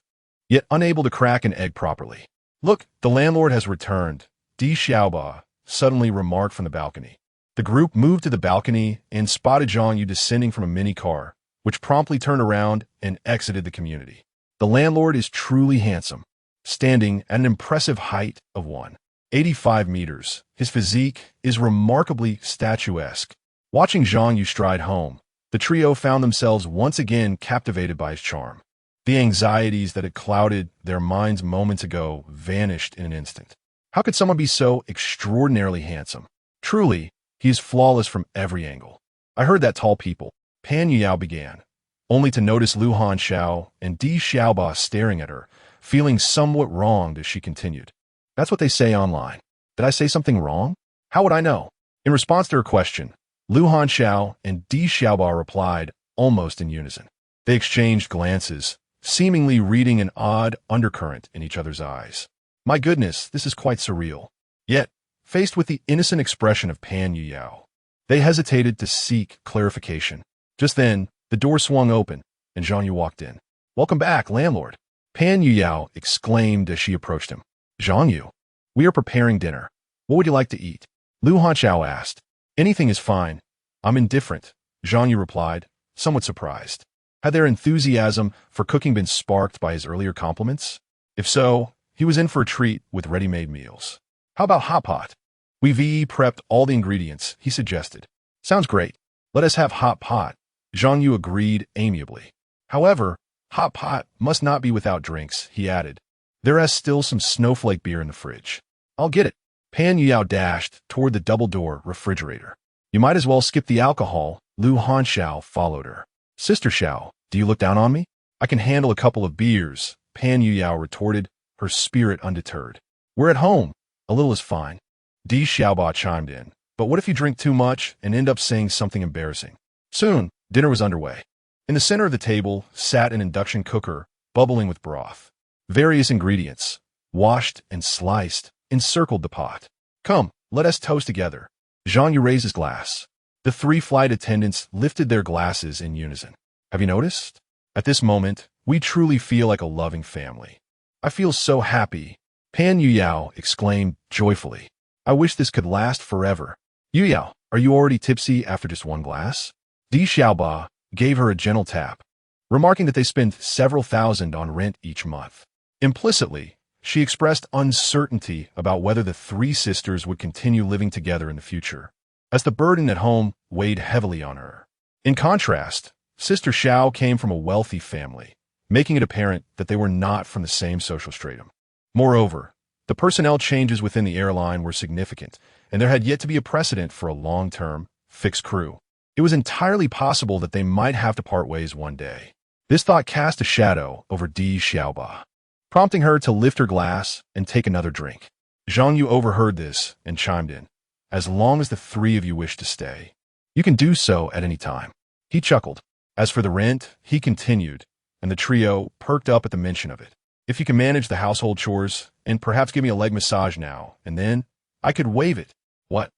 yet unable to crack an egg properly. Look, the landlord has returned, Di Xiaoba suddenly remarked from the balcony. The group moved to the balcony and spotted Zhang Yu descending from a mini car, which promptly turned around and exited the community. The landlord is truly handsome, standing at an impressive height of 185 meters. His physique is remarkably statuesque. Watching Zhang Yu stride home, the trio found themselves once again captivated by his charm. The anxieties that had clouded their minds moments ago vanished in an instant. How could someone be so extraordinarily handsome? Truly, he is flawless from every angle. I heard that tall people, Pan Yuyao began, only to notice Lu Hanxiao and Di Xiaoba staring at her, feeling somewhat wronged as she continued. That's what they say online. Did I say something wrong? How would I know? In response to her question, Lu Hanxiao and Di Xiaoba replied almost in unison. They exchanged glances, seemingly reading an odd undercurrent in each other's eyes. My goodness, this is quite surreal. Yet, faced with the innocent expression of Pan Yuyao, they hesitated to seek clarification. Just then, the door swung open, and Zhang Yu walked in. Welcome back, landlord, Pan Yuyao exclaimed as she approached him. Zhang Yu, we are preparing dinner. What would you like to eat? Lu Hanxiao asked. Anything is fine. I'm indifferent, Zhang Yu replied, somewhat surprised. Had their enthusiasm for cooking been sparked by his earlier compliments? If so, he was in for a treat with ready-made meals. How about hot pot? We've prepped all the ingredients, he suggested. Sounds great. Let us have hot pot, Zhang Yu agreed amiably. However, hot pot must not be without drinks, he added. There is still some snowflake beer in the fridge. I'll get it. Pan Yuyao dashed toward the double-door refrigerator. You might as well skip the alcohol, Lu Hanxiao followed her. Sister Xiao, do you look down on me? I can handle a couple of beers, Pan Yuyao retorted, her spirit undeterred. We're at home. A little is fine. Di Xiaoba chimed in. But what if you drink too much and end up saying something embarrassing? Soon, dinner was underway. In the center of the table sat an induction cooker, bubbling with broth. Various ingredients, washed and sliced, encircled the pot. Come, let us toast together. Zhang Yu raised his glass. The 3 flight attendants lifted their glasses in unison. Have you noticed? At this moment, we truly feel like a loving family. I feel so happy, Pan Yuyao exclaimed joyfully. I wish this could last forever. Yuyao, are you already tipsy after just 1 glass? Di Xiaoba gave her a gentle tap, remarking that they spend several thousand on rent each month. Implicitly, she expressed uncertainty about whether the 3 sisters would continue living together in the future, as the burden at home weighed heavily on her. In contrast, Sister Xiao came from a wealthy family, making it apparent that they were not from the same social stratum. Moreover, the personnel changes within the airline were significant, and there had yet to be a precedent for a long-term, fixed crew. It was entirely possible that they might have to part ways one day. This thought cast a shadow over Di Xiaoba, prompting her to lift her glass and take another drink. Zhang Yu overheard this and chimed in. As long as the 3 of you wish to stay, you can do so at any time. He chuckled. As for the rent, he continued, and the trio perked up at the mention of it. If you can manage the household chores, and perhaps give me a leg massage now and then, I could waive it. What?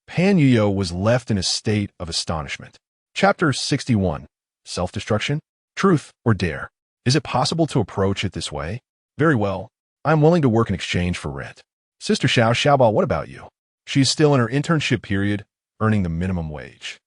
Pan Yuyo was left in a state of astonishment. Chapter 61. Self-destruction? Truth or dare? Is it possible to approach it this way? Very well. I am willing to work in exchange for rent. Sister Xiaoba, what about you? She is still in her internship period, earning the minimum wage.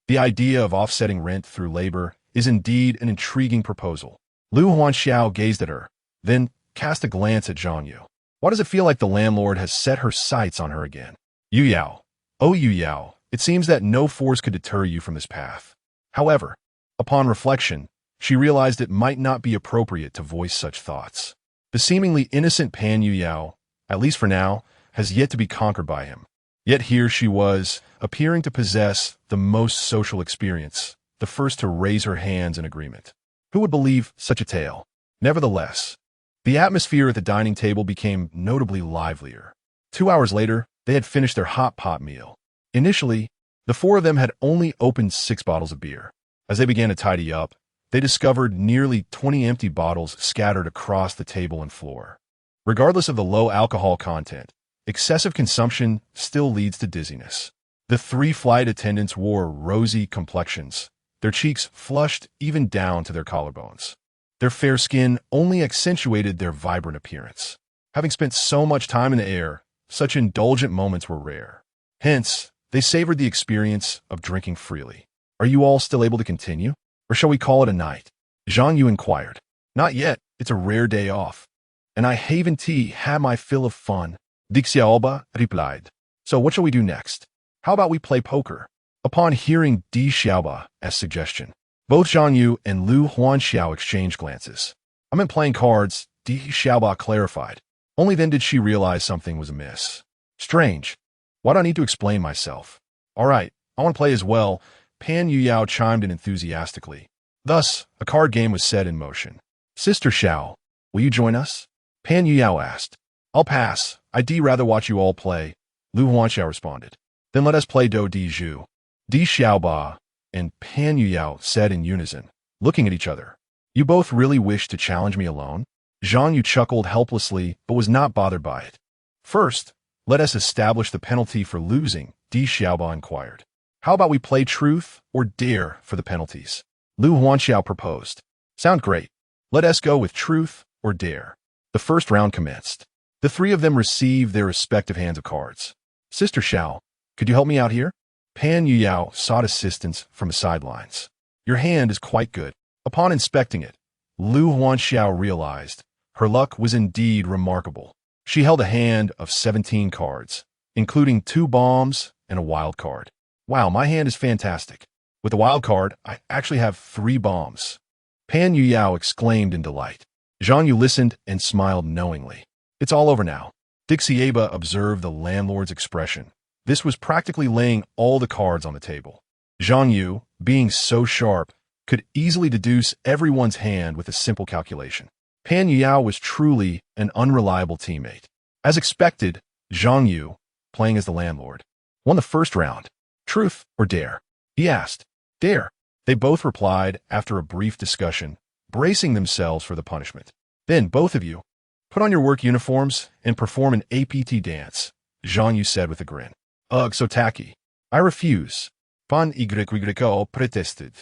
The idea of offsetting rent through labor is indeed an intriguing proposal. Lu Huanxiao gazed at her, then cast a glance at Zhang Yu. Why does it feel like the landlord has set her sights on her again? Yu Yao. Oh, Yu Yao, it seems that no force could deter you from this path. However, upon reflection, she realized it might not be appropriate to voice such thoughts. The seemingly innocent Pan Yu Yao, at least for now, has yet to be conquered by him. Yet here she was, appearing to possess the most social experience, the first to raise her hands in agreement. Who would believe such a tale? Nevertheless, the atmosphere at the dining table became notably livelier. 2 hours later, they had finished their hot pot meal. Initially, the four of them had only opened 6 bottles of beer. As they began to tidy up, they discovered nearly 20 empty bottles scattered across the table and floor. Regardless of the low alcohol content, excessive consumption still leads to dizziness. The 3 flight attendants wore rosy complexions, their cheeks flushed even down to their collarbones. Their fair skin only accentuated their vibrant appearance. Having spent so much time in the air, such indulgent moments were rare. Hence, they savored the experience of drinking freely. Are you all still able to continue? Or shall we call it a night? Zhang Yu inquired. Not yet. It's a rare day off. And I haven't had my fill of fun, Xiaoba replied. So what shall we do next? How about we play poker? Upon hearing Xiaoba's suggestion, both Zhang Yu and Lu Huanxiao exchanged glances. I meant playing cards, Xiaoba clarified. Only then did she realize something was amiss. Strange. Why do I need to explain myself? All right, I want to play as well. Pan Yuyao chimed in enthusiastically. Thus, a card game was set in motion. Sister Xiao, will you join us? Pan Yuyao asked. I'll pass. I'd rather watch you all play, Lu Huanxiao responded. Then let us play Do Di Zhu. Di Xiaoba and Pan Yuyao said in unison, looking at each other. You both really wish to challenge me alone? Zhang Yu chuckled helplessly, but was not bothered by it. First, let us establish the penalty for losing, Di Xiaoba inquired. How about we play truth or dare for the penalties? Lu Huanxiao proposed. Sound great. Let us go with truth or dare. The first round commenced. The 3 of them received their respective hands of cards. Sister Xiao, could you help me out here? Pan Yuyao sought assistance from the sidelines. Your hand is quite good. Upon inspecting it, Lu Huanxiao realized her luck was indeed remarkable. She held a hand of 17 cards, including 2 bombs and a wild card. Wow, my hand is fantastic. With the wild card, I actually have 3 bombs. Pan Yuyao exclaimed in delight. Zhang Yu listened and smiled knowingly. It's all over now. Xiaoba observed the landlord's expression. This was practically laying all the cards on the table. Zhang Yu, being so sharp, could easily deduce everyone's hand with a simple calculation. Pan Yuyao was truly an unreliable teammate. As expected, Zhang Yu, playing as the landlord, won the first round. Truth or dare? He asked. Dare. They both replied after a brief discussion, bracing themselves for the punishment. Then, both of you, put on your work uniforms and perform an APT dance, Zhang Yu said with a grin. Ugh, so tacky. I refuse. Pan Yyo protested,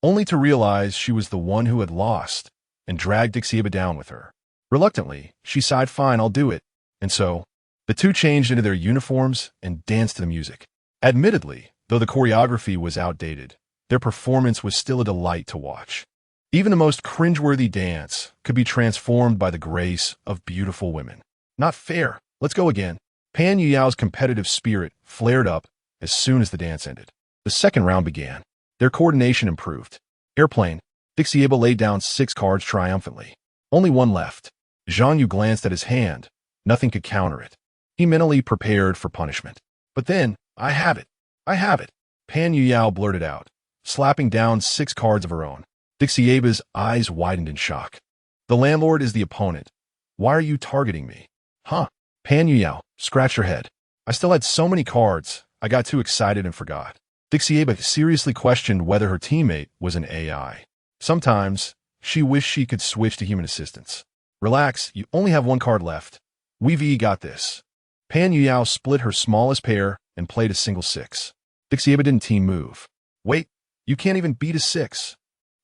only to realize she was the one who had lost and dragged Xiaoba down with her. Reluctantly, she sighed, fine, I'll do it. And so, the 2 changed into their uniforms and danced to the music. Admittedly, though the choreography was outdated, their performance was still a delight to watch. Even the most cringeworthy dance could be transformed by the grace of beautiful women. Not fair. Let's go again. Pan Yuyao's competitive spirit flared up as soon as the dance ended. The second round began. Their coordination improved. Airplane. Xiaoba laid down 6 cards triumphantly. Only 1 left. Zhang Yu glanced at his hand. Nothing could counter it. He mentally prepared for punishment. But then, I have it. I have it. Pan Yuyao blurted out, slapping down 6 cards of her own. Xiaoba's eyes widened in shock. The landlord is the opponent. Why are you targeting me? Huh? Pan Yuyao scratched her head. I still had so many cards, I got too excited and forgot. Xiaoba seriously questioned whether her teammate was an AI. Sometimes, she wished she could switch to human assistance. Relax, you only have 1 card left. We've got this. Pan Yuyao split her smallest pair and played a single 6. Dixieba didn't team move. Wait, you can't even beat a 6.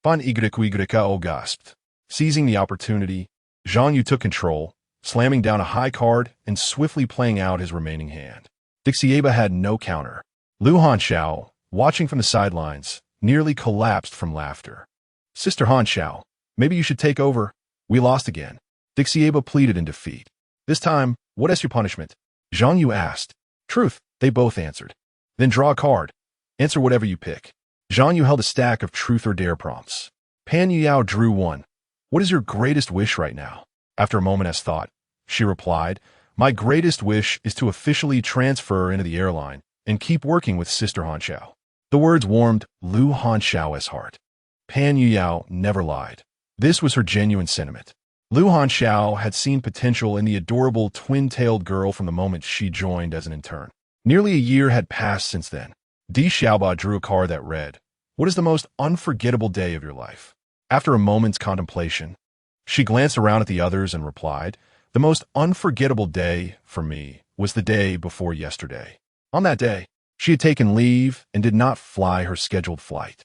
Fan Igrikwigrica gasped. Seizing the opportunity, Zhang Yu took control, slamming down a high card and swiftly playing out his remaining hand. Dixieba had no counter. Lu Hanxiao, watching from the sidelines, nearly collapsed from laughter. Sister Hanxiao, maybe you should take over. We lost again. Dixieba pleaded in defeat. This time, what is your punishment? Zhang Yu asked. Truth, they both answered. Then draw a card. Answer whatever you pick. Zhang Yu held a stack of truth or dare prompts. Pan Yuyao drew one. What is your greatest wish right now? After a moment's thought, she replied, my greatest wish is to officially transfer into the airline and keep working with Sister Hanxiao. The words warmed Lu Hanxiao's heart. Pan Yuyao never lied. This was her genuine sentiment. Lu Hanxiao had seen potential in the adorable twin-tailed girl from the moment she joined as an intern. Nearly a year had passed since then. Di Xiaoba drew a card that read, what is the most unforgettable day of your life? After a moment's contemplation, she glanced around at the others and replied, the most unforgettable day for me was the day before yesterday. On that day, she had taken leave and did not fly her scheduled flight.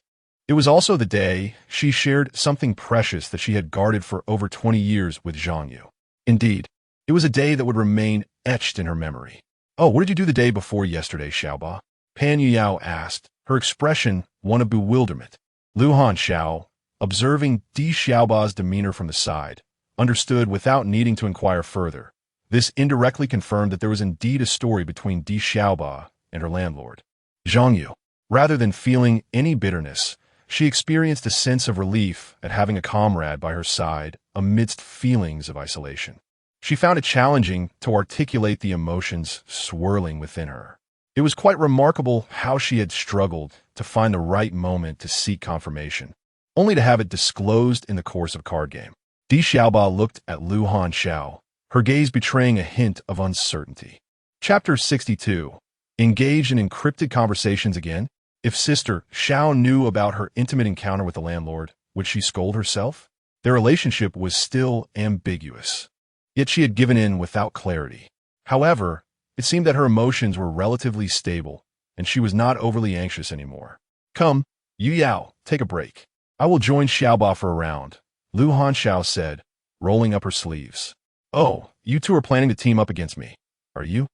It was also the day she shared something precious that she had guarded for over 20 years with Zhang Yu. Indeed, it was a day that would remain etched in her memory. Oh, what did you do the day before yesterday, Xiaoba? Pan Yuyao asked, her expression one of bewilderment. Lu Hanxiao, observing Di Xiaoba's demeanor from the side, understood without needing to inquire further. This indirectly confirmed that there was indeed a story between Di Xiaoba and her landlord. Zhang Yu, rather than feeling any bitterness, she experienced a sense of relief at having a comrade by her side amidst feelings of isolation. She found it challenging to articulate the emotions swirling within her. It was quite remarkable how she had struggled to find the right moment to seek confirmation, only to have it disclosed in the course of a card game. Di Xiaoba looked at Lu Hanxiao, her gaze betraying a hint of uncertainty. Chapter 62. Engage in encrypted conversations again? If Sister Xiao knew about her intimate encounter with the landlord, would she scold herself? Their relationship was still ambiguous. Yet she had given in without clarity. However, it seemed that her emotions were relatively stable, and she was not overly anxious anymore. Come, Yu Yao, take a break. I will join Xiaoba for a round, Lu Hanxiao said, rolling up her sleeves. Oh, you two are planning to team up against me, are you?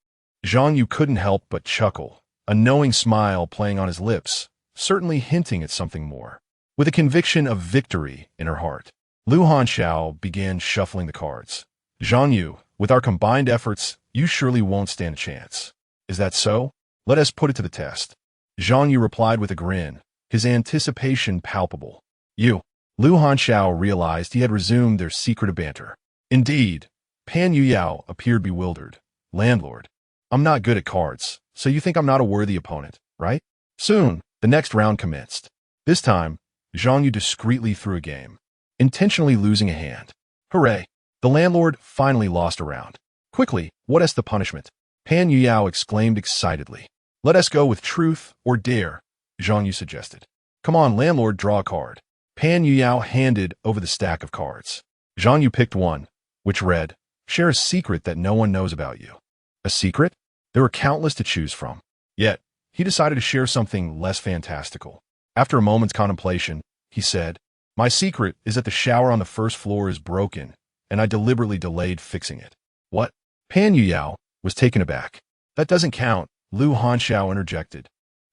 Zhang Yu couldn't help but chuckle, a knowing smile playing on his lips, certainly hinting at something more. With a conviction of victory in her heart, Lu Hanxiao began shuffling the cards. Zhang Yu, with our combined efforts, you surely won't stand a chance. Is that so? Let us put it to the test. Zhang Yu replied with a grin, his anticipation palpable. You. Lu Hanxiao realized he had resumed their secretive banter. Indeed, Pan Yuyao appeared bewildered. Landlord, I'm not good at cards, so you think I'm not a worthy opponent, right? Soon, the next round commenced. This time, Zhang Yu discreetly threw a game, intentionally losing a hand. Hooray! The landlord finally lost a round. Quickly, what is the punishment? Pan Yuyao exclaimed excitedly. Let us go with truth or dare, Zhang Yu suggested. Come on, landlord, draw a card. Pan Yuyao handed over the stack of cards. Zhang Yu picked one, which read, share a secret that no one knows about you. A secret? There were countless to choose from. Yet, he decided to share something less fantastical. After a moment's contemplation, he said, my secret is that the shower on the first floor is broken, and I deliberately delayed fixing it. What? Pan Yuyao was taken aback. That doesn't count, Lu Hanxiao interjected.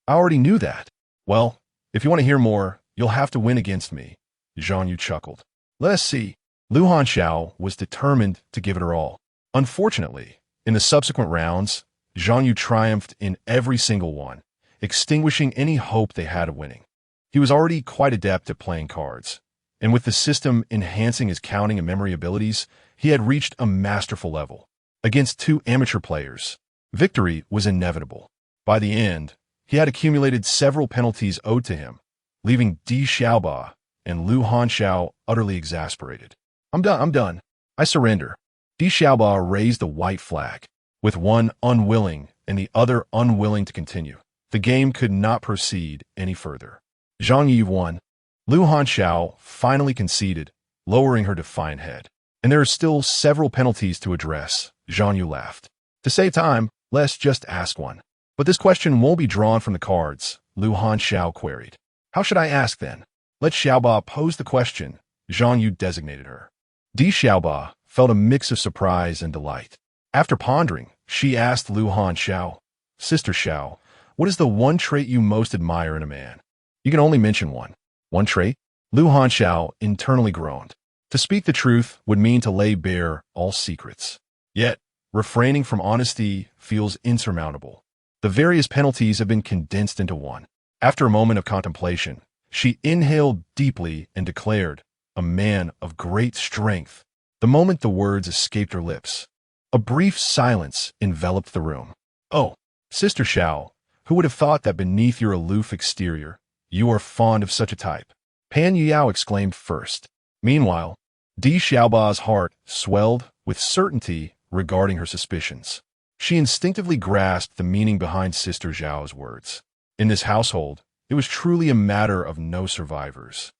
I already knew that. Well, if you want to hear more, you'll have to win against me, Zhang Yu chuckled. Let us see. Lu Hanxiao was determined to give it her all. Unfortunately, in the subsequent rounds, Zhang Yu triumphed in every single one, extinguishing any hope they had of winning. He was already quite adept at playing cards, and with the system enhancing his counting and memory abilities, he had reached a masterful level. Against two amateur players, victory was inevitable. By the end, he had accumulated several penalties owed to him, leaving Di Xiaoba and Lu Hanxiao utterly exasperated. I'm done. I surrender. Di Xiaoba raised the white flag, with one unwilling and the other unwilling to continue. The game could not proceed any further. Zhang Yu won. Lu Hanxiao finally conceded, lowering her defiant head. And there are still several penalties to address, Zhang Yu laughed. To save time, let's just ask one. But this question won't be drawn from the cards, Lu Hanxiao queried. How should I ask then? Let Xiaoba pose the question, Zhang Yu designated her. Di Xiaoba felt a mix of surprise and delight. After pondering, she asked Lu Hanxiao, Sister Xiao, what is the one trait you most admire in a man? You can only mention one. One trait? Lu Hanxiao internally groaned. To speak the truth would mean to lay bare all secrets. Yet, refraining from honesty feels insurmountable. The various penalties have been condensed into one. After a moment of contemplation, she inhaled deeply and declared, a man of great strength. The moment the words escaped her lips, a brief silence enveloped the room. Oh, Sister Xiao, who would have thought that beneath your aloof exterior, you are fond of such a type? Pan Yuyao exclaimed first. Meanwhile, Di Xiaoba's heart swelled with certainty regarding her suspicions. She instinctively grasped the meaning behind Sister Zhao's words. In this household, it was truly a matter of no survivors.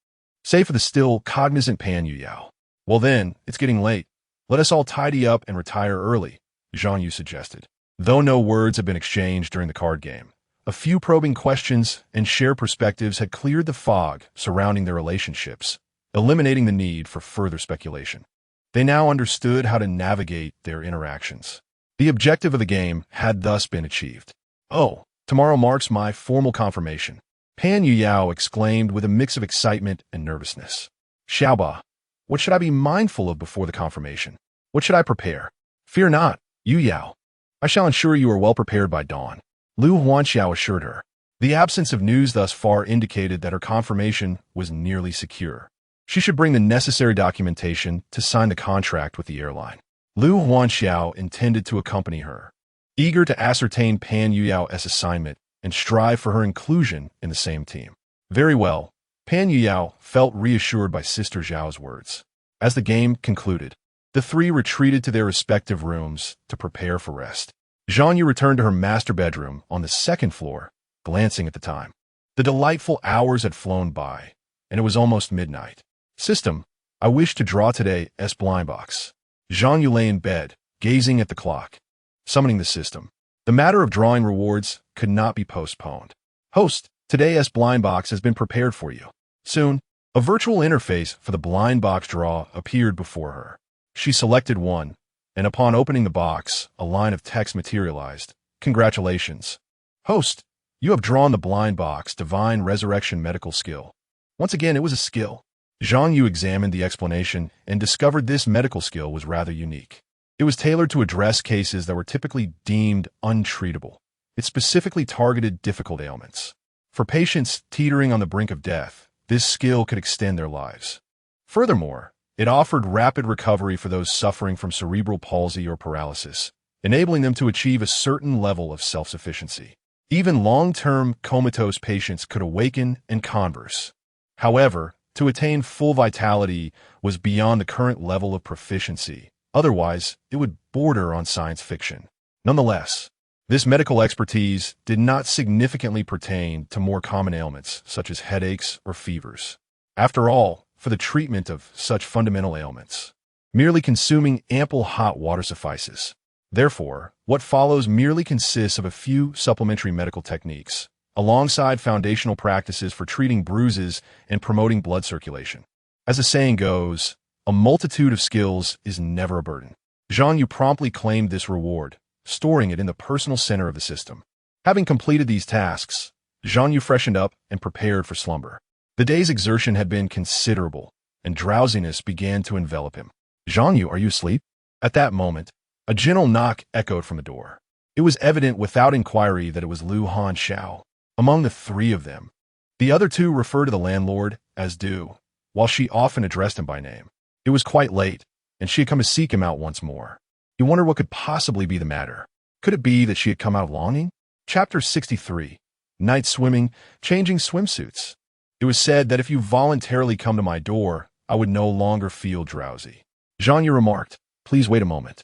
Save for the still cognizant Pan Yuyao. Well then, it's getting late. Let us all tidy up and retire early, Zhang Yu suggested. Though no words had been exchanged during the card game, a few probing questions and shared perspectives had cleared the fog surrounding their relationships, eliminating the need for further speculation. They now understood how to navigate their interactions. The objective of the game had thus been achieved. Oh, tomorrow marks my formal confirmation, Pan Yuyao exclaimed with a mix of excitement and nervousness. Xiaoba, what should I be mindful of before the confirmation? What should I prepare? Fear not, Yuyao. I shall ensure you are well prepared by dawn, Lu Huanxiao assured her. The absence of news thus far indicated that her confirmation was nearly secure. She should bring the necessary documentation to sign the contract with the airline. Lu Huanxiao intended to accompany her, eager to ascertain Pan Yuyao's assignment and strive for her inclusion in the same team. Very well, Pan Yuyao felt reassured by Sister Zhao's words. As the game concluded, the three retreated to their respective rooms to prepare for rest. Zhang Yu returned to her master bedroom on the second floor, glancing at the time. The delightful hours had flown by, and it was almost midnight. System, I wish to draw today's blind box. Zhang Yu lay in bed, gazing at the clock. Summoning the system. The matter of drawing rewards could not be postponed. Host, today's blind box has been prepared for you. Soon, a virtual interface for the blind box draw appeared before her. She selected one, and upon opening the box, a line of text materialized. Congratulations. Host, you have drawn the blind box Divine Resurrection Medical Skill. Once again, it was a skill. Zhang Yu examined the explanation and discovered this medical skill was rather unique. It was tailored to address cases that were typically deemed untreatable. It specifically targeted difficult ailments. For patients teetering on the brink of death, this skill could extend their lives. Furthermore, it offered rapid recovery for those suffering from cerebral palsy or paralysis, enabling them to achieve a certain level of self-sufficiency. Even long-term comatose patients could awaken and converse. However, to attain full vitality was beyond the current level of proficiency. Otherwise, it would border on science fiction. Nonetheless, this medical expertise did not significantly pertain to more common ailments such as headaches or fevers. After all, for the treatment of such fundamental ailments, merely consuming ample hot water suffices. Therefore, what follows merely consists of a few supplementary medical techniques, alongside foundational practices for treating bruises and promoting blood circulation. As the saying goes, a multitude of skills is never a burden. Zhang Yu promptly claimed this reward, storing it in the personal center of the system. Having completed these tasks, Zhang Yu freshened up and prepared for slumber. The day's exertion had been considerable, and drowsiness began to envelop him. Zhang Yu, are you asleep? At that moment, a gentle knock echoed from the door. It was evident without inquiry that it was Lu Hanxiao. Among the three of them, the other two referred to the landlord as Du, while she often addressed him by name. It was quite late, and she had come to seek him out once more. He wondered what could possibly be the matter. Could it be that she had come out longing? Chapter 63. Night swimming, changing swimsuits. It was said that if you voluntarily come to my door, I would no longer feel drowsy. Zhang Yu remarked, please wait a moment,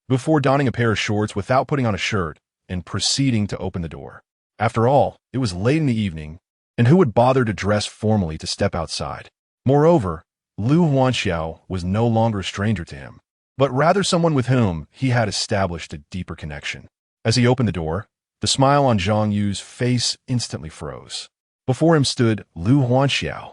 before donning a pair of shorts without putting on a shirt and proceeding to open the door. After all, it was late in the evening, and who would bother to dress formally to step outside? Moreover, Lu Huanxiao was no longer a stranger to him, but rather someone with whom he had established a deeper connection. As he opened the door, The smile on Zhang Yu's face instantly froze. Before him stood Lu Huanxiao,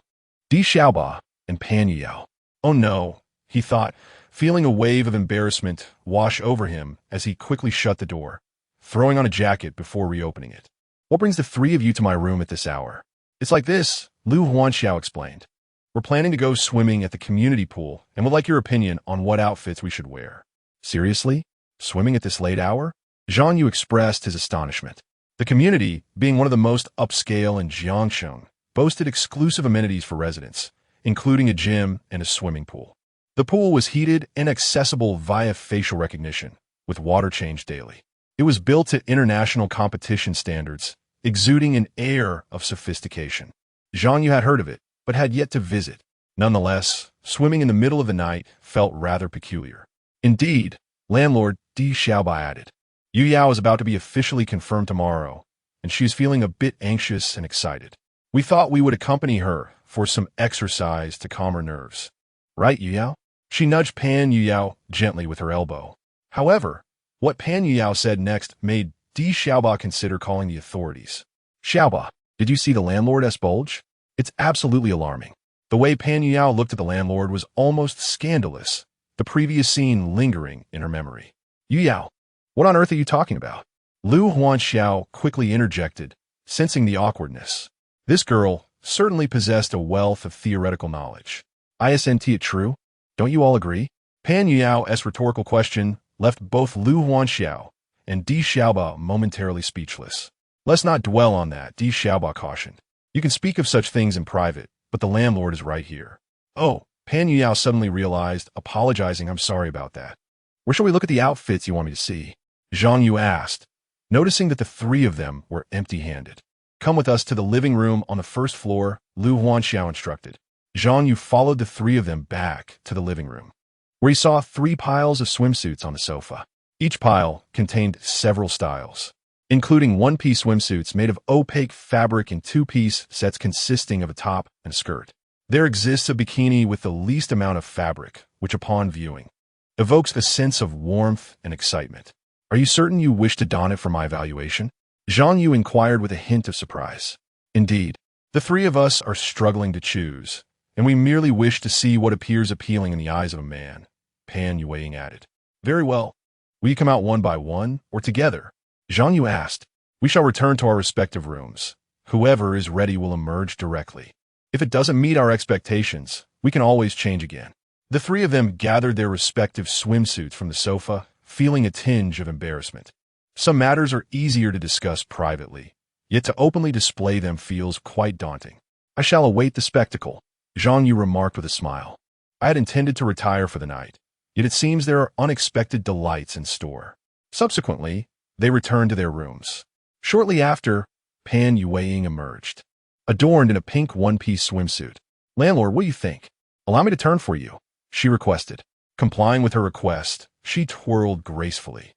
Di Xiaoba, and Pan Yuyao. Oh no, he thought, feeling a wave of embarrassment wash over him as he quickly shut the door, throwing on a jacket before reopening it. What brings the three of you to my room at this hour? It's like this, Lu Huanxiao explained. We're planning to go swimming at the community pool and would like your opinion on what outfits we should wear. Seriously? Swimming at this late hour? Zhang Yu expressed his astonishment. The community, being one of the most upscale in Jiangsheng, boasted exclusive amenities for residents, including a gym and a swimming pool. The pool was heated and accessible via facial recognition, with water changed daily. It was built to international competition standards, exuding an air of sophistication. Zhang Yu had heard of it, but had yet to visit. Nonetheless, swimming in the middle of the night felt rather peculiar. Indeed, landlord Di Xiaoba added, Yu Yao is about to be officially confirmed tomorrow, and she is feeling a bit anxious and excited. We thought we would accompany her for some exercise to calm her nerves. Right, Yu Yao? She nudged Pan Yuyao gently with her elbow. However, what Pan Yuyao said next made Di Xiaoba consider calling the authorities. Xiaoba, did you see the landlord's bulge? It's absolutely alarming. The way Pan Yuyao looked at the landlord was almost scandalous, the previous scene lingering in her memory. Yu Yao, what on earth are you talking about? Lu Huanxiao quickly interjected, sensing the awkwardness. This girl certainly possessed a wealth of theoretical knowledge. Isn't it true? Don't you all agree? Pan Yuyao's rhetorical question left both Lu Huanxiao and Di Xiaoba momentarily speechless. Let's not dwell on that, Di Xiaoba cautioned. You can speak of such things in private, but the landlord is right here. Oh, Pan Yuyao suddenly realized, apologizing, I'm sorry about that. Where shall we look at the outfits you want me to see? Zhang Yu asked, noticing that the three of them were empty-handed. Come with us to the living room on the first floor, Lu Huanxiao instructed. Zhang Yu followed the three of them back to the living room, where he saw 3 piles of swimsuits on the sofa. Each pile contained several styles, including one-piece swimsuits made of opaque fabric and 2-piece sets consisting of a top and skirt. There exists a bikini with the least amount of fabric, which upon viewing, evokes the sense of warmth and excitement. Are you certain you wish to don it for my evaluation? Zhang Yu inquired with a hint of surprise. Indeed, the three of us are struggling to choose, and we merely wish to see what appears appealing in the eyes of a man, Pan Yuying added. Very well. Will you come out one by one, or together? Zhang Yu asked. We shall return to our respective rooms. Whoever is ready will emerge directly. If it doesn't meet our expectations, we can always change again. The three of them gathered their respective swimsuits from the sofa, feeling a tinge of embarrassment. Some matters are easier to discuss privately, yet to openly display them feels quite daunting. I shall await the spectacle, Zhang Yu remarked with a smile. I had intended to retire for the night, yet it seems there are unexpected delights in store. Subsequently, they returned to their rooms. Shortly after, Pan Yuying emerged, adorned in a pink one-piece swimsuit. Landlord, what do you think? Allow me to turn for you, she requested. Complying with her request, she twirled gracefully.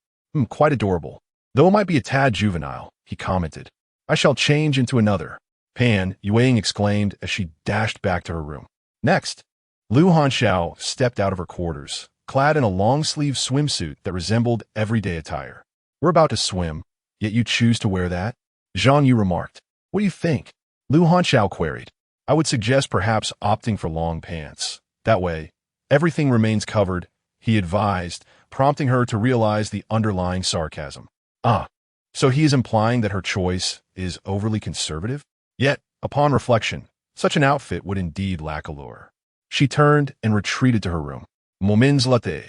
Quite adorable. Though it might be a tad juvenile, he commented. I shall change into another, Pan Yuying exclaimed as she dashed back to her room. Next, Lu Huanxiao stepped out of her quarters, clad in a long-sleeved swimsuit that resembled everyday attire. We're about to swim, yet you choose to wear that? Zhang Yu remarked. What do you think? Lu Huanxiao queried. I would suggest perhaps opting for long pants. That way, everything remains covered, he advised, prompting her to realize the underlying sarcasm. So he is implying that her choice is overly conservative? Yet, upon reflection, such an outfit would indeed lack allure. She turned and retreated to her room. Moments later,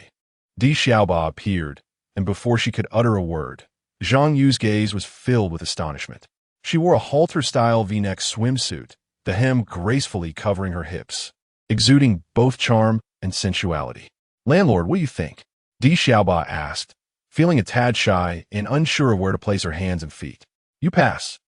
Di Xiaoba appeared, and before she could utter a word, Zhang Yu's gaze was filled with astonishment. She wore a halter-style V-neck swimsuit, the hem gracefully covering her hips, exuding both charm and sensuality. Landlord, what do you think? Di Xiaoba asked, feeling a tad shy and unsure of where to place her hands and feet. You pass,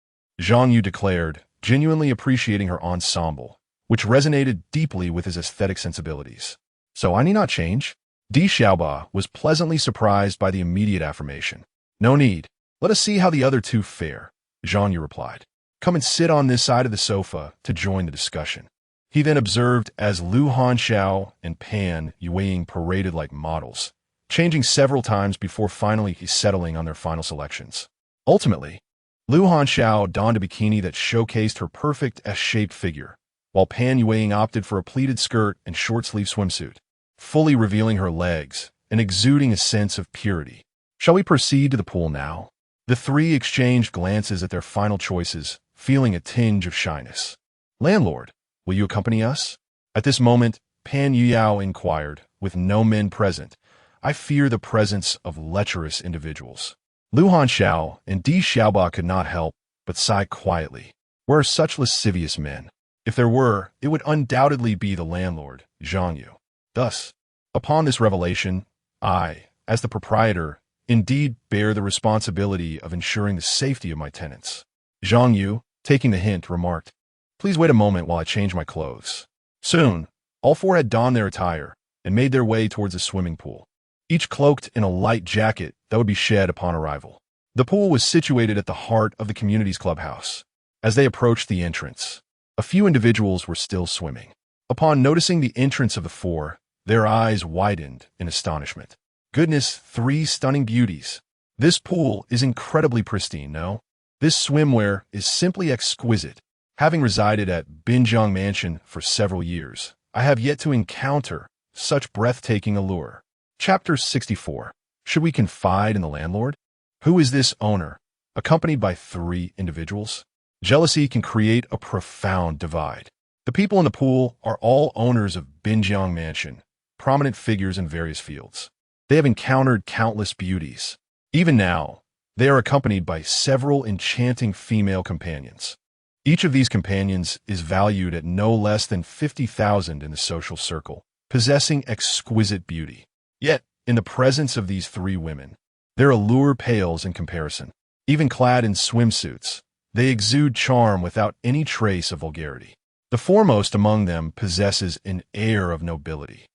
Zhang Yu declared, genuinely appreciating her ensemble, which resonated deeply with his aesthetic sensibilities. So I need not change? Di Xiaoba was pleasantly surprised by the immediate affirmation. No need. Let us see how the other two fare, Zhang Yu replied. Come and sit on this side of the sofa to join the discussion. He then observed as Lu Huanxiao and Pan Yuying paraded like models, changing several times before finally settling on their final selections. Ultimately, Lu Hanxiao donned a bikini that showcased her perfect S-shaped figure, while Pan Yueying opted for a pleated skirt and short-sleeve swimsuit, fully revealing her legs and exuding a sense of purity. Shall we proceed to the pool now? The three exchanged glances at their final choices, feeling a tinge of shyness. Landlord, will you accompany us? At this moment, Pan Yuyao inquired, with no men present. I fear the presence of lecherous individuals. Lu Hanxiao and Di Xiaoba could not help but sigh quietly. Where are such lascivious men? If there were, it would undoubtedly be the landlord, Zhang Yu. Thus, upon this revelation, I, as the proprietor, indeed bear the responsibility of ensuring the safety of my tenants. Zhang Yu, taking the hint, remarked, Please wait a moment while I change my clothes. Soon, all four had donned their attire and made their way towards the swimming pool, each cloaked in a light jacket that would be shed upon arrival. The pool was situated at the heart of the community's clubhouse. As they approached the entrance, a few individuals were still swimming. Upon noticing the entrance of the four, their eyes widened in astonishment. Goodness, three stunning beauties. This pool is incredibly pristine, no? This swimwear is simply exquisite. Having resided at Binjiang Mansion for several years, I have yet to encounter such breathtaking allure. Chapter 64. Should we confide in the landlord? Who is this owner, accompanied by three individuals? Jealousy can create a profound divide. The people in the pool are all owners of Binjiang Mansion, prominent figures in various fields. They have encountered countless beauties. Even now, they are accompanied by several enchanting female companions. Each of these companions is valued at no less than 50,000 in the social circle, possessing exquisite beauty. Yet, in the presence of these three women, their allure pales in comparison. Even clad in swimsuits, they exude charm without any trace of vulgarity. The foremost among them possesses an air of nobility.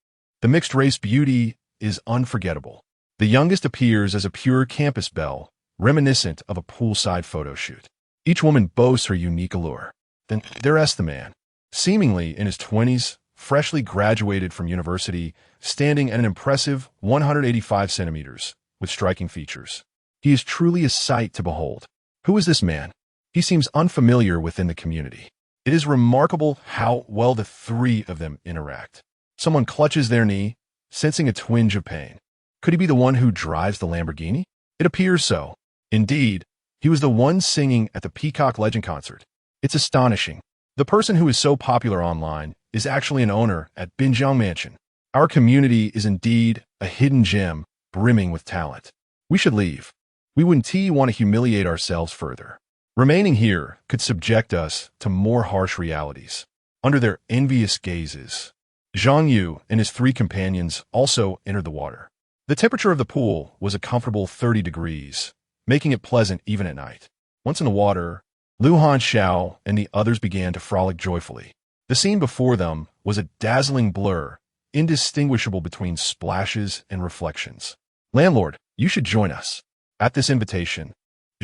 The mixed-race beauty is unforgettable. The youngest appears as a pure campus belle, reminiscent of a poolside photo shoot. Each woman boasts her unique allure. Then there's the man, seemingly in his 20s, freshly graduated from university, standing at an impressive 185 centimeters, with striking features. He is truly a sight to behold. Who is this man? He seems unfamiliar within the community. It is remarkable how well the three of them interact. Someone clutches their knee, sensing a twinge of pain. Could he be the one who drives the Lamborghini? It appears so. Indeed, he was the one singing at the Peacock Legend concert. It's astonishing. The person who is so popular online is actually an owner at Binjiang Mansion. Our community is indeed a hidden gem brimming with talent. We should leave. We wouldn't want to humiliate ourselves further. Remaining here could subject us to more harsh realities. Under their envious gazes, Zhang Yu and his three companions also entered the water. The temperature of the pool was a comfortable 30 degrees, making it pleasant even at night. Once in the water, Lu Hanxiao and the others began to frolic joyfully. The scene before them was a dazzling blur, indistinguishable between splashes and reflections. Landlord, you should join us. At this invitation,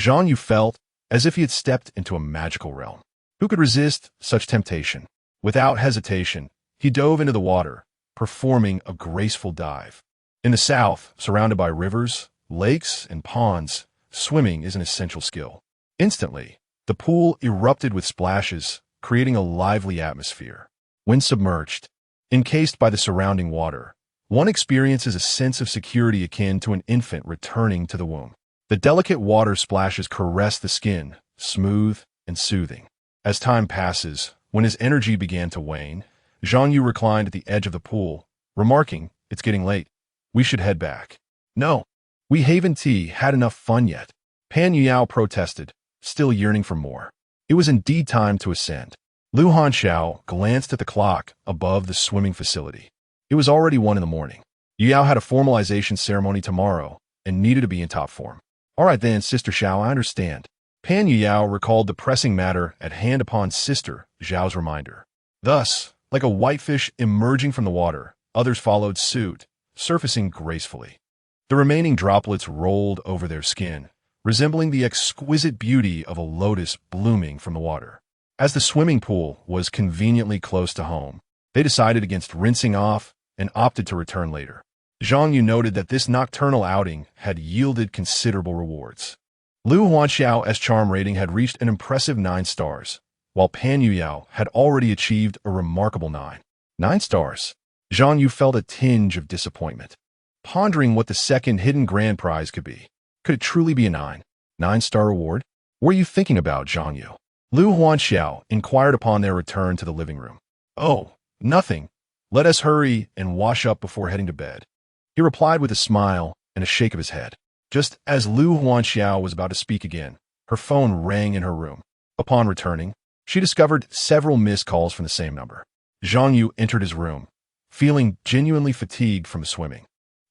Zhang Yu felt as if he had stepped into a magical realm. Who could resist such temptation? Without hesitation, he dove into the water, performing a graceful dive. In the south, surrounded by rivers, lakes, and ponds, swimming is an essential skill. Instantly, the pool erupted with splashes, creating a lively atmosphere. When submerged, encased by the surrounding water, one experiences a sense of security akin to an infant returning to the womb. The delicate water splashes caress the skin, smooth and soothing. As time passes, when his energy began to wane, Zhang Yu reclined at the edge of the pool, remarking, "It's getting late. We should head back." "No, we haven't had enough fun yet," Pan Yuyao protested, still yearning for more. It was indeed time to ascend. Lu Hanxiao glanced at the clock above the swimming facility. It was already 1 in the morning. Yuyao had a formalization ceremony tomorrow and needed to be in top form. "All right then, Sister Xiao, I understand." Pan Yuyao recalled the pressing matter at hand upon Sister Zhao's reminder. Thus, like a whitefish emerging from the water, others followed suit, surfacing gracefully. The remaining droplets rolled over their skin, resembling the exquisite beauty of a lotus blooming from the water. As the swimming pool was conveniently close to home, they decided against rinsing off and opted to return later. Zhang Yu noted that this nocturnal outing had yielded considerable rewards. Lu Huanxiao's charm rating had reached an impressive 9 stars, while Pan Yuyao had already achieved a remarkable 9. 9 stars. Zhang Yu felt a tinge of disappointment, pondering what the second hidden grand prize could be. Could it truly be a 9-star reward? What were you thinking about, Zhang Yu? Lu Huanxiao inquired upon their return to the living room. Oh, nothing. Let us hurry and wash up before heading to bed. He replied with a smile and a shake of his head. Just as Lu Huanxiao was about to speak again, her phone rang in her room. Upon returning, she discovered several missed calls from the same number. Zhang Yu entered his room, feeling genuinely fatigued from the swimming,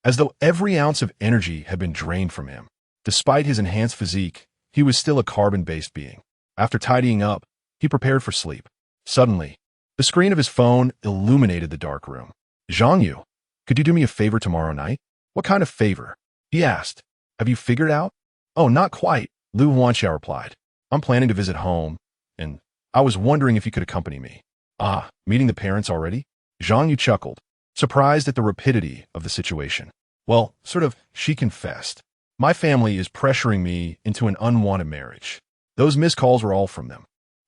as though every ounce of energy had been drained from him. Despite his enhanced physique, he was still a carbon-based being. After tidying up, he prepared for sleep. Suddenly, the screen of his phone illuminated the dark room. Zhang Yu, could you do me a favor tomorrow night? What kind of favor? He asked. Have you figured out? Oh, not quite, Lu Huanxiao replied. I'm planning to visit home, and I was wondering if you could accompany me. Ah, meeting the parents already? Zhang Yu chuckled, surprised at the rapidity of the situation. Well, sort of, she confessed. My family is pressuring me into an unwanted marriage. Those missed calls were all from them.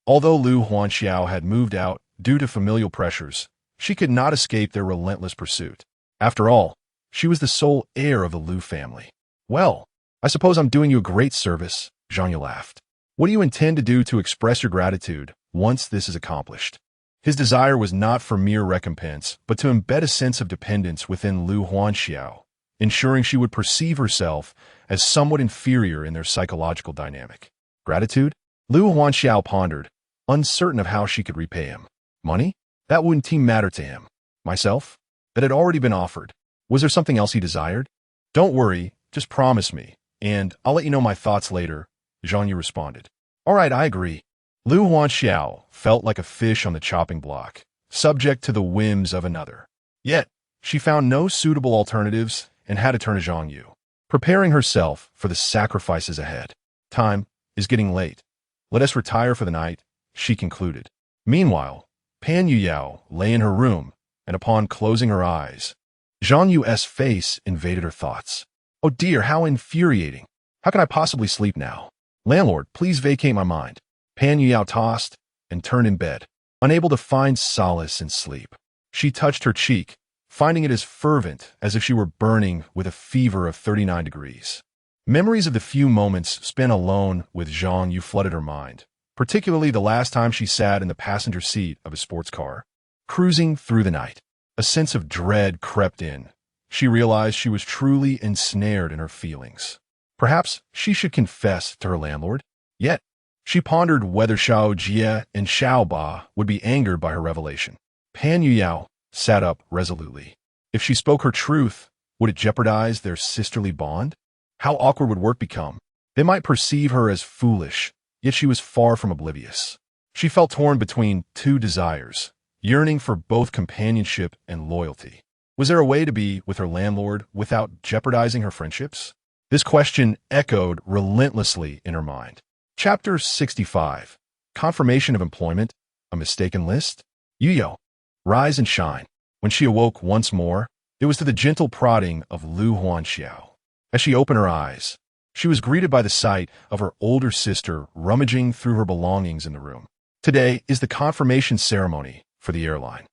Although Lu Huanxiao had moved out due to familial pressures, she could not escape their relentless pursuit. After all, she was the sole heir of the Lu family. Well, I suppose I'm doing you a great service, Zhang Yu laughed. What do you intend to do to express your gratitude once this is accomplished? His desire was not for mere recompense, but to embed a sense of dependence within Lu Huanxiao, ensuring she would perceive herself as somewhat inferior in their psychological dynamic. Gratitude? Lu Huanxiao pondered, uncertain of how she could repay him. Money? That wouldn't matter to him. Myself? That had already been offered. Was there something else he desired? Don't worry, just promise me, and I'll let you know my thoughts later, Zhang Yu responded. All right, I agree. Lu Huanxiao felt like a fish on the chopping block, subject to the whims of another. Yet, she found no suitable alternatives and had to turn to Zhang Yu, preparing herself for the sacrifices ahead. Time is getting late. Let us retire for the night, she concluded. Meanwhile, Pan Yuyao lay in her room, and upon closing her eyes, Zhang Yu's face invaded her thoughts. Oh dear, how infuriating. How can I possibly sleep now? Landlord, please vacate my mind. Pan Yuyao tossed and turned in bed, unable to find solace in sleep. She touched her cheek, finding it as fervent as if she were burning with a fever of 39 degrees. Memories of the few moments spent alone with Zhang Yu flooded her mind, particularly the last time she sat in the passenger seat of a sports car. Cruising through the night, a sense of dread crept in. She realized she was truly ensnared in her feelings. Perhaps she should confess to her landlord. Yet, she pondered whether Xiao Jie and Xiao Ba would be angered by her revelation. Pan Yuyao sat up resolutely. If she spoke her truth, would it jeopardize their sisterly bond? How awkward would work become? They might perceive her as foolish, yet she was far from oblivious. She felt torn between two desires, yearning for both companionship and loyalty. Was there a way to be with her landlord without jeopardizing her friendships? This question echoed relentlessly in her mind. Chapter 65. Confirmation of Employment, a Mistaken List? Yuyo, rise and shine. When she awoke once more, it was to the gentle prodding of Lu Huanxiao. As she opened her eyes, she was greeted by the sight of her older sister rummaging through her belongings in the room. Today is the confirmation ceremony for the airline.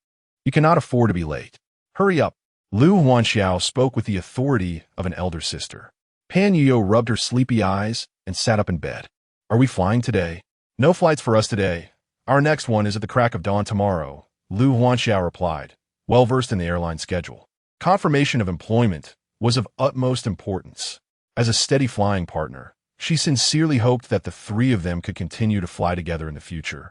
You cannot afford to be late. Hurry up. Lu Huanxiao spoke with the authority of an elder sister. Pan Yuyo rubbed her sleepy eyes and sat up in bed. Are we flying today? No flights for us today. Our next one is at the crack of dawn tomorrow, Lu Huanxiao replied, well versed in the airline schedule. Confirmation of employment was of utmost importance. As a steady flying partner, she sincerely hoped that the three of them could continue to fly together in the future.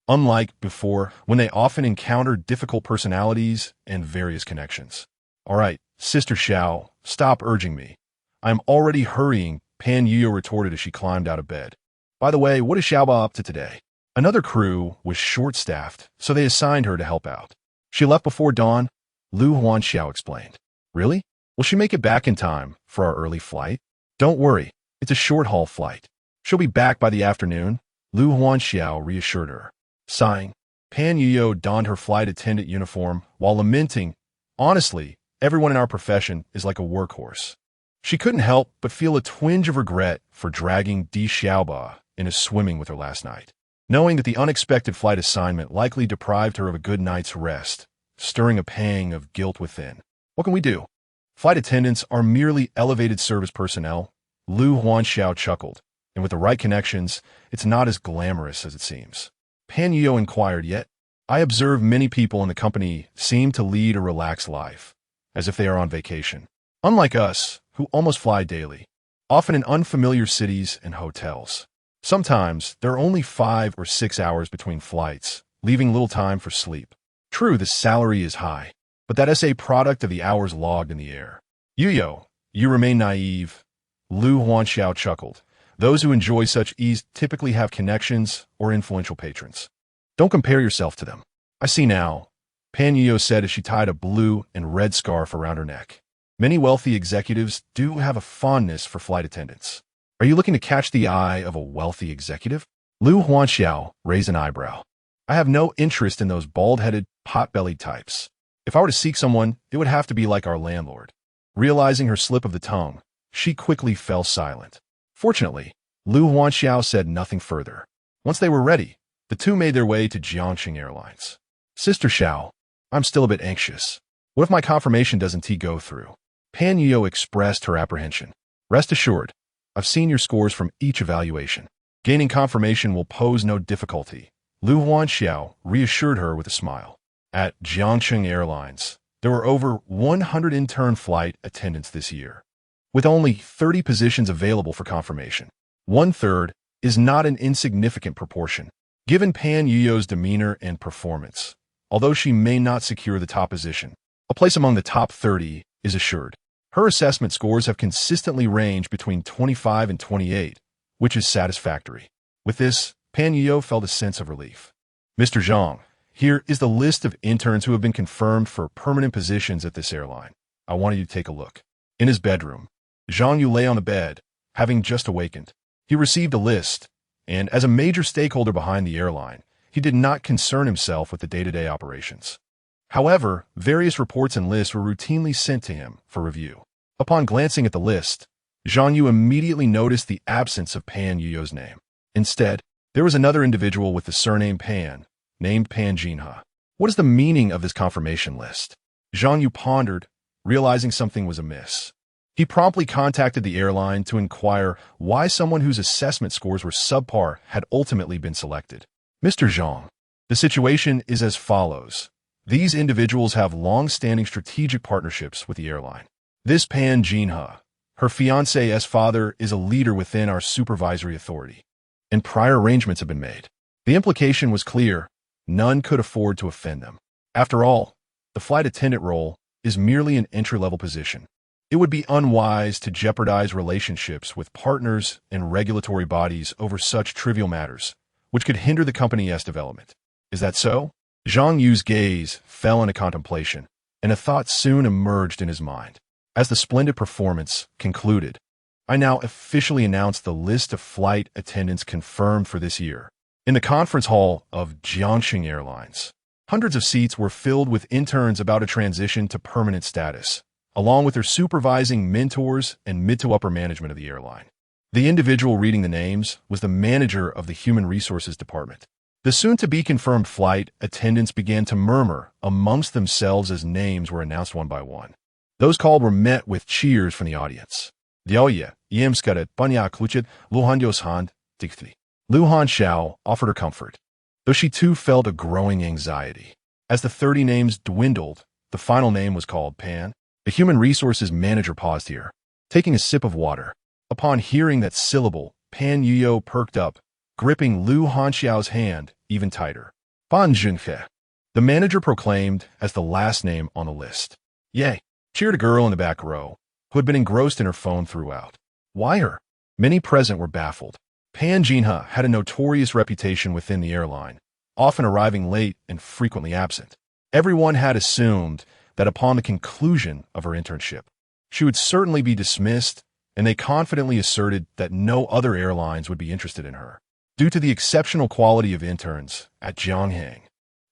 Unlike before, when they often encountered difficult personalities and various connections. All right, Sister Xiao, stop urging me. I'm already hurrying, Pan Yuyo retorted as she climbed out of bed. By the way, what is Xiaoba up to today? Another crew was short-staffed, so they assigned her to help out. She left before dawn, Lu Huanxiao explained. Really? Will she make it back in time for our early flight? Don't worry, it's a short-haul flight. She'll be back by the afternoon, Lu Huanxiao reassured her. Sighing, Pan Yuyo donned her flight attendant uniform while lamenting, honestly, everyone in our profession is like a workhorse. She couldn't help but feel a twinge of regret for dragging Di Xiaoba into swimming with her last night, knowing that the unexpected flight assignment likely deprived her of a good night's rest, stirring a pang of guilt within. What can we do? Flight attendants are merely elevated service personnel. Lu Huanxiao chuckled, and with the right connections, it's not as glamorous as it seems. Pan Yuo inquired, yet I observe many people in the company seem to lead a relaxed life, as if they are on vacation. Unlike us, who almost fly daily, often in unfamiliar cities and hotels. Sometimes there are only 5 or 6 hours between flights, leaving little time for sleep. True, the salary is high, but that is a product of the hours logged in the air. Yuyo, you remain naive. Lu Huanxiao chuckled. Those who enjoy such ease typically have connections or influential patrons. Don't compare yourself to them. I see now, Pan Yuyo said as she tied a blue and red scarf around her neck. Many wealthy executives do have a fondness for flight attendants. Are you looking to catch the eye of a wealthy executive? Lu Huanxiao raised an eyebrow. I have no interest in those bald-headed, pot-bellied types. If I were to seek someone, it would have to be like our landlord. Realizing her slip of the tongue, she quickly fell silent. Fortunately, Lu Huanxiao said nothing further. Once they were ready, the two made their way to Jiangxing Airlines. Sister Xiao, I'm still a bit anxious. What if my confirmation doesn't go through? Pan Yuo expressed her apprehension. Rest assured, I've seen your scores from each evaluation. Gaining confirmation will pose no difficulty. Lu Huanxiao reassured her with a smile. At Jiangxing Airlines, there were over 100 intern flight attendants this year, with only 30 positions available for confirmation. 1/3 is not an insignificant proportion, given Pan Yuyo's demeanor and performance. Although she may not secure the top position, a place among the top 30 is assured. Her assessment scores have consistently ranged between 25 and 28, which is satisfactory. With this, Pan Yuyo felt a sense of relief. Mr. Zhang, here is the list of interns who have been confirmed for permanent positions at this airline. I wanted you to take a look. In his bedroom, Zhang Yu lay on the bed, having just awakened. He received a list, and as a major stakeholder behind the airline, he did not concern himself with the day-to-day operations. However, various reports and lists were routinely sent to him for review. Upon glancing at the list, Zhang Yu immediately noticed the absence of Pan Yuyo's name. Instead, there was another individual with the surname Pan, named Pan Jinha. What is the meaning of this confirmation list? Zhang Yu pondered, realizing something was amiss. He promptly contacted the airline to inquire why someone whose assessment scores were subpar had ultimately been selected. Mr. Zhang, the situation is as follows. These individuals have long-standing strategic partnerships with the airline. This Pan Jinha, her fiancé's father, is a leader within our supervisory authority, and prior arrangements have been made. The implication was clear. None could afford to offend them. After all, the flight attendant role is merely an entry-level position. It would be unwise to jeopardize relationships with partners and regulatory bodies over such trivial matters, which could hinder the company's development. Is that so? Zhang Yu's gaze fell into contemplation, and a thought soon emerged in his mind. As the splendid performance concluded, I now officially announce the list of flight attendants confirmed for this year. In the conference hall of Jiangxing Airlines, hundreds of seats were filled with interns about to transition to permanent status, along with their supervising mentors and mid to upper management of the airline. The individual reading the names was the manager of the Human Resources Department. The soon-to-be confirmed flight attendants began to murmur amongst themselves as names were announced one by one. Those called were met with cheers from the audience. Diaoye, Yemskaret, Banya Kluchit, Luhandios Hand, Dikti. Lu Huanxiao offered her comfort, though she too felt a growing anxiety. As the 30 names dwindled, the final name was called Pan. The Human Resources manager paused here, taking a sip of water. Upon hearing that syllable, Pan Yuyo perked up, gripping Lu Huanxiao's hand even tighter. Ban Junhe, the manager proclaimed as the last name on the list. Yay, cheered a girl in the back row, who had been engrossed in her phone throughout. Why her? Many present were baffled. Pan Jinha had a notorious reputation within the airline, often arriving late and frequently absent. Everyone had assumed that upon the conclusion of her internship, she would certainly be dismissed, and they confidently asserted that no other airlines would be interested in her, due to the exceptional quality of interns at Jiangxing.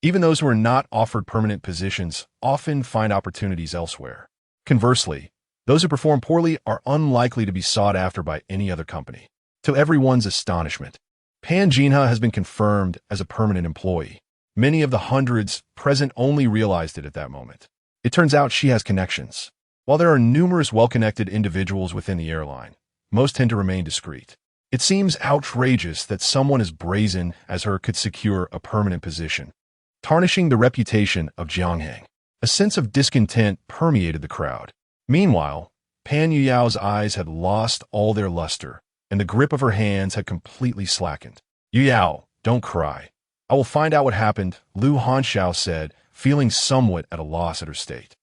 Even those who are not offered permanent positions often find opportunities elsewhere. Conversely, Those who perform poorly are unlikely to be sought after by any other company. To everyone's astonishment, Pan Jinha has been confirmed as a permanent employee. Many of the hundreds present only realized it at that moment. It turns out she has connections. While there are numerous well-connected individuals within the airline, most tend to remain discreet. It seems outrageous that someone as brazen as her could secure a permanent position, tarnishing the reputation of Jiangheng. A sense of discontent permeated the crowd. Meanwhile, Pan Yuyao's eyes had lost all their luster, and the grip of her hands had completely slackened. "Yuyao, don't cry. I will find out what happened," Lu Hanxiao said, feeling somewhat at a loss at her state.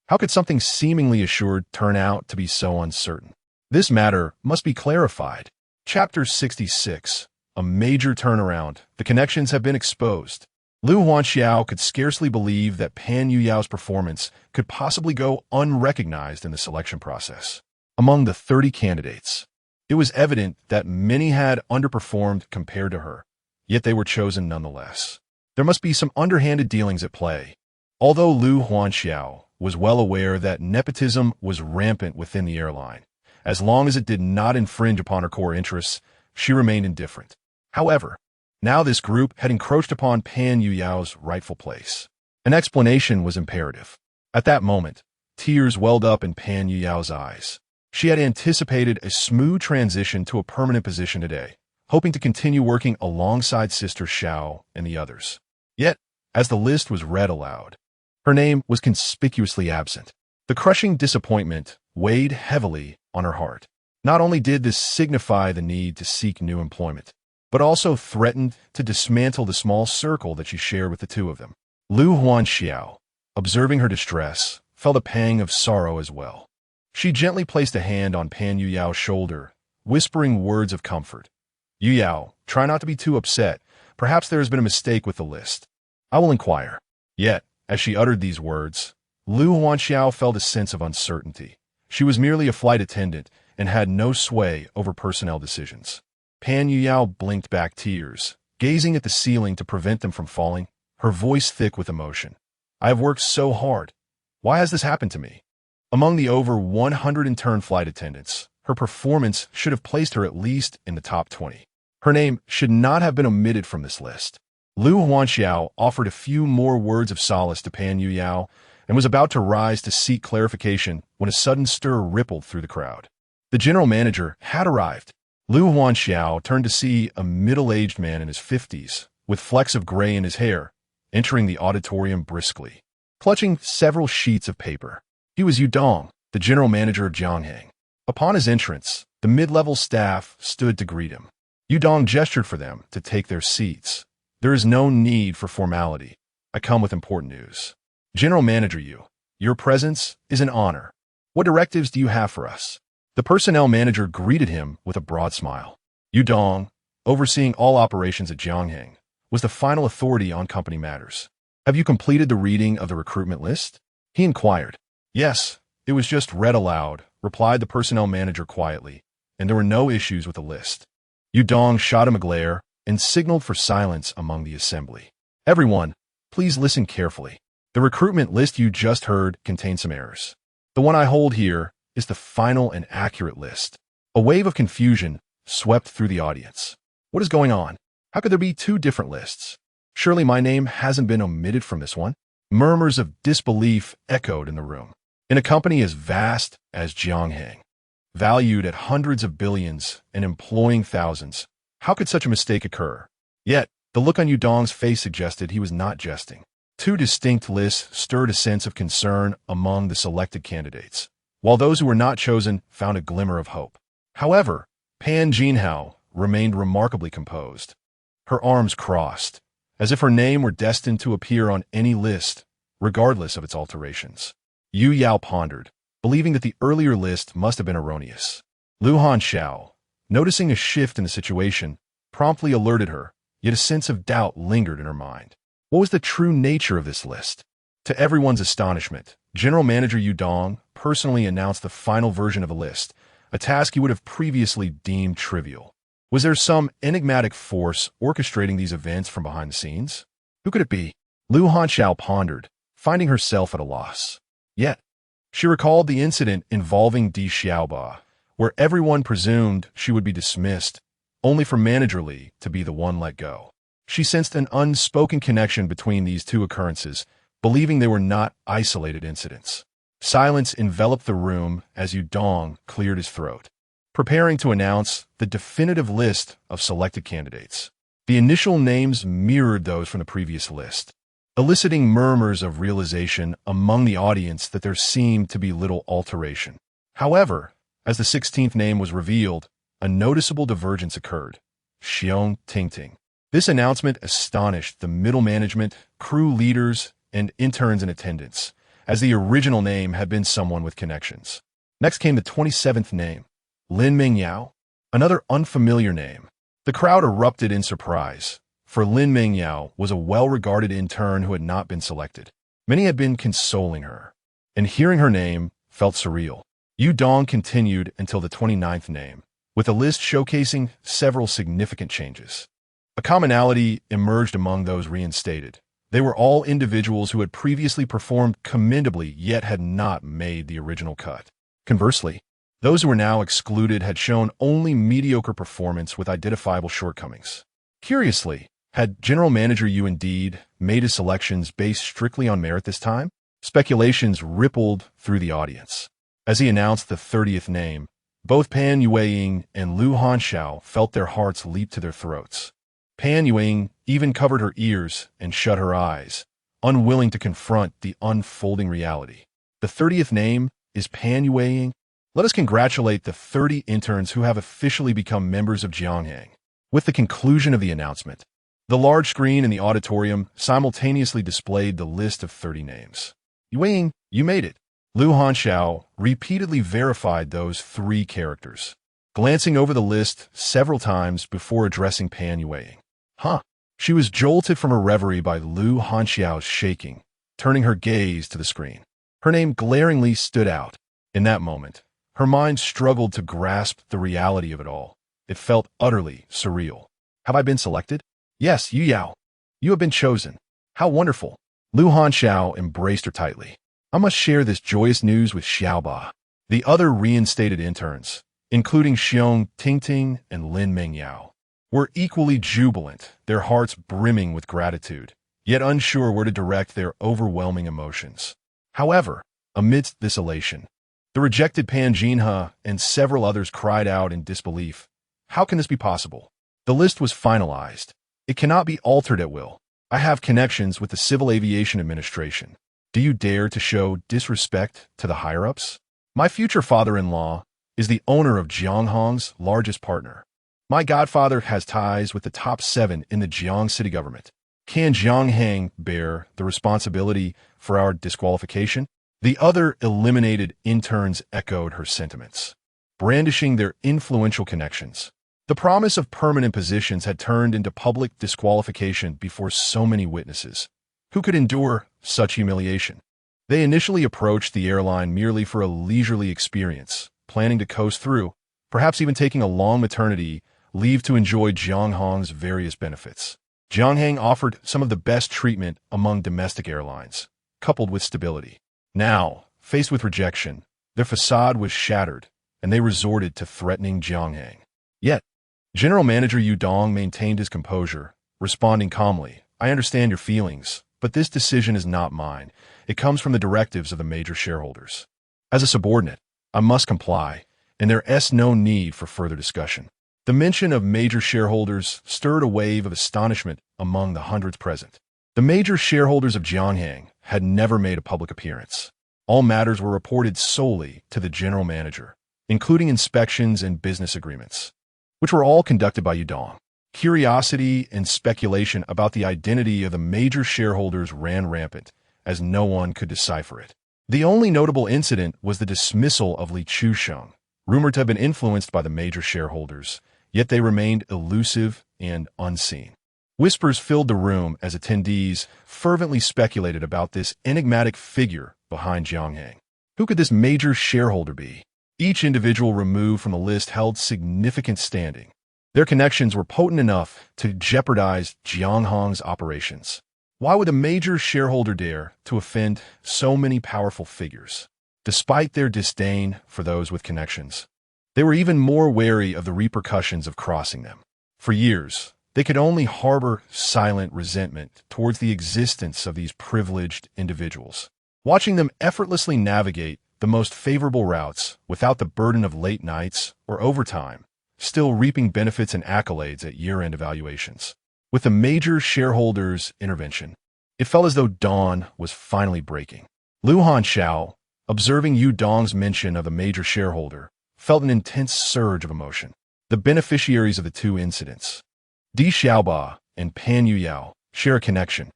How could something seemingly assured turn out to be so uncertain? This matter must be clarified. Chapter 66. A major turnaround. The connections have been exposed. Lu Hanxiao could scarcely believe that Pan Yuyao's performance could possibly go unrecognized in the selection process. Among the 30 candidates, it was evident that many had underperformed compared to her, yet they were chosen nonetheless. There must be some underhanded dealings at play. Although Lu Hanxiao was well aware that nepotism was rampant within the airline, as long as it did not infringe upon her core interests, she remained indifferent. However, now this group had encroached upon Pan Yuyao's rightful place. An explanation was imperative. At that moment, tears welled up in Pan Yuyao's eyes. She had anticipated a smooth transition to a permanent position today, hoping to continue working alongside Sister Xiao and the others. Yet, as the list was read aloud, her name was conspicuously absent. The crushing disappointment weighed heavily on her heart. Not only did this signify the need to seek new employment, but also threatened to dismantle the small circle that she shared with the two of them. Lu Hanxiao, observing her distress, felt a pang of sorrow as well. She gently placed a hand on Pan Yuyao's shoulder, whispering words of comfort. "Yuyao, try not to be too upset. Perhaps there has been a mistake with the list. I will inquire." Yet, as she uttered these words, Lu Hanxiao felt a sense of uncertainty. She was merely a flight attendant and had no sway over personnel decisions. Pan Yuyao blinked back tears, gazing at the ceiling to prevent them from falling, her voice thick with emotion. "I have worked so hard. Why has this happened to me?" Among the over 100 intern flight attendants, her performance should have placed her at least in the top 20. Her name should not have been omitted from this list. Lu Hanxiao offered a few more words of solace to Pan Yuyao and was about to rise to seek clarification when a sudden stir rippled through the crowd. The general manager had arrived. Lu Hanxiao turned to see a middle-aged man in his 50s, with flecks of gray in his hair, entering the auditorium briskly, clutching several sheets of paper. He was Yu Dong, the general manager of Jiangheng. Upon his entrance, the mid-level staff stood to greet him. Yu Dong gestured for them to take their seats. "There is no need for formality. I come with important news. General Manager Yu, your presence is an honor. What directives do you have for us?" The personnel manager greeted him with a broad smile. Yu Dong, overseeing all operations at Jiangheng, was the final authority on company matters. "Have you completed the reading of the recruitment list?" he inquired. "Yes, it was just read aloud," replied the personnel manager quietly, and there were no issues with the list. Yu Dong shot him a glare and signaled for silence among the assembly. "Everyone, please listen carefully. The recruitment list you just heard contains some errors. The one I hold here is the final and accurate list." A wave of confusion swept through the audience. What is going on? How could there be two different lists? Surely my name hasn't been omitted from this one? Murmurs of disbelief echoed in the room. In a company as vast as Jiangheng, valued at hundreds of billions and employing thousands, how could such a mistake occur? Yet, the look on Yu Dong's face suggested he was not jesting. Two distinct lists stirred a sense of concern among the selected candidates, while those who were not chosen found a glimmer of hope. However, Pan Jinhao remained remarkably composed. Her arms crossed, as if her name were destined to appear on any list, regardless of its alterations. Yu Yao pondered, believing that the earlier list must have been erroneous. Lu Hanxiao, noticing a shift in the situation, promptly alerted her, yet a sense of doubt lingered in her mind. What was the true nature of this list? To everyone's astonishment, General Manager Yu Dong personally announced the final version of the list, a task he would have previously deemed trivial. Was there some enigmatic force orchestrating these events from behind the scenes? Who could it be? Lu Hanxiao pondered, finding herself at a loss. Yet, She recalled the incident involving Di Xiaoba, where everyone presumed she would be dismissed, only for manager Li to be the one let go. She sensed an unspoken connection between these two occurrences, believing they were not isolated incidents. Silence enveloped the room as Yu Dong cleared his throat, preparing to announce the definitive list of selected candidates. The initial names mirrored those from the previous list, eliciting murmurs of realization among the audience that there seemed to be little alteration. However, as the 16th name was revealed, a noticeable divergence occurred: Xiong Tingting. This announcement astonished the middle management, crew leaders, and interns in attendance, as the original name had been someone with connections. Next came the 27th name, Lin Mingyao, another unfamiliar name. The crowd erupted in surprise, for Lin Mingyao was a well-regarded intern who had not been selected. Many had been consoling her, and hearing her name felt surreal. Yu Dong continued until the 29th name, with a list showcasing several significant changes. A commonality emerged among those reinstated. They were all individuals who had previously performed commendably yet had not made the original cut. Conversely, those who were now excluded had shown only mediocre performance with identifiable shortcomings. Curiously, had General Manager Yu indeed made his selections based strictly on merit this time? Speculations rippled through the audience. As he announced the 30th name, both Pan Yueying and Lu Hanxiao felt their hearts leap to their throats. Pan Yueying even covered her ears and shut her eyes, unwilling to confront the unfolding reality. The 30th name is Pan Yueying. Let us congratulate the 30 interns who have officially become members of Jianghang. With the conclusion of the announcement, the large screen in the auditorium simultaneously displayed the list of 30 names. Yueying, you made it. Lu Hanxiao repeatedly verified those 3 characters, glancing over the list several times before addressing Pan Yueying. Huh. She was jolted from her reverie by Lu Hanxiao's shaking, turning her gaze to the screen. Her name glaringly stood out. In that moment, her mind struggled to grasp the reality of it all. It felt utterly surreal. Have I been selected? Yes, Yu Yao. You have been chosen. How wonderful. Lu Hanxiao embraced her tightly. I must share this joyous news with Xiaoba. The other reinstated interns, including Xiong Tingting and Lin Mingyao, were equally jubilant, their hearts brimming with gratitude, yet unsure where to direct their overwhelming emotions. However, amidst this elation, the rejected Pan Jinhe and several others cried out in disbelief. How can this be possible? The list was finalized. It cannot be altered at will. I have connections with the Civil Aviation Administration. Do you dare to show disrespect to the higher-ups? My future father-in-law is the owner of Jianghang's largest partner. My godfather has ties with the top 7 in the Jiang city government. Can Jianghang bear the responsibility for our disqualification? The other eliminated interns echoed her sentiments, brandishing their influential connections. The promise of permanent positions had turned into public disqualification before so many witnesses. Who could endure such humiliation? They initially approached the airline merely for a leisurely experience, planning to coast through, perhaps even taking a long maternity leave to enjoy Jianghang's various benefits. Jianghang offered some of the best treatment among domestic airlines, coupled with stability. Now, faced with rejection, their facade was shattered, and they resorted to threatening Jianghang. Yet, General Manager Yu Dong maintained his composure, responding calmly, I understand your feelings, but this decision is not mine. It comes from the directives of the major shareholders. As a subordinate, I must comply, and there is no need for further discussion. The mention of major shareholders stirred a wave of astonishment among the hundreds present. The major shareholders of Jianghang had never made a public appearance. All matters were reported solely to the general manager, including inspections and business agreements, which were all conducted by Yu Dong. Curiosity and speculation about the identity of the major shareholders ran rampant, as no one could decipher it. The only notable incident was the dismissal of Li Chusheng, rumored to have been influenced by the major shareholders, yet they remained elusive and unseen. Whispers filled the room as attendees fervently speculated about this enigmatic figure behind Jianghang. Who could this major shareholder be? Each individual removed from the list held significant standing. Their connections were potent enough to jeopardize Jianghang's operations. Why would a major shareholder dare to offend so many powerful figures? despite their disdain for those with connections. They were even more wary of the repercussions of crossing them. For years, they could only harbor silent resentment towards the existence of these privileged individuals. Watching them effortlessly navigate the most favorable routes without the burden of late nights or overtime, still reaping benefits and accolades at year-end evaluations. With the major shareholders' intervention, it felt as though dawn was finally breaking. Lu Hanxiao, observing Yu Dong's mention of the major shareholder, felt an intense surge of emotion. The beneficiaries of the two incidents, Di Xiaoba and Pan Yuyao, share a connection.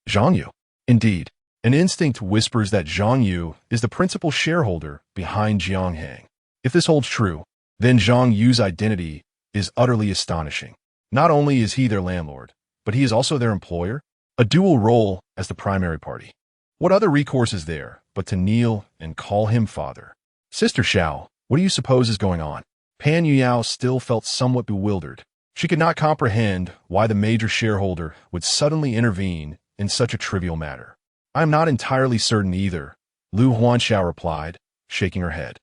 Zhang Yu. Indeed, an instinct whispers that Zhang Yu is the principal shareholder behind Jianghang. If this holds true, then Zhang Yu's identity is utterly astonishing. Not only is he their landlord, but he is also their employer, a dual role as the primary party. What other recourse is there but to kneel and call him father? Sister Xiao, what do you suppose is going on? Pan Yuyao still felt somewhat bewildered. She could not comprehend why the major shareholder would suddenly intervene in such a trivial matter. I am not entirely certain either, Lu Huanxiao replied, shaking her head.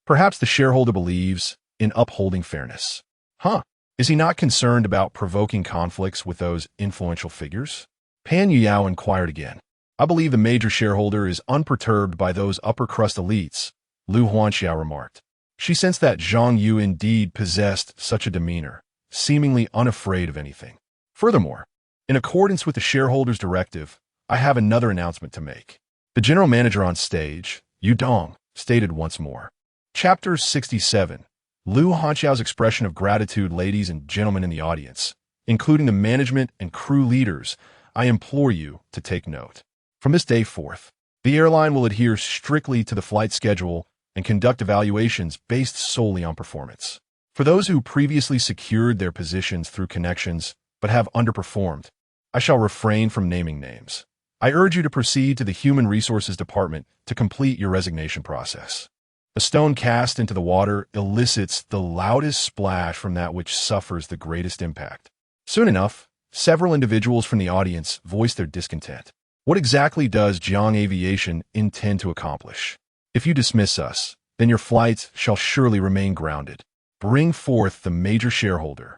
Perhaps the shareholder believes in upholding fairness. Huh? Is he not concerned about provoking conflicts with those influential figures? Pan Yuyao inquired again. I believe the major shareholder is unperturbed by those upper-crust elites, Lu Huanxiao remarked. She sensed that Zhang Yu indeed possessed such a demeanor, seemingly unafraid of anything. Furthermore, in accordance with the shareholder's directive, I have another announcement to make. The general manager on stage, Yu Dong, stated once more. Chapter 67. Lu Hanxiao's expression of gratitude. Ladies and gentlemen in the audience, including the management and crew leaders, I implore you to take note. From this day forth, the airline will adhere strictly to the flight schedule and conduct evaluations based solely on performance. For those who previously secured their positions through connections but have underperformed, I shall refrain from naming names. I urge you to proceed to the Human Resources Department to complete your resignation process. A stone cast into the water elicits the loudest splash from that which suffers the greatest impact. Soon enough, several individuals from the audience voiced their discontent. What exactly does Jiang Aviation intend to accomplish? If you dismiss us, then your flights shall surely remain grounded. Bring forth the major shareholder.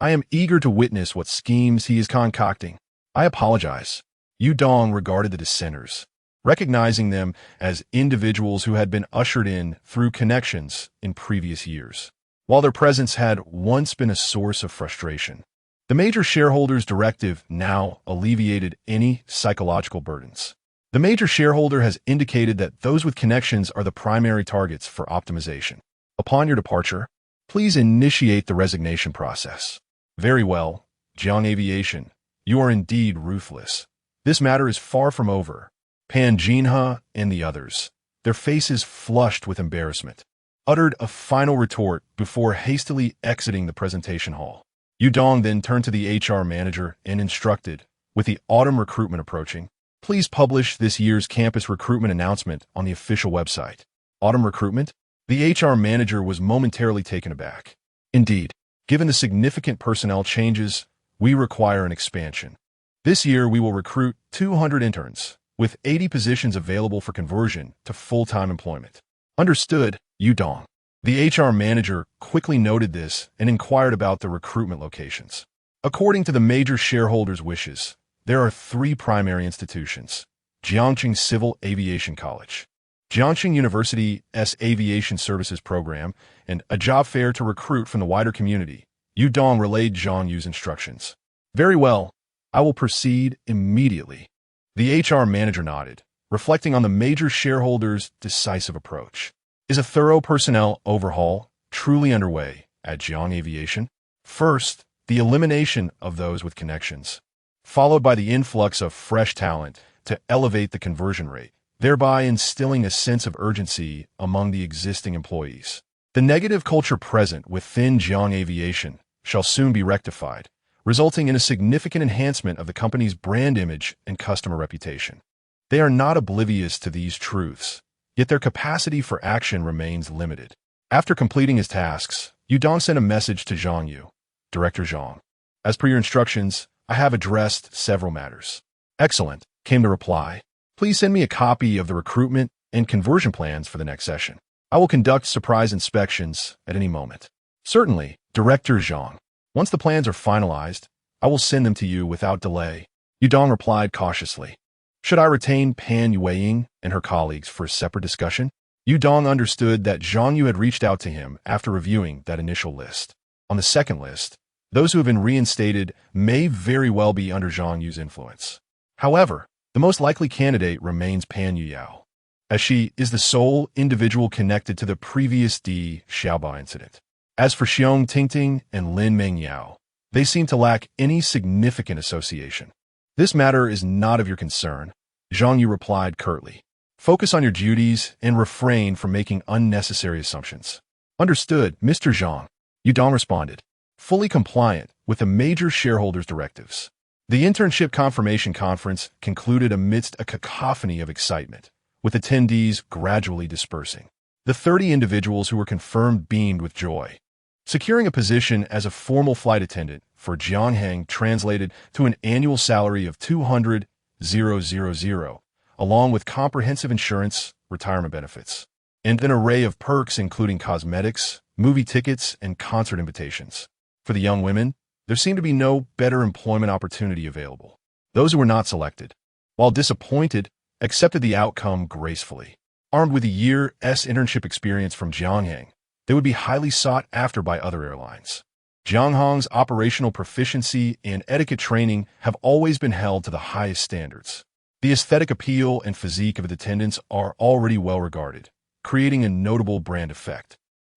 I am eager to witness what schemes he is concocting. I apologize. Yu Dong regarded the dissenters, recognizing them as individuals who had been ushered in through connections in previous years. While their presence had once been a source of frustration, the major shareholder's directive now alleviated any psychological burdens. The major shareholder has indicated that those with connections are the primary targets for optimization. Upon your departure, please initiate the resignation process. Very well, Jiang Aviation, you are indeed ruthless. This matter is far from over. Pan Jinhe and the others, their faces flushed with embarrassment, uttered a final retort before hastily exiting the presentation hall. Yu Dong then turned to the HR manager and instructed, with the autumn recruitment approaching, please publish this year's campus recruitment announcement on the official website. Autumn recruitment? The HR manager was momentarily taken aback. Indeed, given the significant personnel changes, we require an expansion. This year, we will recruit 200 interns, with 80 positions available for conversion to full-time employment. Understood, Yu Dong. The HR manager quickly noted this and inquired about the recruitment locations. According to the major shareholders' wishes, there are 3 primary institutions: Jiangqing Civil Aviation College, Jiangqing University's Aviation Services Program, and a job fair to recruit from the wider community. Yu Dong relayed Zhang Yu's instructions. Very well, I will proceed immediately. The HR manager nodded, reflecting on the major shareholders' decisive approach. Is a thorough personnel overhaul truly underway at Jiang Aviation? First, the elimination of those with connections, followed by the influx of fresh talent to elevate the conversion rate, thereby instilling a sense of urgency among the existing employees. The negative culture present within Jiang Aviation shall soon be rectified, resulting in a significant enhancement of the company's brand image and customer reputation. They are not oblivious to these truths, yet their capacity for action remains limited. After completing his tasks, Yu Dong sent a message to Zhang Yu. Director Zhang, as per your instructions, I have addressed several matters. Excellent, came the reply. Please send me a copy of the recruitment and conversion plans for the next session. I will conduct surprise inspections at any moment. Certainly, Director Zhang. Once the plans are finalized, I will send them to you without delay. Yudong replied cautiously. Should I retain Pan Yueying and her colleagues for a separate discussion? Yudong understood that Zhang Yu had reached out to him after reviewing that initial list. On the second list, those who have been reinstated may very well be under Zhang Yu's influence. However, the most likely candidate remains Pan Yuyao, as she is the sole individual connected to the previous Di Xiaoba incident. As for Xiong Tingting and Lin Mengyao, they seem to lack any significant association. This matter is not of your concern, Zhang Yu replied curtly. Focus on your duties and refrain from making unnecessary assumptions. Understood, Mr. Zhang, Yudong responded, fully compliant with the major shareholders' directives. The internship confirmation conference concluded amidst a cacophony of excitement, with attendees gradually dispersing. The 30 individuals who were confirmed beamed with joy. Securing a position as a formal flight attendant for Jiangheng translated to an annual salary of 200,000, along with comprehensive insurance, retirement benefits, and an array of perks including cosmetics, movie tickets, and concert invitations. For the young women, there seemed to be no better employment opportunity available. Those who were not selected, while disappointed, accepted the outcome gracefully. Armed with a year's internship experience from Jiangheng, they would be highly sought after by other airlines. Jiangheng's operational proficiency and etiquette training have always been held to the highest standards. The aesthetic appeal and physique of the attendants are already well regarded, creating a notable brand effect.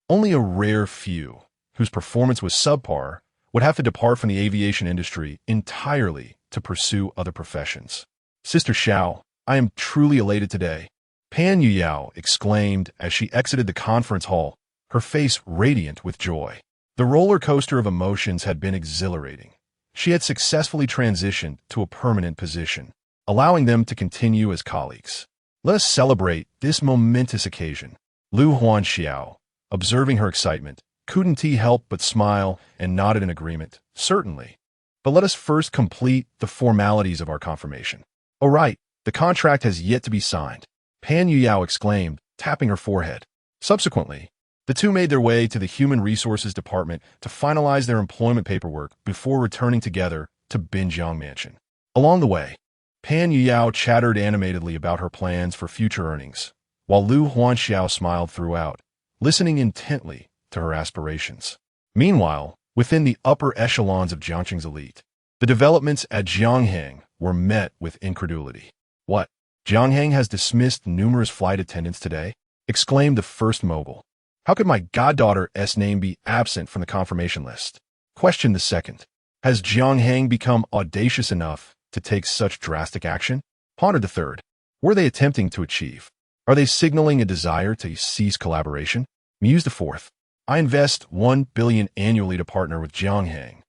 Only a rare few, whose performance was subpar, would have to depart from the aviation industry entirely to pursue other professions. Sister Xiao, I am truly elated today, Pan Yuyao exclaimed as she exited the conference hall, her face radiant with joy. The roller coaster of emotions had been exhilarating. She had successfully transitioned to a permanent position, allowing them to continue as colleagues. Let us celebrate this momentous occasion. Lu Huanxiao, observing her excitement, couldn't he help but smile and nodded in agreement. Certainly. But let us first complete the formalities of our confirmation. Oh right, the contract has yet to be signed, Pan Yuyao exclaimed, tapping her forehead. Subsequently, the two made their way to the Human Resources Department to finalize their employment paperwork before returning together to Binjiang Mansion. Along the way, Pan Yuyao chattered animatedly about her plans for future earnings, while Lu Huanxiao smiled throughout, listening intently to her aspirations. Meanwhile, within the upper echelons of Jiangxing's elite, the developments at Jiangheng were met with incredulity. What? Jiangheng has dismissed numerous flight attendants today? Exclaimed the first mogul. How could my goddaughter's name be absent from the confirmation list? Questioned the second. Has Jiangheng become audacious enough to take such drastic action? Pondered the third. Were they attempting to achieve? Are they signaling a desire to cease collaboration? Mused the fourth. I invest 1 billion annually to partner with Jiangheng,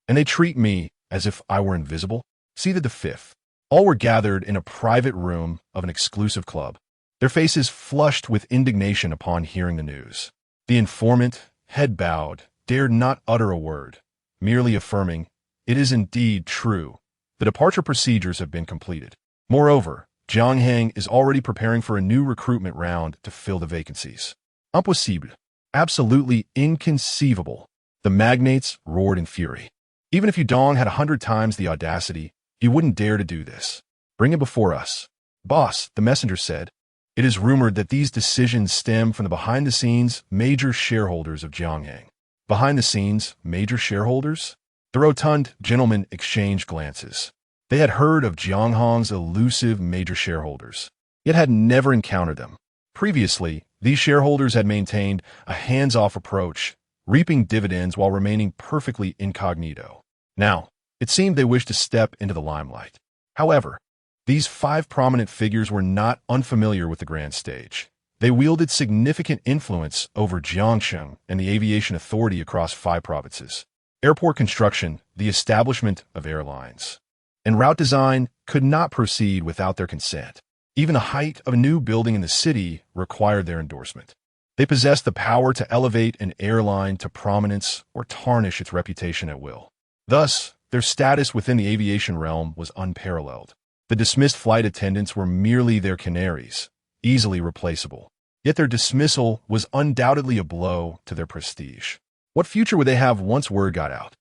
and they treat me as if I were invisible? Seated the fifth. All were gathered in a private room of an exclusive club, their faces flushed with indignation upon hearing the news. The informant, head bowed, dared not utter a word, merely affirming, it is indeed true. The departure procedures have been completed. Moreover, Jiangheng is already preparing for a new recruitment round to fill the vacancies. Impossible. Absolutely inconceivable. The magnates roared in fury. Even if Yudong had 100 times the audacity, he wouldn't dare to do this. Bring it before us. Boss, the messenger said. It is rumored that these decisions stem from the behind-the-scenes major shareholders of Jiangheng. Behind the scenes, major shareholders? The rotund gentlemen exchanged glances. They had heard of Jiangheng's elusive major shareholders, yet had never encountered them. Previously, these shareholders had maintained a hands-off approach, reaping dividends while remaining perfectly incognito. Now, it seemed they wished to step into the limelight. However, these 5 prominent figures were not unfamiliar with the grand stage. They wielded significant influence over Jiangxing and the aviation authority across 5 provinces. Airport construction, the establishment of airlines, and route design could not proceed without their consent. Even the height of a new building in the city required their endorsement. They possessed the power to elevate an airline to prominence or tarnish its reputation at will. Thus, their status within the aviation realm was unparalleled. The dismissed flight attendants were merely their canaries, easily replaceable. Yet their dismissal was undoubtedly a blow to their prestige. What future would they have once word got out?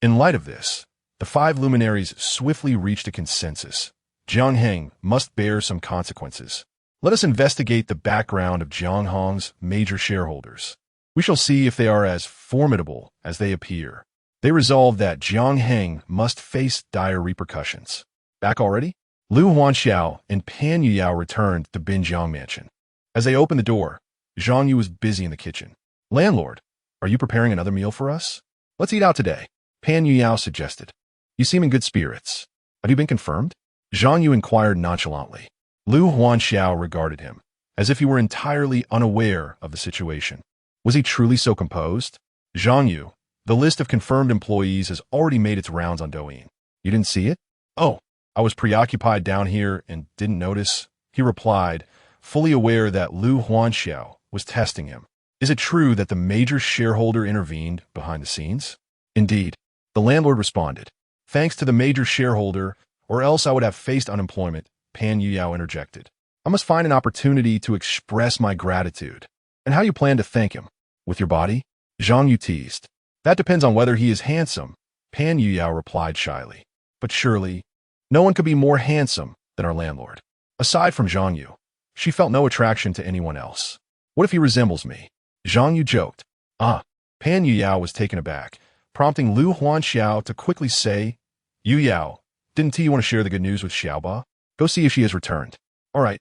In light of this, the five luminaries swiftly reached a consensus. Jiang Heng must bear some consequences. Let us investigate the background of Jiang Hong's major shareholders. We shall see if they are as formidable as they appear. They resolved that Jiang Heng must face dire repercussions. Back already? Lu Huanxiao and Pan Yuyao returned to Binjiang Mansion. As they opened the door, Zhang Yu was busy in the kitchen. "Landlord, are you preparing another meal for us? Let's eat out today," Pan Yuyao suggested. "You seem in good spirits. Have you been confirmed?" Zhang Yu inquired nonchalantly. Lu Huanxiao regarded him, as if he were entirely unaware of the situation. Was he truly so composed? "Zhang Yu, the list of confirmed employees has already made its rounds on Douyin. You didn't see it?" "Oh, I was preoccupied down here and didn't notice," he replied, fully aware that Lu Huanxiao was testing him. "Is it true that the major shareholder intervened behind the scenes?" "Indeed," the landlord responded. "Thanks to the major shareholder, or else I would have faced unemployment," Pan Yuyao interjected. "I must find an opportunity to express my gratitude." "And how do you plan to thank him? With your body?" Zhang Yu teased. "That depends on whether he is handsome," Pan Yuyao replied shyly. "But surely, no one could be more handsome than our landlord." Aside from Zhang Yu, she felt no attraction to anyone else. "What if he resembles me?" Zhang Yu joked. Pan Yuyao was taken aback, prompting Lu Huanxiao to quickly say, "Yuyao, didn't you want to share the good news with Xiaoba? Go see if she has returned." "All right,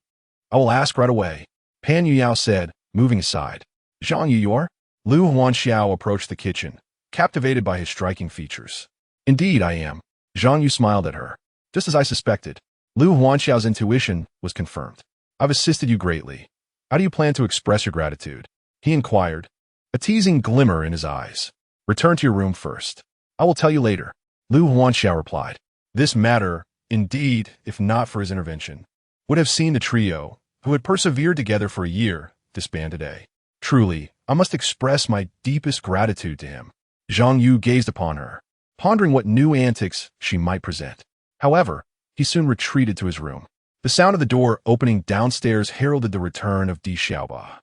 I will ask right away," Pan Yuyao said, moving aside. "Zhang Yu, you are?" Lu Huanxiao approached the kitchen, captivated by his striking features. "Indeed, I am." Zhang Yu smiled at her. "Just as I suspected." Lu Huanxiao's intuition was confirmed. "I've assisted you greatly. How do you plan to express your gratitude?" he inquired, a teasing glimmer in his eyes. "Return to your room first. I will tell you later," Lu Huanxiao replied. This matter, indeed, if not for his intervention, would have seen the trio, who had persevered together for a year, disband today. Truly, I must express my deepest gratitude to him. Zhang Yu gazed upon her, pondering what new antics she might present. However, he soon retreated to his room. The sound of the door opening downstairs heralded the return of Di Xiaoba.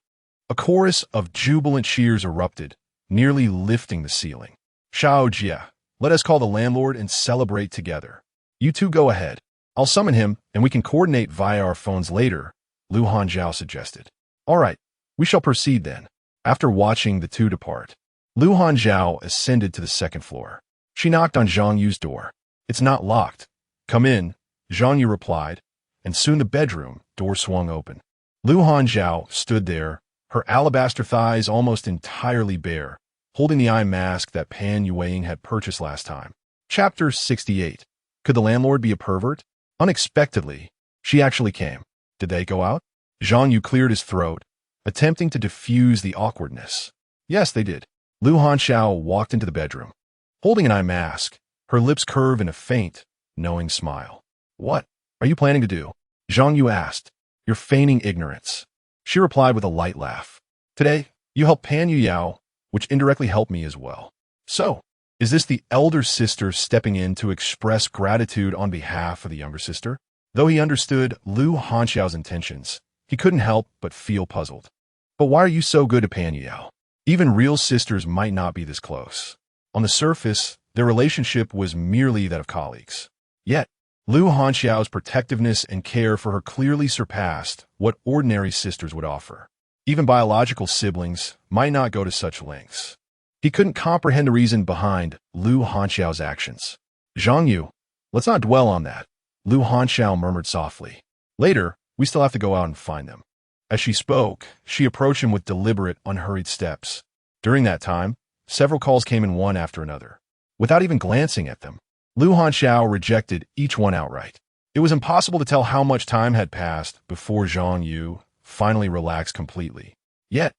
A chorus of jubilant cheers erupted, nearly lifting the ceiling. "Xiao Jia, let us call the landlord and celebrate together." "You two go ahead. I'll summon him, and we can coordinate via our phones later," Lu Hanjiao suggested. "All right, we shall proceed then." After watching the two depart, Lu Hanjiao ascended to the second floor. She knocked on Zhang Yu's door. "It's not locked." "Come in," Zhang Yu replied, and soon the bedroom door swung open. Lu Hanjiao stood there, her alabaster thighs almost entirely bare, holding the eye mask that Pan Yueying had purchased last time. Chapter 68. Could the landlord be a pervert? Unexpectedly, she actually came. Did they go out? Zhang Yu cleared his throat, attempting to diffuse the awkwardness. Yes, they did. Lu Hanxiao walked into the bedroom. Holding an eye mask, her lips curved in a faint, knowing smile. "What are you planning to do?" Zhang Yu asked. "You're feigning ignorance." She replied with a light laugh. "Today, you helped Pan Yuyao, which indirectly helped me as well. So, is this the elder sister stepping in to express gratitude on behalf of the younger sister?" Though he understood Lu Hanxiao's intentions, he couldn't help but feel puzzled. "But why are you so good to Pan Yuyao? Even real sisters might not be this close." On the surface, their relationship was merely that of colleagues. Yet, Lu Hanxiao's protectiveness and care for her clearly surpassed what ordinary sisters would offer. Even biological siblings might not go to such lengths. He couldn't comprehend the reason behind Lu Hanxiao's actions. "Zhang Yu, let's not dwell on that," Lu Hanxiao murmured softly. "Later, we still have to go out and find them." As she spoke, she approached him with deliberate, unhurried steps. During that time, several calls came in one after another. Without even glancing at them, Lu Hanxiao rejected each one outright. It was impossible to tell how much time had passed before Zhang Yu finally relaxed completely. Yet,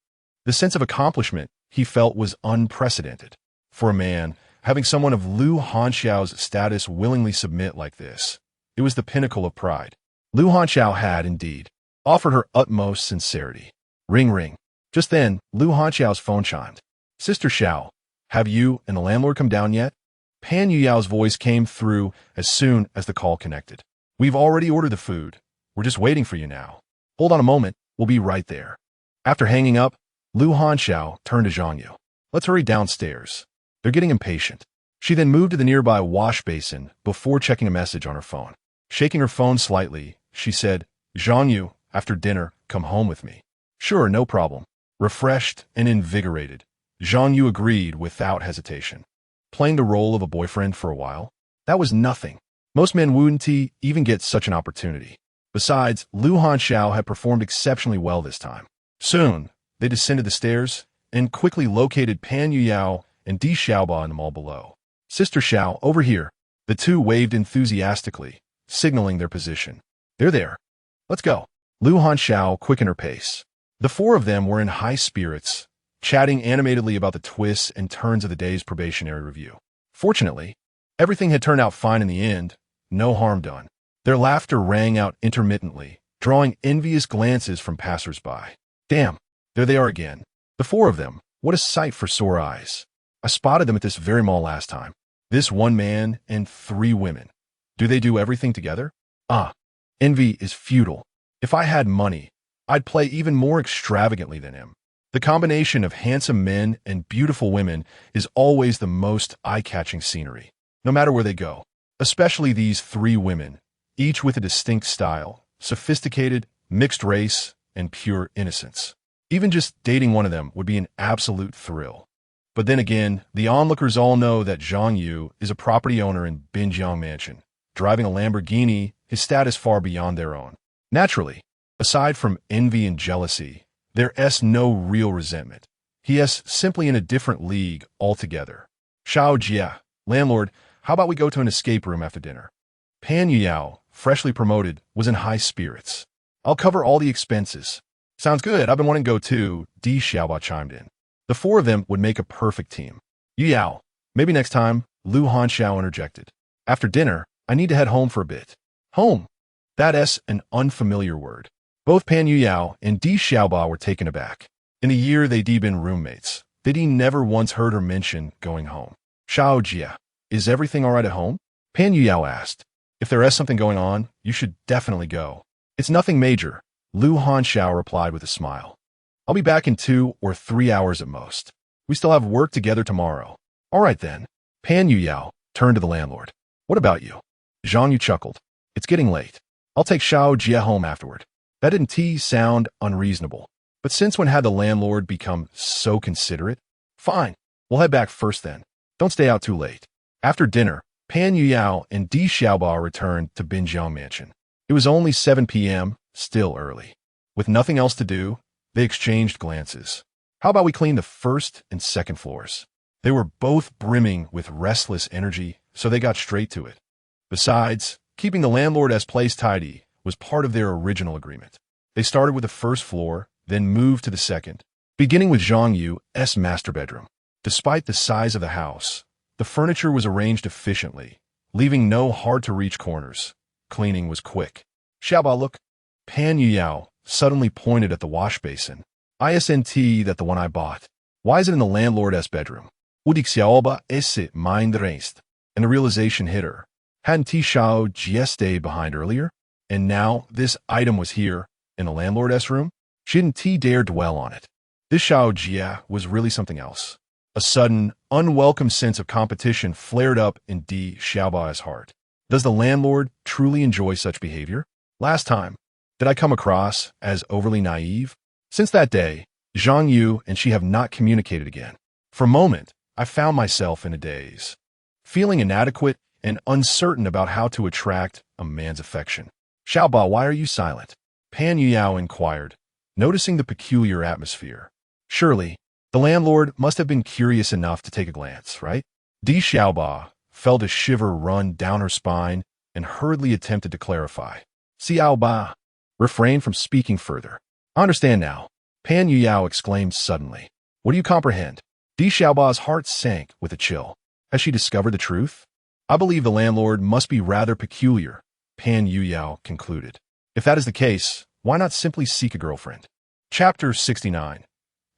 the sense of accomplishment he felt was unprecedented. For a man, having someone of Lu Hanxiao's status willingly submit like this, it was the pinnacle of pride. Lu Hanxiao had, indeed, offered her utmost sincerity. Ring ring. Just then, Lu Hanxiao's phone chimed. "Sister Xiao, have you and the landlord come down yet?" Pan Yuyao's voice came through as soon as the call connected. "We've already ordered the food. We're just waiting for you now." "Hold on a moment," We'll be right there. After hanging up, Lu Hanxiao turned to Zhang Yu. Let's hurry downstairs. They're getting impatient. She then moved to the nearby wash basin before checking a message on her phone. Shaking her phone slightly, she said, Zhang Yu, after dinner, come home with me. Sure, no problem. Refreshed and invigorated, Zhang Yu agreed without hesitation. Playing the role of a boyfriend for a while? That was nothing. Most men wouldn't even get such an opportunity. Besides, Lu Hanxiao had performed exceptionally well this time. Soon, they descended the stairs and quickly located Pan Yuyao and Di Xiaoba in the mall below. Sister Xiao, over here. The two waved enthusiastically, signaling their position. They're there. Let's go. Lu Hanxiao quickened her pace. The four of them were in high spirits, chatting animatedly about the twists and turns of the day's probationary review. Fortunately, everything had turned out fine in the end, no harm done. Their laughter rang out intermittently, drawing envious glances from passers-by. Damn, there they are again. The four of them, what a sight for sore eyes. I spotted them at this very mall last time. This one man and three women. Do they do everything together? Ah, envy is futile. If I had money, I'd play even more extravagantly than him. The combination of handsome men and beautiful women is always the most eye-catching scenery, no matter where they go. Especially these three women, each with a distinct style, sophisticated, mixed race, and pure innocence. Even just dating one of them would be an absolute thrill. But then again, the onlookers all know that Zhang Yu is a property owner in Binjiang Mansion, driving a Lamborghini, his status far beyond their own. Naturally, aside from envy and jealousy, there's no real resentment. He is simply in a different league altogether. Xiao Jia, landlord, how about we go to an escape room after dinner? Pan Yuyao, freshly promoted, was in high spirits. I'll cover all the expenses. Sounds good, I've been wanting to go too, Di Xiaoba chimed in. The four of them would make a perfect team. Yuyao, maybe next time, Lu Hanxiao interjected. After dinner, I need to head home for a bit. Home? That's an unfamiliar word. Both Pan Yuyao and Di Xiaoba were taken aback. In the year they'd been roommates, they'd never once heard her mention going home. Xiao Jia, is everything all right at home? Pan Yuyao asked. If there is something going on, you should definitely go. It's nothing major, Lu Hanxiao replied with a smile. I'll be back in 2 or 3 hours at most. We still have work together tomorrow. All right then. Pan Yuyao turned to the landlord. What about you? Zhang Yu chuckled. It's getting late. I'll take Xiao Jia home afterward. That didn't sound unreasonable. But since when had the landlord become so considerate? Fine. We'll head back first then. Don't stay out too late. After dinner, Pan Yuyao and Di Xiaoba returned to Binjiang Mansion. It was only 7 p.m., still early. With nothing else to do, they exchanged glances. How about we clean the first and second floors? They were both brimming with restless energy, so they got straight to it. Besides, keeping the landlord's place tidy was part of their original agreement. They started with the first floor, then moved to the second, beginning with Zhang Yu's master bedroom. Despite the size of the house, the furniture was arranged efficiently, leaving no hard-to-reach corners. Cleaning was quick. Xiaoba, look. Pan Yuyao suddenly pointed at the wash basin. ISNT, that the one I bought. Why is it in the landlord's bedroom? Udik Xiaoba esse mind reist. And the realization hit her. Hadn't Xiao Jia stayed behind earlier? And now this item was here, in the landlord's room? She didn't dare dwell on it. This Xiao Jia was really something else. A sudden, unwelcome sense of competition flared up in Di Xiaoba's heart. Does the landlord truly enjoy such behavior? Last time, did I come across as overly naive? Since that day, Zhang Yu and she have not communicated again. For a moment, I found myself in a daze, feeling inadequate and uncertain about how to attract a man's affection. Xiaoba, why are you silent? Pan Yuyao inquired, noticing the peculiar atmosphere. Surely, the landlord must have been curious enough to take a glance, right? Di Xiaoba felt a shiver run down her spine and hurriedly attempted to clarify. Xiaoba refrained from speaking further. I understand now, Pan Yuyao exclaimed suddenly. What do you comprehend? Di Xiaoba's heart sank with a chill. Has she discovered the truth? I believe the landlord must be rather peculiar, Pan Yuyao concluded. If that is the case, why not simply seek a girlfriend? Chapter 69.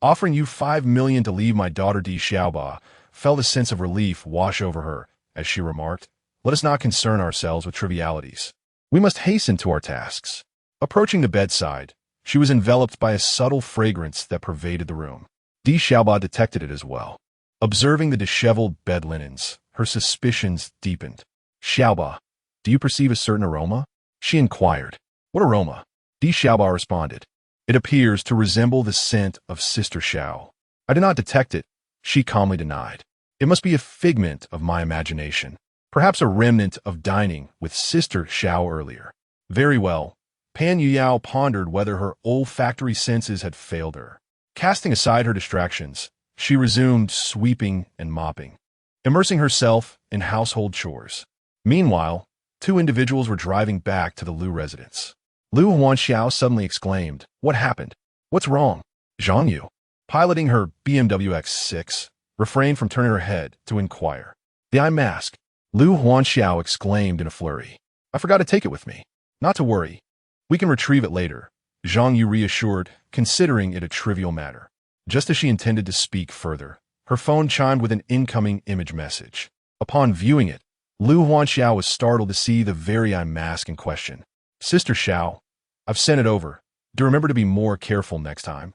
Offering you 5 million to leave my daughter Di Xiaoba, felt a sense of relief wash over her, as she remarked. Let us not concern ourselves with trivialities. We must hasten to our tasks. Approaching the bedside, She was enveloped by a subtle fragrance that pervaded the room. Di Xiaoba detected it as well. Observing the disheveled bed linens, her suspicions deepened. Xiaoba, do you perceive a certain aroma? She inquired. What aroma? Di Xiaoba responded. It appears to resemble the scent of Sister Xiao. I did not detect it, she calmly denied. It must be a figment of my imagination. Perhaps a remnant of dining with Sister Xiao earlier. Very well. Pan Yuyao pondered whether her olfactory senses had failed her. Casting aside her distractions, she resumed sweeping and mopping, immersing herself in household chores. Meanwhile, two individuals were driving back to the Lu residence. Lu Huanxiao suddenly exclaimed, "What happened? What's wrong?" Zhang Yu, piloting her BMW X6, refrained from turning her head to inquire. "The eye mask," Lu Huanxiao exclaimed in a flurry. "I forgot to take it with me." "Not to worry. We can retrieve it later," Zhang Yu reassured, considering it a trivial matter. Just as she intended to speak further, her phone chimed with an incoming image message. Upon viewing it, Lu Huanxiao was startled to see the very eye mask in question. "Sister Xiao, I've sent it over. Do remember to be more careful next time."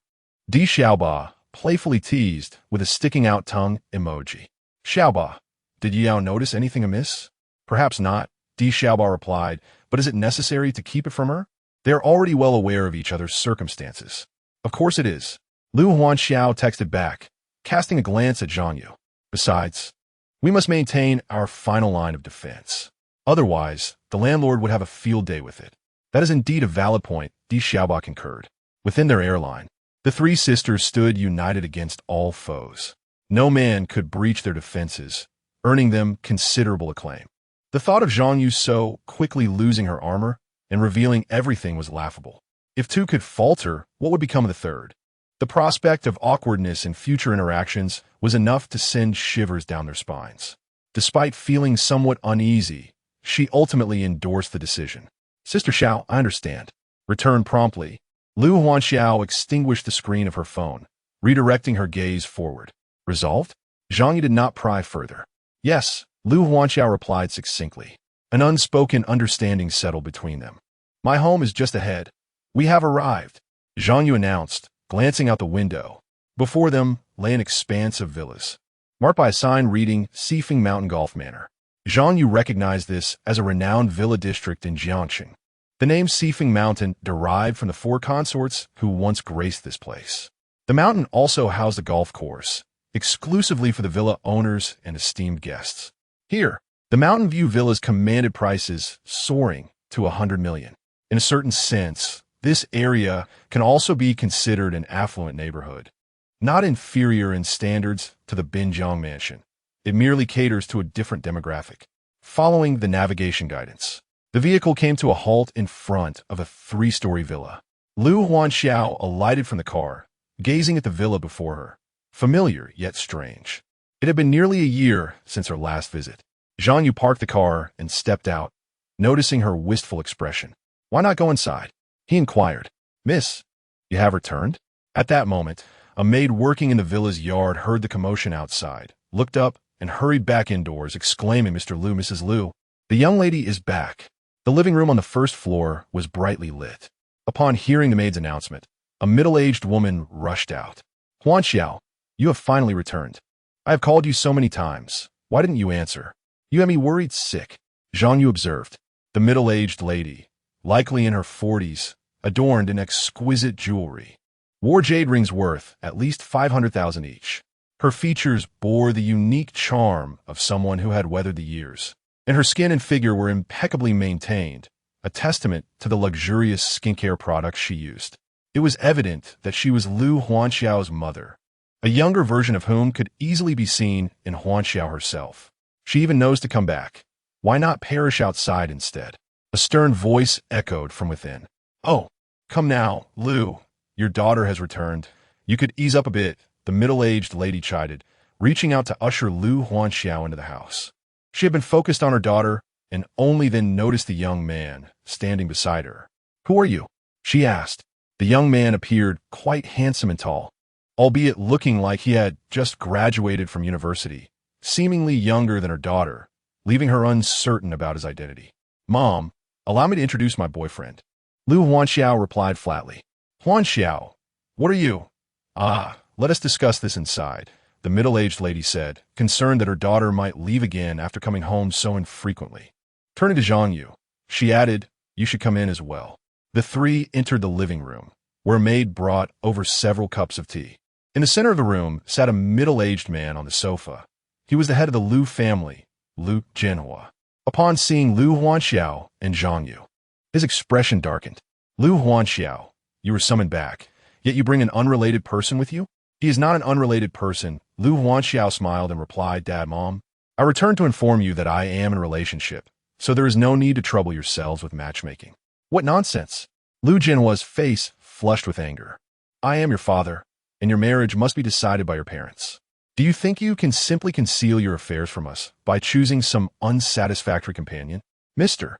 Di Xiaoba playfully teased with a sticking-out tongue emoji. "Xiaoba, did Yao notice anything amiss?" "Perhaps not," Di Xiaoba replied, "but is it necessary to keep it from her? They are already well aware of each other's circumstances." "Of course it is," Lu Huanxiao texted back, casting a glance at Zhang Yu. "Besides, we must maintain our final line of defense. Otherwise, the landlord would have a field day with it." "That is indeed a valid point," Di Xiaoba concurred. Within their airline, the three sisters stood united against all foes. No man could breach their defenses, earning them considerable acclaim. The thought of Zhang Yu so quickly losing her armor and revealing everything was laughable. If two could falter, what would become of the third? The prospect of awkwardness in future interactions was enough to send shivers down their spines. Despite feeling somewhat uneasy, she ultimately endorsed the decision. "Sister Xiao, I understand." Returned promptly, Lu Huanxiao extinguished the screen of her phone, redirecting her gaze forward. "Resolved?" Zhang Yu did not pry further. "Yes," Lu Huanxiao replied succinctly. An unspoken understanding settled between them. "My home is just ahead. We have arrived," Zhang Yu announced, glancing out the window. Before them lay an expanse of villas, marked by a sign reading Seafing Mountain Golf Manor. Zhang Yu recognized this as a renowned villa district in Jiangxing. The name Seafing Mountain derived from the four consorts who once graced this place. The mountain also housed a golf course, exclusively for the villa owners and esteemed guests. Here, the Mountain View villas commanded prices soaring to 100 million. In a certain sense, this area can also be considered an affluent neighborhood. Not inferior in standards to the Binjiang mansion, it merely caters to a different demographic. Following the navigation guidance, the vehicle came to a halt in front of a three-story villa. Lu Huanxiao alighted from the car, gazing at the villa before her, familiar yet strange. It had been nearly a year since her last visit. Zhang Yu parked the car and stepped out, noticing her wistful expression. "Why not go inside?" he inquired. "Miss, you have returned?" At that moment, a maid working in the villa's yard heard the commotion outside, looked up, and hurried back indoors, exclaiming, "Mr. Lu, Mrs. Lu, the young lady is back." The living room on the first floor was brightly lit. Upon hearing the maid's announcement, a middle-aged woman rushed out. "Huanxiao, you have finally returned. I have called you so many times. Why didn't you answer? You had me worried sick," Zhang Yu observed. The middle-aged lady, likely in her 40s, adorned in exquisite jewelry, wore jade rings worth at least 500,000 each. Her features bore the unique charm of someone who had weathered the years, and her skin and figure were impeccably maintained, a testament to the luxurious skincare products she used. It was evident that she was Lu Huanxiao's mother, a younger version of whom could easily be seen in Huanxiao herself. "She even knows to come back. Why not perish outside instead?" A stern voice echoed from within. "Oh, come now, Lu. Your daughter has returned. You could ease up a bit," the middle-aged lady chided, reaching out to usher Lu Huanxiao into the house. She had been focused on her daughter and only then noticed the young man standing beside her. "Who are you?" she asked. The young man appeared quite handsome and tall, albeit looking like he had just graduated from university, seemingly younger than her daughter, leaving her uncertain about his identity. "Mom, allow me to introduce my boyfriend," Lu Huanxiao replied flatly. Huan Xiao, what are you? Ah, let us discuss this inside, the middle-aged lady said, concerned that her daughter might leave again after coming home so infrequently. Turning to Zhang Yu, she added, you should come in as well. The three entered the living room, where a maid brought over several cups of tea. In the center of the room sat a middle-aged man on the sofa. He was the head of the Lu family, Lu Jinhua. Upon seeing Lu Huanxiao and Zhang Yu, his expression darkened. Lu Huanxiao, you were summoned back, yet you bring an unrelated person with you? He is not an unrelated person. Lu Huanxiao smiled and replied, Dad, Mom, I returned to inform you that I am in a relationship, so there is no need to trouble yourselves with matchmaking. What nonsense! Lu Jinhua's face flushed with anger. I am your father, and your marriage must be decided by your parents. Do you think you can simply conceal your affairs from us by choosing some unsatisfactory companion? Mr.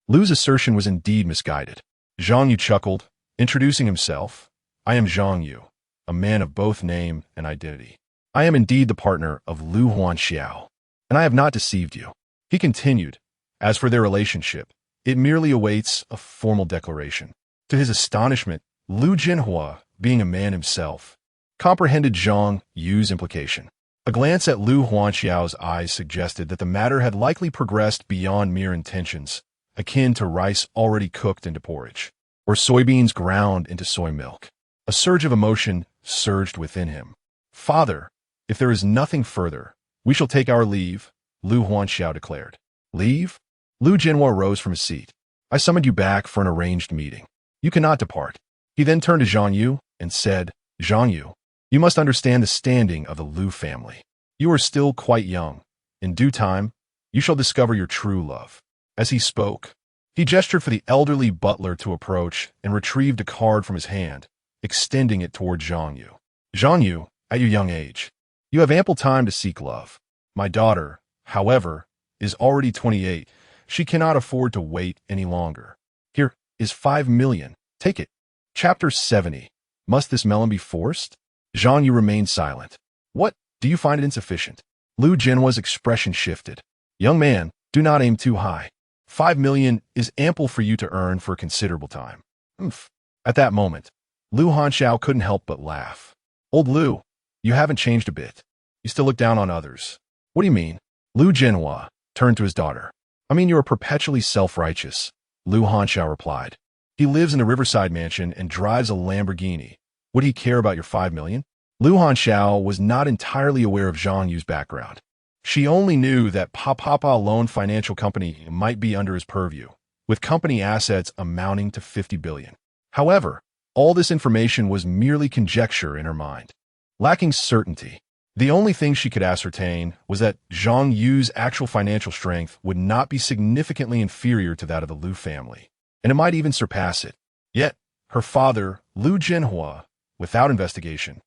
Lu's assertion was indeed misguided. Zhang Yu chuckled, introducing himself. I am Zhang Yu, a man of both name and identity. I am indeed the partner of Lu Huanxiao, and I have not deceived you. He continued, as for their relationship, it merely awaits a formal declaration. To his astonishment, Lu Jinhua, being a man himself, comprehended Zhang Yu's implication. A glance at Lu Huanxiao's eyes suggested that the matter had likely progressed beyond mere intentions, akin to rice already cooked into porridge, or soybeans ground into soy milk. A surge of emotion surged within him. Father, if there is nothing further, we shall take our leave, Lu Huanxiao declared. Leave? Lu Jinhua rose from his seat. I summoned you back for an arranged meeting. You cannot depart. He then turned to Zhang Yu and said, Zhang Yu, you must understand the standing of the Lu family. You are still quite young. In due time, you shall discover your true love. As he spoke, he gestured for the elderly butler to approach and retrieved a card from his hand, extending it toward Zhang Yu. Zhang Yu, at your young age, you have ample time to seek love. My daughter, however, is already 28. She cannot afford to wait any longer. Here is 5 million. Take it. Chapter 70. Must this melon be forced? Zhang Yu remained silent. What? Do you find it insufficient? Lu Jinhua's expression shifted. Young man, do not aim too high. 5 million is ample for you to earn for a considerable time. Oomph. At that moment, Lu Huanxiao couldn't help but laugh. Old Lu, you haven't changed a bit. You still look down on others. What do you mean? Lu Jinhua turned to his daughter. I mean, you are perpetually self-righteous, Lu Huanxiao replied. He lives in a riverside mansion and drives a Lamborghini. Would he care about your 5 million? Lu Huanxiao was not entirely aware of Zhang Yu's background. She only knew that Papa Loan Financial Company might be under his purview, with company assets amounting to 50 billion. However, all this information was merely conjecture in her mind. Lacking certainty, the only thing she could ascertain was that Zhang Yu's actual financial strength would not be significantly inferior to that of the Lu family, and it might even surpass it. Yet, her father, Lu Jinhua, without investigation,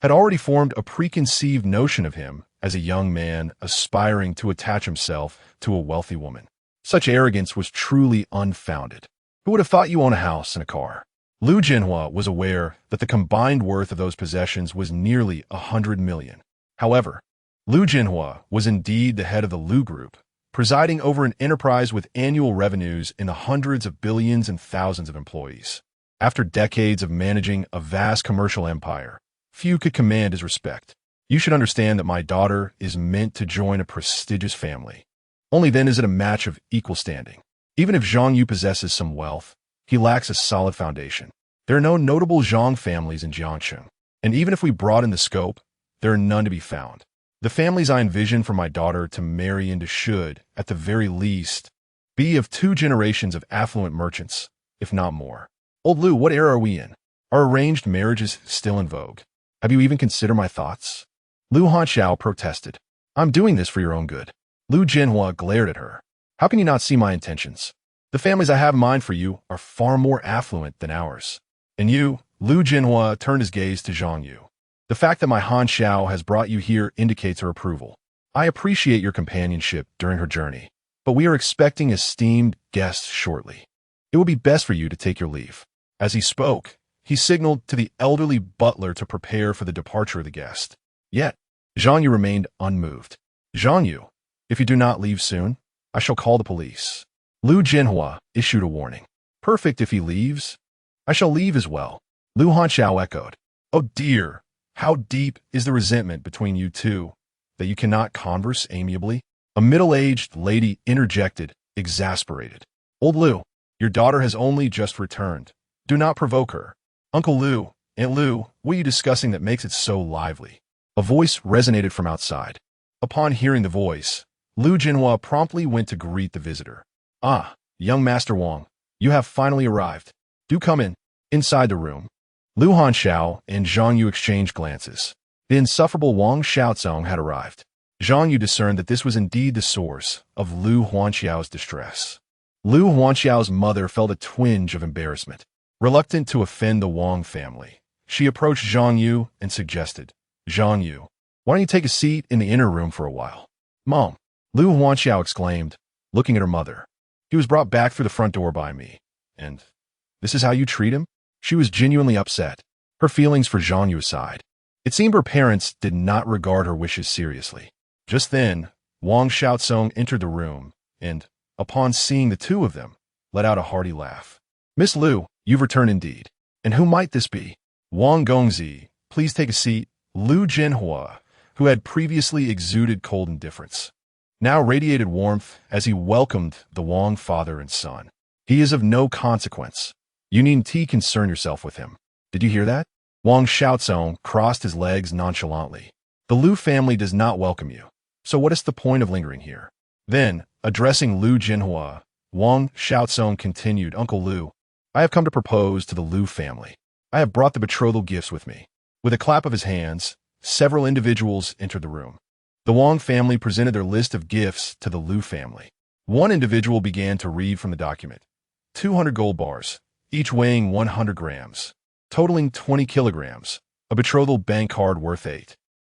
had already formed a preconceived notion of him as a young man aspiring to attach himself to a wealthy woman. Such arrogance was truly unfounded. Who would have thought you own a house and a car? Lu Jinhua was aware that the combined worth of those possessions was nearly 100 million. However, Lu Jinhua was indeed the head of the Lu Group, presiding over an enterprise with annual revenues in the hundreds of billions and thousands of employees. After decades of managing a vast commercial empire, few could command his respect. You should understand that my daughter is meant to join a prestigious family. Only then is it a match of equal standing. Even if Zhang Yu possesses some wealth, he lacks a solid foundation. There are no notable Zhang families in Jiangcheng, and even if we broaden the scope, there are none to be found. The families I envision for my daughter to marry into should, at the very least, be of 2 generations of affluent merchants, if not more. Old Lu, what era are we in? Are arranged marriages still in vogue? Have you even considered my thoughts? Lu Huanxiao protested. I'm doing this for your own good. Lu Jinhua glared at her. How can you not see my intentions? The families I have in mind for you are far more affluent than ours. And you, Lu Jinhua turned his gaze to Zhang Yu. The fact that my Han Xiao has brought you here indicates her approval. I appreciate your companionship during her journey, but we are expecting esteemed guests shortly. It will be best for you to take your leave. As he spoke, he signaled to the elderly butler to prepare for the departure of the guest. Yet, Zhang Yu remained unmoved. Zhang Yu, if you do not leave soon, I shall call the police. Lu Jinhua issued a warning. Perfect if he leaves. I shall leave as well. Lu Hanxiao echoed. Oh dear, how deep is the resentment between you two, that you cannot converse amiably? A middle-aged lady interjected, exasperated. Old Lu, your daughter has only just returned. Do not provoke her. Uncle Lu, Aunt Lu, what are you discussing that makes it so lively? A voice resonated from outside. Upon hearing the voice, Lu Jinhua promptly went to greet the visitor. Ah, young Master Wang, you have finally arrived. Do come in. Inside the room, Lu Hanxiao and Zhang Yu exchanged glances. The insufferable Wang Xiaozong had arrived. Zhang Yu discerned that this was indeed the source of Lu Huanxiao's distress. Lu Huanxiao's mother felt a twinge of embarrassment. Reluctant to offend the Wang family, she approached Zhang Yu and suggested, Zhang Yu, why don't you take a seat in the inner room for a while? Mom, Lu Huanxiao exclaimed, looking at her mother. He was brought back through the front door by me. And this is how you treat him? She was genuinely upset, her feelings for Zhang Yu aside. It seemed her parents did not regard her wishes seriously. Just then, Wang Xiaozong entered the room and, upon seeing the two of them, let out a hearty laugh. Miss Lu, you've returned indeed. And who might this be? Wang Gongzi, please take a seat. Lu Jinhua, who had previously exuded cold indifference, now radiated warmth as he welcomed the Wang father and son. He is of no consequence. You needn't concern yourself with him. Did you hear that? Wang Xiaozong crossed his legs nonchalantly. The Lu family does not welcome you. So what is the point of lingering here? Then, addressing Lu Jinhua, Wang Xiaozong continued, Uncle Lu, I have come to propose to the Lu family. I have brought the betrothal gifts with me. With a clap of his hands, several individuals entered the room. The Wang family presented their list of gifts to the Lu family. One individual began to read from the document. 200 gold bars, each weighing 100 grams, totaling 20 kilograms, a betrothal bank card worth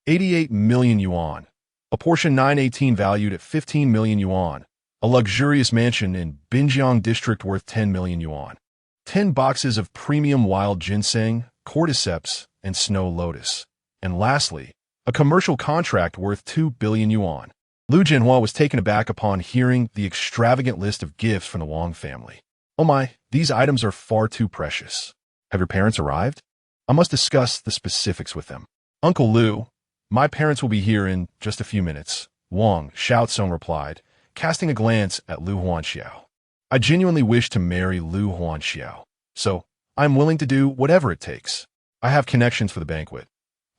88 million yuan, a Porsche 918 valued at 15 million yuan, a luxurious mansion in Binjiang district worth 10 million yuan, 10 boxes of premium wild ginseng, cordyceps, and snow lotus, and lastly, a commercial contract worth 2 billion yuan. Lu Jinhua was taken aback upon hearing the extravagant list of gifts from the Wang family. Oh my, these items are far too precious. Have your parents arrived? I must discuss the specifics with them. Uncle Lu, my parents will be here in just a few minutes, Wang Xiaozong replied, casting a glance at Lu Huanxiao. I genuinely wish to marry Lu Huanxiao, so I'm willing to do whatever it takes. I have connections for the banquet.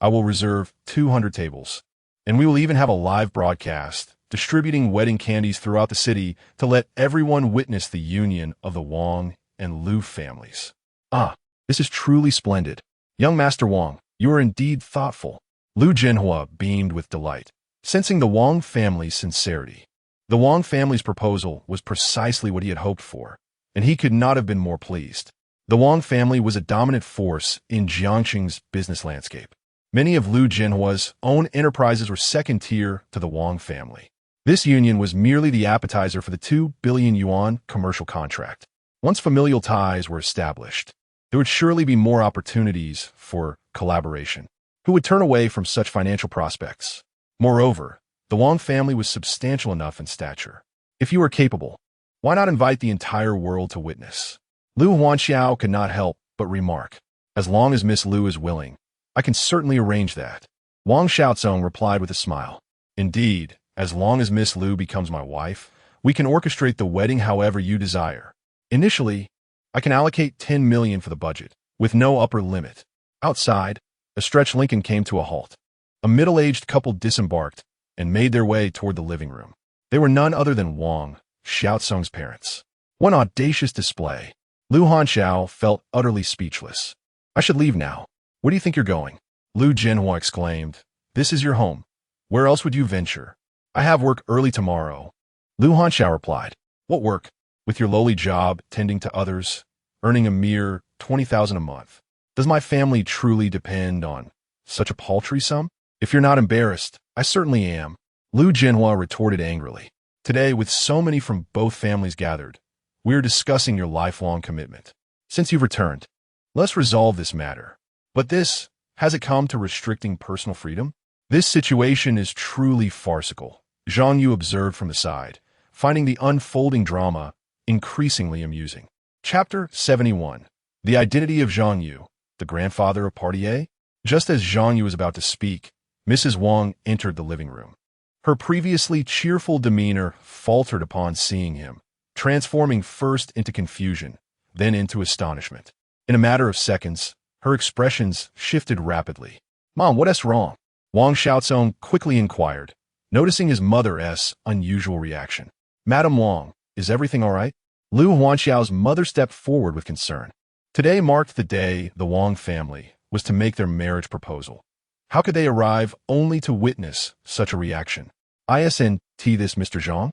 I will reserve 200 tables, and we will even have a live broadcast, distributing wedding candies throughout the city to let everyone witness the union of the Wang and Lu families. Ah, this is truly splendid. Young Master Wang, you are indeed thoughtful. Lu Jinhua beamed with delight, sensing the Wang family's sincerity. The Wang family's proposal was precisely what he had hoped for, and he could not have been more pleased. The Wang family was a dominant force in Jiangxing's business landscape. Many of Lu Jinhua's own enterprises were second tier to the Wang family. This union was merely the appetizer for the 2 billion yuan commercial contract. Once familial ties were established, there would surely be more opportunities for collaboration. Who would turn away from such financial prospects? Moreover, the Wang family was substantial enough in stature. If you are capable, why not invite the entire world to witness? Lu Huanxiao could not help but remark, as long as Miss Lu is willing, I can certainly arrange that. Wang Xiaozong replied with a smile. Indeed, as long as Miss Lu becomes my wife, we can orchestrate the wedding however you desire. Initially, I can allocate 10 million for the budget, with no upper limit. Outside, a stretched Lincoln came to a halt. A middle-aged couple disembarked and made their way toward the living room. They were none other than Wang Xiaozong's parents. One audacious display. Lu Hanxiao felt utterly speechless. I should leave now. Where do you think you're going? Lu Jinhua exclaimed. This is your home. Where else would you venture? I have work early tomorrow. Lu Hanxiao replied. What work? With your lowly job, tending to others, earning a mere 20,000 a month. Does my family truly depend on such a paltry sum? If you're not embarrassed, I certainly am. Lu Jinhua retorted angrily. Today, with so many from both families gathered, we are discussing your lifelong commitment. Since you've returned, let's resolve this matter. But this, has it come to restricting personal freedom? This situation is truly farcical, Zhang Yu observed from the side, finding the unfolding drama increasingly amusing. Chapter 71. The Identity of Zhang Yu. the grandfather of Party A? Just as Zhang Yu was about to speak, Mrs. Wang entered the living room. Her previously cheerful demeanor faltered upon seeing him, transforming first into confusion, then into astonishment. In a matter of seconds, her expressions shifted rapidly. "Mom, what's wrong?" Wang Xiaozong quickly inquired, noticing his mother's unusual reaction. "Madam Wang, is everything all right?" Lu Huanxiao's mother stepped forward with concern. Today marked the day the Wang family was to make their marriage proposal. How could they arrive only to witness such a reaction? "Isn't this Mr. Zhang?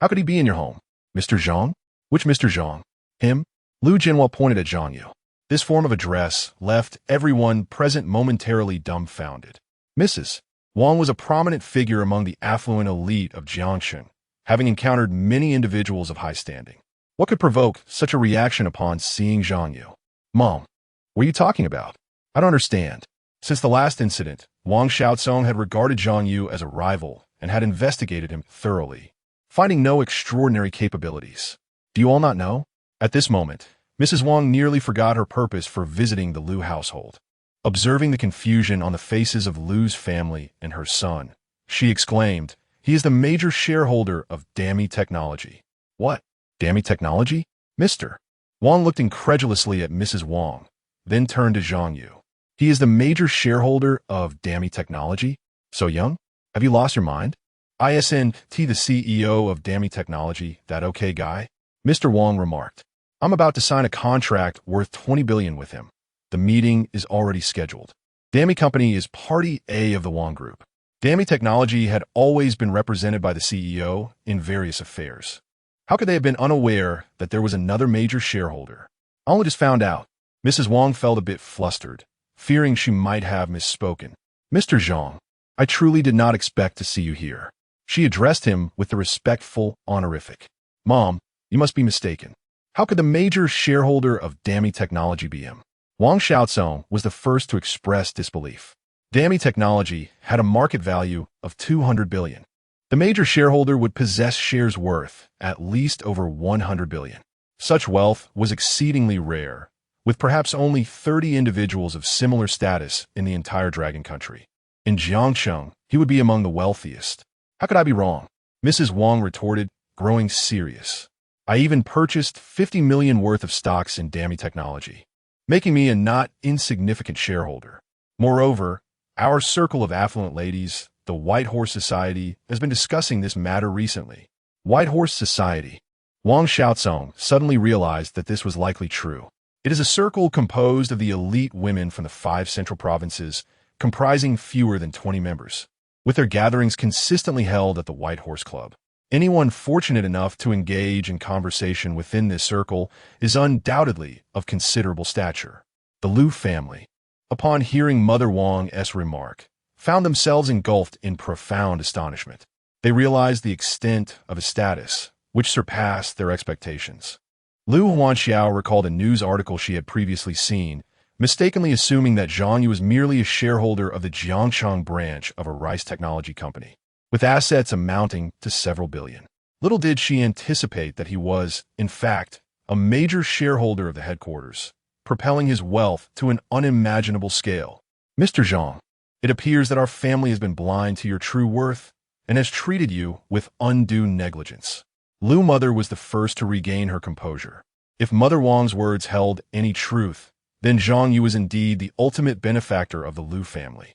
How could he be in your home?" "Mr. Zhang? Which Mr. Zhang?" "Him?" Lu Jinhua pointed at Zhang Yu. This form of address left everyone present momentarily dumbfounded. Mrs. Wang was a prominent figure among the affluent elite of Jiangxing, having encountered many individuals of high standing. What could provoke such a reaction upon seeing Zhang Yu? "Mom, what are you talking about? I don't understand." Since the last incident, Wang Xiaozong had regarded Zhang Yu as a rival and had investigated him thoroughly, finding no extraordinary capabilities. Do you all not know? At this moment, Mrs. Wang nearly forgot her purpose for visiting the Lu household. Observing the confusion on the faces of Lu's family and her son, she exclaimed, "He is the major shareholder of Dami Technology." "What? Dami Technology? Mr. Wang looked incredulously at Mrs. Wang, then turned to Zhang Yu. "He is the major shareholder of Dami Technology? So young? Have you lost your mind? Isn't the CEO of Dami Technology that okay guy?" Mr. Wang remarked. "I'm about to sign a contract worth 20 billion with him. The meeting is already scheduled." Dami Company is Party A of the Wang Group. Dami Technology had always been represented by the CEO in various affairs. How could they have been unaware that there was another major shareholder? "I only just found out." Mrs. Wang felt a bit flustered, fearing she might have misspoken. "Mr. Zhang, I truly did not expect to see you here." She addressed him with the respectful honorific. "Mom, you must be mistaken. How could the major shareholder of Dami Technology be him?" Wang Xiaozong was the first to express disbelief. Dami Technology had a market value of 200 billion. The major shareholder would possess shares worth at least over 100 billion. Such wealth was exceedingly rare, with perhaps only 30 individuals of similar status in the entire Dragon Country. In Jiangcheng, he would be among the wealthiest. "How could I be wrong?" Mrs. Wang retorted, growing serious. "I even purchased 50 million worth of stocks in Dami Technology, making me a not insignificant shareholder. Moreover, our circle of affluent ladies, the White Horse Society, has been discussing this matter recently." White Horse Society. Wang Xiaozong suddenly realized that this was likely true. It is a circle composed of the elite women from the 5 central provinces, comprising fewer than 20 members, with their gatherings consistently held at the White Horse Club. Anyone fortunate enough to engage in conversation within this circle is undoubtedly of considerable stature. The Lu family, upon hearing Mother Wang's remark, found themselves engulfed in profound astonishment. They realized the extent of his status, which surpassed their expectations. Lu Huanxiao recalled a news article she had previously seen, mistakenly assuming that Zhang Yu was merely a shareholder of the Jiangcheng branch of a rice technology company, with assets amounting to several billion. Little did she anticipate that he was, in fact, a major shareholder of the headquarters, propelling his wealth to an unimaginable scale. "Mr. Zhang, it appears that our family has been blind to your true worth and has treated you with undue negligence." Lu Mother was the first to regain her composure. If Mother Wang's words held any truth, then Zhang Yu was indeed the ultimate benefactor of the Lu family.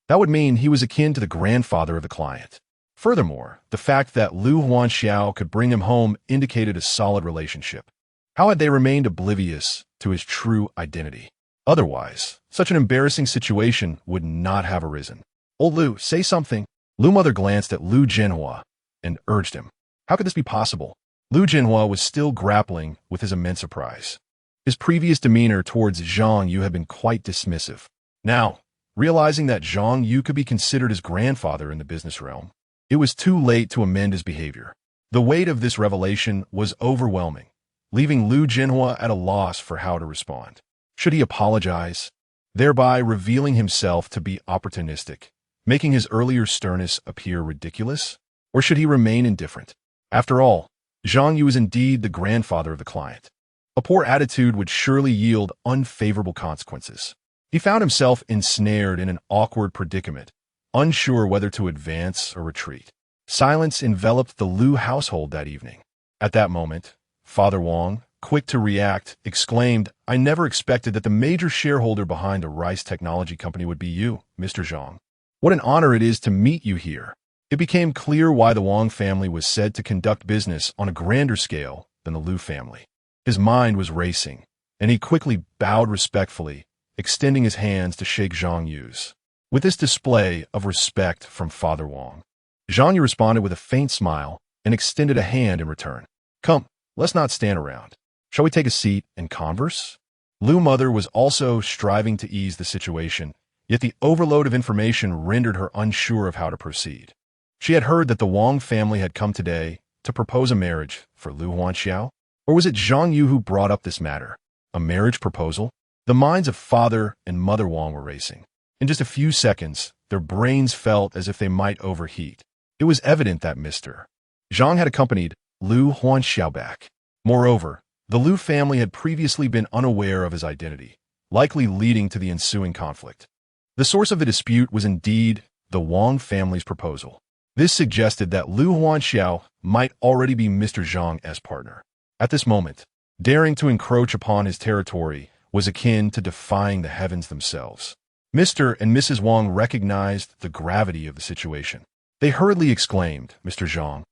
That would mean he was akin to the grandfather of the client. Furthermore, the fact that Lu Huanxiao could bring him home indicated a solid relationship. How had they remained oblivious to his true identity? Otherwise, such an embarrassing situation would not have arisen. "Old Lu, say something." Lu Mother glanced at Lu Jinhua and urged him. How could this be possible? Lu Jinhua was still grappling with his immense surprise. His previous demeanor towards Zhang Yu had been quite dismissive. Now, realizing that Zhang Yu could be considered his grandfather in the business realm, it was too late to amend his behavior. The weight of this revelation was overwhelming, leaving Lu Jinhua at a loss for how to respond. Should he apologize, thereby revealing himself to be opportunistic, making his earlier sternness appear ridiculous? Or should he remain indifferent? After all, Zhang Yu is indeed the grandfather of the client. A poor attitude would surely yield unfavorable consequences. He found himself ensnared in an awkward predicament, unsure whether to advance or retreat. Silence enveloped the Liu household that evening. At that moment, Father Wang, quick to react, exclaimed, "I never expected that the major shareholder behind a rice technology company would be you, Mr. Zhang. What an honor it is to meet you here." It became clear why the Wang family was said to conduct business on a grander scale than the Liu family. His mind was racing, and he quickly bowed respectfully, extending his hands to shake Zhang Yu's. With this display of respect from Father Wang, Zhang Yu responded with a faint smile and extended a hand in return. "Come, let's not stand around. Shall we take a seat and converse?" Liu mother was also striving to ease the situation, yet the overload of information rendered her unsure of how to proceed. She had heard that the Wang family had come today to propose a marriage for Liu Huanxiao, or was it Zhang Yu who brought up this matter? A marriage proposal? The minds of Father and Mother Wang were racing. In just a few seconds, their brains felt as if they might overheat. It was evident that Mr. Zhang had accompanied Liu Huanxiao back. Moreover, the Liu family had previously been unaware of his identity, likely leading to the ensuing conflict. The source of the dispute was indeed the Wang family's proposal. This suggested that Liu Huanxiao might already be Mr. Zhang's partner. At this moment, daring to encroach upon his territory was akin to defying the heavens themselves. Mr. and Mrs. Wang recognized the gravity of the situation. They hurriedly exclaimed, "Mr. Zhang,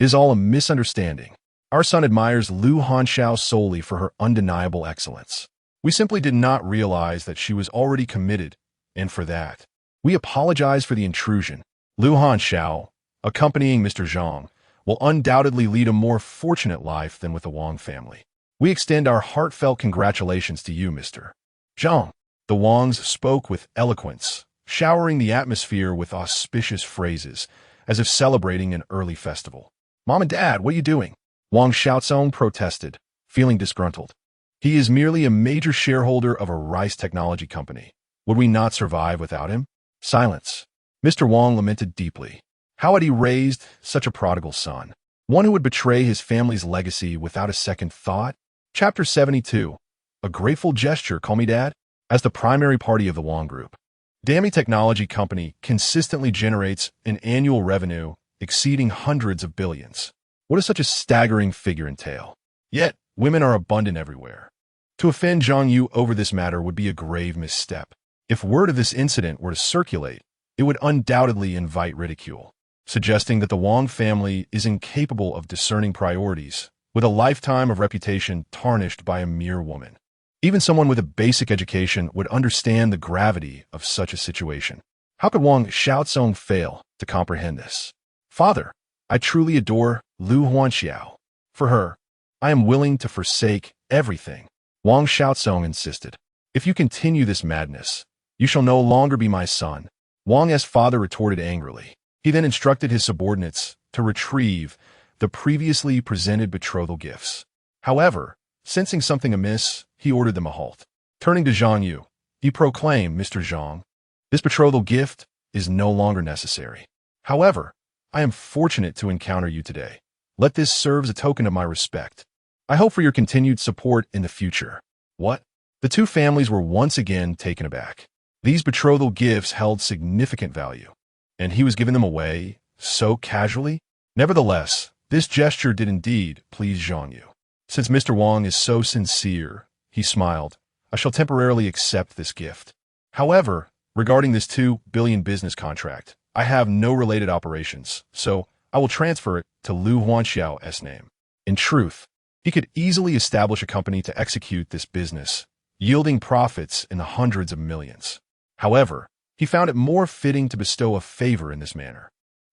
it is all a misunderstanding. Our son admires Liu Huanxiao solely for her undeniable excellence. We simply did not realize that she was already committed, and for that, we apologize for the intrusion. Liu Huanxiao, accompanying Mr. Zhang, will undoubtedly lead a more fortunate life than with the Wang family. We extend our heartfelt congratulations to you, Mr. Zhang." The Wangs spoke with eloquence, showering the atmosphere with auspicious phrases, as if celebrating an early festival. "Mom and Dad, what are you doing?" Wang Xiaozong protested, feeling disgruntled. "He is merely a major shareholder of a rice technology company. Would we not survive without him?" Silence. Mr. Wang lamented deeply. How had he raised such a prodigal son? One who would betray his family's legacy without a second thought? Chapter 72. A grateful gesture, call me Dad? As the primary party of the Wang Group, Dami Technology Company consistently generates an annual revenue exceeding hundreds of billions. What does such a staggering figure entail? Yet, women are abundant everywhere. To offend Zhang Yu over this matter would be a grave misstep. If word of this incident were to circulate, it would undoubtedly invite ridicule, suggesting that the Wang family is incapable of discerning priorities, with a lifetime of reputation tarnished by a mere woman. Even someone with a basic education would understand the gravity of such a situation. How could Wang Xiaozong fail to comprehend this? "Father, I truly adore Liu Huanxiao. For her, I am willing to forsake everything," Wang Xiaozong insisted. "If you continue this madness, you shall no longer be my son." Wang's father retorted angrily. He then instructed his subordinates to retrieve the previously presented betrothal gifts. However, sensing something amiss, he ordered them a halt. Turning to Zhang Yu, he proclaimed, "Mr. Zhang, this betrothal gift is no longer necessary. However, I am fortunate to encounter you today. Let this serve as a token of my respect. I hope for your continued support in the future." What? The two families were once again taken aback. These betrothal gifts held significant value, and he was giving them away so casually? Nevertheless, this gesture did indeed please Zhang Yu. Since Mr. Wang is so sincere, he smiled, "I shall temporarily accept this gift. However, regarding this 2 billion business contract, I have no related operations, so I will transfer it to Liu Huanxiao's name." In truth, he could easily establish a company to execute this business, yielding profits in the hundreds of millions. However, he found it more fitting to bestow a favor in this manner.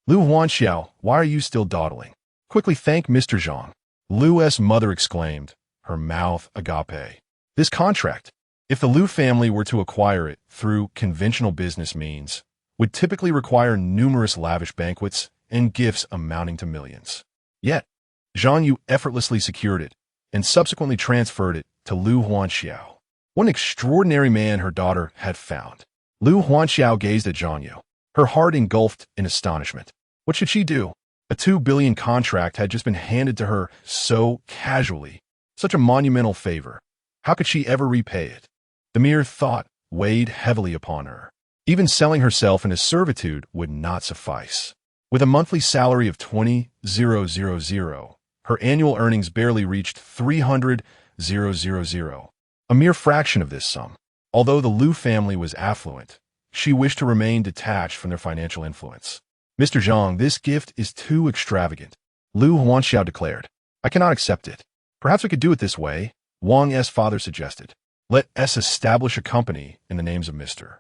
"Liu Huanxiao, why are you still dawdling? Quickly thank Mr. Zhang." Liu's mother exclaimed, her mouth agape. This contract, if the Liu family were to acquire it through conventional business means, would typically require numerous lavish banquets and gifts amounting to millions. Yet, Zhang Yu effortlessly secured it and subsequently transferred it to Liu Huanxiao. What an extraordinary man her daughter had found. Liu Huanxiao gazed at Zhang Yu, her heart engulfed in astonishment. What should she do? A 2 billion contract had just been handed to her so casually. Such a monumental favor. How could she ever repay it? The mere thought weighed heavily upon her. Even selling herself into servitude would not suffice. With a monthly salary of 20,000, her annual earnings barely reached 300,000, a mere fraction of this sum. Although the Liu family was affluent, she wished to remain detached from their financial influence. "Mr. Zhang, this gift is too extravagant," Liu Huanxiao declared. "I cannot accept it. Perhaps we could do it this way," Wang's father suggested. "Let us establish a company in the names of Mr.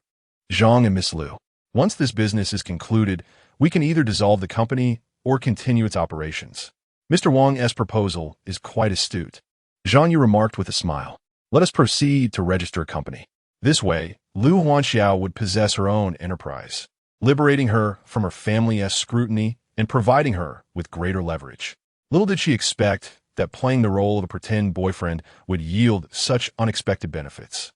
Zhang and Miss Liu. Once this business is concluded, we can either dissolve the company or continue its operations." Mr. Wang's proposal is quite astute, Zhang Yu remarked with a smile. "Let us proceed to register a company. This way, Liu Huanxiao would possess her own enterprise, liberating her from her family's scrutiny and providing her with greater leverage." Little did she expect that playing the role of a pretend boyfriend would yield such unexpected benefits.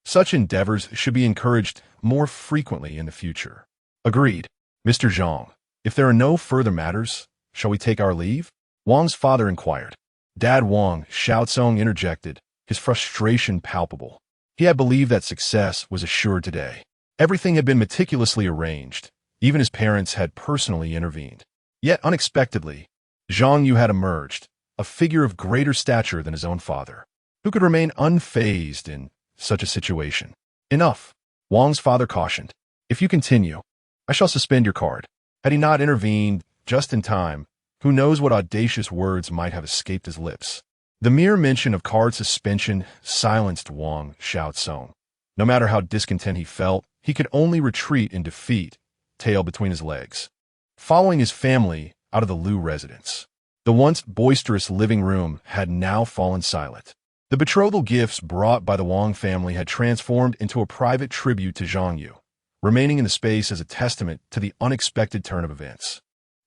Such endeavors should be encouraged more frequently in the future. "Agreed, Mr. Zhang. If there are no further matters, shall we take our leave?" Wang's father inquired. Dad Wang, Xiaocong interjected, his frustration palpable. He had believed that success was assured today. Everything had been meticulously arranged. Even his parents had personally intervened. Yet unexpectedly, Zhang Yu had emerged, a figure of greater stature than his own father. Who could remain unfazed in such a situation? "Enough," Wang's father cautioned. "If you continue, I shall suspend your card." Had he not intervened just in time, who knows what audacious words might have escaped his lips. The mere mention of card suspension silenced Wang Xiaocong. No matter how discontent he felt, he could only retreat in defeat, tail between his legs. Following his family out of the Liu residence, the once boisterous living room had now fallen silent. The betrothal gifts brought by the Wang family had transformed into a private tribute to Zhang Yu, remaining in the space as a testament to the unexpected turn of events.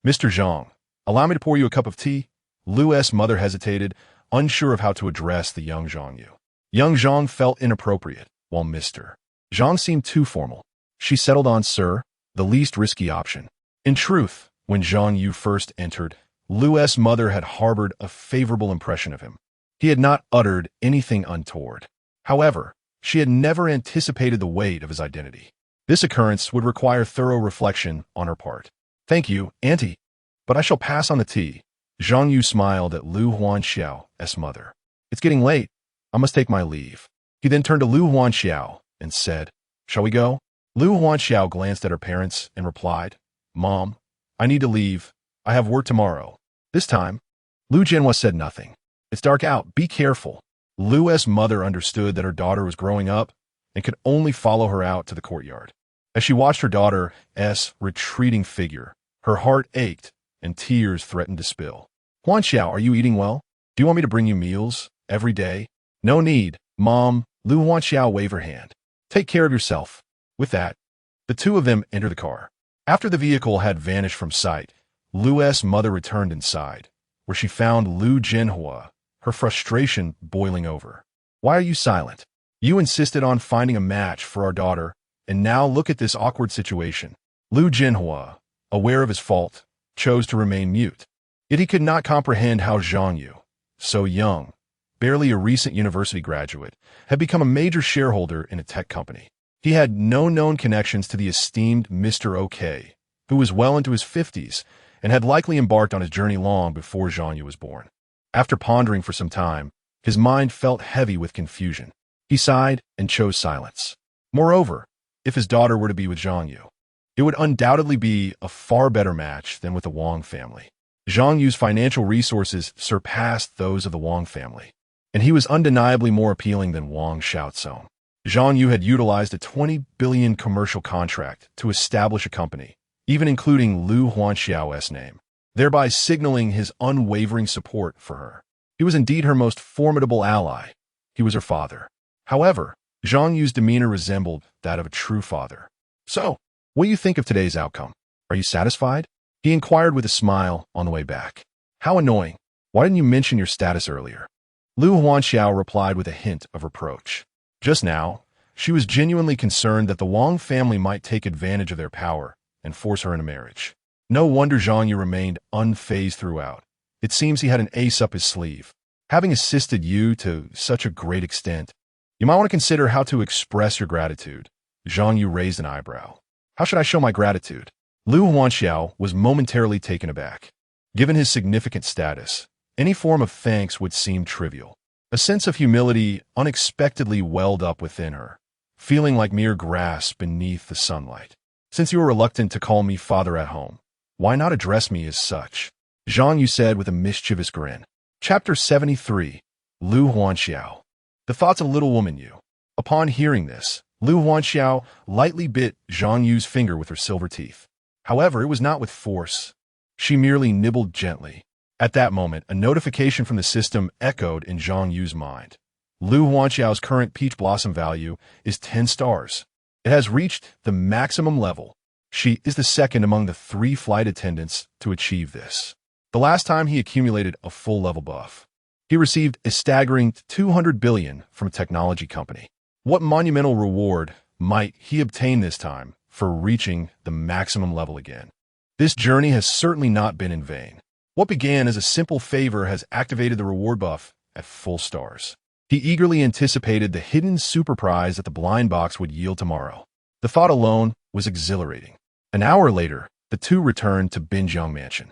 "Mr. Zhang, allow me to pour you a cup of tea?" Liu's mother hesitated, unsure of how to address the young Zhang Yu. Young Zhang felt inappropriate, while Mr. Zhang seemed too formal. She settled on "sir," the least risky option. In truth, when Zhang Yu first entered, Liu's mother had harbored a favorable impression of him. He had not uttered anything untoward. However, she had never anticipated the weight of his identity. This occurrence would require thorough reflection on her part. "Thank you, Auntie, but I shall pass on the tea." Zhang Yu smiled at Liu Huanxiao's mother. "It's getting late. I must take my leave." He then turned to Liu Huanxiao and said, "Shall we go?" Liu Huanxiao glanced at her parents and replied, "Mom, I need to leave. I have work tomorrow." This time, Liu Jianhua said nothing. "It's dark out. Be careful." Liu's mother understood that her daughter was growing up and could only follow her out to the courtyard. As she watched her daughter's retreating figure, her heart ached and tears threatened to spill. "Huanxiao, are you eating well? Do you want me to bring you meals every day?" "No need, Mom." Liu Huanxiao waved her hand. "Take care of yourself." With that, the two of them entered the car. After the vehicle had vanished from sight, Liu's mother returned inside, where she found Liu Jianhua, her frustration boiling over. "Why are you silent? You insisted on finding a match for our daughter, and now look at this awkward situation." Liu Jianhua, aware of his fault, chose to remain mute. Yet he could not comprehend how Zhang Yu, so young, barely a recent university graduate, had become a major shareholder in a tech company. He had no known connections to the esteemed Mr. OK, who was well into his 50s and had likely embarked on his journey long before Zhang Yu was born. After pondering for some time, his mind felt heavy with confusion. He sighed and chose silence. Moreover, if his daughter were to be with Zhang Yu, it would undoubtedly be a far better match than with the Wang family. Zhang Yu's financial resources surpassed those of the Wang family, and he was undeniably more appealing than Wang Xiaocong. Zhang Yu had utilized a 20 billion commercial contract to establish a company, even including Liu Huanxiao's name, thereby signaling his unwavering support for her. He was indeed her most formidable ally. He was her father. However, Zhang Yu's demeanor resembled that of a true father. "So, what do you think of today's outcome? Are you satisfied?" he inquired with a smile on the way back. "How annoying. Why didn't you mention your status earlier?" Liu Huanxiao replied with a hint of reproach. Just now, she was genuinely concerned that the Wang family might take advantage of their power and force her into marriage. No wonder Zhang Yu remained unfazed throughout. It seems he had an ace up his sleeve. Having assisted Yu to such a great extent, You might want to consider how to express your gratitude. Zhang Yu raised an eyebrow. How should I show my gratitude? Lu Huanxiao was momentarily taken aback. Given his significant status, any form of thanks would seem trivial. A sense of humility unexpectedly welled up within her, feeling like mere grass beneath the sunlight. Since you are reluctant to call me father at home, why not address me as such? Zhang Yu said with a mischievous grin. Chapter 73. Lu Huanxiao. The thoughts of little woman Yu. Upon hearing this, Lu Huanxiao lightly bit Zhang Yu's finger with her silver teeth. However, it was not with force. She merely nibbled gently. At that moment, a notification from the system echoed in Zhang Yu's mind. Lu Huanxiao's current peach blossom value is 10 stars. It has reached the maximum level. She is the second among the 3 flight attendants to achieve this. The last time he accumulated a full level buff, he received a staggering 200 billion from a technology company. What monumental reward might he obtain this time for reaching the maximum level again? This journey has certainly not been in vain. What began as a simple favor has activated the reward buff at full stars. He eagerly anticipated the hidden super prize that the blind box would yield tomorrow. The thought alone was exhilarating. An hour later, the two returned to Binjiang Mansion.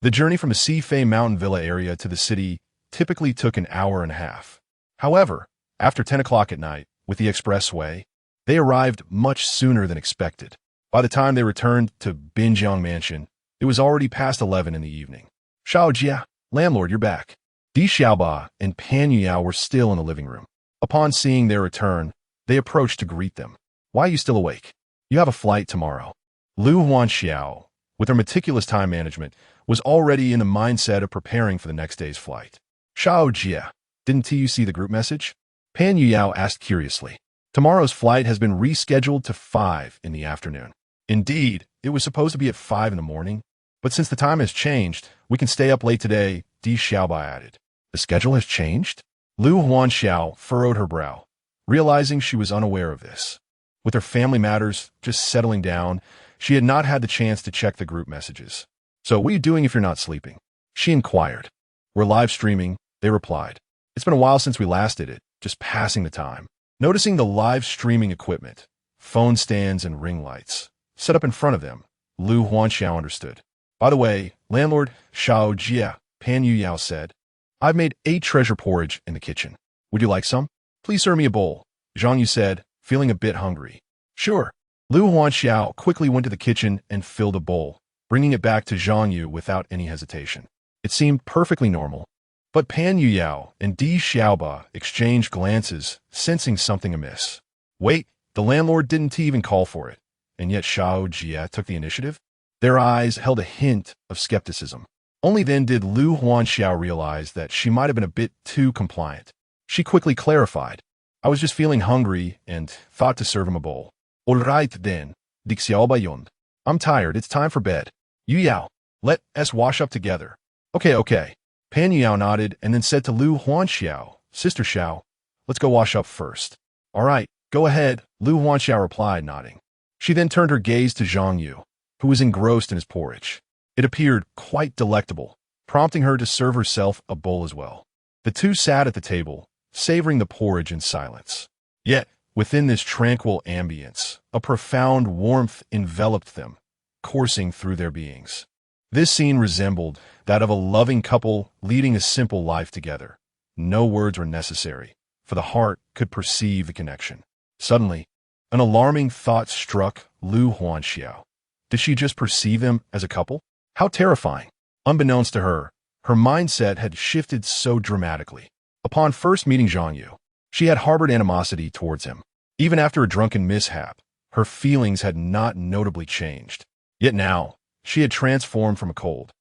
The journey from the Sifei Mountain Villa area to the city typically took an hour and a half. However, after 10 o'clock at night, with the expressway, they arrived much sooner than expected. By the time they returned to Binjiang Mansion, it was already past 11 in the evening. Xiao Jia, landlord, you're back. Di Xiaoba and Pan Yuyao were still in the living room. Upon seeing their return, they approached to greet them. Why are you still awake? You have a flight tomorrow. Lu Huanxiao, with her meticulous time management, was already in the mindset of preparing for the next day's flight. Xiao Jia, didn't you see the group message? Pan Yuyao asked curiously. Tomorrow's flight has been rescheduled to 5 in the afternoon. Indeed, it was supposed to be at 5 in the morning, but since the time has changed, we can stay up late today, Di Xiaoba added. The schedule has changed? Lu Huanxiao furrowed her brow, realizing she was unaware of this. With her family matters just settling down, she had not had the chance to check the group messages. So what are you doing if you're not sleeping? She inquired. We're live streaming, they replied. It's been a while since we last did it, just passing the time. Noticing the live streaming equipment, phone stands and ring lights, set up in front of them, Lu Huanxiao understood. By the way, landlord Xiao Jia, Pan Yuyao said, I've made 8 treasure porridge in the kitchen. Would you like some? Please serve me a bowl, Zhang Yu said, feeling a bit hungry. Sure. Lu Huanxiao quickly went to the kitchen and filled a bowl, bringing it back to Zhang Yu without any hesitation. It seemed perfectly normal. But Pan Yuyao and Di Xiaoba exchanged glances, sensing something amiss. Wait, the landlord didn't even call for it, and yet Xiao Jia took the initiative? Their eyes held a hint of skepticism. Only then did Lu Huanxiao realize that she might have been a bit too compliant. She quickly clarified. I was just feeling hungry and thought to serve him a bowl. All right then, Di Xiaoba yoned. I'm tired, it's time for bed. Yuyao, let us wash up together. Okay. Pan Yuyao nodded and then said to Lu Huanxiao, Sister Xiao, let's go wash up first. All right, go ahead, Lu Huanxiao replied, nodding. She then turned her gaze to Zhang Yu, who was engrossed in his porridge. It appeared quite delectable, prompting her to serve herself a bowl as well. The two sat at the table, savoring the porridge in silence. Yet, within this tranquil ambience, a profound warmth enveloped them, coursing through their beings. This scene resembled that of a loving couple leading a simple life together. No words were necessary, for the heart could perceive the connection. Suddenly, an alarming thought struck Lu Huanxiao. Did she just perceive them as a couple? How terrifying! Unbeknownst to her, her mindset had shifted so dramatically. Upon first meeting Zhang Yu, she had harbored animosity towards him. Even after a drunken mishap, her feelings had not notably changed. Yet now, she had transformed from a cold,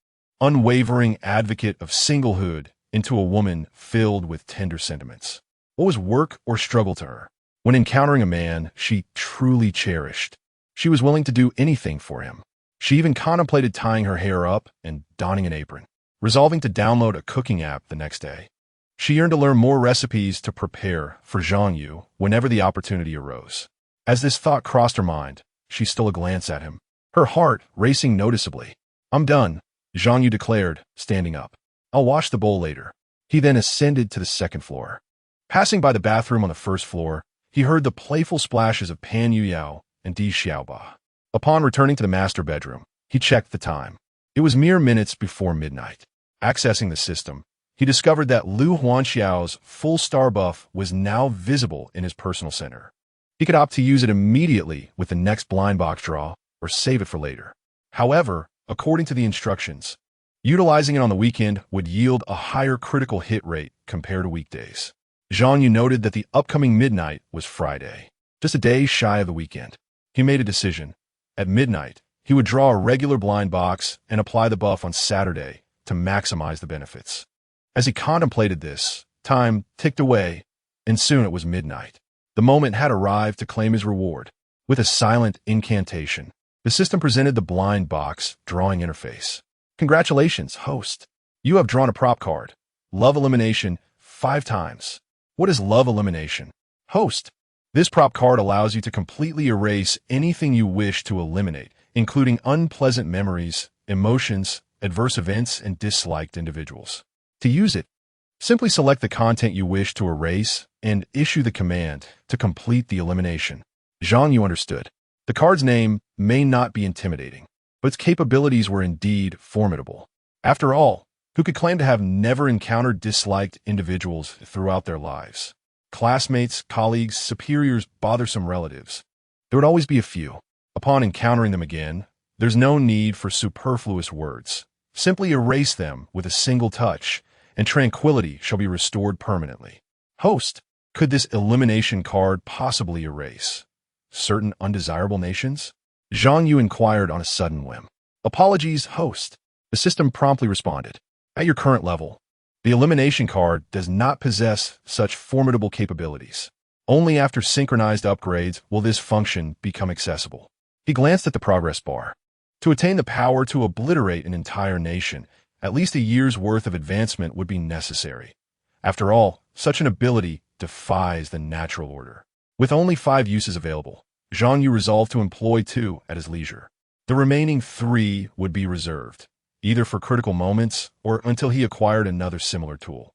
unwavering advocate of singlehood into a woman filled with tender sentiments. What was work or struggle to her? When encountering a man she truly cherished, she was willing to do anything for him. She even contemplated tying her hair up and donning an apron, resolving to download a cooking app the next day. She yearned to learn more recipes to prepare for Zhang Yu whenever the opportunity arose. As this thought crossed her mind, she stole a glance at him, her heart racing noticeably. I'm done, Zhang Yu declared, standing up. I'll wash the bowl later. He then ascended to the second floor. Passing by the bathroom on the first floor, he heard the playful splashes of Pan Yuyao and Di Xiaoba. Upon returning to the master bedroom, he checked the time. It was mere minutes before midnight. Accessing the system, he discovered that Lu Huanxiao's full star buff was now visible in his personal center. He could opt to use it immediately with the next blind box draw or save it for later. However, according to the instructions, utilizing it on the weekend would yield a higher critical hit rate compared to weekdays. Zhang Yu noted that the upcoming midnight was Friday, just a day shy of the weekend. He made a decision. At midnight, he would draw a regular blind box and apply the buff on Saturday to maximize the benefits. As he contemplated this, time ticked away, and soon it was midnight. The moment had arrived to claim his reward. With a silent incantation, the system presented the blind box drawing interface. Congratulations, host. You have drawn a prop card. Love elimination 5 times. What is love elimination? Host. This prop card allows you to completely erase anything you wish to eliminate, including unpleasant memories, emotions, adverse events, and disliked individuals. To use it, simply select the content you wish to erase and issue the command to complete the elimination. Zhang Yu understood. The card's name may not be intimidating, but its capabilities were indeed formidable. After all, who could claim to have never encountered disliked individuals throughout their lives? Classmates, colleagues, superiors, bothersome relatives. There would always be a few. Upon encountering them again, there's no need for superfluous words. Simply erase them with a single touch, and tranquility shall be restored permanently. Host, could this elimination card possibly erase certain undesirable nations? Zhang Yu inquired on a sudden whim. Apologies, host. The system promptly responded. At your current level, the elimination card does not possess such formidable capabilities. Only after synchronized upgrades will this function become accessible. He glanced at the progress bar. To attain the power to obliterate an entire nation, at least a year's worth of advancement would be necessary. After all, such an ability defies the natural order. With only 5 uses available, Zhang Yu resolved to employ 2 at his leisure. The remaining 3 would be reserved, either for critical moments or until he acquired another similar tool,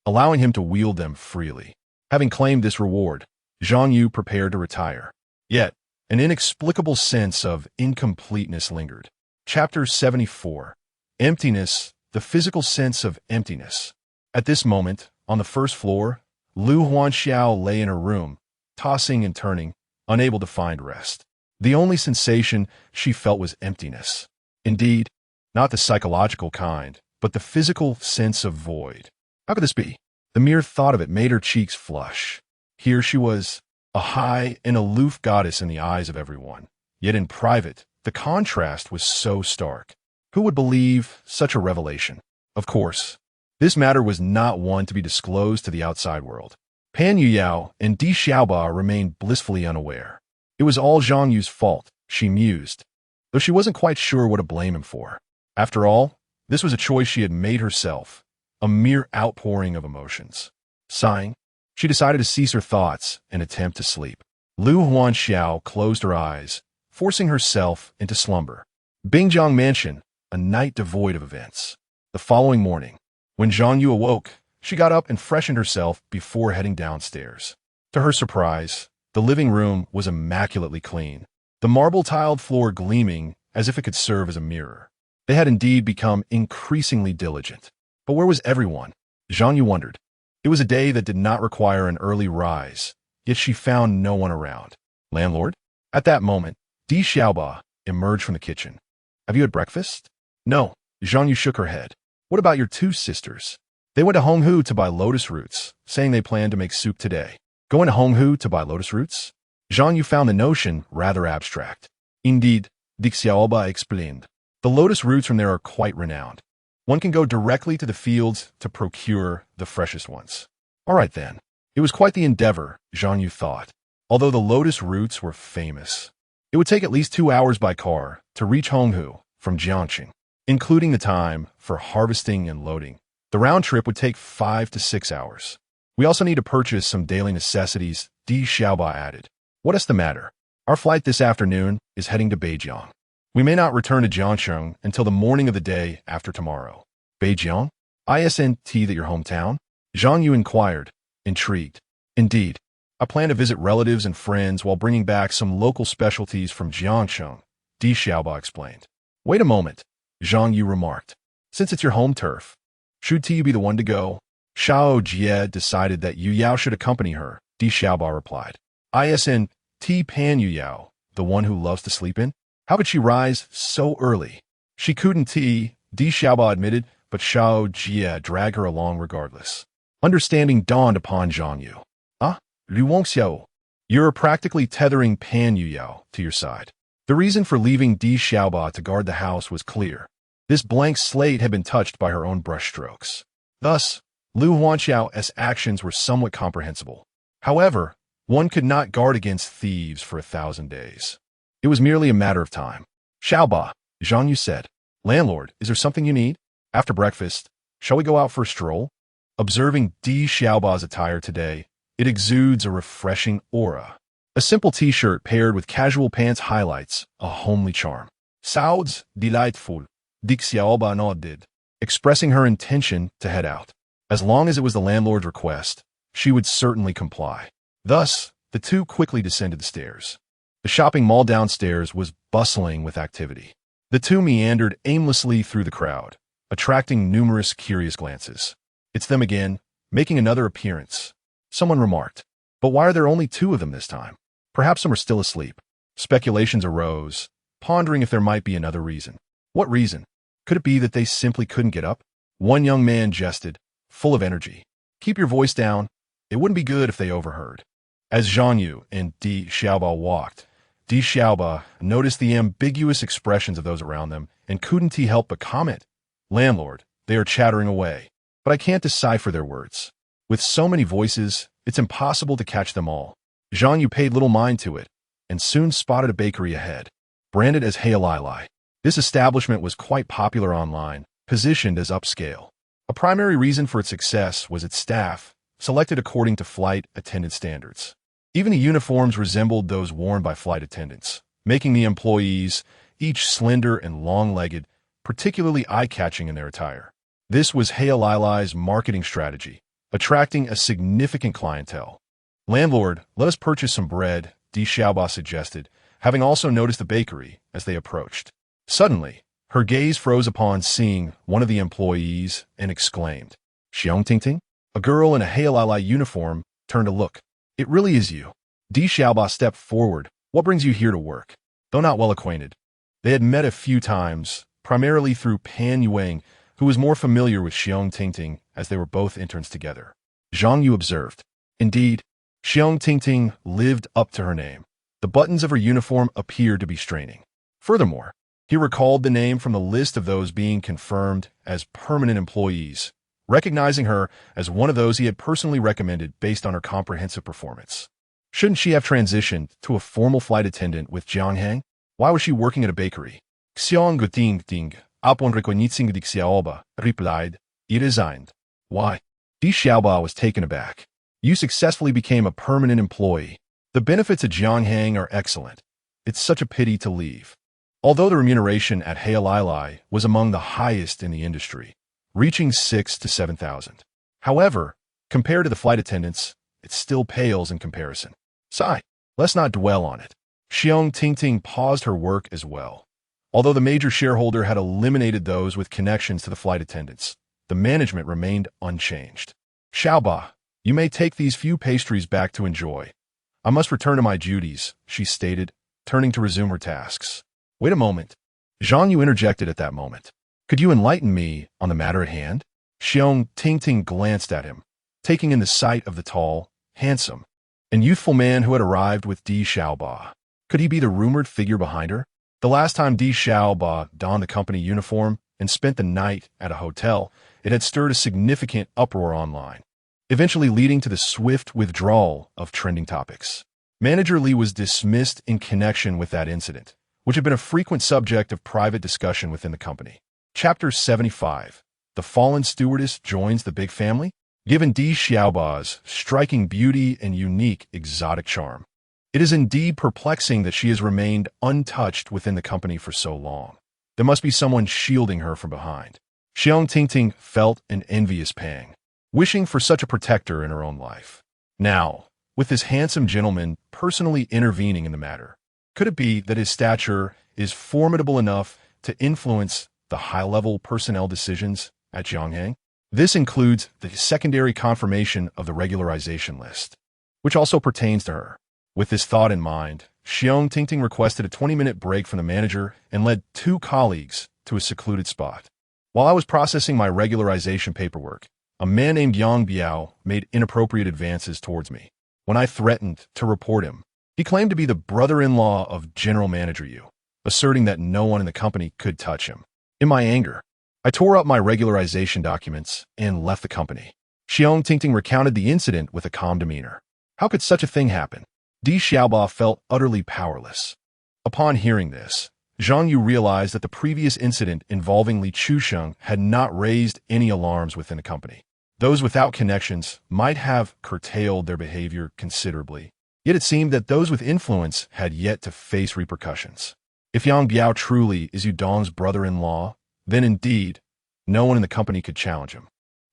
allowing him to wield them freely. Having claimed this reward, Zhang Yu prepared to retire. Yet, an inexplicable sense of incompleteness lingered. Chapter 74. Emptiness, the physical sense of emptiness. At this moment, on the first floor, Lu Huanxiao lay in her room, tossing and turning, unable to find rest. The only sensation she felt was emptiness. Indeed, not the psychological kind, but the physical sense of void. How could this be? The mere thought of it made her cheeks flush. Here she was, a high and aloof goddess in the eyes of everyone. Yet in private, the contrast was so stark. Who would believe such a revelation? Of course, this matter was not one to be disclosed to the outside world. Pan Yuyao and Di Xiaoba remained blissfully unaware. It was all Zhang Yu's fault, she mused, though she wasn't quite sure what to blame him for. After all, this was a choice she had made herself, a mere outpouring of emotions. Sighing, she decided to cease her thoughts and attempt to sleep. Lu Huanxiao closed her eyes, forcing herself into slumber. Bingjiang Mansion, a night devoid of events. The following morning, when Zhang Yu awoke, she got up and freshened herself before heading downstairs. To her surprise, the living room was immaculately clean, the marble-tiled floor gleaming as if it could serve as a mirror. They had indeed become increasingly diligent. But where was everyone? Zhang Yu wondered. It was a day that did not require an early rise, yet she found no one around. Landlord? At that moment, Di Xiaoba emerged from the kitchen. Have you had breakfast? No. Zhang Yu shook her head. What about your 2 sisters? They went to Honghu to buy lotus roots, saying they planned to make soup today. Going to Honghu to buy lotus roots? Zhang Yu found the notion rather abstract. Indeed, Di Xiaoba explained. The lotus roots from there are quite renowned. One can go directly to the fields to procure the freshest ones. All right then. It was quite the endeavor, Zhang Yu thought. Although the lotus roots were famous, it would take at least 2 hours by car to reach Honghu from Jiangxing, including the time for harvesting and loading. The round trip would take 5 to 6 hours. We also need to purchase some daily necessities, Di Xiaoba added. What is the matter? Our flight this afternoon is heading to Beijiang. We may not return to Jiangxing until the morning of the day after tomorrow. Beijiang? Isn't that your hometown? Zhang Yu inquired, intrigued. Indeed, I plan to visit relatives and friends while bringing back some local specialties from Jiangcheng, Di Xiaoba explained. Wait a moment, Zhang Yu remarked. Since it's your home turf, should you be the one to go? Xiao Jie decided that Yu Yao should accompany her, Di Xiaoba replied. ISN T Pan Yu Yao, the one who loves to sleep in? How could she rise so early? She couldn't, Di Xiaoba admitted, but Xiao Jie dragged her along regardless. Understanding dawned upon Zhang Yu. Ah, Lu Wongxiao. You're practically tethering Pan Yu Yao to your side. The reason for leaving Di Xiaoba to guard the house was clear. This blank slate had been touched by her own brushstrokes. Thus, Lu Huanxiao's actions were somewhat comprehensible. However, one could not guard against thieves for 1,000 days. It was merely a matter of time. Xiaoba, Zhang Yu said. Landlord, is there something you need? After breakfast, shall we go out for a stroll? Observing Di Xiaoba's attire today, it exudes a refreshing aura. A simple t-shirt paired with casual pants highlights a homely charm. Sounds delightful, Di Xiaoba nodded, expressing her intention to head out. As long as it was the landlord's request, she would certainly comply. Thus, the two quickly descended the stairs. The shopping mall downstairs was bustling with activity. The two meandered aimlessly through the crowd, attracting numerous curious glances. It's them again, making another appearance, someone remarked. But why are there only two of them this time? Perhaps some are still asleep. Speculations arose, pondering if there might be another reason. What reason? Could it be that they simply couldn't get up? One young man jested, full of energy. Keep your voice down. It wouldn't be good if they overheard. As Zhang Yu and Di Xiaoba walked, Di Xiaoba noticed the ambiguous expressions of those around them and couldn't help but comment. Landlord, they are chattering away, but I can't decipher their words. With so many voices, it's impossible to catch them all. Zhang Yu paid little mind to it, and soon spotted a bakery ahead, branded as Healai. This establishment was quite popular online, positioned as upscale. A primary reason for its success was its staff, selected according to flight attendant standards. Even the uniforms resembled those worn by flight attendants, making the employees, each slender and long-legged, particularly eye-catching in their attire. This was Healai's marketing strategy, attracting a significant clientele. Landlord, let us purchase some bread, Di Xiaoba suggested, having also noticed the bakery as they approached. Suddenly, her gaze froze upon seeing one of the employees and exclaimed, Xiongtingting? A girl in a Healai uniform turned to look. It really is you. Di Xiaoba stepped forward. What brings you here to work? Though not well acquainted, they had met a few times, primarily through Pan Yuang, who was more familiar with Xiongtingting as they were both interns together. Zhang Yu observed. Indeed, Xiongtingting lived up to her name. The buttons of her uniform appeared to be straining. Furthermore, he recalled the name from the list of those being confirmed as permanent employees, recognizing her as one of those he had personally recommended based on her comprehensive performance. Shouldn't she have transitioned to a formal flight attendant with Jianghang? Why was she working at a bakery? Xiongtingting, upon recognizing Di Xiaoba, replied, he resigned. Why? Di Xiaoba was taken aback. You successfully became a permanent employee. The benefits at Jianghang are excellent. It's such a pity to leave. Although the remuneration at Healai was among the highest in the industry, reaching 6,000 to 7,000. However, compared to the flight attendants, it still pales in comparison. Sigh, let's not dwell on it. Xiongtingting paused her work as well. Although the major shareholder had eliminated those with connections to the flight attendants, the management remained unchanged. Xiaoba, you may take these few pastries back to enjoy. I must return to my duties, she stated, turning to resume her tasks. Wait a moment. Zhang Yu interjected at that moment. Could you enlighten me on the matter at hand? Xiongtingting glanced at him, taking in the sight of the tall, handsome, and youthful man who had arrived with Di Xiaoba. Could he be the rumored figure behind her? The last time Di Xiaoba donned the company uniform and spent the night at a hotel, it had stirred a significant uproar online, eventually leading to the swift withdrawal of trending topics. Manager Li was dismissed in connection with that incident, which had been a frequent subject of private discussion within the company. Chapter 75. The fallen stewardess joins the big family? Given Di Xiaoba's striking beauty and unique exotic charm, it is indeed perplexing that she has remained untouched within the company for so long. There must be someone shielding her from behind. Xiongtingting felt an envious pang, wishing for such a protector in her own life. Now, with this handsome gentleman personally intervening in the matter, could it be that his stature is formidable enough to influence the high-level personnel decisions at Zhonghang? This includes the secondary confirmation of the regularization list, which also pertains to her. With this thought in mind, Xiong Tingting requested a 20-minute break from the manager and led 2 colleagues to a secluded spot. While I was processing my regularization paperwork, a man named Yang Biao made inappropriate advances towards me. When I threatened to report him, he claimed to be the brother-in-law of General Manager Yu, asserting that no one in the company could touch him. In my anger, I tore up my regularization documents and left the company. Xiong Tingting recounted the incident with a calm demeanor. How could such a thing happen? Di Xiaoba felt utterly powerless. Upon hearing this, Zhang Yu realized that the previous incident involving Li Chusheng had not raised any alarms within the company. Those without connections might have curtailed their behavior considerably, yet it seemed that those with influence had yet to face repercussions. If Yang Biao truly is Yudong's brother-in-law, then indeed, no one in the company could challenge him.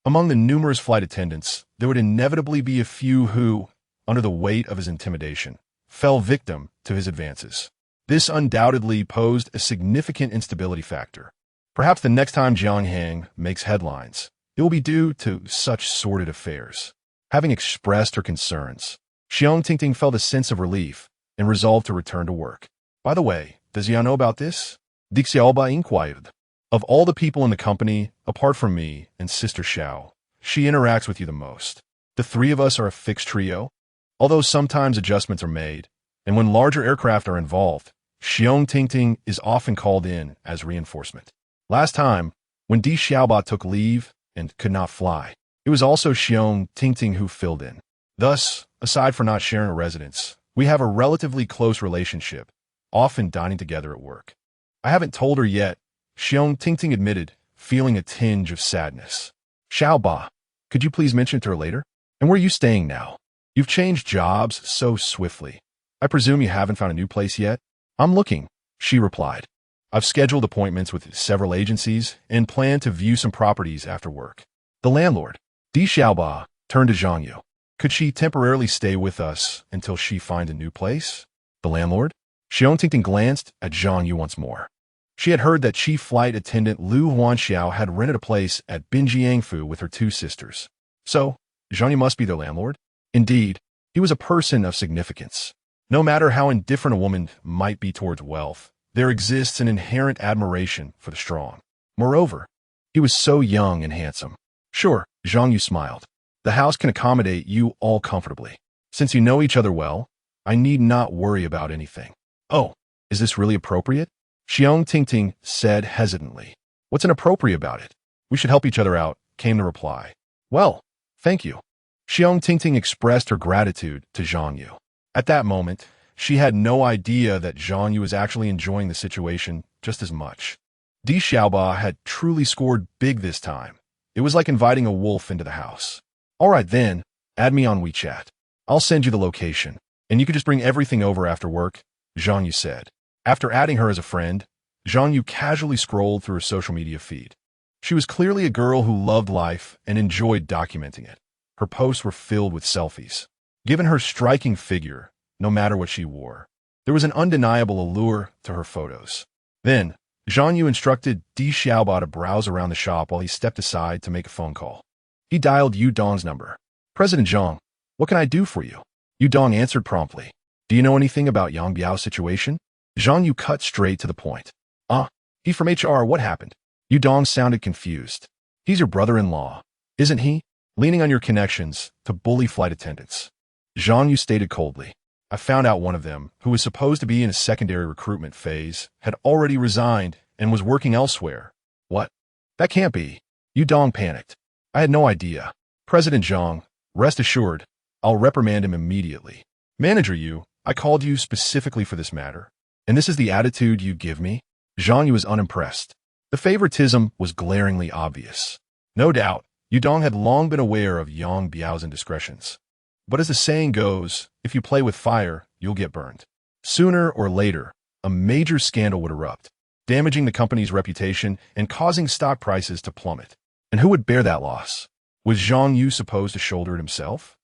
Among the numerous flight attendants, there would inevitably be a few who, under the weight of his intimidation, fell victim to his advances. This undoubtedly posed a significant instability factor. Perhaps the next time Zhonghang makes headlines, it will be due to such sordid affairs. Having expressed her concerns, Xiong Tingting felt a sense of relief and resolved to return to work. By the way, does Xiao know about this? Di Xiaoba inquired. Of all the people in the company, apart from me and Sister Xiao, she interacts with you the most. The 3 of us are a fixed trio, although sometimes adjustments are made, and when larger aircraft are involved, Xiong Tingting is often called in as reinforcement. Last time, when Di Xiaoba took leave and could not fly, it was also Xiong Tingting who filled in. Thus, aside from not sharing a residence, we have a relatively close relationship, often dining together at work. I haven't told her yet, Xiong Tingting admitted, feeling a tinge of sadness. Xiaoba, could you please mention it to her later? And where are you staying now? You've changed jobs so swiftly. I presume you haven't found a new place yet? I'm looking, she replied. I've scheduled appointments with several agencies and plan to view some properties after work. The landlord, Di Xiaoba, turned to Zhang Yu. Could she temporarily stay with us until she finds a new place? The landlord? Xiong Tingting glanced at Zhang Yu once more. She had heard that Chief Flight Attendant Lu Huanxiao had rented a place at Binjiangfu with her 2 sisters. So, Zhang Yu must be their landlord? Indeed, he was a person of significance. No matter how indifferent a woman might be towards wealth, there exists an inherent admiration for the strong. Moreover, he was so young and handsome. Sure, Zhang Yu smiled. The house can accommodate you all comfortably. Since you know each other well, I need not worry about anything. Oh, is this really appropriate? Xiong Tingting said hesitantly. What's inappropriate about it? We should help each other out, came the reply. Well, thank you. Xiong Tingting expressed her gratitude to Zhang Yu. At that moment, she had no idea that Zhang Yu was actually enjoying the situation just as much. Di Xiaoba had truly scored big this time. It was like inviting a wolf into the house. All right then, add me on WeChat. I'll send you the location, and you can just bring everything over after work, Zhang Yu said. After adding her as a friend, Zhang Yu casually scrolled through her social media feed. She was clearly a girl who loved life and enjoyed documenting it. Her posts were filled with selfies. Given her striking figure, no matter what she wore, there was an undeniable allure to her photos. Then, Zhang Yu instructed Di Xiaoba to browse around the shop while he stepped aside to make a phone call. He dialed Yu Dong's number. President Zhang, what can I do for you? Yu Dong answered promptly. Do you know anything about Yang Biao's situation? Zhang Yu cut straight to the point. He from HR, what happened? Yu Dong sounded confused. He's your brother-in-law, isn't he? Leaning on your connections to bully flight attendants. Zhang Yu stated coldly. I found out one of them, who was supposed to be in a secondary recruitment phase, had already resigned and was working elsewhere. What? That can't be. Yu Dong panicked. I had no idea. President Zhang, rest assured, I'll reprimand him immediately. Manager Yu, I called you specifically for this matter. And this is the attitude you give me? Zhang Yu was unimpressed. The favoritism was glaringly obvious. No doubt, Yu Dong had long been aware of Yang Biao's indiscretions. But as the saying goes, if you play with fire, you'll get burned. Sooner or later, a major scandal would erupt, damaging the company's reputation and causing stock prices to plummet. And who would bear that loss? Was Zhang Yu supposed to shoulder it himself?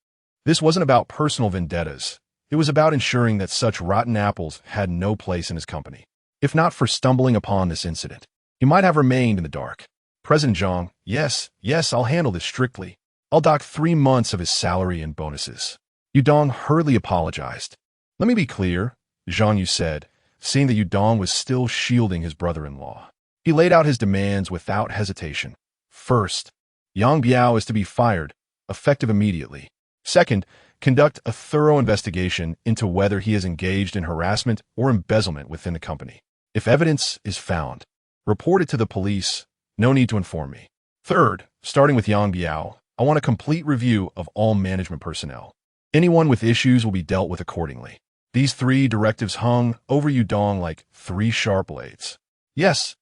This wasn't about personal vendettas. It was about ensuring that such rotten apples had no place in his company. If not for stumbling upon this incident, he might have remained in the dark. President Zhang, yes, I'll handle this strictly. I'll dock 3 months of his salary and bonuses. Yudong hurriedly apologized. Let me be clear, Zhang Yu said, seeing that Yudong was still shielding his brother-in-law. He laid out his demands without hesitation. First, Yang Biao is to be fired, effective immediately. Second, conduct a thorough investigation into whether he is engaged in harassment or embezzlement within the company. If evidence is found, report it to the police. No need to inform me. Third, starting with Yang Biao, I want a complete review of all management personnel. Anyone with issues will be dealt with accordingly. These 3 directives hung over Yudong like 3 sharp blades. Yes,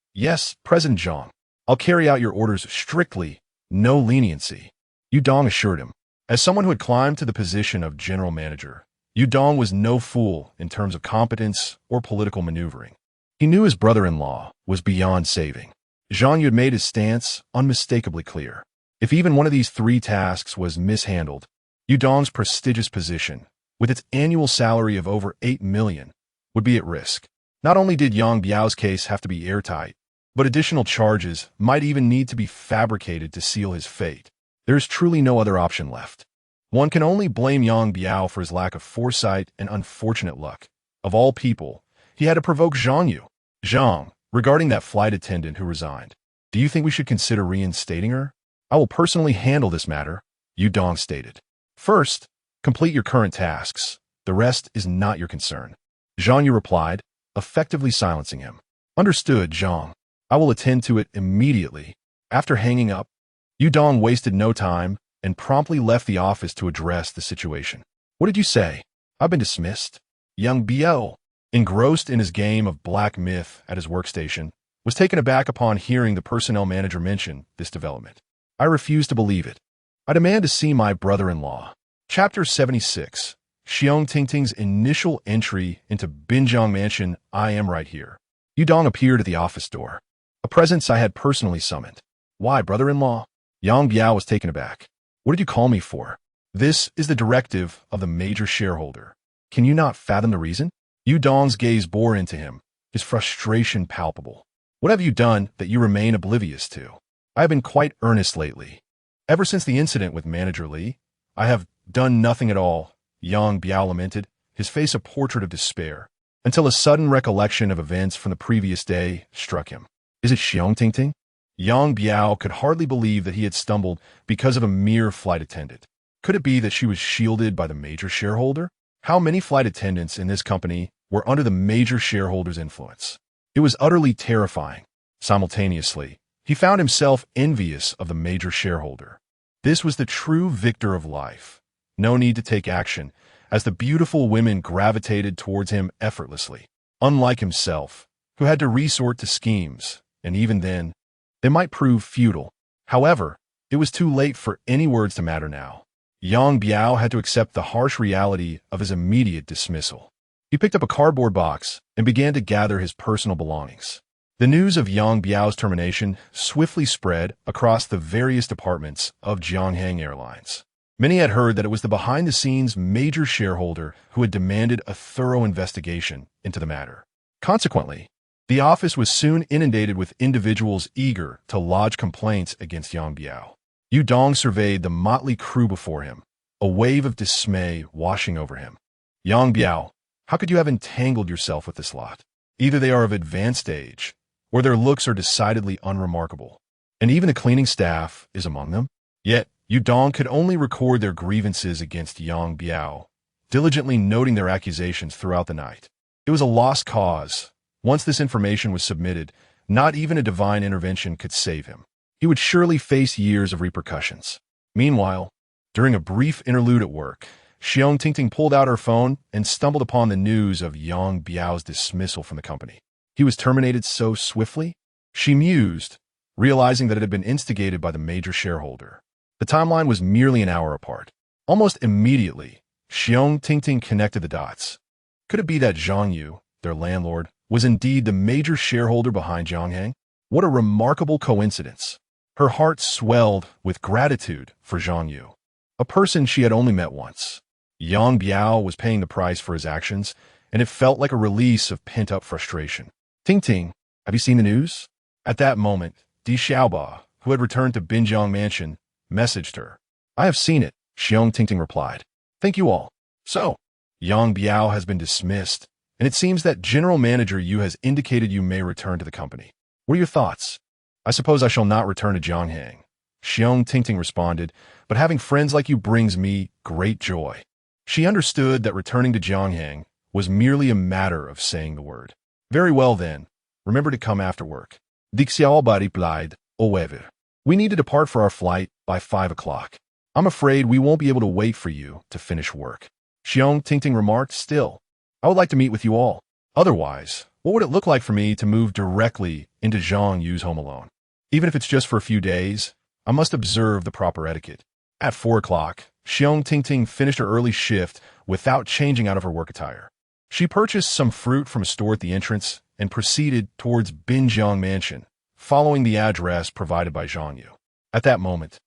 President Zhang. I'll carry out your orders strictly, no leniency, Yudong assured him. As someone who had climbed to the position of general manager, Yudong was no fool in terms of competence or political maneuvering. He knew his brother-in-law was beyond saving. Zhang Yu had made his stance unmistakably clear. If even one of these 3 tasks was mishandled, Yudong's prestigious position, with its annual salary of over 8 million, would be at risk. Not only did Yang Biao's case have to be airtight, but additional charges might even need to be fabricated to seal his fate. There is truly no other option left. One can only blame Yang Biao for his lack of foresight and unfortunate luck. Of all people, he had to provoke Zhang Yu. Zhang, regarding that flight attendant who resigned, do you think we should consider reinstating her? I will personally handle this matter, Yudong stated. First, complete your current tasks. The rest is not your concern. Zhang Yu replied, effectively silencing him. Understood, Zhang. I will attend to it immediately. After hanging up, Yudong wasted no time and promptly left the office to address the situation. What did you say? I've been dismissed. Young Biao, engrossed in his game of black myth at his workstation, was taken aback upon hearing the personnel manager mention this development. I refuse to believe it. I demand to see my brother-in-law. Chapter 76. Xiong Tingting's initial entry into Binjiang Mansion. I am right here. Yudong appeared at the office door, a presence I had personally summoned. Why, brother-in-law? Yang Biao was taken aback. What did you call me for? This is the directive of the major shareholder. Can you not fathom the reason? Yudong's gaze bore into him, his frustration palpable. What have you done that you remain oblivious to? I have been quite earnest lately. Ever since the incident with Manager Li, I have done nothing at all, Yang Biao lamented, his face a portrait of despair, until a sudden recollection of events from the previous day struck him. Is it Xiong Tingting? Yang Biao could hardly believe that he had stumbled because of a mere flight attendant. Could it be that she was shielded by the major shareholder? How many flight attendants in this company were under the major shareholder's influence? It was utterly terrifying. Simultaneously, he found himself envious of the major shareholder. This was the true victor of life. No need to take action, as the beautiful women gravitated towards him effortlessly. Unlike himself, who had to resort to schemes, and even then, they might prove futile. However, it was too late for any words to matter now. Yang Biao had to accept the harsh reality of his immediate dismissal. He picked up a cardboard box and began to gather his personal belongings. The news of Yang Biao's termination swiftly spread across the various departments of Jianghang Airlines. Many had heard that it was the behind-the-scenes major shareholder who had demanded a thorough investigation into the matter. Consequently, the office was soon inundated with individuals eager to lodge complaints against Yang Biao. Yudong surveyed the motley crew before him, a wave of dismay washing over him. Yang Biao, how could you have entangled yourself with this lot? Either they are of advanced age, or their looks are decidedly unremarkable, and even the cleaning staff is among them. Yet, Yudong could only record their grievances against Yang Biao, diligently noting their accusations throughout the night. It was a lost cause. Once this information was submitted, not even a divine intervention could save him. He would surely face years of repercussions. Meanwhile, during a brief interlude at work, Xiong Tingting pulled out her phone and stumbled upon the news of Yang Biao's dismissal from the company. He was terminated so swiftly? She mused, realizing that it had been instigated by the major shareholder. The timeline was merely an hour apart. Almost immediately, Xiong Tingting connected the dots. Could it be that Zhang Yu, their landlord, was indeed the major shareholder behind Jianghang? What a remarkable coincidence. Her heart swelled with gratitude for Zhang Yu. a person she had only met once. Yang Biao was paying the price for his actions, and it felt like a release of pent-up frustration. Ting Ting, have you seen the news? At that moment, Di Xiaoba, who had returned to Binjiang Mansion, messaged her. I have seen it, Xiong Tingting replied. Thank you all. So, Yang Biao has been dismissed, and it seems that General Manager Yu has indicated you may return to the company. What are your thoughts? I suppose I shall not return to Jianghang. Xiong Tingting responded, but having friends like you brings me great joy. She understood that returning to Jianghang was merely a matter of saying the word. Very well then, remember to come after work. Di Xiaoba replied, however. We need to depart for our flight by 5 o'clock. I'm afraid we won't be able to wait for you to finish work. Xiong Tingting remarked, still, I would like to meet with you all. Otherwise, what would it look like for me to move directly into Zhang Yu's home alone? Even if it's just for a few days, I must observe the proper etiquette. At 4 o'clock, Xiong Tingting finished her early shift without changing out of her work attire. She purchased some fruit from a store at the entrance and proceeded towards Binjiang Mansion, following the address provided by Zhang Yu. At that moment,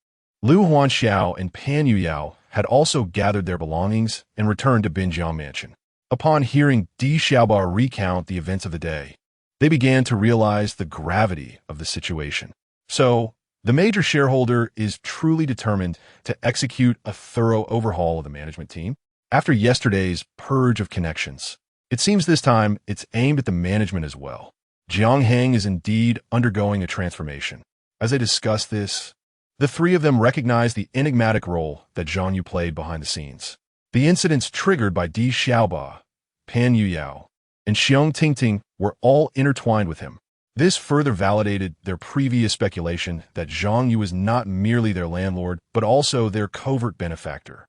Lu Huanxiao and Pan Yuyao had also gathered their belongings and returned to Binjiang Mansion. Upon hearing Di Xiaoba recount the events of the day, they began to realize the gravity of the situation. So, the major shareholder is truly determined to execute a thorough overhaul of the management team. After yesterday's purge of connections, it seems this time it's aimed at the management as well. Jianghang is indeed undergoing a transformation. As they discuss this, the three of them recognize the enigmatic role that Zhang Yu played behind the scenes. The incidents triggered by Di Xiaoba, Pan Yuyao, and Xiong Tingting were all intertwined with him. This further validated their previous speculation that Zhang Yu was not merely their landlord, but also their covert benefactor.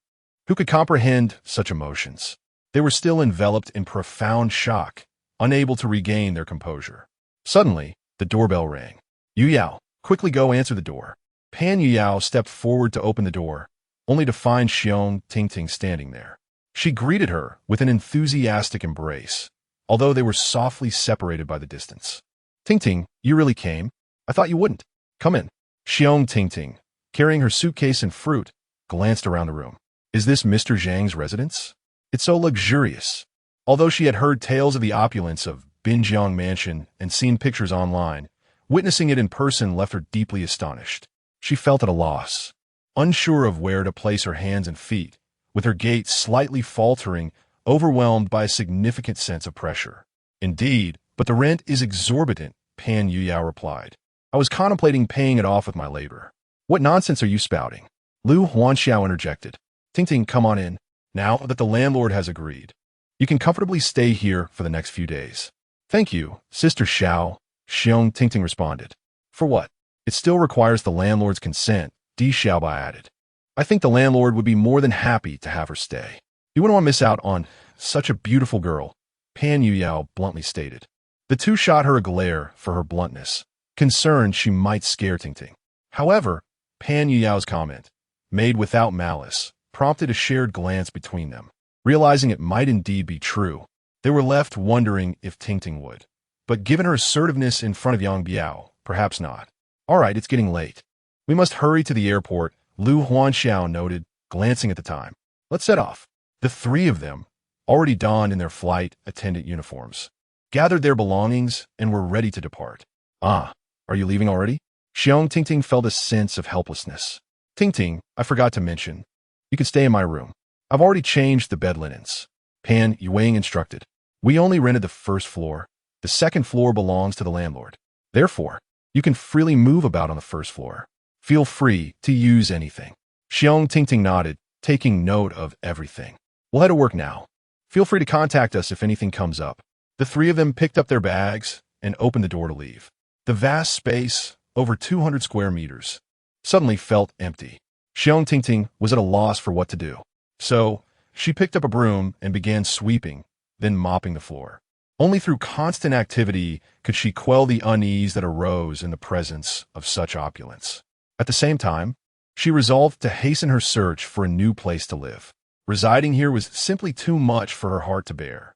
Who could comprehend such emotions? They were still enveloped in profound shock, unable to regain their composure. Suddenly, the doorbell rang. Yuyao, quickly go answer the door. Pan Yuyao stepped forward to open the door, only to find Xiong Tingting standing there. She greeted her with an enthusiastic embrace, although they were softly separated by the distance. Tingting, you really came? I thought you wouldn't. Come in. Xiong Tingting, carrying her suitcase and fruit, glanced around the room. Is this Mr. Zhang's residence? It's so luxurious. Although she had heard tales of the opulence of Binjiang Mansion and seen pictures online, witnessing it in person left her deeply astonished. She felt at a loss, unsure of where to place her hands and feet, with her gait slightly faltering, overwhelmed by a significant sense of pressure. Indeed, but the rent is exorbitant, Pan Yuyao replied. I was contemplating paying it off with my labor. What nonsense are you spouting? Lu Huanxiao interjected. Tingting, come on in. Now that the landlord has agreed, you can comfortably stay here for the next few days. Thank you, Sister Xiao, Xiong Tingting responded. For what? It still requires the landlord's consent, Di Xiaoba added. I think the landlord would be more than happy to have her stay. You wouldn't want to miss out on such a beautiful girl, Pan Yuyao bluntly stated. The two shot her a glare for her bluntness, concerned she might scare Tingting. However, Pan Yuyao's comment, made without malice, prompted a shared glance between them. Realizing it might indeed be true, they were left wondering if Tingting would. But given her assertiveness in front of Yang Biao, perhaps not. All right, it's getting late. We must hurry to the airport, Lu Huanxiao noted, glancing at the time. Let's set off. The three of them, already donned in their flight attendant uniforms, gathered their belongings and were ready to depart. Ah, are you leaving already? Xiong Tingting felt a sense of helplessness. Tingting, I forgot to mention. You can stay in my room. I've already changed the bed linens. Pan Yuang instructed. We only rented the first floor. The second floor belongs to the landlord. Therefore, you can freely move about on the first floor. Feel free to use anything. Xiong Tingting nodded, taking note of everything. We'll head to work now. Feel free to contact us if anything comes up. The three of them picked up their bags and opened the door to leave. The vast space, over 200 square meters, suddenly felt empty. Xiong Tingting was at a loss for what to do. So, she picked up a broom and began sweeping, then mopping the floor. Only through constant activity could she quell the unease that arose in the presence of such opulence. At the same time, she resolved to hasten her search for a new place to live. Residing here was simply too much for her heart to bear.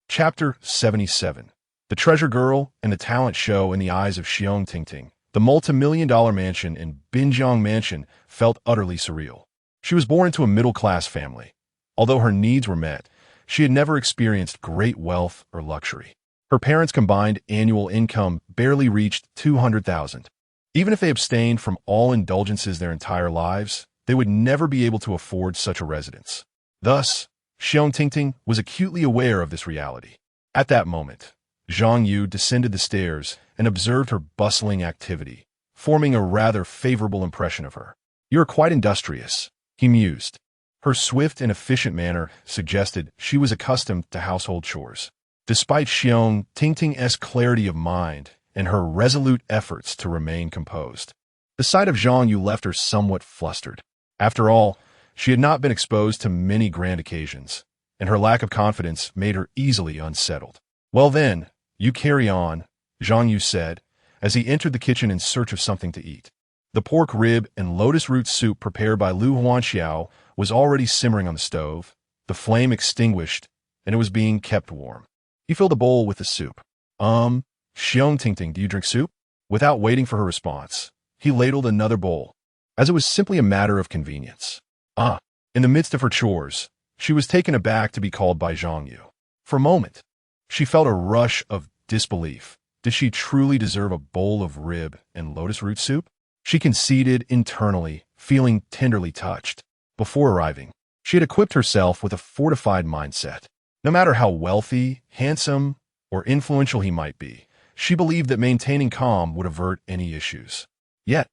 Chapter 77. The Treasure Girl and the Talent Show in the eyes of Xiong Tingting. The multi-million-dollar mansion in Binjiang Mansion felt utterly surreal. She was born into a middle-class family. Although her needs were met, she had never experienced great wealth or luxury. Her parents' combined annual income barely reached 200,000. Even if they abstained from all indulgences their entire lives, they would never be able to afford such a residence. Thus, Tingting was acutely aware of this reality. At that moment, Zhang Yu descended the stairs and observed her bustling activity, forming a rather favorable impression of her. "You're quite industrious," he mused. Her swift and efficient manner suggested she was accustomed to household chores. Despite Tingting's clarity of mind and her resolute efforts to remain composed, the sight of Zhang Yu left her somewhat flustered. After all, she had not been exposed to many grand occasions, and her lack of confidence made her easily unsettled. "Well then, you carry on," Zhang Yu said, as he entered the kitchen in search of something to eat. The pork rib and lotus root soup prepared by Lu Huanxiao was already simmering on the stove, the flame extinguished, and it was being kept warm. He filled a bowl with the soup. Tingting, do you drink soup?" Without waiting for her response, he ladled another bowl, as it was simply a matter of convenience. In the midst of her chores, she was taken aback to be called by Zhang Yu. For a moment, she felt a rush of disbelief. Did she truly deserve a bowl of rib and lotus root soup? She conceded internally, feeling tenderly touched. Before arriving, she had equipped herself with a fortified mindset. No matter how wealthy, handsome, or influential he might be, she believed that maintaining calm would avert any issues. Yet,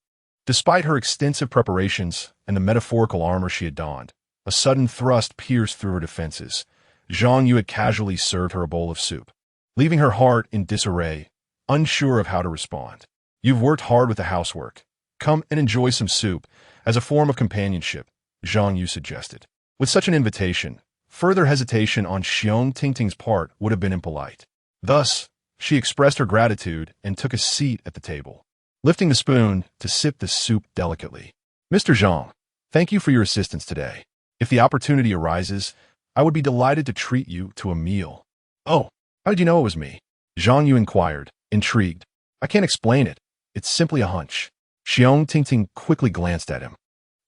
despite her extensive preparations and the metaphorical armor she had donned, a sudden thrust pierced through her defenses. Zhang Yu had casually served her a bowl of soup, leaving her heart in disarray, unsure of how to respond. "You've worked hard with the housework. Come and enjoy some soup as a form of companionship," Zhang Yu suggested. With such an invitation, further hesitation on Tingting's part would have been impolite. Thus, she expressed her gratitude and took a seat at the table, lifting the spoon to sip the soup delicately. "Mr. Zhang, thank you for your assistance today. If the opportunity arises, I would be delighted to treat you to a meal." "Oh, how did you know it was me?" Zhang Yu inquired, intrigued. "I can't explain it. It's simply a hunch." Tingting quickly glanced at him.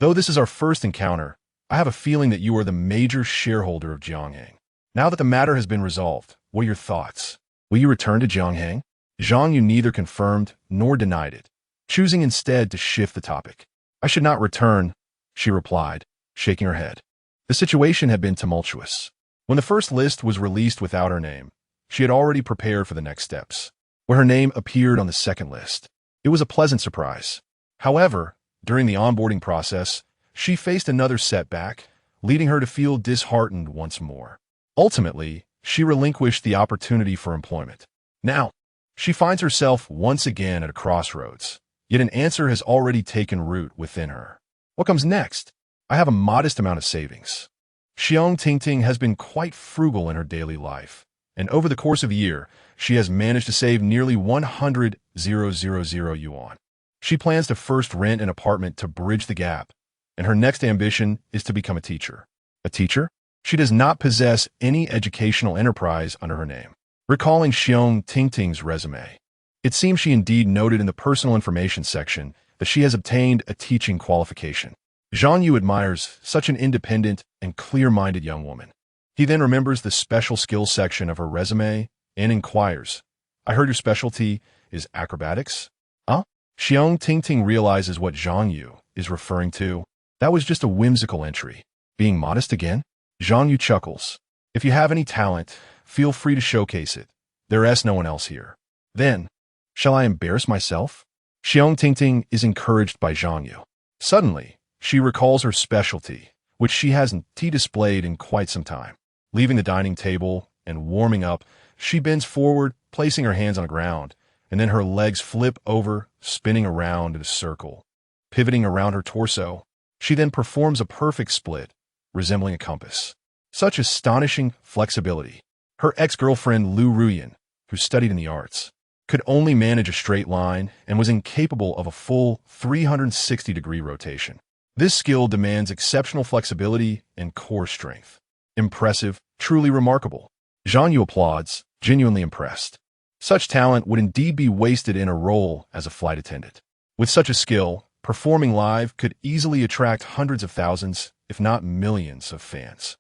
"Though this is our first encounter, I have a feeling that you are the major shareholder of Jiangheng. Now that the matter has been resolved, what are your thoughts? Will you return to Jiangheng?" Zhang Yu neither confirmed nor denied it, choosing instead to shift the topic. "I should not return," she replied, shaking her head. The situation had been tumultuous. When the first list was released without her name, she had already prepared for the next steps, where her name appeared on the second list. It was a pleasant surprise. However, during the onboarding process, she faced another setback, leading her to feel disheartened once more. Ultimately, she relinquished the opportunity for employment. Now, she finds herself once again at a crossroads, yet an answer has already taken root within her. What comes next? I have a modest amount of savings. Tingting has been quite frugal in her daily life, and over the course of a year, she has managed to save nearly 100,000 yuan. She plans to first rent an apartment to bridge the gap, and her next ambition is to become a teacher. A teacher? She does not possess any educational enterprise under her name. Recalling Tingting's resume, it seems she indeed noted in the personal information section that she has obtained a teaching qualification. Zhang Yu admires such an independent and clear-minded young woman. He then remembers the special skills section of her resume and inquires, "I heard your specialty is acrobatics?" Huh? Tingting realizes what Zhang Yu is referring to. That was just a whimsical entry. Being modest again? Zhang Yu chuckles. "If you have any talent, feel free to showcase it. There's no one else here." Then, shall I embarrass myself? Tingting is encouraged by Zhang Yu. Suddenly, she recalls her specialty, which she hasn't displayed in quite some time. Leaving the dining table and warming up, she bends forward, placing her hands on the ground, and then her legs flip over, spinning around in a circle. Pivoting around her torso, she then performs a perfect split, resembling a compass. Such astonishing flexibility. Her ex-girlfriend Lu Ruyan, who studied in the arts, could only manage a straight line and was incapable of a full 360-degree rotation. This skill demands exceptional flexibility and core strength. Impressive, truly remarkable. Zhang Yu applauds, genuinely impressed. Such talent would indeed be wasted in a role as a flight attendant. With such a skill, performing live could easily attract hundreds of thousands, if not millions, of fans.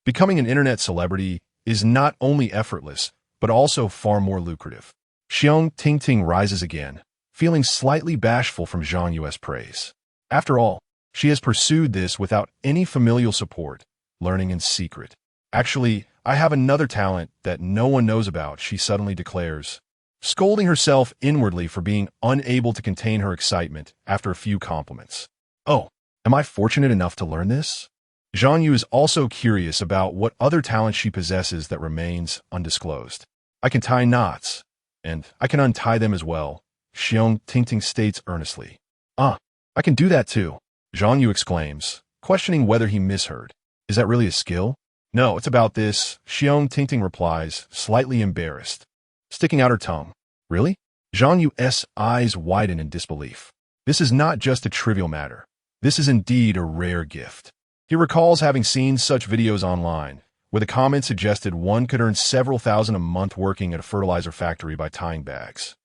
Becoming an internet celebrity is not only effortless, but also far more lucrative. Xiong Tingting rises again, feeling slightly bashful from Zhang Yu's praise. After all, she has pursued this without any familial support, learning in secret. Actually, I have another talent that no one knows about, she suddenly declares, scolding herself inwardly for being unable to contain her excitement after a few compliments. Oh, am I fortunate enough to learn this? Zhang Yu is also curious about what other talent she possesses that remains undisclosed. I can tie knots, and I can untie them as well, Xiong Tingting states earnestly. I can do that too, Zhang Yu exclaims, questioning whether he misheard. Is that really a skill? No, it's about this, Xiong Tingting replies, slightly embarrassed, sticking out her tongue. Really? Zhang Yu's eyes widen in disbelief. This is not just a trivial matter. This is indeed a rare gift. He recalls having seen such videos online, where the comment suggested one could earn several thousand a month working at a fertilizer factory by tying bags.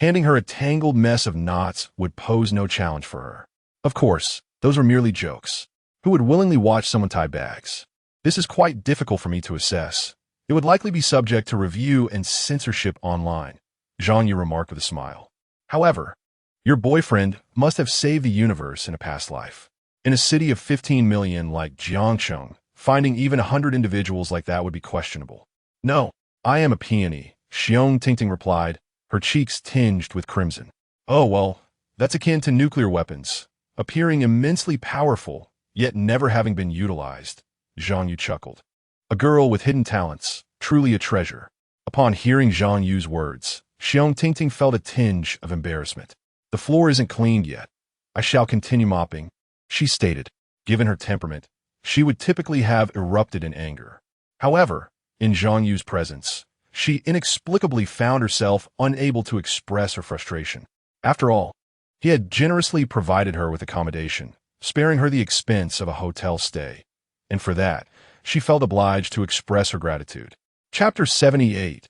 Handing her a tangled mess of knots would pose no challenge for her. Of course, those were merely jokes. Who would willingly watch someone tie bags? This is quite difficult for me to assess. It would likely be subject to review and censorship online, Zhang Yu remarked with a smile. However, your boyfriend must have saved the universe in a past life. In a city of 15 million like Jiangcheng, finding even 100 individuals like that would be questionable. No, I am a peony, Xiong Tingting replied, her cheeks tinged with crimson. Oh well, that's akin to nuclear weapons, appearing immensely powerful, yet never having been utilized, Zhang Yu chuckled. A girl with hidden talents, truly a treasure. Upon hearing Zhang Yu's words, Xiong Tingting felt a tinge of embarrassment. The floor isn't cleaned yet. I shall continue mopping, she stated. Given her temperament, she would typically have erupted in anger. However, in Zhang Yu's presence, she inexplicably found herself unable to express her frustration. After all, he had generously provided her with accommodation, sparing her the expense of a hotel stay. And for that, she felt obliged to express her gratitude. Chapter 78.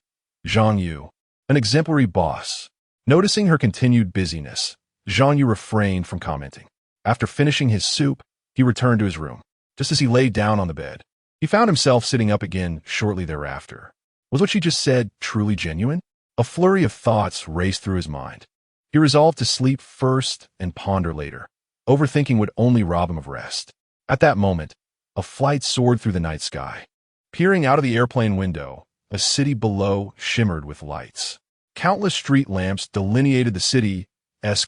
Zhang Yu, an exemplary boss. Noticing her continued busyness, Zhang Yu refrained from commenting. After finishing his soup, he returned to his room. Just as he lay down on the bed, he found himself sitting up again shortly thereafter. Was what she just said truly genuine? A flurry of thoughts raced through his mind. He resolved to sleep first and ponder later. Overthinking would only rob him of rest. At that moment, a flight soared through the night sky. Peering out of the airplane window, a city below shimmered with lights. Countless street lamps delineated the city's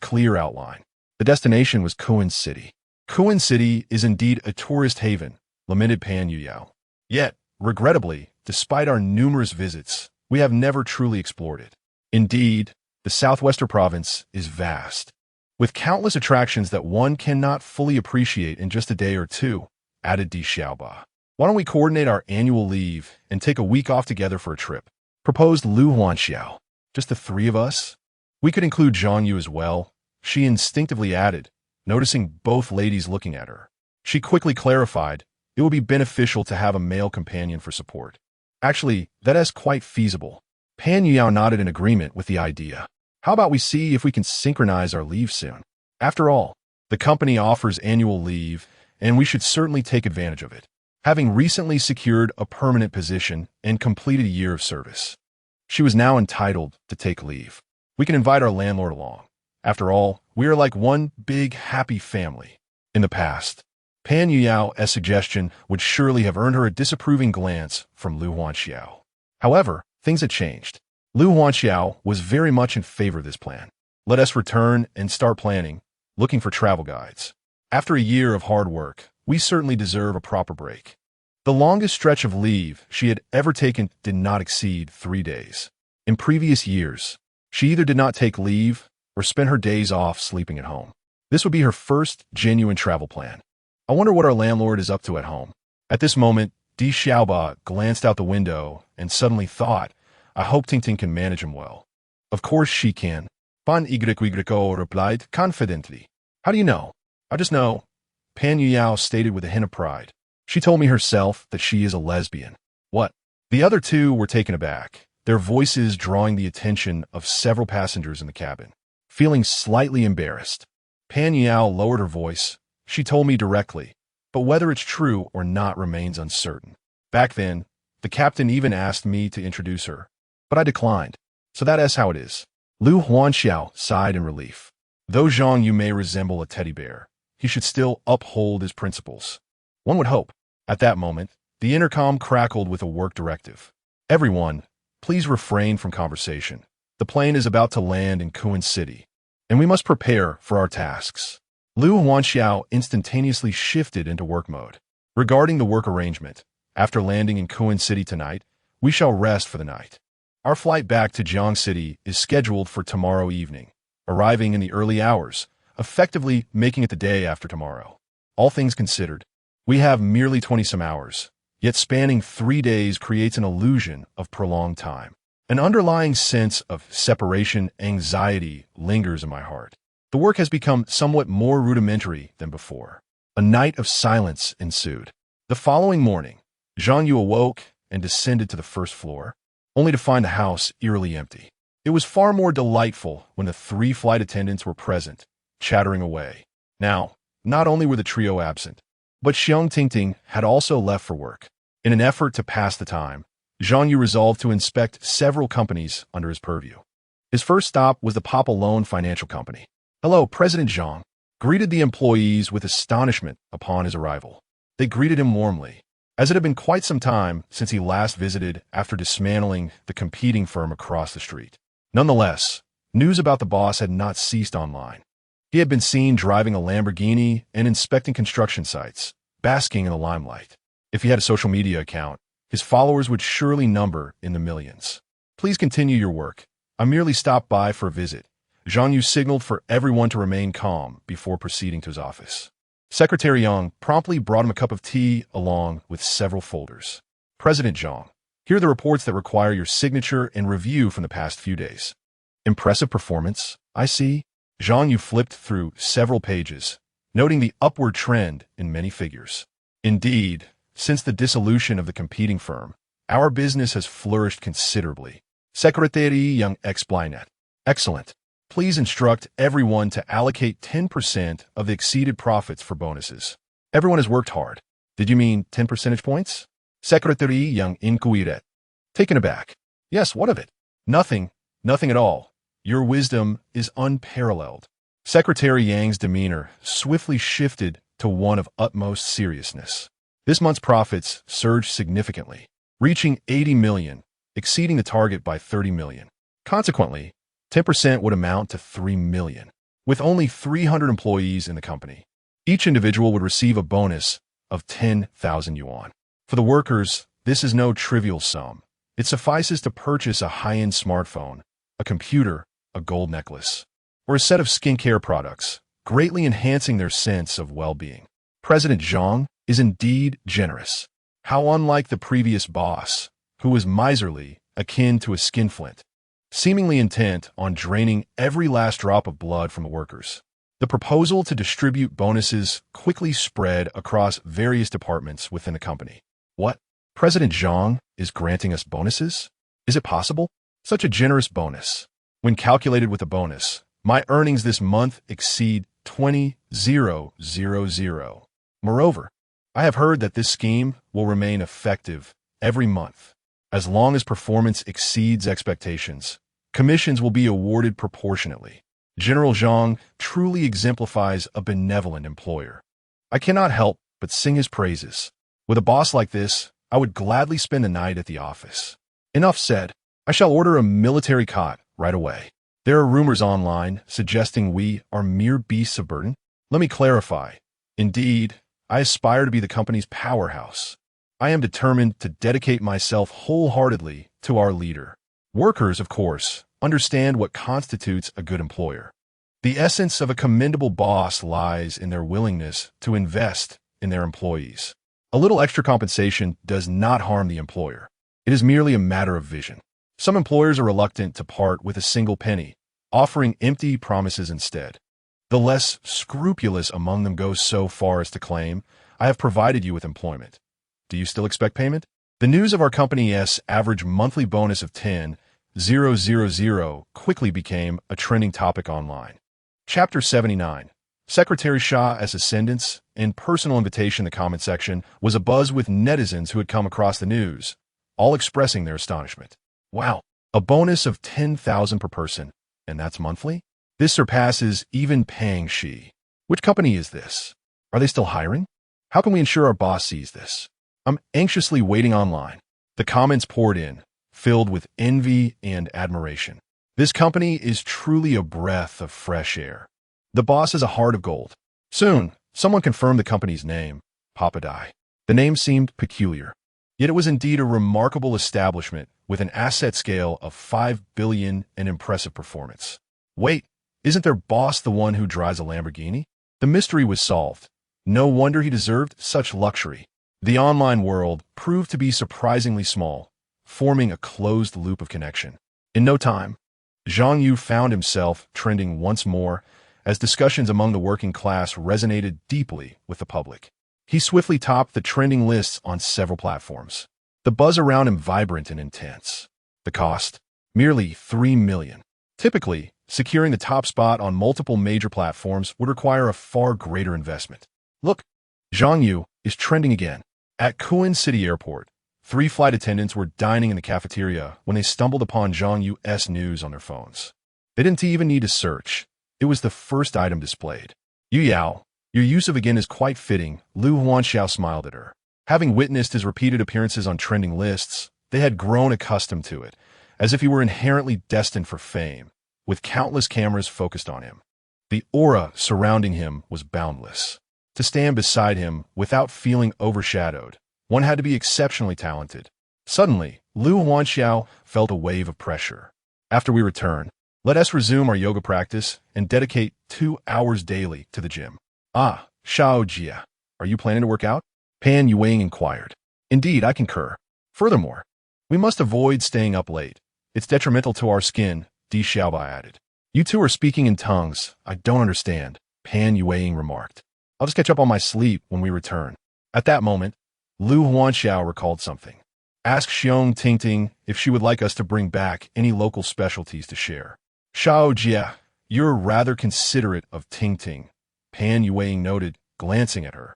clear outline. The destination was Kuan City. Kuan City is indeed a tourist haven, lamented Pan Yuyao. Yet, regrettably, despite our numerous visits, we have never truly explored it. Indeed, the southwestern province is vast, with countless attractions that one cannot fully appreciate in just a day or two, added Di Xiaoba. Why don't we coordinate our annual leave and take a week off together for a trip? Proposed Lu Huanxiao. Just the three of us? We could include Zhang Yu as well, she instinctively added, noticing both ladies looking at her. She quickly clarified, it would be beneficial to have a male companion for support. Actually, that is quite feasible. Pan Yuyao nodded in agreement with the idea. How about we see if we can synchronize our leave soon? After all, the company offers annual leave, and we should certainly take advantage of it. Having recently secured a permanent position and completed a year of service, she was now entitled to take leave. We can invite our landlord along. After all, we are like one big happy family. In the past, Pan Yuyao's suggestion would surely have earned her a disapproving glance from Lu Huanxiao. However, things had changed. Lu Huanxiao was very much in favor of this plan. Let us return and start planning, looking for travel guides. After a year of hard work, we certainly deserve a proper break. The longest stretch of leave she had ever taken did not exceed 3 days. In previous years, she either did not take leave or spent her days off sleeping at home. This would be her first genuine travel plan. I wonder what our landlord is up to at home. At this moment, Di Xiaoba glanced out the window and suddenly thought, I hope Tingting can manage him well. Of course she can. Pan Ygriko replied confidently. How do you know? I just know, Pan Yuyao stated with a hint of pride. She told me herself that she is a lesbian. What? The other two were taken aback, their voices drawing the attention of several passengers in the cabin. Feeling slightly embarrassed, Pan Yao lowered her voice. She told me directly, but whether it's true or not remains uncertain. Back then, the captain even asked me to introduce her, but I declined. So that's how it is. Lu Huanxiao sighed in relief. Though Zhang Yu may resemble a teddy bear, he should still uphold his principles. One would hope. At that moment, the intercom crackled with a work directive. Everyone, please refrain from conversation. The plane is about to land in Kuan City, and we must prepare for our tasks. Lu Huanxiao instantaneously shifted into work mode. Regarding the work arrangement, after landing in Kuan City tonight, we shall rest for the night. Our flight back to Jiang City is scheduled for tomorrow evening, arriving in the early hours, effectively making it the day after tomorrow. All things considered, we have merely 20-some hours, yet spanning 3 days creates an illusion of prolonged time. An underlying sense of separation anxiety lingers in my heart. The work has become somewhat more rudimentary than before. A night of silence ensued. The following morning, Zhang Yu awoke and descended to the first floor, only to find the house eerily empty. It was far more delightful when the 3 flight attendants were present, chattering away. Now, not only were the trio absent, but Xiang Tingting had also left for work. In an effort to pass the time, Zhang Yu resolved to inspect several companies under his purview. His first stop was the Papa Loan Financial Company. "Hello, President Zhang," greeted the employees with astonishment upon his arrival. They greeted him warmly, as it had been quite some time since he last visited after dismantling the competing firm across the street. Nonetheless, news about the boss had not ceased online. He had been seen driving a Lamborghini and inspecting construction sites, basking in the limelight. If he had a social media account, his followers would surely number in the millions. "Please continue your work. I merely stopped by for a visit." Zhang Yu signaled for everyone to remain calm before proceeding to his office. Secretary Yang promptly brought him a cup of tea along with several folders. "President Zhang, here are the reports that require your signature and review from the past few days." "Impressive performance, I see." Zhang Yu flipped through several pages, noting the upward trend in many figures. "Indeed, since the dissolution of the competing firm, our business has flourished considerably." Secretary Yang explained. "Excellent. Please instruct everyone to allocate 10% of the exceeded profits for bonuses. Everyone has worked hard." "Did you mean 10 percentage points?" Secretary Yang inquired. Taken aback. "Yes, what of it?" "Nothing at all. Your wisdom is unparalleled." Secretary Yang's demeanor swiftly shifted to one of utmost seriousness. This month's profits surged significantly, reaching 80 million, exceeding the target by 30 million. Consequently, 10% would amount to 3 million. With only 300 employees in the company, each individual would receive a bonus of 10,000 yuan. For the workers, this is no trivial sum. It suffices to purchase a high-end smartphone, a computer, a gold necklace, or a set of skincare products, greatly enhancing their sense of well-being. President Zhang is indeed generous. How unlike the previous boss, who was miserly, akin to a skinflint, seemingly intent on draining every last drop of blood from the workers. The proposal to distribute bonuses quickly spread across various departments within the company. "What? President Zhang is granting us bonuses? Is it possible? Such a generous bonus. When calculated with a bonus, my earnings this month exceed 20,000. Moreover, I have heard that this scheme will remain effective every month. As long as performance exceeds expectations, commissions will be awarded proportionately. General Zhang truly exemplifies a benevolent employer. I cannot help but sing his praises. With a boss like this, I would gladly spend the night at the office." Enough said. I shall order a military cot right away. There are rumors online suggesting we are mere beasts of burden. Let me clarify. Indeed, I aspire to be the company's powerhouse. I am determined to dedicate myself wholeheartedly to our leader. Workers, of course, understand what constitutes a good employer. The essence of a commendable boss lies in their willingness to invest in their employees. A little extra compensation does not harm the employer. It is merely a matter of vision. Some employers are reluctant to part with a single penny, offering empty promises instead. The less scrupulous among them go so far as to claim, "I have provided you with employment. Do you still expect payment?" The news of our company's average monthly bonus of 10,000 quickly became a trending topic online. Chapter 79. Secretary Shah's ascendance and personal invitation in the comment section was abuzz with netizens who had come across the news, all expressing their astonishment. Wow, a bonus of 10,000 per person, and that's monthly? This surpasses even paying Xi. Which company is this? Are they still hiring? How can we ensure our boss sees this? I'm anxiously waiting online. The comments poured in, filled with envy and admiration. This company is truly a breath of fresh air. The boss has a heart of gold. Soon, someone confirmed the company's name, Prodigy. The name seemed peculiar. Yet it was indeed a remarkable establishment with an asset scale of 5 billion and impressive performance. Wait, isn't their boss the one who drives a Lamborghini? The mystery was solved. No wonder he deserved such luxury. The online world proved to be surprisingly small, forming a closed loop of connection. In no time, Zhang Yu found himself trending once more as discussions among the working class resonated deeply with the public. He swiftly topped the trending lists on several platforms. The buzz around him vibrant and intense. The cost? Merely 3 million. Typically, securing the top spot on multiple major platforms would require a far greater investment. Look, Zhang Yu is trending again. At Kuan City Airport, 3 flight attendants were dining in the cafeteria when they stumbled upon Zhang Yu's news on their phones. They didn't even need to search. It was the first item displayed. Yu Yao, your use of again is quite fitting, Lu Huanxiao smiled at her. Having witnessed his repeated appearances on trending lists, they had grown accustomed to it, as if he were inherently destined for fame, with countless cameras focused on him. The aura surrounding him was boundless. To stand beside him without feeling overshadowed, one had to be exceptionally talented. Suddenly, Lu Huanxiao felt a wave of pressure. After we return, let us resume our yoga practice and dedicate 2 hours daily to the gym. Ah, Xiao Jia, are you planning to work out? Pan Yuang inquired. Indeed, I concur. Furthermore, we must avoid staying up late. It's detrimental to our skin, Di Xiaobai added. You two are speaking in tongues I don't understand, Pan Yuang remarked. I'll just catch up on my sleep when we return. At that moment, Lu Huanxiao recalled something. Ask Xiong Tingting if she would like us to bring back any local specialties to share. Xiao Jia, you're rather considerate of Tingting, Pan Yuang noted, glancing at her.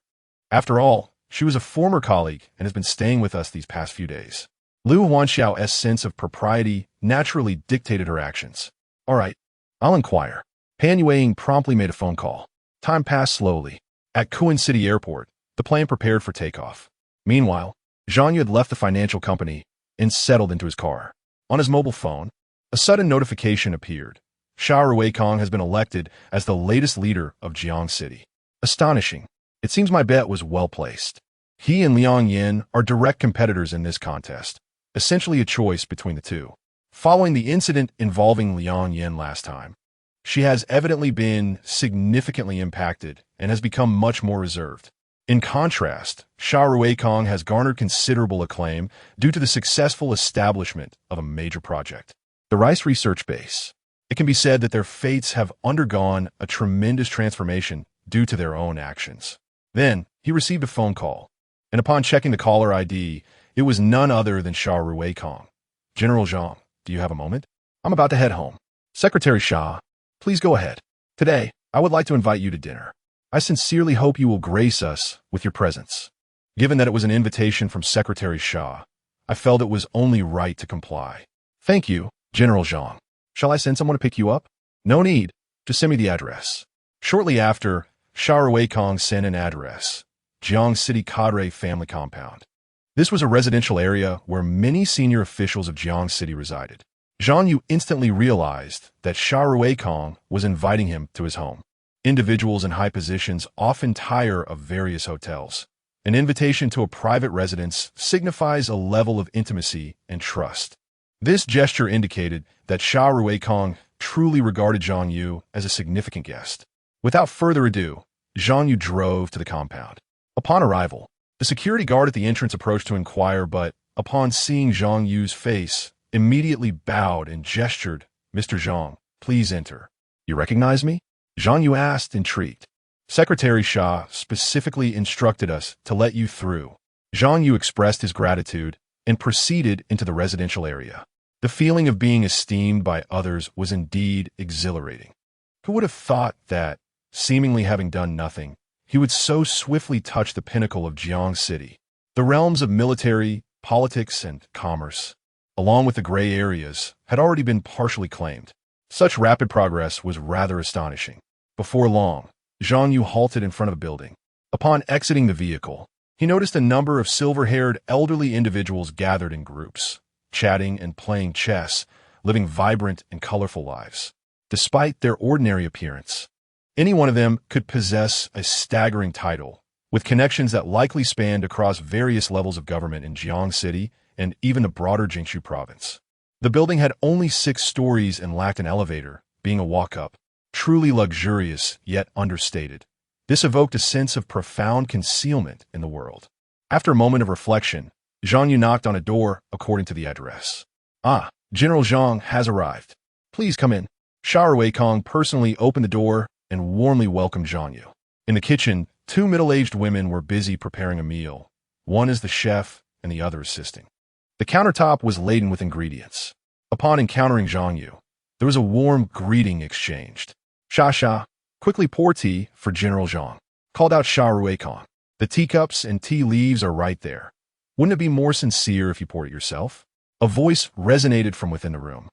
After all, she was a former colleague and has been staying with us these past few days. Lu Huanxiao's sense of propriety naturally dictated her actions. All right, I'll inquire. Pan Yuang promptly made a phone call. Time passed slowly. At Kuan City Airport, the plane prepared for takeoff. Meanwhile, Zhang Yu had left the financial company and settled into his car. On his mobile phone, a sudden notification appeared. Sha Ruikong has been elected as the latest leader of Jiang City. Astonishing. It seems my bet was well placed. He and Liang Yin are direct competitors in this contest, essentially a choice between the two. Following the incident involving Liang Yin last time, she has evidently been significantly impacted and has become much more reserved. In contrast, Sha Ruikong has garnered considerable acclaim due to the successful establishment of a major project. The Rice Research Base. It can be said that their fates have undergone a tremendous transformation due to their own actions. Then, he received a phone call, and upon checking the caller ID, it was none other than Sha Ruikong. General Zhang, do you have a moment? I'm about to head home. Secretary Sha, please go ahead. Today, I would like to invite you to dinner. I sincerely hope you will grace us with your presence. Given that it was an invitation from Secretary Sha, I felt it was only right to comply. Thank you, General Zhang. Shall I send someone to pick you up? No need. Just send me the address. Shortly after, Sha Ruikong sent an address. Jiang City Cadre Family Compound. This was a residential area where many senior officials of Jiang City resided. Zhang Yu instantly realized that Sha Ruikong was inviting him to his home. Individuals in high positions often tire of various hotels. An invitation to a private residence signifies a level of intimacy and trust. This gesture indicated that Sha Ruikong truly regarded Zhang Yu as a significant guest. Without further ado, Zhang Yu drove to the compound. Upon arrival, the security guard at the entrance approached to inquire, but upon seeing Zhang Yu's face, immediately bowed and gestured, Mr. Zhang, please enter. You recognize me? Zhang Yu asked, intrigued. Secretary Sha specifically instructed us to let you through. Zhang Yu expressed his gratitude and proceeded into the residential area. The feeling of being esteemed by others was indeed exhilarating. Who would have thought that seemingly having done nothing, he would so swiftly touch the pinnacle of Jiang City, the realms of military, politics, and commerce, along with the gray areas, had already been partially claimed. Such rapid progress was rather astonishing. Before long, Zhang Yu halted in front of a building. Upon exiting the vehicle, he noticed a number of silver-haired elderly individuals gathered in groups, chatting and playing chess, living vibrant and colorful lives. Despite their ordinary appearance, any one of them could possess a staggering title, with connections that likely spanned across various levels of government in Jiang City and even the broader Jiangsu province. The building had only 6 stories and lacked an elevator, being a walk-up. Truly luxurious, yet understated. This evoked a sense of profound concealment in the world. After a moment of reflection, Zhang Yu knocked on a door according to the address. "Ah, General Zhang has arrived. Please come in." Xiao Weikong personally opened the door and warmly welcomed Zhang Yu. In the kitchen, 2 middle-aged women were busy preparing a meal. One is the chef and the other assisting. The countertop was laden with ingredients. Upon encountering Zhang Yu, there was a warm greeting exchanged. "Sha, quickly pour tea for General Zhang," called out Xiao Weikong. "The teacups and tea leaves are right there. Wouldn't it be more sincere if you poured it yourself?" A voice resonated from within the room.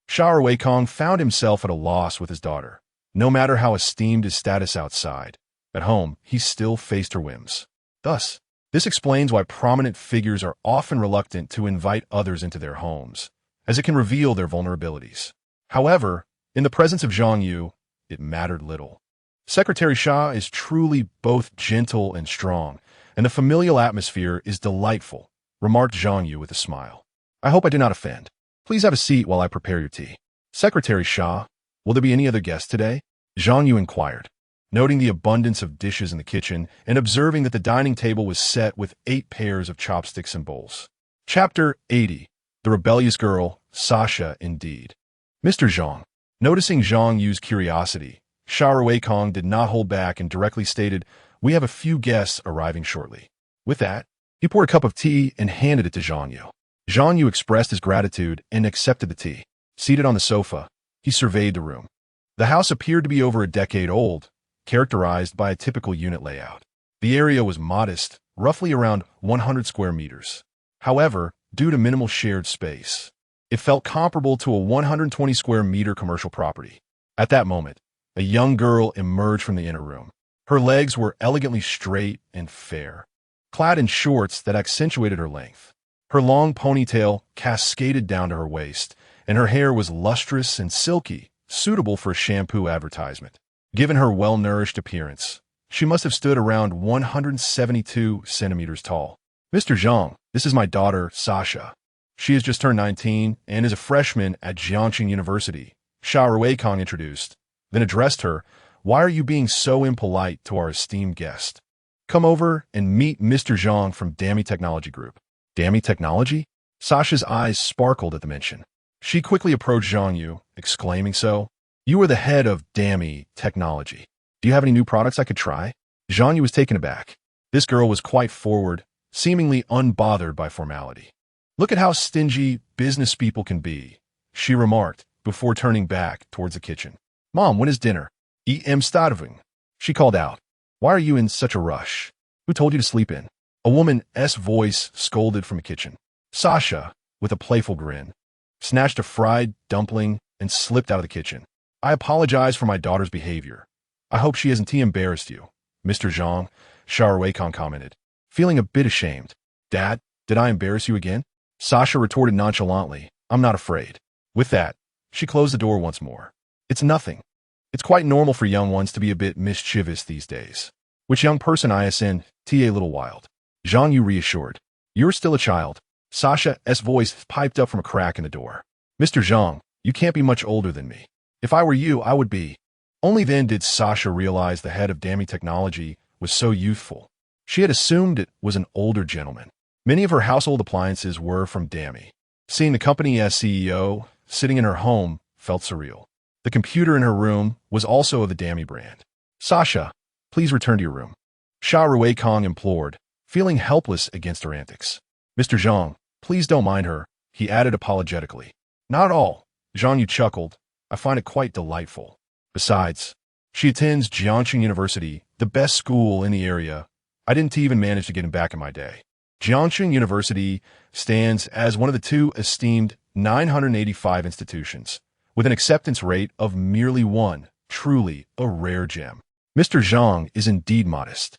Xiao Weikong found himself at a loss with his daughter. No matter how esteemed his status outside, at home, he still faced her whims. Thus, this explains why prominent figures are often reluctant to invite others into their homes, as it can reveal their vulnerabilities. However, in the presence of Zhang Yu, it mattered little. Secretary Xia is truly both gentle and strong, and the familial atmosphere is delightful, remarked Zhang Yu with a smile. "I hope I do not offend. Please have a seat while I prepare your tea." "Secretary Xia, will there be any other guests today?" Zhang Yu inquired, noting the abundance of dishes in the kitchen and observing that the dining table was set with 8 pairs of chopsticks and bowls. Chapter 80. The Rebellious Girl, Sasha indeed. Mr. Zhang. Noticing Zhang Yu's curiosity, Xiao Weikong did not hold back and directly stated, "We have a few guests arriving shortly." With that, he poured a cup of tea and handed it to Zhang Yu. Zhang Yu expressed his gratitude and accepted the tea. Seated on the sofa, he surveyed the room. The house appeared to be over a decade old, characterized by a typical unit layout. The area was modest, roughly around 100 square meters. However, due to minimal shared space, it felt comparable to a 120 square meter commercial property. At that moment, a young girl emerged from the inner room. Her legs were elegantly straight and fair, clad in shorts that accentuated her length. Her long ponytail cascaded down to her waist, and her hair was lustrous and silky, suitable for a shampoo advertisement. Given her well-nourished appearance, she must have stood around 172 centimeters tall. "Mr. Zhang, this is my daughter, Sasha. She has just turned 19 and is a freshman at Jiangxing University," Xiao Weikong introduced, then addressed her, "Why are you being so impolite to our esteemed guest? Come over and meet Mr. Zhang from Dami Technology Group." "Dami Technology?" Sasha's eyes sparkled at the mention. She quickly approached Zhang Yu, exclaiming, "So, you are the head of Dami Technology. Do you have any new products I could try?" Zhang Yu was taken aback. This girl was quite forward, seemingly unbothered by formality. "Look at how stingy business people can be," she remarked, before turning back towards the kitchen. "Mom, when is dinner?" "I am starving," she called out. "Why are you in such a rush? Who told you to sleep in?" A woman's voice scolded from the kitchen. Sasha, with a playful grin, snatched a fried dumpling and slipped out of the kitchen. "I apologize for my daughter's behavior. I hope she hasn't embarrassed you, Mr. Zhang," Xiao Weikong commented, feeling a bit ashamed. "Dad, did I embarrass you again?" Sasha retorted nonchalantly, "I'm not afraid." With that, she closed the door once more. "It's nothing. It's quite normal for young ones to be a bit mischievous these days." "Which young person ISN, TA little wild?" Zhang Yu reassured. "You're still a child." Sasha's voice piped up from a crack in the door. "Mr. Zhang, you can't be much older than me. If I were you, I would be." Only then did Sasha realize the head of Dami Technology was so youthful. She had assumed it was an older gentleman. Many of her household appliances were from Dami. Seeing the company as CEO sitting in her home felt surreal. The computer in her room was also of the Dami brand. "Sasha, please return to your room," Xiao Weikong implored, feeling helpless against her antics. "Mr. Zhang, please don't mind her," he added apologetically. "Not at all," Zhang Yu chuckled. "I find it quite delightful. Besides, She attends Jiangxing University, the best school in the area. I didn't even manage to get him back in my day. Jiangxing University stands as one of the two esteemed 985 institutions, with an acceptance rate of merely 1, truly a rare gem. Mr. Zhang is indeed modest.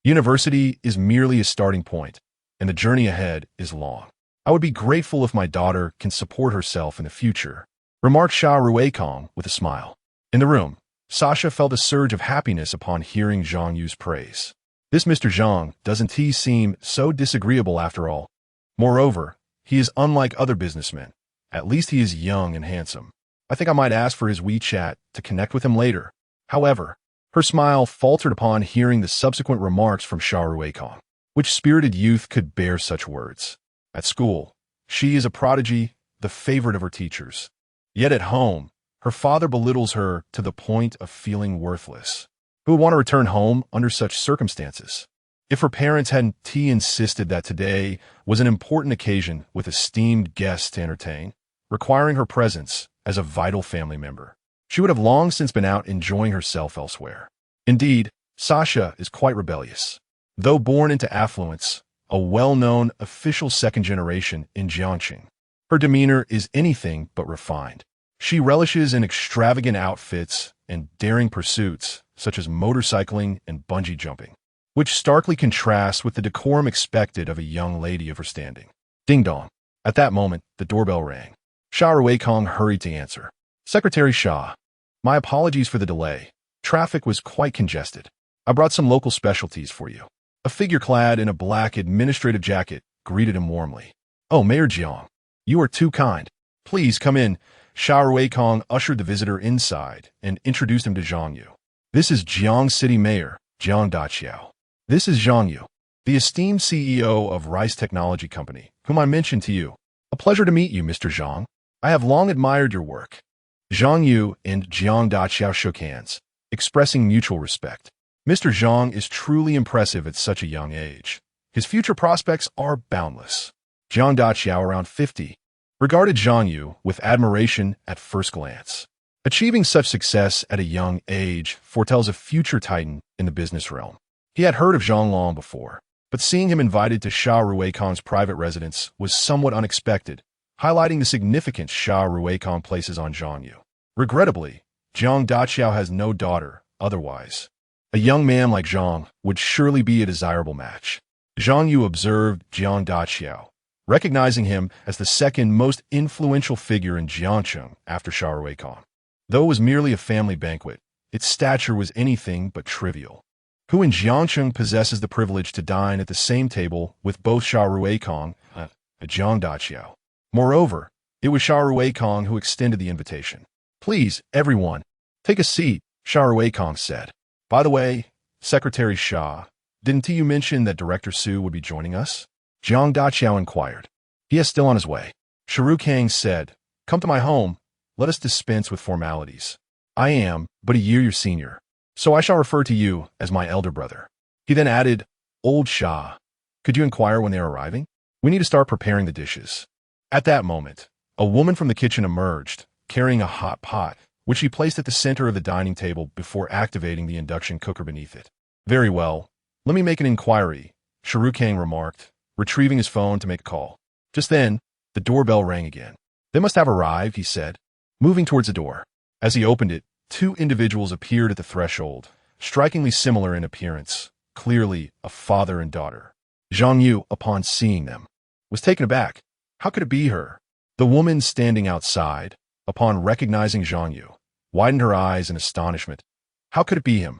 University is merely a starting point, and the journey ahead is long. I would be grateful if my daughter can support herself in the future, remarked Sha Ruekong with a smile. In the room, Sasha felt a surge of happiness upon hearing Zhang Yu's praise. This Mr. Zhang doesn't he seem so disagreeable after all? Moreover, he is unlike other businessmen. At least he is young and handsome. I think I might ask for his WeChat to connect with him later. However, her smile faltered upon hearing the subsequent remarks from Sha Ruekong. Which spirited youth could bear such words? At school, she is a prodigy, the favorite of her teachers. Yet at home, her father belittles her to the point of feeling worthless. Who would want to return home under such circumstances? If her parents hadn't insisted that today was an important occasion with esteemed guests to entertain, requiring her presence as a vital family member, she would have long since been out enjoying herself elsewhere. Indeed, Sasha is quite rebellious. Though born into affluence, a well-known official second generation in Jiangxing, her demeanor is anything but refined. She relishes in extravagant outfits and daring pursuits, such as motorcycling and bungee jumping, which starkly contrasts with the decorum expected of a young lady of her standing. Ding dong. At that moment, the doorbell rang. Sha Ruekong hurried to answer. Secretary Sha, my apologies for the delay. Traffic was quite congested. I brought some local specialties for you. A figure clad in a black administrative jacket greeted him warmly. Oh, Mayor Jiang, you are too kind. Please come in. Sha Ruekong ushered the visitor inside and introduced him to Zhang Yu. This is Jiang City Mayor, Jiang Daqiao. This is Zhang Yu, the esteemed CEO of Rice Technology Company, whom I mentioned to you. A pleasure to meet you, Mr. Zhang. I have long admired your work. Zhang Yu and Jiang Daqiao shook hands, expressing mutual respect. Mr. Zhang is truly impressive at such a young age. His future prospects are boundless. Jiang Daqiao, around 50, regarded Zhang Yu with admiration at first glance. Achieving such success at a young age foretells a future titan in the business realm. He had heard of Zhang long before, but seeing him invited to Sha Ruekong's private residence was somewhat unexpected, highlighting the significance Sha Ruekong places on Zhang Yu. Regrettably, Jiang Daqiao has no daughter, otherwise a young man like Zhang would surely be a desirable match. Zhang Yu observed Jiang Daqiao, recognizing him as the second most influential figure in Jiangxing after Sha Ruekong. Though it was merely a family banquet, its stature was anything but trivial. Who in Jiangxing possesses the privilege to dine at the same table with both Sha Ruekong and Jiang Daqiao? Moreover, it was Sha Ruekong who extended the invitation. Please, everyone, take a seat, Sha Ruekong said. By the way, Secretary Sha, didn't you mention that Director Su would be joining us? Jiang Daqiao inquired. He is still on his way. Sha Ruekong said, come to my home. Let us dispense with formalities. I am but a year your senior, so I shall refer to you as my elder brother. He then added, Old Sha, could you inquire when they are arriving? We need to start preparing the dishes. At that moment, a woman from the kitchen emerged, carrying a hot pot, which she placed at the center of the dining table before activating the induction cooker beneath it. Very well. Let me make an inquiry, Sha Ruekong remarked, retrieving his phone to make a call. Just then, the doorbell rang again. They must have arrived, he said, moving towards the door. As he opened it, two individuals appeared at the threshold, strikingly similar in appearance, clearly a father and daughter. Zhang Yu, upon seeing them, was taken aback. How could it be her? The woman standing outside, upon recognizing Zhang Yu, widened her eyes in astonishment. How could it be him?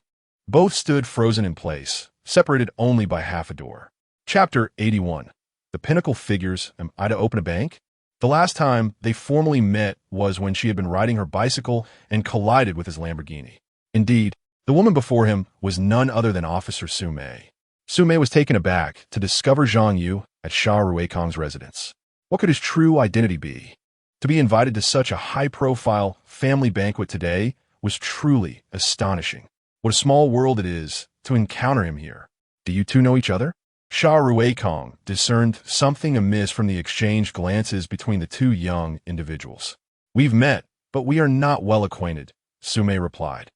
Both stood frozen in place, separated only by half a door. Chapter 81. The Pinnacle Figures. Am I to open a bank? The last time they formally met was when she had been riding her bicycle and collided with his Lamborghini. Indeed, the woman before him was none other than Officer Su Mei. Su Mei was taken aback to discover Zhang Yu at Sha Ruekong's residence. What could his true identity be? To be invited to such a high-profile family banquet today was truly astonishing. What a small world it is to encounter him here. Do you two know each other? Sha Ruekong discerned something amiss from the exchanged glances between the two young individuals. We've met, but we are not well acquainted, Su Mei replied.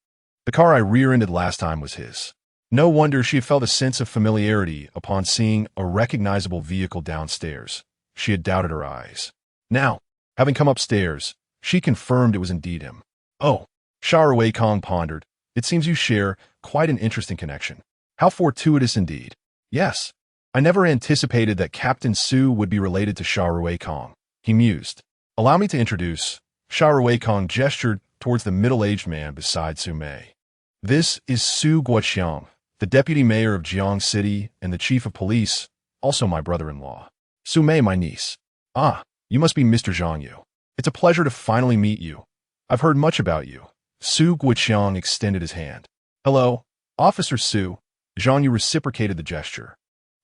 The car I rear-ended last time was his. No wonder she had felt a sense of familiarity upon seeing a recognizable vehicle downstairs. She had doubted her eyes. Now, having come upstairs, she confirmed it was indeed him. Oh, Wei Kong pondered. It seems you share quite an interesting connection. How fortuitous indeed. Yes, I never anticipated that Captain Su would be related to Wei Kong, he mused. Allow me to introduce. Wei Kong gestured towards the middle-aged man beside Su Mei. This is Su Guoqiang, the deputy mayor of Jiang City and the chief of police, also my brother-in-law. Su Mei, my niece. Ah, you must be Mr. Zhang Yu. It's a pleasure to finally meet you. I've heard much about you. Su Guoqiang extended his hand. Hello, Officer Su. Zhang Yu reciprocated the gesture.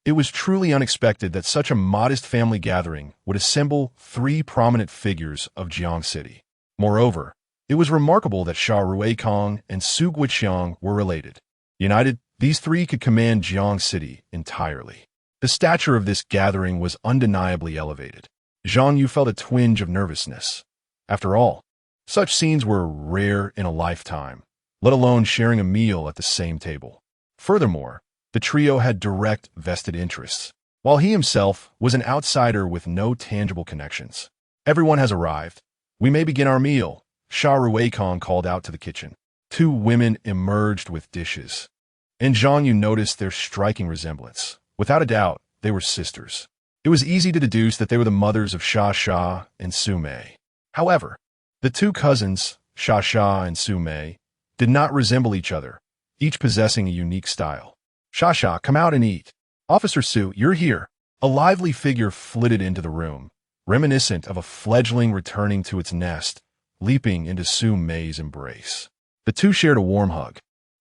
It was truly unexpected that such a modest family gathering would assemble three prominent figures of Jiang City. Moreover, it was remarkable that Wei Kong and Su Guoqiang were related. United, these three could command Jiang City entirely. The stature of this gathering was undeniably elevated. Zhang Yu felt a twinge of nervousness. After all, such scenes were rare in a lifetime, let alone sharing a meal at the same table. Furthermore, the trio had direct vested interests, while he himself was an outsider with no tangible connections. Everyone has arrived. We may begin our meal, Wei Kong called out to the kitchen. Two women emerged with dishes, and Zhang Yu noticed their striking resemblance. Without a doubt, they were sisters. It was easy to deduce that they were the mothers of Sha and Su Mei. However, the two cousins, Sha and Su Mei, did not resemble each other, each possessing a unique style. Sha, come out and eat. Officer Su, you're here. A lively figure flitted into the room, reminiscent of a fledgling returning to its nest, leaping into Su Mei's embrace. The two shared a warm hug.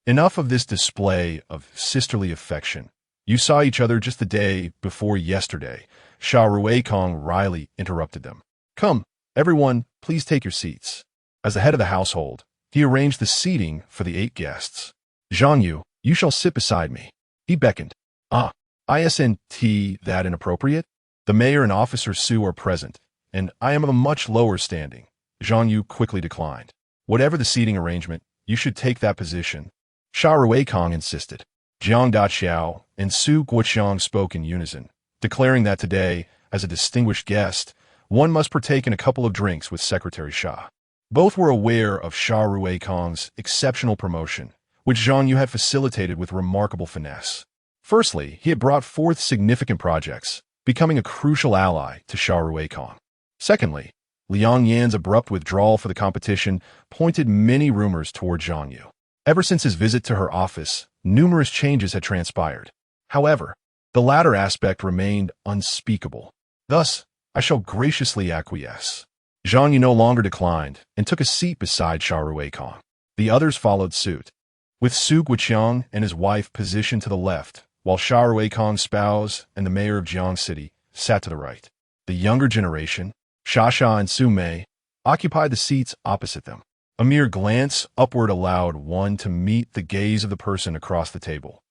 Enough of this display of sisterly affection. You saw each other just the day before yesterday. Wei Kong wryly interrupted them. Come, everyone, please take your seats. As the head of the household, he arranged the seating for the 8 guests. Zhang Yu, you shall sit beside me. He beckoned. Ah, isn't that inappropriate? The mayor and Officer Su are present, and I am of a much lower standing. Zhang Yu quickly declined. Whatever the seating arrangement, you should take that position. Wei Kong insisted. Jiang Daqiao and Su Guoqiang spoke in unison, declaring that today, as a distinguished guest, one must partake in a couple of drinks with Secretary Sha. Both were aware of Wei Kong's exceptional promotion, which Zhang Yu had facilitated with remarkable finesse. Firstly, he had brought forth significant projects, becoming a crucial ally to Wei Kong. Secondly, Liang Yan's abrupt withdrawal for the competition pointed many rumors toward Zhang Yu. Ever since his visit to her office, numerous changes had transpired. However, the latter aspect remained unspeakable. Thus, I shall graciously acquiesce. Zhang Yu no longer declined and took a seat beside Wei Kong. The others followed suit, with Su Guoqiang and his wife positioned to the left, while Wei Kong's spouse and the mayor of Jiang City sat to the right. The younger generation, Sha and Su Mei, occupied the seats opposite them. A mere glance upward allowed one to meet the gaze of the person across the table.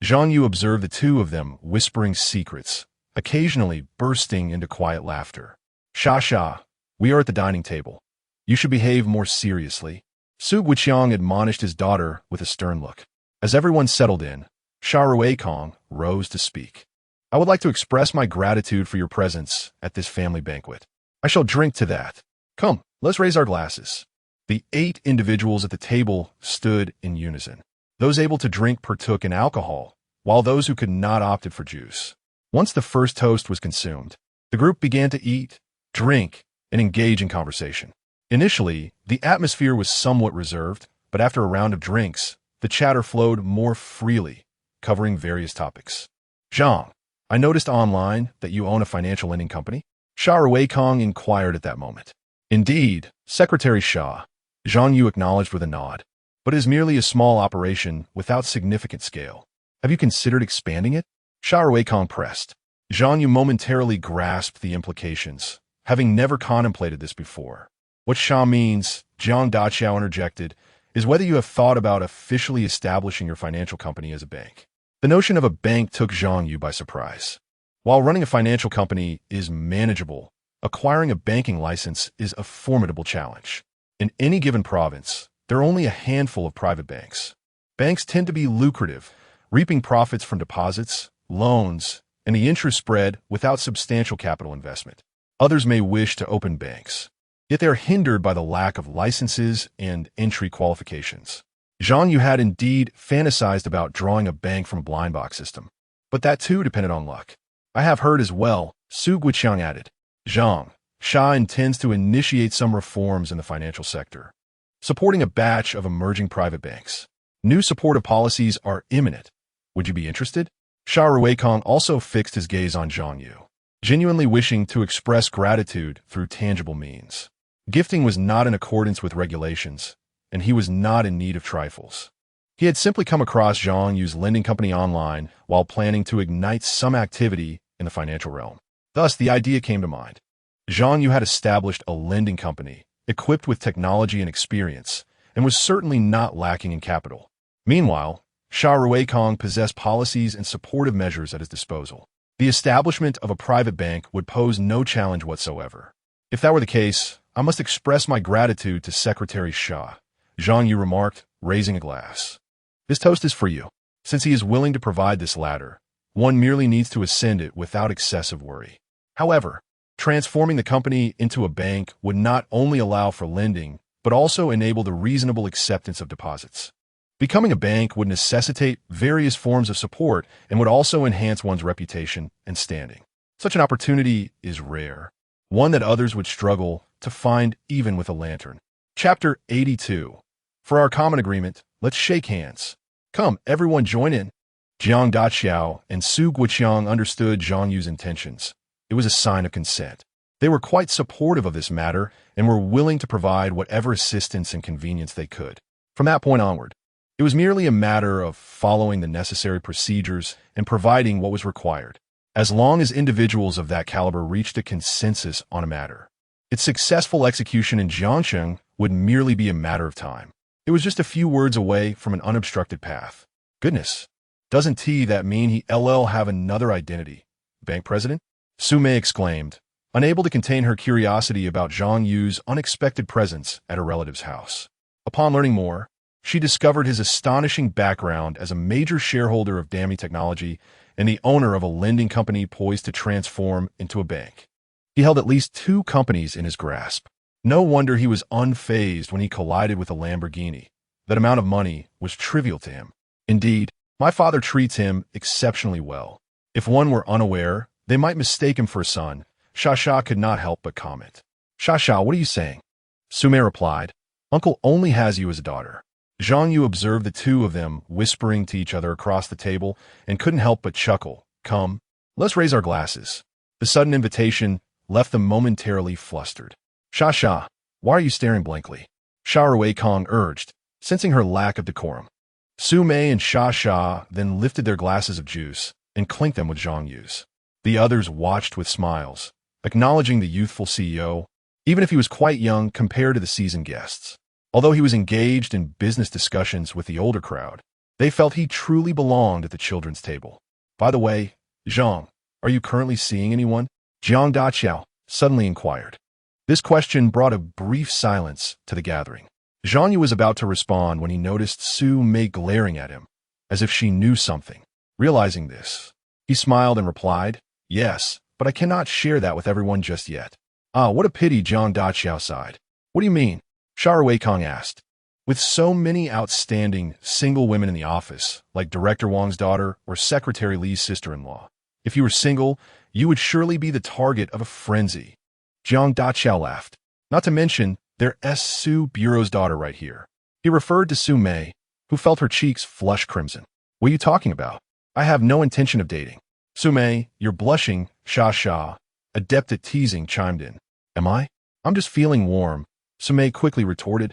Zhang Yu observed the two of them whispering secrets, occasionally bursting into quiet laughter. Sha, we are at the dining table. You should behave more seriously. Su Guoqiang admonished his daughter with a stern look. As everyone settled in, Wei Kong rose to speak. I would like to express my gratitude for your presence at this family banquet. I shall drink to that. Come, let's raise our glasses. The 8 individuals at the table stood in unison. Those able to drink partook in alcohol, while those who could not opted for juice. Once the first toast was consumed, the group began to eat, drink, and engage in conversation. Initially, the atmosphere was somewhat reserved, but after a round of drinks, the chatter flowed more freely, covering various topics. Zhang, I noticed online that you own a financial lending company. Wei Kong inquired at that moment. Indeed, Secretary Sha, Zhang Yu acknowledged with a nod, but it is merely a small operation without significant scale. Have you considered expanding it? Wei Kong pressed. Zhang Yu momentarily grasped the implications, having never contemplated this before. What Sha means, Jiang Daqiao interjected, is whether you have thought about officially establishing your financial company as a bank. The notion of a bank took Zhang Yu by surprise. While running a financial company is manageable, acquiring a banking license is a formidable challenge. In any given province, there are only a handful of private banks. Banks tend to be lucrative, reaping profits from deposits, loans, and the interest spread without substantial capital investment. Others may wish to open banks, yet they are hindered by the lack of licenses and entry qualifications. Zhang Yu had indeed fantasized about drawing a bank from a blind box system, but that too depended on luck. I have heard as well, Su Guiqiang added. Zhang Sha intends to initiate some reforms in the financial sector, supporting a batch of emerging private banks. New supportive policies are imminent. Would you be interested? Sha Ruikong also fixed his gaze on Zhang Yu, genuinely wishing to express gratitude through tangible means. Gifting was not in accordance with regulations, and he was not in need of trifles. He had simply come across Zhang Yu's lending company online while planning to ignite some activity in the financial realm. Thus, the idea came to mind. Zhang Yu had established a lending company, equipped with technology and experience, and was certainly not lacking in capital. Meanwhile, Sha Ruikong possessed policies and supportive measures at his disposal. The establishment of a private bank would pose no challenge whatsoever. If that were the case, I must express my gratitude to Secretary Sha, Zhang Yu remarked, raising a glass. This toast is for you. Since he is willing to provide this ladder, one merely needs to ascend it without excessive worry. However, transforming the company into a bank would not only allow for lending, but also enable the reasonable acceptance of deposits. Becoming a bank would necessitate various forms of support and would also enhance one's reputation and standing. Such an opportunity is rare, one that others would struggle to find even with a lantern. Chapter 82. For our common agreement, let's shake hands. Come, everyone join in. Jiang Daqiao and Su Guiqiang understood Zhang Yu's intentions. It was a sign of consent. They were quite supportive of this matter and were willing to provide whatever assistance and convenience they could. From that point onward, it was merely a matter of following the necessary procedures and providing what was required, as long as individuals of that caliber reached a consensus on a matter. Its successful execution in Jiangsheng would merely be a matter of time. It was just a few words away from an unobstructed path. Goodness, doesn't that mean he'll have another identity? Bank president? Su Mei exclaimed, unable to contain her curiosity about Zhang Yu's unexpected presence at her relative's house. Upon learning more, she discovered his astonishing background as a major shareholder of Dami Technology and the owner of a lending company poised to transform into a bank. He held at least 2 companies in his grasp. No wonder he was unfazed when he collided with a Lamborghini. That amount of money was trivial to him. Indeed, my father treats him exceptionally well. If one were unaware, they might mistake him for a son. Sha could not help but comment. Sha, what are you saying? Su Mei replied, Uncle only has you as a daughter. Zhang Yu observed the two of them whispering to each other across the table and couldn't help but chuckle. Come, let's raise our glasses. The sudden invitation left them momentarily flustered. Sha, why are you staring blankly? Sha Ruikong urged, sensing her lack of decorum. Su Mei and Sha then lifted their glasses of juice and clinked them with Zhang Yu's. The others watched with smiles, acknowledging the youthful CEO, even if he was quite young compared to the seasoned guests. Although he was engaged in business discussions with the older crowd, they felt he truly belonged at the children's table. By the way, Zhang, are you currently seeing anyone? Jiang Daqiao suddenly inquired. This question brought a brief silence to the gathering. Zhang Yu was about to respond when he noticed Su Mei glaring at him, as if she knew something. Realizing this, he smiled and replied, Yes, but I cannot share that with everyone just yet. Ah, what a pity, Jiang Daqiao sighed. What do you mean? Sha Ruikong asked. With so many outstanding single women in the office, like Director Wang's daughter or Secretary Li's sister-in-law, if you were single, you would surely be the target of a frenzy. Jiang Daqiao laughed. Not to mention, there's Su Bureau's daughter right here. He referred to Su Mei, who felt her cheeks flush crimson. What are you talking about? I have no intention of dating. Su Mei, you're blushing, Sha, adept at teasing, chimed in. Am I? I'm just feeling warm, Su Mei quickly retorted,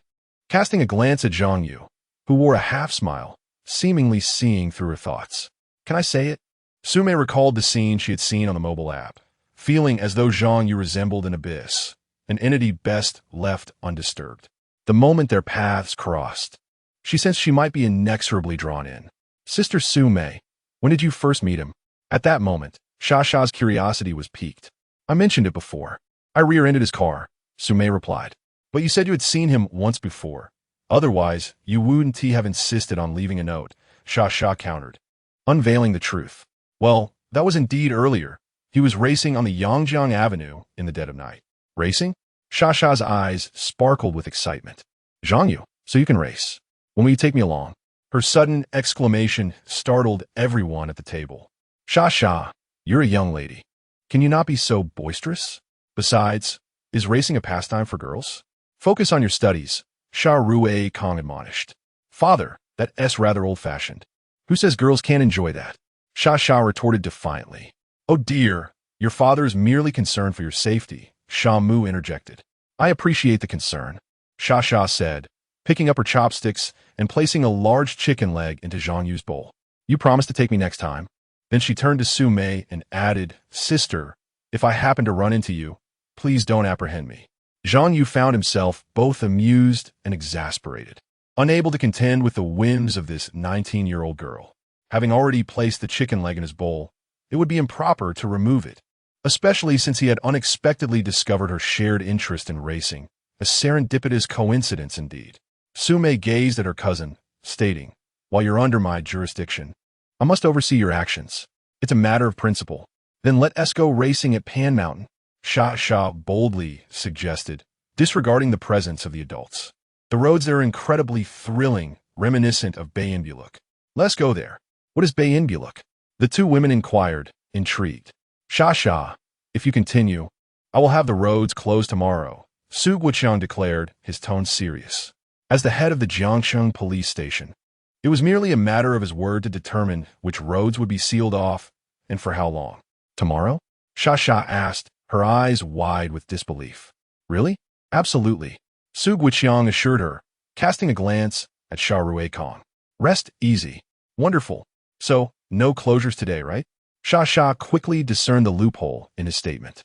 casting a glance at Zhang Yu, who wore a half-smile, seemingly seeing through her thoughts. Can I say it? Su Mei recalled the scene she had seen on the mobile app, feeling as though Zhang Yu resembled an abyss, an entity best left undisturbed. The moment their paths crossed, she sensed she might be inexorably drawn in. Sister Su Mei, when did you first meet him? At that moment, Sha's curiosity was piqued. I mentioned it before. I rear-ended his car, Su Mei replied. But you said you had seen him once before. Otherwise, you wouldn't have insisted on leaving a note, Sha countered, unveiling the truth. Well, that was indeed earlier. He was racing on the Yangjiang Avenue in the dead of night. Racing? Sha's eyes sparkled with excitement. Zhang Yu, so you can race. When will you take me along? Her sudden exclamation startled everyone at the table. Sha, you're a young lady. Can you not be so boisterous? Besides, is racing a pastime for girls? Focus on your studies, Sha Rue Kong admonished. Father, that's rather old-fashioned. Who says girls can't enjoy that? Sha retorted defiantly. Oh dear, your father is merely concerned for your safety, Sha Mu interjected. I appreciate the concern, Sha said, picking up her chopsticks and placing a large chicken leg into Zhang Yu's bowl. You promise to take me next time? Then she turned to Su Mei and added, Sister, if I happen to run into you, please don't apprehend me. Zhang Yu found himself both amused and exasperated, unable to contend with the whims of this 19-year-old girl. Having already placed the chicken leg in his bowl, it would be improper to remove it, especially since he had unexpectedly discovered her shared interest in racing, a serendipitous coincidence indeed. Su Mei gazed at her cousin, stating, While you're under my jurisdiction, I must oversee your actions. It's a matter of principle. Then let us go racing at Pan Mountain, Sha boldly suggested, disregarding the presence of the adults. The roads there are incredibly thrilling, reminiscent of Bainbuluk. Let's go there. What is Bainbuluk? The two women inquired, intrigued. Sha, if you continue, I will have the roads closed tomorrow, Su Guoqiang declared, his tone serious. As the head of the Jiangsheng police station, it was merely a matter of his word to determine which roads would be sealed off and for how long. Tomorrow? Sha asked, her eyes wide with disbelief. Really? Absolutely, Su Guoqiang assured her, casting a glance at Sha Rue Kong. Rest easy. Wonderful. So, no closures today, right? Sha quickly discerned the loophole in his statement.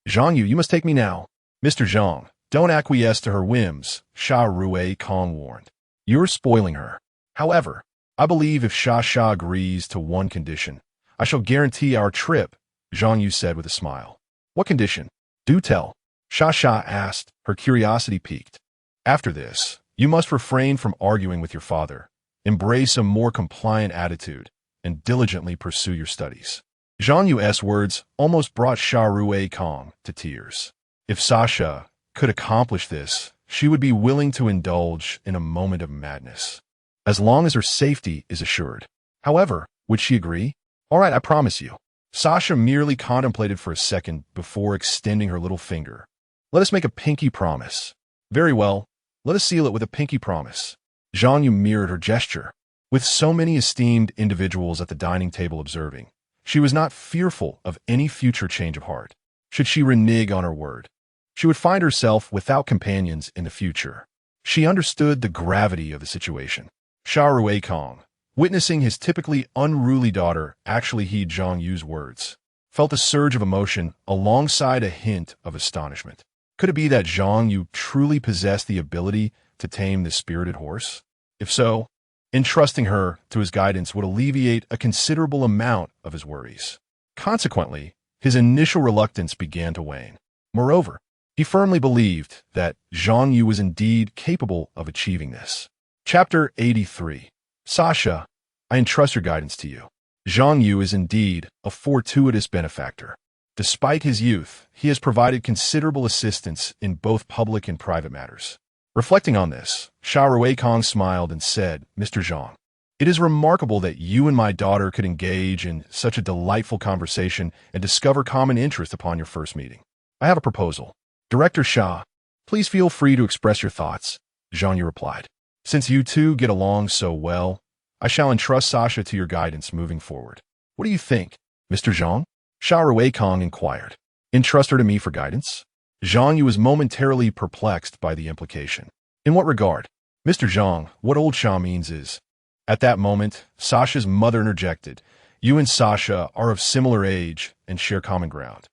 Zhang Yu, you must take me now. Mr. Zhang, don't acquiesce to her whims, Sha Rue Kong warned. You're spoiling her. However, I believe if Sha agrees to one condition, I shall guarantee our trip, Zhang Yu said with a smile. What condition? Do tell, Sha asked, her curiosity piqued. After this, you must refrain from arguing with your father, embrace a more compliant attitude, and diligently pursue your studies. Zhang Yu's words almost brought Sha Rue Kong to tears. If Sasha could accomplish this, she would be willing to indulge in a moment of madness, as long as her safety is assured. However, would she agree? All right, I promise you. Sasha merely contemplated for a second before extending her little finger. Let us make a pinky promise. Very well, let us seal it with a pinky promise. Zhang Yu mirrored her gesture. With so many esteemed individuals at the dining table observing, she was not fearful of any future change of heart. Should she renege on her word, she would find herself without companions in the future. She understood the gravity of the situation. Sha Rue Kong, witnessing his typically unruly daughter actually heed Zhang Yu's words, felt a surge of emotion alongside a hint of astonishment. Could it be that Zhang Yu truly possessed the ability to tame this spirited horse? If so, entrusting her to his guidance would alleviate a considerable amount of his worries. Consequently, his initial reluctance began to wane. Moreover, he firmly believed that Zhang Yu was indeed capable of achieving this. Chapter 83. Sasha, I entrust your guidance to you. Zhang Yu is indeed a fortuitous benefactor. Despite his youth, he has provided considerable assistance in both public and private matters. Reflecting on this, Sha Rue Kong smiled and said, Mr. Zhang, it is remarkable that you and my daughter could engage in such a delightful conversation and discover common interest upon your first meeting. I have a proposal. Director Sha, please feel free to express your thoughts, Zhang Yu replied. Since you two get along so well, I shall entrust Sasha to your guidance moving forward. What do you think, Mr. Zhang? Sha Rue Kong inquired. Entrust her to me for guidance? Zhang Yu was momentarily perplexed by the implication. In what regard? Mr. Zhang, what old Sha means is... At that moment, Sasha's mother interjected. You and Sasha are of similar age and share common ground.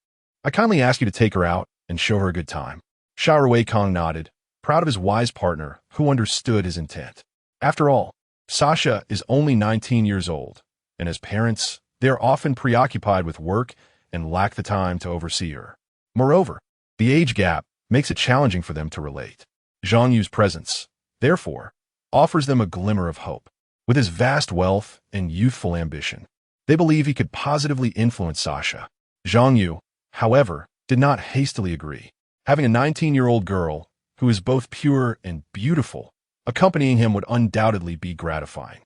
I kindly ask you to take her out and show her a good time. Sha Rue Kong nodded, proud of his wise partner who understood his intent. After all, Sasha is only 19 years old, and as parents, they are often preoccupied with work and lack the time to oversee her. Moreover, the age gap makes it challenging for them to relate. Zhang Yu's presence, therefore, offers them a glimmer of hope. With his vast wealth and youthful ambition, they believe he could positively influence Sasha. Zhang Yu, however, did not hastily agree. Having a 19-year-old girl, who is both pure and beautiful, accompanying him would undoubtedly be gratifying.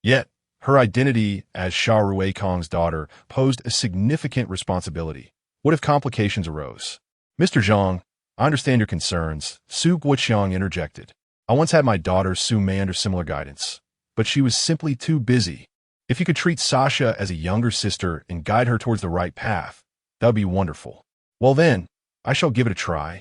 Yet, her identity as Sha Ruikong's daughter posed a significant responsibility. What if complications arose? Mr. Zhang, I understand your concerns, Su Guoqiang interjected. I once had my daughter Su Mei under similar guidance, but she was simply too busy. If you could treat Sasha as a younger sister and guide her towards the right path, that would be wonderful. Well then, I shall give it a try.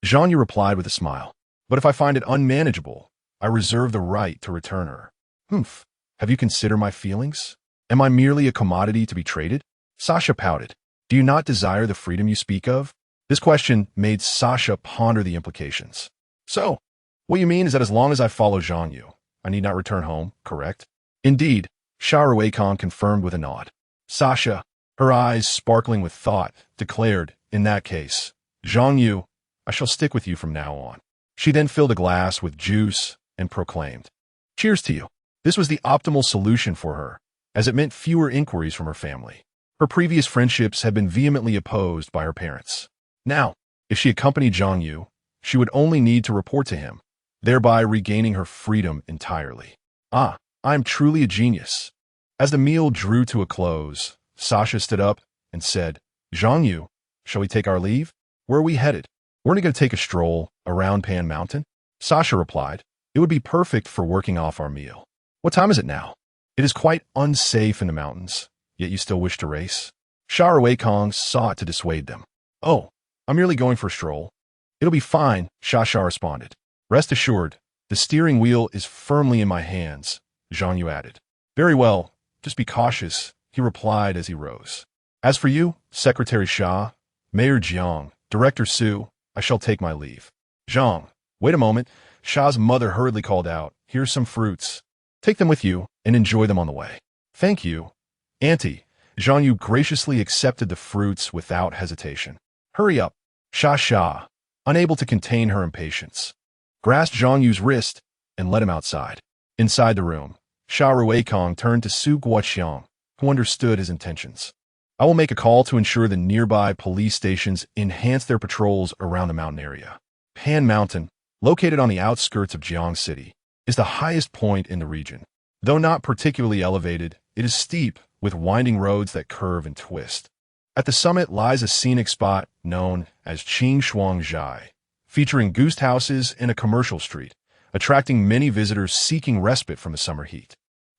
Zhang Yu replied with a smile. But if I find it unmanageable, I reserve the right to return her. Humph. Have you considered my feelings? Am I merely a commodity to be traded? Sasha pouted. Do you not desire the freedom you speak of? This question made Sasha ponder the implications. So, what you mean is that as long as I follow Zhang Yu, I need not return home, correct? Indeed, Sha Ruikong confirmed with a nod. Sasha, her eyes sparkling with thought, declared, in that case, Zhang Yu, I shall stick with you from now on. She then filled a glass with juice and proclaimed, Cheers to you. This was the optimal solution for her, as it meant fewer inquiries from her family. Her previous friendships had been vehemently opposed by her parents. Now, if she accompanied Zhang Yu, she would only need to report to him, thereby regaining her freedom entirely. Ah, I am truly a genius. As the meal drew to a close, Sasha stood up and said, Zhang Yu, shall we take our leave? Where are we headed? We're going to take a stroll around Pan Mountain? Sasha replied, It would be perfect for working off our meal. What time is it now? It is quite unsafe in the mountains, yet you still wish to race? Sha Ruikong sought to dissuade them. Oh, I'm merely going for a stroll. It'll be fine, Sha responded. Rest assured, the steering wheel is firmly in my hands, Zhang Yu added. Very well, just be cautious, he replied as he rose. As for you, Secretary Sha, Mayor Jiang, Director Su, I shall take my leave. Zhang, wait a moment, Sha's mother hurriedly called out, Here's some fruits. Take them with you and enjoy them on the way. Thank you, Auntie. Zhang Yu graciously accepted the fruits without hesitation. Hurry up, Sha, unable to contain her impatience, grasped Zhang Yu's wrist and led him outside. Inside the room, Sha Ruikong turned to Su Guoqiang, who understood his intentions. I will make a call to ensure the nearby police stations enhance their patrols around the mountain area. Pan Mountain, located on the outskirts of Jiang City, is the highest point in the region. Though not particularly elevated, it is steep, with winding roads that curve and twist. At the summit lies a scenic spot known as Qing Shuang Zhai, featuring goose houses and a commercial street, attracting many visitors seeking respite from the summer heat.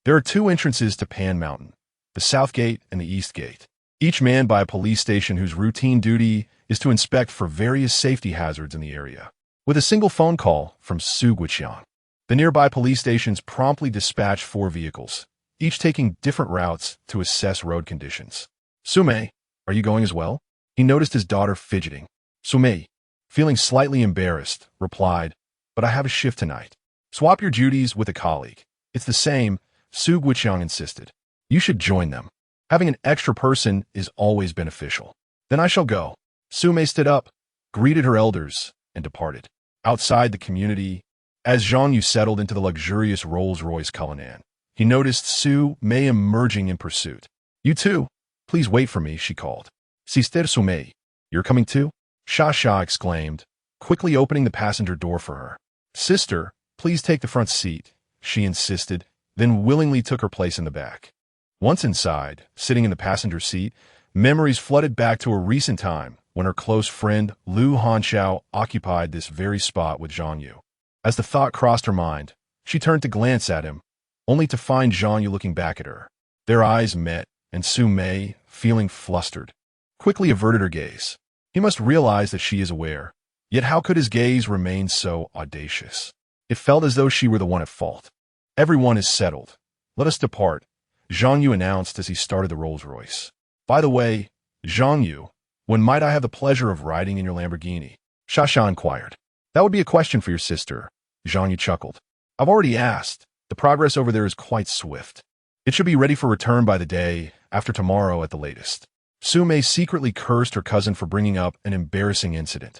There are two entrances to Pan Mountain, the South Gate and the East Gate, each manned by a police station whose routine duty is to inspect for various safety hazards in the area. With a single phone call from Su Guoqiang, the nearby police stations promptly dispatch 4 vehicles, each taking different routes to assess road conditions. Su Mei, are you going as well? He noticed his daughter fidgeting. Su Mei, feeling slightly embarrassed, replied, But I have a shift tonight. Swap your duties with a colleague. It's the same, Su Guoqiang insisted. You should join them. Having an extra person is always beneficial. Then I shall go. Su Mei stood up, greeted her elders, and departed. Outside the community, as Zhang Yu settled into the luxurious Rolls-Royce Cullinan, he noticed Su Mei emerging in pursuit. You too, please wait for me, she called. Sister Su Mei, you're coming too? Sha exclaimed, quickly opening the passenger door for her. Sister, please take the front seat, she insisted, then willingly took her place in the back. Once inside, sitting in the passenger seat, memories flooded back to a recent time when her close friend Lu Hanxiao occupied this very spot with Zhang Yu. As the thought crossed her mind, she turned to glance at him, only to find Zhang Yu looking back at her. Their eyes met, and Su Mei, feeling flustered, quickly averted her gaze. He must realize that she is aware, yet how could his gaze remain so audacious? It felt as though she were the one at fault. Everyone is settled. Let us depart, Zhang Yu announced as he started the Rolls-Royce. By the way, Zhang Yu, when might I have the pleasure of riding in your Lamborghini? Sha inquired. That would be a question for your sister, Zhang Yu chuckled. I've already asked. The progress over there is quite swift. It should be ready for return by the day after tomorrow at the latest. Su Mei secretly cursed her cousin for bringing up an embarrassing incident,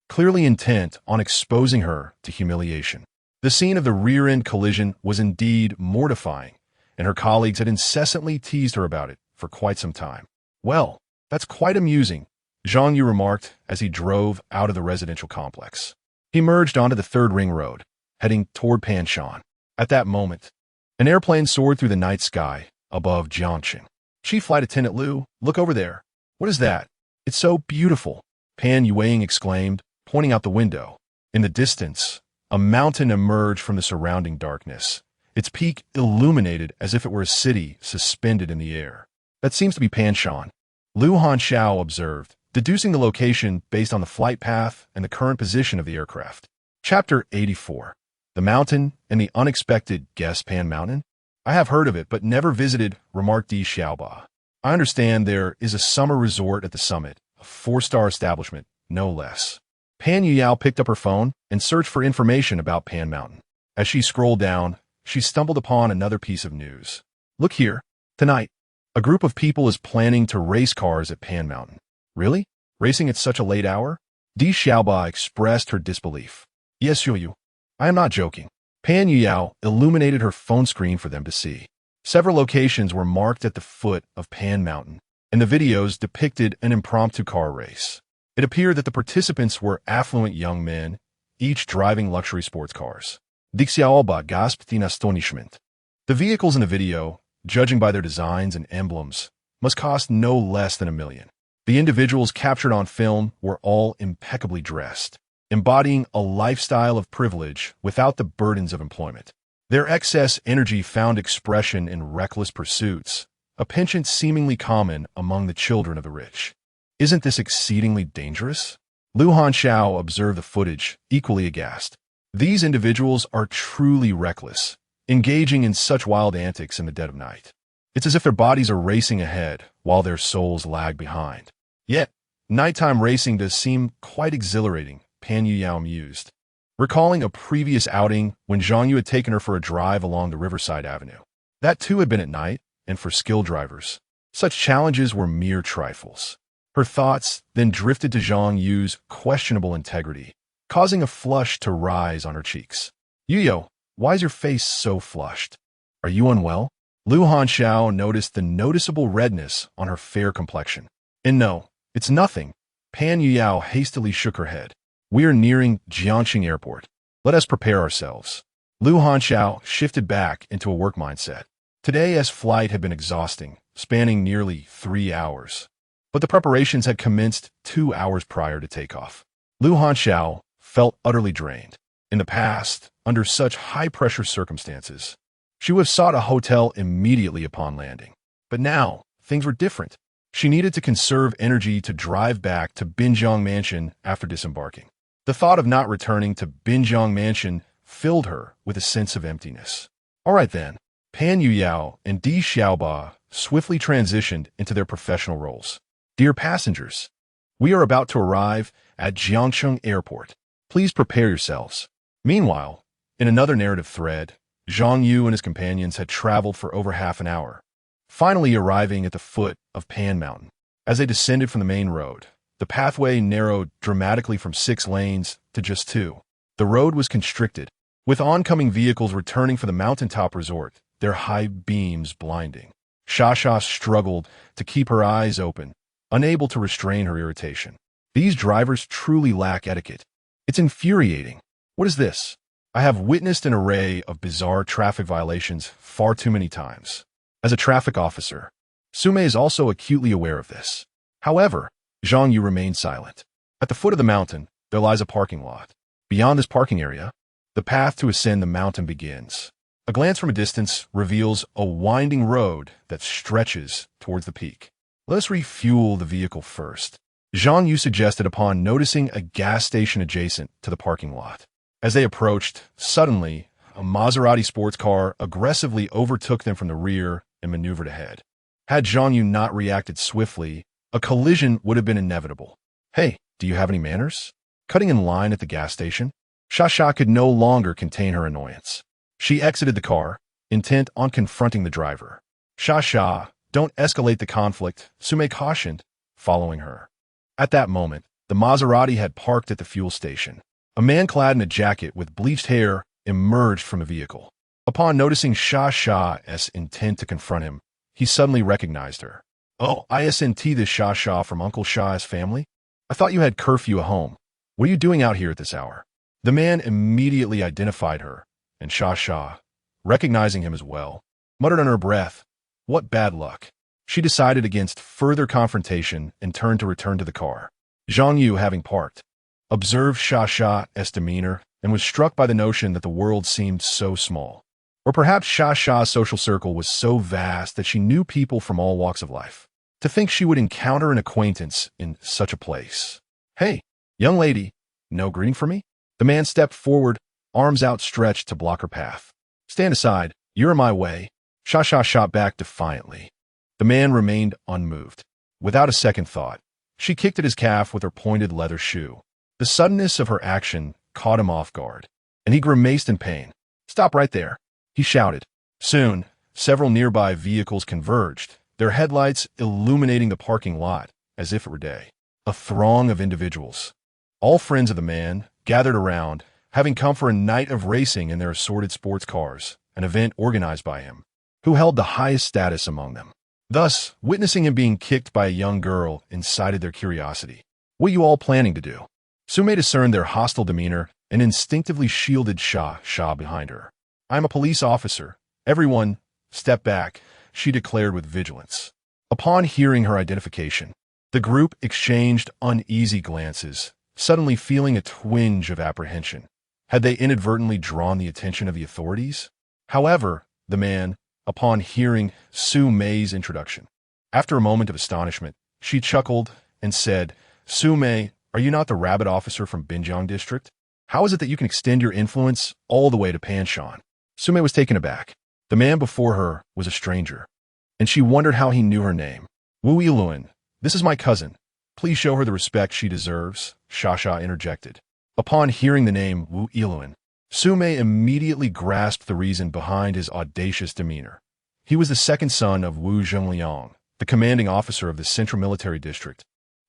clearly intent on exposing her to humiliation. The scene of the rear-end collision was indeed mortifying, and her colleagues had incessantly teased her about it for quite some time. "Well, that's quite amusing," Zhang Yu remarked as he drove out of the residential complex. He merged onto the third ring road, heading toward Panshan. At that moment, an airplane soared through the night sky above Jiangqing. "Chief Flight Attendant Liu, look over there. What is that? It's so beautiful," Pan Yueying exclaimed, pointing out the window. In the distance, a mountain emerged from the surrounding darkness, its peak illuminated as if it were a city suspended in the air. "That seems to be Panshan," Liu Hanxiao observed, deducing the location based on the flight path and the current position of the aircraft. Chapter 84. The Mountain and the Unexpected Guest Pan Mountain? "I have heard of it, but never visited," remarked Di Xiaoba. "I understand there is a summer resort at the summit, a 4-star establishment, no less." Pan Yuyao picked up her phone and searched for information about Pan Mountain. As she scrolled down, she stumbled upon another piece of news. "Look here. Tonight, a group of people is planning to race cars at Pan Mountain." "Really? Racing at such a late hour?" Di Xiaoba expressed her disbelief. "Yes, Yu. I am not joking." Pan Yuyao illuminated her phone screen for them to see. Several locations were marked at the foot of Pan Mountain, and the videos depicted an impromptu car race. It appeared that the participants were affluent young men, each driving luxury sports cars. Di Xiaoba gasped in astonishment. The vehicles in the video, judging by their designs and emblems, must cost no less than $1 million. The individuals captured on film were all impeccably dressed, embodying a lifestyle of privilege without the burdens of employment. Their excess energy found expression in reckless pursuits, a penchant seemingly common among the children of the rich. "Isn't this exceedingly dangerous?" Liu Hanxiao observed the footage, equally aghast. These individuals are truly reckless, engaging in such wild antics in the dead of night. It's as if their bodies are racing ahead while their souls lag behind. Yet, nighttime racing does seem quite exhilarating, Pan Yuyao mused, recalling a previous outing when Zhang Yu had taken her for a drive along the Riverside Avenue. That too had been at night, and for skilled drivers. Such challenges were mere trifles. Her thoughts then drifted to Zhang Yu's questionable integrity, causing a flush to rise on her cheeks. "Yuyo, why is your face so flushed? Are you unwell?" Liu Hanxiao noticed the noticeable redness on her fair complexion. "And no, it's nothing." Pan Yuyao hastily shook her head. "We are nearing Jiangqing Airport. Let us prepare ourselves." Liu Hanxiao shifted back into a work mindset. Today's flight had been exhausting, spanning nearly 3 hours. But the preparations had commenced 2 hours prior to takeoff. Liu Hanxiao felt utterly drained. In the past, under such high-pressure circumstances, she would have sought a hotel immediately upon landing. But now, things were different. She needed to conserve energy to drive back to Binjiang Mansion after disembarking. The thought of not returning to Binjiang Mansion filled her with a sense of emptiness. All right then, Pan Yuyao and Di Xiaoba swiftly transitioned into their professional roles. "Dear passengers, we are about to arrive at Jiangqing Airport. Please prepare yourselves." Meanwhile, in another narrative thread, Zhang Yu and his companions had traveled for over half an hour, finally arriving at the foot of Pan Mountain. As they descended from the main road, the pathway narrowed dramatically from 6 lanes to just 2. The road was constricted, with oncoming vehicles returning for the mountaintop resort, their high beams blinding. Shasha struggled to keep her eyes open, unable to restrain her irritation. These drivers truly lack etiquette. It's infuriating. What is this? I have witnessed an array of bizarre traffic violations far too many times. As a traffic officer, Sume is also acutely aware of this. However, Zhang Yu remained silent. At the foot of the mountain, there lies a parking lot. Beyond this parking area, the path to ascend the mountain begins. A glance from a distance reveals a winding road that stretches towards the peak. "Let us refuel the vehicle first," Zhang Yu suggested upon noticing a gas station adjacent to the parking lot. As they approached, suddenly, a Maserati sports car aggressively overtook them from the rear and maneuvered ahead. Had Zhang Yu not reacted swiftly, a collision would have been inevitable. "Hey, do you have any manners?" Cutting in line at the gas station, Shasha could no longer contain her annoyance. She exited the car, intent on confronting the driver. "Shasha, don't escalate the conflict," Sume cautioned, following her. At that moment, the Maserati had parked at the fuel station. A man clad in a jacket with bleached hair emerged from a vehicle. Upon noticing Xia intent to confront him, he suddenly recognized her. "Oh, isn't this Xia from Uncle Xia's family? I thought you had curfew at home. What are you doing out here at this hour?" The man immediately identified her, and Xia, recognizing him as well, muttered under her breath, "What bad luck." She decided against further confrontation and turned to return to the car. Zhang Yu, having parked, observed Xia's demeanor and was struck by the notion that the world seemed so small. Or perhaps Xia's social circle was so vast that she knew people from all walks of life. To think she would encounter an acquaintance in such a place. "Hey, young lady, no greeting for me?" The man stepped forward, arms outstretched to block her path. "Stand aside, you're in my way." Xia shot back defiantly. The man remained unmoved. Without a second thought, she kicked at his calf with her pointed leather shoe. The suddenness of her action caught him off guard, and he grimaced in pain. "Stop right there," he shouted. Soon, several nearby vehicles converged, their headlights illuminating the parking lot as if it were day. A throng of individuals, all friends of the man, gathered around, having come for a night of racing in their assorted sports cars, an event organized by him, who held the highest status among them. Thus, witnessing him being kicked by a young girl incited their curiosity. "What are you all planning to do?" Sume discerned their hostile demeanor and instinctively shielded Xia behind her. "I'm a police officer. Everyone, step back," she declared with vigilance. Upon hearing her identification, the group exchanged uneasy glances, suddenly feeling a twinge of apprehension. Had they inadvertently drawn the attention of the authorities? However, the man, upon hearing Su Mei's introduction, after a moment of astonishment, she chuckled and said, "Su Mei, are you not the rabbit officer from Binjiang district? How is it that you can extend your influence all the way to Panshan?" Su Mei was taken aback. The man before her was a stranger, and she wondered how he knew her name. "Wu Yiluan, this is my cousin. Please show her the respect she deserves," Xia interjected. Upon hearing the name Wu Yiluan, Su Mei immediately grasped the reason behind his audacious demeanor. He was the second son of Wu Zhengliang, the commanding officer of the Central Military District,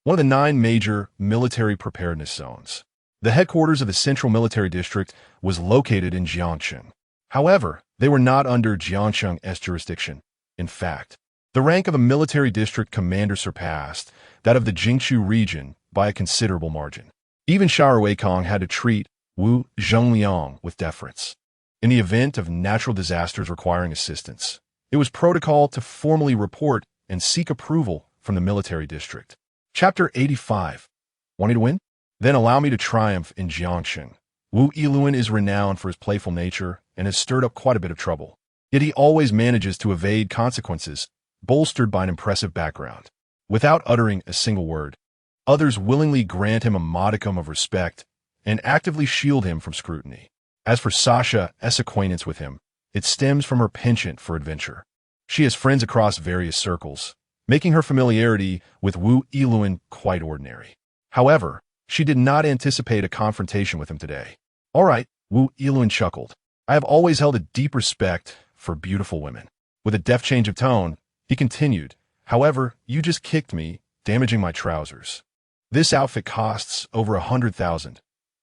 one of the 9 major military preparedness zones. The headquarters of the Central Military District was located in Jiangcheng. However, they were not under Jiangcheng's jurisdiction. In fact, the rank of a military district commander surpassed that of the Jingchu region by a considerable margin. Even Shao Weikong had to treat Wu Zhengliang with deference. In the event of natural disasters requiring assistance, it was protocol to formally report and seek approval from the military district. Chapter 85. Wanting to win? Then allow me to triumph in Jiangcheng. Wu Yiluan is renowned for his playful nature and has stirred up quite a bit of trouble. Yet he always manages to evade consequences, bolstered by an impressive background. Without uttering a single word, others willingly grant him a modicum of respect and actively shield him from scrutiny. As for Sasha's acquaintance with him, it stems from her penchant for adventure. She has friends across various circles, making her familiarity with Wu Yiluan quite ordinary. However, she did not anticipate a confrontation with him today. "All right," Wu Yiluan chuckled. "I have always held a deep respect for beautiful women." With a deft change of tone, he continued, "However, you just kicked me, damaging my trousers. This outfit costs over 100,000.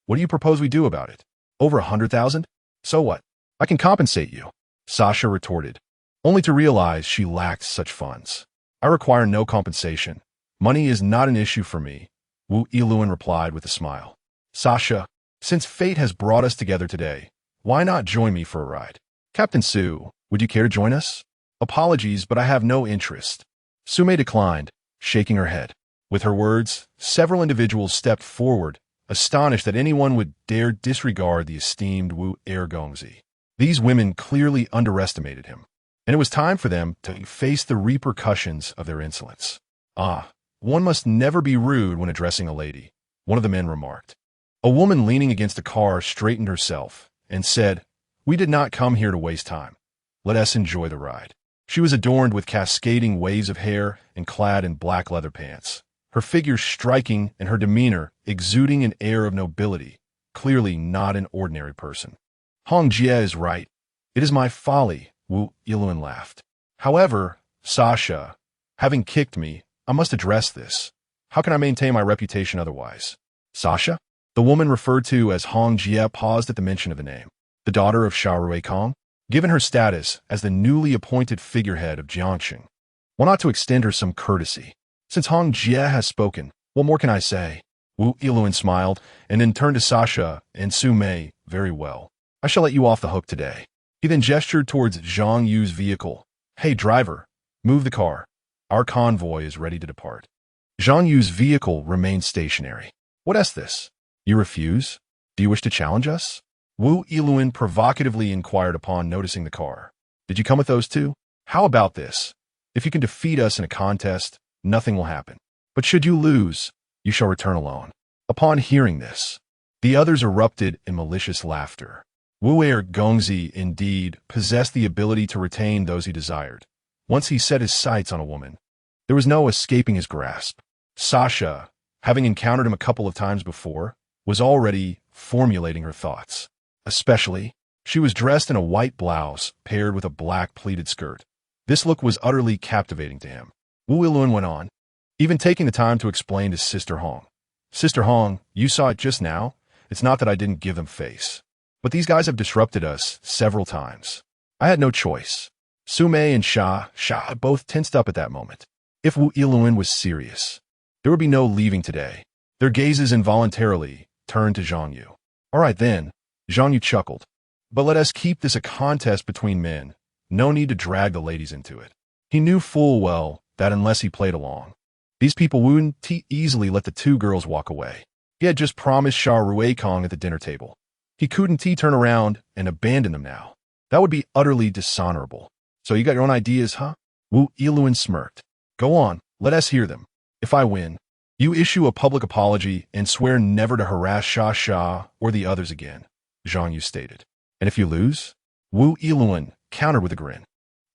What do you propose we do about it?" "Over 100,000? So what? I can compensate you," Sasha retorted, only to realize she lacked such funds. "I require no compensation. Money is not an issue for me," Wu Yiluan replied with a smile. "Sasha, since fate has brought us together today, why not join me for a ride? Captain Su, would you care to join us?" "Apologies, but I have no interest." Sume declined, shaking her head. With her words, several individuals stepped forward, astonished that anyone would dare disregard the esteemed Wu Ergongzi. These women clearly underestimated him, and it was time for them to face the repercussions of their insolence. "Ah, one must never be rude when addressing a lady," one of the men remarked. A woman leaning against a car straightened herself and said, "We did not come here to waste time. Let us enjoy the ride." She was adorned with cascading waves of hair and clad in black leather pants, her figure striking and her demeanor exuding an air of nobility, clearly not an ordinary person. "Hong Jie is right. It is my folly," Wu Yiluan laughed. "However, Sasha, having kicked me, I must address this. How can I maintain my reputation otherwise?" "Sasha?" The woman referred to as Hong Jie paused at the mention of the name. the daughter of Sha Kong, given her status as the newly appointed figurehead of Jiangxing. Why not to extend her some courtesy? Since Hong Jie has spoken, what more can I say? Wu Yiluan smiled and then turned to Sasha and Su Mei. Very well. I shall let you off the hook today. He then gestured towards Zhang Yu's vehicle. Hey, driver, move the car. Our convoy is ready to depart. Zhang Yu's vehicle remained stationary. What is this? You refuse? Do you wish to challenge us? Wu Yiluan provocatively inquired upon noticing the car. Did you come with those two? How about this? If you can defeat us in a contest, nothing will happen. But should you lose, you shall return alone. Upon hearing this, the others erupted in malicious laughter. Wu Gongzi, indeed, possessed the ability to retain those he desired. Once he set his sights on a woman, there was no escaping his grasp. Sasha, having encountered him a couple of times before, was already formulating her thoughts. Especially, she was dressed in a white blouse paired with a black pleated skirt. This look was utterly captivating to him. Wu Yiluan went on, even taking the time to explain to Sister Hong. Sister Hong, you saw it just now. It's not that I didn't give them face. But these guys have disrupted us several times. I had no choice. Su Mei and Sha both tensed up at that moment. If Wu Yiluan was serious, there would be no leaving today. Their gazes involuntarily turned to Zhang Yu. All right then, Zhang Yu chuckled. But let us keep this a contest between men. No need to drag the ladies into it. He knew full well that unless he played along, these people wouldn't easily let the two girls walk away. He had just promised Sha Kong at the dinner table. He couldn't turn around and abandon them now. That would be utterly dishonorable. So you got your own ideas, huh? Wu Yiluan smirked. Go on, let us hear them. If I win, you issue a public apology and swear never to harass Sha or the others again, Zhang Yu stated. And if you lose? Wu Yiluan countered with a grin.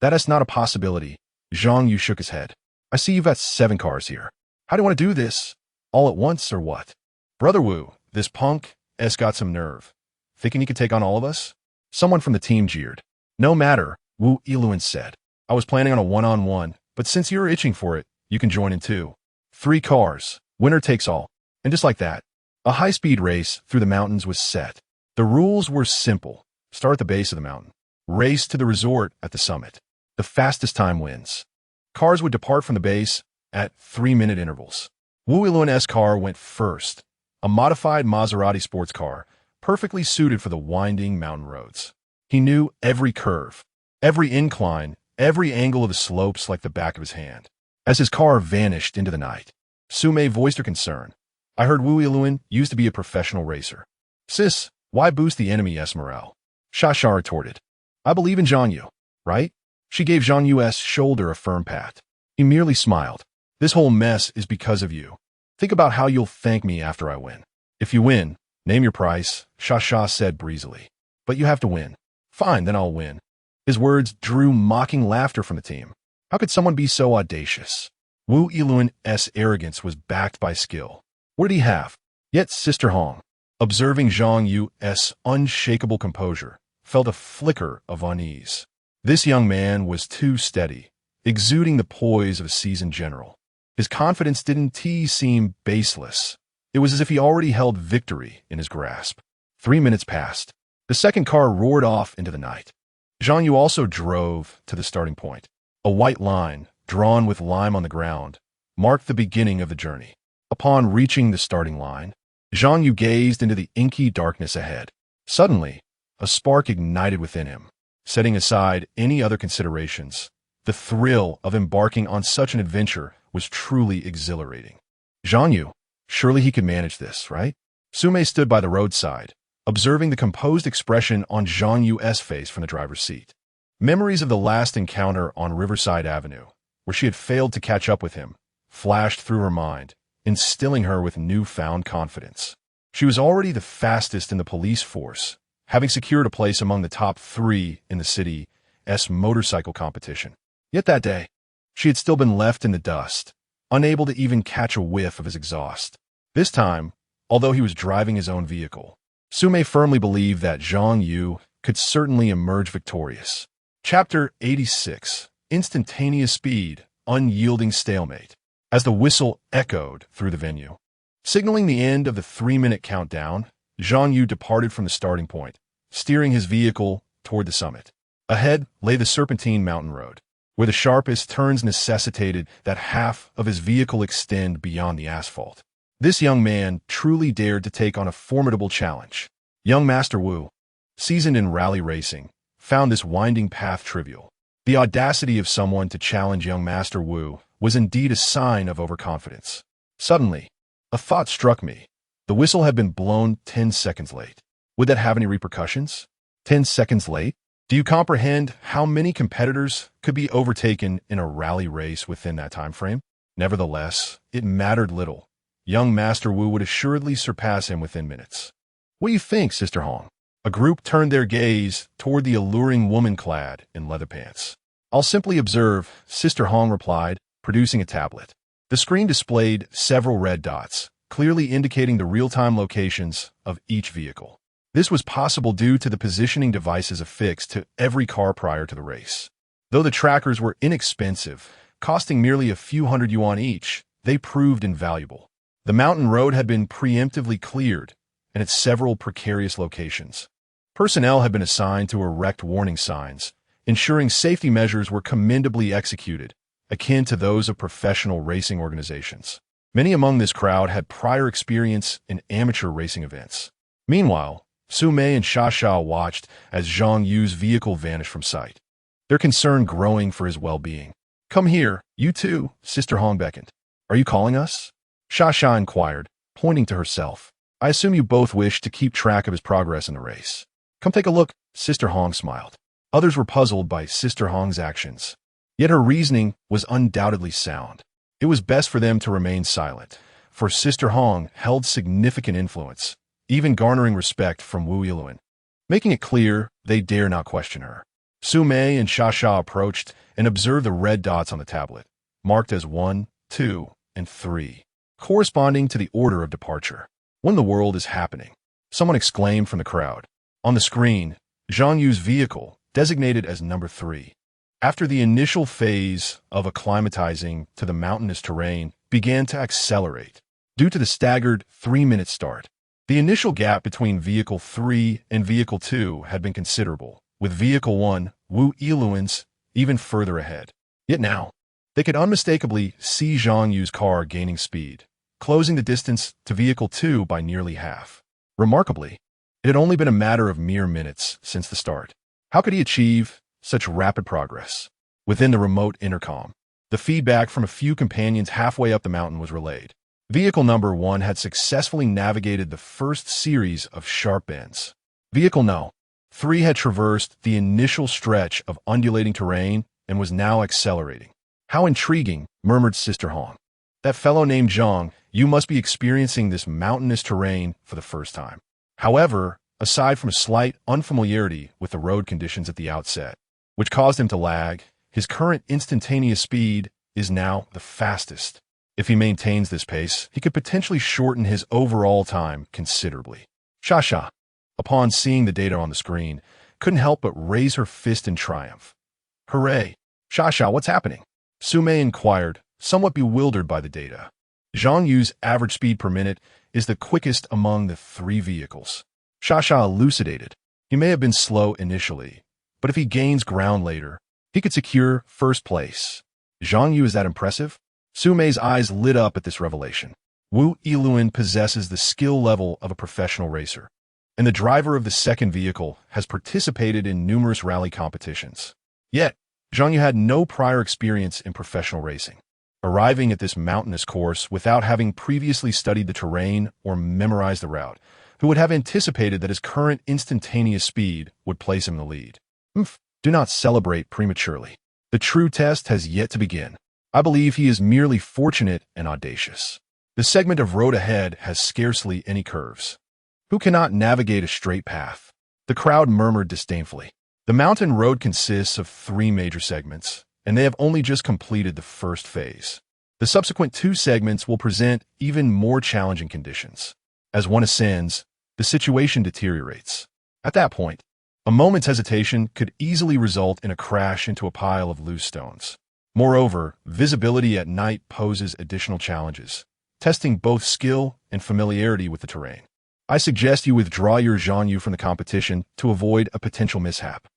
That is not a possibility. Zhang Yu shook his head. I see you've got 7 cars here. How do you want to do this? All at once or what? Brother Wu, this punk has got some nerve. Thinking he could take on all of us? Someone from the team jeered. No matter, Wu Yiluan said. I was planning on a one-on-one, but since you're itching for it, you can join in too. 3 cars, winner takes all. And just like that, a high-speed race through the mountains was set. The rules were simple. Start at the base of the mountain. Race to the resort at the summit. The fastest time wins. Cars would depart from the base at 3-minute intervals. Wu Yiluan's car went first, a modified Maserati sports car, perfectly suited for the winding mountain roads. He knew every curve, every incline, every angle of the slopes like the back of his hand. As his car vanished into the night, Su Mei voiced her concern. I heard Wu Yiluan used to be a professional racer. Sis, why boost the enemy's morale? Sha retorted. I believe in Zhang Yu, right? She gave Zhang Yu's shoulder a firm pat. He merely smiled. This whole mess is because of you. Think about how you'll thank me after I win. If you win, name your price, Sha said breezily. But you have to win. Fine, then I'll win. His words drew mocking laughter from the team. How could someone be so audacious? Wu Yiluan's arrogance was backed by skill. What did he have? Yet Sister Hong, observing Zhang Yu's unshakable composure, felt a flicker of unease. This young man was too steady, exuding the poise of a seasoned general. His confidence didn't seem baseless. It was as if he already held victory in his grasp. 3 minutes passed. The second car roared off into the night. Zhang Yu also drove to the starting point. A white line, drawn with lime on the ground, marked the beginning of the journey. Upon reaching the starting line, Zhang Yu gazed into the inky darkness ahead. Suddenly, a spark ignited within him. Setting aside any other considerations, the thrill of embarking on such an adventure was truly exhilarating. Zhang Yu, surely he could manage this, right? Su Mei stood by the roadside, observing the composed expression on Zhang Yu's face from the driver's seat. Memories of the last encounter on Riverside Avenue, where she had failed to catch up with him, flashed through her mind, instilling her with newfound confidence. She was already the fastest in the police force, having secured a place among the top 3 in the city's motorcycle competition. Yet that day, she had still been left in the dust, unable to even catch a whiff of his exhaust. This time, although he was driving his own vehicle, Su Mei firmly believed that Zhang Yu could certainly emerge victorious. Chapter 86. Instantaneous Speed, Unyielding Stalemate. As the whistle echoed through the venue, signaling the end of the 3-minute countdown, Zhang Yu departed from the starting point, steering his vehicle toward the summit. Ahead lay the serpentine mountain road, where the sharpest turns necessitated that half of his vehicle extend beyond the asphalt. This young man truly dared to take on a formidable challenge. Young Master Wu, seasoned in rally racing, found this winding path trivial. The audacity of someone to challenge young Master Wu was indeed a sign of overconfidence. Suddenly, a thought struck me. The whistle had been blown 10 seconds late. Would that have any repercussions? 10 seconds late? Do you comprehend how many competitors could be overtaken in a rally race within that time frame? Nevertheless, it mattered little. Young Master Wu would assuredly surpass him within minutes. What do you think, Sister Hong? A group turned their gaze toward the alluring woman clad in leather pants. I'll simply observe, Sister Hong replied, producing a tablet. The screen displayed several red dots, clearly indicating the real-time locations of each vehicle. This was possible due to the positioning devices affixed to every car prior to the race. Though the trackers were inexpensive, costing merely a few hundred yuan each, they proved invaluable. The mountain road had been preemptively cleared, and at several precarious locations. Personnel had been assigned to erect warning signs, ensuring safety measures were commendably executed, akin to those of professional racing organizations. Many among this crowd had prior experience in amateur racing events. Meanwhile, Su Mei and Sha Sha watched as Zhang Yu's vehicle vanished from sight, their concern growing for his well-being. Come here, you two, Sister Hong beckoned. Are you calling us? Sha Sha inquired, pointing to herself. I assume you both wish to keep track of his progress in the race. Come take a look, Sister Hong smiled. Others were puzzled by Sister Hong's actions. Yet her reasoning was undoubtedly sound. It was best for them to remain silent, for Sister Hong held significant influence, even garnering respect from Wu Yiluan. Making it clear they dare not question her. Su Mei and Sha Sha approached and observed the red dots on the tablet, marked as 1, 2, and 3, corresponding to the order of departure. What in the world is happening? Someone exclaimed from the crowd. On the screen, Zhang Yu's vehicle, designated as number 3. After the initial phase of acclimatizing to the mountainous terrain began to accelerate, due to the staggered 3-minute start, the initial gap between Vehicle 3 and Vehicle 2 had been considerable, with Vehicle 1, Wu Yiluan's, even further ahead. Yet now, they could unmistakably see Zhang Yu's car gaining speed, closing the distance to Vehicle 2 by nearly half. Remarkably, it had only been a matter of mere minutes since the start. How could he achieve such rapid progress? Within the remote intercom, the feedback from a few companions halfway up the mountain was relayed. Vehicle number 1 had successfully navigated the first series of sharp bends. Vehicle No. 3 had traversed the initial stretch of undulating terrain and was now accelerating. How intriguing, murmured Sister Hong. That fellow named Zhang, you must be experiencing this mountainous terrain for the first time. However, aside from a slight unfamiliarity with the road conditions at the outset, which caused him to lag, his current instantaneous speed is now the fastest. If he maintains this pace, he could potentially shorten his overall time considerably. Sha Sha, upon seeing the data on the screen, couldn't help but raise her fist in triumph. Hooray! Sha Sha, what's happening? Su Mei inquired, somewhat bewildered by the data. Zhang Yu's average speed per minute is the quickest among the 3 vehicles. Sha Sha elucidated. He may have been slow initially, but if he gains ground later, he could secure first place. Zhang Yu is that impressive? Su Mei's eyes lit up at this revelation. Wu Yiluan possesses the skill level of a professional racer, and the driver of the second vehicle has participated in numerous rally competitions. Yet, Zhang Yu had no prior experience in professional racing. Arriving at this mountainous course without having previously studied the terrain or memorized the route, who would have anticipated that his current instantaneous speed would place him in the lead. Do not celebrate prematurely. The true test has yet to begin. I believe he is merely fortunate and audacious. The segment of road ahead has scarcely any curves. Who cannot navigate a straight path? The crowd murmured disdainfully. The mountain road consists of 3 major segments, and they have only just completed the first phase. The subsequent 2 segments will present even more challenging conditions. As one ascends, the situation deteriorates. At that point, a moment's hesitation could easily result in a crash into a pile of loose stones. Moreover, visibility at night poses additional challenges, testing both skill and familiarity with the terrain. I suggest you withdraw your Zhang Yu from the competition to avoid a potential mishap.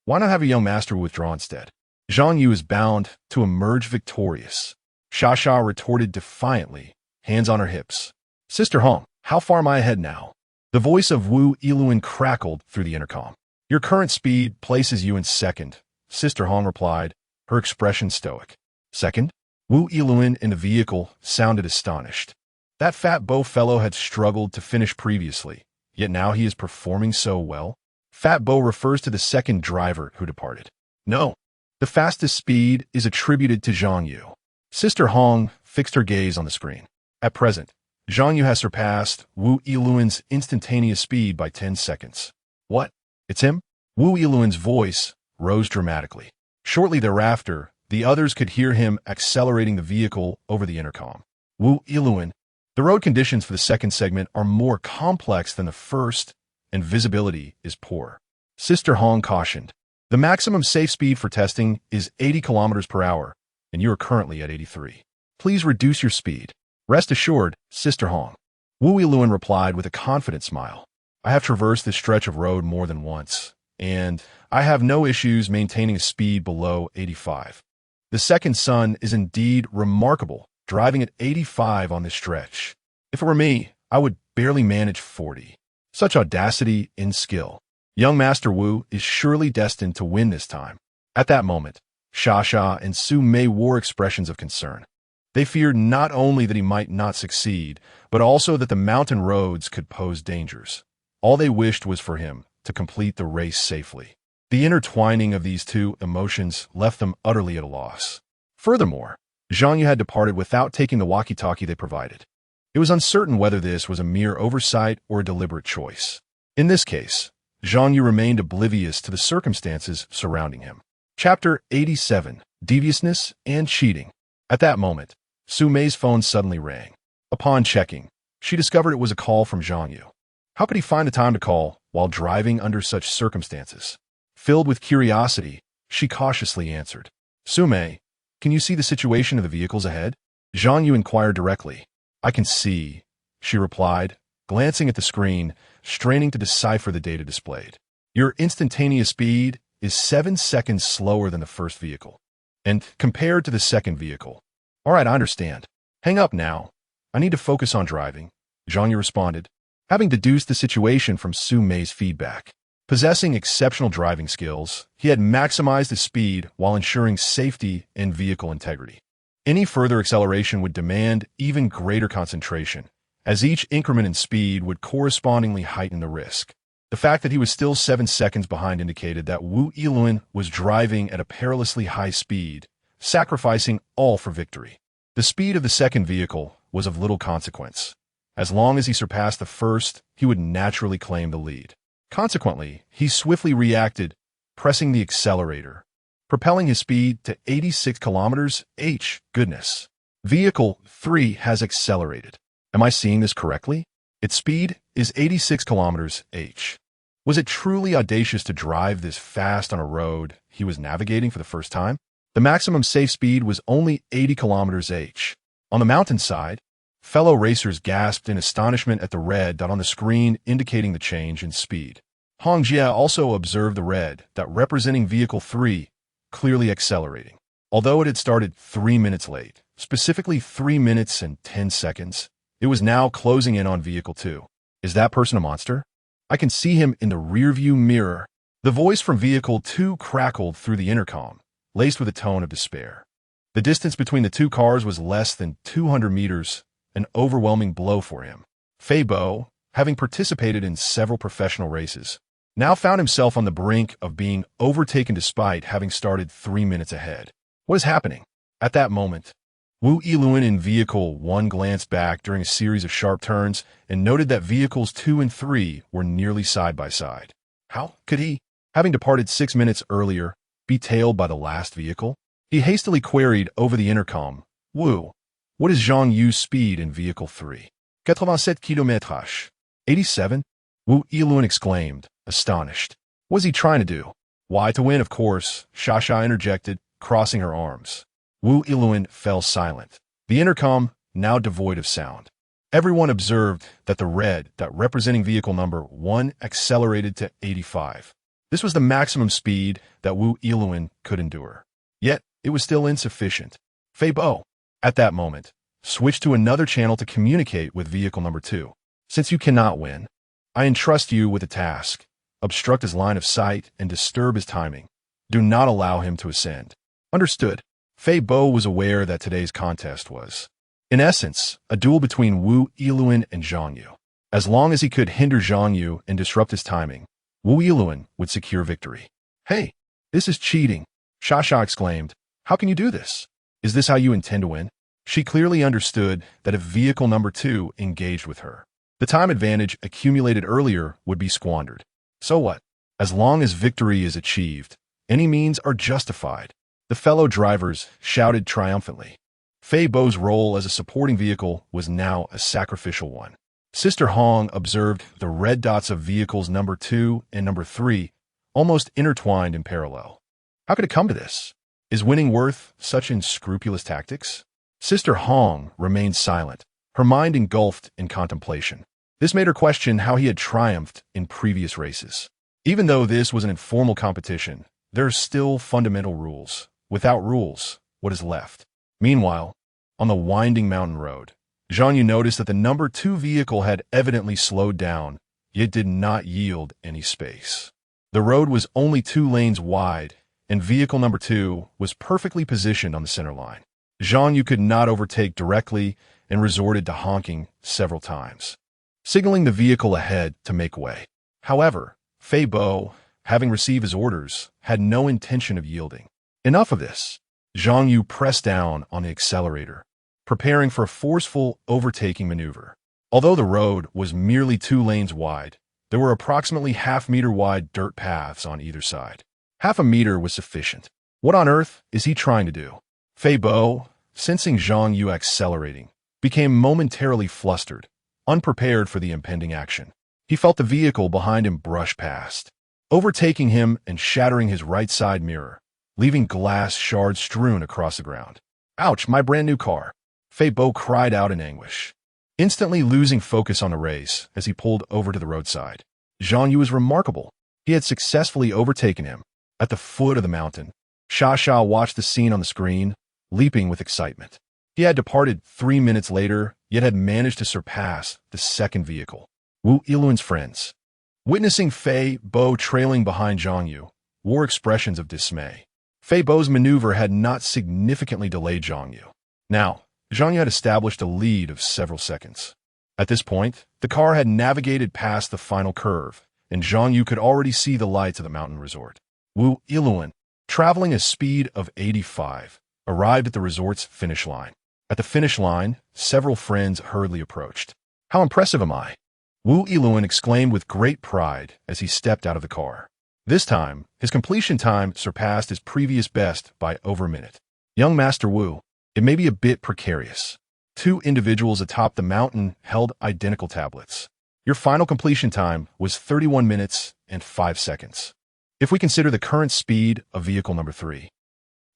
Why not have a young master withdraw instead? Zhang Yu is bound to emerge victorious. Xia retorted defiantly, hands on her hips. Sister Hong, how far am I ahead now? The voice of Wu Yiluan crackled through the intercom. Your current speed places you in second, Sister Hong replied, her expression stoic. Second? Wu Yiluan in the vehicle sounded astonished. That fat Bo fellow had struggled to finish previously, yet now he is performing so well. Fat Bo refers to the second driver who departed. No, the fastest speed is attributed to Zhang Yu. Sister Hong fixed her gaze on the screen. At present, Zhang Yu has surpassed Wu Yiluan's instantaneous speed by 10 seconds. What? It's him? Wu Yiluan's voice rose dramatically. Shortly thereafter, the others could hear him accelerating the vehicle over the intercom. Wu Yiluan, the road conditions for the second segment are more complex than the first, and visibility is poor. Sister Hong cautioned. The maximum safe speed for testing is 80 kilometers per hour, and you are currently at 83. Please reduce your speed. Rest assured, Sister Hong. Wu Yiluan replied with a confident smile. I have traversed this stretch of road more than once, and I have no issues maintaining a speed below 85. The second son is indeed remarkable, driving at 85 on this stretch. If it were me, I would barely manage 40. Such audacity and skill. Young Master Wu is surely destined to win this time. At that moment, Xia and Su Mei wore expressions of concern. They feared not only that he might not succeed, but also that the mountain roads could pose dangers. All they wished was for him to complete the race safely. The intertwining of these two emotions left them utterly at a loss. Furthermore, Zhang Yu had departed without taking the walkie-talkie they provided. It was uncertain whether this was a mere oversight or a deliberate choice. In this case, Zhang Yu remained oblivious to the circumstances surrounding him. Chapter 87, Deviousness and Cheating. At that moment, Su Mei's phone suddenly rang. Upon checking, she discovered it was a call from Zhang Yu. How could he find the time to call while driving under such circumstances? Filled with curiosity, she cautiously answered. Su Mei, can you see the situation of the vehicles ahead? Zhang Yu inquired directly. I can see, she replied, glancing at the screen, straining to decipher the data displayed. Your instantaneous speed is 7 seconds slower than the first vehicle. And compared to the second vehicle. All right, I understand. Hang up now. I need to focus on driving, Zhang Yu responded, having deduced the situation from Su Mei's feedback. Possessing exceptional driving skills, he had maximized his speed while ensuring safety and vehicle integrity. Any further acceleration would demand even greater concentration, as each increment in speed would correspondingly heighten the risk. The fact that he was still 7 seconds behind indicated that Wu Yiluan was driving at a perilously high speed, sacrificing all for victory. The speed of the second vehicle was of little consequence. As long as he surpassed the first, he would naturally claim the lead. Consequently, he swiftly reacted, pressing the accelerator, propelling his speed to 86 kilometers/h. Goodness. Vehicle 3 has accelerated. Am I seeing this correctly? Its speed is 86 kilometers/h. Was it truly audacious to drive this fast on a road he was navigating for the first time? The maximum safe speed was only 80 kilometers/h. On the mountainside, fellow racers gasped in astonishment at the red dot on the screen indicating the change in speed. Hong Jia also observed the red dot representing Vehicle 3, clearly accelerating. Although it had started 3 minutes late, specifically 3 minutes and 10 seconds, it was now closing in on Vehicle 2. Is that person a monster? I can see him in the rearview mirror. The voice from Vehicle 2 crackled through the intercom, laced with a tone of despair. The distance between the two cars was less than 200 meters, an overwhelming blow for him. Fei Bo, having participated in several professional races, now found himself on the brink of being overtaken despite having started 3 minutes ahead. What is happening? At that moment, Wu Yiluan in Vehicle 1 glanced back during a series of sharp turns and noted that Vehicles 2 and 3 were nearly side by side. How could he, having departed 6 minutes earlier, be tailed by the last vehicle? He hastily queried over the intercom, Wu, what is Zhang Yu's speed in Vehicle 3? 87 km/h. 87? Wu Yiluan exclaimed, astonished. What was he trying to do? Why, to win, of course, Xia interjected, crossing her arms. Wu Yiluan fell silent. The intercom, now devoid of sound. Everyone observed that the red dot representing vehicle number 1 accelerated to 85. This was the maximum speed that Wu Yiluan could endure. Yet, it was still insufficient. Fei Bo, at that moment, switched to another channel to communicate with vehicle number 2. Since you cannot win, I entrust you with a task. Obstruct his line of sight and disturb his timing. Do not allow him to ascend. Understood. Fei Bo was aware that today's contest was, in essence, a duel between Wu Yiluan and Zhang Yu. As long as he could hinder Zhang Yu and disrupt his timing, Wu Yiluan would secure victory. Hey, this is cheating, Xia exclaimed. How can you do this? Is this how you intend to win? She clearly understood that if vehicle number 2 engaged with her, the time advantage accumulated earlier would be squandered. So what? As long as victory is achieved, any means are justified. The fellow drivers shouted triumphantly. Fei Bo's role as a supporting vehicle was now a sacrificial one. Sister Hong observed the red dots of vehicles number 2 and number 3 almost intertwined in parallel. How could it come to this? Is winning worth such unscrupulous tactics? Sister Hong remained silent, her mind engulfed in contemplation. This made her question how he had triumphed in previous races. Even though this was an informal competition, there are still fundamental rules. Without rules, what is left? Meanwhile, on the winding mountain road, Zhang Yu noticed that the number 2 vehicle had evidently slowed down, yet did not yield any space. The road was only 2 lanes wide, and vehicle number 2 was perfectly positioned on the center line. Zhang Yu could not overtake directly and resorted to honking several times, signaling the vehicle ahead to make way. However, Fei Bo, having received his orders, had no intention of yielding. Enough of this. Zhang Yu pressed down on the accelerator, preparing for a forceful overtaking maneuver. Although the road was merely 2 lanes wide, there were approximately half-meter wide dirt paths on either side. Half a meter was sufficient. What on earth is he trying to do? Fei Bo, sensing Zhang Yu accelerating, became momentarily flustered, unprepared for the impending action. He felt the vehicle behind him brush past, overtaking him and shattering his right side mirror, leaving glass shards strewn across the ground. Ouch, my brand new car! Fei Bo cried out in anguish, instantly losing focus on the race as he pulled over to the roadside. Zhang Yu was remarkable. He had successfully overtaken him. At the foot of the mountain, Xia watched the scene on the screen, leaping with excitement. He had departed 3 minutes later, yet had managed to surpass the second vehicle. Wu Yiluan's friends, witnessing Fei Bo trailing behind Zhang Yu, wore expressions of dismay. Fei Bo's maneuver had not significantly delayed Zhang Yu. Now, Zhang Yu had established a lead of several seconds. At this point, the car had navigated past the final curve, and Zhang Yu could already see the lights of the mountain resort. Wu Yiluan, traveling a speed of 85, arrived at the resort's finish line. At the finish line, several friends hurriedly approached. How impressive am I? Wu Yiluan exclaimed with great pride as he stepped out of the car. This time, his completion time surpassed his previous best by over a minute. Young Master Wu, it may be a bit precarious. 2 individuals atop the mountain held identical tablets. Your final completion time was 31 minutes and 5 seconds. If we consider the current speed of vehicle number 3,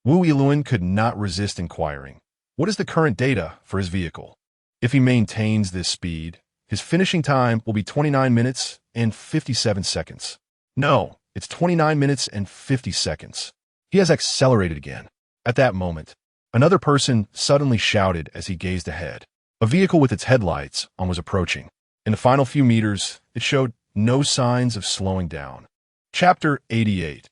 Wu Yiluan could not resist inquiring, what is the current data for his vehicle? If he maintains this speed, his finishing time will be 29 minutes and 57 seconds. No, it's 29 minutes and 50 seconds. He has accelerated again. At that moment, another person suddenly shouted as he gazed ahead. A vehicle with its headlights on was approaching. In the final few meters, it showed no signs of slowing down. Chapter 88.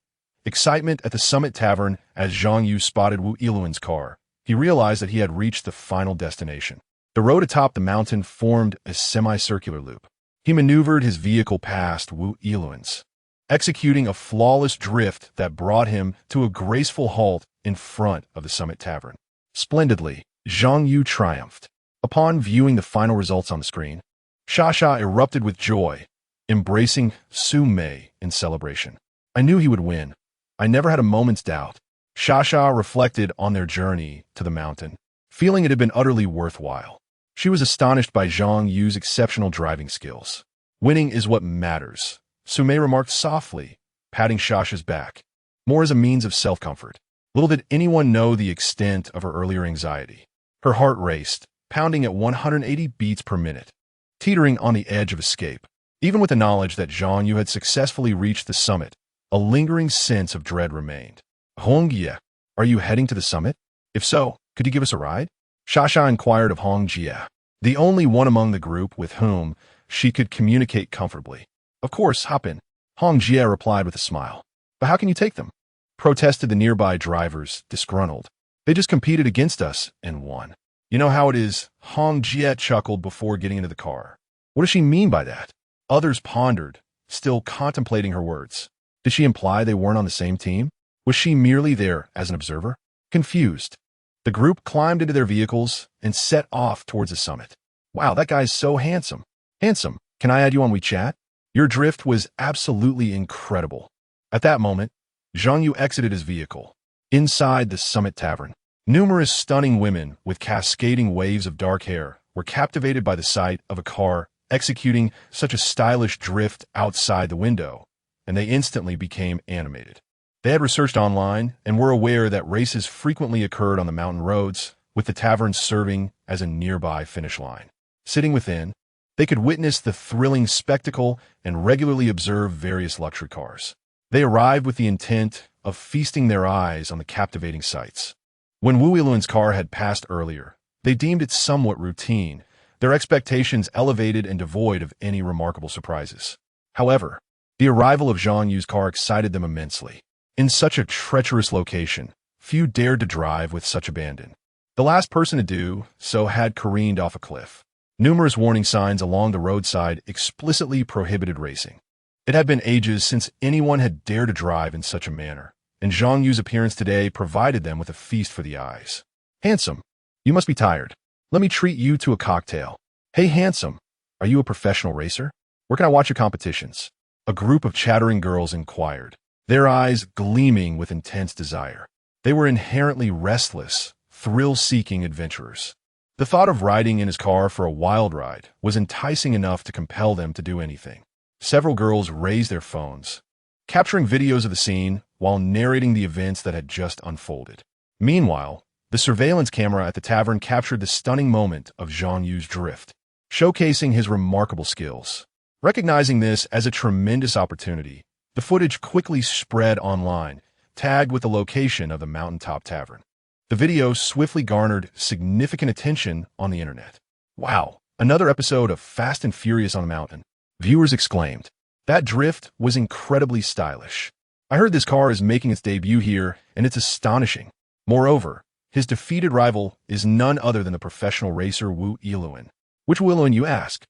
Excitement at the Summit Tavern as Zhang Yu spotted Wu Yiluan's car. He realized that he had reached the final destination. The road atop the mountain formed a semicircular loop. He maneuvered his vehicle past Wu Yiluan's, executing a flawless drift that brought him to a graceful halt in front of the Summit Tavern. Splendidly, Zhang Yu triumphed. Upon viewing the final results on the screen, Xia erupted with joy, embracing Su Mei in celebration. I knew he would win. I never had a moment's doubt. Xia reflected on their journey to the mountain, feeling it had been utterly worthwhile. She was astonished by Zhang Yu's exceptional driving skills. Winning is what matters, Su Mei remarked softly, patting Xia's back, more as a means of self-comfort. Little did anyone know the extent of her earlier anxiety. Her heart raced, pounding at 180 beats per minute, teetering on the edge of escape. Even with the knowledge that Zhang Yu had successfully reached the summit, a lingering sense of dread remained. Hong Jie, are you heading to the summit? If so, could you give us a ride? Shasha inquired of Hong Jie, the only one among the group with whom she could communicate comfortably. Of course, hop in, Hong Jie replied with a smile. But how can you take them? Protested the nearby drivers, disgruntled. They just competed against us and won. You know how it is, Hong Jie chuckled before getting into the car. What does she mean by that? Others pondered, still contemplating her words. Did she imply they weren't on the same team? Was she merely there as an observer? Confused, the group climbed into their vehicles and set off towards the summit. Wow, that guy's so handsome. Handsome, can I add you on WeChat? Your drift was absolutely incredible. At that moment, Zhang Yu exited his vehicle. Inside the Summit Tavern, numerous stunning women with cascading waves of dark hair were captivated by the sight of a car executing such a stylish drift outside the window, and they instantly became animated. They had researched online and were aware that races frequently occurred on the mountain roads, with the tavern serving as a nearby finish line. Sitting within, they could witness the thrilling spectacle and regularly observe various luxury cars. They arrived with the intent of feasting their eyes on the captivating sights. When Wu Yiluan's car had passed earlier, they deemed it somewhat routine, their expectations elevated and devoid of any remarkable surprises. However, the arrival of Zhang Yu's car excited them immensely. In such a treacherous location, few dared to drive with such abandon. The last person to do so had careened off a cliff. Numerous warning signs along the roadside explicitly prohibited racing. It had been ages since anyone had dared to drive in such a manner, and Zhang Yu's appearance today provided them with a feast for the eyes. Handsome, you must be tired. Let me treat you to a cocktail. Hey, handsome, are you a professional racer? Where can I watch your competitions? A group of chattering girls inquired, their eyes gleaming with intense desire. They were inherently restless, thrill-seeking adventurers. The thought of riding in his car for a wild ride was enticing enough to compel them to do anything. Several girls raised their phones, capturing videos of the scene while narrating the events that had just unfolded. Meanwhile, the surveillance camera at the tavern captured the stunning moment of Zhang Yu's drift, showcasing his remarkable skills. Recognizing this as a tremendous opportunity, the footage quickly spread online, tagged with the location of the mountaintop tavern. The video swiftly garnered significant attention on the internet. Wow, another episode of Fast and Furious on a mountain, viewers exclaimed. That drift was incredibly stylish. I heard this car is making its debut here, and it's astonishing. Moreover, his defeated rival is none other than the professional racer Wu Yiluan. Which Wu Yiluan, you ask?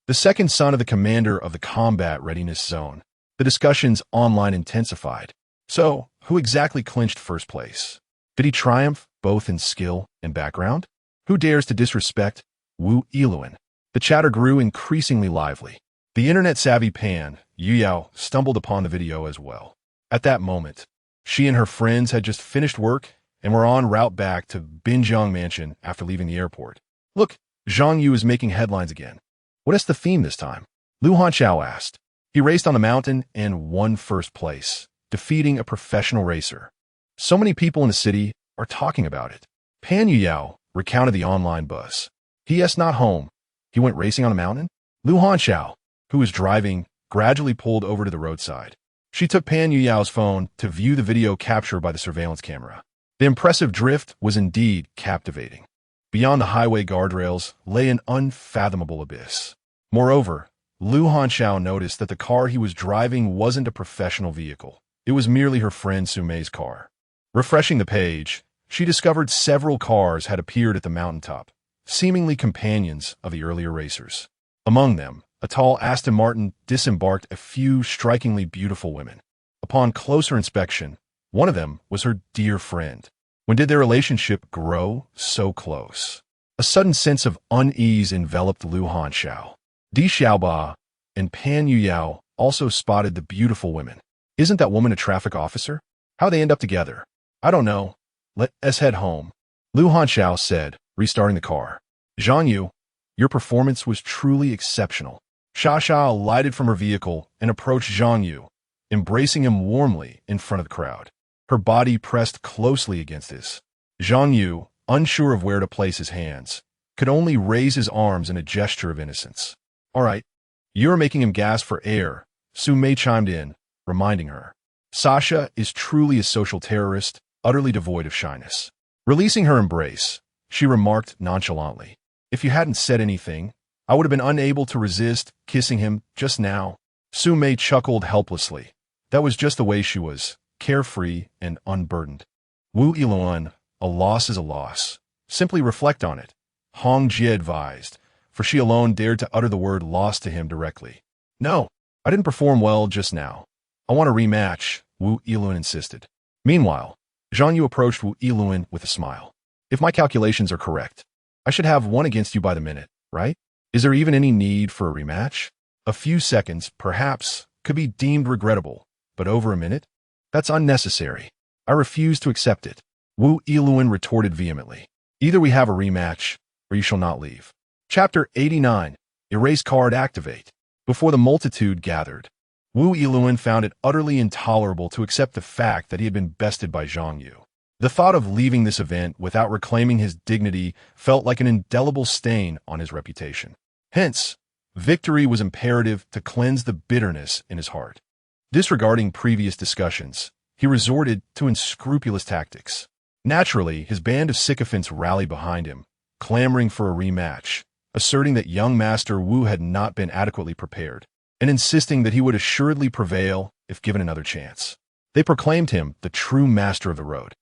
The second son of the commander of the combat readiness zone. The discussions online intensified. So, who exactly clinched first place? Did he triumph both in skill and background? Who dares to disrespect Wu Yiluan? The chatter grew increasingly lively. The internet-savvy Pan Yuyao stumbled upon the video as well. At that moment, she and her friends had just finished work and were en route back to Binjiang Mansion after leaving the airport. Look, Zhang Yu is making headlines again. What is the theme this time? Lu Hanxiao asked. He raced on the mountain and won first place, defeating a professional racer. So many people in the city are talking about it. Pan Yuyao recounted the online buzz. P.S. not home. He went racing on a mountain? Lu Hanxiao, who was driving, gradually pulled over to the roadside. She took Pan Yuyao's phone to view the video captured by the surveillance camera. The impressive drift was indeed captivating. Beyond the highway guardrails lay an unfathomable abyss. Moreover, Lu Hanxiao noticed that the car he was driving wasn't a professional vehicle. It was merely her friend Sumei's car. Refreshing the page, she discovered several cars had appeared at the mountaintop, seemingly companions of the earlier racers. Among them, a tall Aston Martin disembarked a few strikingly beautiful women. Upon closer inspection, one of them was her dear friend. When did their relationship grow so close? A sudden sense of unease enveloped Lu Hanxiao. Di Xiaoba and Pan Yuyao also spotted the beautiful women. Isn't that woman a traffic officer? How'd they end up together? I don't know. Let us head home, Lu Hanxiao said, restarting the car. Zhang Yu, your performance was truly exceptional. Xia alighted from her vehicle and approached Zhang Yu, embracing him warmly in front of the crowd. Her body pressed closely against his. Zhang Yu, unsure of where to place his hands, could only raise his arms in a gesture of innocence. All right, you're making him gasp for air, Su Mei chimed in, reminding her. Sasha is truly a social terrorist, utterly devoid of shyness. Releasing her embrace, she remarked nonchalantly, if you hadn't said anything, I would have been unable to resist kissing him just now. Su Mei chuckled helplessly. That was just the way she was, carefree and unburdened. Wu Yiluan, a loss is a loss. Simply reflect on it, Hong Jie advised, for she alone dared to utter the word loss to him directly. No, I didn't perform well just now. I want a rematch, Wu Yiluan insisted. Meanwhile, Zhang Yu approached Wu Yiluan with a smile. If my calculations are correct, I should have one against you by the minute, right? Is there even any need for a rematch? A few seconds, perhaps, could be deemed regrettable, but over a minute? That's unnecessary. I refuse to accept it. Wu Yiluan retorted vehemently. Either we have a rematch, or you shall not leave. Chapter 89. Erase card activate. Before the multitude gathered, Wu Yiluan found it utterly intolerable to accept the fact that he had been bested by Zhang Yu. The thought of leaving this event without reclaiming his dignity felt like an indelible stain on his reputation. Hence, victory was imperative to cleanse the bitterness in his heart. Disregarding previous discussions, he resorted to unscrupulous tactics. Naturally, his band of sycophants rallied behind him, clamoring for a rematch, asserting that young Master Wu had not been adequately prepared, and insisting that he would assuredly prevail if given another chance. They proclaimed him the true master of the road.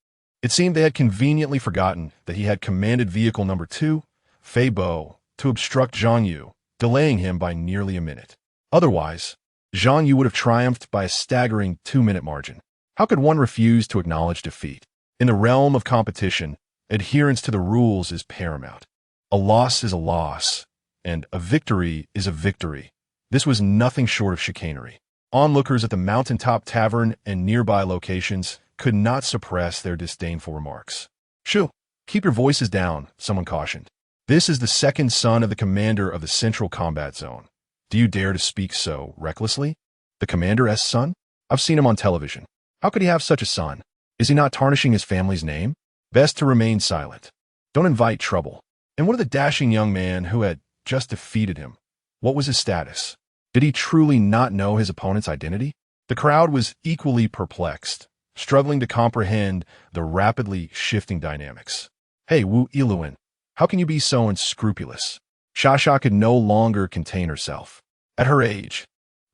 It seemed they had conveniently forgotten that he had commanded vehicle number 2, Fei Bo, to obstruct Zhang Yu, delaying him by nearly a minute. Otherwise, Zhang Yu would have triumphed by a staggering 2-minute margin. How could one refuse to acknowledge defeat? In the realm of competition, adherence to the rules is paramount. A loss is a loss, and a victory is a victory. This was nothing short of chicanery. Onlookers at the mountaintop tavern and nearby locations could not suppress their disdainful remarks. Shoo, keep your voices down, someone cautioned. This is the second son of the commander of the Central Combat Zone. Do you dare to speak so recklessly? The commander's son? I've seen him on television. How could he have such a son? Is he not tarnishing his family's name? Best to remain silent. Don't invite trouble. And what of the dashing young man who had just defeated him? What was his status? Did he truly not know his opponent's identity? The crowd was equally perplexed, struggling to comprehend the rapidly shifting dynamics. Hey, Wu Yiluan, how can you be so unscrupulous? Xia could no longer contain herself. At her age,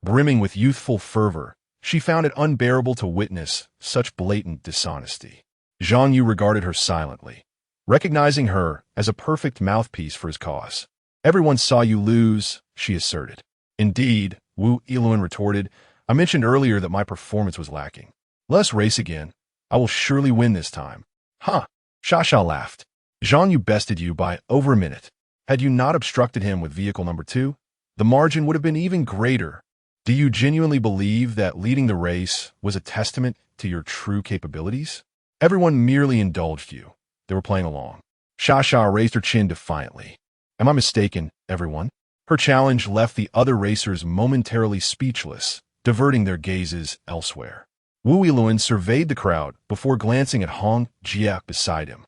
brimming with youthful fervor, she found it unbearable to witness such blatant dishonesty. Zhang Yu regarded her silently, recognizing her as a perfect mouthpiece for his cause. Everyone saw you lose, she asserted. Indeed, Wu Yiluan retorted, I mentioned earlier that my performance was lacking. Let us race again. I will surely win this time. Huh, Xia laughed. Zhang Yu bested you by over a minute. Had you not obstructed him with vehicle number 2, the margin would have been even greater. Do you genuinely believe that leading the race was a testament to your true capabilities? Everyone merely indulged you. They were playing along. Xia raised her chin defiantly. Am I mistaken, everyone? Her challenge left the other racers momentarily speechless, diverting their gazes elsewhere. Wu Yiluan surveyed the crowd before glancing at Hong Jie beside him.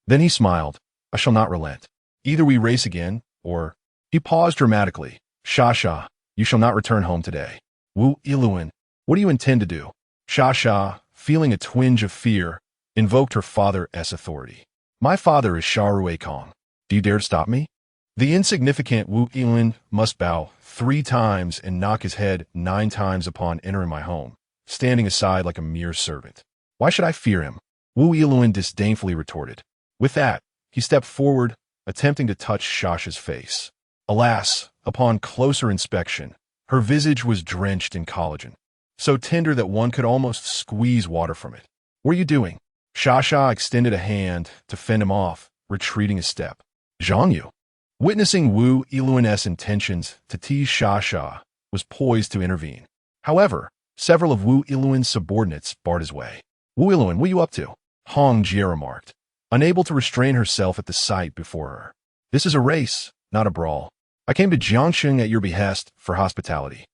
Then he smiled. I shall not relent. Either we race again, or... He paused dramatically. Xia, you shall not return home today. Wu Yiluan, what do you intend to do? Xia, feeling a twinge of fear, invoked her father's authority. My father is Rui Kong. Do you dare to stop me? The insignificant Wu Yiluan must bow 3 times and knock his head 9 times upon entering my home, standing aside like a mere servant. Why should I fear him? Wu Yiluan disdainfully retorted. With that, he stepped forward, attempting to touch Xia's face. Alas, upon closer inspection, her visage was drenched in collagen, so tender that one could almost squeeze water from it. What are you doing? Xia extended a hand to fend him off, retreating a step. Zhang Yu, witnessing Wu Yiluan's intentions to tease Xia, was poised to intervene. However, several of Wu Yiluan's subordinates barred his way. Wu Yiluan, what are you up to? Hong Jie remarked, unable to restrain herself at the sight before her. This is a race, not a brawl. I came to Jiangxing at your behest for hospitality.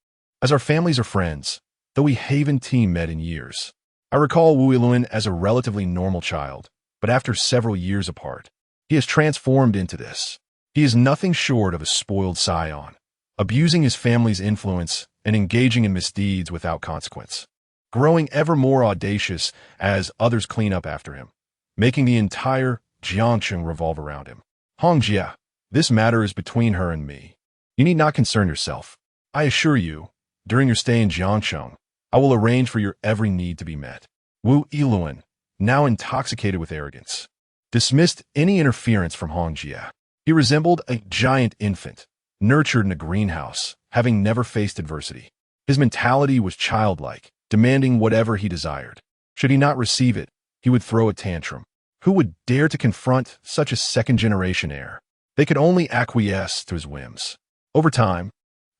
As our families are friends, though we haven't met in years. I recall Wu Yiluan as a relatively normal child, but after several years apart, he has transformed into this. He is nothing short of a spoiled scion, abusing his family's influence and engaging in misdeeds without consequence, growing ever more audacious as others clean up after him, making the entire Jiangcheng revolve around him. Hongjia, this matter is between her and me. You need not concern yourself. I assure you, during your stay in Jiangcheng, I will arrange for your every need to be met. Wu Yiluan, now intoxicated with arrogance, dismissed any interference from Hongjia. He resembled a giant infant, nurtured in a greenhouse, having never faced adversity. His mentality was childlike, demanding whatever he desired. Should he not receive it, he would throw a tantrum. Who would dare to confront such a second-generation heir? They could only acquiesce to his whims. Over time,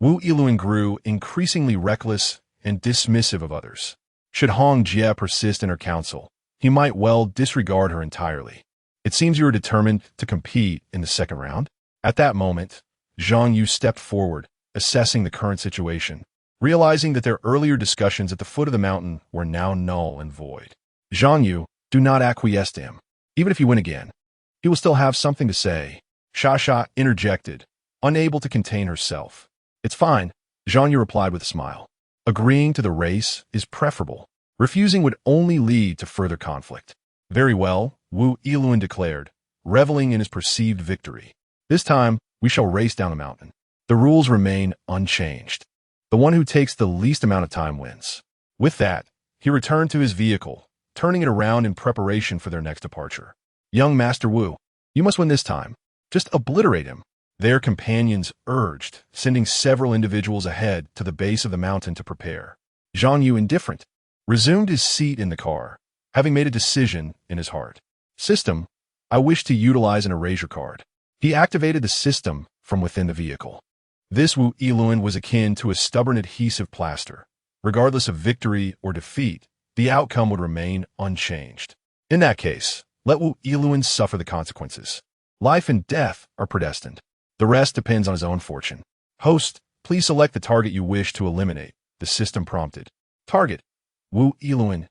Wu Yiluan grew increasingly reckless and dismissive of others. Should Hong Jie persist in her counsel, he might well disregard her entirely. It seems you are determined to compete in the second round? At that moment, Zhang Yu stepped forward, assessing the current situation, realizing that their earlier discussions at the foot of the mountain were now null and void. Zhang Yu, do not acquiesce to him. Even if you win again, he will still have something to say. Sha interjected, unable to contain herself. It's fine, Zhang Yu replied with a smile. Agreeing to the race is preferable. Refusing would only lead to further conflict. Very well, Wu Yiluan declared, reveling in his perceived victory. This time, we shall race down the mountain. The rules remain unchanged. The one who takes the least amount of time wins. With that, he returned to his vehicle, turning it around in preparation for their next departure. Young Master Wu, you must win this time. Just obliterate him. Their companions urged, sending several individuals ahead to the base of the mountain to prepare. Zhang Yu, indifferent, resumed his seat in the car, having made a decision in his heart. System, I wish to utilize an erasure card. He activated the system from within the vehicle. This Wu Yiluan was akin to a stubborn adhesive plaster. Regardless of victory or defeat, the outcome would remain unchanged. In that case, let Wu Yiluan suffer the consequences. Life and death are predestined. The rest depends on his own fortune. Host, please select the target you wish to eliminate, the system prompted. Target, Wu Yiluan.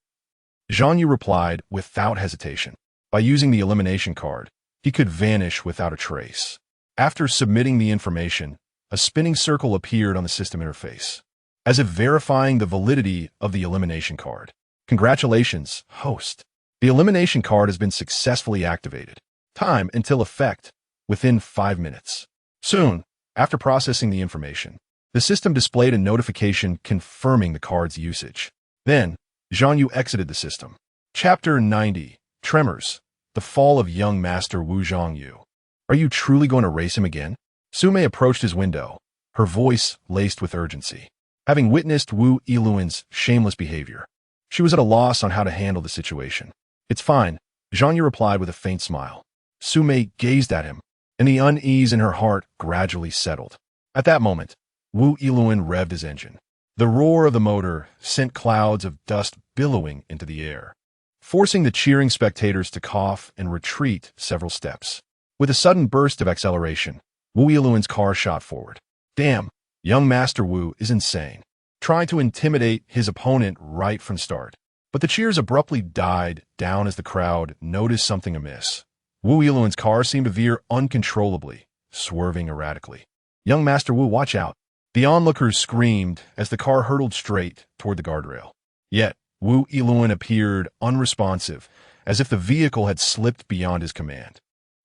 Zhang Yu replied without hesitation. By using the elimination card, he could vanish without a trace. After submitting the information, a spinning circle appeared on the system interface, as if verifying the validity of the elimination card. Congratulations, host. The elimination card has been successfully activated. Time until effect, within 5 minutes. Soon, after processing the information, the system displayed a notification confirming the card's usage. Then, Zhang Yu exited the system. Chapter 90, Tremors, the Fall of Young Master Wu Zhang Yu. Are you truly going to race him again? Sume approached his window, her voice laced with urgency. Having witnessed Wu Yiluan's shameless behavior, she was at a loss on how to handle the situation. It's fine, Zhang Yu replied with a faint smile. Sume gazed at him, and the unease in her heart gradually settled. At that moment, Wu Yiluan revved his engine. The roar of the motor sent clouds of dust billowing into the air, forcing the cheering spectators to cough and retreat several steps. With a sudden burst of acceleration, Wu Yiluan's car shot forward. Damn, young Master Wu is insane. Trying to intimidate his opponent right from start. But the cheers abruptly died down as the crowd noticed something amiss. Wu Yiluan's car seemed to veer uncontrollably, swerving erratically. Young Master Wu, watch out. The onlookers screamed as the car hurtled straight toward the guardrail. Yet, Wu Yiluan appeared unresponsive, as if the vehicle had slipped beyond his command.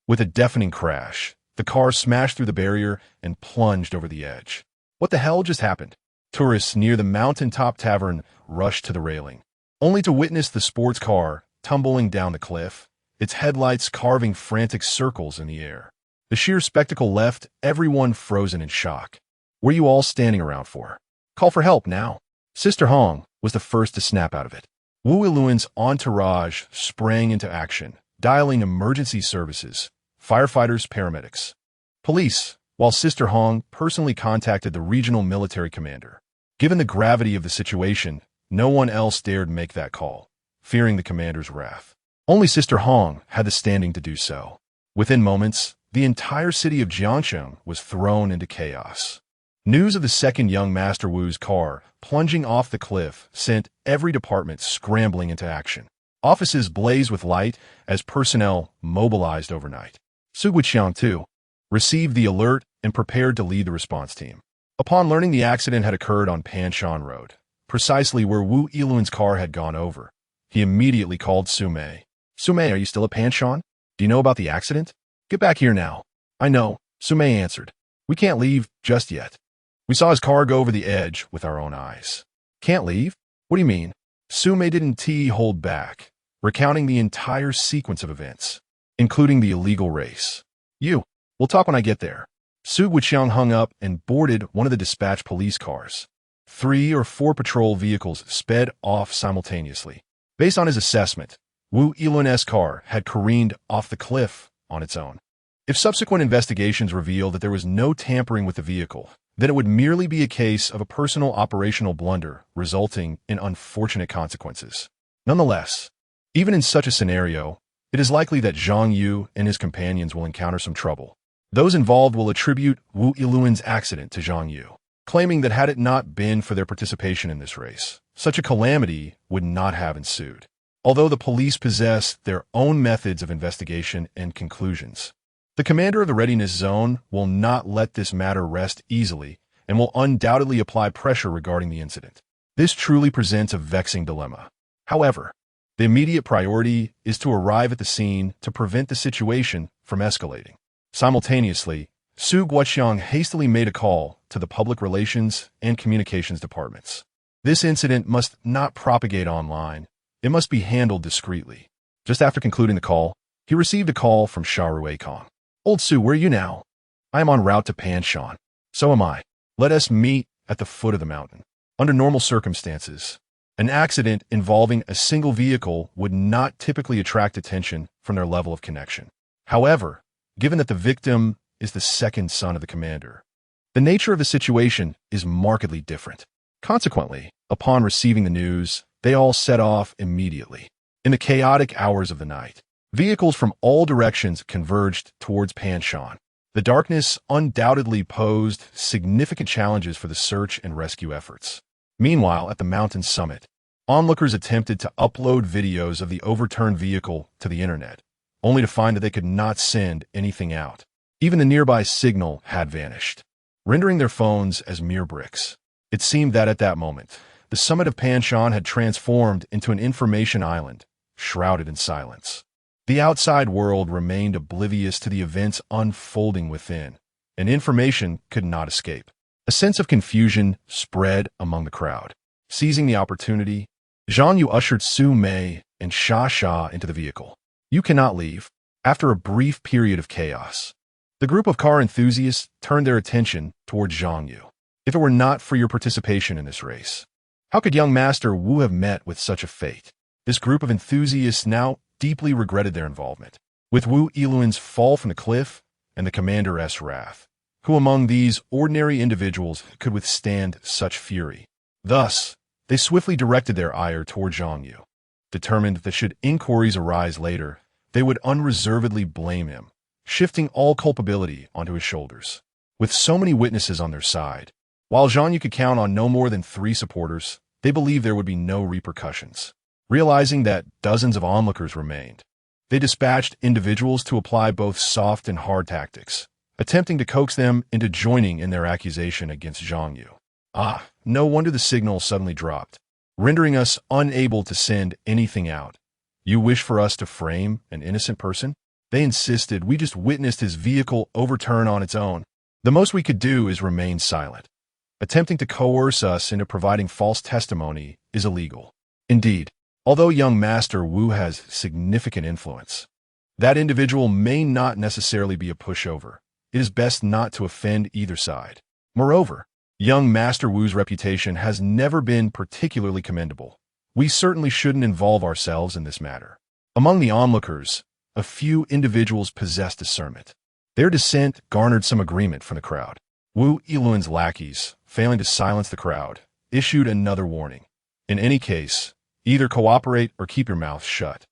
With a deafening crash, the car smashed through the barrier and plunged over the edge. What the hell just happened? Tourists near the mountaintop tavern rushed to the railing, only to witness the sports car tumbling down the cliff, its headlights carving frantic circles in the air. The sheer spectacle left everyone frozen in shock. What are you all standing around for? Call for help now. Sister Hong was the first to snap out of it. Wu Yiluan's entourage sprang into action, dialing emergency services, firefighters, paramedics, police, while Sister Hong personally contacted the regional military commander. Given the gravity of the situation, no one else dared make that call, fearing the commander's wrath. Only Sister Hong had the standing to do so. Within moments, the entire city of Jiangcheng was thrown into chaos. News of the second young Master Wu's car plunging off the cliff sent every department scrambling into action. Offices blazed with light as personnel mobilized overnight. Suguiqiang too. received the alert and prepared to lead the response team. Upon learning the accident had occurred on Panshan Road, precisely where Wu Yiluan's car had gone over, he immediately called Su Mei. Su Mei, are you still at Panshan? Do you know about the accident? Get back here now. I know, Su Mei answered. We can't leave just yet. We saw his car go over the edge with our own eyes. Can't leave? What do you mean? Su Mei didn't hold back, recounting the entire sequence of events, including the illegal race. We'll talk when I get there. Su Wuqiang hung up and boarded one of the dispatch police cars. 3 or 4 patrol vehicles sped off simultaneously. Based on his assessment, Wu Yiluan's car had careened off the cliff on its own. If subsequent investigations reveal that there was no tampering with the vehicle, then it would merely be a case of a personal operational blunder resulting in unfortunate consequences. Nonetheless, even in such a scenario, it is likely that Zhang Yu and his companions will encounter some trouble. Those involved will attribute Wu Yiluan's accident to Zhang Yu, claiming that had it not been for their participation in this race, such a calamity would not have ensued. Although the police possess their own methods of investigation and conclusions, the commander of the readiness zone will not let this matter rest easily and will undoubtedly apply pressure regarding the incident. This truly presents a vexing dilemma. However, the immediate priority is to arrive at the scene to prevent the situation from escalating. Simultaneously, Su Guoqiang hastily made a call to the public relations and communications departments. This incident must not propagate online. It must be handled discreetly. Just after concluding the call, he received a call from Sharu Kong. Old Su, where are you now? I am en route to Panshan. So am I. Let us meet at the foot of the mountain. Under normal circumstances, an accident involving a single vehicle would not typically attract attention from their level of connection. However, given that the victim is the second son of the commander, the nature of the situation is markedly different. Consequently, upon receiving the news, they all set off immediately. In the chaotic hours of the night, vehicles from all directions converged towards Panshan. The darkness undoubtedly posed significant challenges for the search and rescue efforts. Meanwhile, at the mountain summit, onlookers attempted to upload videos of the overturned vehicle to the internet, only to find that they could not send anything out. Even the nearby signal had vanished, rendering their phones as mere bricks. It seemed that at that moment, the summit of Panshan had transformed into an information island, shrouded in silence. The outside world remained oblivious to the events unfolding within, and information could not escape. A sense of confusion spread among the crowd. Seizing the opportunity, Zhang Yu ushered Su Mei and Sha into the vehicle. You cannot leave. After a brief period of chaos, the group of car enthusiasts turned their attention towards Zhang Yu. If it were not for your participation in this race, how could young Master Wu have met with such a fate? This group of enthusiasts now deeply regretted their involvement. With Wu Yiluan's fall from the cliff and the commander's wrath, who among these ordinary individuals could withstand such fury? Thus, they swiftly directed their ire toward Zhang Yu, determined that should inquiries arise later, they would unreservedly blame him, shifting all culpability onto his shoulders. With so many witnesses on their side, while Zhang Yu could count on no more than 3 supporters, they believed there would be no repercussions. Realizing that dozens of onlookers remained, they dispatched individuals to apply both soft and hard tactics, attempting to coax them into joining in their accusation against Zhang Yu. No wonder the signal suddenly dropped, rendering us unable to send anything out. You wish for us to frame an innocent person? They insisted. We just witnessed his vehicle overturn on its own. The most we could do is remain silent. Attempting to coerce us into providing false testimony is illegal. Indeed, although young Master Wu has significant influence, that individual may not necessarily be a pushover. It is best not to offend either side. Moreover, young Master Wu's reputation has never been particularly commendable. We certainly shouldn't involve ourselves in this matter. Among the onlookers, a few individuals possessed discernment. Their dissent garnered some agreement from the crowd. Wu Yiluan's lackeys, failing to silence the crowd, issued another warning. In any case, either cooperate or keep your mouth shut.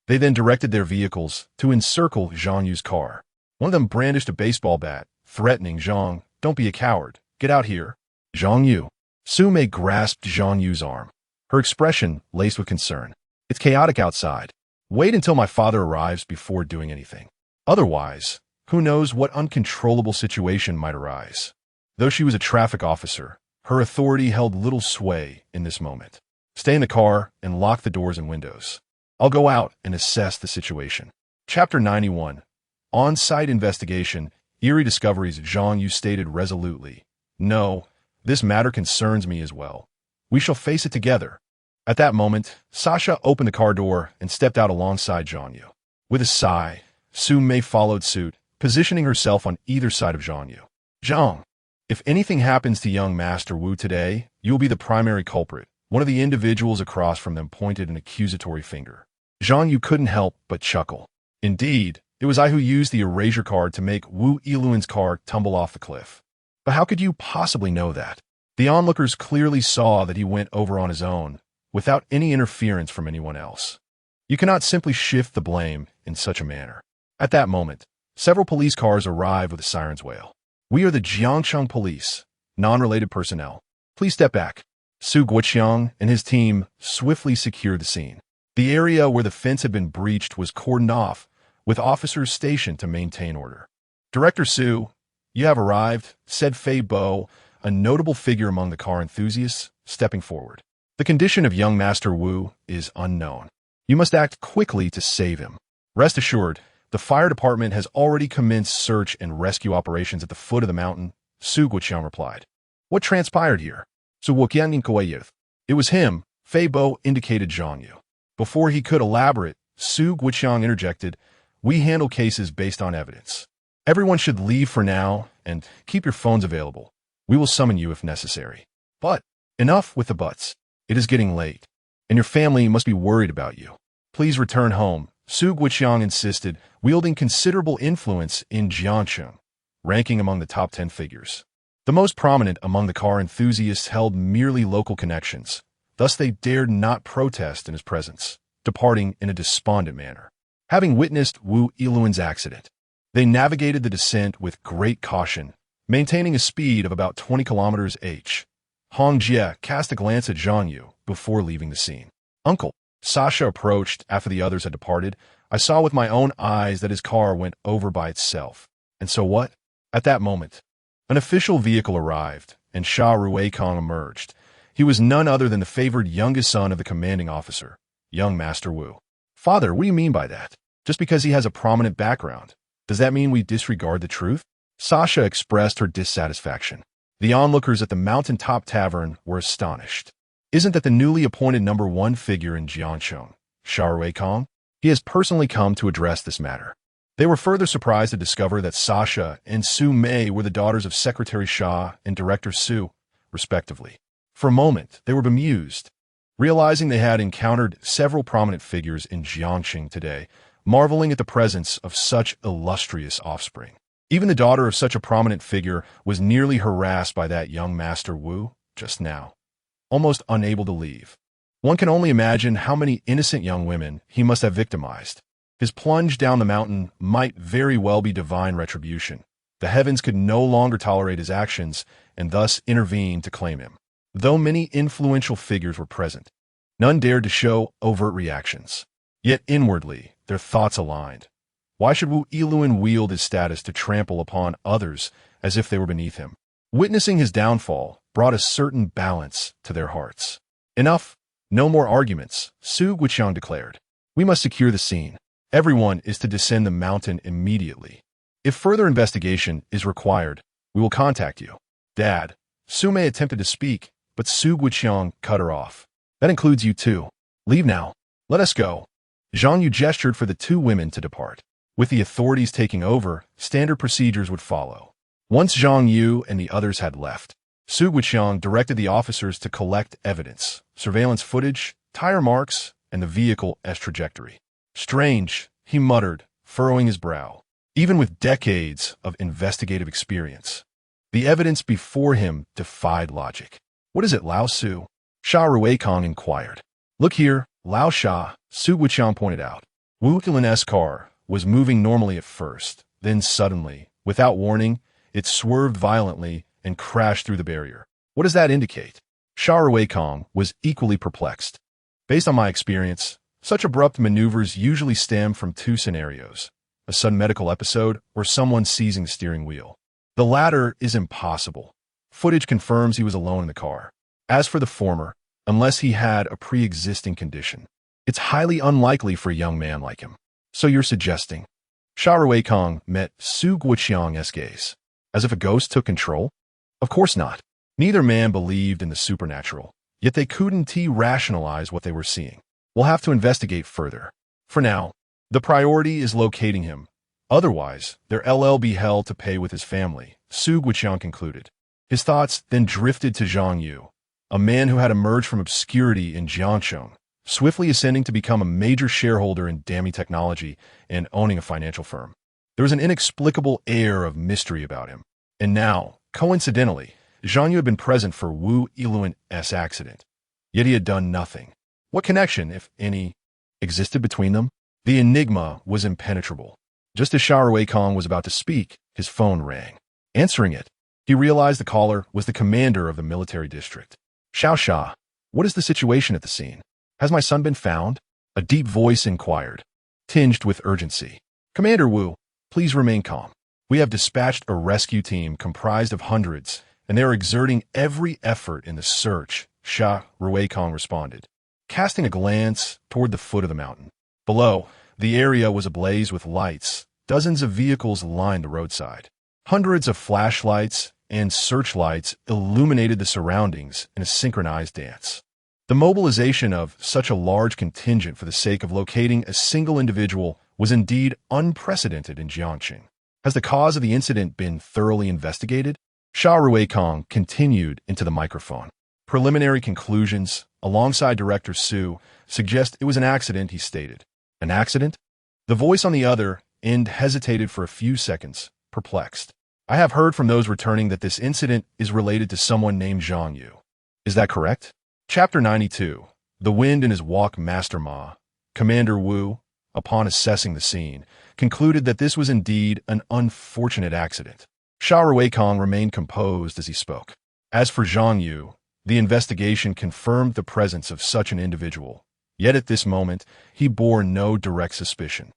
They then directed their vehicles to encircle Zhang Yu's car. One of them brandished a baseball bat, threatening Zhang, "Don't be a coward. Get out here." Zhang Yu. Su Mei grasped Zhang Yu's arm, her expression laced with concern. "It's chaotic outside. Wait until my father arrives before doing anything. Otherwise, Who knows what uncontrollable situation might arise? Though she was a traffic officer, her authority held little sway in this moment. Stay in the car and lock the doors and windows. I'll go out and assess the situation. Chapter 91. On-site investigation. Eerie discoveries. Zhang Yu stated resolutely. No, this matter concerns me as well. We shall face it together. At that moment, Sasha opened the car door and stepped out alongside Zhang Yu. With a sigh, Su Mei followed suit, positioning herself on either side of Zhang Yu. Zhang, if anything happens to young Master Wu today, you will be the primary culprit. One of the individuals across from them pointed an accusatory finger. Zhang Yu couldn't help but chuckle. Indeed, it was I who used the erasure card to make Wu Yiluan's car tumble off the cliff. But how could you possibly know that? The onlookers clearly saw that he went over on his own, without any interference from anyone else. You cannot simply shift the blame in such a manner. At that moment, several police cars arrived with a siren's wail. We are the Jiangsheng police, non-related personnel. Please step back. Su Guoqiang and his team swiftly secured the scene. The area where the fence had been breached was cordoned off, with officers stationed to maintain order. Director Su, you have arrived, said Fei Bo, a notable figure among the car enthusiasts, stepping forward. The condition of young Master Wu is unknown. You must act quickly to save him. Rest assured, the fire department has already commenced search and rescue operations at the foot of the mountain, Su Guoqiang replied. What transpired here? Su Guoqiang inquired. It was him, Fei Bo indicated Zhang Yu. Before he could elaborate, Su Guoqiang interjected, we handle cases based on evidence. Everyone should leave for now and keep your phones available. We will summon you if necessary. But enough with the buts. It is getting late, and your family must be worried about you. Please return home, Su Guoqiang insisted, wielding considerable influence in Jiangsheng, ranking among the top 10 figures. The most prominent among the car enthusiasts held merely local connections, thus they dared not protest in his presence, departing in a despondent manner. Having witnessed Wu Yiluan's accident, they navigated the descent with great caution, maintaining a speed of about 20 km/h. Hong Jie cast a glance at Zhang Yu before leaving the scene. Uncle, Sasha approached after the others had departed. I saw with my own eyes that his car went over by itself. And so what? At that moment, an official vehicle arrived, and Sha Rueikong emerged. He was none other than the favored youngest son of the commanding officer, young Master Wu. Father, what do you mean by that? Just because he has a prominent background, does that mean we disregard the truth? Sasha expressed her dissatisfaction. The onlookers at the mountaintop tavern were astonished. Isn't that the newly appointed #1 figure in Jiangsheng, Sha Rueikong? He has personally come to address this matter. They were further surprised to discover that Sasha and Su Mei were the daughters of Secretary Sha and Director Su, respectively. For a moment, they were bemused, realizing they had encountered several prominent figures in Jiangsheng today, marveling at the presence of such illustrious offspring. Even the daughter of such a prominent figure was nearly harassed by that young Master Wu just now, almost unable to leave. One can only imagine how many innocent young women he must have victimized. His plunge down the mountain might very well be divine retribution. The heavens could no longer tolerate his actions and thus intervene to claim him. Though many influential figures were present, none dared to show overt reactions. Yet inwardly, their thoughts aligned. Why should Wu Yiluan wield his status to trample upon others as if they were beneath him? Witnessing his downfall brought a certain balance to their hearts. Enough, no more arguments, Su Guoqiang declared. We must secure the scene. Everyone is to descend the mountain immediately. If further investigation is required, we will contact you. Dad, Su Mei attempted to speak, but Su Guoqiang cut her off. That includes you too. Leave now. Let us go. Zhang Yu gestured for the two women to depart. With the authorities taking over, standard procedures would follow. Once Zhang Yu and the others had left, Su Guoqiang directed the officers to collect evidence, surveillance footage, tire marks, and the vehicle's trajectory. Strange, he muttered, furrowing his brow. Even with decades of investigative experience, the evidence before him defied logic. What is it, Lao Su? Sha Rueikong inquired. Look here, Lao Sha, Su Guoqiang pointed out. Wu Yiluan's car was moving normally at first, then suddenly, without warning, it swerved violently and crashed through the barrier. What does that indicate? Sha Rueikong was equally perplexed. Based on my experience, such abrupt maneuvers usually stem from two scenarios: a a sudden medical episode, or someone seizing the steering wheel. The latter is impossible. Footage confirms he was alone in the car. As for the former, unless he had a pre-existing condition, it's highly unlikely for a young man like him. So you're suggesting Sha Ruikong met Su Guoqiang's gaze, as if a ghost took control? Of course not. Neither man believed in the supernatural, yet they couldn't rationalize what they were seeing. We'll have to investigate further. For now, the priority is locating him. Otherwise, their LL be hell to pay with his family, Su Guoqiang concluded. His thoughts then drifted to Zhang Yu, a man who had emerged from obscurity in Jiangcheng, swiftly ascending to become a major shareholder in Dami Technology and owning a financial firm. There was an inexplicable air of mystery about him. And now, coincidentally, Zhang Yu had been present for Wu Yiluan's accident. Yet he had done nothing. What connection, if any, existed between them? The enigma was impenetrable. Just as Sha Ruikong was about to speak, his phone rang. Answering it, he realized the caller was the commander of the military district. Xiao Sha, what is the situation at the scene? Has my son been found? A deep voice inquired, tinged with urgency. Commander Wu, please remain calm. We have dispatched a rescue team comprised of hundreds, and they are exerting every effort in the search, Sha Ruikong responded, casting a glance toward the foot of the mountain. Below, the area was ablaze with lights. Dozens of vehicles lined the roadside. Hundreds of flashlights and searchlights illuminated the surroundings in a synchronized dance. The mobilization of such a large contingent for the sake of locating a single individual was indeed unprecedented in Jiangcheng. Has the cause of the incident been thoroughly investigated? Sha Ruikong continued into the microphone. Preliminary conclusions, alongside Director Su, suggest it was an accident, he stated. An accident? The voice on the other end hesitated for a few seconds, perplexed. I have heard from those returning that this incident is related to someone named Zhang Yu. Is that correct? Chapter 92. The Wind in His Walk Master Ma. Commander Wu, upon assessing the scene, concluded that this was indeed an unfortunate accident. Sha Ruikong remained composed as he spoke. As for Zhang Yu, the investigation confirmed the presence of such an individual. Yet at this moment, he bore no direct suspicion.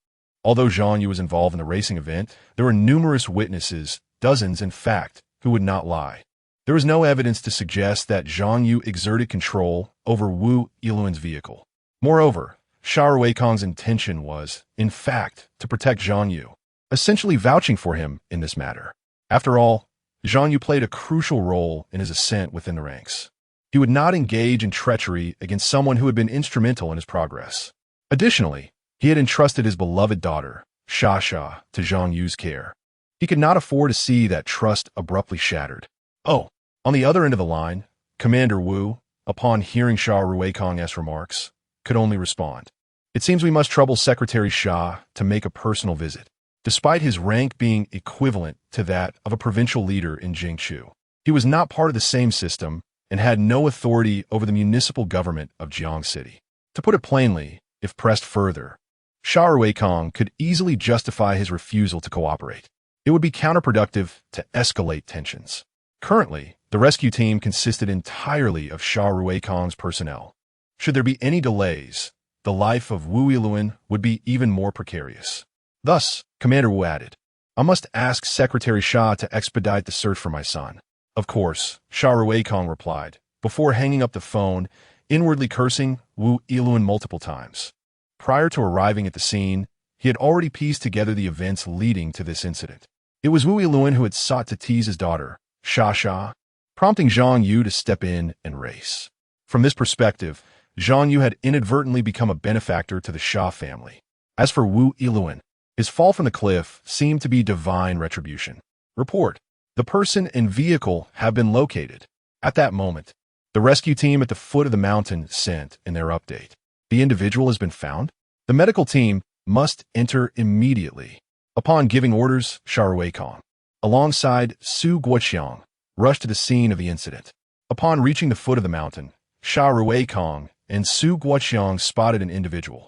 Although Zhang Yu was involved in the racing event, there were numerous witnesses, dozens in fact, who would not lie. There was no evidence to suggest that Zhang Yu exerted control over Wu Yiluan's vehicle. Moreover, Sha Ruikong's intention was, in fact, to protect Zhang Yu, essentially vouching for him in this matter. After all, Zhang Yu played a crucial role in his ascent within the ranks. He would not engage in treachery against someone who had been instrumental in his progress. Additionally, he had entrusted his beloved daughter, Sha Sha, to Zhang Yu's care. He could not afford to see that trust abruptly shattered. Oh, on the other end of the line, Commander Wu, upon hearing Sha Ruikong's remarks, could only respond. It seems we must trouble Secretary Sha to make a personal visit. Despite his rank being equivalent to that of a provincial leader in Jingchu, he was not part of the same system and had no authority over the municipal government of Jiang City. To put it plainly, if pressed further, Sha Ruikong could easily justify his refusal to cooperate. It would be counterproductive to escalate tensions. Currently, the rescue team consisted entirely of Sha Ruikong's personnel. Should there be any delays, the life of Wu Yiluan would be even more precarious. Thus, Commander Wu added, I must ask Secretary Sha to expedite the search for my son. Of course, Sha Ruikong replied, before hanging up the phone, inwardly cursing Wu Yiluan multiple times. Prior to arriving at the scene, he had already pieced together the events leading to this incident. It was Wu Yiluan who had sought to tease his daughter, Sha Sha, prompting Zhang Yu to step in and race. From this perspective, Zhang Yu had inadvertently become a benefactor to the Sha family. As for Wu Yiluan, his fall from the cliff seemed to be divine retribution. Report. The person and vehicle have been located. At that moment, the rescue team at the foot of the mountain sent in their update. The individual has been found. The medical team must enter immediately. Upon giving orders, Sha Ruikong, alongside Su Guoqiang, rushed to the scene of the incident. Upon reaching the foot of the mountain, Sha Ruikong and Su Guoqiang spotted an individual,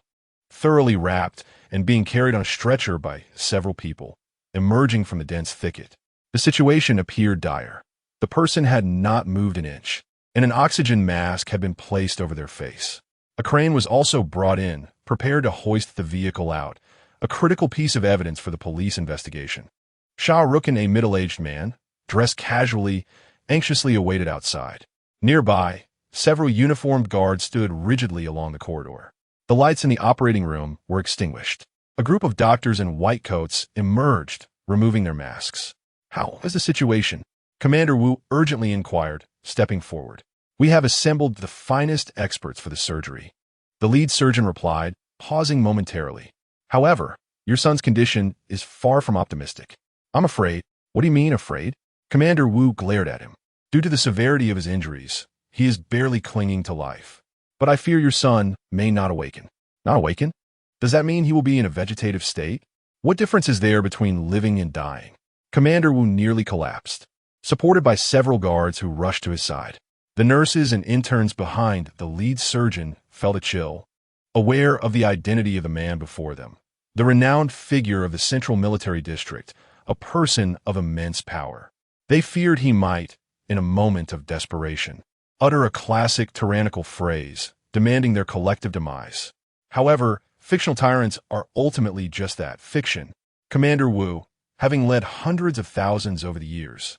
thoroughly wrapped and being carried on a stretcher by several people, emerging from the dense thicket. The situation appeared dire. The person had not moved an inch, and an oxygen mask had been placed over their face. A crane was also brought in, prepared to hoist the vehicle out, a critical piece of evidence for the police investigation. Shah Rukn, a middle-aged man, dressed casually, anxiously awaited outside. Nearby, several uniformed guards stood rigidly along the corridor. The lights in the operating room were extinguished. A group of doctors in white coats emerged, removing their masks. "How is the situation?" Commander Wu urgently inquired, stepping forward. "We have assembled the finest experts for the surgery," the lead surgeon replied, pausing momentarily. "However, your son's condition is far from optimistic." "I'm afraid." "What do you mean, afraid?" Commander Wu glared at him. "Due to the severity of his injuries, he is barely clinging to life. But I fear your son may not awaken." "Not awaken? Does that mean he will be in a vegetative state? What difference is there between living and dying?" Commander Wu nearly collapsed, supported by several guards who rushed to his side. The nurses and interns behind the lead surgeon felt a chill, aware of the identity of the man before them, the renowned figure of the Central Military District, a person of immense power. They feared he might, in a moment of desperation, utter a classic tyrannical phrase, demanding their collective demise. However, fictional tyrants are ultimately just that, fiction. Commander Wu, having led hundreds of thousands over the years,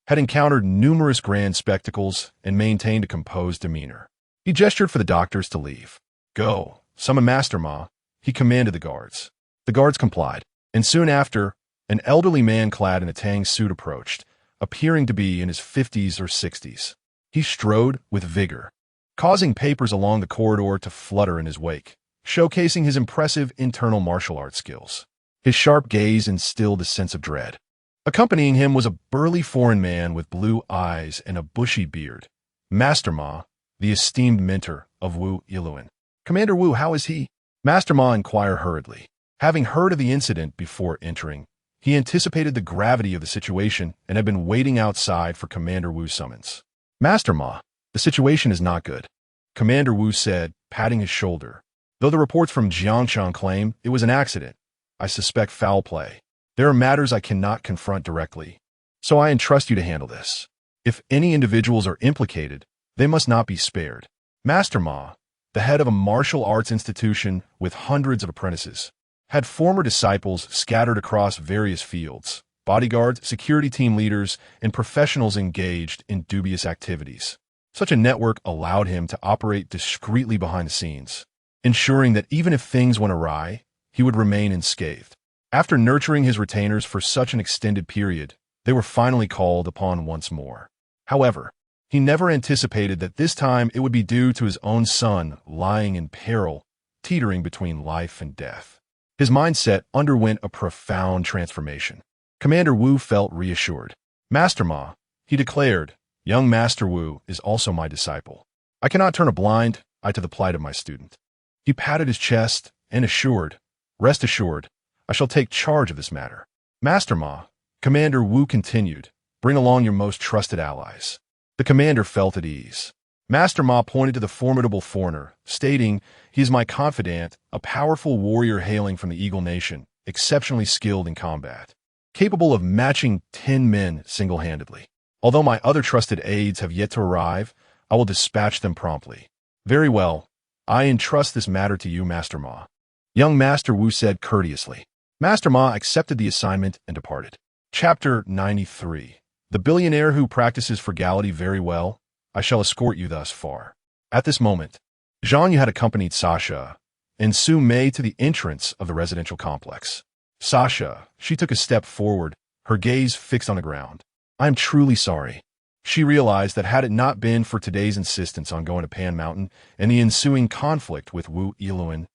had encountered numerous grand spectacles and maintained a composed demeanor. He gestured for the doctors to leave. "Go, summon Master Ma," he commanded the guards. The guards complied, and soon after, an elderly man clad in a Tang suit approached, appearing to be in his 50s or 60s. He strode with vigor, causing papers along the corridor to flutter in his wake, showcasing his impressive internal martial arts skills. His sharp gaze instilled a sense of dread. Accompanying him was a burly foreign man with blue eyes and a bushy beard, Master Ma, the esteemed mentor of Wu Yiluan. "Commander Wu, how is he?" Master Ma inquired hurriedly. Having heard of the incident before entering, he anticipated the gravity of the situation and had been waiting outside for Commander Wu's summons. "Master Ma, the situation is not good," Commander Wu said, patting his shoulder. "Though the reports from Jiangshan claim it was an accident, I suspect foul play. There are matters I cannot confront directly, so I entrust you to handle this. If any individuals are implicated, they must not be spared." Master Ma, the head of a martial arts institution with hundreds of apprentices, had former disciples scattered across various fields, bodyguards, security team leaders, and professionals engaged in dubious activities. Such a network allowed him to operate discreetly behind the scenes, ensuring that even if things went awry, he would remain unscathed. After nurturing his retainers for such an extended period, they were finally called upon once more. However, he never anticipated that this time it would be due to his own son lying in peril, teetering between life and death. His mindset underwent a profound transformation. Commander Wu felt reassured. "Master Ma," he declared, "young Master Wu is also my disciple. I cannot turn a blind eye to the plight of my student." He patted his chest and assured, "Rest assured, I shall take charge of this matter." "Master Ma," Commander Wu continued, "bring along your most trusted allies." The commander felt at ease. Master Ma pointed to the formidable foreigner, stating, "He is my confidant, a powerful warrior hailing from the Eagle Nation, exceptionally skilled in combat, capable of matching 10 men single-handedly. Although my other trusted aides have yet to arrive, I will dispatch them promptly." "Very well. I entrust this matter to you, Master Ma," young Master Wu said courteously. Master Ma accepted the assignment and departed. Chapter 93. The billionaire who practices frugality very well. I shall escort you thus far. At this moment, Zhang Yu had accompanied Sasha and Su Mei to the entrance of the residential complex. Sasha, she took a step forward, her gaze fixed on the ground. "I am truly sorry." She realized that had it not been for today's insistence on going to Pan Mountain and the ensuing conflict with Wu Yiluan,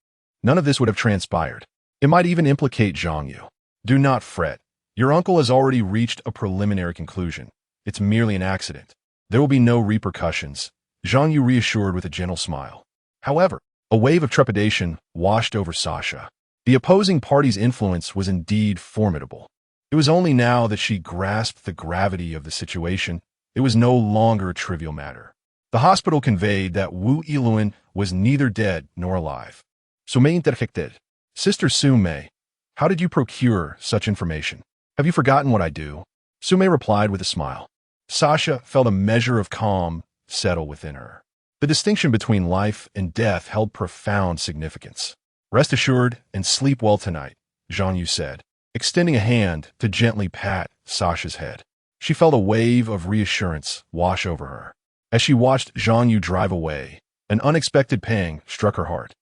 none of this would have transpired. It might even implicate Zhang Yu. "Do not fret. Your uncle has already reached a preliminary conclusion. It's merely an accident. There will be no repercussions," Zhang Yu reassured with a gentle smile. However, a wave of trepidation washed over Sasha. The opposing party's influence was indeed formidable. It was only now that she grasped the gravity of the situation. It was no longer a trivial matter. The hospital conveyed that Wu Yiluan was neither dead nor alive. "Su Mei interjected. Sister Su Mei, how did you procure such information? Have you forgotten what I do?" Su Mei replied with a smile. Sasha felt a measure of calm settle within her. The distinction between life and death held profound significance. "Rest assured and sleep well tonight," Zhang Yu said, extending a hand to gently pat Sasha's head. She felt a wave of reassurance wash over her. As she watched Zhang Yu drive away, an unexpected pang struck her heart.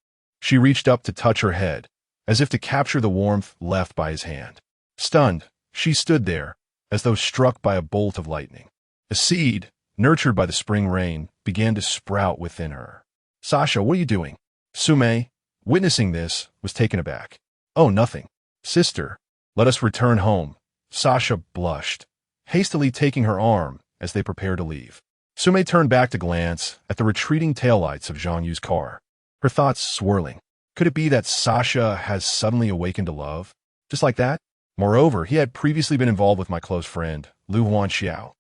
She reached up to touch her head, as if to capture the warmth left by his hand. Stunned, she stood there, as though struck by a bolt of lightning. A seed, nurtured by the spring rain, began to sprout within her. "Sasha, what are you doing?" Sume, witnessing this, was taken aback. "Oh, nothing. Sister, let us return home." Sasha blushed, hastily taking her arm as they prepared to leave. Sume turned back to glance at the retreating taillights of Zhang Yu's car, her thoughts swirling. Could it be that Sasha has suddenly awakened to love? Just like that? Moreover, he had previously been involved with my close friend, Lu Huanxiao.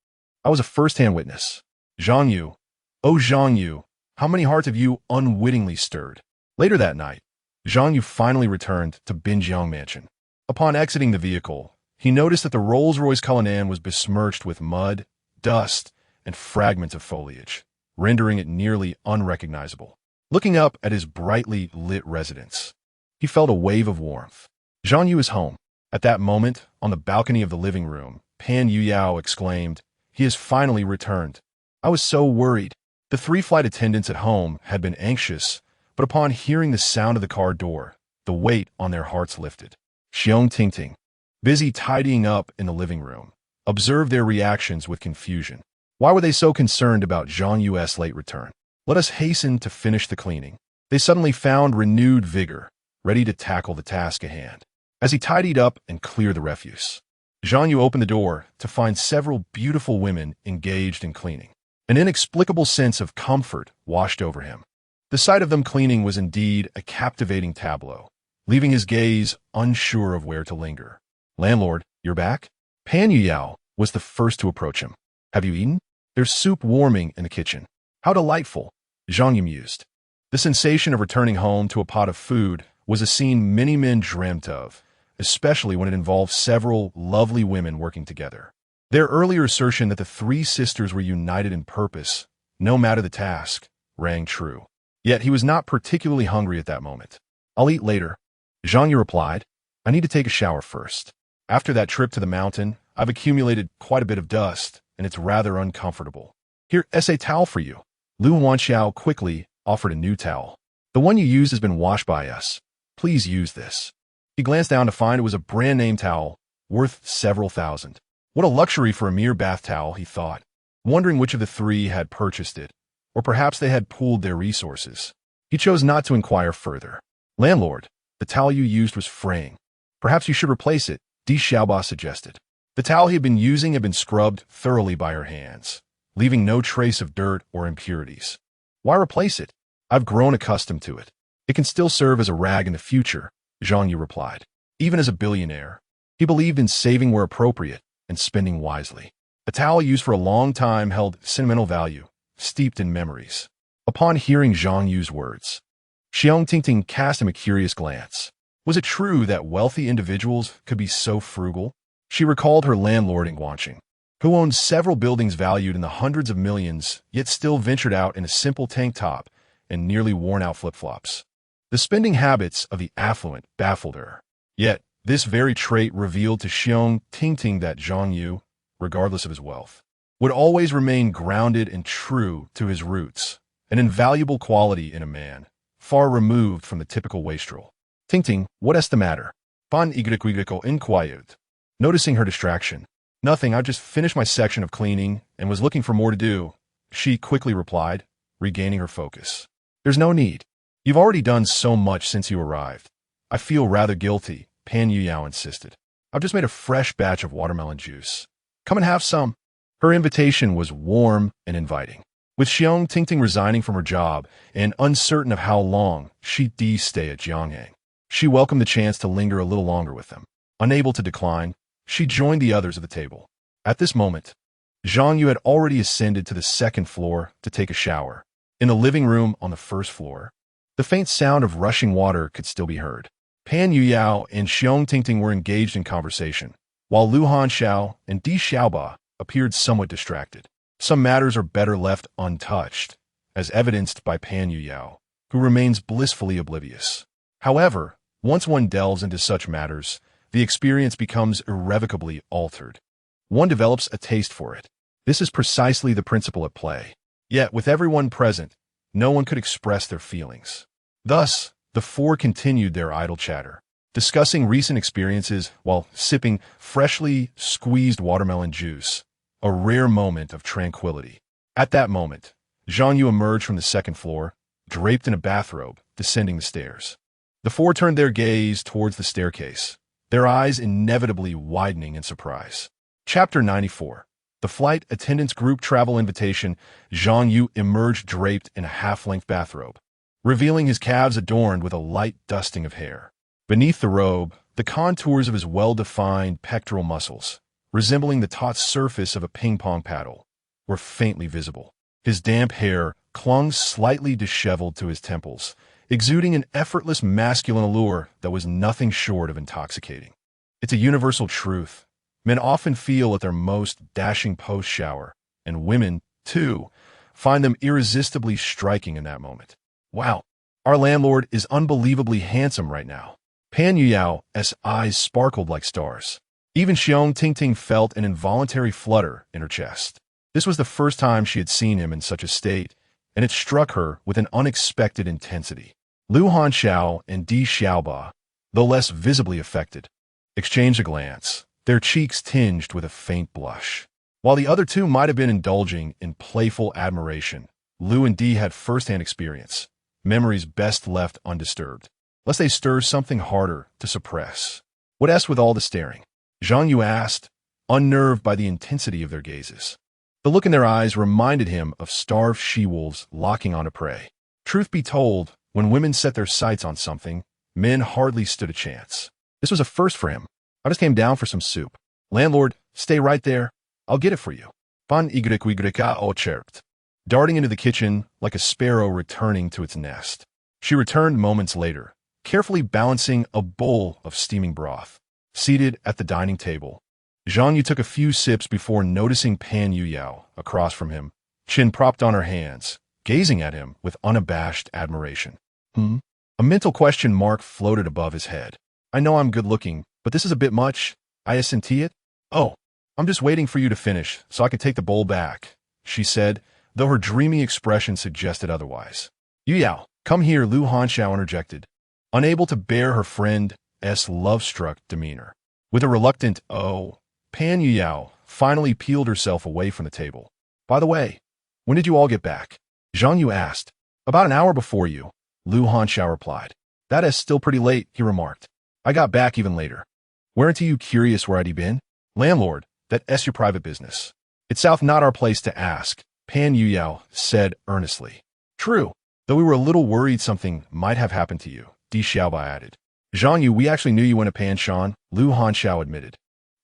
I was a first-hand witness. Zhang Yu, oh Zhang Yu, how many hearts have you unwittingly stirred? Later that night, Zhang Yu finally returned to Binjiang Mansion. Upon exiting the vehicle, he noticed that the Rolls-Royce Cullinan was besmirched with mud, dust, and fragments of foliage, rendering it nearly unrecognizable. Looking up at his brightly lit residence, he felt a wave of warmth. Zhang Yu is home. At that moment, on the balcony of the living room, Pan Yuyao exclaimed, "He has finally returned. I was so worried." The three flight attendants at home had been anxious, but upon hearing the sound of the car door, the weight on their hearts lifted. Xiong Tingting, busy tidying up in the living room, observed their reactions with confusion. Why were they so concerned about Zhang Yu's late return? Let us hasten to finish the cleaning. They suddenly found renewed vigor, ready to tackle the task at hand. As he tidied up and cleared the refuse, Zhang Yu opened the door to find several beautiful women engaged in cleaning. An inexplicable sense of comfort washed over him. The sight of them cleaning was indeed a captivating tableau, leaving his gaze unsure of where to linger. "Landlord, you're back?" Pan Yuyao was the first to approach him. "Have you eaten? There's soup warming in the kitchen." "How delightful," Zhang Yu mused. The sensation of returning home to a pot of food was a scene many men dreamt of, especially when it involved several lovely women working together. Their earlier assertion that the three sisters were united in purpose, no matter the task, rang true. Yet he was not particularly hungry at that moment. "I'll eat later," Zhang Yu replied. "I need to take a shower first. After that trip to the mountain, I've accumulated quite a bit of dust, and it's rather uncomfortable. Here's a towel for you." Lu Wanxiao quickly offered a new towel. "The one you used has been washed by us. Please use this." He glanced down to find it was a brand-name towel, worth several thousand. What a luxury for a mere bath towel, he thought, wondering which of the three had purchased it, or perhaps they had pooled their resources. He chose not to inquire further. "Landlord, the towel you used was fraying. Perhaps you should replace it," Di Xiaoba suggested. The towel he had been using had been scrubbed thoroughly by her hands, leaving no trace of dirt or impurities. "Why replace it? I've grown accustomed to it. It can still serve as a rag in the future," Zhang Yu replied. Even as a billionaire, he believed in saving where appropriate and spending wisely. A towel used for a long time held sentimental value, steeped in memories. Upon hearing Zhang Yu's words, Xiong Tingting cast him a curious glance. Was it true that wealthy individuals could be so frugal? She recalled her landlord in Guangxing, who owned several buildings valued in the hundreds of millions, yet still ventured out in a simple tank top and nearly worn-out flip-flops. The spending habits of the affluent baffled her. Yet, this very trait revealed to Xiong Tingting that Zhang Yu, regardless of his wealth, would always remain grounded and true to his roots, an invaluable quality in a man, far removed from the typical wastrel. "Tingting, what's the matter?" Pan Igrico inquired, noticing her distraction. "Nothing, I just finished my section of cleaning and was looking for more to do," she quickly replied, regaining her focus. "There's no need. You've already done so much since you arrived." "I feel rather guilty," Pan Yuyao insisted. "I've just made a fresh batch of watermelon juice. Come and have some." Her invitation was warm and inviting. With Xiong Tingting resigning from her job and uncertain of how long she'd stay at Jiangyang, she welcomed the chance to linger a little longer with them. Unable to decline, she joined the others at the table. At this moment, Zhang Yu had already ascended to the second floor to take a shower. In the living room on the first floor, the faint sound of rushing water could still be heard. Pan Yuyao and Xiong Tingting were engaged in conversation, while Lu Hanxiao and Di Xiaoba appeared somewhat distracted. Some matters are better left untouched, as evidenced by Pan Yuyao, who remains blissfully oblivious. However, Once one delves into such matters, the experience becomes irrevocably altered. One develops a taste for it. This is precisely the principle at play. Yet, with everyone present, no one could express their feelings. Thus, the four continued their idle chatter, discussing recent experiences while sipping freshly squeezed watermelon juice, a rare moment of tranquility. At that moment, Zhang Yu emerged from the second floor, draped in a bathrobe, descending the stairs. The four turned their gaze towards the staircase, their eyes inevitably widening in surprise. Chapter 94. The flight attendant's group travel invitation. Zhang Yu emerged draped in a half-length bathrobe, revealing his calves adorned with a light dusting of hair. Beneath the robe, the contours of his well-defined pectoral muscles, resembling the taut surface of a ping-pong paddle, were faintly visible. His damp hair clung slightly disheveled to his temples, exuding an effortless masculine allure that was nothing short of intoxicating. It's a universal truth. Men often feel at their most dashing post-shower, and women, too, find them irresistibly striking in that moment. Wow, our landlord is unbelievably handsome right now. Pan Yuyao's eyes sparkled like stars. Even Xiong Tingting felt an involuntary flutter in her chest. This was the first time she had seen him in such a state, and it struck her with an unexpected intensity. Lu Hanxiao and Di Xiaoba, though less visibly affected, exchanged a glance, their cheeks tinged with a faint blush. While the other two might have been indulging in playful admiration, Lu and Di had first-hand experience, memories best left undisturbed, lest they stir something harder to suppress. What else with all the staring? Zhang Yu asked, unnerved by the intensity of their gazes. The look in their eyes reminded him of starved she-wolves locking onto prey. Truth be told, when women set their sights on something, men hardly stood a chance. This was a first for him. I just came down for some soup. Landlord, stay right there. I'll get it for you. Pan o chirped, darting into the kitchen like a sparrow returning to its nest. She returned moments later, carefully balancing a bowl of steaming broth. Seated at the dining table, Zhang Yu took a few sips before noticing Pan Yuyao across from him, chin propped on her hands, gazing at him with unabashed admiration. A mental question mark floated above his head. I know I'm good-looking, but this is a bit much. I assenti it? Oh, I'm just waiting for you to finish so I can take the bowl back, she said, though her dreamy expression suggested otherwise. Yuyao, come here, Lu Hanxiao interjected, unable to bear her friend's love-struck demeanor. With a reluctant, oh, Pan Yuyao finally peeled herself away from the table. By the way, when did you all get back? Zhang Yu asked. About an hour before you, Lu Hanxiao replied. That is still pretty late, he remarked. I got back even later. Weren't you curious where I'd been? Landlord, that's your private business. It's not our place to ask, Pan Yuyao said earnestly. True, though we were a little worried something might have happened to you, Di Xiaoba added. Zhang Yu, we actually knew you went to Pan Shan, Lu Hanxiao admitted,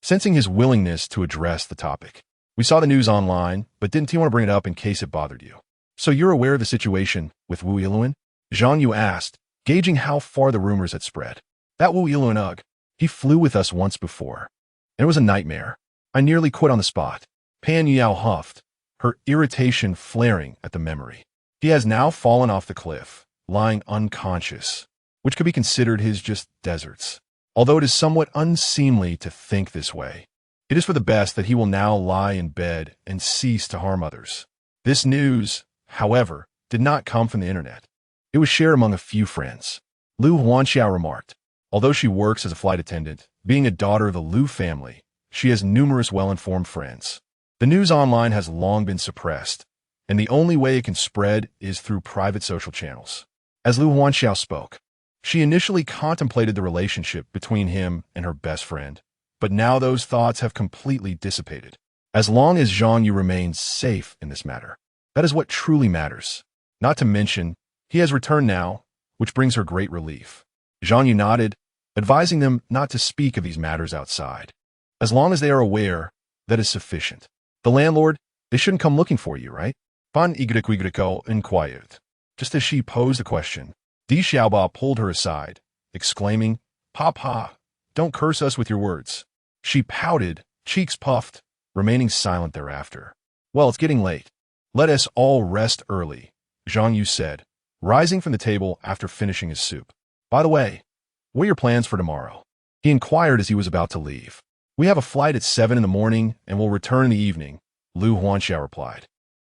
sensing his willingness to address the topic. We saw the news online, but didn't want to bring it up in case it bothered you. So you're aware of the situation with Wu Yiluan? Zhang Yu asked, gauging how far the rumors had spread. That Wu Yiluan ugh, he flew with us once before. And it was a nightmare. I nearly quit on the spot. Pan Yuyao huffed, her irritation flaring at the memory. He has now fallen off the cliff, lying unconscious, which could be considered his just deserts. Although it is somewhat unseemly to think this way, it is for the best that he will now lie in bed and cease to harm others. This news, however, did not come from the internet. It was shared among a few friends. Lu Huanxiao remarked, although she works as a flight attendant, being a daughter of the Lu family, she has numerous well-informed friends. The news online has long been suppressed, and the only way it can spread is through private social channels. As Lu Huanxiao spoke, she initially contemplated the relationship between him and her best friend, but now those thoughts have completely dissipated. As long as Zhang Yu remains safe in this matter, that is what truly matters. Not to mention, he has returned now, which brings her great relief. Zhang Yu nodded, advising them not to speak of these matters outside. As long as they are aware, that is sufficient. The landlord, they shouldn't come looking for you, right? Pan Igrico inquired. Just as she posed the question, Di Xiaoba pulled her aside, exclaiming, Papa, don't curse us with your words. She pouted, cheeks puffed, remaining silent thereafter. Well, it's getting late. Let us all rest early, Zhang Yu said, rising from the table after finishing his soup. By the way, What are your plans for tomorrow? He inquired as he was about to leave. We have a flight at 7 in the morning and will return in the evening, Lu Huanxiao replied.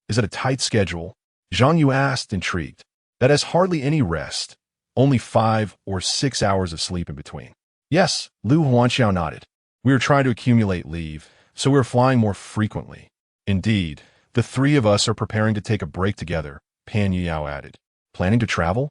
Is it a tight schedule? Zhang Yu asked, intrigued. That has hardly any rest, only 5 or 6 hours of sleep in between. Yes, Lu Huanxiao nodded. We are trying to accumulate leave, so we are flying more frequently. Indeed, the three of us are preparing to take a break together, Pan Yuyao added. Planning to travel?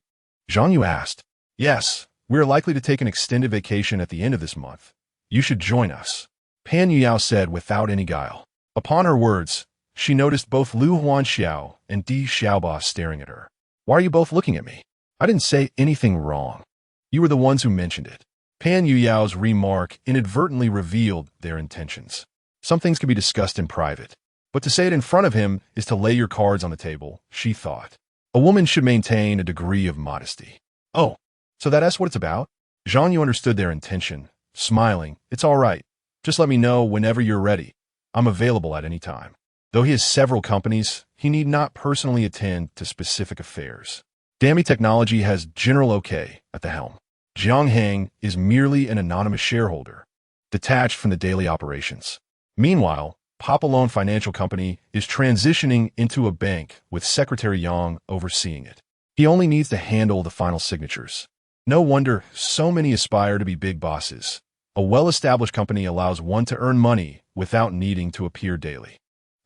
Zhang Yu asked. Yes, we are likely to take an extended vacation at the end of this month. You should join us, Pan Yuyao said without any guile. Upon her words, she noticed both Lu Huanxiao and Di Xiaoba staring at her. Why are you both looking at me? I didn't say anything wrong. You were the ones who mentioned it. Pan Yuyao's remark inadvertently revealed their intentions. Some things can be discussed in private, but to say it in front of him is to lay your cards on the table, she thought. A woman should maintain a degree of modesty. Oh, so that's what it's about? Zhang Yu understood their intention, smiling. It's all right. Just let me know whenever you're ready. I'm available at any time. Though he has several companies, he need not personally attend to specific affairs. Dami Technology has General OK at the helm. Jiang Heng is merely an anonymous shareholder, detached from the daily operations. Meanwhile, Papillon Financial Company is transitioning into a bank with Secretary Yang overseeing it. He only needs to handle the final signatures. No wonder so many aspire to be big bosses. A well-established company allows one to earn money without needing to appear daily.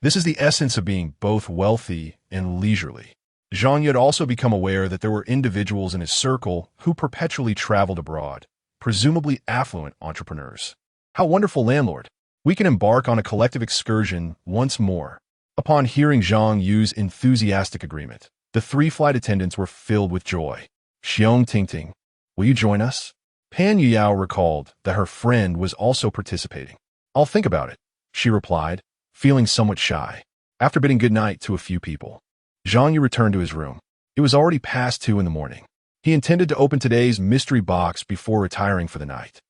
This is the essence of being both wealthy and leisurely. Zhang Yu had also become aware that there were individuals in his circle who perpetually traveled abroad, presumably affluent entrepreneurs. How wonderful, landlord! We can embark on a collective excursion once more. Upon hearing Zhang Yu's enthusiastic agreement, the three flight attendants were filled with joy. Xiong Tingting, will you join us? Pan Yuyao recalled that her friend was also participating. I'll think about it, she replied, feeling somewhat shy. After bidding goodnight to a few people, Zhang Yu returned to his room. It was already past 2 in the morning. He intended to open today's mystery box before retiring for the night.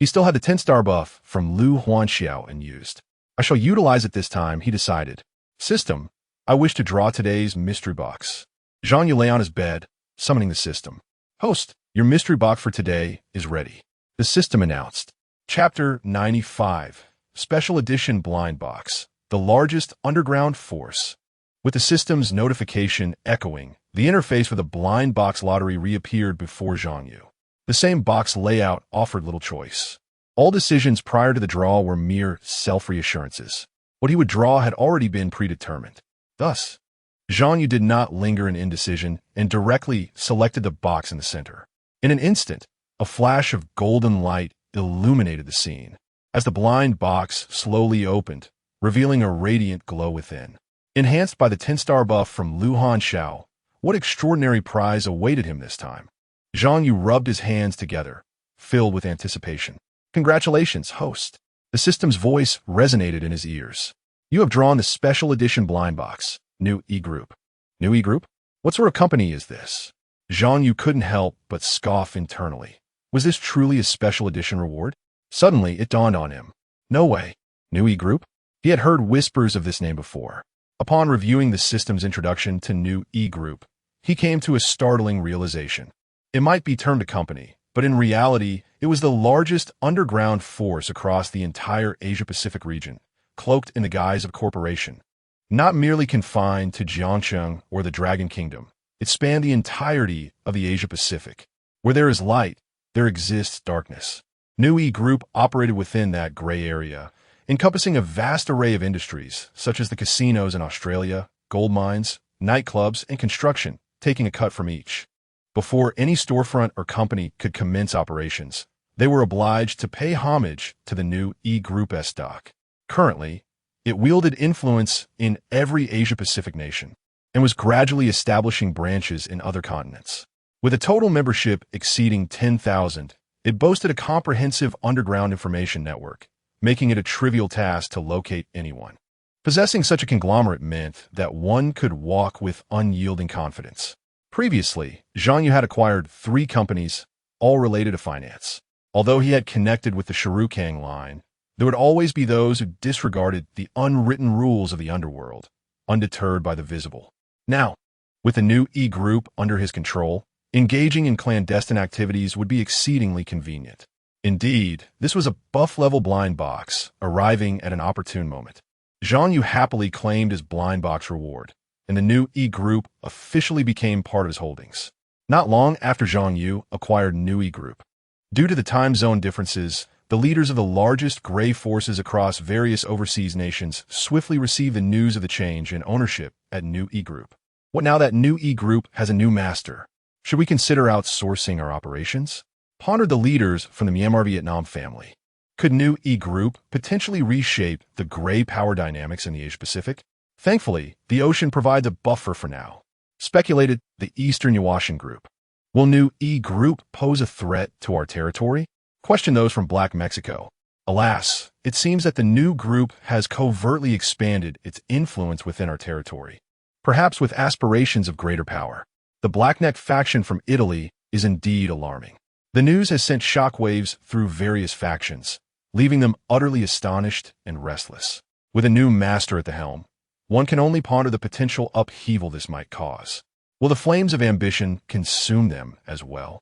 He still had the 10-star buff from Lu Huanxiao unused. I shall utilize it this time, he decided. System, I wish to draw today's mystery box. Zhang Yu lay on his bed, summoning the system. Host, your mystery box for today is ready. The system announced. Chapter 95, Special Edition Blind Box, the largest underground force. With the system's notification echoing, the interface for the blind box lottery reappeared before Zhang Yu. The same box layout offered little choice. All decisions prior to the draw were mere self-reassurances. What he would draw had already been predetermined. Thus, Zhang Yu did not linger in indecision and directly selected the box in the center. In an instant, a flash of golden light illuminated the scene, as the blind box slowly opened, revealing a radiant glow within. Enhanced by the 10-star buff from Lu Huanxiao, what extraordinary prize awaited him this time? Zhang Yu rubbed his hands together, filled with anticipation. Congratulations, host. The system's voice resonated in his ears. You have drawn the special edition blind box, New E-Group. New E-Group? What sort of company is this? Zhang Yu couldn't help but scoff internally. Was this truly a special edition reward? Suddenly, it dawned on him. No way. New E-Group? He had heard whispers of this name before. Upon reviewing the system's introduction to New E-Group, he came to a startling realization. It might be termed a company, but in reality, it was the largest underground force across the entire Asia-Pacific region, cloaked in the guise of corporation. Not merely confined to Jiangcheng or the Dragon Kingdom, it spanned the entirety of the Asia-Pacific. Where there is light, there exists darkness. New E-Group operated within that gray area, encompassing a vast array of industries, such as the casinos in Australia, gold mines, nightclubs, and construction, taking a cut from each. Before any storefront or company could commence operations, they were obliged to pay homage to the New E-Group stock. Currently, it wielded influence in every Asia-Pacific nation and was gradually establishing branches in other continents. With a total membership exceeding 10,000, it boasted a comprehensive underground information network, making it a trivial task to locate anyone. Possessing such a conglomerate meant that one could walk with unyielding confidence. Previously, Zhang Yu had acquired 3 companies, all related to finance. Although he had connected with the Shurukang line, there would always be those who disregarded the unwritten rules of the underworld, undeterred by the visible. Now, with the New E-Group under his control, Engaging in clandestine activities would be exceedingly convenient. Indeed, this was a buff-level blind box, arriving at an opportune moment. Zhang Yu happily claimed his blind box reward, and the new E-Group officially became part of his holdings. Not long after Zhang Yu acquired new E-Group. Due to the time zone differences, the leaders of the largest gray forces across various overseas nations swiftly received the news of the change in ownership at new E-Group. What now that new E-Group has a new master? Should we consider outsourcing our operations? Pondered the leaders from the Myanmar-Vietnam family. Could new E-Group potentially reshape the gray power dynamics in the Asia-Pacific? Thankfully, the ocean provides a buffer for now. Speculated the Eastern Yuashan Group. Will new E-Group pose a threat to our territory? Question those from Black Mexico. Alas, it seems that the new group has covertly expanded its influence within our territory, perhaps with aspirations of greater power. The Blackneck faction from Italy is indeed alarming. The news has sent shockwaves through various factions, leaving them utterly astonished and restless. With a new master at the helm, one can only ponder the potential upheaval this might cause. Will the flames of ambition consume them as well?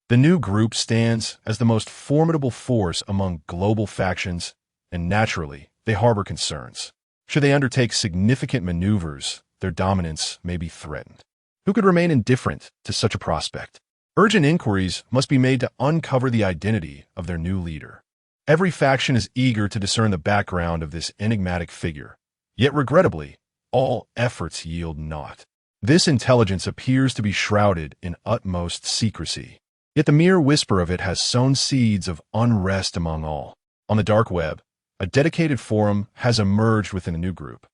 The new group stands as the most formidable force among global factions, and naturally, they harbor concerns. Should they undertake significant maneuvers, their dominance may be threatened. Who could remain indifferent to such a prospect? Urgent inquiries must be made to uncover the identity of their new leader. Every faction is eager to discern the background of this enigmatic figure, yet regrettably, all efforts yield naught. This intelligence appears to be shrouded in utmost secrecy, yet the mere whisper of it has sown seeds of unrest among all. On the dark web, a dedicated forum has emerged within the new group,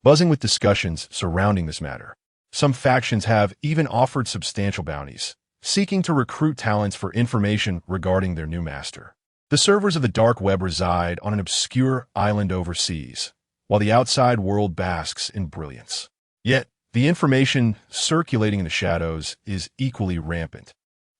buzzing with discussions surrounding this matter. Some factions have even offered substantial bounties, seeking to recruit talents for information regarding their new master. The servers of the dark web reside on an obscure island overseas, while the outside world basks in brilliance. Yet, the information circulating in the shadows is equally rampant,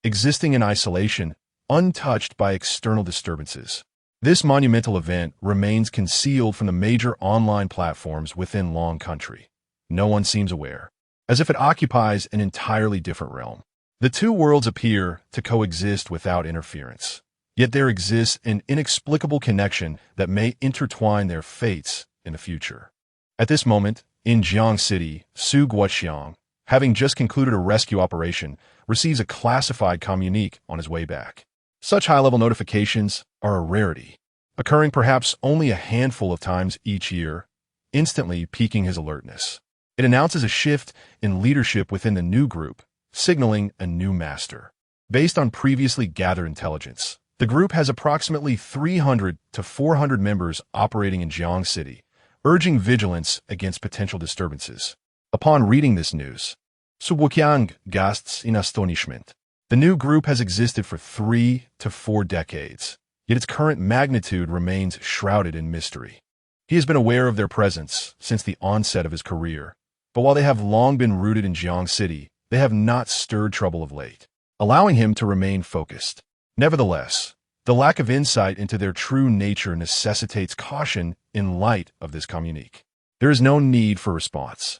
existing in isolation, untouched by external disturbances. This monumental event remains concealed from the major online platforms within Long Country. No one seems aware, as if it occupies an entirely different realm. The two worlds appear to coexist without interference, yet there exists an inexplicable connection that may intertwine their fates in the future. At this moment, in Jiang City, Su Guoxiang, having just concluded a rescue operation, receives a classified communique on his way back. Such high-level notifications are a rarity, occurring perhaps only a handful of times each year, instantly piquing his alertness. It announces a shift in leadership within the new group, signaling a new master. Based on previously gathered intelligence, the group has approximately 300 to 400 members operating in Jiang City, urging vigilance against potential disturbances. Upon reading this news, Su Guoqiang gasps in astonishment. The new group has existed for 3 to 4 decades, yet its current magnitude remains shrouded in mystery. He has been aware of their presence since the onset of his career, but while they have long been rooted in Jiang City, they have not stirred trouble of late, allowing him to remain focused. Nevertheless, the lack of insight into their true nature necessitates caution in light of this communique. There is no need for response.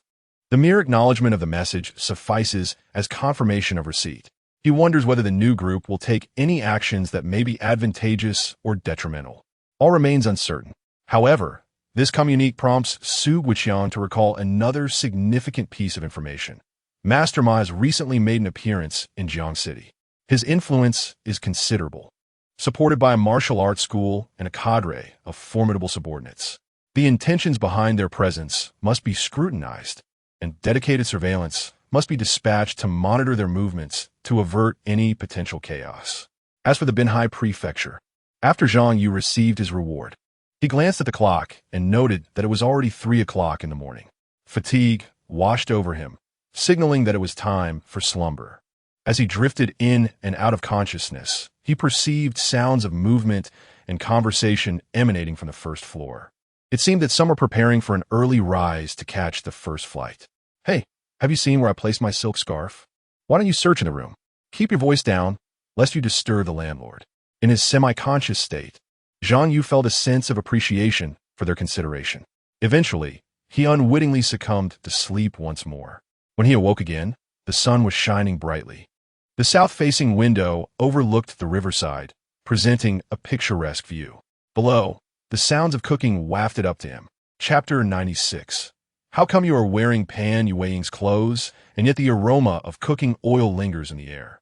The mere acknowledgement of the message suffices as confirmation of receipt. He wonders whether the new group will take any actions that may be advantageous or detrimental. All remains uncertain. However, this communique prompts Su Guoqiang to recall another significant piece of information. Master Ma has recently made an appearance in Jiang City. His influence is considerable, supported by a martial arts school and a cadre of formidable subordinates. The intentions behind their presence must be scrutinized, and dedicated surveillance must be dispatched to monitor their movements to avert any potential chaos. As for the Binhai Prefecture, after Zhang Yu received his reward, he glanced at the clock and noted that it was already 3 o'clock in the morning. Fatigue washed over him, signaling that it was time for slumber. As he drifted in and out of consciousness, he perceived sounds of movement and conversation emanating from the first floor. It seemed that some were preparing for an early rise to catch the first flight. "Hey, have you seen where I placed my silk scarf? Why don't you search in the room? Keep your voice down, lest you disturb the landlord." In his semi-conscious state, Zhang Yu felt a sense of appreciation for their consideration. Eventually, he unwittingly succumbed to sleep once more. When he awoke again, the sun was shining brightly. The south-facing window overlooked the riverside, presenting a picturesque view. Below, the sounds of cooking wafted up to him. Chapter 96. How come you are wearing Pan Yueying's clothes, and yet the aroma of cooking oil lingers in the air?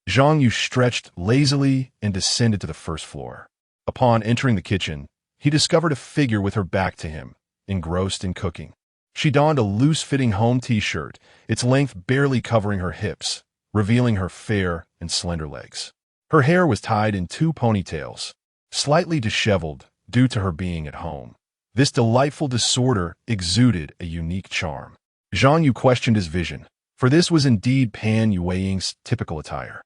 Zhang Yu stretched lazily and descended to the first floor. Upon entering the kitchen, he discovered a figure with her back to him, engrossed in cooking. She donned a loose-fitting home t-shirt, its length barely covering her hips, revealing her fair and slender legs. Her hair was tied in two ponytails, slightly disheveled due to her being at home. This delightful disorder exuded a unique charm. Zhang Yu questioned his vision, for this was indeed Pan Yueying's typical attire.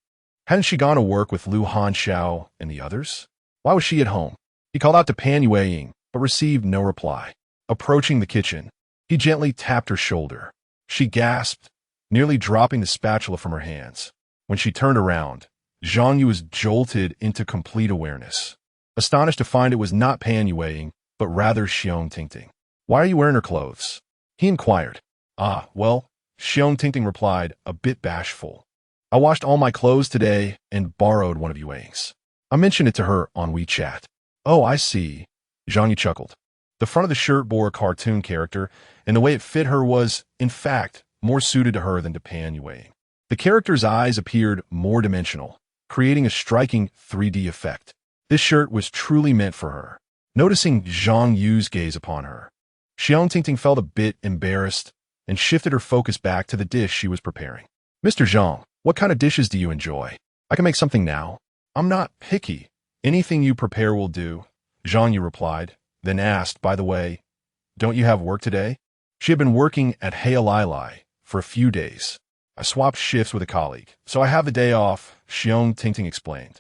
Hadn't she gone to work with Lu Hanxiao and the others? Why was she at home? He called out to Pan Yueying, but received no reply. Approaching the kitchen, he gently tapped her shoulder. She gasped, nearly dropping the spatula from her hands. When she turned around, Zhang Yu was jolted into complete awareness, astonished to find it was not Pan Yueying, but rather Xiong Tingting. Why are you wearing her clothes? He inquired. Well, Xiong Tingting replied, a bit bashful. I washed all my clothes today and borrowed one of Yueying's. I mentioned it to her on WeChat. Oh, I see. Zhang Yu chuckled. The front of the shirt bore a cartoon character, and the way it fit her was, in fact, more suited to her than to Pan Yueying. The character's eyes appeared more dimensional, creating a striking 3D effect. This shirt was truly meant for her. Noticing Zhang Yu's gaze upon her, Xiong Tingting felt a bit embarrassed and shifted her focus back to the dish she was preparing. Mr. Zhang, what kind of dishes do you enjoy? I can make something now. I'm not picky. Anything you prepare will do, Zhang Yu replied, then asked, by the way, don't you have work today? She had been working at Heilai for a few days. I swapped shifts with a colleague, so I have the day off, Xiong Tingting explained.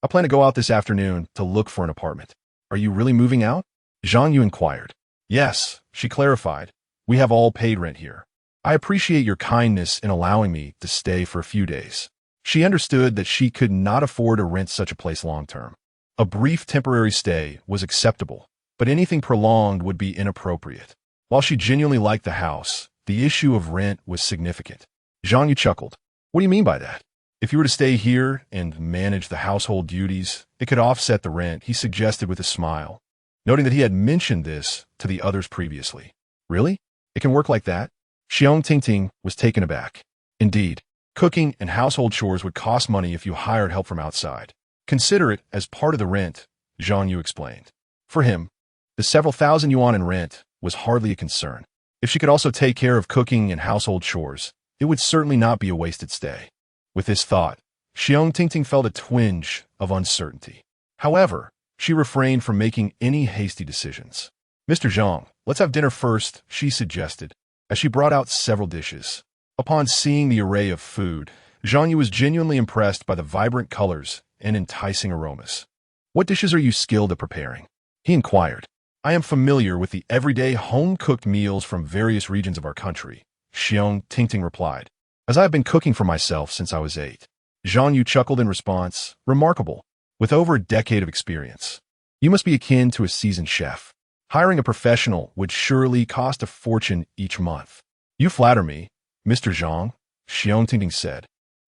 I plan to go out this afternoon to look for an apartment. Are you really moving out? Zhang Yu inquired. Yes, she clarified. We have all paid rent here. I appreciate your kindness in allowing me to stay for a few days. She understood that she could not afford to rent such a place long-term. A brief temporary stay was acceptable, but anything prolonged would be inappropriate. While she genuinely liked the house, the issue of rent was significant. Zhang Yu chuckled. What do you mean by that? If you were to stay here and manage the household duties, it could offset the rent, he suggested with a smile, noting that he had mentioned this to the others previously. Really? It can work like that? Xiong Tingting was taken aback. Indeed, cooking and household chores would cost money if you hired help from outside. Consider it as part of the rent, Zhang Yu explained. For him, the several thousand yuan in rent was hardly a concern. If she could also take care of cooking and household chores, it would certainly not be a wasted stay. With this thought, Xiong Tingting felt a twinge of uncertainty. However, she refrained from making any hasty decisions. Mr. Zhang, let's have dinner first, she suggested, as she brought out several dishes. Upon seeing the array of food, Zhang Yu was genuinely impressed by the vibrant colors and enticing aromas. What dishes are you skilled at preparing? He inquired. I am familiar with the everyday home-cooked meals from various regions of our country, Xiong Tingting replied, as I have been cooking for myself since I was 8. Zhang Yu chuckled in response. Remarkable. With over a decade of experience, you must be akin to a seasoned chef. Hiring a professional would surely cost a fortune each month. You flatter me, Mr. Zhang, Xiong Tingting said,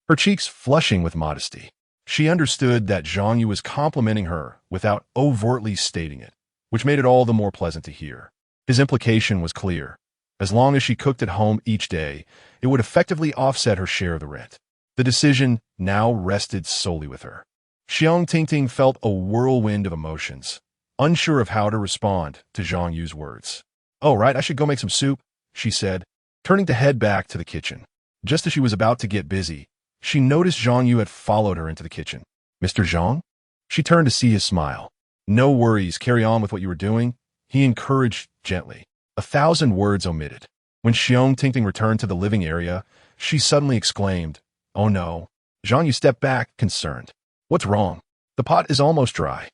her cheeks flushing with modesty. She understood that Zhang Yu was complimenting her without overtly stating it, which made it all the more pleasant to hear. His implication was clear. As long as she cooked at home each day, it would effectively offset her share of the rent. The decision now rested solely with her. Xiong Tingting felt a whirlwind of emotions, unsure of how to respond to Zhang Yu's words. Oh, right, I should go make some soup, she said, turning to head back to the kitchen. Just as she was about to get busy, she noticed Zhang Yu had followed her into the kitchen. Mr. Zhang? She turned to see his smile. No worries, carry on with what you were doing, he encouraged gently. 1,000 words omitted. When Xiong Tingting returned to the living area, she suddenly exclaimed, Oh no. Zhang Yu stepped back, concerned. What's wrong? The pot is almost dry.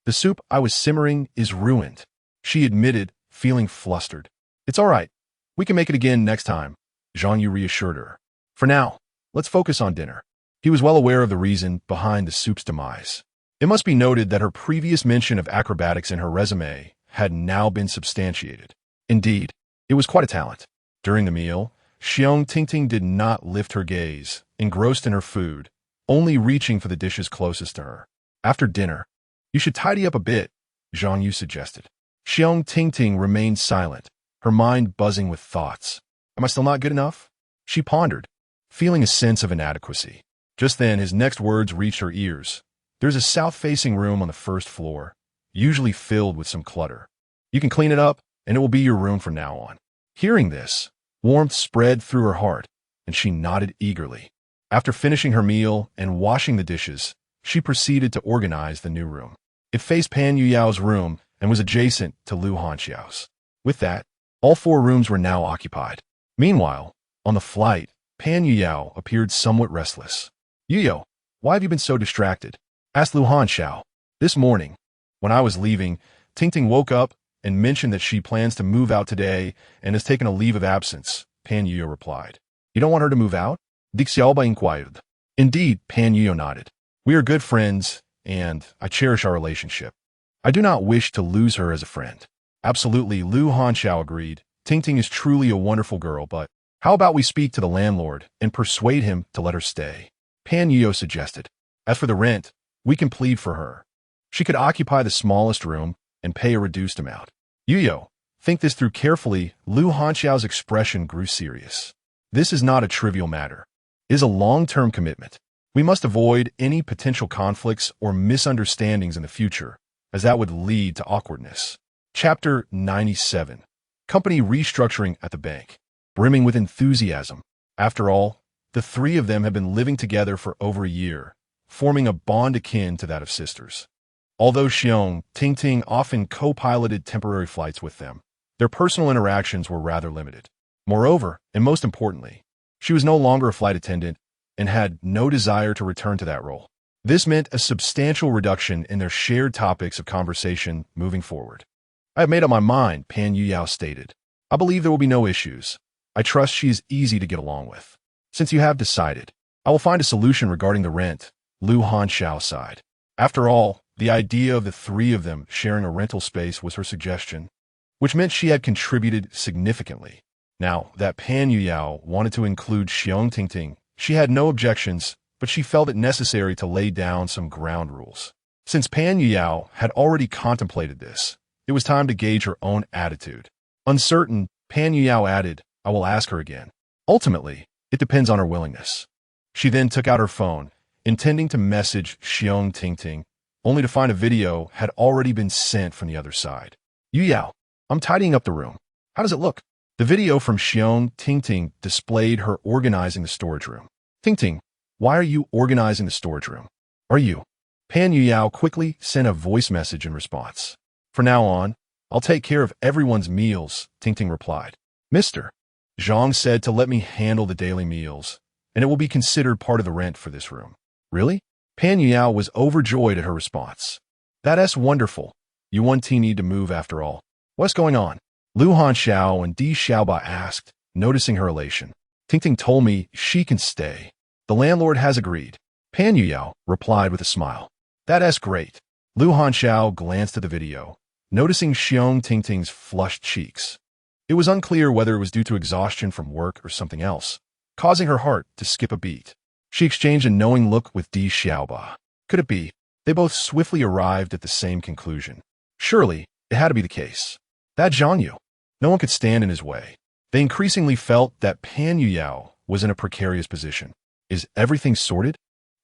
The soup I was simmering is ruined, she admitted, feeling flustered. It's all right. We can make it again next time, Zhang Yu reassured her. For now, let's focus on dinner. He was well aware of the reason behind the soup's demise. It must be noted that her previous mention of acrobatics in her resume had now been substantiated. Indeed, it was quite a talent. During the meal, Xiong Tingting did not lift her gaze, engrossed in her food, only reaching for the dishes closest to her. After dinner, you should tidy up a bit, Zhang Yu suggested. Xiong Tingting remained silent, her mind buzzing with thoughts. Am I still not good enough? She pondered, feeling a sense of inadequacy. Just then, his next words reached her ears. There's a south-facing room on the first floor, usually filled with some clutter. You can clean it up, and it will be your room from now on. Hearing this, warmth spread through her heart, and she nodded eagerly. After finishing her meal and washing the dishes, she proceeded to organize the new room. It faced Pan Yuyao's room and was adjacent to Lu Hanxiao's. With that, all 4 rooms were now occupied. Meanwhile, on the flight, Pan Yuyao appeared somewhat restless. Yuyo, why have you been so distracted? Asked Lu Hanxiao. This morning, when I was leaving, Tingting woke up and mentioned that she plans to move out today and has taken a leave of absence, Pan Yuyo replied. You don't want her to move out? Dixiaoba inquired. Indeed, Pan Yuyo nodded. We are good friends, and I cherish our relationship. I do not wish to lose her as a friend. Absolutely, Lu Hanxiao agreed. Tingting is truly a wonderful girl, but how about we speak to the landlord and persuade him to let her stay? Pan Yuyo suggested. As for the rent, we can plead for her. She could occupy the smallest room and pay a reduced amount. Yuyo, think this through carefully. Lu Hanxiao's expression grew serious. This is not a trivial matter. It is a long-term commitment. We must avoid any potential conflicts or misunderstandings in the future, as that would lead to awkwardness. Chapter 97. Company restructuring at the bank. Brimming with enthusiasm. After all, the 3 of them have been living together for over a year, forming a bond akin to that of sisters. Although Xiong Tingting often co-piloted temporary flights with them, their personal interactions were rather limited. Moreover, and most importantly, she was no longer a flight attendant and had no desire to return to that role. This meant a substantial reduction in their shared topics of conversation moving forward. I have made up my mind, Pan Yuyao stated. I believe there will be no issues. I trust she is easy to get along with. Since you have decided, I will find a solution regarding the rent, Lu Hanxiao sighed. After all, the idea of the 3 of them sharing a rental space was her suggestion, which meant she had contributed significantly. Now that Pan Yuyao wanted to include Xiong Tingting, she had no objections, but she felt it necessary to lay down some ground rules. Since Pan Yuyao had already contemplated this, it was time to gauge her own attitude. Uncertain, Pan Yuyao added, I will ask her again. Ultimately, it depends on her willingness. She then took out her phone, intending to message Xiong Tingting, only to find a video had already been sent from the other side. Yuyao, I'm tidying up the room. How does it look? The video from Xiong Tingting displayed her organizing the storage room. Tingting, why are you organizing the storage room? Are you? Pan Yuyao quickly sent a voice message in response. From now on, I'll take care of everyone's meals, Tingting replied. Mr. Zhang said to let me handle the daily meals, and it will be considered part of the rent for this room. Really? Pan Yuyao was overjoyed at her response. That's wonderful. You one team need to move after all. What's going on? Lu Hanxiao and Di Xiaoba asked, noticing her elation. Tingting told me she can stay. The landlord has agreed. Pan Yuyao replied with a smile. That's great. Lu Hanxiao glanced at the video, noticing Xiong Tingting's flushed cheeks. It was unclear whether it was due to exhaustion from work or something else, causing her heart to skip a beat. She exchanged a knowing look with Di Xiaoba. Could it be? They both swiftly arrived at the same conclusion. Surely, it had to be the case. That Zhang Yu. No one could stand in his way. They increasingly felt that Pan Yuyao was in a precarious position. Is everything sorted?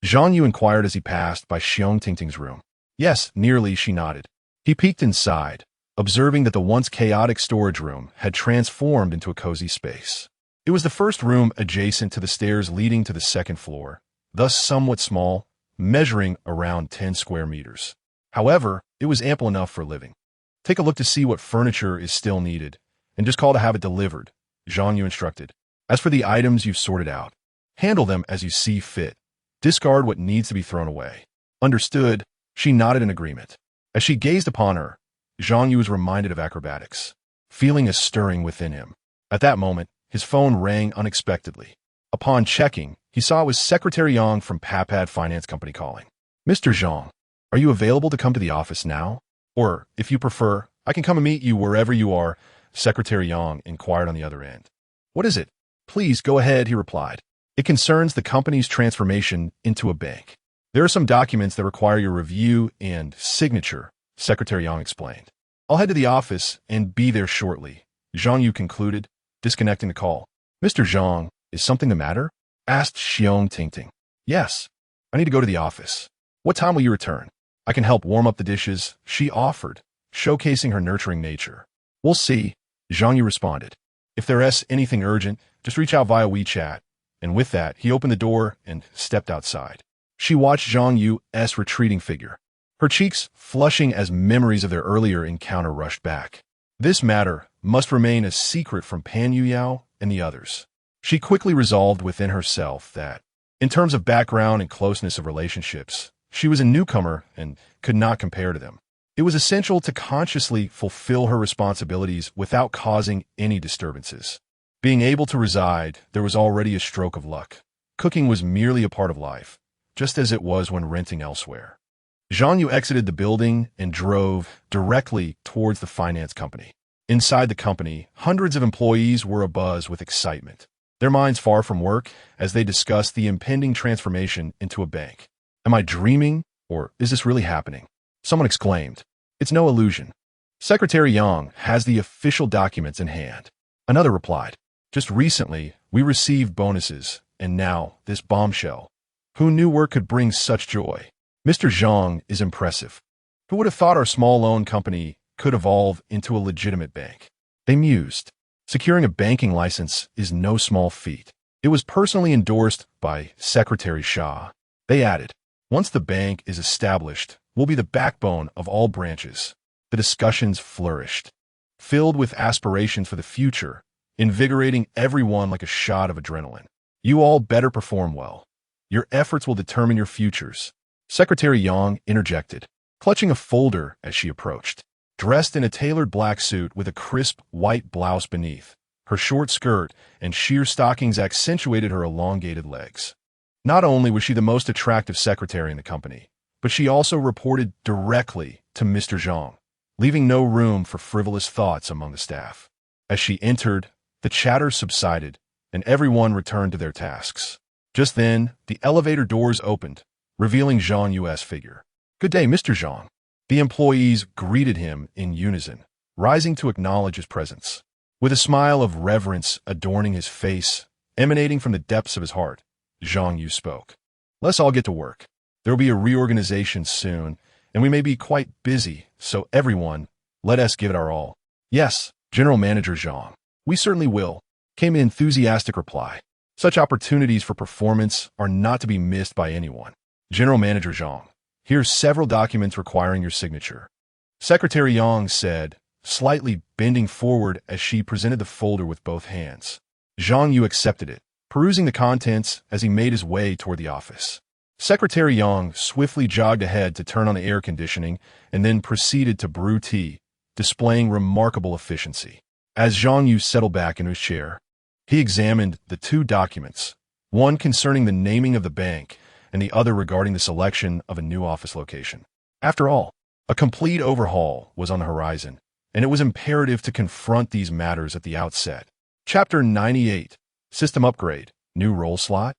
Zhang Yu inquired as he passed by Xiong Tingting's room. Yes, nearly, she nodded. He peeked inside, observing that the once chaotic storage room had transformed into a cozy space. It was the first room adjacent to the stairs leading to the second floor, thus somewhat small, measuring around 10 square meters. However, it was ample enough for living. Take a look to see what furniture is still needed, and just call to have it delivered, Zhang Yu instructed. As for the items you've sorted out, handle them as you see fit. Discard what needs to be thrown away. Understood, she nodded in agreement. As she gazed upon her, Zhang Yu was reminded of acrobatics, feeling a stirring within him. At that moment, his phone rang unexpectedly. Upon checking, he saw it was Secretary Yang from Papad Finance Company calling. Mr. Zhang, are you available to come to the office now? Or, if you prefer, I can come and meet you wherever you are, Secretary Yang inquired on the other end. What is it? Please go ahead, he replied. It concerns the company's transformation into a bank. There are some documents that require your review and signature, Secretary Yang explained. I'll head to the office and be there shortly, Zhang Yu concluded, disconnecting the call. Mr. Zhang, is something the matter? Asked Xiong Tingting. Yes, I need to go to the office. What time will you return? I can help warm up the dishes, she offered, showcasing her nurturing nature. We'll see, Zhang Yu responded. If there's anything urgent, just reach out via WeChat. And with that, he opened the door and stepped outside. She watched Zhang Yu's retreating figure, her cheeks flushing as memories of their earlier encounter rushed back. This matter must remain a secret from Pan Yuyao and the others. She quickly resolved within herself that, in terms of background and closeness of relationships, she was a newcomer and could not compare to them. It was essential to consciously fulfill her responsibilities without causing any disturbances. Being able to reside, there was already a stroke of luck. Cooking was merely a part of life, just as it was when renting elsewhere. Zhang Yu exited the building and drove directly towards the finance company. Inside the company, hundreds of employees were abuzz with excitement, their minds far from work as they discussed the impending transformation into a bank. Am I dreaming, or is this really happening? Someone exclaimed. It's no illusion. Secretary Yang has the official documents in hand. Another replied. Just recently, we received bonuses, and now this bombshell. Who knew work could bring such joy? Mr. Zhang is impressive. Who would have thought our small loan company could evolve into a legitimate bank? They mused. Securing a banking license is no small feat. It was personally endorsed by Secretary Shah. They added, once the bank is established, we'll be the backbone of all branches. The discussions flourished, filled with aspirations for the future, invigorating everyone like a shot of adrenaline. You all better perform well. Your efforts will determine your futures. Secretary Yang interjected, clutching a folder as she approached. Dressed in a tailored black suit with a crisp white blouse beneath, her short skirt and sheer stockings accentuated her elongated legs. Not only was she the most attractive secretary in the company, but she also reported directly to Mr. Zhang, leaving no room for frivolous thoughts among the staff. As she entered, the chatter subsided, and everyone returned to their tasks. Just then, the elevator doors opened, revealing Zhang Yu's figure. Good day, Mr. Zhang. The employees greeted him in unison, rising to acknowledge his presence. With a smile of reverence adorning his face, emanating from the depths of his heart, Zhang Yu spoke. Let's all get to work. There will be a reorganization soon, and we may be quite busy, so everyone, let us give it our all. Yes, General Manager Zhang, we certainly will, came an enthusiastic reply. Such opportunities for performance are not to be missed by anyone. General Manager Zhang, here's several documents requiring your signature. Secretary Yang said, slightly bending forward as she presented the folder with both hands. Zhang Yu accepted it, perusing the contents as he made his way toward the office. Secretary Yang swiftly jogged ahead to turn on the air conditioning and then proceeded to brew tea, displaying remarkable efficiency. As Zhang Yu settled back into his chair, he examined the two documents, one concerning the naming of the bank and the other regarding the selection of a new office location. After all, a complete overhaul was on the horizon, and it was imperative to confront these matters at the outset. Chapter 98, System Upgrade, New Role Slot.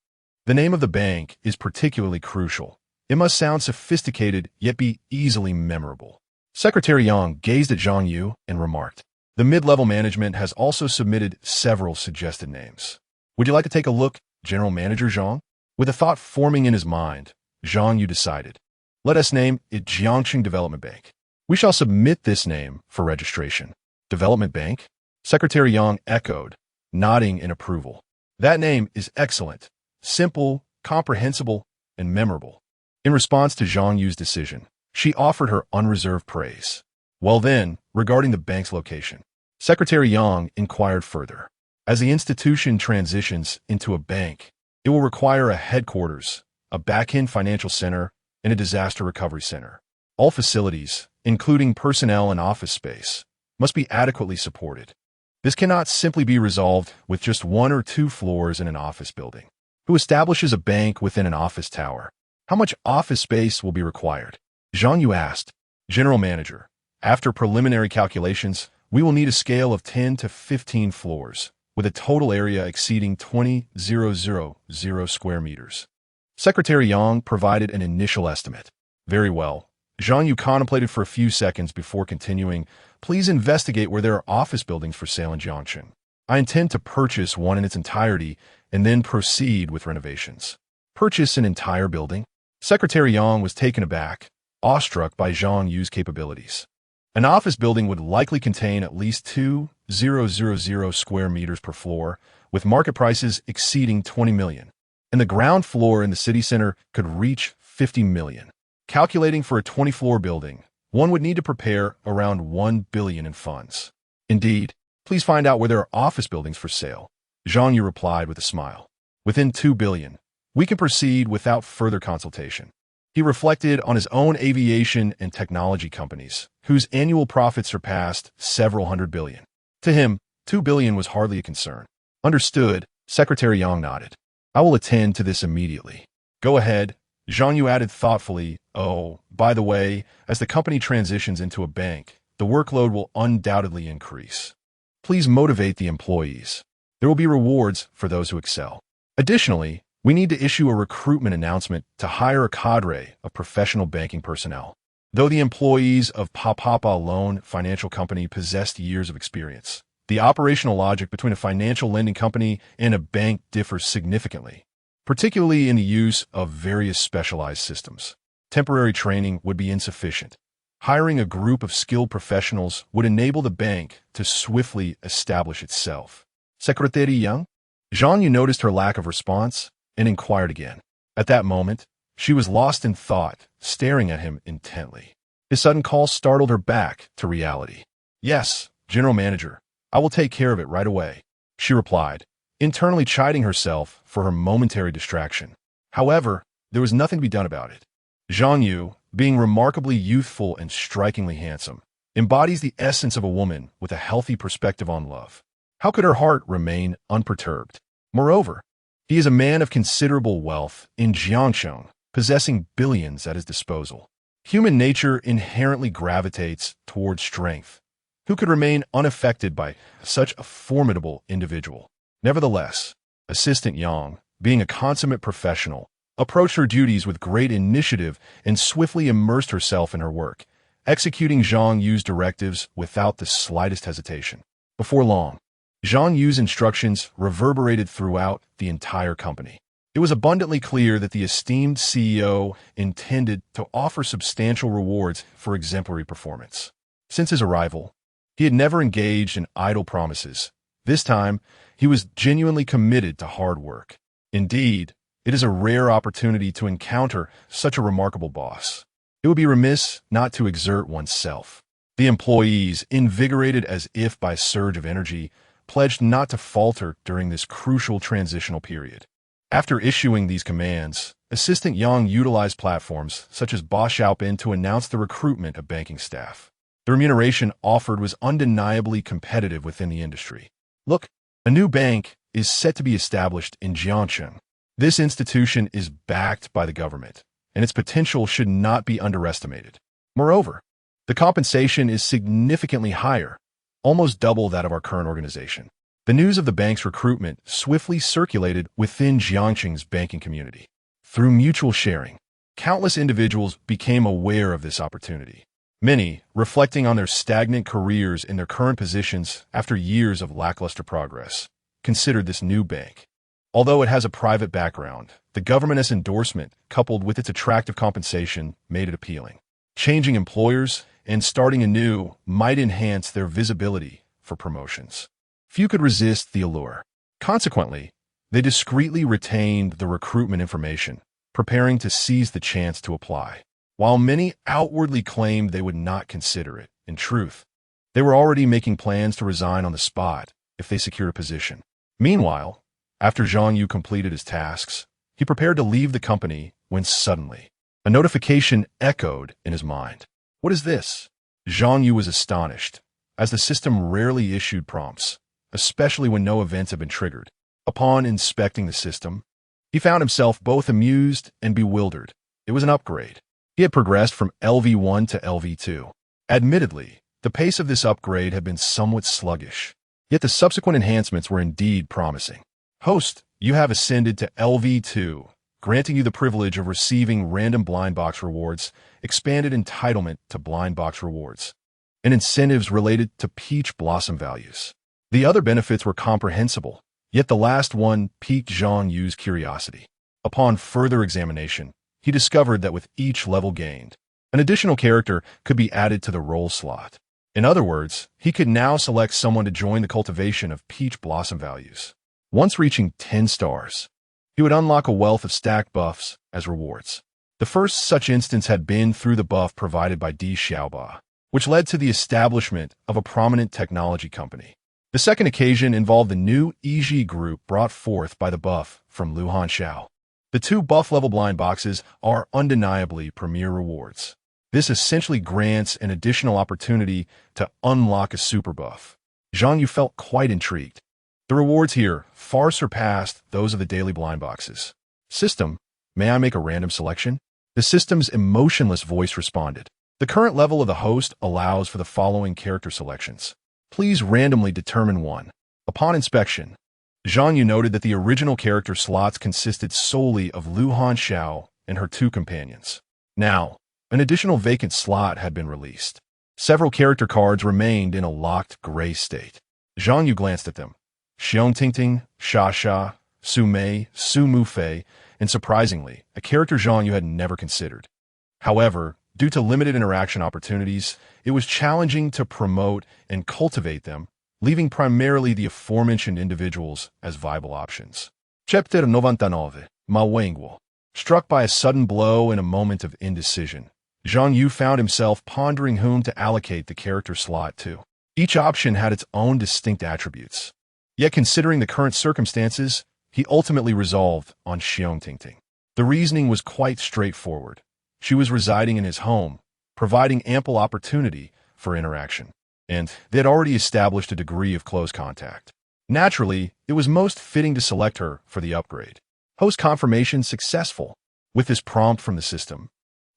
The name of the bank is particularly crucial. It must sound sophisticated yet be easily memorable. Secretary Yang gazed at Zhang Yu and remarked, the mid-level management has also submitted several suggested names. Would you like to take a look, General Manager Zhang? With a thought forming in his mind, Zhang Yu decided, let us name it Jiangxing Development Bank. We shall submit this name for registration. Development Bank? Secretary Yang echoed, nodding in approval. That name is excellent, simple, comprehensible, and memorable. In response to Zhang Yu's decision, she offered her unreserved praise. Well then, regarding the bank's location, Secretary Yang inquired further. As the institution transitions into a bank, it will require a headquarters, a back-end financial center, and a disaster recovery center. All facilities, including personnel and office space, must be adequately supported. This cannot simply be resolved with just 1 or 2 floors in an office building. Who establishes a bank within an office tower? How much office space will be required? Zhang Yu asked. General Manager, after preliminary calculations, we will need a scale of 10 to 15 floors, with a total area exceeding 20,000 square meters. Secretary Yang provided an initial estimate. Very well. Zhang Yu contemplated for a few seconds before continuing. Please investigate where there are office buildings for sale in Jiangcheng. I intend to purchase one in its entirety and then proceed with renovations. Purchase an entire building? Secretary Yang was taken aback, awestruck by Zhang Yu's capabilities. An office building would likely contain at least 2,000 square meters per floor, with market prices exceeding 20 million. And the ground floor in the city center could reach 50 million. Calculating for a 20-floor building, one would need to prepare around 1 billion in funds. Indeed, please find out where there are office buildings for sale. Zhang Yu replied with a smile. Within 2 billion, we can proceed without further consultation. He reflected on his own aviation and technology companies, whose annual profits surpassed several hundred billion. To him, 2 billion was hardly a concern. Understood, Secretary Yang nodded. I will attend to this immediately. Go ahead, Zhang Yu added thoughtfully. Oh, by the way, as the company transitions into a bank, the workload will undoubtedly increase. Please motivate the employees. There will be rewards for those who excel. Additionally, we need to issue a recruitment announcement to hire a cadre of professional banking personnel. Though the employees of Papa Loan Financial Company possessed years of experience, the operational logic between a financial lending company and a bank differs significantly, particularly in the use of various specialized systems. Temporary training would be insufficient. Hiring a group of skilled professionals would enable the bank to swiftly establish itself. Secretary Yang? Zhang Yu noticed her lack of response and inquired again. At that moment, she was lost in thought, staring at him intently. His sudden call startled her back to reality. Yes, General Manager, I will take care of it right away, she replied, internally chiding herself for her momentary distraction. However, there was nothing to be done about it. Zhang Yu, being remarkably youthful and strikingly handsome, embodies the essence of a woman with a healthy perspective on love. How could her heart remain unperturbed? Moreover, he is a man of considerable wealth in Jiangcheng, possessing billions at his disposal. Human nature inherently gravitates towards strength. Who could remain unaffected by such a formidable individual? Nevertheless, Assistant Yang, being a consummate professional, approached her duties with great initiative and swiftly immersed herself in her work, executing Zhang Yu's directives without the slightest hesitation. Before long, Zhang Yu's instructions reverberated throughout the entire company. It was abundantly clear that the esteemed CEO intended to offer substantial rewards for exemplary performance. Since his arrival, he had never engaged in idle promises. This time, he was genuinely committed to hard work. Indeed, it is a rare opportunity to encounter such a remarkable boss. It would be remiss not to exert oneself. The employees, invigorated as if by a surge of energy, pledged not to falter during this crucial transitional period. After issuing these commands, Assistant Yang utilized platforms such as Bosch-Alpin to announce the recruitment of banking staff. The remuneration offered was undeniably competitive within the industry. Look, a new bank is set to be established in Jiangcheng. This institution is backed by the government, and its potential should not be underestimated. Moreover, the compensation is significantly higher, almost double that of our current organization. The news of the bank's recruitment swiftly circulated within Jiangcheng's banking community. Through mutual sharing, countless individuals became aware of this opportunity. Many, reflecting on their stagnant careers in their current positions after years of lackluster progress, considered this new bank. Although it has a private background, the government's endorsement, coupled with its attractive compensation, made it appealing. Changing employers and starting anew might enhance their visibility for promotions. Few could resist the allure. Consequently, they discreetly retained the recruitment information, preparing to seize the chance to apply. While many outwardly claimed they would not consider it, in truth, they were already making plans to resign on the spot if they secured a position. Meanwhile, after Zhang Yu completed his tasks, he prepared to leave the company when suddenly a notification echoed in his mind. What is this? Zhang Yu was astonished, as the system rarely issued prompts, especially when no events had been triggered. Upon inspecting the system, he found himself both amused and bewildered. It was an upgrade. He had progressed from LV1 to LV2. Admittedly, the pace of this upgrade had been somewhat sluggish. Yet the subsequent enhancements were indeed promising. Host, you have ascended to LV2, granting you the privilege of receiving random blind box rewards, expanded entitlement to blind box rewards, and incentives related to peach blossom values. The other benefits were comprehensible, yet the last one piqued Zhang Yu's curiosity. Upon further examination, he discovered that with each level gained, an additional character could be added to the role slot. In other words, he could now select someone to join the cultivation of peach blossom values. Once reaching 10 stars, he would unlock a wealth of stacked buffs as rewards. The first such instance had been through the buff provided by Di Xiaoba, which led to the establishment of a prominent technology company. The second occasion involved the new EG group brought forth by the buff from Luhan Xiao. The two buff-level blind boxes are undeniably premier rewards. This essentially grants an additional opportunity to unlock a super buff. Zhang Yu felt quite intrigued. The rewards here far surpassed those of the daily blind boxes. System, may I make a random selection? The system's emotionless voice responded. The current level of the host allows for the following character selections. Please randomly determine one. Upon inspection, Zhang Yu noted that the original character slots consisted solely of Luhan Xiao and her two companions. Now, an additional vacant slot had been released. Several character cards remained in a locked gray state. Zhang Yu glanced at them. Xiongtingting, Xia, Su Mei, Su Mufei, and surprisingly, a character Zhang Yu had never considered. However, due to limited interaction opportunities, it was challenging to promote and cultivate them, leaving primarily the aforementioned individuals as viable options. Chapter 99, Mawenguo. Struck by a sudden blow in a moment of indecision, Zhang Yu found himself pondering whom to allocate the character slot to. Each option had its own distinct attributes. Yet considering the current circumstances, he ultimately resolved on Xiongtingting. The reasoning was quite straightforward. She was residing in his home, providing ample opportunity for interaction, and they had already established a degree of close contact. Naturally, it was most fitting to select her for the upgrade. Host confirmation successful. With this prompt from the system,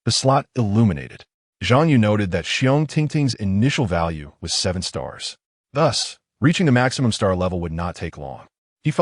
the slot illuminated. Zhang Yu noted that Xiongtingting's initial value was 7 stars. Thus, reaching the maximum star level would not take long. He felt